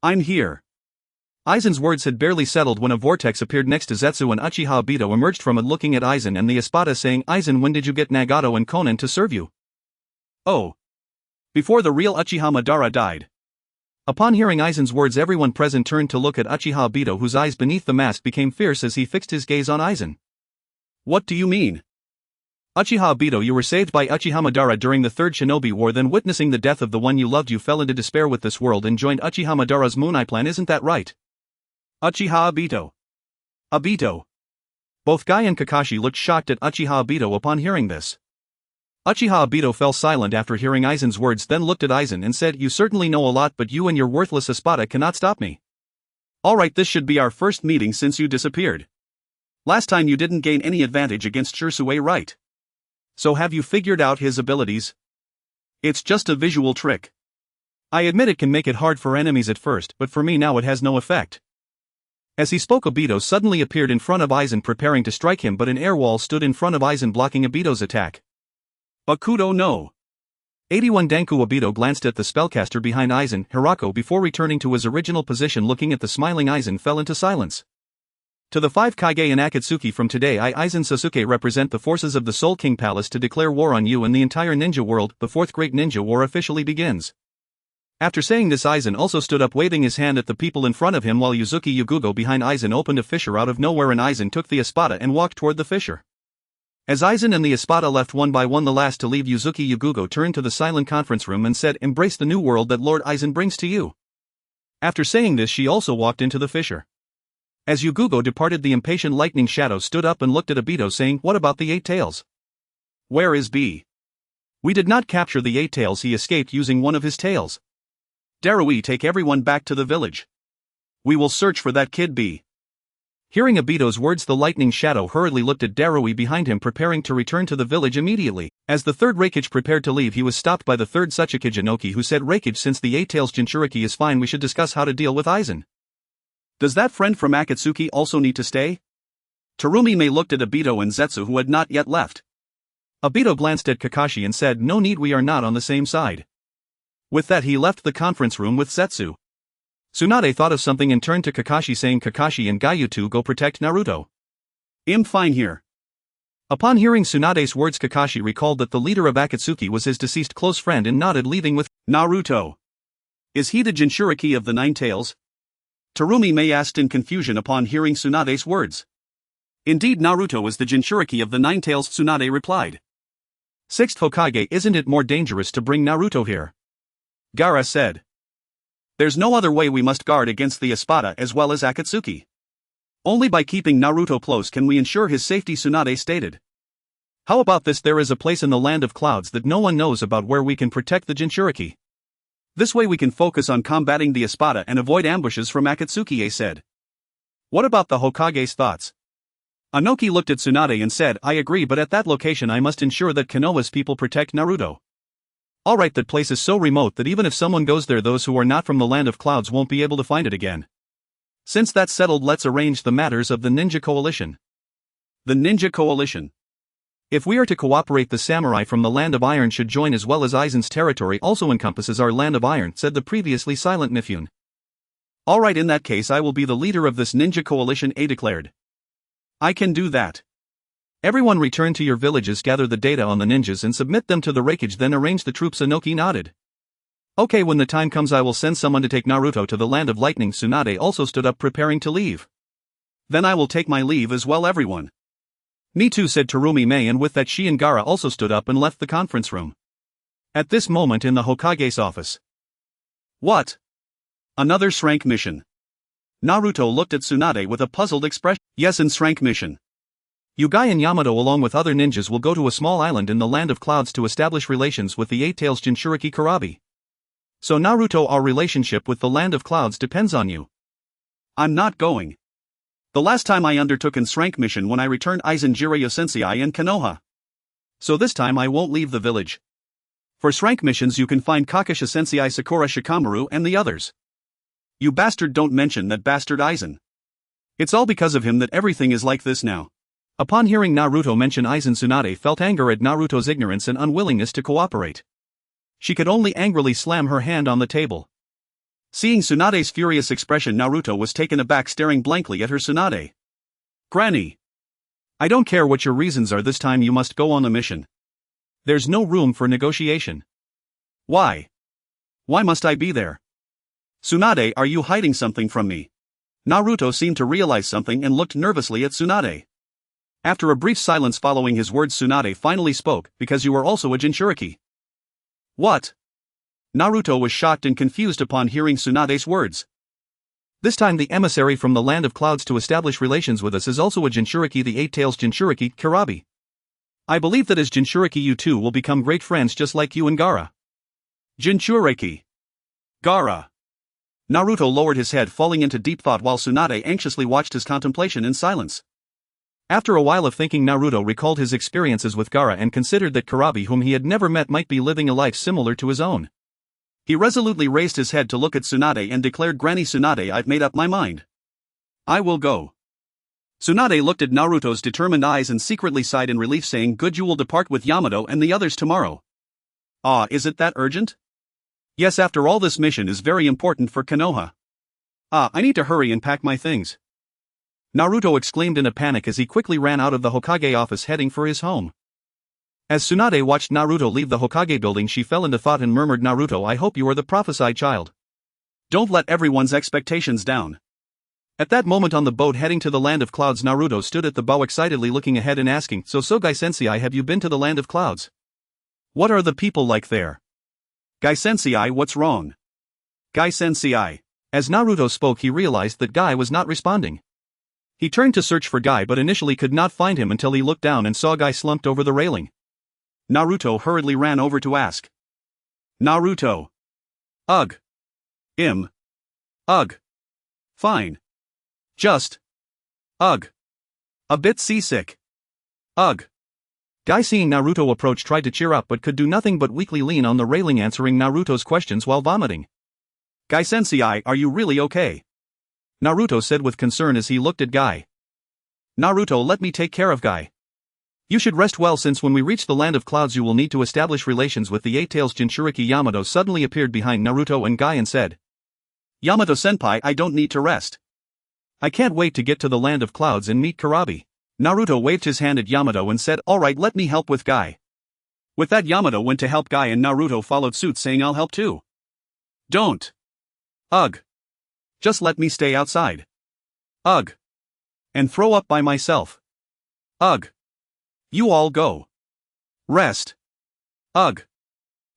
I'm here. Aizen's words had barely settled when a vortex appeared next to Zetsu, and Uchiha Obito emerged from it, looking at Aizen and the Espada, saying, Aizen, when did you get Nagato and Konan to serve you? Oh. Before the real Uchiha Madara died. Upon hearing Aizen's words, everyone present turned to look at Uchiha Obito, whose eyes beneath the mask became fierce as he fixed his gaze on Aizen. What do you mean? Uchiha Obito, you were saved by Uchiha Madara during the Third Shinobi War, then witnessing the death of the one you loved, you fell into despair with this world and joined Uchiha Madara's Moonai plan, isn't that right? Uchiha Obito. Obito. Both Guy and Kakashi looked shocked at Uchiha Obito upon hearing this. Uchiha Obito fell silent after hearing Aizen's words, then looked at Aizen and said, You certainly know a lot, but you and your worthless Espada cannot stop me. Alright, this should be our first meeting since you disappeared. Last time you didn't gain any advantage against Shisui, right? So have you figured out his abilities? It's just a visual trick. I admit it can make it hard for enemies at first, but for me now it has no effect. As he spoke, Obito suddenly appeared in front of Aizen preparing to strike him, but an air wall stood in front of Aizen blocking Obito's attack. Bakudo no. 81 Danku. Obito glanced at the spellcaster behind Aizen, Hirako, before returning to his original position. Looking at the smiling Aizen, fell into silence. To the 5 Kage and Akatsuki, from today I, Aizen Sōsuke, represent the forces of the Soul King Palace to declare war on you and the entire ninja world. The 4th Great Ninja War officially begins. After saying this, Aizen also stood up, waving his hand at the people in front of him, while Yuugao behind Aizen opened a fissure out of nowhere and Aizen took the espada and walked toward the fissure. As Aizen and the espada left one by one, the last to leave, Yuugao turned to the silent conference room and said, "Embrace the new world that Lord Aizen brings to you." After saying this, she also walked into the fissure. As Yuugao departed, the impatient lightning shadow stood up and looked at Obito, saying, "What about the 8 tails? Where is B? We did not capture the 8 tails. He escaped using one of his tails." Darui, take everyone back to the village. We will search for that kid B. Hearing Obito's words, the lightning shadow hurriedly looked at Darui behind him, preparing to return to the village immediately. As the 3rd Hokage prepared to leave, he was stopped by the 3rd Hokage Inoki, who said, "Hokage, since the 8 tails Jinchuriki is fine, we should discuss how to deal with Aizen." Does that friend from Akatsuki also need to stay? Terumi looked at Obito and Zetsu, who had not yet left. Obito glanced at Kakashi and said, "No need, we are not on the same side." With that, he left the conference room with Zetsu. Tsunade thought of something and turned to Kakashi, saying, "Kakashi and Gyuto, go protect Naruto." I'm fine here. Upon hearing Tsunade's words, Kakashi recalled that the leader of Akatsuki was his deceased close friend and nodded, leaving with, "Naruto. Is he the Jinchuriki of the 9 tails?" Terumi asked in confusion upon hearing Tsunade's words. "Indeed, Naruto is the Jinchuriki of the 9 tails," Tsunade replied. 6th Hokage, isn't it more dangerous to bring Naruto here?" Gaara said. "There's no other way. We must guard against the espada as well as Akatsuki. Only by keeping Naruto close can we ensure his safety," Tsunade stated. "How about this? There is a place in the land of clouds that no one knows about where we can protect the Jinchuriki. This way we can focus on combating the espada and avoid ambushes from Akatsuki," said. "What about the Hokage's thoughts?" Anoki looked at Tsunade and said, "I agree, but at that location I must ensure that Konoha's people protect Naruto. Alright, that place is so remote that even if someone goes there, those who are not from the land of clouds won't be able to find it again. Since that's settled, let's arrange the matters of the Ninja Coalition." The Ninja Coalition. If we are to cooperate, the samurai from the land of iron should join, as well as Aizen's territory also encompasses our land of iron, said the previously silent Mifune. Alright, in that case I will be the leader of this Ninja Coalition, A declared. I can do that. Everyone return to your villages, gather the data on the ninjas and submit them to the Hokage, then arrange the troops. Anoki nodded. Okay, when the time comes I will send someone to take Naruto to the land of lightning. Tsunade also stood up, preparing to leave. Then I will take my leave as well, everyone. Me too, said Terumi, and with that she and Gaara also stood up and left the conference room. At this moment in the Hokage's office. What? Another Shrank mission. Naruto looked at Tsunade with a puzzled expression. Yes, and Shrank mission. Yuugao and Yamato along with other ninjas will go to a small island in the land of clouds to establish relations with the 8 tails Jinchuriki Karabi. So Naruto, our relationship with the land of clouds depends on you. I'm not going. The last time I undertook an Shrank mission when I returned Aizen Jiraiya Sensei and Konoha. So this time I won't leave the village. For Shrank missions you can find Kakashi Sensei, Sakura Shikamaru and the others. You bastard, don't mention that bastard Aizen. It's all because of him that everything is like this now. Upon hearing Naruto mention Aizen, Tsunade felt anger at Naruto's ignorance and unwillingness to cooperate. She could only angrily slam her hand on the table. Seeing Tsunade's furious expression, Naruto was taken aback, staring blankly at her. Tsunade. Granny. I don't care what your reasons are, this time you must go on the mission. There's no room for negotiation. Why? Why must I be there? Tsunade, are you hiding something from me? Naruto seemed to realize something and looked nervously at Tsunade. After a brief silence following his words, Tsunade finally spoke, because you are also a Jinchuriki. What? Naruto was shocked and confused upon hearing Tsunade's words. This time the emissary from the land of clouds to establish relations with us is also a Jinchuriki, the 8 tails Jinchuriki, Karabi. I believe that as Jinchuriki you two will become great friends just like you and Gaara. Jinchuriki. Gaara. Naruto lowered his head, falling into deep thought while Tsunade anxiously watched his contemplation in silence. After a while of thinking, Naruto recalled his experiences with Gaara and considered that Kurabi, whom he had never met, might be living a life similar to his own. He resolutely raised his head to look at Tsunade and declared, "Granny Tsunade, I've made up my mind. I will go." Tsunade looked at Naruto's determined eyes and secretly sighed in relief, saying, "Good, you will depart with Yamato and the others tomorrow." "Ah, is it that urgent?" "Yes, after all, this mission is very important for Konoha." "Ah, I need to hurry and pack my things," Naruto exclaimed in a panic as he quickly ran out of the Hokage office, heading for his home. As Tsunade watched Naruto leave the Hokage building, she fell into thought and murmured, "Naruto, I hope you are the prophesied child. Don't let everyone's expectations down." At that moment, on the boat heading to the Land of Clouds, Naruto stood at the bow excitedly looking ahead and asking, So Gai Sensei, have you been to the Land of Clouds? What are the people like there?" "Gai Sensei, what's wrong?" "Gai Sensei." As Naruto spoke, he realized that Gai was not responding. He turned to search for Gai but initially could not find him until he looked down and saw Gai slumped over the railing. Naruto hurriedly ran over to ask. "Naruto." "Ugh. Ugh. Fine. Just. Ugh. A bit seasick. Ugh." Gai, seeing Naruto approach, tried to cheer up but could do nothing but weakly lean on the railing, answering Naruto's questions while vomiting. "Gai Sensei, are you really okay?" Naruto said with concern as he looked at Gai. "Naruto, let me take care of Gai. You should rest well, since when we reach the Land of Clouds you will need to establish relations with the Eight-Tails." Jinchuriki Yamato suddenly appeared behind Naruto and Gai and said, "Yamato-senpai, I don't need to rest. I can't wait to get to the Land of Clouds and meet Kurabi." Naruto waved his hand at Yamato and said, "Alright, let me help with Gai." With that, Yamato went to help Gai and Naruto followed suit, saying, "I'll help too." "Don't. Ugh. Just let me stay outside. Ugh. And throw up by myself. Ugh. You all go. Rest. Ugh."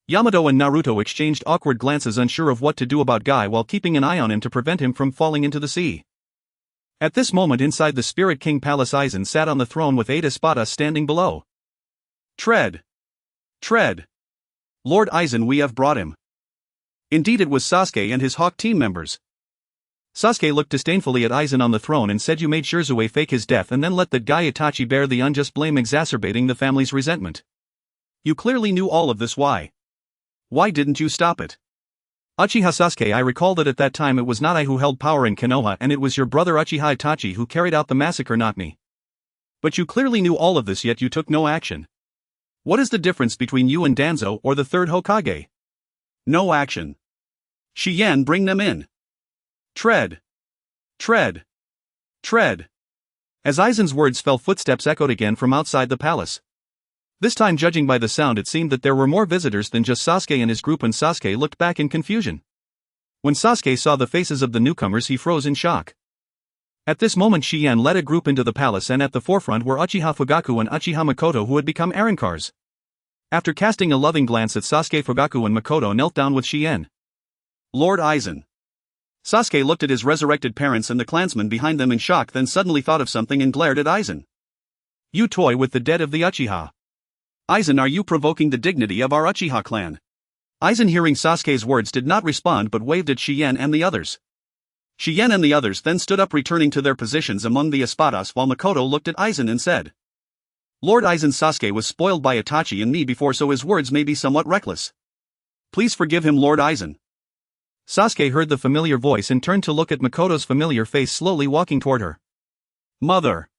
Yamato and Naruto exchanged awkward glances, unsure of what to do about Gai while keeping an eye on him to prevent him from falling into the sea. At this moment, inside the Spirit King Palace, Aizen sat on the throne with 8 espadas standing below. Tread. Lord Aizen, we have brought him." Indeed, it was Sasuke and his Hawk team members. Sasuke looked disdainfully at Aizen on the throne and said, "You made Shirzue fake his death and then let that guy Itachi bear the unjust blame, exacerbating the family's resentment. You clearly knew all of this. Why didn't you stop it?" "Uchiha Sasuke, I recall that at that time it was not I who held power in Konoha and it was your brother Uchiha Itachi who carried out the massacre, not me. But you clearly knew all of this, yet you took no action. What is the difference between you and Danzo or the Third Hokage?" "No action. Shien, bring them in. Tread. As Aizen's words fell, footsteps echoed again from outside the palace. This time, judging by the sound, it seemed that there were more visitors than just Sasuke and his group, and Sasuke looked back in confusion. When Sasuke saw the faces of the newcomers, he froze in shock. At this moment, Shien led a group into the palace, and at the forefront were Uchiha Fugaku and Uchiha Makoto, who had become Arankars. After casting a loving glance at Sasuke, Fugaku and Makoto knelt down with Shien. "Lord Aizen." Sasuke looked at his resurrected parents and the clansmen behind them in shock, then suddenly thought of something and glared at Aizen. "You toy with the dead of the Uchiha. Aizen, are you provoking the dignity of our Uchiha clan?" Aizen, hearing Sasuke's words, did not respond but waved at Shien and the others. Shien and the others then stood up, returning to their positions among the espadas, while Makoto looked at Aizen and said, "Lord Aizen, Sasuke was spoiled by Itachi and me before, so his words may be somewhat reckless. Please forgive him, Lord Aizen." Sasuke heard the familiar voice and turned to look at Makoto's familiar face slowly walking toward her. Mother.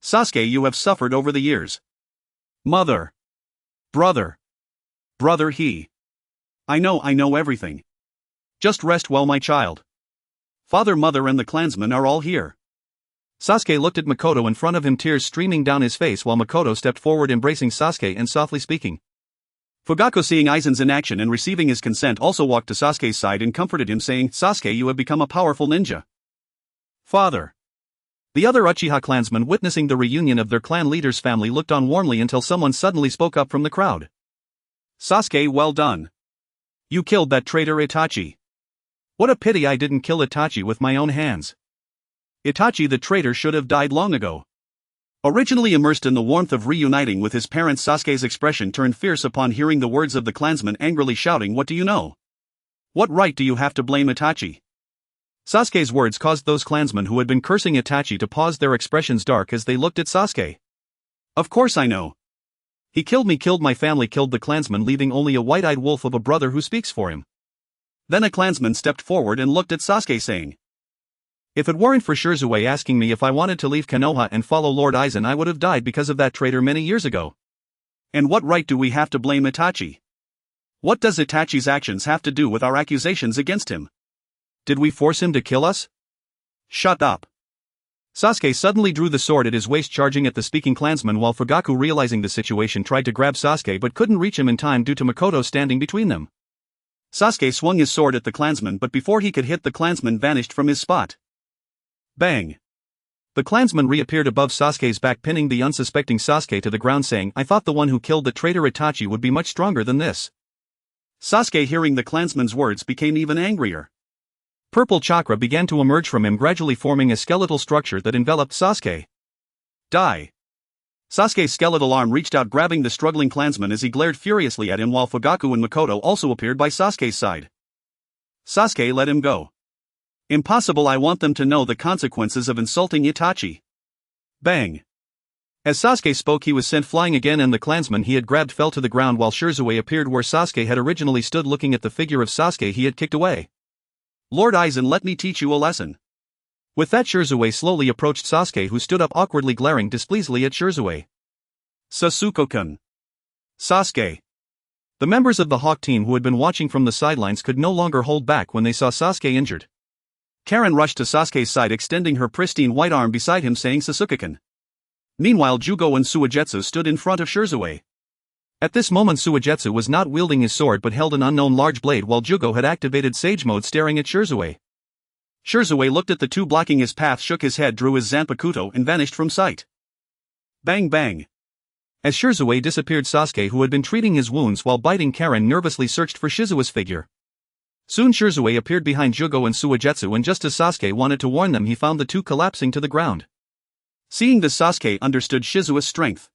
Sasuke, you have suffered over the years. Mother. Brother. He. I know everything. Just rest well, my child. Father, mother and the clansmen are all here." Sasuke looked at Makoto in front of him, tears streaming down his face, while Makoto stepped forward, embracing Sasuke and softly speaking. Fugaku, seeing Aizen's inaction and receiving his consent, also walked to Sasuke's side and comforted him, saying, "Sasuke, you have become a powerful ninja." Father. The other Uchiha clansmen, witnessing the reunion of their clan leader's family, looked on warmly until someone suddenly spoke up from the crowd. "Sasuke, well done. You killed that traitor Itachi. What a pity I didn't kill Itachi with my own hands. Itachi the traitor should have died long ago." Originally immersed in the warmth of reuniting with his parents, Sasuke's expression turned fierce upon hearing the words of the clansman, angrily shouting, "What do you know? What right do you have to blame Itachi? Sasuke's words caused those clansmen who had been cursing Itachi to pause, their expressions dark as they looked at Sasuke. Of course I know. He killed me, killed my family, killed the clansman, leaving only a white-eyed wolf of a brother who speaks for him. Then a clansman stepped forward and looked at Sasuke saying, If it weren't for Shizue asking me if I wanted to leave Konoha and follow Lord Aizen, I would have died because of that traitor many years ago. And what right do we have to blame Itachi? What does Itachi's actions have to do with our accusations against him? Did we force him to kill us? Shut up. Sasuke suddenly drew the sword at his waist, charging at the speaking clansman, while Fugaku, realizing the situation, tried to grab Sasuke but couldn't reach him in time due to Makoto standing between them. Sasuke swung his sword at the clansman, but before he could hit, the clansman vanished from his spot. Bang! The clansman reappeared above Sasuke's back, pinning the unsuspecting Sasuke to the ground, saying, I thought the one who killed the traitor Itachi would be much stronger than this. Sasuke, hearing the clansman's words, became even angrier. Purple chakra began to emerge from him, gradually forming a skeletal structure that enveloped Sasuke. Die! Sasuke's skeletal arm reached out, grabbing the struggling clansman as he glared furiously at him, while Fugaku and Makoto also appeared by Sasuke's side. Sasuke, let him go. Impossible, I want them to know the consequences of insulting Itachi. Bang! As Sasuke spoke, he was sent flying again, and the clansman he had grabbed fell to the ground, while Shizue appeared where Sasuke had originally stood, looking at the figure of Sasuke he had kicked away. Lord Aizen, let me teach you a lesson. With that, Shizue slowly approached Sasuke, who stood up awkwardly, glaring displeasingly at Shizue. Sasuke-kun. Sasuke. The members of the Hawk team who had been watching from the sidelines could no longer hold back when they saw Sasuke injured. Karen rushed to Sasuke's side, extending her pristine white arm beside him, saying, Sasuke-kun. Meanwhile, Yuugao and Suigetsu stood in front of Shizue. At this moment, Suigetsu was not wielding his sword but held an unknown large blade, while Yuugao had activated Sage Mode, staring at Shizue. Shizue looked at the two blocking his path, shook his head, drew his Zanpakuto, and vanished from sight. Bang bang. As Shizue disappeared, Sasuke, who had been treating his wounds while biting Karen, nervously searched for Shizue's figure. Soon Shizue appeared behind Yuugao and Suigetsu, and just as Sasuke wanted to warn them, he found the two collapsing to the ground. Seeing this, Sasuke understood Shizue's strength.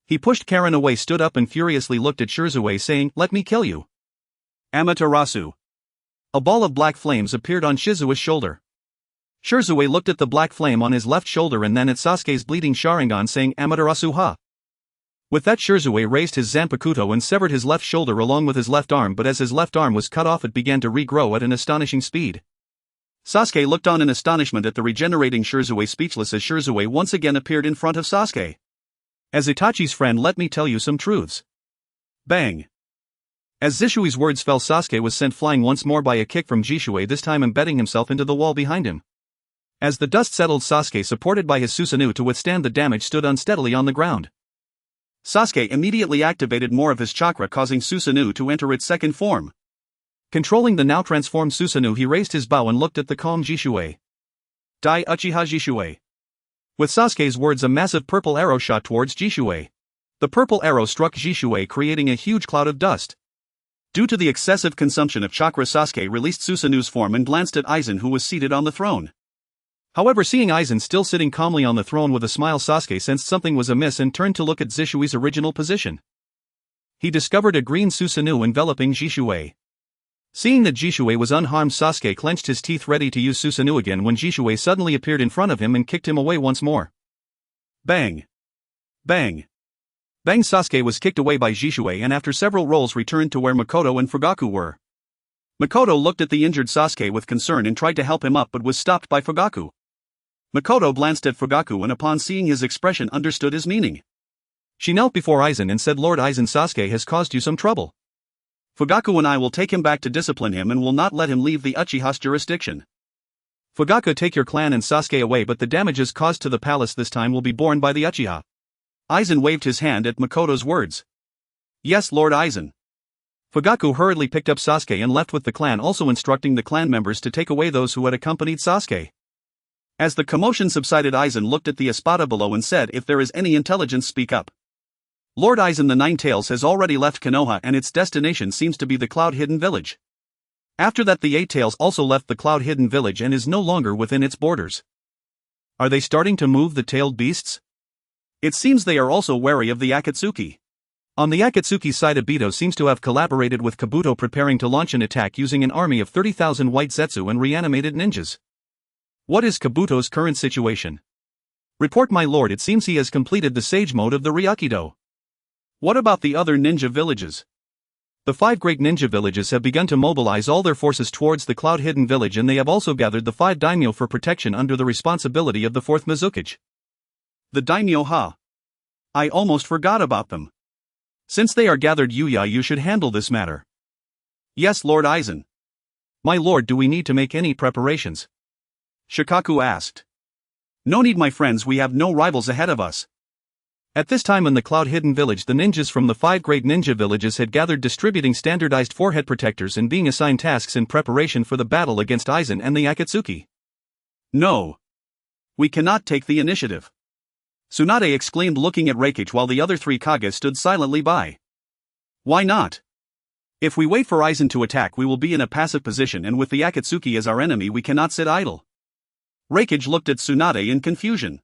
He pushed Karen away, stood up, and furiously looked at Shizue, saying, Let me kill you. Amaterasu. A ball of black flames appeared on Shizue's shoulder. Shizue looked at the black flame on his left shoulder and then at Sasuke's bleeding Sharingan, saying, Amaterasu ha. With that, Shizue raised his Zanpakuto and severed his left shoulder along with his left arm, but as his left arm was cut off, it began to regrow at an astonishing speed. Sasuke looked on in astonishment at the regenerating Shizue, speechless as Shizue once again appeared in front of Sasuke. As Itachi's friend, let me tell you some truths. Bang! As Zishui's words fell, Sasuke was sent flying once more by a kick from Jishue, this time embedding himself into the wall behind him. As the dust settled, Sasuke, supported by his Susanoo to withstand the damage, stood unsteadily on the ground. Sasuke immediately activated more of his chakra, causing Susanoo to enter its second form. Controlling the now transformed Susanoo, he raised his bow and looked at the calm Jishue. Dai Uchiha Jishue. With Sasuke's words, a massive purple arrow shot towards Jishue. The purple arrow struck Jishue, creating a huge cloud of dust. Due to the excessive consumption of chakra, Sasuke released Susanoo's form and glanced at Aizen, who was seated on the throne. However, seeing Aizen still sitting calmly on the throne with a smile, Sasuke sensed something was amiss and turned to look at Zishui's original position. He discovered a green Susanoo enveloping Jishue. Seeing that Jishue was unharmed, Sasuke clenched his teeth, ready to use Susanoo again, when Jishue suddenly appeared in front of him and kicked him away once more. Bang! Bang! Bang! Sasuke was kicked away by Jishue and after several rolls returned to where Makoto and Fugaku were. Makoto looked at the injured Sasuke with concern and tried to help him up, but was stopped by Fugaku. Makoto glanced at Fugaku and upon seeing his expression understood his meaning. She knelt before Aizen and said, Lord Aizen, Sasuke has caused you some trouble. Fugaku and I will take him back to discipline him and will not let him leave the Uchiha's jurisdiction. Fugaku, take your clan and Sasuke away, but the damages caused to the palace this time will be borne by the Uchiha. Aizen waved his hand at Makoto's words. Yes, Lord Aizen. Fugaku hurriedly picked up Sasuke and left with the clan, also instructing the clan members to take away those who had accompanied Sasuke. As the commotion subsided, Aizen looked at the espada below and said, If there is any intelligence, speak up. Lord Aizen, the Nine Tails has already left Konoha and its destination seems to be the Cloud-Hidden Village. After that, the Eight Tails also left the Cloud-Hidden Village and is no longer within its borders. Are they starting to move the tailed beasts? It seems they are also wary of the Akatsuki. On the Akatsuki side, Obito seems to have collaborated with Kabuto, preparing to launch an attack using an army of 30,000 white Zetsu and reanimated ninjas. What is Kabuto's current situation? Report, my lord. It seems he has completed the sage mode of the Ryakudo. What about the other ninja villages? The 5 great ninja villages have begun to mobilize all their forces towards the Cloud Hidden Village, and they have also gathered the 5 daimyo for protection under the responsibility of the 4th Mizukage. The daimyo, ha! I almost forgot about them. Since they are gathered, Yuya, you should handle this matter. Yes, Lord Aizen. My lord, do we need to make any preparations? Shikaku asked. No need, my friends, we have no rivals ahead of us. At this time in the Cloud Hidden Village, the ninjas from the 5 great ninja villages had gathered, distributing standardized forehead protectors and being assigned tasks in preparation for the battle against Aizen and the Akatsuki. No. We cannot take the initiative. Tsunade exclaimed, looking at Reikage while the other 3 Kages stood silently by. Why not? If we wait for Aizen to attack, we will be in a passive position, and with the Akatsuki as our enemy, we cannot sit idle. Reikage looked at Tsunade in confusion.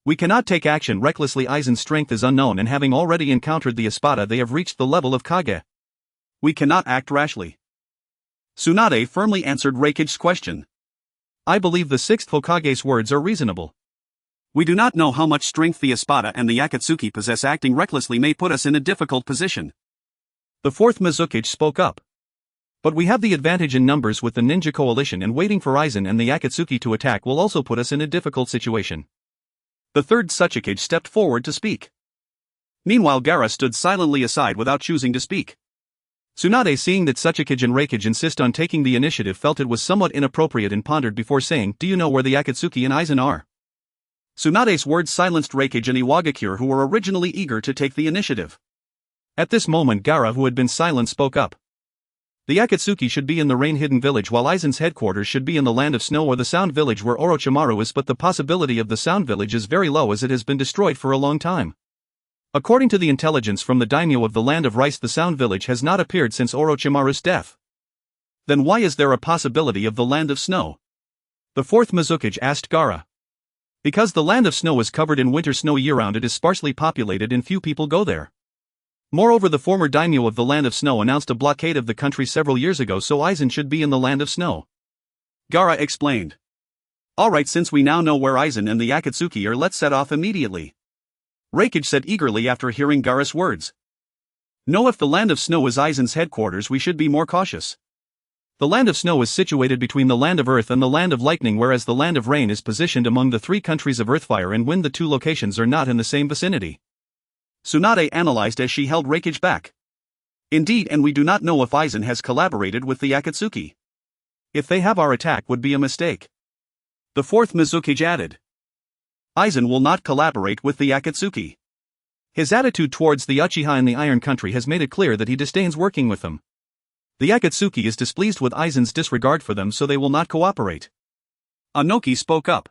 We cannot take action recklessly. Aizen's strength is unknown, and having already encountered the Espada, they have reached the level of Kage. We cannot act rashly. Tsunade firmly answered Reikage's question. I believe the 6th Hokage's words are reasonable. We do not know how much strength the Espada and the Akatsuki possess. Acting recklessly may put us in a difficult position. The 4th Mizukage spoke up. But we have the advantage in numbers with the ninja coalition, and waiting for Aizen and the Akatsuki to attack will also put us in a difficult situation. The 3rd Tsuchikage stepped forward to speak. Meanwhile, Gaara stood silently aside without choosing to speak. Tsunade, seeing that Tsuchikage and Reikage insist on taking the initiative, felt it was somewhat inappropriate and pondered before saying, "Do you know where the Akatsuki and Aizen are?" Tsunade's words silenced Reikage and Iwagakure, who were originally eager to take the initiative. At this moment, Gaara, who had been silent, spoke up. The Akatsuki should be in the Rain Hidden Village, while Aizen's headquarters should be in the Land of Snow or the Sound Village where Orochimaru is, but the possibility of the Sound Village is very low as it has been destroyed for a long time. According to the intelligence from the daimyo of the Land of Rice, the Sound Village has not appeared since Orochimaru's death. Then why is there a possibility of the Land of Snow? The 4th Mizukage asked Gaara. Because the Land of Snow is covered in winter snow year-round, it is sparsely populated and few people go there. Moreover, the former daimyo of the Land of Snow announced a blockade of the country several years ago, so Aizen should be in the Land of Snow. Gaara explained. Alright, since we now know where Aizen and the Akatsuki are, let's set off immediately. Reikage said eagerly after hearing Gaara's words. No, if the Land of Snow is Aizen's headquarters, we should be more cautious. The Land of Snow is situated between the Land of Earth and the Land of Lightning, whereas the Land of Rain is positioned among the 3 countries of Earthfire and Wind. The 2 locations are not in the same vicinity. Tsunade analyzed as she held Reikage back. Indeed, and we do not know if Aizen has collaborated with the Akatsuki. If they have, our attack would be a mistake. The 4th Mizukage added. Aizen will not collaborate with the Akatsuki. His attitude towards the Uchiha in the Iron Country has made it clear that he disdains working with them. The Akatsuki is displeased with Aizen's disregard for them, so they will not cooperate. Anoki spoke up.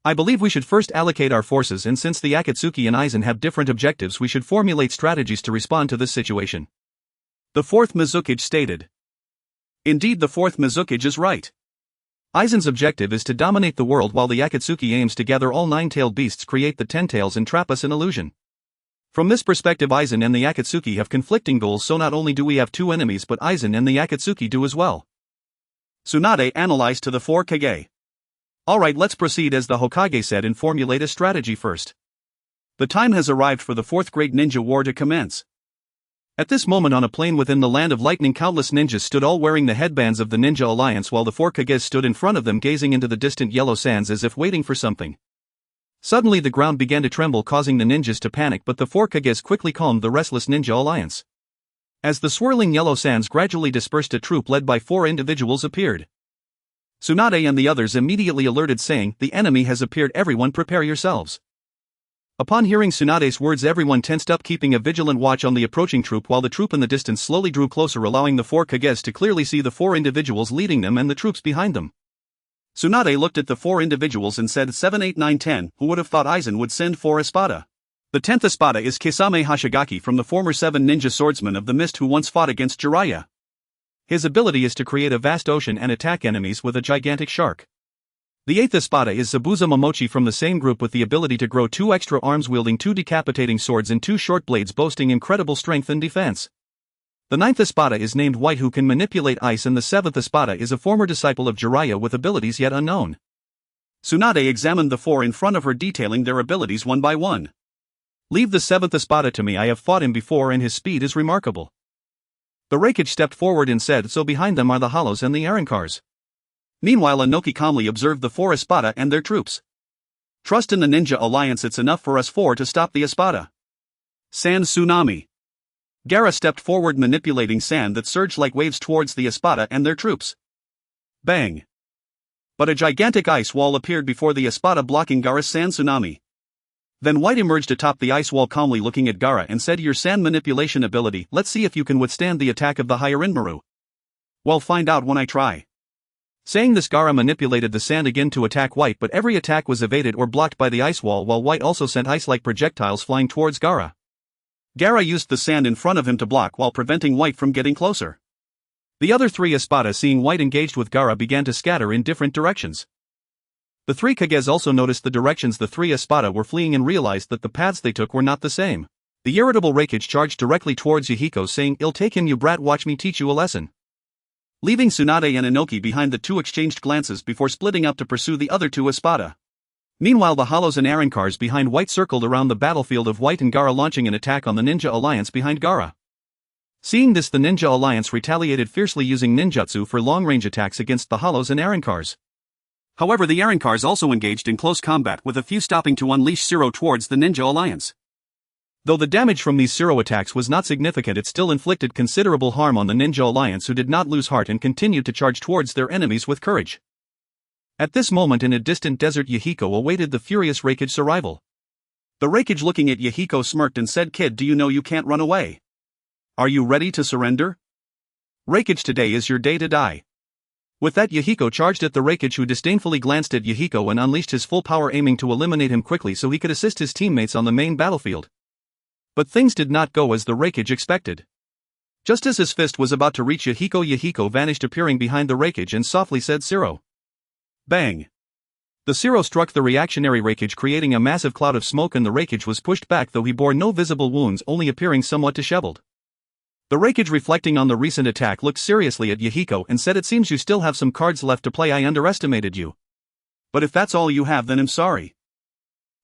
I believe we should first allocate our forces, and since the Akatsuki and Aizen have different objectives, we should formulate strategies to respond to this situation. The 4th Mizukage stated. Indeed, the 4th Mizukage is right. Aizen's objective is to dominate the world, while the Akatsuki aims to gather all 9-tailed beasts, create the 10 tails, and trap us in illusion. From this perspective, Aizen and the Akatsuki have conflicting goals, so not only do we have 2 enemies, but Aizen and the Akatsuki do as well. Tsunade analyzed to the 4 Kage. Alright, let's proceed as the Hokage said and formulate a strategy first. The time has arrived for the 4th Great Ninja War to commence. At this moment, on a plain within the Land of Lightning, countless ninjas stood, all wearing the headbands of the Ninja Alliance, while the 4 Kages stood in front of them, gazing into the distant yellow sands as if waiting for something. Suddenly the ground began to tremble, causing the ninjas to panic, but the 4 Kages quickly calmed the restless Ninja Alliance. As the swirling yellow sands gradually dispersed, a troop led by 4 individuals appeared. Tsunade and the others immediately alerted, saying, "The enemy has appeared, everyone prepare yourselves." Upon hearing Tsunade's words, everyone tensed up, keeping a vigilant watch on the approaching troop, while the troop in the distance slowly drew closer, allowing the 4 Kages to clearly see the 4 individuals leading them and the troops behind them. Tsunade looked at the 4 individuals and said, 7, 8, 9, 10, who would have thought Aizen would send 4 Espada? The 10th Espada is Kisame Hashigaki, from the former 7 ninja swordsman of the mist who once fought against Jiraiya. His ability is to create a vast ocean and attack enemies with a gigantic shark. The 8th Espada is Zabuza Momochi from the same group with the ability to grow 2 extra arms wielding 2 decapitating swords and 2 short blades boasting incredible strength and defense. The 9th Espada is named White who can manipulate ice, and the 7th Espada is a former disciple of Jiraiya with abilities yet unknown. Tsunade examined the 4 in front of her, detailing their abilities one by one. Leave the 7th Espada to me, I have fought him before and his speed is remarkable. The Raikage stepped forward and said, so behind them are the Hollows and the Arankars. Meanwhile Inoki calmly observed the 4 Espada and their troops. Trust in the Ninja Alliance, it's enough for us 4 to stop the Espada. Sand Tsunami. Gaara stepped forward, manipulating sand that surged like waves towards the Espada and their troops. Bang! But a gigantic ice wall appeared before the Espada, blocking Gaara's sand tsunami. Then White emerged atop the ice wall, calmly looking at Gaara and said, your sand manipulation ability, let's see if you can withstand the attack of the Hyarinmaru. Well, find out when I try. Saying this, Gaara manipulated the sand again to attack White, but every attack was evaded or blocked by the ice wall, while White also sent ice-like projectiles flying towards Gaara. Gaara used the sand in front of him to block while preventing White from getting closer. The other 3 Espada, seeing White engaged with Gaara, began to scatter in different directions. The 3 Kages also noticed the directions the 3 Espada were fleeing and realized that the paths they took were not the same. The irritable Raikage charged directly towards Yuhiko, saying, "I'll take him, you brat, watch me teach you a lesson." Leaving Tsunade and Inoki behind, the 2 exchanged glances before splitting up to pursue the other 2 Espada. Meanwhile, the Hollows and Arankars behind White circled around the battlefield of White and Gaara, launching an attack on the Ninja Alliance behind Gaara. Seeing this, the Ninja Alliance retaliated fiercely, using ninjutsu for long-range attacks against the Hollows and Arankars. However, the Arankars also engaged in close combat, with a few stopping to unleash Zero towards the Ninja Alliance. Though the damage from these Zero attacks was not significant, it still inflicted considerable harm on the Ninja Alliance, who did not lose heart and continued to charge towards their enemies with courage. At this moment in a distant desert, Yuhiko awaited the furious Raikage's arrival. The Raikage, looking at Yuhiko, smirked and said, "Kid, do you know you can't run away? Are you ready to surrender? Raikage, today is your day to die." With that, Yuhiko charged at the Raikage, who disdainfully glanced at Yuhiko and unleashed his full power, aiming to eliminate him quickly so he could assist his teammates on the main battlefield. But things did not go as the Raikage expected. Just as his fist was about to reach Yuhiko, Yuhiko vanished, appearing behind the Raikage and softly said, "Zero." Bang! The Zero struck the reactionary Raikage, creating a massive cloud of smoke, and the Raikage was pushed back, though he bore no visible wounds, only appearing somewhat disheveled. The Raikage, reflecting on the recent attack, looked seriously at Yuhiko and said, "It seems you still have some cards left to play. I underestimated you. But if that's all you have, then I'm sorry."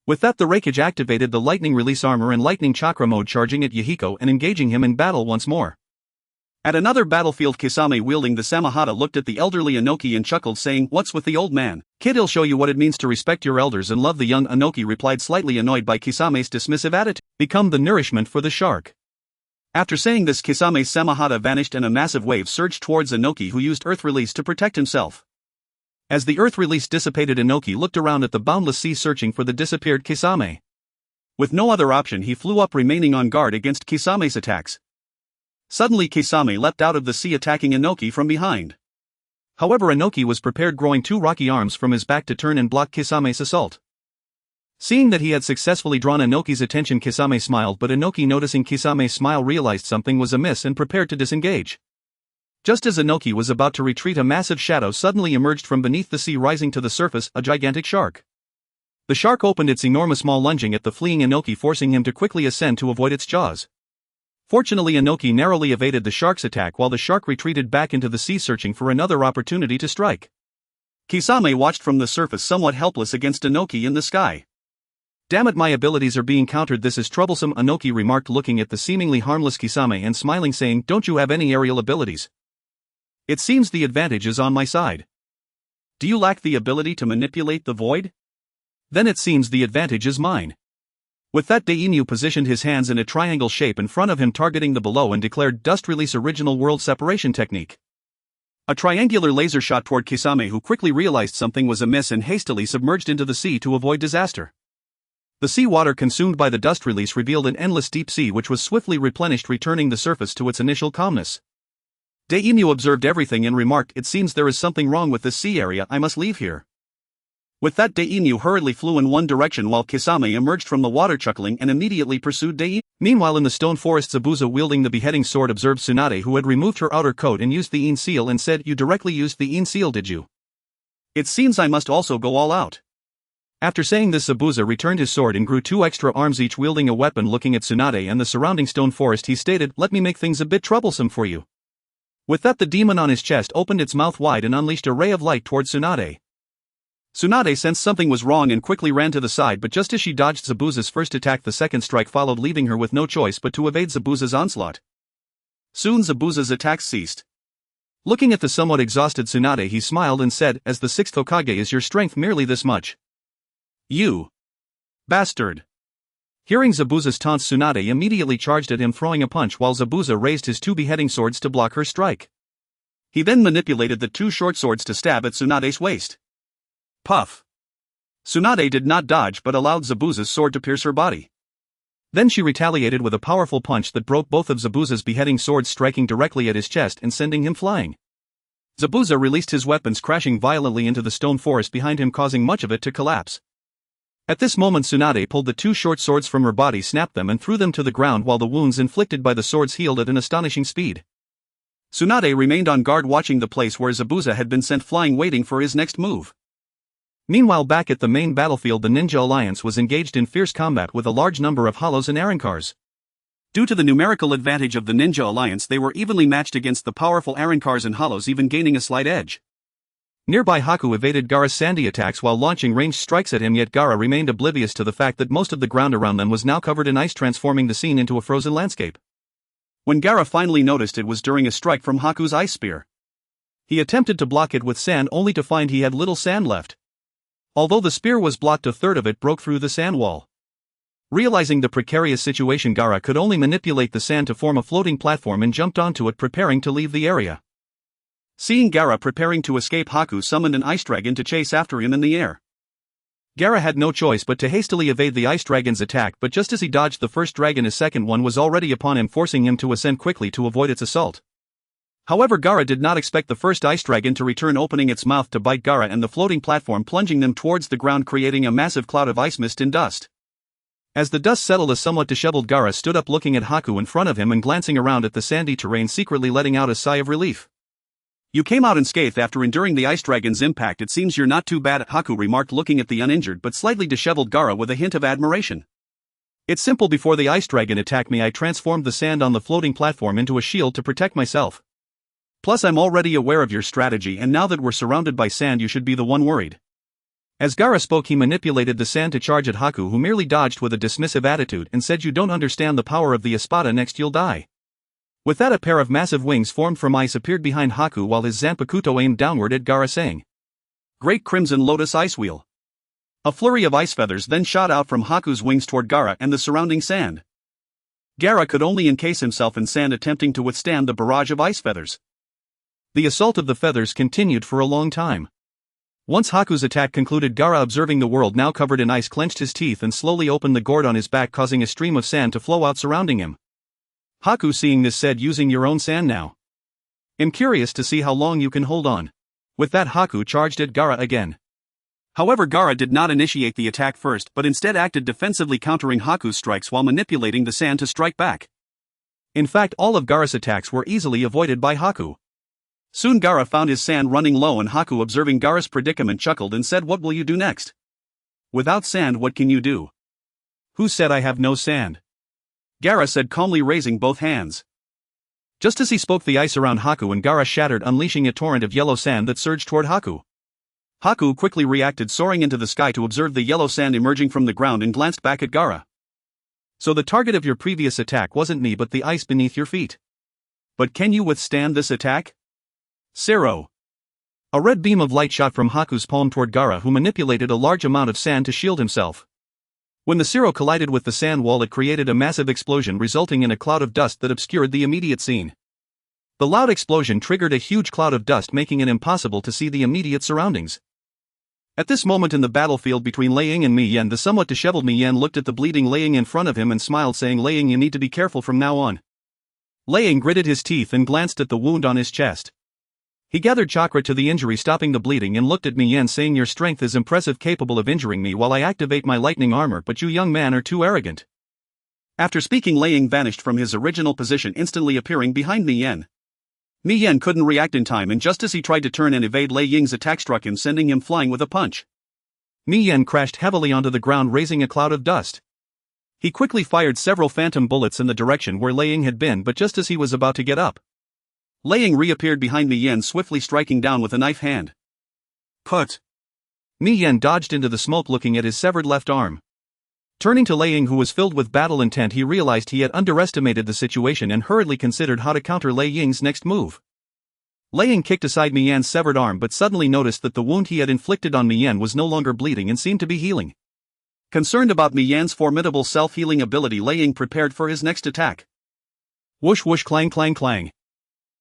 With that, the Raikage activated the lightning release armor and lightning chakra mode, charging at Yuhiko and engaging him in battle once more. At another battlefield, Kisame, wielding the Samahata, looked at the elderly Inoki and chuckled, saying, "What's with the old man? Kid, he'll show you what it means to respect your elders and love." The young Inoki replied, slightly annoyed by Kisame's dismissive attitude. "Become the nourishment for the shark." After saying this, Kisame's Samahata vanished and a massive wave surged towards Inoki, who used Earth Release to protect himself. As the Earth Release dissipated, Inoki looked around at the boundless sea, searching for the disappeared Kisame. With no other option, he flew up, remaining on guard against Kisame's attacks. Suddenly, Kisame leapt out of the sea, attacking Inoki from behind. However, Inoki was prepared, growing 2 rocky arms from his back to turn and block Kisame's assault. Seeing that he had successfully drawn Inoki's attention, Kisame smiled, but Inoki, noticing Kisame's smile, realized something was amiss and prepared to disengage. Just as Inoki was about to retreat, a massive shadow suddenly emerged from beneath the sea, rising to the surface, a gigantic shark. The shark opened its enormous maw, lunging at the fleeing Inoki, forcing him to quickly ascend to avoid its jaws. Fortunately, Inoki narrowly evaded the shark's attack, while the shark retreated back into the sea, searching for another opportunity to strike. Kisame watched from the surface, somewhat helpless against Inoki in the sky. "Damn it, my abilities are being countered. This is troublesome," Inoki remarked, looking at the seemingly harmless Kisame and smiling, saying, "Don't you have any aerial abilities? It seems the advantage is on my side. Do you lack the ability to manipulate the void? Then it seems the advantage is mine." With that, Dainu positioned his hands in a triangle shape in front of him, targeting the below, and declared, "Dust Release Original World Separation Technique." A triangular laser shot toward Kisame, who quickly realized something was amiss and hastily submerged into the sea to avoid disaster. The sea water consumed by the dust release revealed an endless deep sea, which was swiftly replenished, returning the surface to its initial calmness. Dainu observed everything and remarked, "It seems there is something wrong with this sea area. I must leave here." With that, Dainu hurriedly flew in one direction, while Kisame emerged from the water, chuckling, and immediately pursued Dainu. Meanwhile, in the stone forest, Zabuza, wielding the beheading sword, observed Tsunade, who had removed her outer coat and used the Ein seal, and said, "You directly used the Ein seal, did you?" It seems I must also go all out. After saying this, Zabuza returned his sword and grew 2 extra arms, each wielding a weapon. Looking at Tsunade and the surrounding stone forest, he stated, "Let me make things a bit troublesome for you." With that, the demon on his chest opened its mouth wide and unleashed a ray of light towards Tsunade. Tsunade sensed something was wrong and quickly ran to the side, but just as she dodged Zabuza's first attack, the second strike followed, leaving her with no choice but to evade Zabuza's onslaught. Soon Zabuza's attacks ceased. Looking at the somewhat exhausted Tsunade, he smiled and said, "As the 6th Hokage, is your strength merely this much?" "You bastard." Hearing Zabuza's taunts, Tsunade immediately charged at him, throwing a punch while Zabuza raised his 2 beheading swords to block her strike. He then manipulated the 2 short swords to stab at Tsunade's waist. Puff. Tsunade did not dodge but allowed Zabuza's sword to pierce her body. Then she retaliated with a powerful punch that broke both of Zabuza's beheading swords, striking directly at his chest and sending him flying. Zabuza released his weapons, crashing violently into the stone forest behind him, causing much of it to collapse. At this moment, Tsunade pulled the 2 short swords from her body, snapped them and threw them to the ground, while the wounds inflicted by the swords healed at an astonishing speed. Tsunade remained on guard, watching the place where Zabuza had been sent flying, waiting for his next move. Meanwhile, back at the main battlefield, the Ninja Alliance was engaged in fierce combat with a large number of Hollows and Arankars. Due to the numerical advantage of the Ninja Alliance, they were evenly matched against the powerful Arankars and Hollows, even gaining a slight edge. Nearby, Haku evaded Gaara's sandy attacks while launching ranged strikes at him, yet Gaara remained oblivious to the fact that most of the ground around them was now covered in ice, transforming the scene into a frozen landscape. When Gaara finally noticed, it was during a strike from Haku's ice spear. He attempted to block it with sand, only to find he had little sand left. Although the spear was blocked, a third of it broke through the sand wall. Realizing the precarious situation, Gaara could only manipulate the sand to form a floating platform and jumped onto it, preparing to leave the area. Seeing Gaara preparing to escape, Haku summoned an ice dragon to chase after him in the air. Gaara had no choice but to hastily evade the ice dragon's attack, but just as he dodged the first dragon, a second one was already upon him, forcing him to ascend quickly to avoid its assault. However, Gaara did not expect the first ice dragon to return, opening its mouth to bite Gaara and the floating platform, plunging them towards the ground, creating a massive cloud of ice mist and dust. As the dust settled, a somewhat disheveled Gaara stood up, looking at Haku in front of him and glancing around at the sandy terrain, secretly letting out a sigh of relief. "You came out unscathed after enduring the ice dragon's impact. It seems you're not too bad," Haku remarked, looking at the uninjured but slightly disheveled Gaara with a hint of admiration. "It's simple. Before the ice dragon attacked me, I transformed the sand on the floating platform into a shield to protect myself. Plus, I'm already aware of your strategy, and now that we're surrounded by sand, you should be the one worried." As Gaara spoke, he manipulated the sand to charge at Haku, who merely dodged with a dismissive attitude and said, "You don't understand the power of the espada, next you'll die." With that, a pair of massive wings formed from ice appeared behind Haku, while his Zanpakuto aimed downward at Gaara, saying, "Great Crimson Lotus Ice Wheel." A flurry of ice feathers then shot out from Haku's wings toward Gaara and the surrounding sand. Gaara could only encase himself in sand, attempting to withstand the barrage of ice feathers. The assault of the feathers continued for a long time. Once Haku's attack concluded, Gaara, observing the world now covered in ice, clenched his teeth and slowly opened the gourd on his back, causing a stream of sand to flow out surrounding him. Haku, seeing this, said, "Using your own sand now? I'm curious to see how long you can hold on." With that, Haku charged at Gaara again. However, Gaara did not initiate the attack first, but instead acted defensively, countering Haku's strikes while manipulating the sand to strike back. In fact, all of Gaara's attacks were easily avoided by Haku. Soon Gaara found his sand running low, and Haku, observing Gaara's predicament, chuckled and said, "What will you do next? Without sand, what can you do?" "Who said I have no sand?" Gaara said calmly, raising both hands. Just as he spoke, the ice around Haku and Gaara shattered, unleashing a torrent of yellow sand that surged toward Haku. Haku quickly reacted, soaring into the sky to observe the yellow sand emerging from the ground, and glanced back at Gaara. "So the target of your previous attack wasn't me but the ice beneath your feet. But can you withstand this attack?" "Zero." A red beam of light shot from Haku's palm toward Gaara, who manipulated a large amount of sand to shield himself. When the zero collided with the sand wall, it created a massive explosion, resulting in a cloud of dust that obscured the immediate scene. The loud explosion triggered a huge cloud of dust, making it impossible to see the immediate surroundings. At this moment in the battlefield between Lei Ying and Mi Yan, the somewhat disheveled Mi Yan looked at the bleeding Lei Ying in front of him and smiled, saying, "Lei Ying, you need to be careful from now on." Lei Ying gritted his teeth and glanced at the wound on his chest. He gathered chakra to the injury, stopping the bleeding, and looked at Mi Yan, saying, "Your strength is impressive, capable of injuring me while I activate my lightning armor, but you young man are too arrogant." After speaking, Lei Ying vanished from his original position, instantly appearing behind Mi Yan. Mi Yen couldn't react in time, and just as he tried to turn and evade, Lei Ying's attack struck him, sending him flying with a punch. Mi Yen crashed heavily onto the ground, raising a cloud of dust. He quickly fired several phantom bullets in the direction where Lei Ying had been, but just as he was about to get up, Lei Ying reappeared behind Mi Yen, swiftly striking down with a knife hand. Put! Mi Yen dodged into the smoke, looking at his severed left arm. Turning to Lei Ying, who was filled with battle intent, he realized he had underestimated the situation and hurriedly considered how to counter Lei Ying's next move. Lei Ying kicked aside Mi Yen's severed arm, but suddenly noticed that the wound he had inflicted on Mi Yen was no longer bleeding and seemed to be healing. Concerned about Mi Yen's formidable self-healing ability, Lei Ying prepared for his next attack. Whoosh whoosh clang clang clang.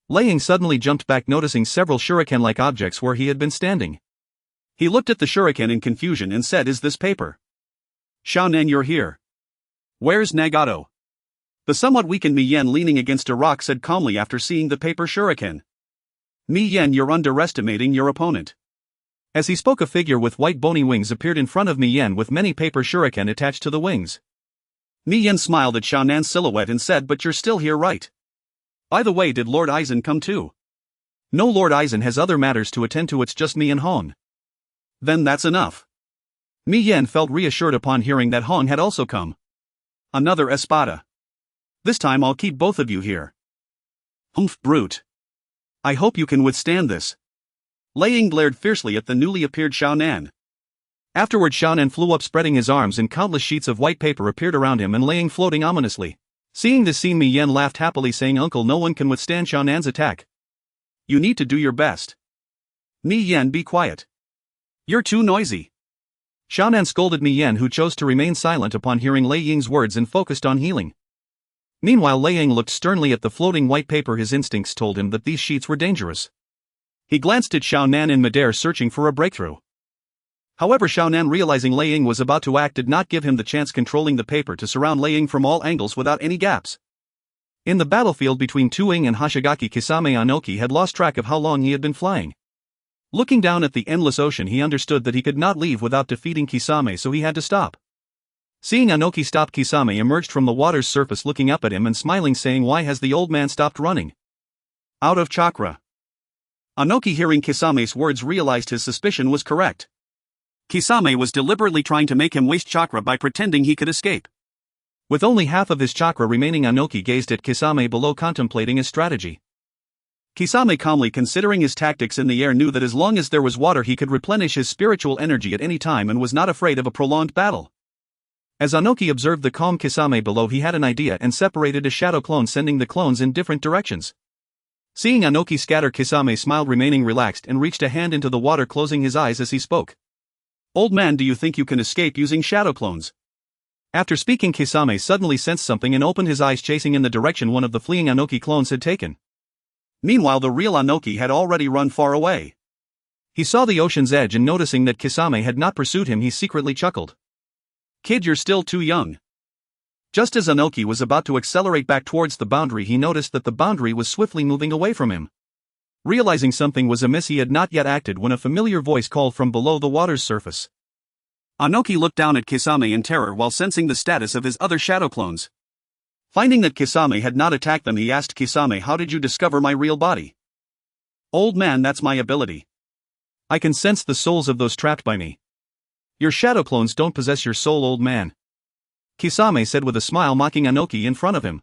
Lei Ying suddenly jumped back, noticing several shuriken-like objects where he had been standing. He looked at the shuriken in confusion and said, "Is this paper? Xiaonan, you're here. Where's Nagato?" The somewhat weakened Mi Yen, leaning against a rock, said calmly after seeing the paper shuriken. "Mi Yen, you're underestimating your opponent." As he spoke, a figure with white bony wings appeared in front of Mi Yen with many paper shuriken attached to the wings. Mi Yen smiled at Xiaonan's silhouette and said, "But you're still here, right? By the way, did Lord Aizen come too?" "No, Lord Aizen has other matters to attend to, it's just me and Hong." "Then that's enough." Mi Yen felt reassured upon hearing that Hong had also come. "Another espada. This time I'll keep both of you here." "Humph, brute. I hope you can withstand this." Lei Ying glared fiercely at the newly appeared Xiaonan. Afterward, Xiaonan flew up, spreading his arms, and countless sheets of white paper appeared around him and Lei Ying floating ominously. Seeing this scene, Mi Yen laughed happily, saying, "Uncle, no one can withstand Xiaonan's attack. You need to do your best." "Mi Yen, be quiet. You're too noisy." Xiaonan scolded Mi Yen, who chose to remain silent upon hearing Lei Ying's words and focused on healing. Meanwhile, Lei Ying looked sternly at the floating white paper. His instincts told him that these sheets were dangerous. He glanced at Xiaonan in midair, searching for a breakthrough. However, Xiaonan, realizing Lei Ying was about to act, did not give him the chance, controlling the paper to surround Lei Ying from all angles without any gaps. In the battlefield between Tuing and Hoshigaki, Kisame Anoki had lost track of how long he had been flying. Looking down at the endless ocean, he understood that he could not leave without defeating Kisame, so he had to stop. Seeing Anoki stop, Kisame emerged from the water's surface, looking up at him and smiling, saying, "Why has the old man stopped running?" "Out of chakra." Anoki, hearing Kisame's words, realized his suspicion was correct. Kisame was deliberately trying to make him waste chakra by pretending he could escape. With only half of his chakra remaining, Anoki gazed at Kisame below, contemplating his strategy. Kisame, calmly considering his tactics in the air, knew that as long as there was water he could replenish his spiritual energy at any time and was not afraid of a prolonged battle. As Anoki observed the calm Kisame below, he had an idea and separated a shadow clone, sending the clones in different directions. Seeing Anoki scatter, Kisame smiled, remaining relaxed, and reached a hand into the water, closing his eyes as he spoke. "Old man, do you think you can escape using shadow clones?" After speaking, Kisame suddenly sensed something and opened his eyes, chasing in the direction one of the fleeing Anoki clones had taken. Meanwhile, the real Anoki had already run far away. He saw the ocean's edge, and noticing that Kisame had not pursued him, he secretly chuckled. "Kid, you're still too young." Just as Anoki was about to accelerate back towards the boundary, he noticed that the boundary was swiftly moving away from him. Realizing something was amiss, he had not yet acted when a familiar voice called from below the water's surface. Anoki looked down at Kisame in terror while sensing the status of his other shadow clones. Finding that Kisame had not attacked them, he asked Kisame, "How did you discover my real body?" "Old man, that's my ability. I can sense the souls of those trapped by me." "Your shadow clones don't possess your soul, old man," Kisame said with a smile, mocking Anoki in front of him.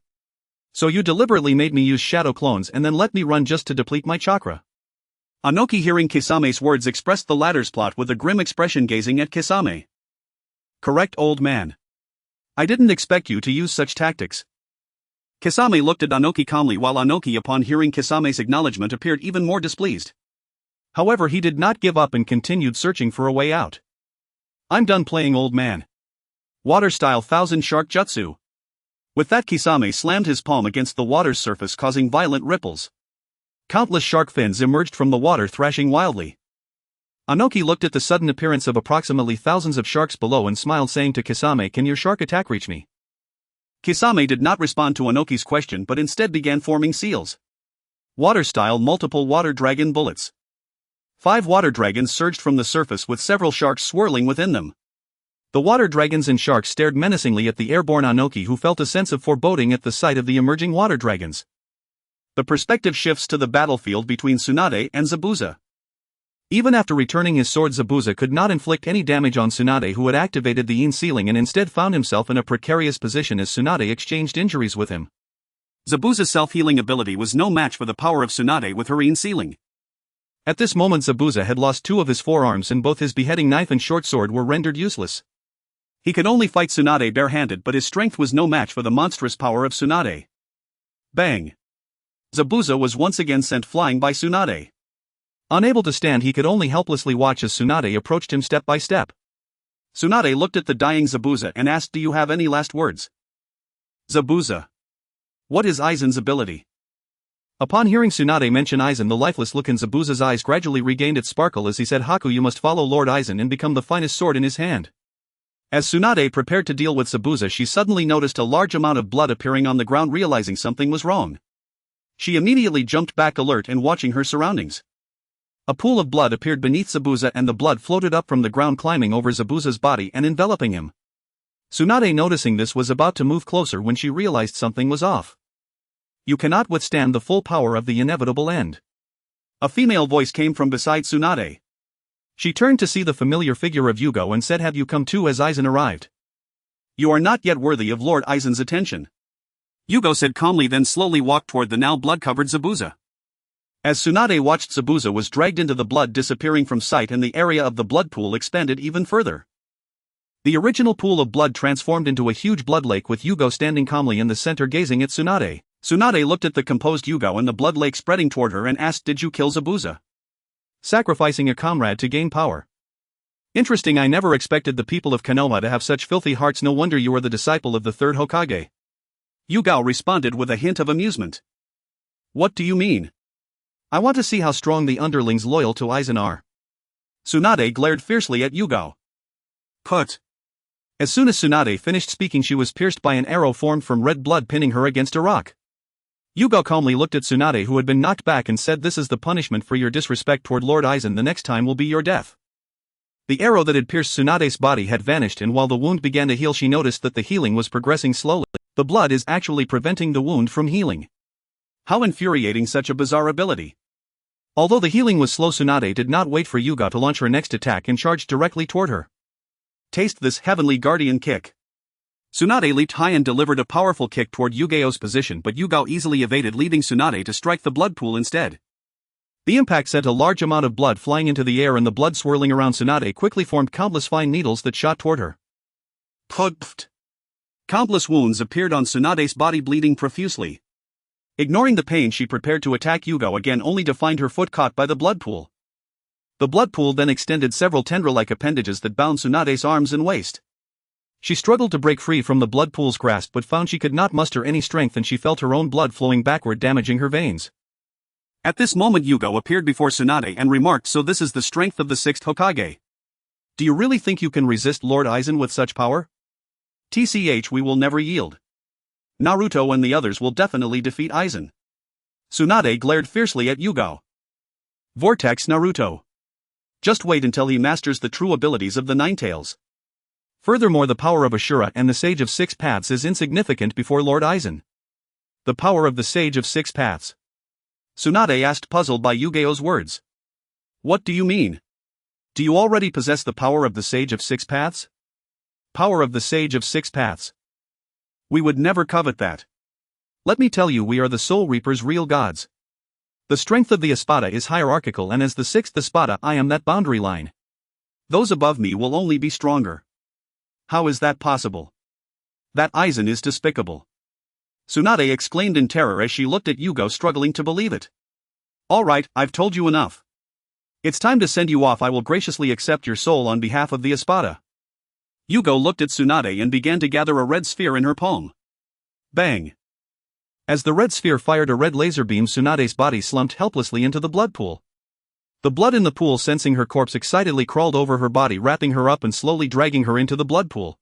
"So you deliberately made me use shadow clones and then let me run just to deplete my chakra?" Anoki, hearing Kisame's words, expressed the latter's plot with a grim expression, gazing at Kisame. "Correct, old man. I didn't expect you to use such tactics." Kisame looked at Anoki calmly, while Anoki, upon hearing Kisame's acknowledgement, appeared even more displeased. However, he did not give up and continued searching for a way out. "I'm done playing, old man. Water-style 1,000 shark jutsu." With that, Kisame slammed his palm against the water's surface, causing violent ripples. Countless shark fins emerged from the water, thrashing wildly. Anoki looked at the sudden appearance of approximately thousands of sharks below and smiled, saying to Kisame, "Can your shark attack reach me?" Kisame did not respond to Anoki's question, but instead began forming seals. Water-style multiple water dragon bullets. 5 water dragons surged from the surface, with several sharks swirling within them. The water dragons and sharks stared menacingly at the airborne Anoki, who felt a sense of foreboding at the sight of the emerging water dragons. The perspective shifts to the battlefield between Tsunade and Zabuza. Even after returning his sword, Zabuza could not inflict any damage on Tsunade, who had activated the Yin ceiling and instead found himself in a precarious position as Tsunade exchanged injuries with him. Zabuza's self-healing ability was no match for the power of Tsunade with her Yin ceiling. At this moment Zabuza had lost 2 of his forearms and both his beheading knife and short sword were rendered useless. He could only fight Tsunade barehanded, but his strength was no match for the monstrous power of Tsunade. Bang! Zabuza was once again sent flying by Tsunade. Unable to stand, he could only helplessly watch as Tsunade approached him step by step. Tsunade looked at the dying Zabuza and asked, "Do you have any last words?" Zabuza. What is Aizen's ability? Upon hearing Tsunade mention Aizen, the lifeless look in Zabuza's eyes gradually regained its sparkle as he said, "Haku, you must follow Lord Aizen and become the finest sword in his hand." As Tsunade prepared to deal with Zabuza, she suddenly noticed a large amount of blood appearing on the ground. Realizing something was wrong, she immediately jumped back, alert and watching her surroundings. A pool of blood appeared beneath Zabuza and the blood floated up from the ground, climbing over Zabuza's body and enveloping him. Tsunade, noticing this, was about to move closer when she realized something was off. "You cannot withstand the full power of the inevitable end." A female voice came from beside Tsunade. She turned to see the familiar figure of Yuugao and said, "Have you come too?" as Aizen arrived. "You are not yet worthy of Lord Aizen's attention," Yuugao said calmly, then slowly walked toward the now blood-covered Zabuza. As Tsunade watched, Zabuza was dragged into the blood, disappearing from sight, and the area of the blood pool expanded even further. The original pool of blood transformed into a huge blood lake with Yuugao standing calmly in the center gazing at Tsunade. Tsunade looked at the composed Yuugao and the blood lake spreading toward her and asked, "Did you kill Zabuza?" "Sacrificing a comrade to gain power." "Interesting, I never expected the people of Konoha to have such filthy hearts. No wonder you are the disciple of the Third Hokage." Yuugao responded with a hint of amusement. "What do you mean?" "I want to see how strong the underlings loyal to Aizen are." Tsunade glared fiercely at Yuugao. "Put." As soon as Tsunade finished speaking, she was pierced by an arrow formed from red blood, pinning her against a rock. Yuugao calmly looked at Tsunade, who had been knocked back, and said, "This is the punishment for your disrespect toward Lord Aizen. The next time will be your death." The arrow that had pierced Tsunade's body had vanished, and while the wound began to heal, she noticed that the healing was progressing slowly. The blood is actually preventing the wound from healing. How infuriating, such a bizarre ability. Although the healing was slow, Tsunade did not wait for Yuugao to launch her next attack and charged directly toward her. "Taste this heavenly guardian kick." Tsunade leaped high and delivered a powerful kick toward Yuugao's position, but Yuugao easily evaded, leading Tsunade to strike the blood pool instead. The impact sent a large amount of blood flying into the air, and the blood swirling around Tsunade quickly formed countless fine needles that shot toward her. Pfft. Countless wounds appeared on Tsunade's body, bleeding profusely. Ignoring the pain, she prepared to attack Yuugao again, only to find her foot caught by the blood pool. The blood pool then extended several tendril-like appendages that bound Tsunade's arms and waist. She struggled to break free from the blood pool's grasp, but found she could not muster any strength, and she felt her own blood flowing backward, damaging her veins. At this moment, Yuugao appeared before Tsunade and remarked, "So this is the strength of the 6th Hokage. Do you really think you can resist Lord Aizen with such power?" "TCH, we will never yield. Naruto and the others will definitely defeat Aizen." Tsunade glared fiercely at Yuugao. "Vortex Naruto. Just wait until he masters the true abilities of the Ninetales. Furthermore, the power of Ashura and the Sage of Six Paths is insignificant before Lord Aizen." "The power of the Sage of Six Paths?" Tsunade asked, puzzled by Yuugao's words. "What do you mean? Do you already possess the power of the Sage of Six Paths?" "Power of the Sage of Six Paths? We would never covet that. Let me tell you, we are the Soul Reapers, real gods. The strength of the Espada is hierarchical, and as the 6th Espada, I am that boundary line. Those above me will only be stronger." "How is that possible? That Aizen is despicable." Tsunade exclaimed in terror as she looked at Yuugao, struggling to believe it. "All right, I've told you enough. It's time to send you off. I will graciously accept your soul on behalf of the Espada." Yuugao looked at Tsunade and began to gather a red sphere in her palm. Bang! As the red sphere fired a red laser beam, Tsunade's body slumped helplessly into the blood pool. The blood in the pool, sensing her corpse, excitedly crawled over her body, wrapping her up and slowly dragging her into the blood pool.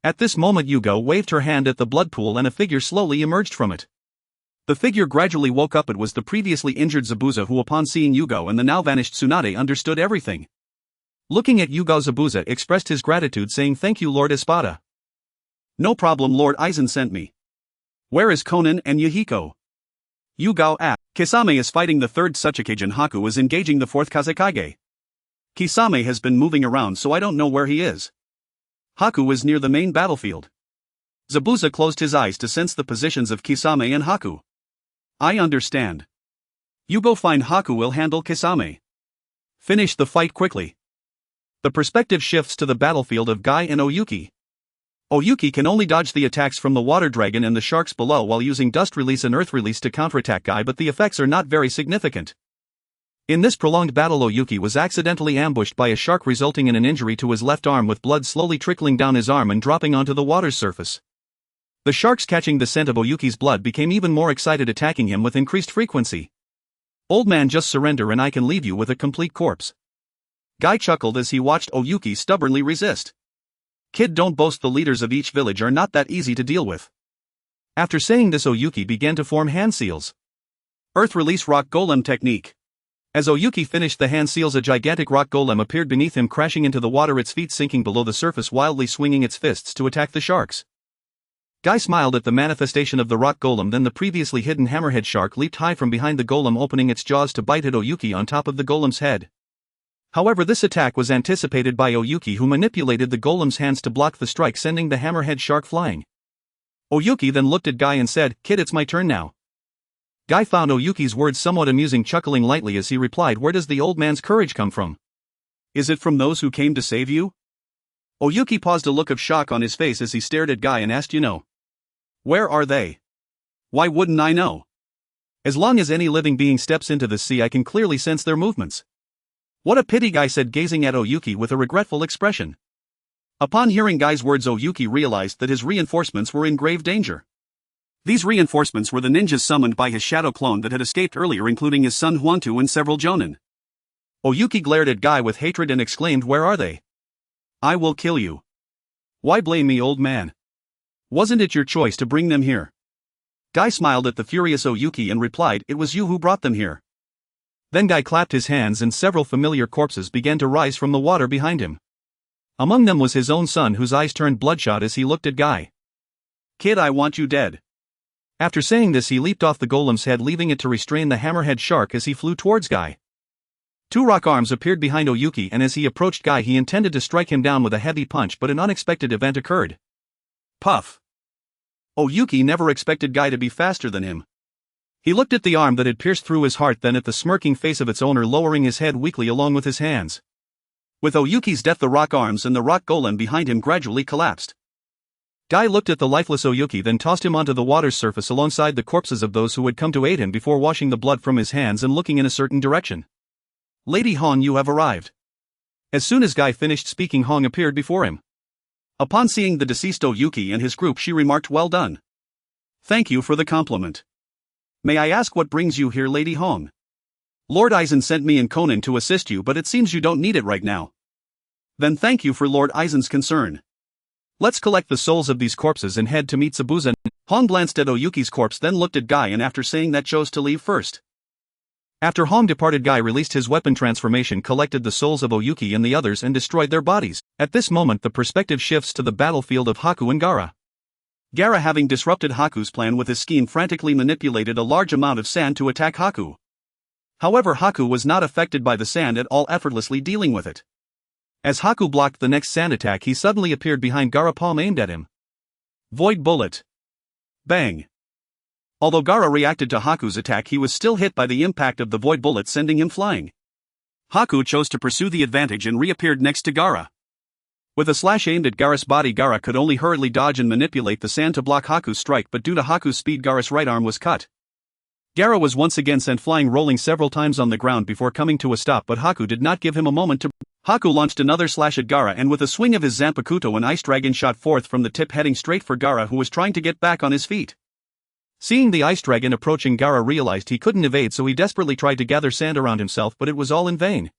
At this moment, Yuugao waved her hand at the blood pool and a figure slowly emerged from it. The figure gradually woke up. It was the previously injured Zabuza, who, upon seeing Yuugao and the now vanished Tsunade, understood everything. Looking at Yuugao, Zabuza expressed his gratitude, saying, "Thank you, Lord Espada." "No problem, Lord Aizen sent me. Where is Konan and Yuhiko?" Yuugao asked. Kisame is fighting the third Tsuchikage and Haku is engaging the fourth Kazekage. Kisame has been moving around so I don't know where he is. Haku is near the main battlefield. Zabuza closed his eyes to sense the positions of Kisame and Haku. I understand. You go find Haku, will handle Kisame. Finish the fight quickly. The perspective shifts to the battlefield of Guy and Oyuki. Oyuki can only dodge the attacks from the water dragon and the sharks below while using dust release and earth release to counterattack Guy, but the effects are not very significant. In this prolonged battle, Oyuki was accidentally ambushed by a shark, resulting in an injury to his left arm with blood slowly trickling down his arm and dropping onto the water's surface. The sharks, catching the scent of Oyuki's blood, became even more excited, attacking him with increased frequency. Old man, just surrender and I can leave you with a complete corpse. Guy chuckled as he watched Oyuki stubbornly resist. Kid, don't boast, the leaders of each village are not that easy to deal with. After saying this, Oyuki began to form hand seals. Earth release rock golem technique. As Oyuki finished the hand seals, a gigantic rock golem appeared beneath him, crashing into the water, its feet sinking below the surface, wildly swinging its fists to attack the sharks. Guy smiled at the manifestation of the rock golem, then the previously hidden hammerhead shark leaped high from behind the golem, opening its jaws to bite at Oyuki on top of the golem's head. However, this attack was anticipated by Oyuki, who manipulated the golem's hands to block the strike, sending the hammerhead shark flying. Oyuki then looked at Guy and said, "Kid, it's my turn now." Guy found Oyuki's words somewhat amusing, chuckling lightly as he replied, "Where does the old man's courage come from? Is it from those who came to save you?" Oyuki paused, a look of shock on his face as he stared at Guy and asked, "You know. Where are they?" "Why wouldn't I know? As long as any living being steps into the sea, I can clearly sense their movements." "What a pity," Guy said, gazing at Oyuki with a regretful expression. Upon hearing Guy's words, Oyuki realized that his reinforcements were in grave danger. These reinforcements were the ninjas summoned by his shadow clone that had escaped earlier, including his son Huantu and several jonin. Oyuki glared at Guy with hatred and exclaimed, "Where are they? I will kill you." "Why blame me, old man? Wasn't it your choice to bring them here?" Guy smiled at the furious Oyuki and replied, "It was you who brought them here." Then Guy clapped his hands and several familiar corpses began to rise from the water behind him. Among them was his own son, whose eyes turned bloodshot as he looked at Guy. "Kid, I want you dead." After saying this, he leaped off the golem's head, leaving it to restrain the hammerhead shark as he flew towards Guy. Two rock arms appeared behind Oyuki, and as he approached Guy, he intended to strike him down with a heavy punch, but an unexpected event occurred. Puff! Oyuki never expected Guy to be faster than him. He looked at the arm that had pierced through his heart, then at the smirking face of its owner, lowering his head weakly along with his hands. With Oyuki's death, the rock arms and the rock golem behind him gradually collapsed. Guy looked at the lifeless Oyuki, then tossed him onto the water's surface alongside the corpses of those who had come to aid him, before washing the blood from his hands and looking in a certain direction. "Lady Hong, you have arrived." As soon as Guy finished speaking, Hong appeared before him. Upon seeing the deceased Oyuki and his group, she remarked, "Well done. Thank you for the compliment. May I ask what brings you here, Lady Hong?" "Lord Aizen sent me and Conan to assist you, but it seems you don't need it right now." "Then thank you for Lord Aizen's concern. Let's collect the souls of these corpses and head to meet Zabuza." Hong glanced at Oyuki's corpse, then looked at Guy, and after saying that, chose to leave first. After Hong departed, Guy released his weapon transformation, collected the souls of Oyuki and the others, and destroyed their bodies. At this moment, the perspective shifts to the battlefield of Haku and Gaara. Gaara, having disrupted Haku's plan with his scheme, frantically manipulated a large amount of sand to attack Haku. However, Haku was not affected by the sand at all, effortlessly dealing with it. As Haku blocked the next sand attack, he suddenly appeared behind Gaara, palm aimed at him. Void bullet. Bang. Although Gaara reacted to Haku's attack, he was still hit by the impact of the void bullet, sending him flying. Haku chose to pursue the advantage and reappeared next to Gaara. With a slash aimed at Gaara's body, Gaara could only hurriedly dodge and manipulate the sand to block Haku's strike, but due to Haku's speed, Gaara's right arm was cut. Gaara was once again sent flying, rolling several times on the ground before coming to a stop, but Haku did not give him a moment to. Haku launched another slash at Gaara, and with a swing of his Zanpakuto, an ice dragon shot forth from the tip, heading straight for Gaara, who was trying to get back on his feet. Seeing the ice dragon approaching, Gaara realized he couldn't evade, so he desperately tried to gather sand around himself, but it was all in vain.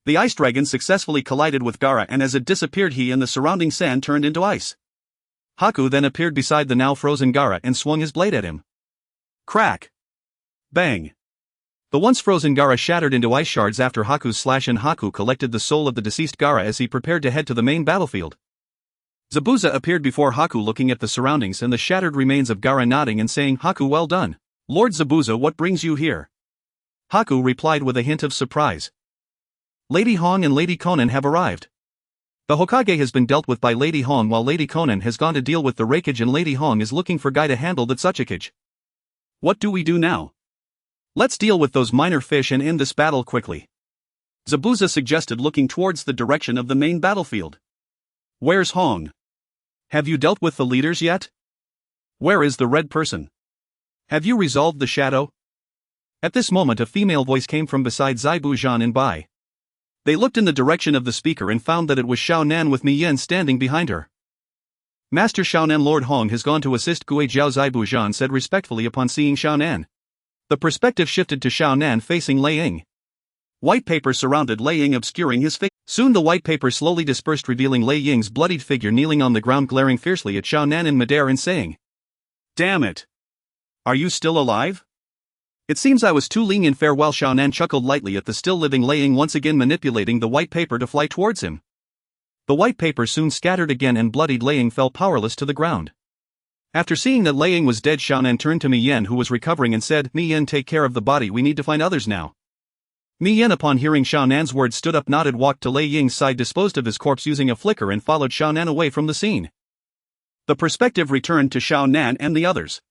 The ice dragon successfully collided with Gaara, and as it disappeared, he and the surrounding sand turned into ice. Haku then appeared beside the now frozen Gaara and swung his blade at him. Crack! Bang! The once frozen Gaara shattered into ice shards after Haku's slash, and Haku collected the soul of the deceased Gaara as he prepared to head to the main battlefield. Zabuza appeared before Haku, looking at the surroundings and the shattered remains of Gaara, nodding and saying, "Haku, well done. Lord Zabuza, what brings you here? Haku replied with a hint of surprise. Lady Hong and Lady Konan have arrived. The Hokage has been dealt with by Lady Hong while Lady Konan has gone to deal with the Raikage and Lady Hong is looking for guy to handle the Tsuchikage. What do we do now? Let's deal with those minor fish and end this battle quickly. Zabuza suggested, looking towards the direction of the main battlefield. Where's Hong? Have you dealt with the leaders yet? Where is the red person? Have you resolved the shadow? At this moment a female voice came from beside Zaibu Zhan and Bai. They looked in the direction of the speaker and found that it was Xiao Nan with Mi Yen standing behind her. Master Xiao Nan, Lord Hong has gone to assist Gue Jiao, Zaibu Zhan said respectfully upon seeing Xiao Nan. The perspective shifted to Xiao Nan facing Lei Ying. White paper surrounded Lei Ying, obscuring his face. Soon the white paper slowly dispersed, revealing Lei Ying's bloodied figure kneeling on the ground, glaring fiercely at Xiao Nan in midair and saying, "Damn it! Are you still alive?" It seems I was too lenient. Farewell. Xiao Nan chuckled lightly at the still living Lei Ying, once again manipulating the white paper to fly towards him. The white paper soon scattered again and bloodied Lei Ying fell powerless to the ground. After seeing that Lei Ying was dead, Xiao Nan turned to Mi Yen, who was recovering, and said, "Mi Yen, take care of the body, we need to find others now." Mi Yen, upon hearing Xiao Nan's words, stood up, nodded, walked to Lei Ying's side, disposed of his corpse using a flicker, and followed Xiao Nan away from the scene. The perspective returned to Xiao Nan and the others.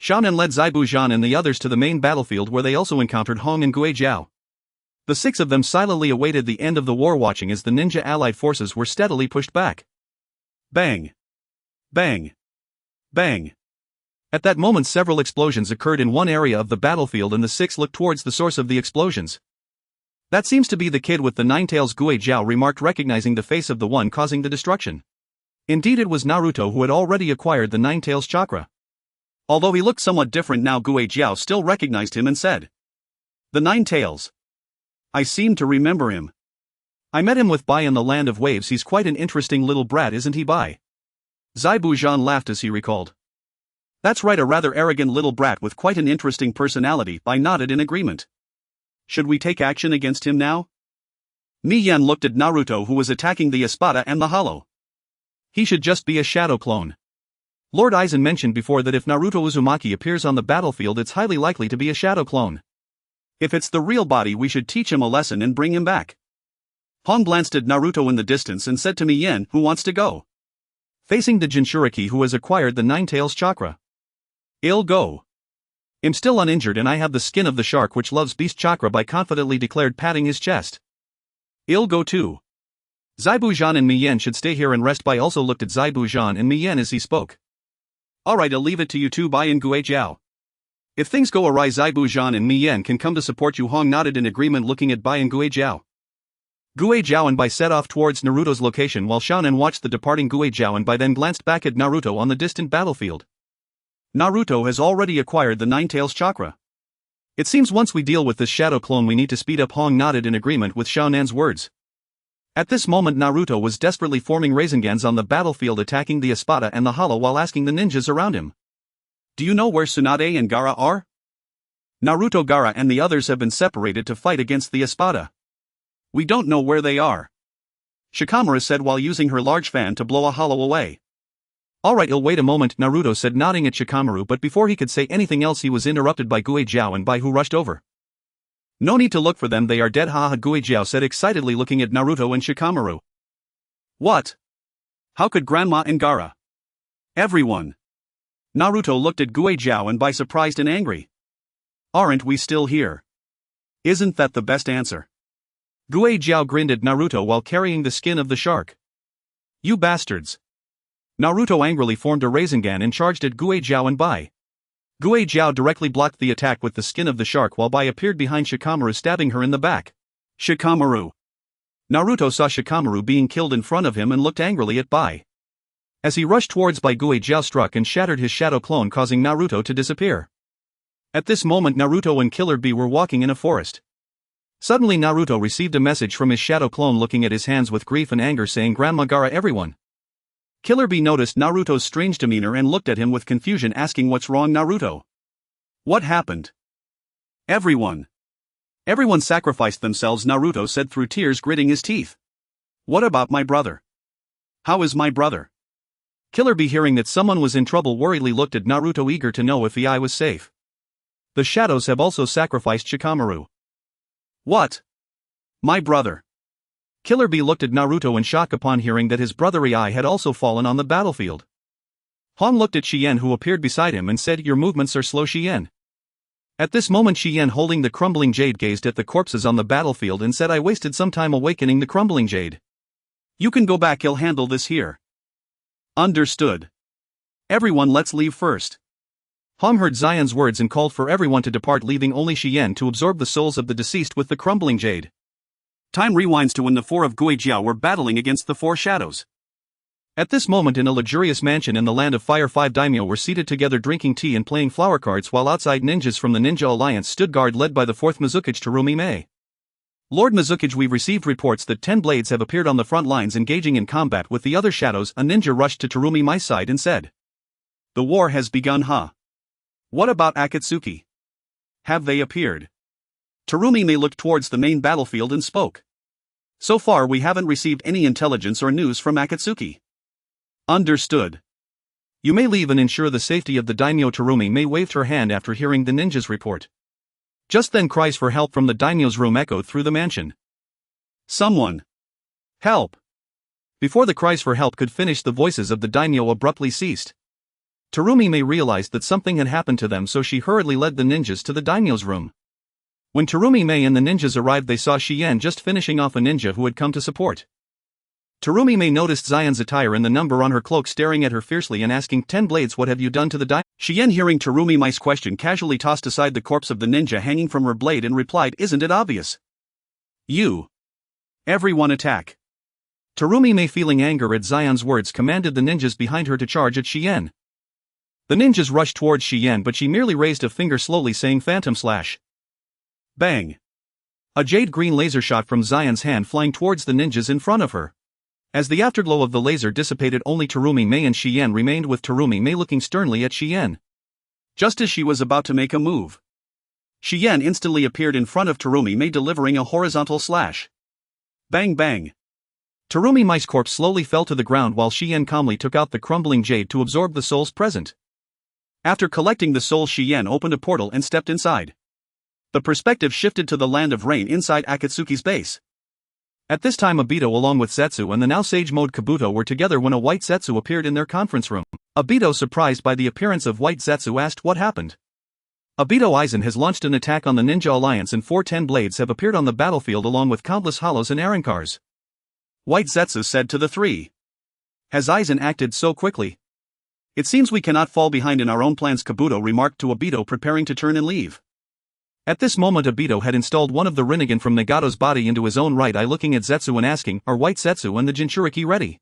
Xiao Nan led Zaibu Zhan and the others to the main battlefield, where they also encountered Hong and Gue Jiao. The six of them silently awaited the end of the war, watching as the ninja allied forces were steadily pushed back. Bang! Bang! Bang! At that moment several explosions occurred in one area of the battlefield, and the six looked towards the source of the explosions. "That seems to be the kid with the nine tails," Gue Jiao remarked, recognizing the face of the one causing the destruction. Indeed, it was Naruto, who had already acquired the nine tails chakra. Although he looked somewhat different now, Gue Jiao still recognized him and said, "The nine tails. I seem to remember him. I met him with Bai in the Land of Waves. He's quite an interesting little brat, isn't he, Bai?" Zaibu Zhan laughed as he recalled. "That's right, a rather arrogant little brat with quite an interesting personality," Bai nodded in agreement. "Should we take action against him now?" Mi Yen looked at Naruto, who was attacking the Espada and the Hollow. "He should just be a shadow clone. Lord Aizen mentioned before that if Naruto Uzumaki appears on the battlefield, it's highly likely to be a shadow clone. If it's the real body, we should teach him a lesson and bring him back." Hong glanced at Naruto in the distance and said to Mi Yen, "Who wants to go?" "Facing the Jinchuriki, who has acquired the nine tails chakra." "I'll go. I'm still uninjured and I have the skin of the shark which loves beast chakra," Bai confidently declared, patting his chest. "I'll go too. Zaibu Zhan and Mi Yen should stay here and rest." Bai also looked at Zaibu Zhan and Mi Yen as he spoke. "Alright, I'll leave it to you two, Bai and Gue Jiao. If things go awry, Zaibu Zhan and Mi Yen can come to support you." Hong nodded in agreement, looking at Bai and Gue Jiao. Gue Jiao and Bai set off towards Naruto's location, while Xiao Nan watched the departing Gue Jiao and Bai, then glanced back at Naruto on the distant battlefield. "Naruto has already acquired the nine tails chakra. It seems once we deal with this shadow clone we need to speed up." Hong nodded in agreement with Xiao Nan's words. At this moment Naruto was desperately forming Razengans on the battlefield, attacking the Espada and the Hollow while asking the ninjas around him, "Do you know where Tsunade and Gaara are?" "Naruto, Gaara and the others have been separated to fight against the Espada. We don't know where they are," Shikamaru said while using her large fan to blow a hollow away. "Alright, I'll wait a moment," Naruto said, nodding at Shikamaru, but before he could say anything else he was interrupted by Gue Jiao and Bai, who rushed over. "No need to look for them, they are dead." Haha, Gue Jiao said excitedly, looking at Naruto and Shikamaru. "What? How could Grandma and Gaara? Everyone?" Naruto looked at Gue Jiao and Bai, surprised and angry. "Aren't we still here? Isn't that the best answer?" Gue Jiao grinned at Naruto while carrying the skin of the shark. "You bastards." Naruto angrily formed a Rasengan and charged at Gue Jiao and Bai. Gue Jiao directly blocked the attack with the skin of the shark, while Bai appeared behind Shikamaru, stabbing her in the back. "Shikamaru." Naruto saw Shikamaru being killed in front of him and looked angrily at Bai. As he rushed towards Bai, Gue Jiao struck and shattered his shadow clone, causing Naruto to disappear. At this moment Naruto and Killer Bee were walking in a forest. Suddenly Naruto received a message from his shadow clone, looking at his hands with grief and anger, saying, "Grandma, Gaara, everyone." Killer Bee noticed Naruto's strange demeanor and looked at him with confusion, asking, "What's wrong, Naruto? What happened?" "Everyone sacrificed themselves," Naruto said through tears, gritting his teeth. "What about my brother? How is my brother?" Killer Bee, hearing that someone was in trouble, worriedly looked at Naruto, eager to know if the eye was safe. The shadows have also sacrificed Shikamaru. What? My brother. Killer Bee looked at Naruto in shock upon hearing that his brother Ai had also fallen on the battlefield. Hong looked at Shien, who appeared beside him, and said, "Your movements are slow, Shien." At this moment, Shien, holding the crumbling jade, gazed at the corpses on the battlefield and said, "I wasted some time awakening the crumbling jade. You can go back, I'll handle this here." Understood. Everyone, let's leave first. Hong heard Zion's words and called for everyone to depart, leaving only Shien to absorb the souls of the deceased with the crumbling jade. Time rewinds to when the four of Guijiao were battling against the four shadows. At this moment, in a luxurious mansion in the land of fire, 5 daimyo were seated together drinking tea and playing flower cards, while outside ninjas from the Ninja Alliance stood guard, led by the 4th Mizukage Terumi Mei. "Lord Mizukage, we've received reports that 10 blades have appeared on the front lines engaging in combat with the other shadows." A ninja rushed to Terumi Mei's side and said, "The war has begun, huh? What about Akatsuki? Have they appeared?" Terumi Mei looked towards the main battlefield and spoke. "So far we haven't received any intelligence or news from Akatsuki." Understood. "You may leave and ensure the safety of the daimyo." Terumi Mei waved her hand after hearing the ninja's report. Just then, cries for help from the daimyo's room echoed through the mansion. "Someone! Help!" Before the cries for help could finish, the voices of the daimyo abruptly ceased. Terumi Mei realized that something had happened to them, so she hurriedly led the ninjas to the daimyo's room. When Terumi Mei and the ninjas arrived, they saw Shien just finishing off a ninja who had come to support. Terumi Mei noticed Zion's attire and the number on her cloak, staring at her fiercely and asking, "10 blades, what have you done to the daimyo?" Shien, hearing Terumi Mei's question, casually tossed aside the corpse of the ninja hanging from her blade and replied, "Isn't it obvious? You! Everyone attack!" Terumi Mei, feeling anger at Zion's words, commanded the ninjas behind her to charge at Shien. The ninjas rushed towards Shien, but she merely raised a finger slowly, saying, "Phantom Slash." Bang! A jade-green laser shot from Zion's hand, flying towards the ninjas in front of her. As the afterglow of the laser dissipated, only Terumi Mei and Shien remained, with Terumi Mei looking sternly at Shien. Just as she was about to make a move, Shien instantly appeared in front of Terumi Mei, delivering a horizontal slash. Bang bang! Terumi Mei's corpse slowly fell to the ground while Shien calmly took out the crumbling jade to absorb the souls present. After collecting the souls, Shien opened a portal and stepped inside. The perspective shifted to the land of rain inside Akatsuki's base. At this time, Obito along with Zetsu and the now Sage Mode Kabuto were together when a white Zetsu appeared in their conference room. Obito, surprised by the appearance of white Zetsu, asked what happened. Obito, Aizen has launched an attack on the Ninja Alliance and 410 blades have appeared on the battlefield along with countless hollows and Arankars. White Zetsu said to the three. Has Aizen acted so quickly? It seems we cannot fall behind in our own plans, Kabuto remarked to Obito, preparing to turn and leave. At this moment, Obito had installed one of the Rinnegan from Nagato's body into his own right eye, looking at Zetsu and asking, "Are White Zetsu and the Jinchuriki ready?"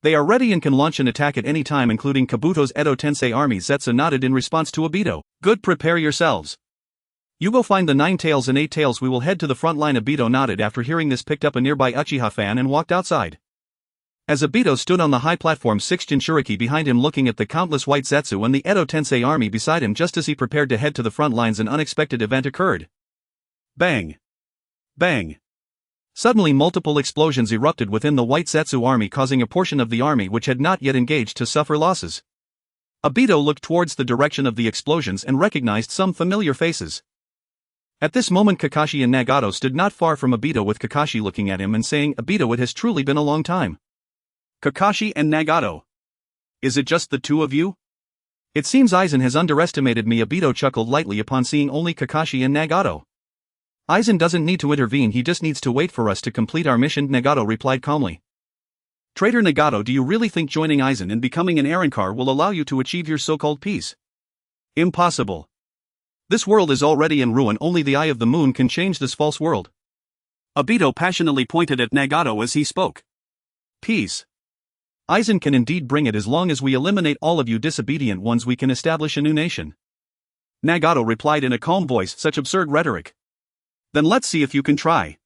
"They are ready and can launch an attack at any time, including Kabuto's Edo Tensei army." Zetsu nodded in response to Obito. "Good, prepare yourselves. You go find the 9 tails and 8 tails, we will head to the front line." Obito nodded after hearing this, picked up a nearby Uchiha fan and walked outside. As Obito stood on the high platform, 6 Jinchuriki behind him looking at the countless white Zetsu and the Edo Tensei army beside him. Just as he prepared to head to the front lines, an unexpected event occurred. Bang! Bang! Suddenly, multiple explosions erupted within the white Zetsu army, causing a portion of the army which had not yet engaged to suffer losses. Obito looked towards the direction of the explosions and recognized some familiar faces. At this moment, Kakashi and Nagato stood not far from Obito, with Kakashi looking at him and saying, "Obito, it has truly been a long time." Kakashi and Nagato. Is it just the two of you? It seems Aizen has underestimated me. Obito chuckled lightly upon seeing only Kakashi and Nagato. Aizen doesn't need to intervene, he just needs to wait for us to complete our mission, Nagato replied calmly. Traitor Nagato, do you really think joining Aizen and becoming an Arankar will allow you to achieve your so-called peace? Impossible. This world is already in ruin, only the Eye of the Moon can change this false world. Obito passionately pointed at Nagato as he spoke. Peace. Aizen can indeed bring it. As long as we eliminate all of you disobedient ones, we can establish a new nation. Nagato replied in a calm voice, such absurd rhetoric. Then let's see if you can try.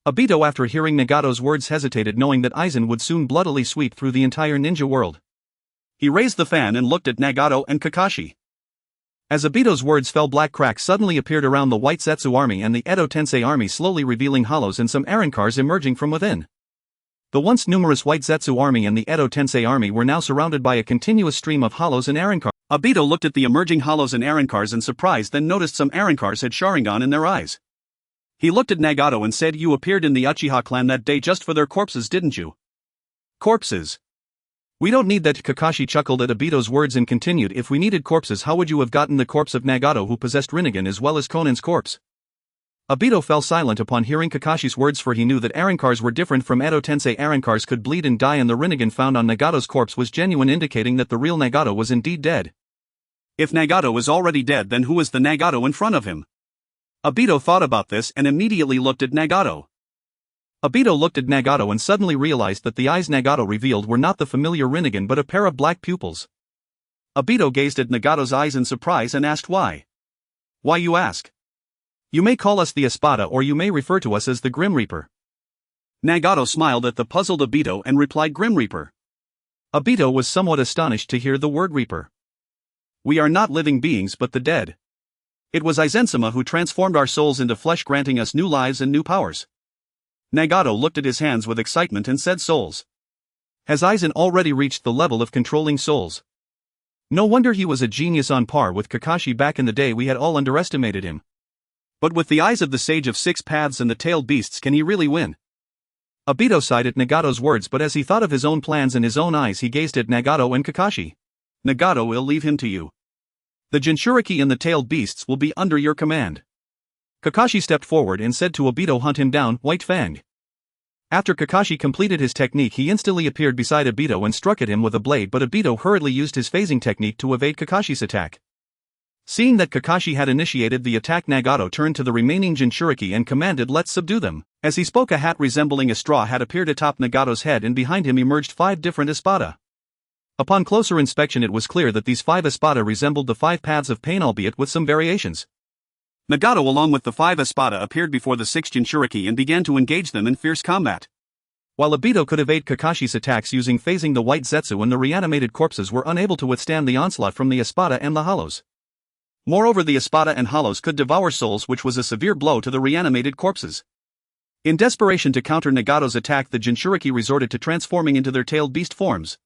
Obito, after hearing Nagato's words, hesitated, knowing that Aizen would soon bloodily sweep through the entire ninja world. He raised the fan and looked at Nagato and Kakashi. As Obito's words fell, black cracks suddenly appeared around the white Zetsu army and the Edo Tensei army, slowly revealing hollows and some Arankars emerging from within. The once numerous white Zetsu army and the Edo Tensei army were now surrounded by a continuous stream of hollows and Arankars. Obito looked at the emerging hollows and Arankars in surprise, then noticed some Arankars had Sharingan in their eyes. He looked at Nagato and said, "You appeared in the Uchiha clan that day just for their corpses, didn't you?" "Corpses? We don't need that." Kakashi chuckled at Obito's words and continued, "If we needed corpses, how would you have gotten the corpse of Nagato, who possessed Rinnegan, as well as Konan's corpse?" Obito fell silent upon hearing Kakashi's words, for he knew that Arankars were different from Edo Tensei. Arankars could bleed and die, and the Rinnegan found on Nagato's corpse was genuine, indicating that the real Nagato was indeed dead. If Nagato is already dead, then who is the Nagato in front of him? Obito thought about this and immediately looked at Nagato. Obito looked at Nagato and suddenly realized that the eyes Nagato revealed were not the familiar Rinnegan but a pair of black pupils. Obito gazed at Nagato's eyes in surprise and asked, "Why?" "Why, you ask? You may call us the Espada, or you may refer to us as the Grim Reaper." Nagato smiled at the puzzled Obito and replied, "Grim Reaper." Obito was somewhat astonished to hear the word Reaper. "We are not living beings but the dead. It was Aizen-sama who transformed our souls into flesh, granting us new lives and new powers." Nagato looked at his hands with excitement and said, "Souls? Has Aizen already reached the level of controlling souls? No wonder he was a genius on par with Kakashi back in the day. We had all underestimated him. But with the eyes of the Sage of Six Paths and the tailed beasts, can he really win?" Obito sighed at Nagato's words, but as he thought of his own plans and his own eyes, he gazed at Nagato and Kakashi. "Nagato will leave him to you. The Jinchuriki and the tailed beasts will be under your command." Kakashi stepped forward and said to Obito, "Hunt him down, White Fang." After Kakashi completed his technique, he instantly appeared beside Obito and struck at him with a blade, but Obito hurriedly used his phasing technique to evade Kakashi's attack. Seeing that Kakashi had initiated the attack, Nagato turned to the remaining Jinchuriki and commanded, "Let's subdue them." As he spoke, a hat resembling a straw hat appeared atop Nagato's head, and behind him emerged 5 different Espada. Upon closer inspection, it was clear that these 5 Espada resembled the 5 paths of pain, albeit with some variations. Nagato, along with the 5 Espada, appeared before the 6 Jinchuriki and began to engage them in fierce combat. While Obito could evade Kakashi's attacks using phasing, the White Zetsu and the reanimated corpses were unable to withstand the onslaught from the Espada and the Hollows. Moreover, the Espada and Hollows could devour souls, which was a severe blow to the reanimated corpses. In desperation to counter Nagato's attack, the Jinchuriki resorted to transforming into their tailed beast forms.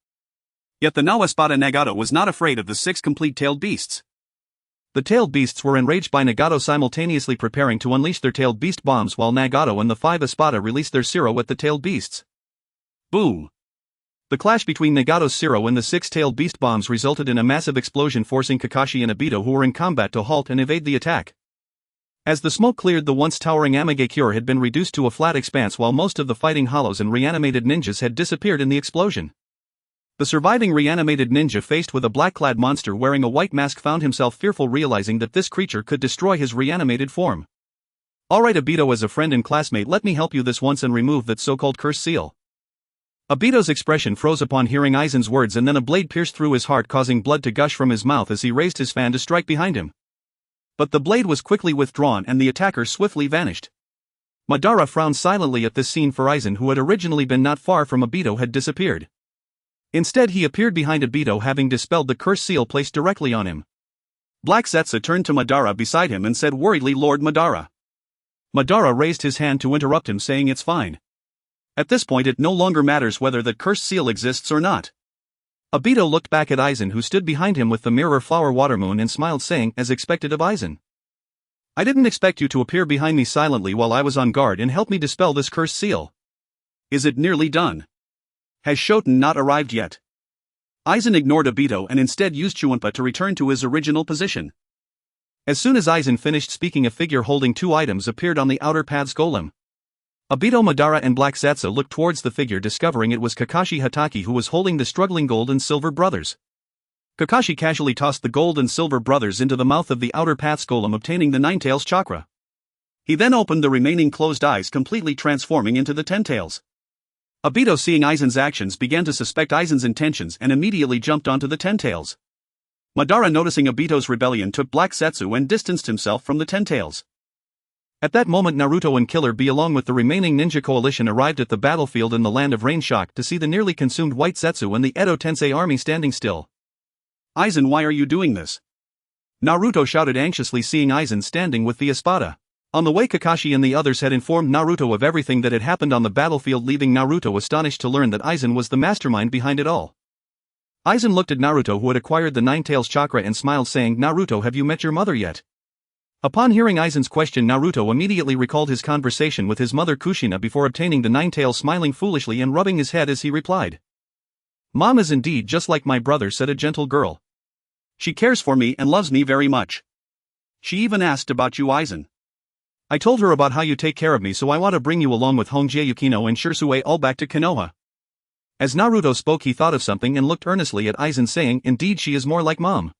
Yet the now Espada Nagato was not afraid of the 6 complete tailed beasts. The tailed beasts were enraged by Nagato, simultaneously preparing to unleash their tailed beast bombs, while Nagato and the 5 Espada released their Siro at the tailed beasts. Boom! The clash between Nagato's Siro and the 6 tailed beast bombs resulted in a massive explosion, forcing Kakashi and Obito, who were in combat, to halt and evade the attack. As the smoke cleared, the once towering Amagakure had been reduced to a flat expanse, while most of the fighting Hollows and reanimated ninjas had disappeared in the explosion. The surviving reanimated ninja, faced with a black-clad monster wearing a white mask, found himself fearful, realizing that this creature could destroy his reanimated form. "Alright Obito, as a friend and classmate, let me help you this once and remove that so-called curse seal." Obito's expression froze upon hearing Aizen's words, and then a blade pierced through his heart, causing blood to gush from his mouth as he raised his fan to strike behind him. But the blade was quickly withdrawn and the attacker swiftly vanished. Madara frowned silently at this scene, for Aizen, who had originally been not far from Obito, had disappeared. Instead, he appeared behind Obito, having dispelled the curse seal placed directly on him. Black Zetsu turned to Madara beside him and said worriedly, "Lord Madara." Madara raised his hand to interrupt him, saying, "It's fine. At this point it no longer matters whether that cursed seal exists or not." Obito looked back at Aizen, who stood behind him with the mirror flower Watermoon, and smiled, saying, as expected of Aizen, "I didn't expect you to appear behind me silently while I was on guard and help me dispel this cursed seal. Is it nearly done? Has Shoten not arrived yet?" Aizen ignored Obito and instead used Chuunpa to return to his original position. As soon as Aizen finished speaking, a figure holding 2 items appeared on the outer path's golem. Obito, Madara and Black Zetsu looked towards the figure, discovering it was Kakashi Hatake, who was holding the struggling gold and silver brothers. Kakashi casually tossed the gold and silver brothers into the mouth of the outer path's golem, obtaining the Ninetails chakra. He then opened the remaining closed eyes, completely transforming into the Ten-Tails. Obito, seeing Aizen's actions, began to suspect Aizen's intentions and immediately jumped onto the Ten-Tails. Madara, noticing Obito's rebellion, took Black Zetsu and distanced himself from the Ten-Tails. At that moment, Naruto and Killer Bee, along with the remaining ninja coalition, arrived at the battlefield in the land of rain, shocked to see the nearly consumed White Zetsu and the Edo Tensei army standing still. "Aizen, why are you doing this?" Naruto shouted anxiously, seeing Aizen standing with the Espada. On the way, Kakashi and the others had informed Naruto of everything that had happened on the battlefield, leaving Naruto astonished to learn that Aizen was the mastermind behind it all. Aizen looked at Naruto, who had acquired the Nine-Tails chakra, and smiled, saying, "Naruto, have you met your mother yet?" Upon hearing Aizen's question, Naruto immediately recalled his conversation with his mother Kushina before obtaining the Nine-Tails, smiling foolishly and rubbing his head as he replied. "Mom is indeed just like my brother," said a gentle girl. "She cares for me and loves me very much. She even asked about you, Aizen. I told her about how you take care of me, so I want to bring you along with Hōgyoku Yukino and Shisui all back to Konoha." As Naruto spoke, he thought of something and looked earnestly at Aizen, saying, "Indeed, she is more like Mom."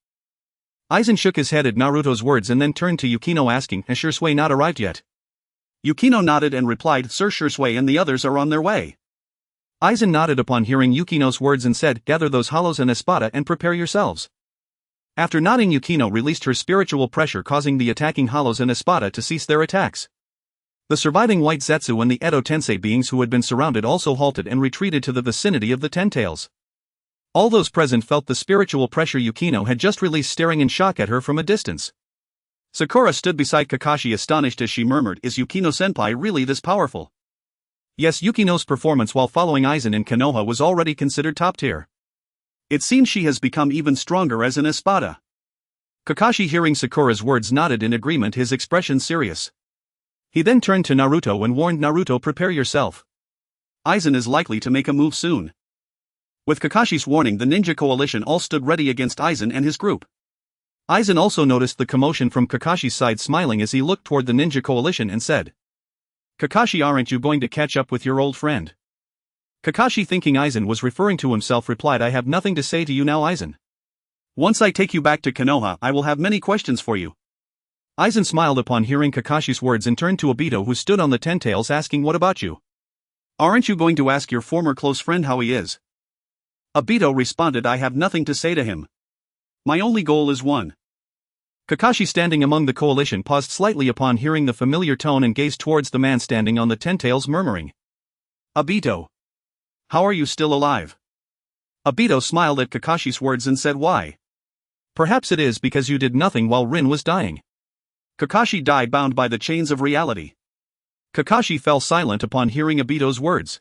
Aizen shook his head at Naruto's words and then turned to Yukino, asking, "Has Shisui not arrived yet?" Yukino nodded and replied, "Sir, Shisui and the others are on their way." Aizen nodded upon hearing Yukino's words and said, "Gather those hollows and espada and prepare yourselves." After nodding, Yukino released her spiritual pressure, causing the attacking hollows and espada to cease their attacks. The surviving White Zetsu and the Edo Tensei beings who had been surrounded also halted and retreated to the vicinity of the Ten-Tails. All those present felt the spiritual pressure Yukino had just released, staring in shock at her from a distance. Sakura stood beside Kakashi, astonished, as she murmured, "Is Yukino-senpai really this powerful?" Yes, Yukino's performance while following Aizen in Konoha was already considered top tier. It seems she has become even stronger as an espada. Kakashi, hearing Sakura's words, nodded in agreement, his expression serious. He then turned to Naruto and warned Naruto, "Prepare yourself. Aizen is likely to make a move soon." With Kakashi's warning, the ninja coalition all stood ready against Aizen and his group. Aizen also noticed the commotion from Kakashi's side, smiling as he looked toward the ninja coalition and said, "Kakashi, aren't you going to catch up with your old friend?" Kakashi, thinking Aizen was referring to himself, replied, "I have nothing to say to you now, Aizen. Once I take you back to Konoha, I will have many questions for you." Aizen smiled upon hearing Kakashi's words and turned to Obito, who stood on the Ten-Tails, asking, "What about you? Aren't you going to ask your former close friend how he is?" Obito responded, "I have nothing to say to him. My only goal is one." Kakashi, standing among the coalition, paused slightly upon hearing the familiar tone and gazed towards the man standing on the Ten-Tails, murmuring, "Obito, how are you still alive?" Obito smiled at Kakashi's words and said, "Why? Perhaps it is because you did nothing while Rin was dying." Kakashi died bound by the chains of reality. Kakashi fell silent upon hearing Obito's words.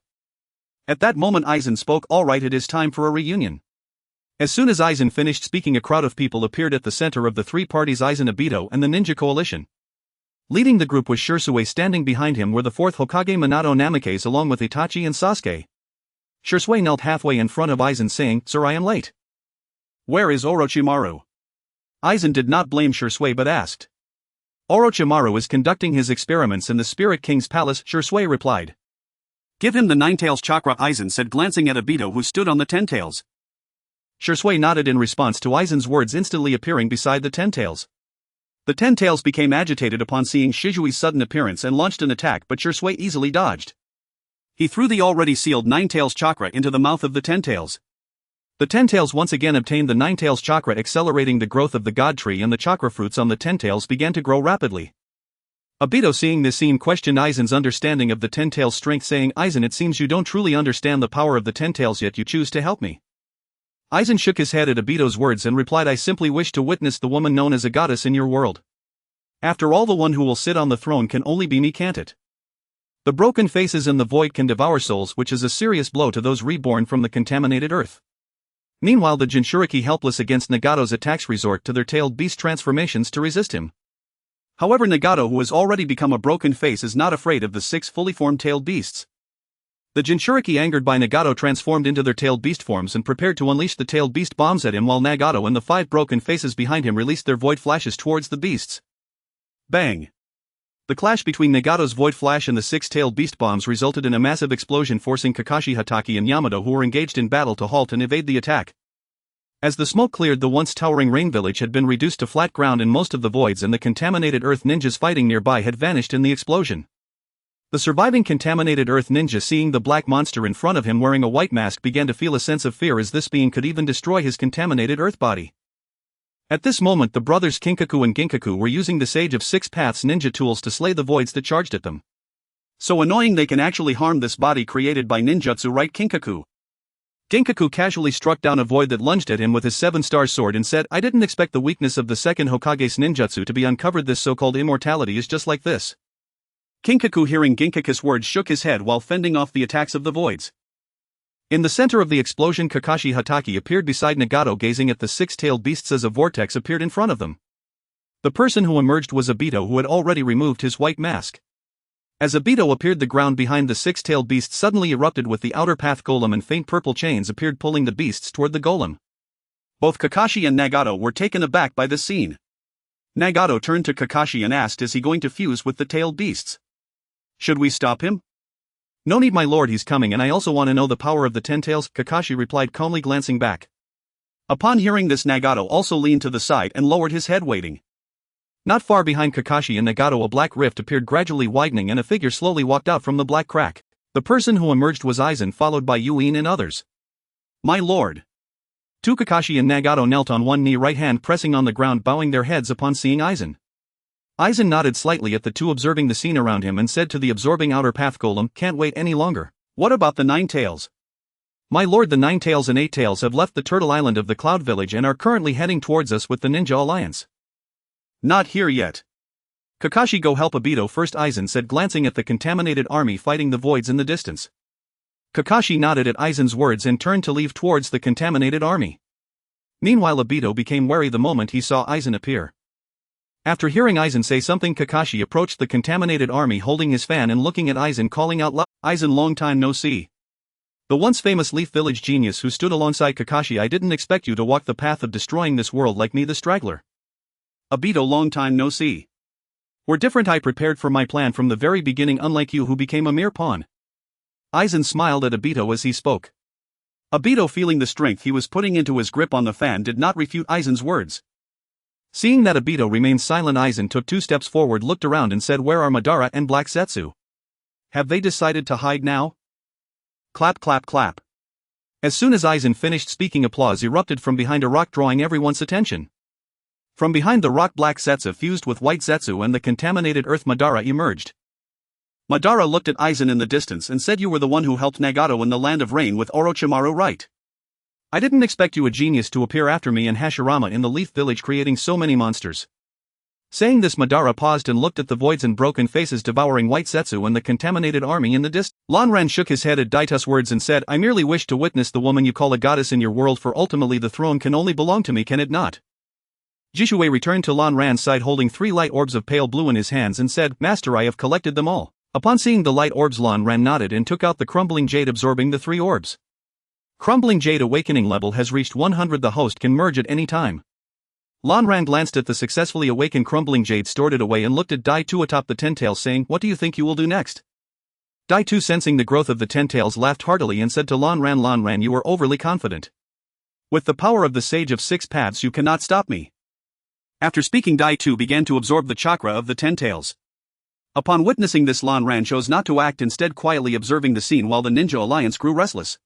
At that moment Aizen spoke, "All right, it is time for a reunion." As soon as Aizen finished speaking, a crowd of people appeared at the center of the three parties: Aizen, Obito, and the ninja coalition. Leading the group was Shisui. Standing behind him were the fourth Hokage Minato Namikaze along with Itachi and Sasuke. Shisui knelt halfway in front of Aizen, saying, "Sir, I am late. Where is Orochimaru?" Aizen did not blame Shisui but asked. "Orochimaru is conducting his experiments in the Spirit King's palace," Shisui replied. "Give him the Nine-Tails chakra," Aizen said, glancing at Obito, who stood on the Ten-Tails. Shisui nodded in response to Aizen's words, instantly appearing beside the Ten-Tails. The Ten-Tails became agitated upon seeing Shishui's sudden appearance and launched an attack, but Shisui easily dodged. He threw the already sealed Nine-Tails chakra into the mouth of the Ten-Tails. The Ten-Tails once again obtained the Nine-Tails chakra, accelerating the growth of the God Tree, and the chakra fruits on the Ten-Tails began to grow rapidly. Obito, seeing this scene, questioned Aizen's understanding of the Ten-Tails' strength, saying, "Aizen, it seems you don't truly understand the power of the Ten-Tails, yet you choose to help me." Aizen shook his head at Obito's words and replied, "I simply wish to witness the woman known as a goddess in your world. After all, the one who will sit on the throne can only be me, can't it? The broken faces and the void can devour souls, which is a serious blow to those reborn from the contaminated earth." Meanwhile, the Jinchuriki, helpless against Nagato's attacks, resort to their tailed beast transformations to resist him. However, Nagato, who has already become a broken face, is not afraid of the 6 fully formed tailed beasts. The Jinchuriki, angered by Nagato, transformed into their tailed beast forms and prepared to unleash the tailed beast bombs at him, while Nagato and the 5 broken faces behind him released their void flashes towards the beasts. Bang! The clash between Nagato's void flash and the 6 tailed beast bombs resulted in a massive explosion, forcing Kakashi, Hatake, and Yamato, who were engaged in battle, to halt and evade the attack. As the smoke cleared, the once towering rain village had been reduced to flat ground, and most of the voids and the contaminated earth ninjas fighting nearby had vanished in the explosion. The surviving contaminated earth ninja, seeing the black monster in front of him wearing a white mask, began to feel a sense of fear, as this being could even destroy his contaminated earth body. At this moment, the brothers Kinkaku and Ginkaku were using the Sage of 6 Paths ninja tools to slay the voids that charged at them. "So annoying, they can actually harm this body created by ninjutsu, right, Kinkaku?" Ginkaku casually struck down a void that lunged at him with his 7-star sword and said, "I didn't expect the weakness of the second Hokage's ninjutsu to be uncovered. This so-called immortality is just like this." Kinkaku, hearing Ginkaku's words, shook his head while fending off the attacks of the voids. In the center of the explosion, Kakashi Hatake appeared beside Nagato, gazing at the six-tailed beasts as a vortex appeared in front of them. The person who emerged was Obito, who had already removed his white mask. As Obito appeared, the ground behind the six-tailed beast suddenly erupted with the outer path golem, and faint purple chains appeared pulling the beasts toward the golem. Both Kakashi and Nagato were taken aback by this scene. Nagato turned to Kakashi and asked, is he going to fuse with the tailed beasts? Should we stop him? No need, my lord, he's coming, and I also want to know the power of the 10 tails, Kakashi replied calmly, glancing back. Upon hearing this, Nagato also leaned to the side and lowered his head, waiting. Not far behind Kakashi and Nagato, a black rift appeared, gradually widening, and a figure slowly walked out from the black crack. The person who emerged was Aizen, followed by Yuin and others. My lord. Two Kakashi and Nagato knelt on one knee, right hand pressing on the ground, bowing their heads upon seeing Aizen. Aizen nodded slightly at the two, observing the scene around him, and said to the absorbing outer path golem, can't wait any longer. What about the 9 tails? My lord, the 9 tails and 8 tails have left the Turtle Island of the Cloud Village and are currently heading towards us with the Ninja Alliance. Not here yet. Kakashi, go help Obito first, Aizen said, glancing at the contaminated army fighting the voids in the distance. Kakashi nodded at Aizen's words and turned to leave towards the contaminated army. Meanwhile, Obito became wary the moment he saw Aizen appear. After hearing Aizen say something, Kakashi approached the contaminated army holding his fan and looking at Aizen, calling out loud, Aizen, long time no see. The once famous Leaf Village genius who stood alongside Kakashi, I didn't expect you to walk the path of destroying this world like me, the straggler. Obito, long time no see. We're different, I prepared for my plan from the very beginning, unlike you who became a mere pawn. Aizen smiled at Obito as he spoke. Obito, feeling the strength he was putting into his grip on the fan, did not refute Aizen's words. Seeing that Obito remained silent, Aizen took 2 steps forward, looked around and said, where are Madara and Black Zetsu? Have they decided to hide now? Clap, clap, clap. As soon as Aizen finished speaking, applause erupted from behind a rock, drawing everyone's attention. From behind the rock, Black Zetsu fused with White Zetsu and the contaminated earth Madara emerged. Madara looked at Aizen in the distance and said, you were the one who helped Nagato in the Land of Rain with Orochimaru, right? I didn't expect you, a genius, to appear after me and Hashirama in the Leaf Village creating so many monsters. Saying this, Madara paused and looked at the voids and broken faces devouring White Zetsu and the contaminated army in the distance. Lanran shook his head at Daita's words and said, I merely wish to witness the woman you call a goddess in your world, for ultimately the throne can only belong to me, can it not? Jishue returned to Lanran's side holding 3 light orbs of pale blue in his hands and said, Master, I have collected them all. Upon seeing the light orbs, Lanran nodded and took out the crumbling jade, absorbing the 3 orbs. Crumbling jade awakening level has reached 100. The host can merge at any time. Lanran glanced at the successfully awakened crumbling jade, stored it away, and looked at Dai 2 atop the 10 tails, saying, what do you think you will do next? Dai 2, sensing the growth of the 10 tails, laughed heartily and said to Lanran, Lanran, you are overly confident. With the power of the Sage of 6 Paths you cannot stop me. After speaking, Dai 2 began to absorb the chakra of the 10 tails. Upon witnessing this, Lanran chose not to act, instead quietly observing the scene while the Ninja Alliance grew restless.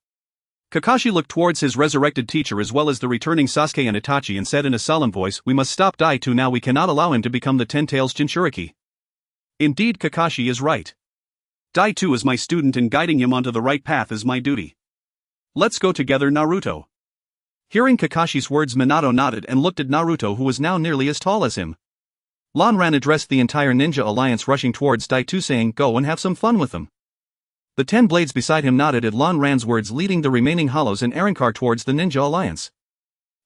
Kakashi looked towards his resurrected teacher as well as the returning Sasuke and Itachi and said in a solemn voice, we must stop Dai 2 now, we cannot allow him to become the 10 tails Jinchuriki. Indeed, Kakashi is right. Dai 2 is my student and guiding him onto the right path is my duty. Let's go together, Naruto. Hearing Kakashi's words, Minato nodded and looked at Naruto, who was now nearly as tall as him. Lanran addressed the entire Ninja Alliance rushing towards Dai 2, saying, go and have some fun with them. The 10 blades beside him nodded at Lanran's words, leading the remaining hollows and Arrancar towards the Ninja Alliance.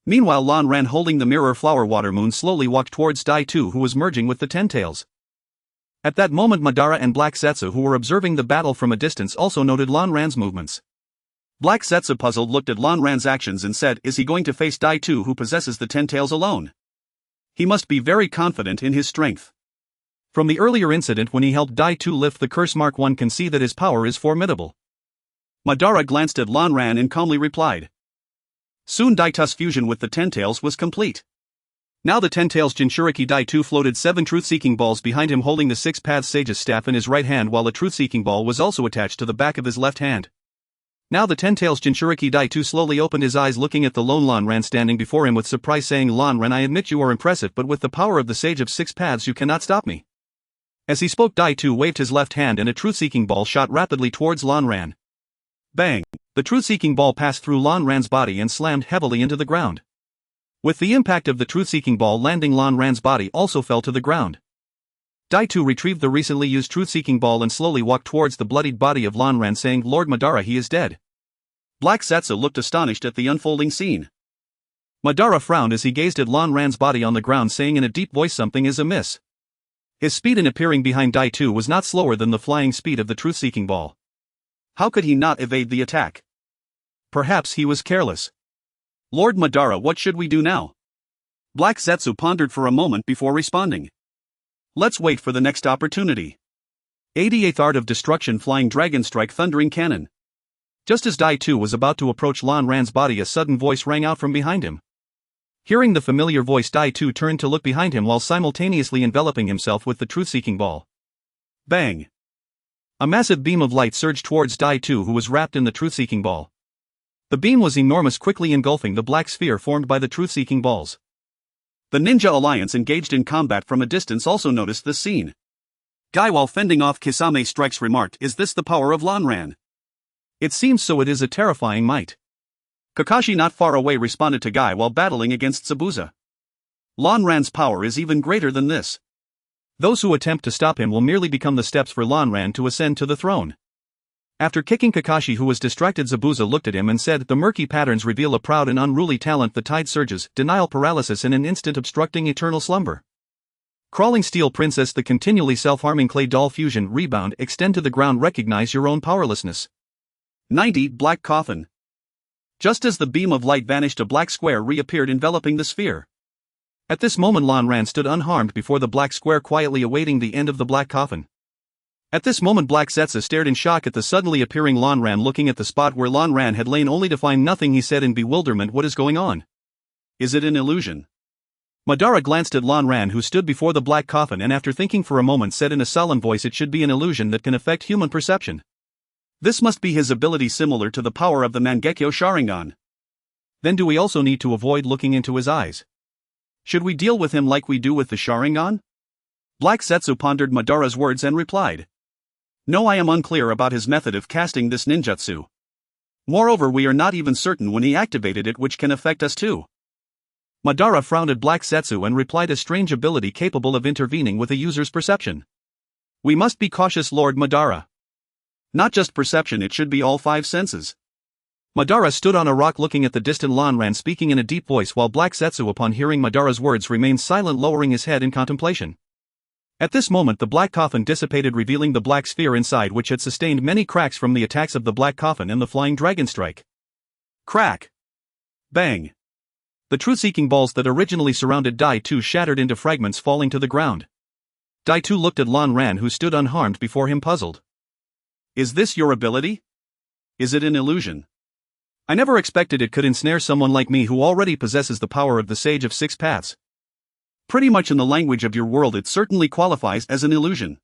Meanwhile, Lanran, holding the mirror flower water moon, slowly walked towards Dai 2, who was merging with the 10 tails. At that moment, Madara and Black Zetsu, who were observing the battle from a distance, also noted Lanran's movements. Black Zetsu, puzzled, looked at Lanran's actions and said, is he going to face Dai 2, who possesses the 10 tails alone? He must be very confident in his strength. From the earlier incident when he helped Dai 2 lift the curse mark, one can see that his power is formidable. Madara glanced at Lanran and calmly replied. Soon Daita's fusion with the 10 tails was complete. Now the 10 tails Jinchuriki Dai 2 floated 7 truth-seeking balls behind him, holding the 6 Paths Sage's staff in his right hand, while a truth-seeking ball was also attached to the back of his left hand. Now the 10 tails Jinchuriki Dai 2 slowly opened his eyes, looking at the lone Lanran standing before him with surprise, saying, Lanran, I admit you are impressive, but with the power of the Sage of 6 Paths you cannot stop me. As he spoke, Dai 2 waved his left hand and a truth-seeking ball shot rapidly towards Lanran. Bang! The truth-seeking ball passed through Lanran's body and slammed heavily into the ground. With the impact of the truth-seeking ball landing, Lanran's body also fell to the ground. Dai 2 retrieved the recently used truth-seeking ball and slowly walked towards the bloodied body of Lanran, saying, Lord Madara, he is dead. Black Zetsu looked astonished at the unfolding scene. Madara frowned as he gazed at Lan Ran's body on the ground, saying in a deep voice something is amiss. His speed in appearing behind Dai-Tu was not slower than the flying speed of the truth-seeking ball. How could he not evade the attack? Perhaps he was careless. Lord Madara, what should we do now? Black Zetsu pondered for a moment before responding. Let's wait for the next opportunity. 88th Art of Destruction, Flying Dragon Strike, Thundering Cannon. Just as Dai-Tu was about to approach Lan Ran's body, a sudden voice rang out from behind him. Hearing the familiar voice, Dai-Tu turned to look behind him while simultaneously enveloping himself with the truth-seeking ball. Bang! A massive beam of light surged towards Dai-Tu, who was wrapped in the truth-seeking ball. The beam was enormous, quickly engulfing the black sphere formed by the truth-seeking balls. The Ninja Alliance engaged in combat from a distance also noticed this scene. Guy, while fending off Kisame strikes, remarked, "Is this the power of Lan Ran?" "It seems so. It is a terrifying might." Kakashi, not far away, responded to Guy while battling against Zabuza. Lan Ran's power is even greater than this. Those who attempt to stop him will merely become the steps for Lan Ran to ascend to the throne. After kicking Kakashi, who was distracted, Zabuza looked at him and said, "The murky patterns reveal a proud and unruly talent. The tide surges, denial, paralysis in an instant, obstructing eternal slumber. Crawling steel princess, the continually self-harming clay doll fusion, rebound, extend to the ground, recognize your own powerlessness." 90. Black Coffin. Just as the beam of light vanished, a black square reappeared, enveloping the sphere. At this moment, Lan Ran stood unharmed before the black square, quietly awaiting the end of the black coffin. At this moment, Black Zetsu stared in shock at the suddenly appearing Lan Ran, looking at the spot where Lan Ran had lain only to find nothing. He said in bewilderment, "What is going on? Is it an illusion?" Madara glanced at Lan Ran, who stood before the black coffin, and after thinking for a moment said in a solemn voice, "It should be an illusion that can affect human perception. This must be his ability, similar to the power of the Mangekyo Sharingan." "Then do we also need to avoid looking into his eyes? Should we deal with him like we do with the Sharingan?" Black Zetsu pondered Madara's words and replied, "No, I am unclear about his method of casting this ninjutsu. Moreover, we are not even certain when he activated it, which can affect us too." Madara frowned at Black Zetsu and replied, "A strange ability capable of intervening with a user's perception. We must be cautious, Lord Madara." "Not just perception, it should be all five senses." Madara stood on a rock looking at the distant Lan Ran, speaking in a deep voice, while Black Zetsu, upon hearing Madara's words, remained silent, lowering his head in contemplation. At this moment, the black coffin dissipated, revealing the black sphere inside, which had sustained many cracks from the attacks of the black coffin and the flying dragon strike. Crack! Bang! The truth-seeking balls that originally surrounded Dai-Tu shattered into fragments, falling to the ground. Dai-Tu looked at Lan Ran, who stood unharmed before him, puzzled. "Is this your ability? Is it an illusion?" "I never expected it could ensnare someone like me who already possesses the power of the Sage of Six Paths." "Pretty much in the language of your world, it certainly qualifies as an illusion."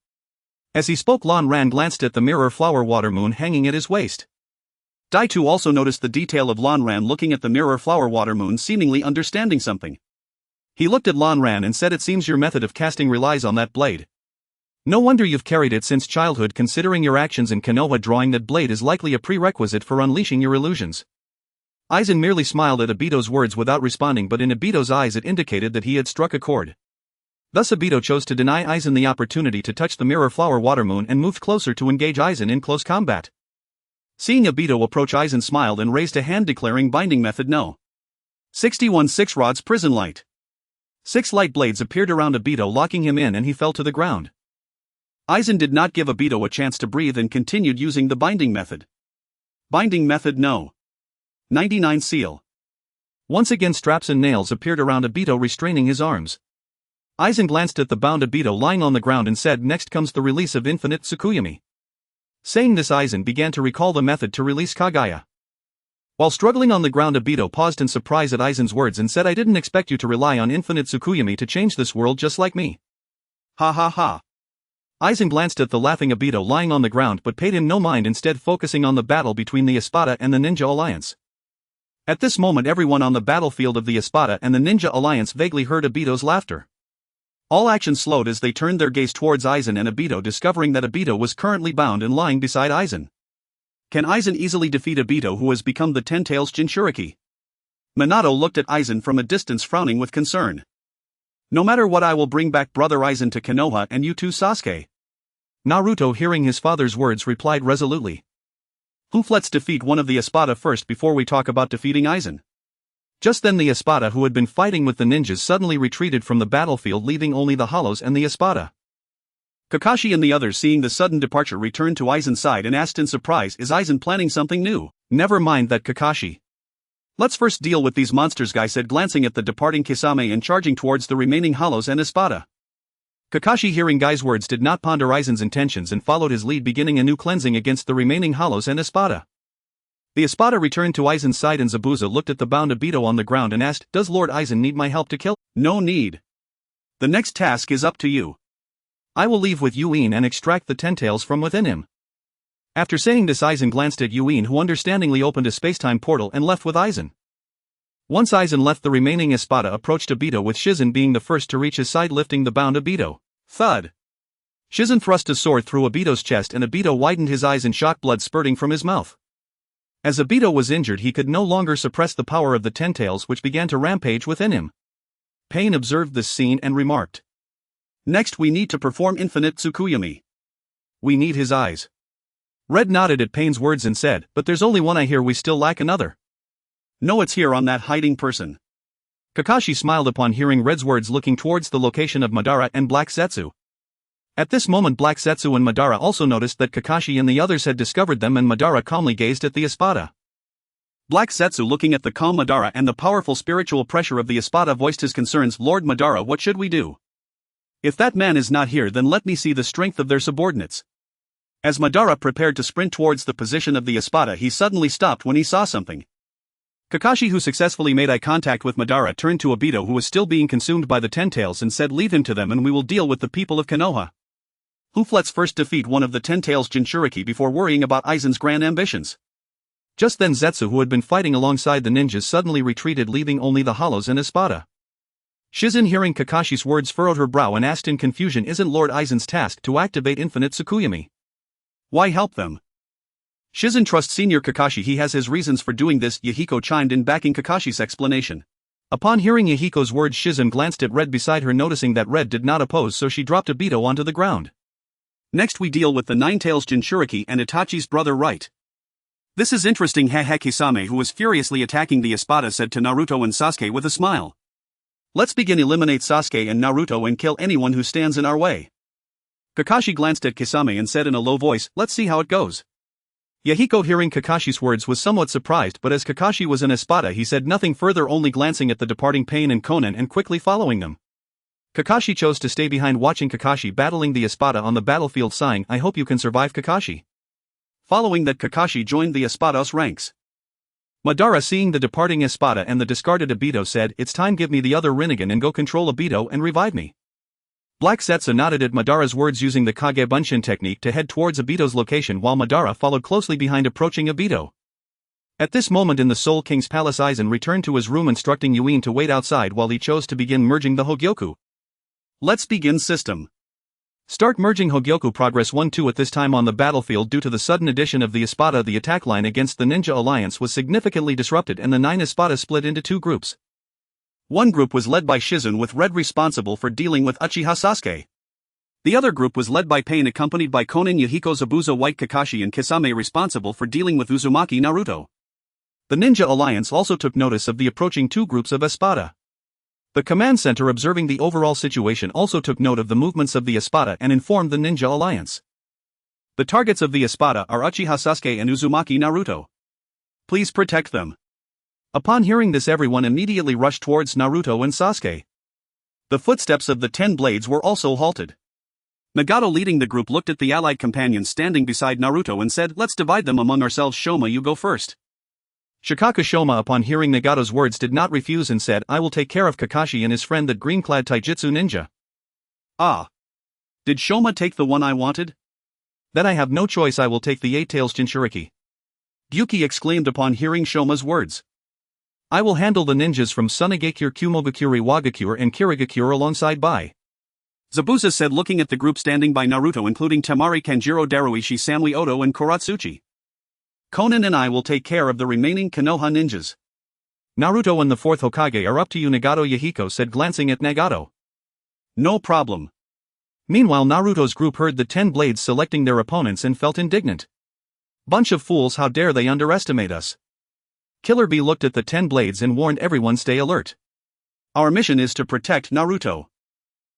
As he spoke, Lan Ran glanced at the mirror flower water moon hanging at his waist. Dai-Tu also noticed the detail of Lan Ran looking at the mirror flower water moon, seemingly understanding something. He looked at Lan Ran and said, "It seems your method of casting relies on that blade. No wonder you've carried it since childhood, considering your actions in Konoha. Drawing that blade is likely a prerequisite for unleashing your illusions." Aizen merely smiled at Obito's words without responding, but in Obito's eyes it indicated that he had struck a chord. Thus Obito chose to deny Aizen the opportunity to touch the mirror flower water moon and moved closer to engage Aizen in close combat. Seeing Obito approach, Aizen smiled and raised a hand, declaring binding method no. 61 6 rods prison light. 6 light blades appeared around Obito, locking him in, and he fell to the ground. Aizen did not give Obito a chance to breathe and continued using the binding method. Binding method no. 99 seal. Once again, straps and nails appeared around Obito, restraining his arms. Aizen glanced at the bound Obito lying on the ground and said, "Next comes the release of infinite Tsukuyami." Saying this, Aizen began to recall the method to release Kagaya. While struggling on the ground, Obito paused in surprise at Aizen's words and said, "I didn't expect you to rely on infinite Tsukuyami to change this world just like me." Ha ha ha. Aizen glanced at the laughing Obito lying on the ground but paid him no mind, instead focusing on the battle between the Espada and the Ninja Alliance. At this moment, everyone on the battlefield of the Espada and the Ninja Alliance vaguely heard Obito's laughter. All action slowed as they turned their gaze towards Aizen and Obito, discovering that Obito was currently bound and lying beside Aizen. Can Aizen easily defeat Obito, who has become the Ten Tails Jinchuriki? Minato looked at Aizen from a distance, frowning with concern. "No matter what, I will bring back brother Aizen to Konoha, and you too, Sasuke." Naruto, hearing his father's words, replied resolutely. Let's defeat one of the Espada first before we talk about defeating Aizen. Just then the Espada who had been fighting with the ninjas suddenly retreated from the battlefield, leaving only the Hollows and the Espada. Kakashi and the others, seeing the sudden departure, returned to Aizen's side and asked in surprise, is Aizen planning something new? Never mind that, Kakashi. Let's first deal with these monsters, Guy said, glancing at the departing Kisame and charging towards the remaining Hollows and Espada. Kakashi, hearing Guy's words, did not ponder Aizen's intentions and followed his lead, beginning a new cleansing against the remaining Hollows and Espada. The Espada returned to Aizen's side and Zabuza looked at the bound Obito on the ground and asked, does Lord Aizen need my help to kill? No need. The next task is up to you. I will leave with Yuin and extract the Ten-Tails from within him. After saying this, Aizen glanced at Yuin, who understandingly opened a spacetime portal and left with Aizen. Once Aizen left, the remaining Espada approached Obito, with Shizen being the first to reach his side, lifting the bound Obito. Thud! Shizen thrust his sword through Obito's chest and Obito widened his eyes in shock, blood spurting from his mouth. As Obito was injured, he could no longer suppress the power of the Ten-Tails, which began to rampage within him. Pain observed this scene and remarked, next we need to perform infinite Tsukuyomi. We need his eyes. Red nodded at Pain's words and said, but there's only one eye here, we still lack another. No, it's here on that hiding person. Kakashi smiled upon hearing Red's words, looking towards the location of Madara and Black Zetsu. At this moment Black Zetsu and Madara also noticed that Kakashi and the others had discovered them, and Madara calmly gazed at the Espada. Black Zetsu, looking at the calm Madara and the powerful spiritual pressure of the Espada, voiced his concerns. Lord Madara, what should we do? If that man is not here, then let me see the strength of their subordinates. As Madara prepared to sprint towards the position of the Espada, he suddenly stopped when he saw something. Kakashi, who successfully made eye contact with Madara, turned to Obito, who was still being consumed by the Ten-Tails, and said, leave him to them and we will deal with the people of Konoha. Let's first defeat one of the Ten-Tails Jinchuriki before worrying about Aizen's grand ambitions. Just then Zetsu, who had been fighting alongside the ninjas, suddenly retreated, leaving only the Hollows and Espada. Shizen, hearing Kakashi's words, furrowed her brow and asked in confusion, isn't Lord Aizen's task to activate infinite Tsukuyomi? Why help them? Shizen trusts Senior Kakashi, he has his reasons for doing this, Yahiko chimed in, backing Kakashi's explanation. Upon hearing Yahiko's words, Shizen glanced at Red beside her, noticing that Red did not oppose, so she dropped Obito onto the ground. Next we deal with the Nine-Tails Jinchuriki and Itachi's brother, right? This is interesting, Kisame, who was furiously attacking the Espada, said to Naruto and Sasuke with a smile. Let's begin, eliminate Sasuke and Naruto and kill anyone who stands in our way. Kakashi glanced at Kisame and said in a low voice, let's see how it goes. Yahiko, hearing Kakashi's words, was somewhat surprised, but as Kakashi was an Espada, he said nothing further, only glancing at the departing Pain and Konan and quickly following them. Kakashi chose to stay behind, watching Kakashi battling the Espada on the battlefield, sighing, I hope you can survive, Kakashi. Following that, Kakashi joined the Espada's ranks. Madara, seeing the departing Espada and the discarded Obito, said, it's time, give me the other Rinnegan and go control Obito and revive me. Black Zetsu nodded at Madara's words, using the Kage Bunshin technique to head towards Obito's location, while Madara followed closely behind, approaching Obito. At this moment in the Soul King's palace, Aizen returned to his room, instructing Yuin to wait outside while he chose to begin merging the Hōgyoku. Let's begin system. Start merging Hōgyoku. Progress 1-2. At this time on the battlefield, due to the sudden addition of the Espada, the attack line against the Ninja Alliance was significantly disrupted and the 9 Espada split into 2 groups. One group was led by Shizen, with Red responsible for dealing with Uchiha Sasuke. The other group was led by Pain, accompanied by Konan, Yahiko, Zabuza, White Kakashi and Kisame, responsible for dealing with Uzumaki Naruto. The Ninja Alliance also took notice of the approaching 2 groups of Espada. The command center, observing the overall situation, also took note of the movements of the Espada and informed the Ninja Alliance. The targets of the Espada are Uchiha Sasuke and Uzumaki Naruto. Please protect them. Upon hearing this, everyone immediately rushed towards Naruto and Sasuke. The footsteps of the 10 blades were also halted. Nagato, leading the group, looked at the allied companions standing beside Naruto and said, let's divide them among ourselves. Shoma, you go first. Shikaka Shoma, upon hearing Nagato's words, did not refuse and said, I will take care of Kakashi and his friend, that green-clad taijutsu ninja. Ah. Did Shoma take the one I wanted? Then I have no choice, I will take the 8-Tails Jinchuriki. Gyuki exclaimed upon hearing Shoma's words. I will handle the ninjas from Sunagakure, Kumogakure, Wagakure and Kirigakure alongside Bai. Zabuza said, looking at the group standing by Naruto, including Temari, Kanjiro, Daruishi, Samui Oto and Kuratsuchi. Konan and I will take care of the remaining Konoha ninjas. Naruto and the 4th Hokage are up to you, Nagato, Yahiko said, glancing at Nagato. No problem. Meanwhile, Naruto's group heard the 10 blades selecting their opponents and felt indignant. Bunch of fools, how dare they underestimate us. Killer Bee looked at the 10 blades and warned everyone stay alert. Our mission is to protect Naruto.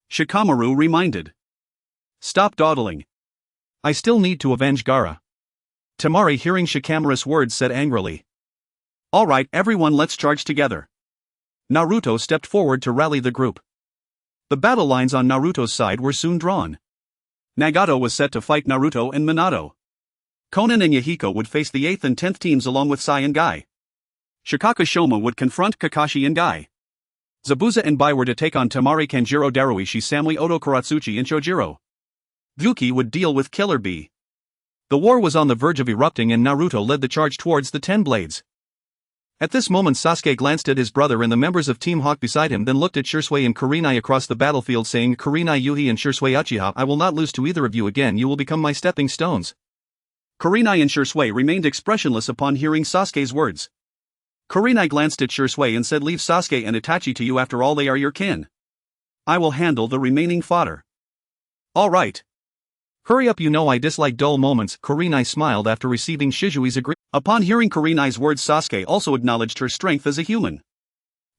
Shikamaru reminded. Stop dawdling. I still need to avenge Gaara. Temari, hearing Shikamaru's words, said angrily. Alright everyone, let's charge together. Naruto stepped forward to rally the group. The battle lines on Naruto's side were soon drawn. Nagato was set to fight Naruto and Minato. Konan and Yahiko would face the 8th and 10th teams along with Sai and Guy. Shikaka Shoma would confront Kakashi and Guy. Zabuza and Bai were to take on Temari, Kanjiro, Daruishi, Samui, Oto, Kuratsuchi and Shojiro. Gyuki would deal with Killer Bee. The war was on the verge of erupting and Naruto led the charge towards the 10 blades. At this moment Sasuke glanced at his brother and the members of Team Hawk beside him, then looked at Shisui and Kurenai across the battlefield, saying, Kurenai, Yuhi and Shisui Uchiha, I will not lose to either of you again, you will become my stepping stones. Kurenai and Shisui remained expressionless upon hearing Sasuke's words. Kurenai glanced at Shisui and said, leave Sasuke and Itachi to you, after all they are your kin. I will handle the remaining fodder. Alright. Hurry up, you know I dislike dull moments. Kurenai smiled after receiving Shizui's agreement. Upon hearing Kurenai's words, Sasuke also acknowledged her strength as a human.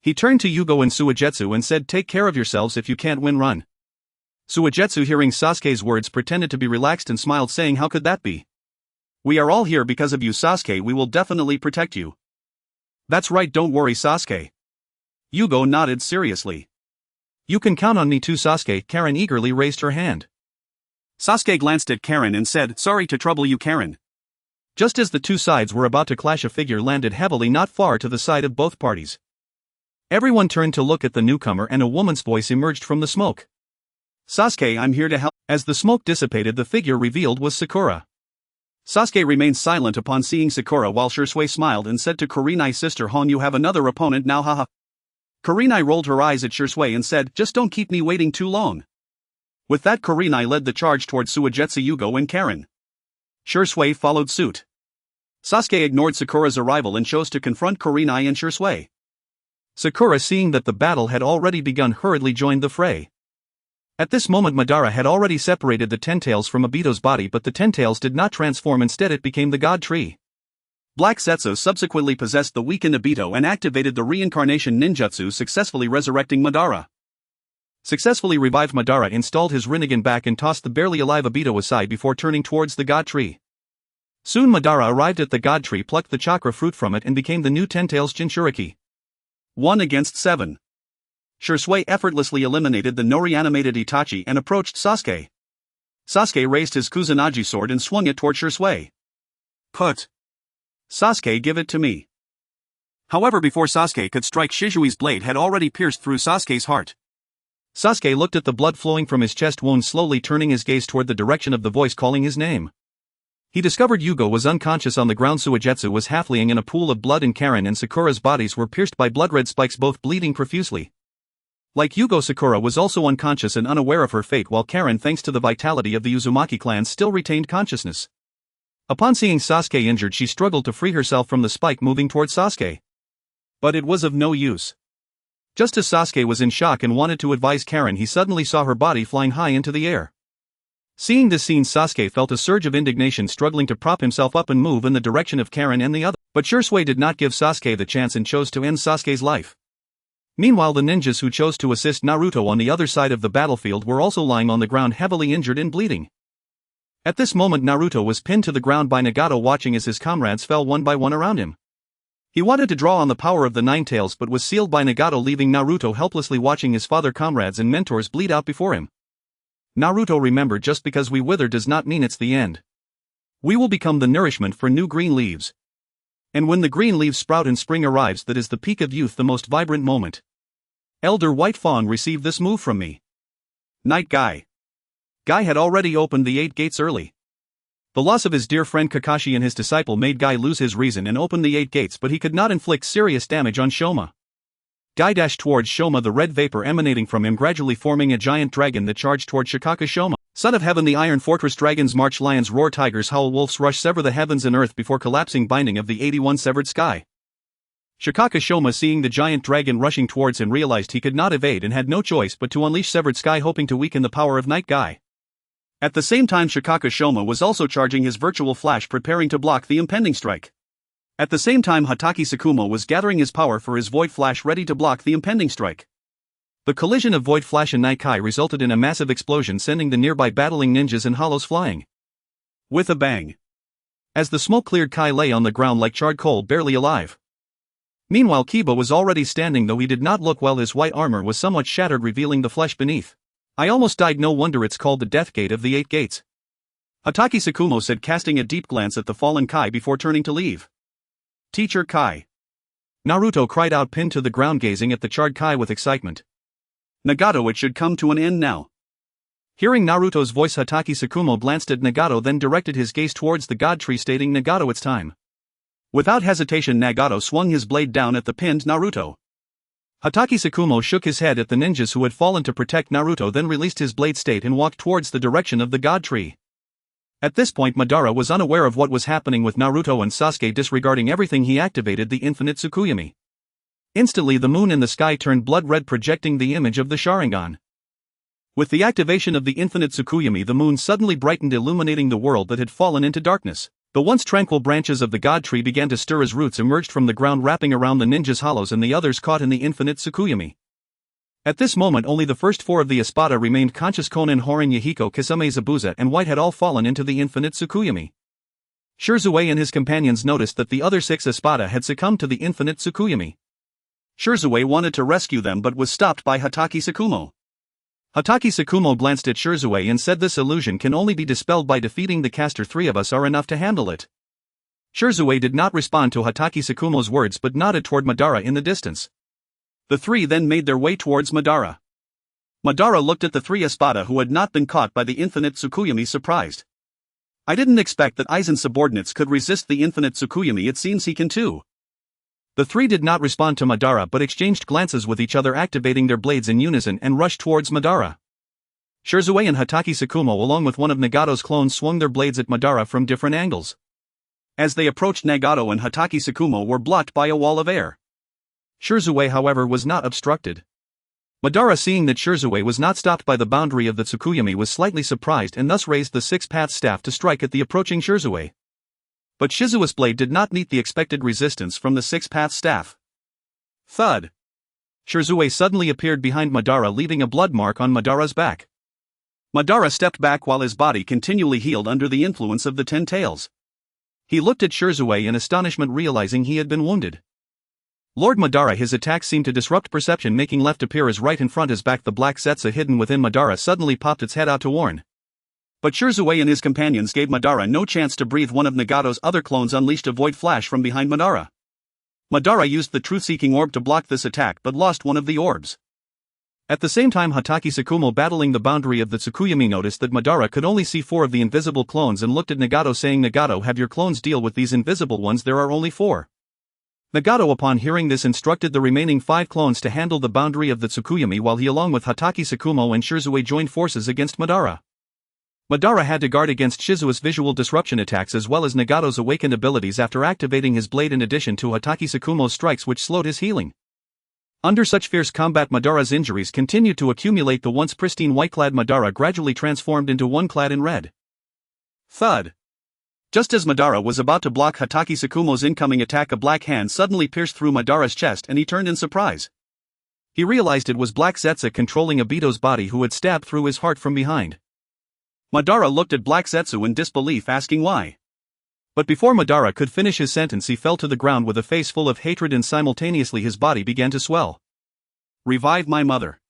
He turned to Yuugao and Suigetsu and said, take care of yourselves, if you can't win, run. Suigetsu, hearing Sasuke's words, pretended to be relaxed and smiled, saying, how could that be? We are all here because of you, Sasuke, we will definitely protect you. That's right, don't worry, Sasuke. Yuugao nodded seriously. You can count on me too, Sasuke. Karen eagerly raised her hand. Sasuke glanced at Karen and said, sorry to trouble you, Karen. Just as the two sides were about to clash, a figure landed heavily not far to the side of both parties. Everyone turned to look at the newcomer and a woman's voice emerged from the smoke. Sasuke, I'm here to help. As the smoke dissipated, the figure revealed was Sakura. Sasuke remained silent upon seeing Sakura, while Shisui smiled and said to Kurenai, sister Hon, you have another opponent now, haha. Kurenai rolled her eyes at Shisui and said, just don't keep me waiting too long. With that, Kurenai led the charge towards Suigetsu, Yuugao and Karen. Shisui followed suit. Sasuke ignored Sakura's arrival and chose to confront Kurenai and Shisui. Sakura, seeing that the battle had already begun, hurriedly joined the fray. At this moment Madara had already separated the Ten Tails from Obito's body, but the Ten Tails did not transform, instead it became the God Tree. Black Setsu subsequently possessed the weakened Obito and activated the reincarnation ninjutsu, successfully resurrecting Madara. Successfully revived Madara installed his Rinnegan back and tossed the barely alive Obito aside before turning towards the God Tree. Soon Madara arrived at the God Tree, plucked the chakra fruit from it and became the new Ten Tails Jinchuriki. 1 against 7. Shisui effortlessly eliminated the Nori-animated Itachi and approached Sasuke. Sasuke raised his Kusanagi sword and swung it toward Shisui. Put. Sasuke, give it to me. However, before Sasuke could strike, Shizui's blade had already pierced through Sasuke's heart. Sasuke looked at the blood flowing from his chest wound, slowly turning his gaze toward the direction of the voice calling his name. He discovered Yuugao was unconscious on the ground, Suigetsu was half-laying in a pool of blood, and Karen and Sakura's bodies were pierced by blood-red spikes, both bleeding profusely. Like Yuugao, Sakura was also unconscious and unaware of her fate, while Karen, thanks to the vitality of the Uzumaki clan, still retained consciousness. Upon seeing Sasuke injured, she struggled to free herself from the spike, moving towards Sasuke. But it was of no use. Just as Sasuke was in shock and wanted to advise Karen, he suddenly saw her body flying high into the air. Seeing this scene, Sasuke felt a surge of indignation, struggling to prop himself up and move in the direction of Karen and the other. But Shisui did not give Sasuke the chance and chose to end Sasuke's life. Meanwhile, the ninjas who chose to assist Naruto on the other side of the battlefield were also lying on the ground, heavily injured and bleeding. At this moment, Naruto was pinned to the ground by Nagato, watching as his comrades fell one by one around him. He wanted to draw on the power of the Nine Tails but was sealed by Nagato, leaving Naruto helplessly watching his father, comrades and mentors bleed out before him. Naruto, remember, just because we wither does not mean it's the end. We will become the nourishment for new green leaves. And when the green leaves sprout and spring arrives, that is the peak of youth, the most vibrant moment. Elder White Fang received this move from me. Night Guy. Guy had already opened the 8 gates early. The loss of his dear friend Kakashi and his disciple made Guy lose his reason and open the 8 gates, but he could not inflict serious damage on Shoma. Guy dashed towards Shoma, the red vapor emanating from him gradually forming a giant dragon that charged toward Shikaka Shoma. Son of Heaven, the Iron Fortress, dragons march, lions roar, tigers howl, wolves rush, sever the heavens and earth before collapsing, binding of the 81 severed sky. Shikaka Shoma, seeing the giant dragon rushing towards him, realized he could not evade and had no choice but to unleash severed sky, hoping to weaken the power of Night Guy. At the same time Shikaka Shoma was also charging his virtual flash preparing to block the impending strike. At the same time Hatake Sakumo was gathering his power for his Void Flash ready to block the impending strike. The collision of Void Flash and Night Kai resulted in a massive explosion sending the nearby battling ninjas and hollows flying. With a bang. As the smoke cleared, Kai lay on the ground like charred coal, barely alive. Meanwhile Kiba was already standing, though he did not look well. His white armor was somewhat shattered, revealing the flesh beneath. I almost died, no wonder it's called the Death Gate of the Eight Gates. Hatake Sakumo said, casting a deep glance at the fallen Kai before turning to leave. Teacher Kai. Naruto cried out, pinned to the ground, gazing at the charred Kai with excitement. Nagato, it should come to an end now. Hearing Naruto's voice, Hatake Sakumo glanced at Nagato, then directed his gaze towards the god tree, stating, Nagato, it's time. Without hesitation Nagato swung his blade down at the pinned Naruto. Hatake Sakumo shook his head at the ninjas who had fallen to protect Naruto, then released his blade state and walked towards the direction of the god tree. At this point Madara was unaware of what was happening with Naruto and Sasuke. Disregarding everything, he activated the infinite Tsukuyomi. Instantly the moon in the sky turned blood red, projecting the image of the Sharingan. With the activation of the infinite Tsukuyomi, the moon suddenly brightened, illuminating the world that had fallen into darkness. The once tranquil branches of the god tree began to stir as roots emerged from the ground, wrapping around the ninjas' hollows and the others caught in the infinite Tsukuyomi. At this moment only the first four of the Espada remained conscious. Konan, Horin, Yahiko, Kisame, Zabuza and White had all fallen into the infinite Tsukuyomi. Shirzue and his companions noticed that the other six Espada had succumbed to the infinite Tsukuyomi. Shirzue wanted to rescue them but was stopped by Hatake Sakumo. Hatake Sakumo glanced at Shirzue and said, this illusion can only be dispelled by defeating the caster. 3 of us are enough to handle it. Shirzue did not respond to Hatake Sakumo's words but nodded toward Madara in the distance. The three then made their way towards Madara. Madara looked at the three Espada who had not been caught by the infinite Tsukuyomi, surprised. I didn't expect that Aizen subordinates could resist the infinite Tsukuyomi, it seems he can too. The three did not respond to Madara but exchanged glances with each other, activating their blades in unison and rushed towards Madara. Shirzue and Hatake Sakumo along with one of Nagato's clones swung their blades at Madara from different angles. As they approached, Nagato and Hatake Sakumo were blocked by a wall of air. Shirzue, however, was not obstructed. Madara, seeing that Shirzue was not stopped by the boundary of the Tsukuyomi, was slightly surprised and thus raised the six-path staff to strike at the approaching Shirzue. But Shizuo's blade did not meet the expected resistance from the six-path staff. Thud! Shirzue suddenly appeared behind Madara, leaving a blood mark on Madara's back. Madara stepped back while his body continually healed under the influence of the 10 tails. He looked at Shirzue in astonishment, realizing he had been wounded. Lord Madara, his attack seemed to disrupt perception, making left appear as right in front his back. The black Zetsu hidden within Madara suddenly popped its head out to warn. But Shirzue and his companions gave Madara no chance to breathe. One of Nagato's other clones unleashed a void flash from behind Madara. Madara used the truth-seeking orb to block this attack but lost one of the orbs. At the same time, Hatake Sakumo, battling the boundary of the Tsukuyomi, noticed that Madara could only see 4 of the invisible clones and looked at Nagato, saying, Nagato, have your clones deal with these invisible ones, there are only 4. Nagato, upon hearing this, instructed the remaining 5 clones to handle the boundary of the Tsukuyomi while he, along with Hatake Sakumo and Shirzue, joined forces against Madara. Madara had to guard against Shizuo's visual disruption attacks as well as Nagato's awakened abilities after activating his blade in addition to Hatake Sakumo's strikes, which slowed his healing. Under such fierce combat, Madara's injuries continued to accumulate. The once pristine white-clad Madara gradually transformed into one clad in red. Thud! Just as Madara was about to block Hatake Sakumo's incoming attack, a black hand suddenly pierced through Madara's chest and he turned in surprise. He realized it was Black Zetsu controlling Obito's body, who had stabbed through his heart from behind. Madara looked at Black Zetsu in disbelief, asking why. But before Madara could finish his sentence, he fell to the ground with a face full of hatred and simultaneously his body began to swell. Revive my mother.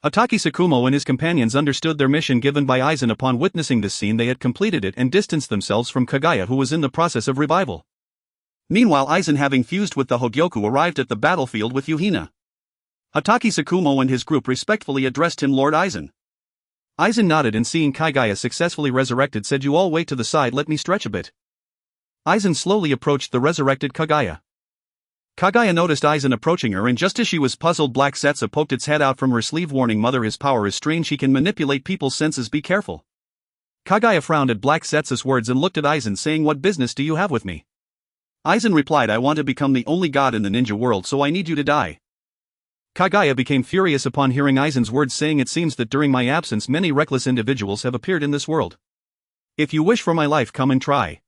Hatake Sakumo and his companions understood their mission given by Aizen. Upon witnessing this scene, they had completed it and distanced themselves from Kaguya, who was in the process of revival. Meanwhile, Aizen, having fused with the Hōgyoku, arrived at the battlefield with Yuhina. Hatake Sakumo and his group respectfully addressed him, Lord Aizen. Aizen nodded and, seeing Kaguya successfully resurrected, said, you all wait to the side, let me stretch a bit. Aizen slowly approached the resurrected Kaguya. Kaguya noticed Aizen approaching her, and just as she was puzzled, Black Zetsu poked its head out from her sleeve, warning, Mother, his power is strange, he can manipulate people's senses, be careful. Kaguya frowned at Black Zetsu's words and looked at Aizen, saying, what business do you have with me? Aizen replied, I want to become the only god in the ninja world, so I need you to die. Kagaya became furious upon hearing Aizen's words, saying, "It seems that during my absence many reckless individuals have appeared in this world. If you wish for my life, come and try."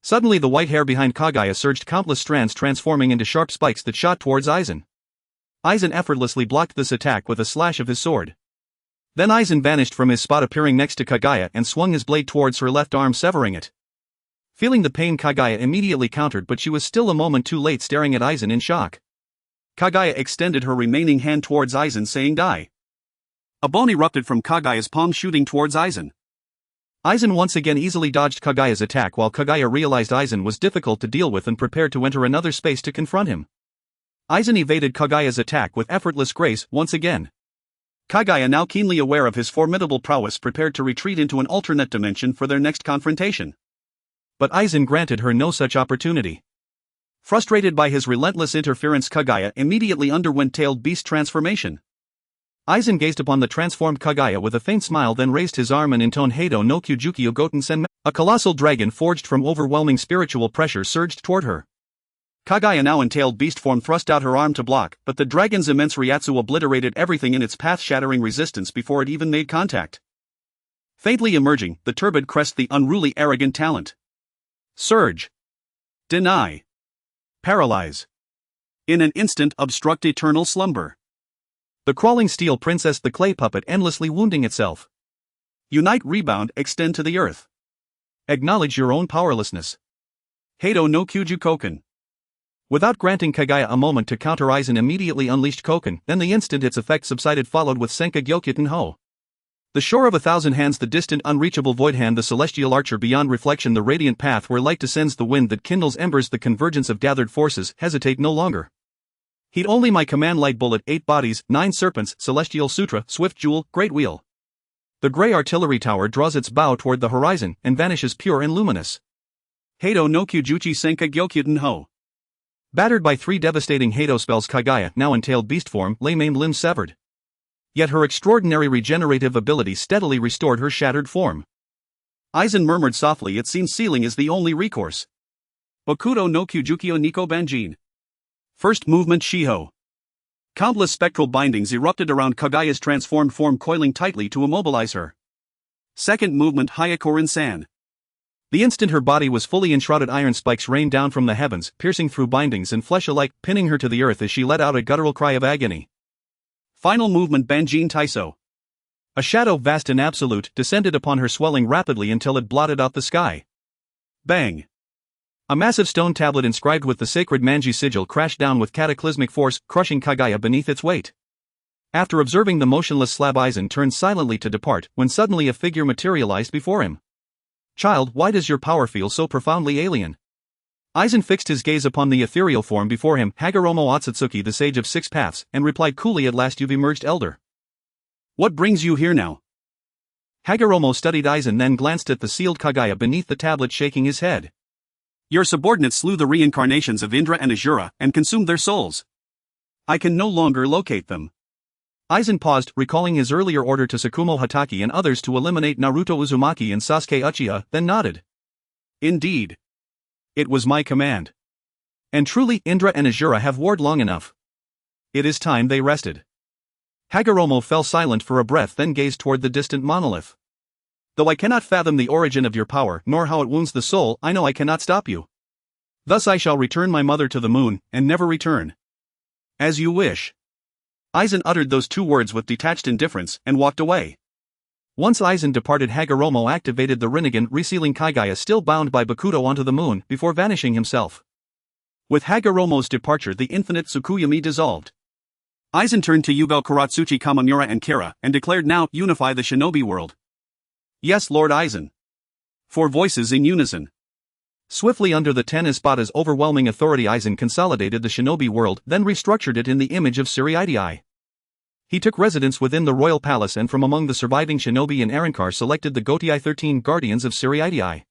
Suddenly the white hair behind Kagaya surged, countless strands transforming into sharp spikes that shot towards Aizen. Aizen effortlessly blocked this attack with a slash of his sword. Then Aizen vanished from his spot, appearing next to Kagaya, and swung his blade towards her left arm, severing it. Feeling the pain, Kagaya immediately countered, but she was still a moment too late, staring at Aizen in shock. Kagaya extended her remaining hand towards Aizen, saying, "Die." A bone erupted from Kagaya's palm, shooting towards Aizen. Aizen once again easily dodged Kagaya's attack, while Kagaya realized Aizen was difficult to deal with and prepared to enter another space to confront him. Aizen evaded Kagaya's attack with effortless grace once again. Kagaya, now keenly aware of his formidable prowess, prepared to retreat into an alternate dimension for their next confrontation. But Aizen granted her no such opportunity. Frustrated by his relentless interference, Kagaya immediately underwent tailed beast transformation. Aizen gazed upon the transformed Kagaya with a faint smile, then raised his arm and intoned Heido no Kyūjuki Goten Senmei. A colossal dragon forged from overwhelming spiritual pressure surged toward her. Kagaya, now in tailed beast form, thrust out her arm to block, but the dragon's immense Ryatsu obliterated everything in its path, shattering resistance before it even made contact. Faintly emerging, the turbid crest, the unruly arrogant talent. Surge. Deny. Paralyze. In an instant, obstruct eternal slumber. The crawling steel princess, the clay puppet endlessly wounding itself. Unite, rebound, extend to the earth. Acknowledge your own powerlessness. Heido no Kyuju Koken. Without granting Kagaya a moment to counter, Aizen immediately unleashed Koken, then the instant its effect subsided, followed with Senka Gyokuten Ho. The shore of 1,000 hands, the distant unreachable void hand, the celestial archer beyond reflection, the radiant path where light descends, the wind that kindles embers, the convergence of gathered forces, hesitate no longer. Heed only my command, light bullet, 8 bodies, 9 serpents, celestial sutra, swift jewel, great wheel. The gray artillery tower draws its bow toward the horizon, and vanishes pure and luminous. Heido no Kyujuchi Senka Gyokuten Ho. Battered by 3 devastating Heido spells, Kagaya, now in tailed beast form, lay maimed, limbs severed. Yet her extraordinary regenerative ability steadily restored her shattered form. Aizen murmured softly, "It seems sealing is the only recourse." Bokudo no Kyujukyo Niko Banjin. First movement, Shiho. Countless spectral bindings erupted around Kagaya's transformed form, coiling tightly to immobilize her. Second movement, Hyakurin San. The instant her body was fully enshrouded, iron spikes rained down from the heavens, piercing through bindings and flesh alike, pinning her to the earth as she let out a guttural cry of agony. Final movement, Banjin Taiso. A shadow, vast and absolute, descended upon her, swelling rapidly until it blotted out the sky. Bang! A massive stone tablet inscribed with the sacred Manji sigil crashed down with cataclysmic force, crushing Kagaya beneath its weight. After observing the motionless slab, Aizen turned silently to depart, when suddenly a figure materialized before him. "Child, why does your power feel so profoundly alien?" Aizen fixed his gaze upon the ethereal form before him, Hagoromo Otsutsuki, the sage of 6 paths, and replied coolly, "At last you've emerged, elder. What brings you here now?" Hagoromo studied Aizen, then glanced at the sealed Kagaya beneath the tablet, shaking his head. "Your subordinates slew the reincarnations of Indra and Asura, and consumed their souls. I can no longer locate them." Aizen paused, recalling his earlier order to Tsukumo Hatake and others to eliminate Naruto Uzumaki and Sasuke Uchiha, then nodded. "Indeed. It was my command. And truly, Indra and Asura have warred long enough. It is time they rested." Hagoromo fell silent for a breath, then gazed toward the distant monolith. "Though I cannot fathom the origin of your power, nor how it wounds the soul, I know I cannot stop you. Thus I shall return my mother to the moon, and never return." "As you wish." Aizen uttered those 2 words with detached indifference, and walked away. Once Aizen departed, Hagoromo activated the Rinnegan, resealing Kagaya, still bound by Bakudo, onto the moon, before vanishing himself. With Hagoromo's departure, the infinite Tsukuyomi dissolved. Aizen turned to Yuugao, Karatsuchi, Kamamura and Kira, and declared, "Now, unify the shinobi world." "Yes, Lord Aizen." 4 voices in unison. Swiftly under the 10 Espada's overwhelming authority, Aizen consolidated the shinobi world, then restructured it in the image of Suriidai. He took residence within the royal palace, and from among the surviving shinobi in Arrancar selected the Gotii 13 guardians of Suriidai.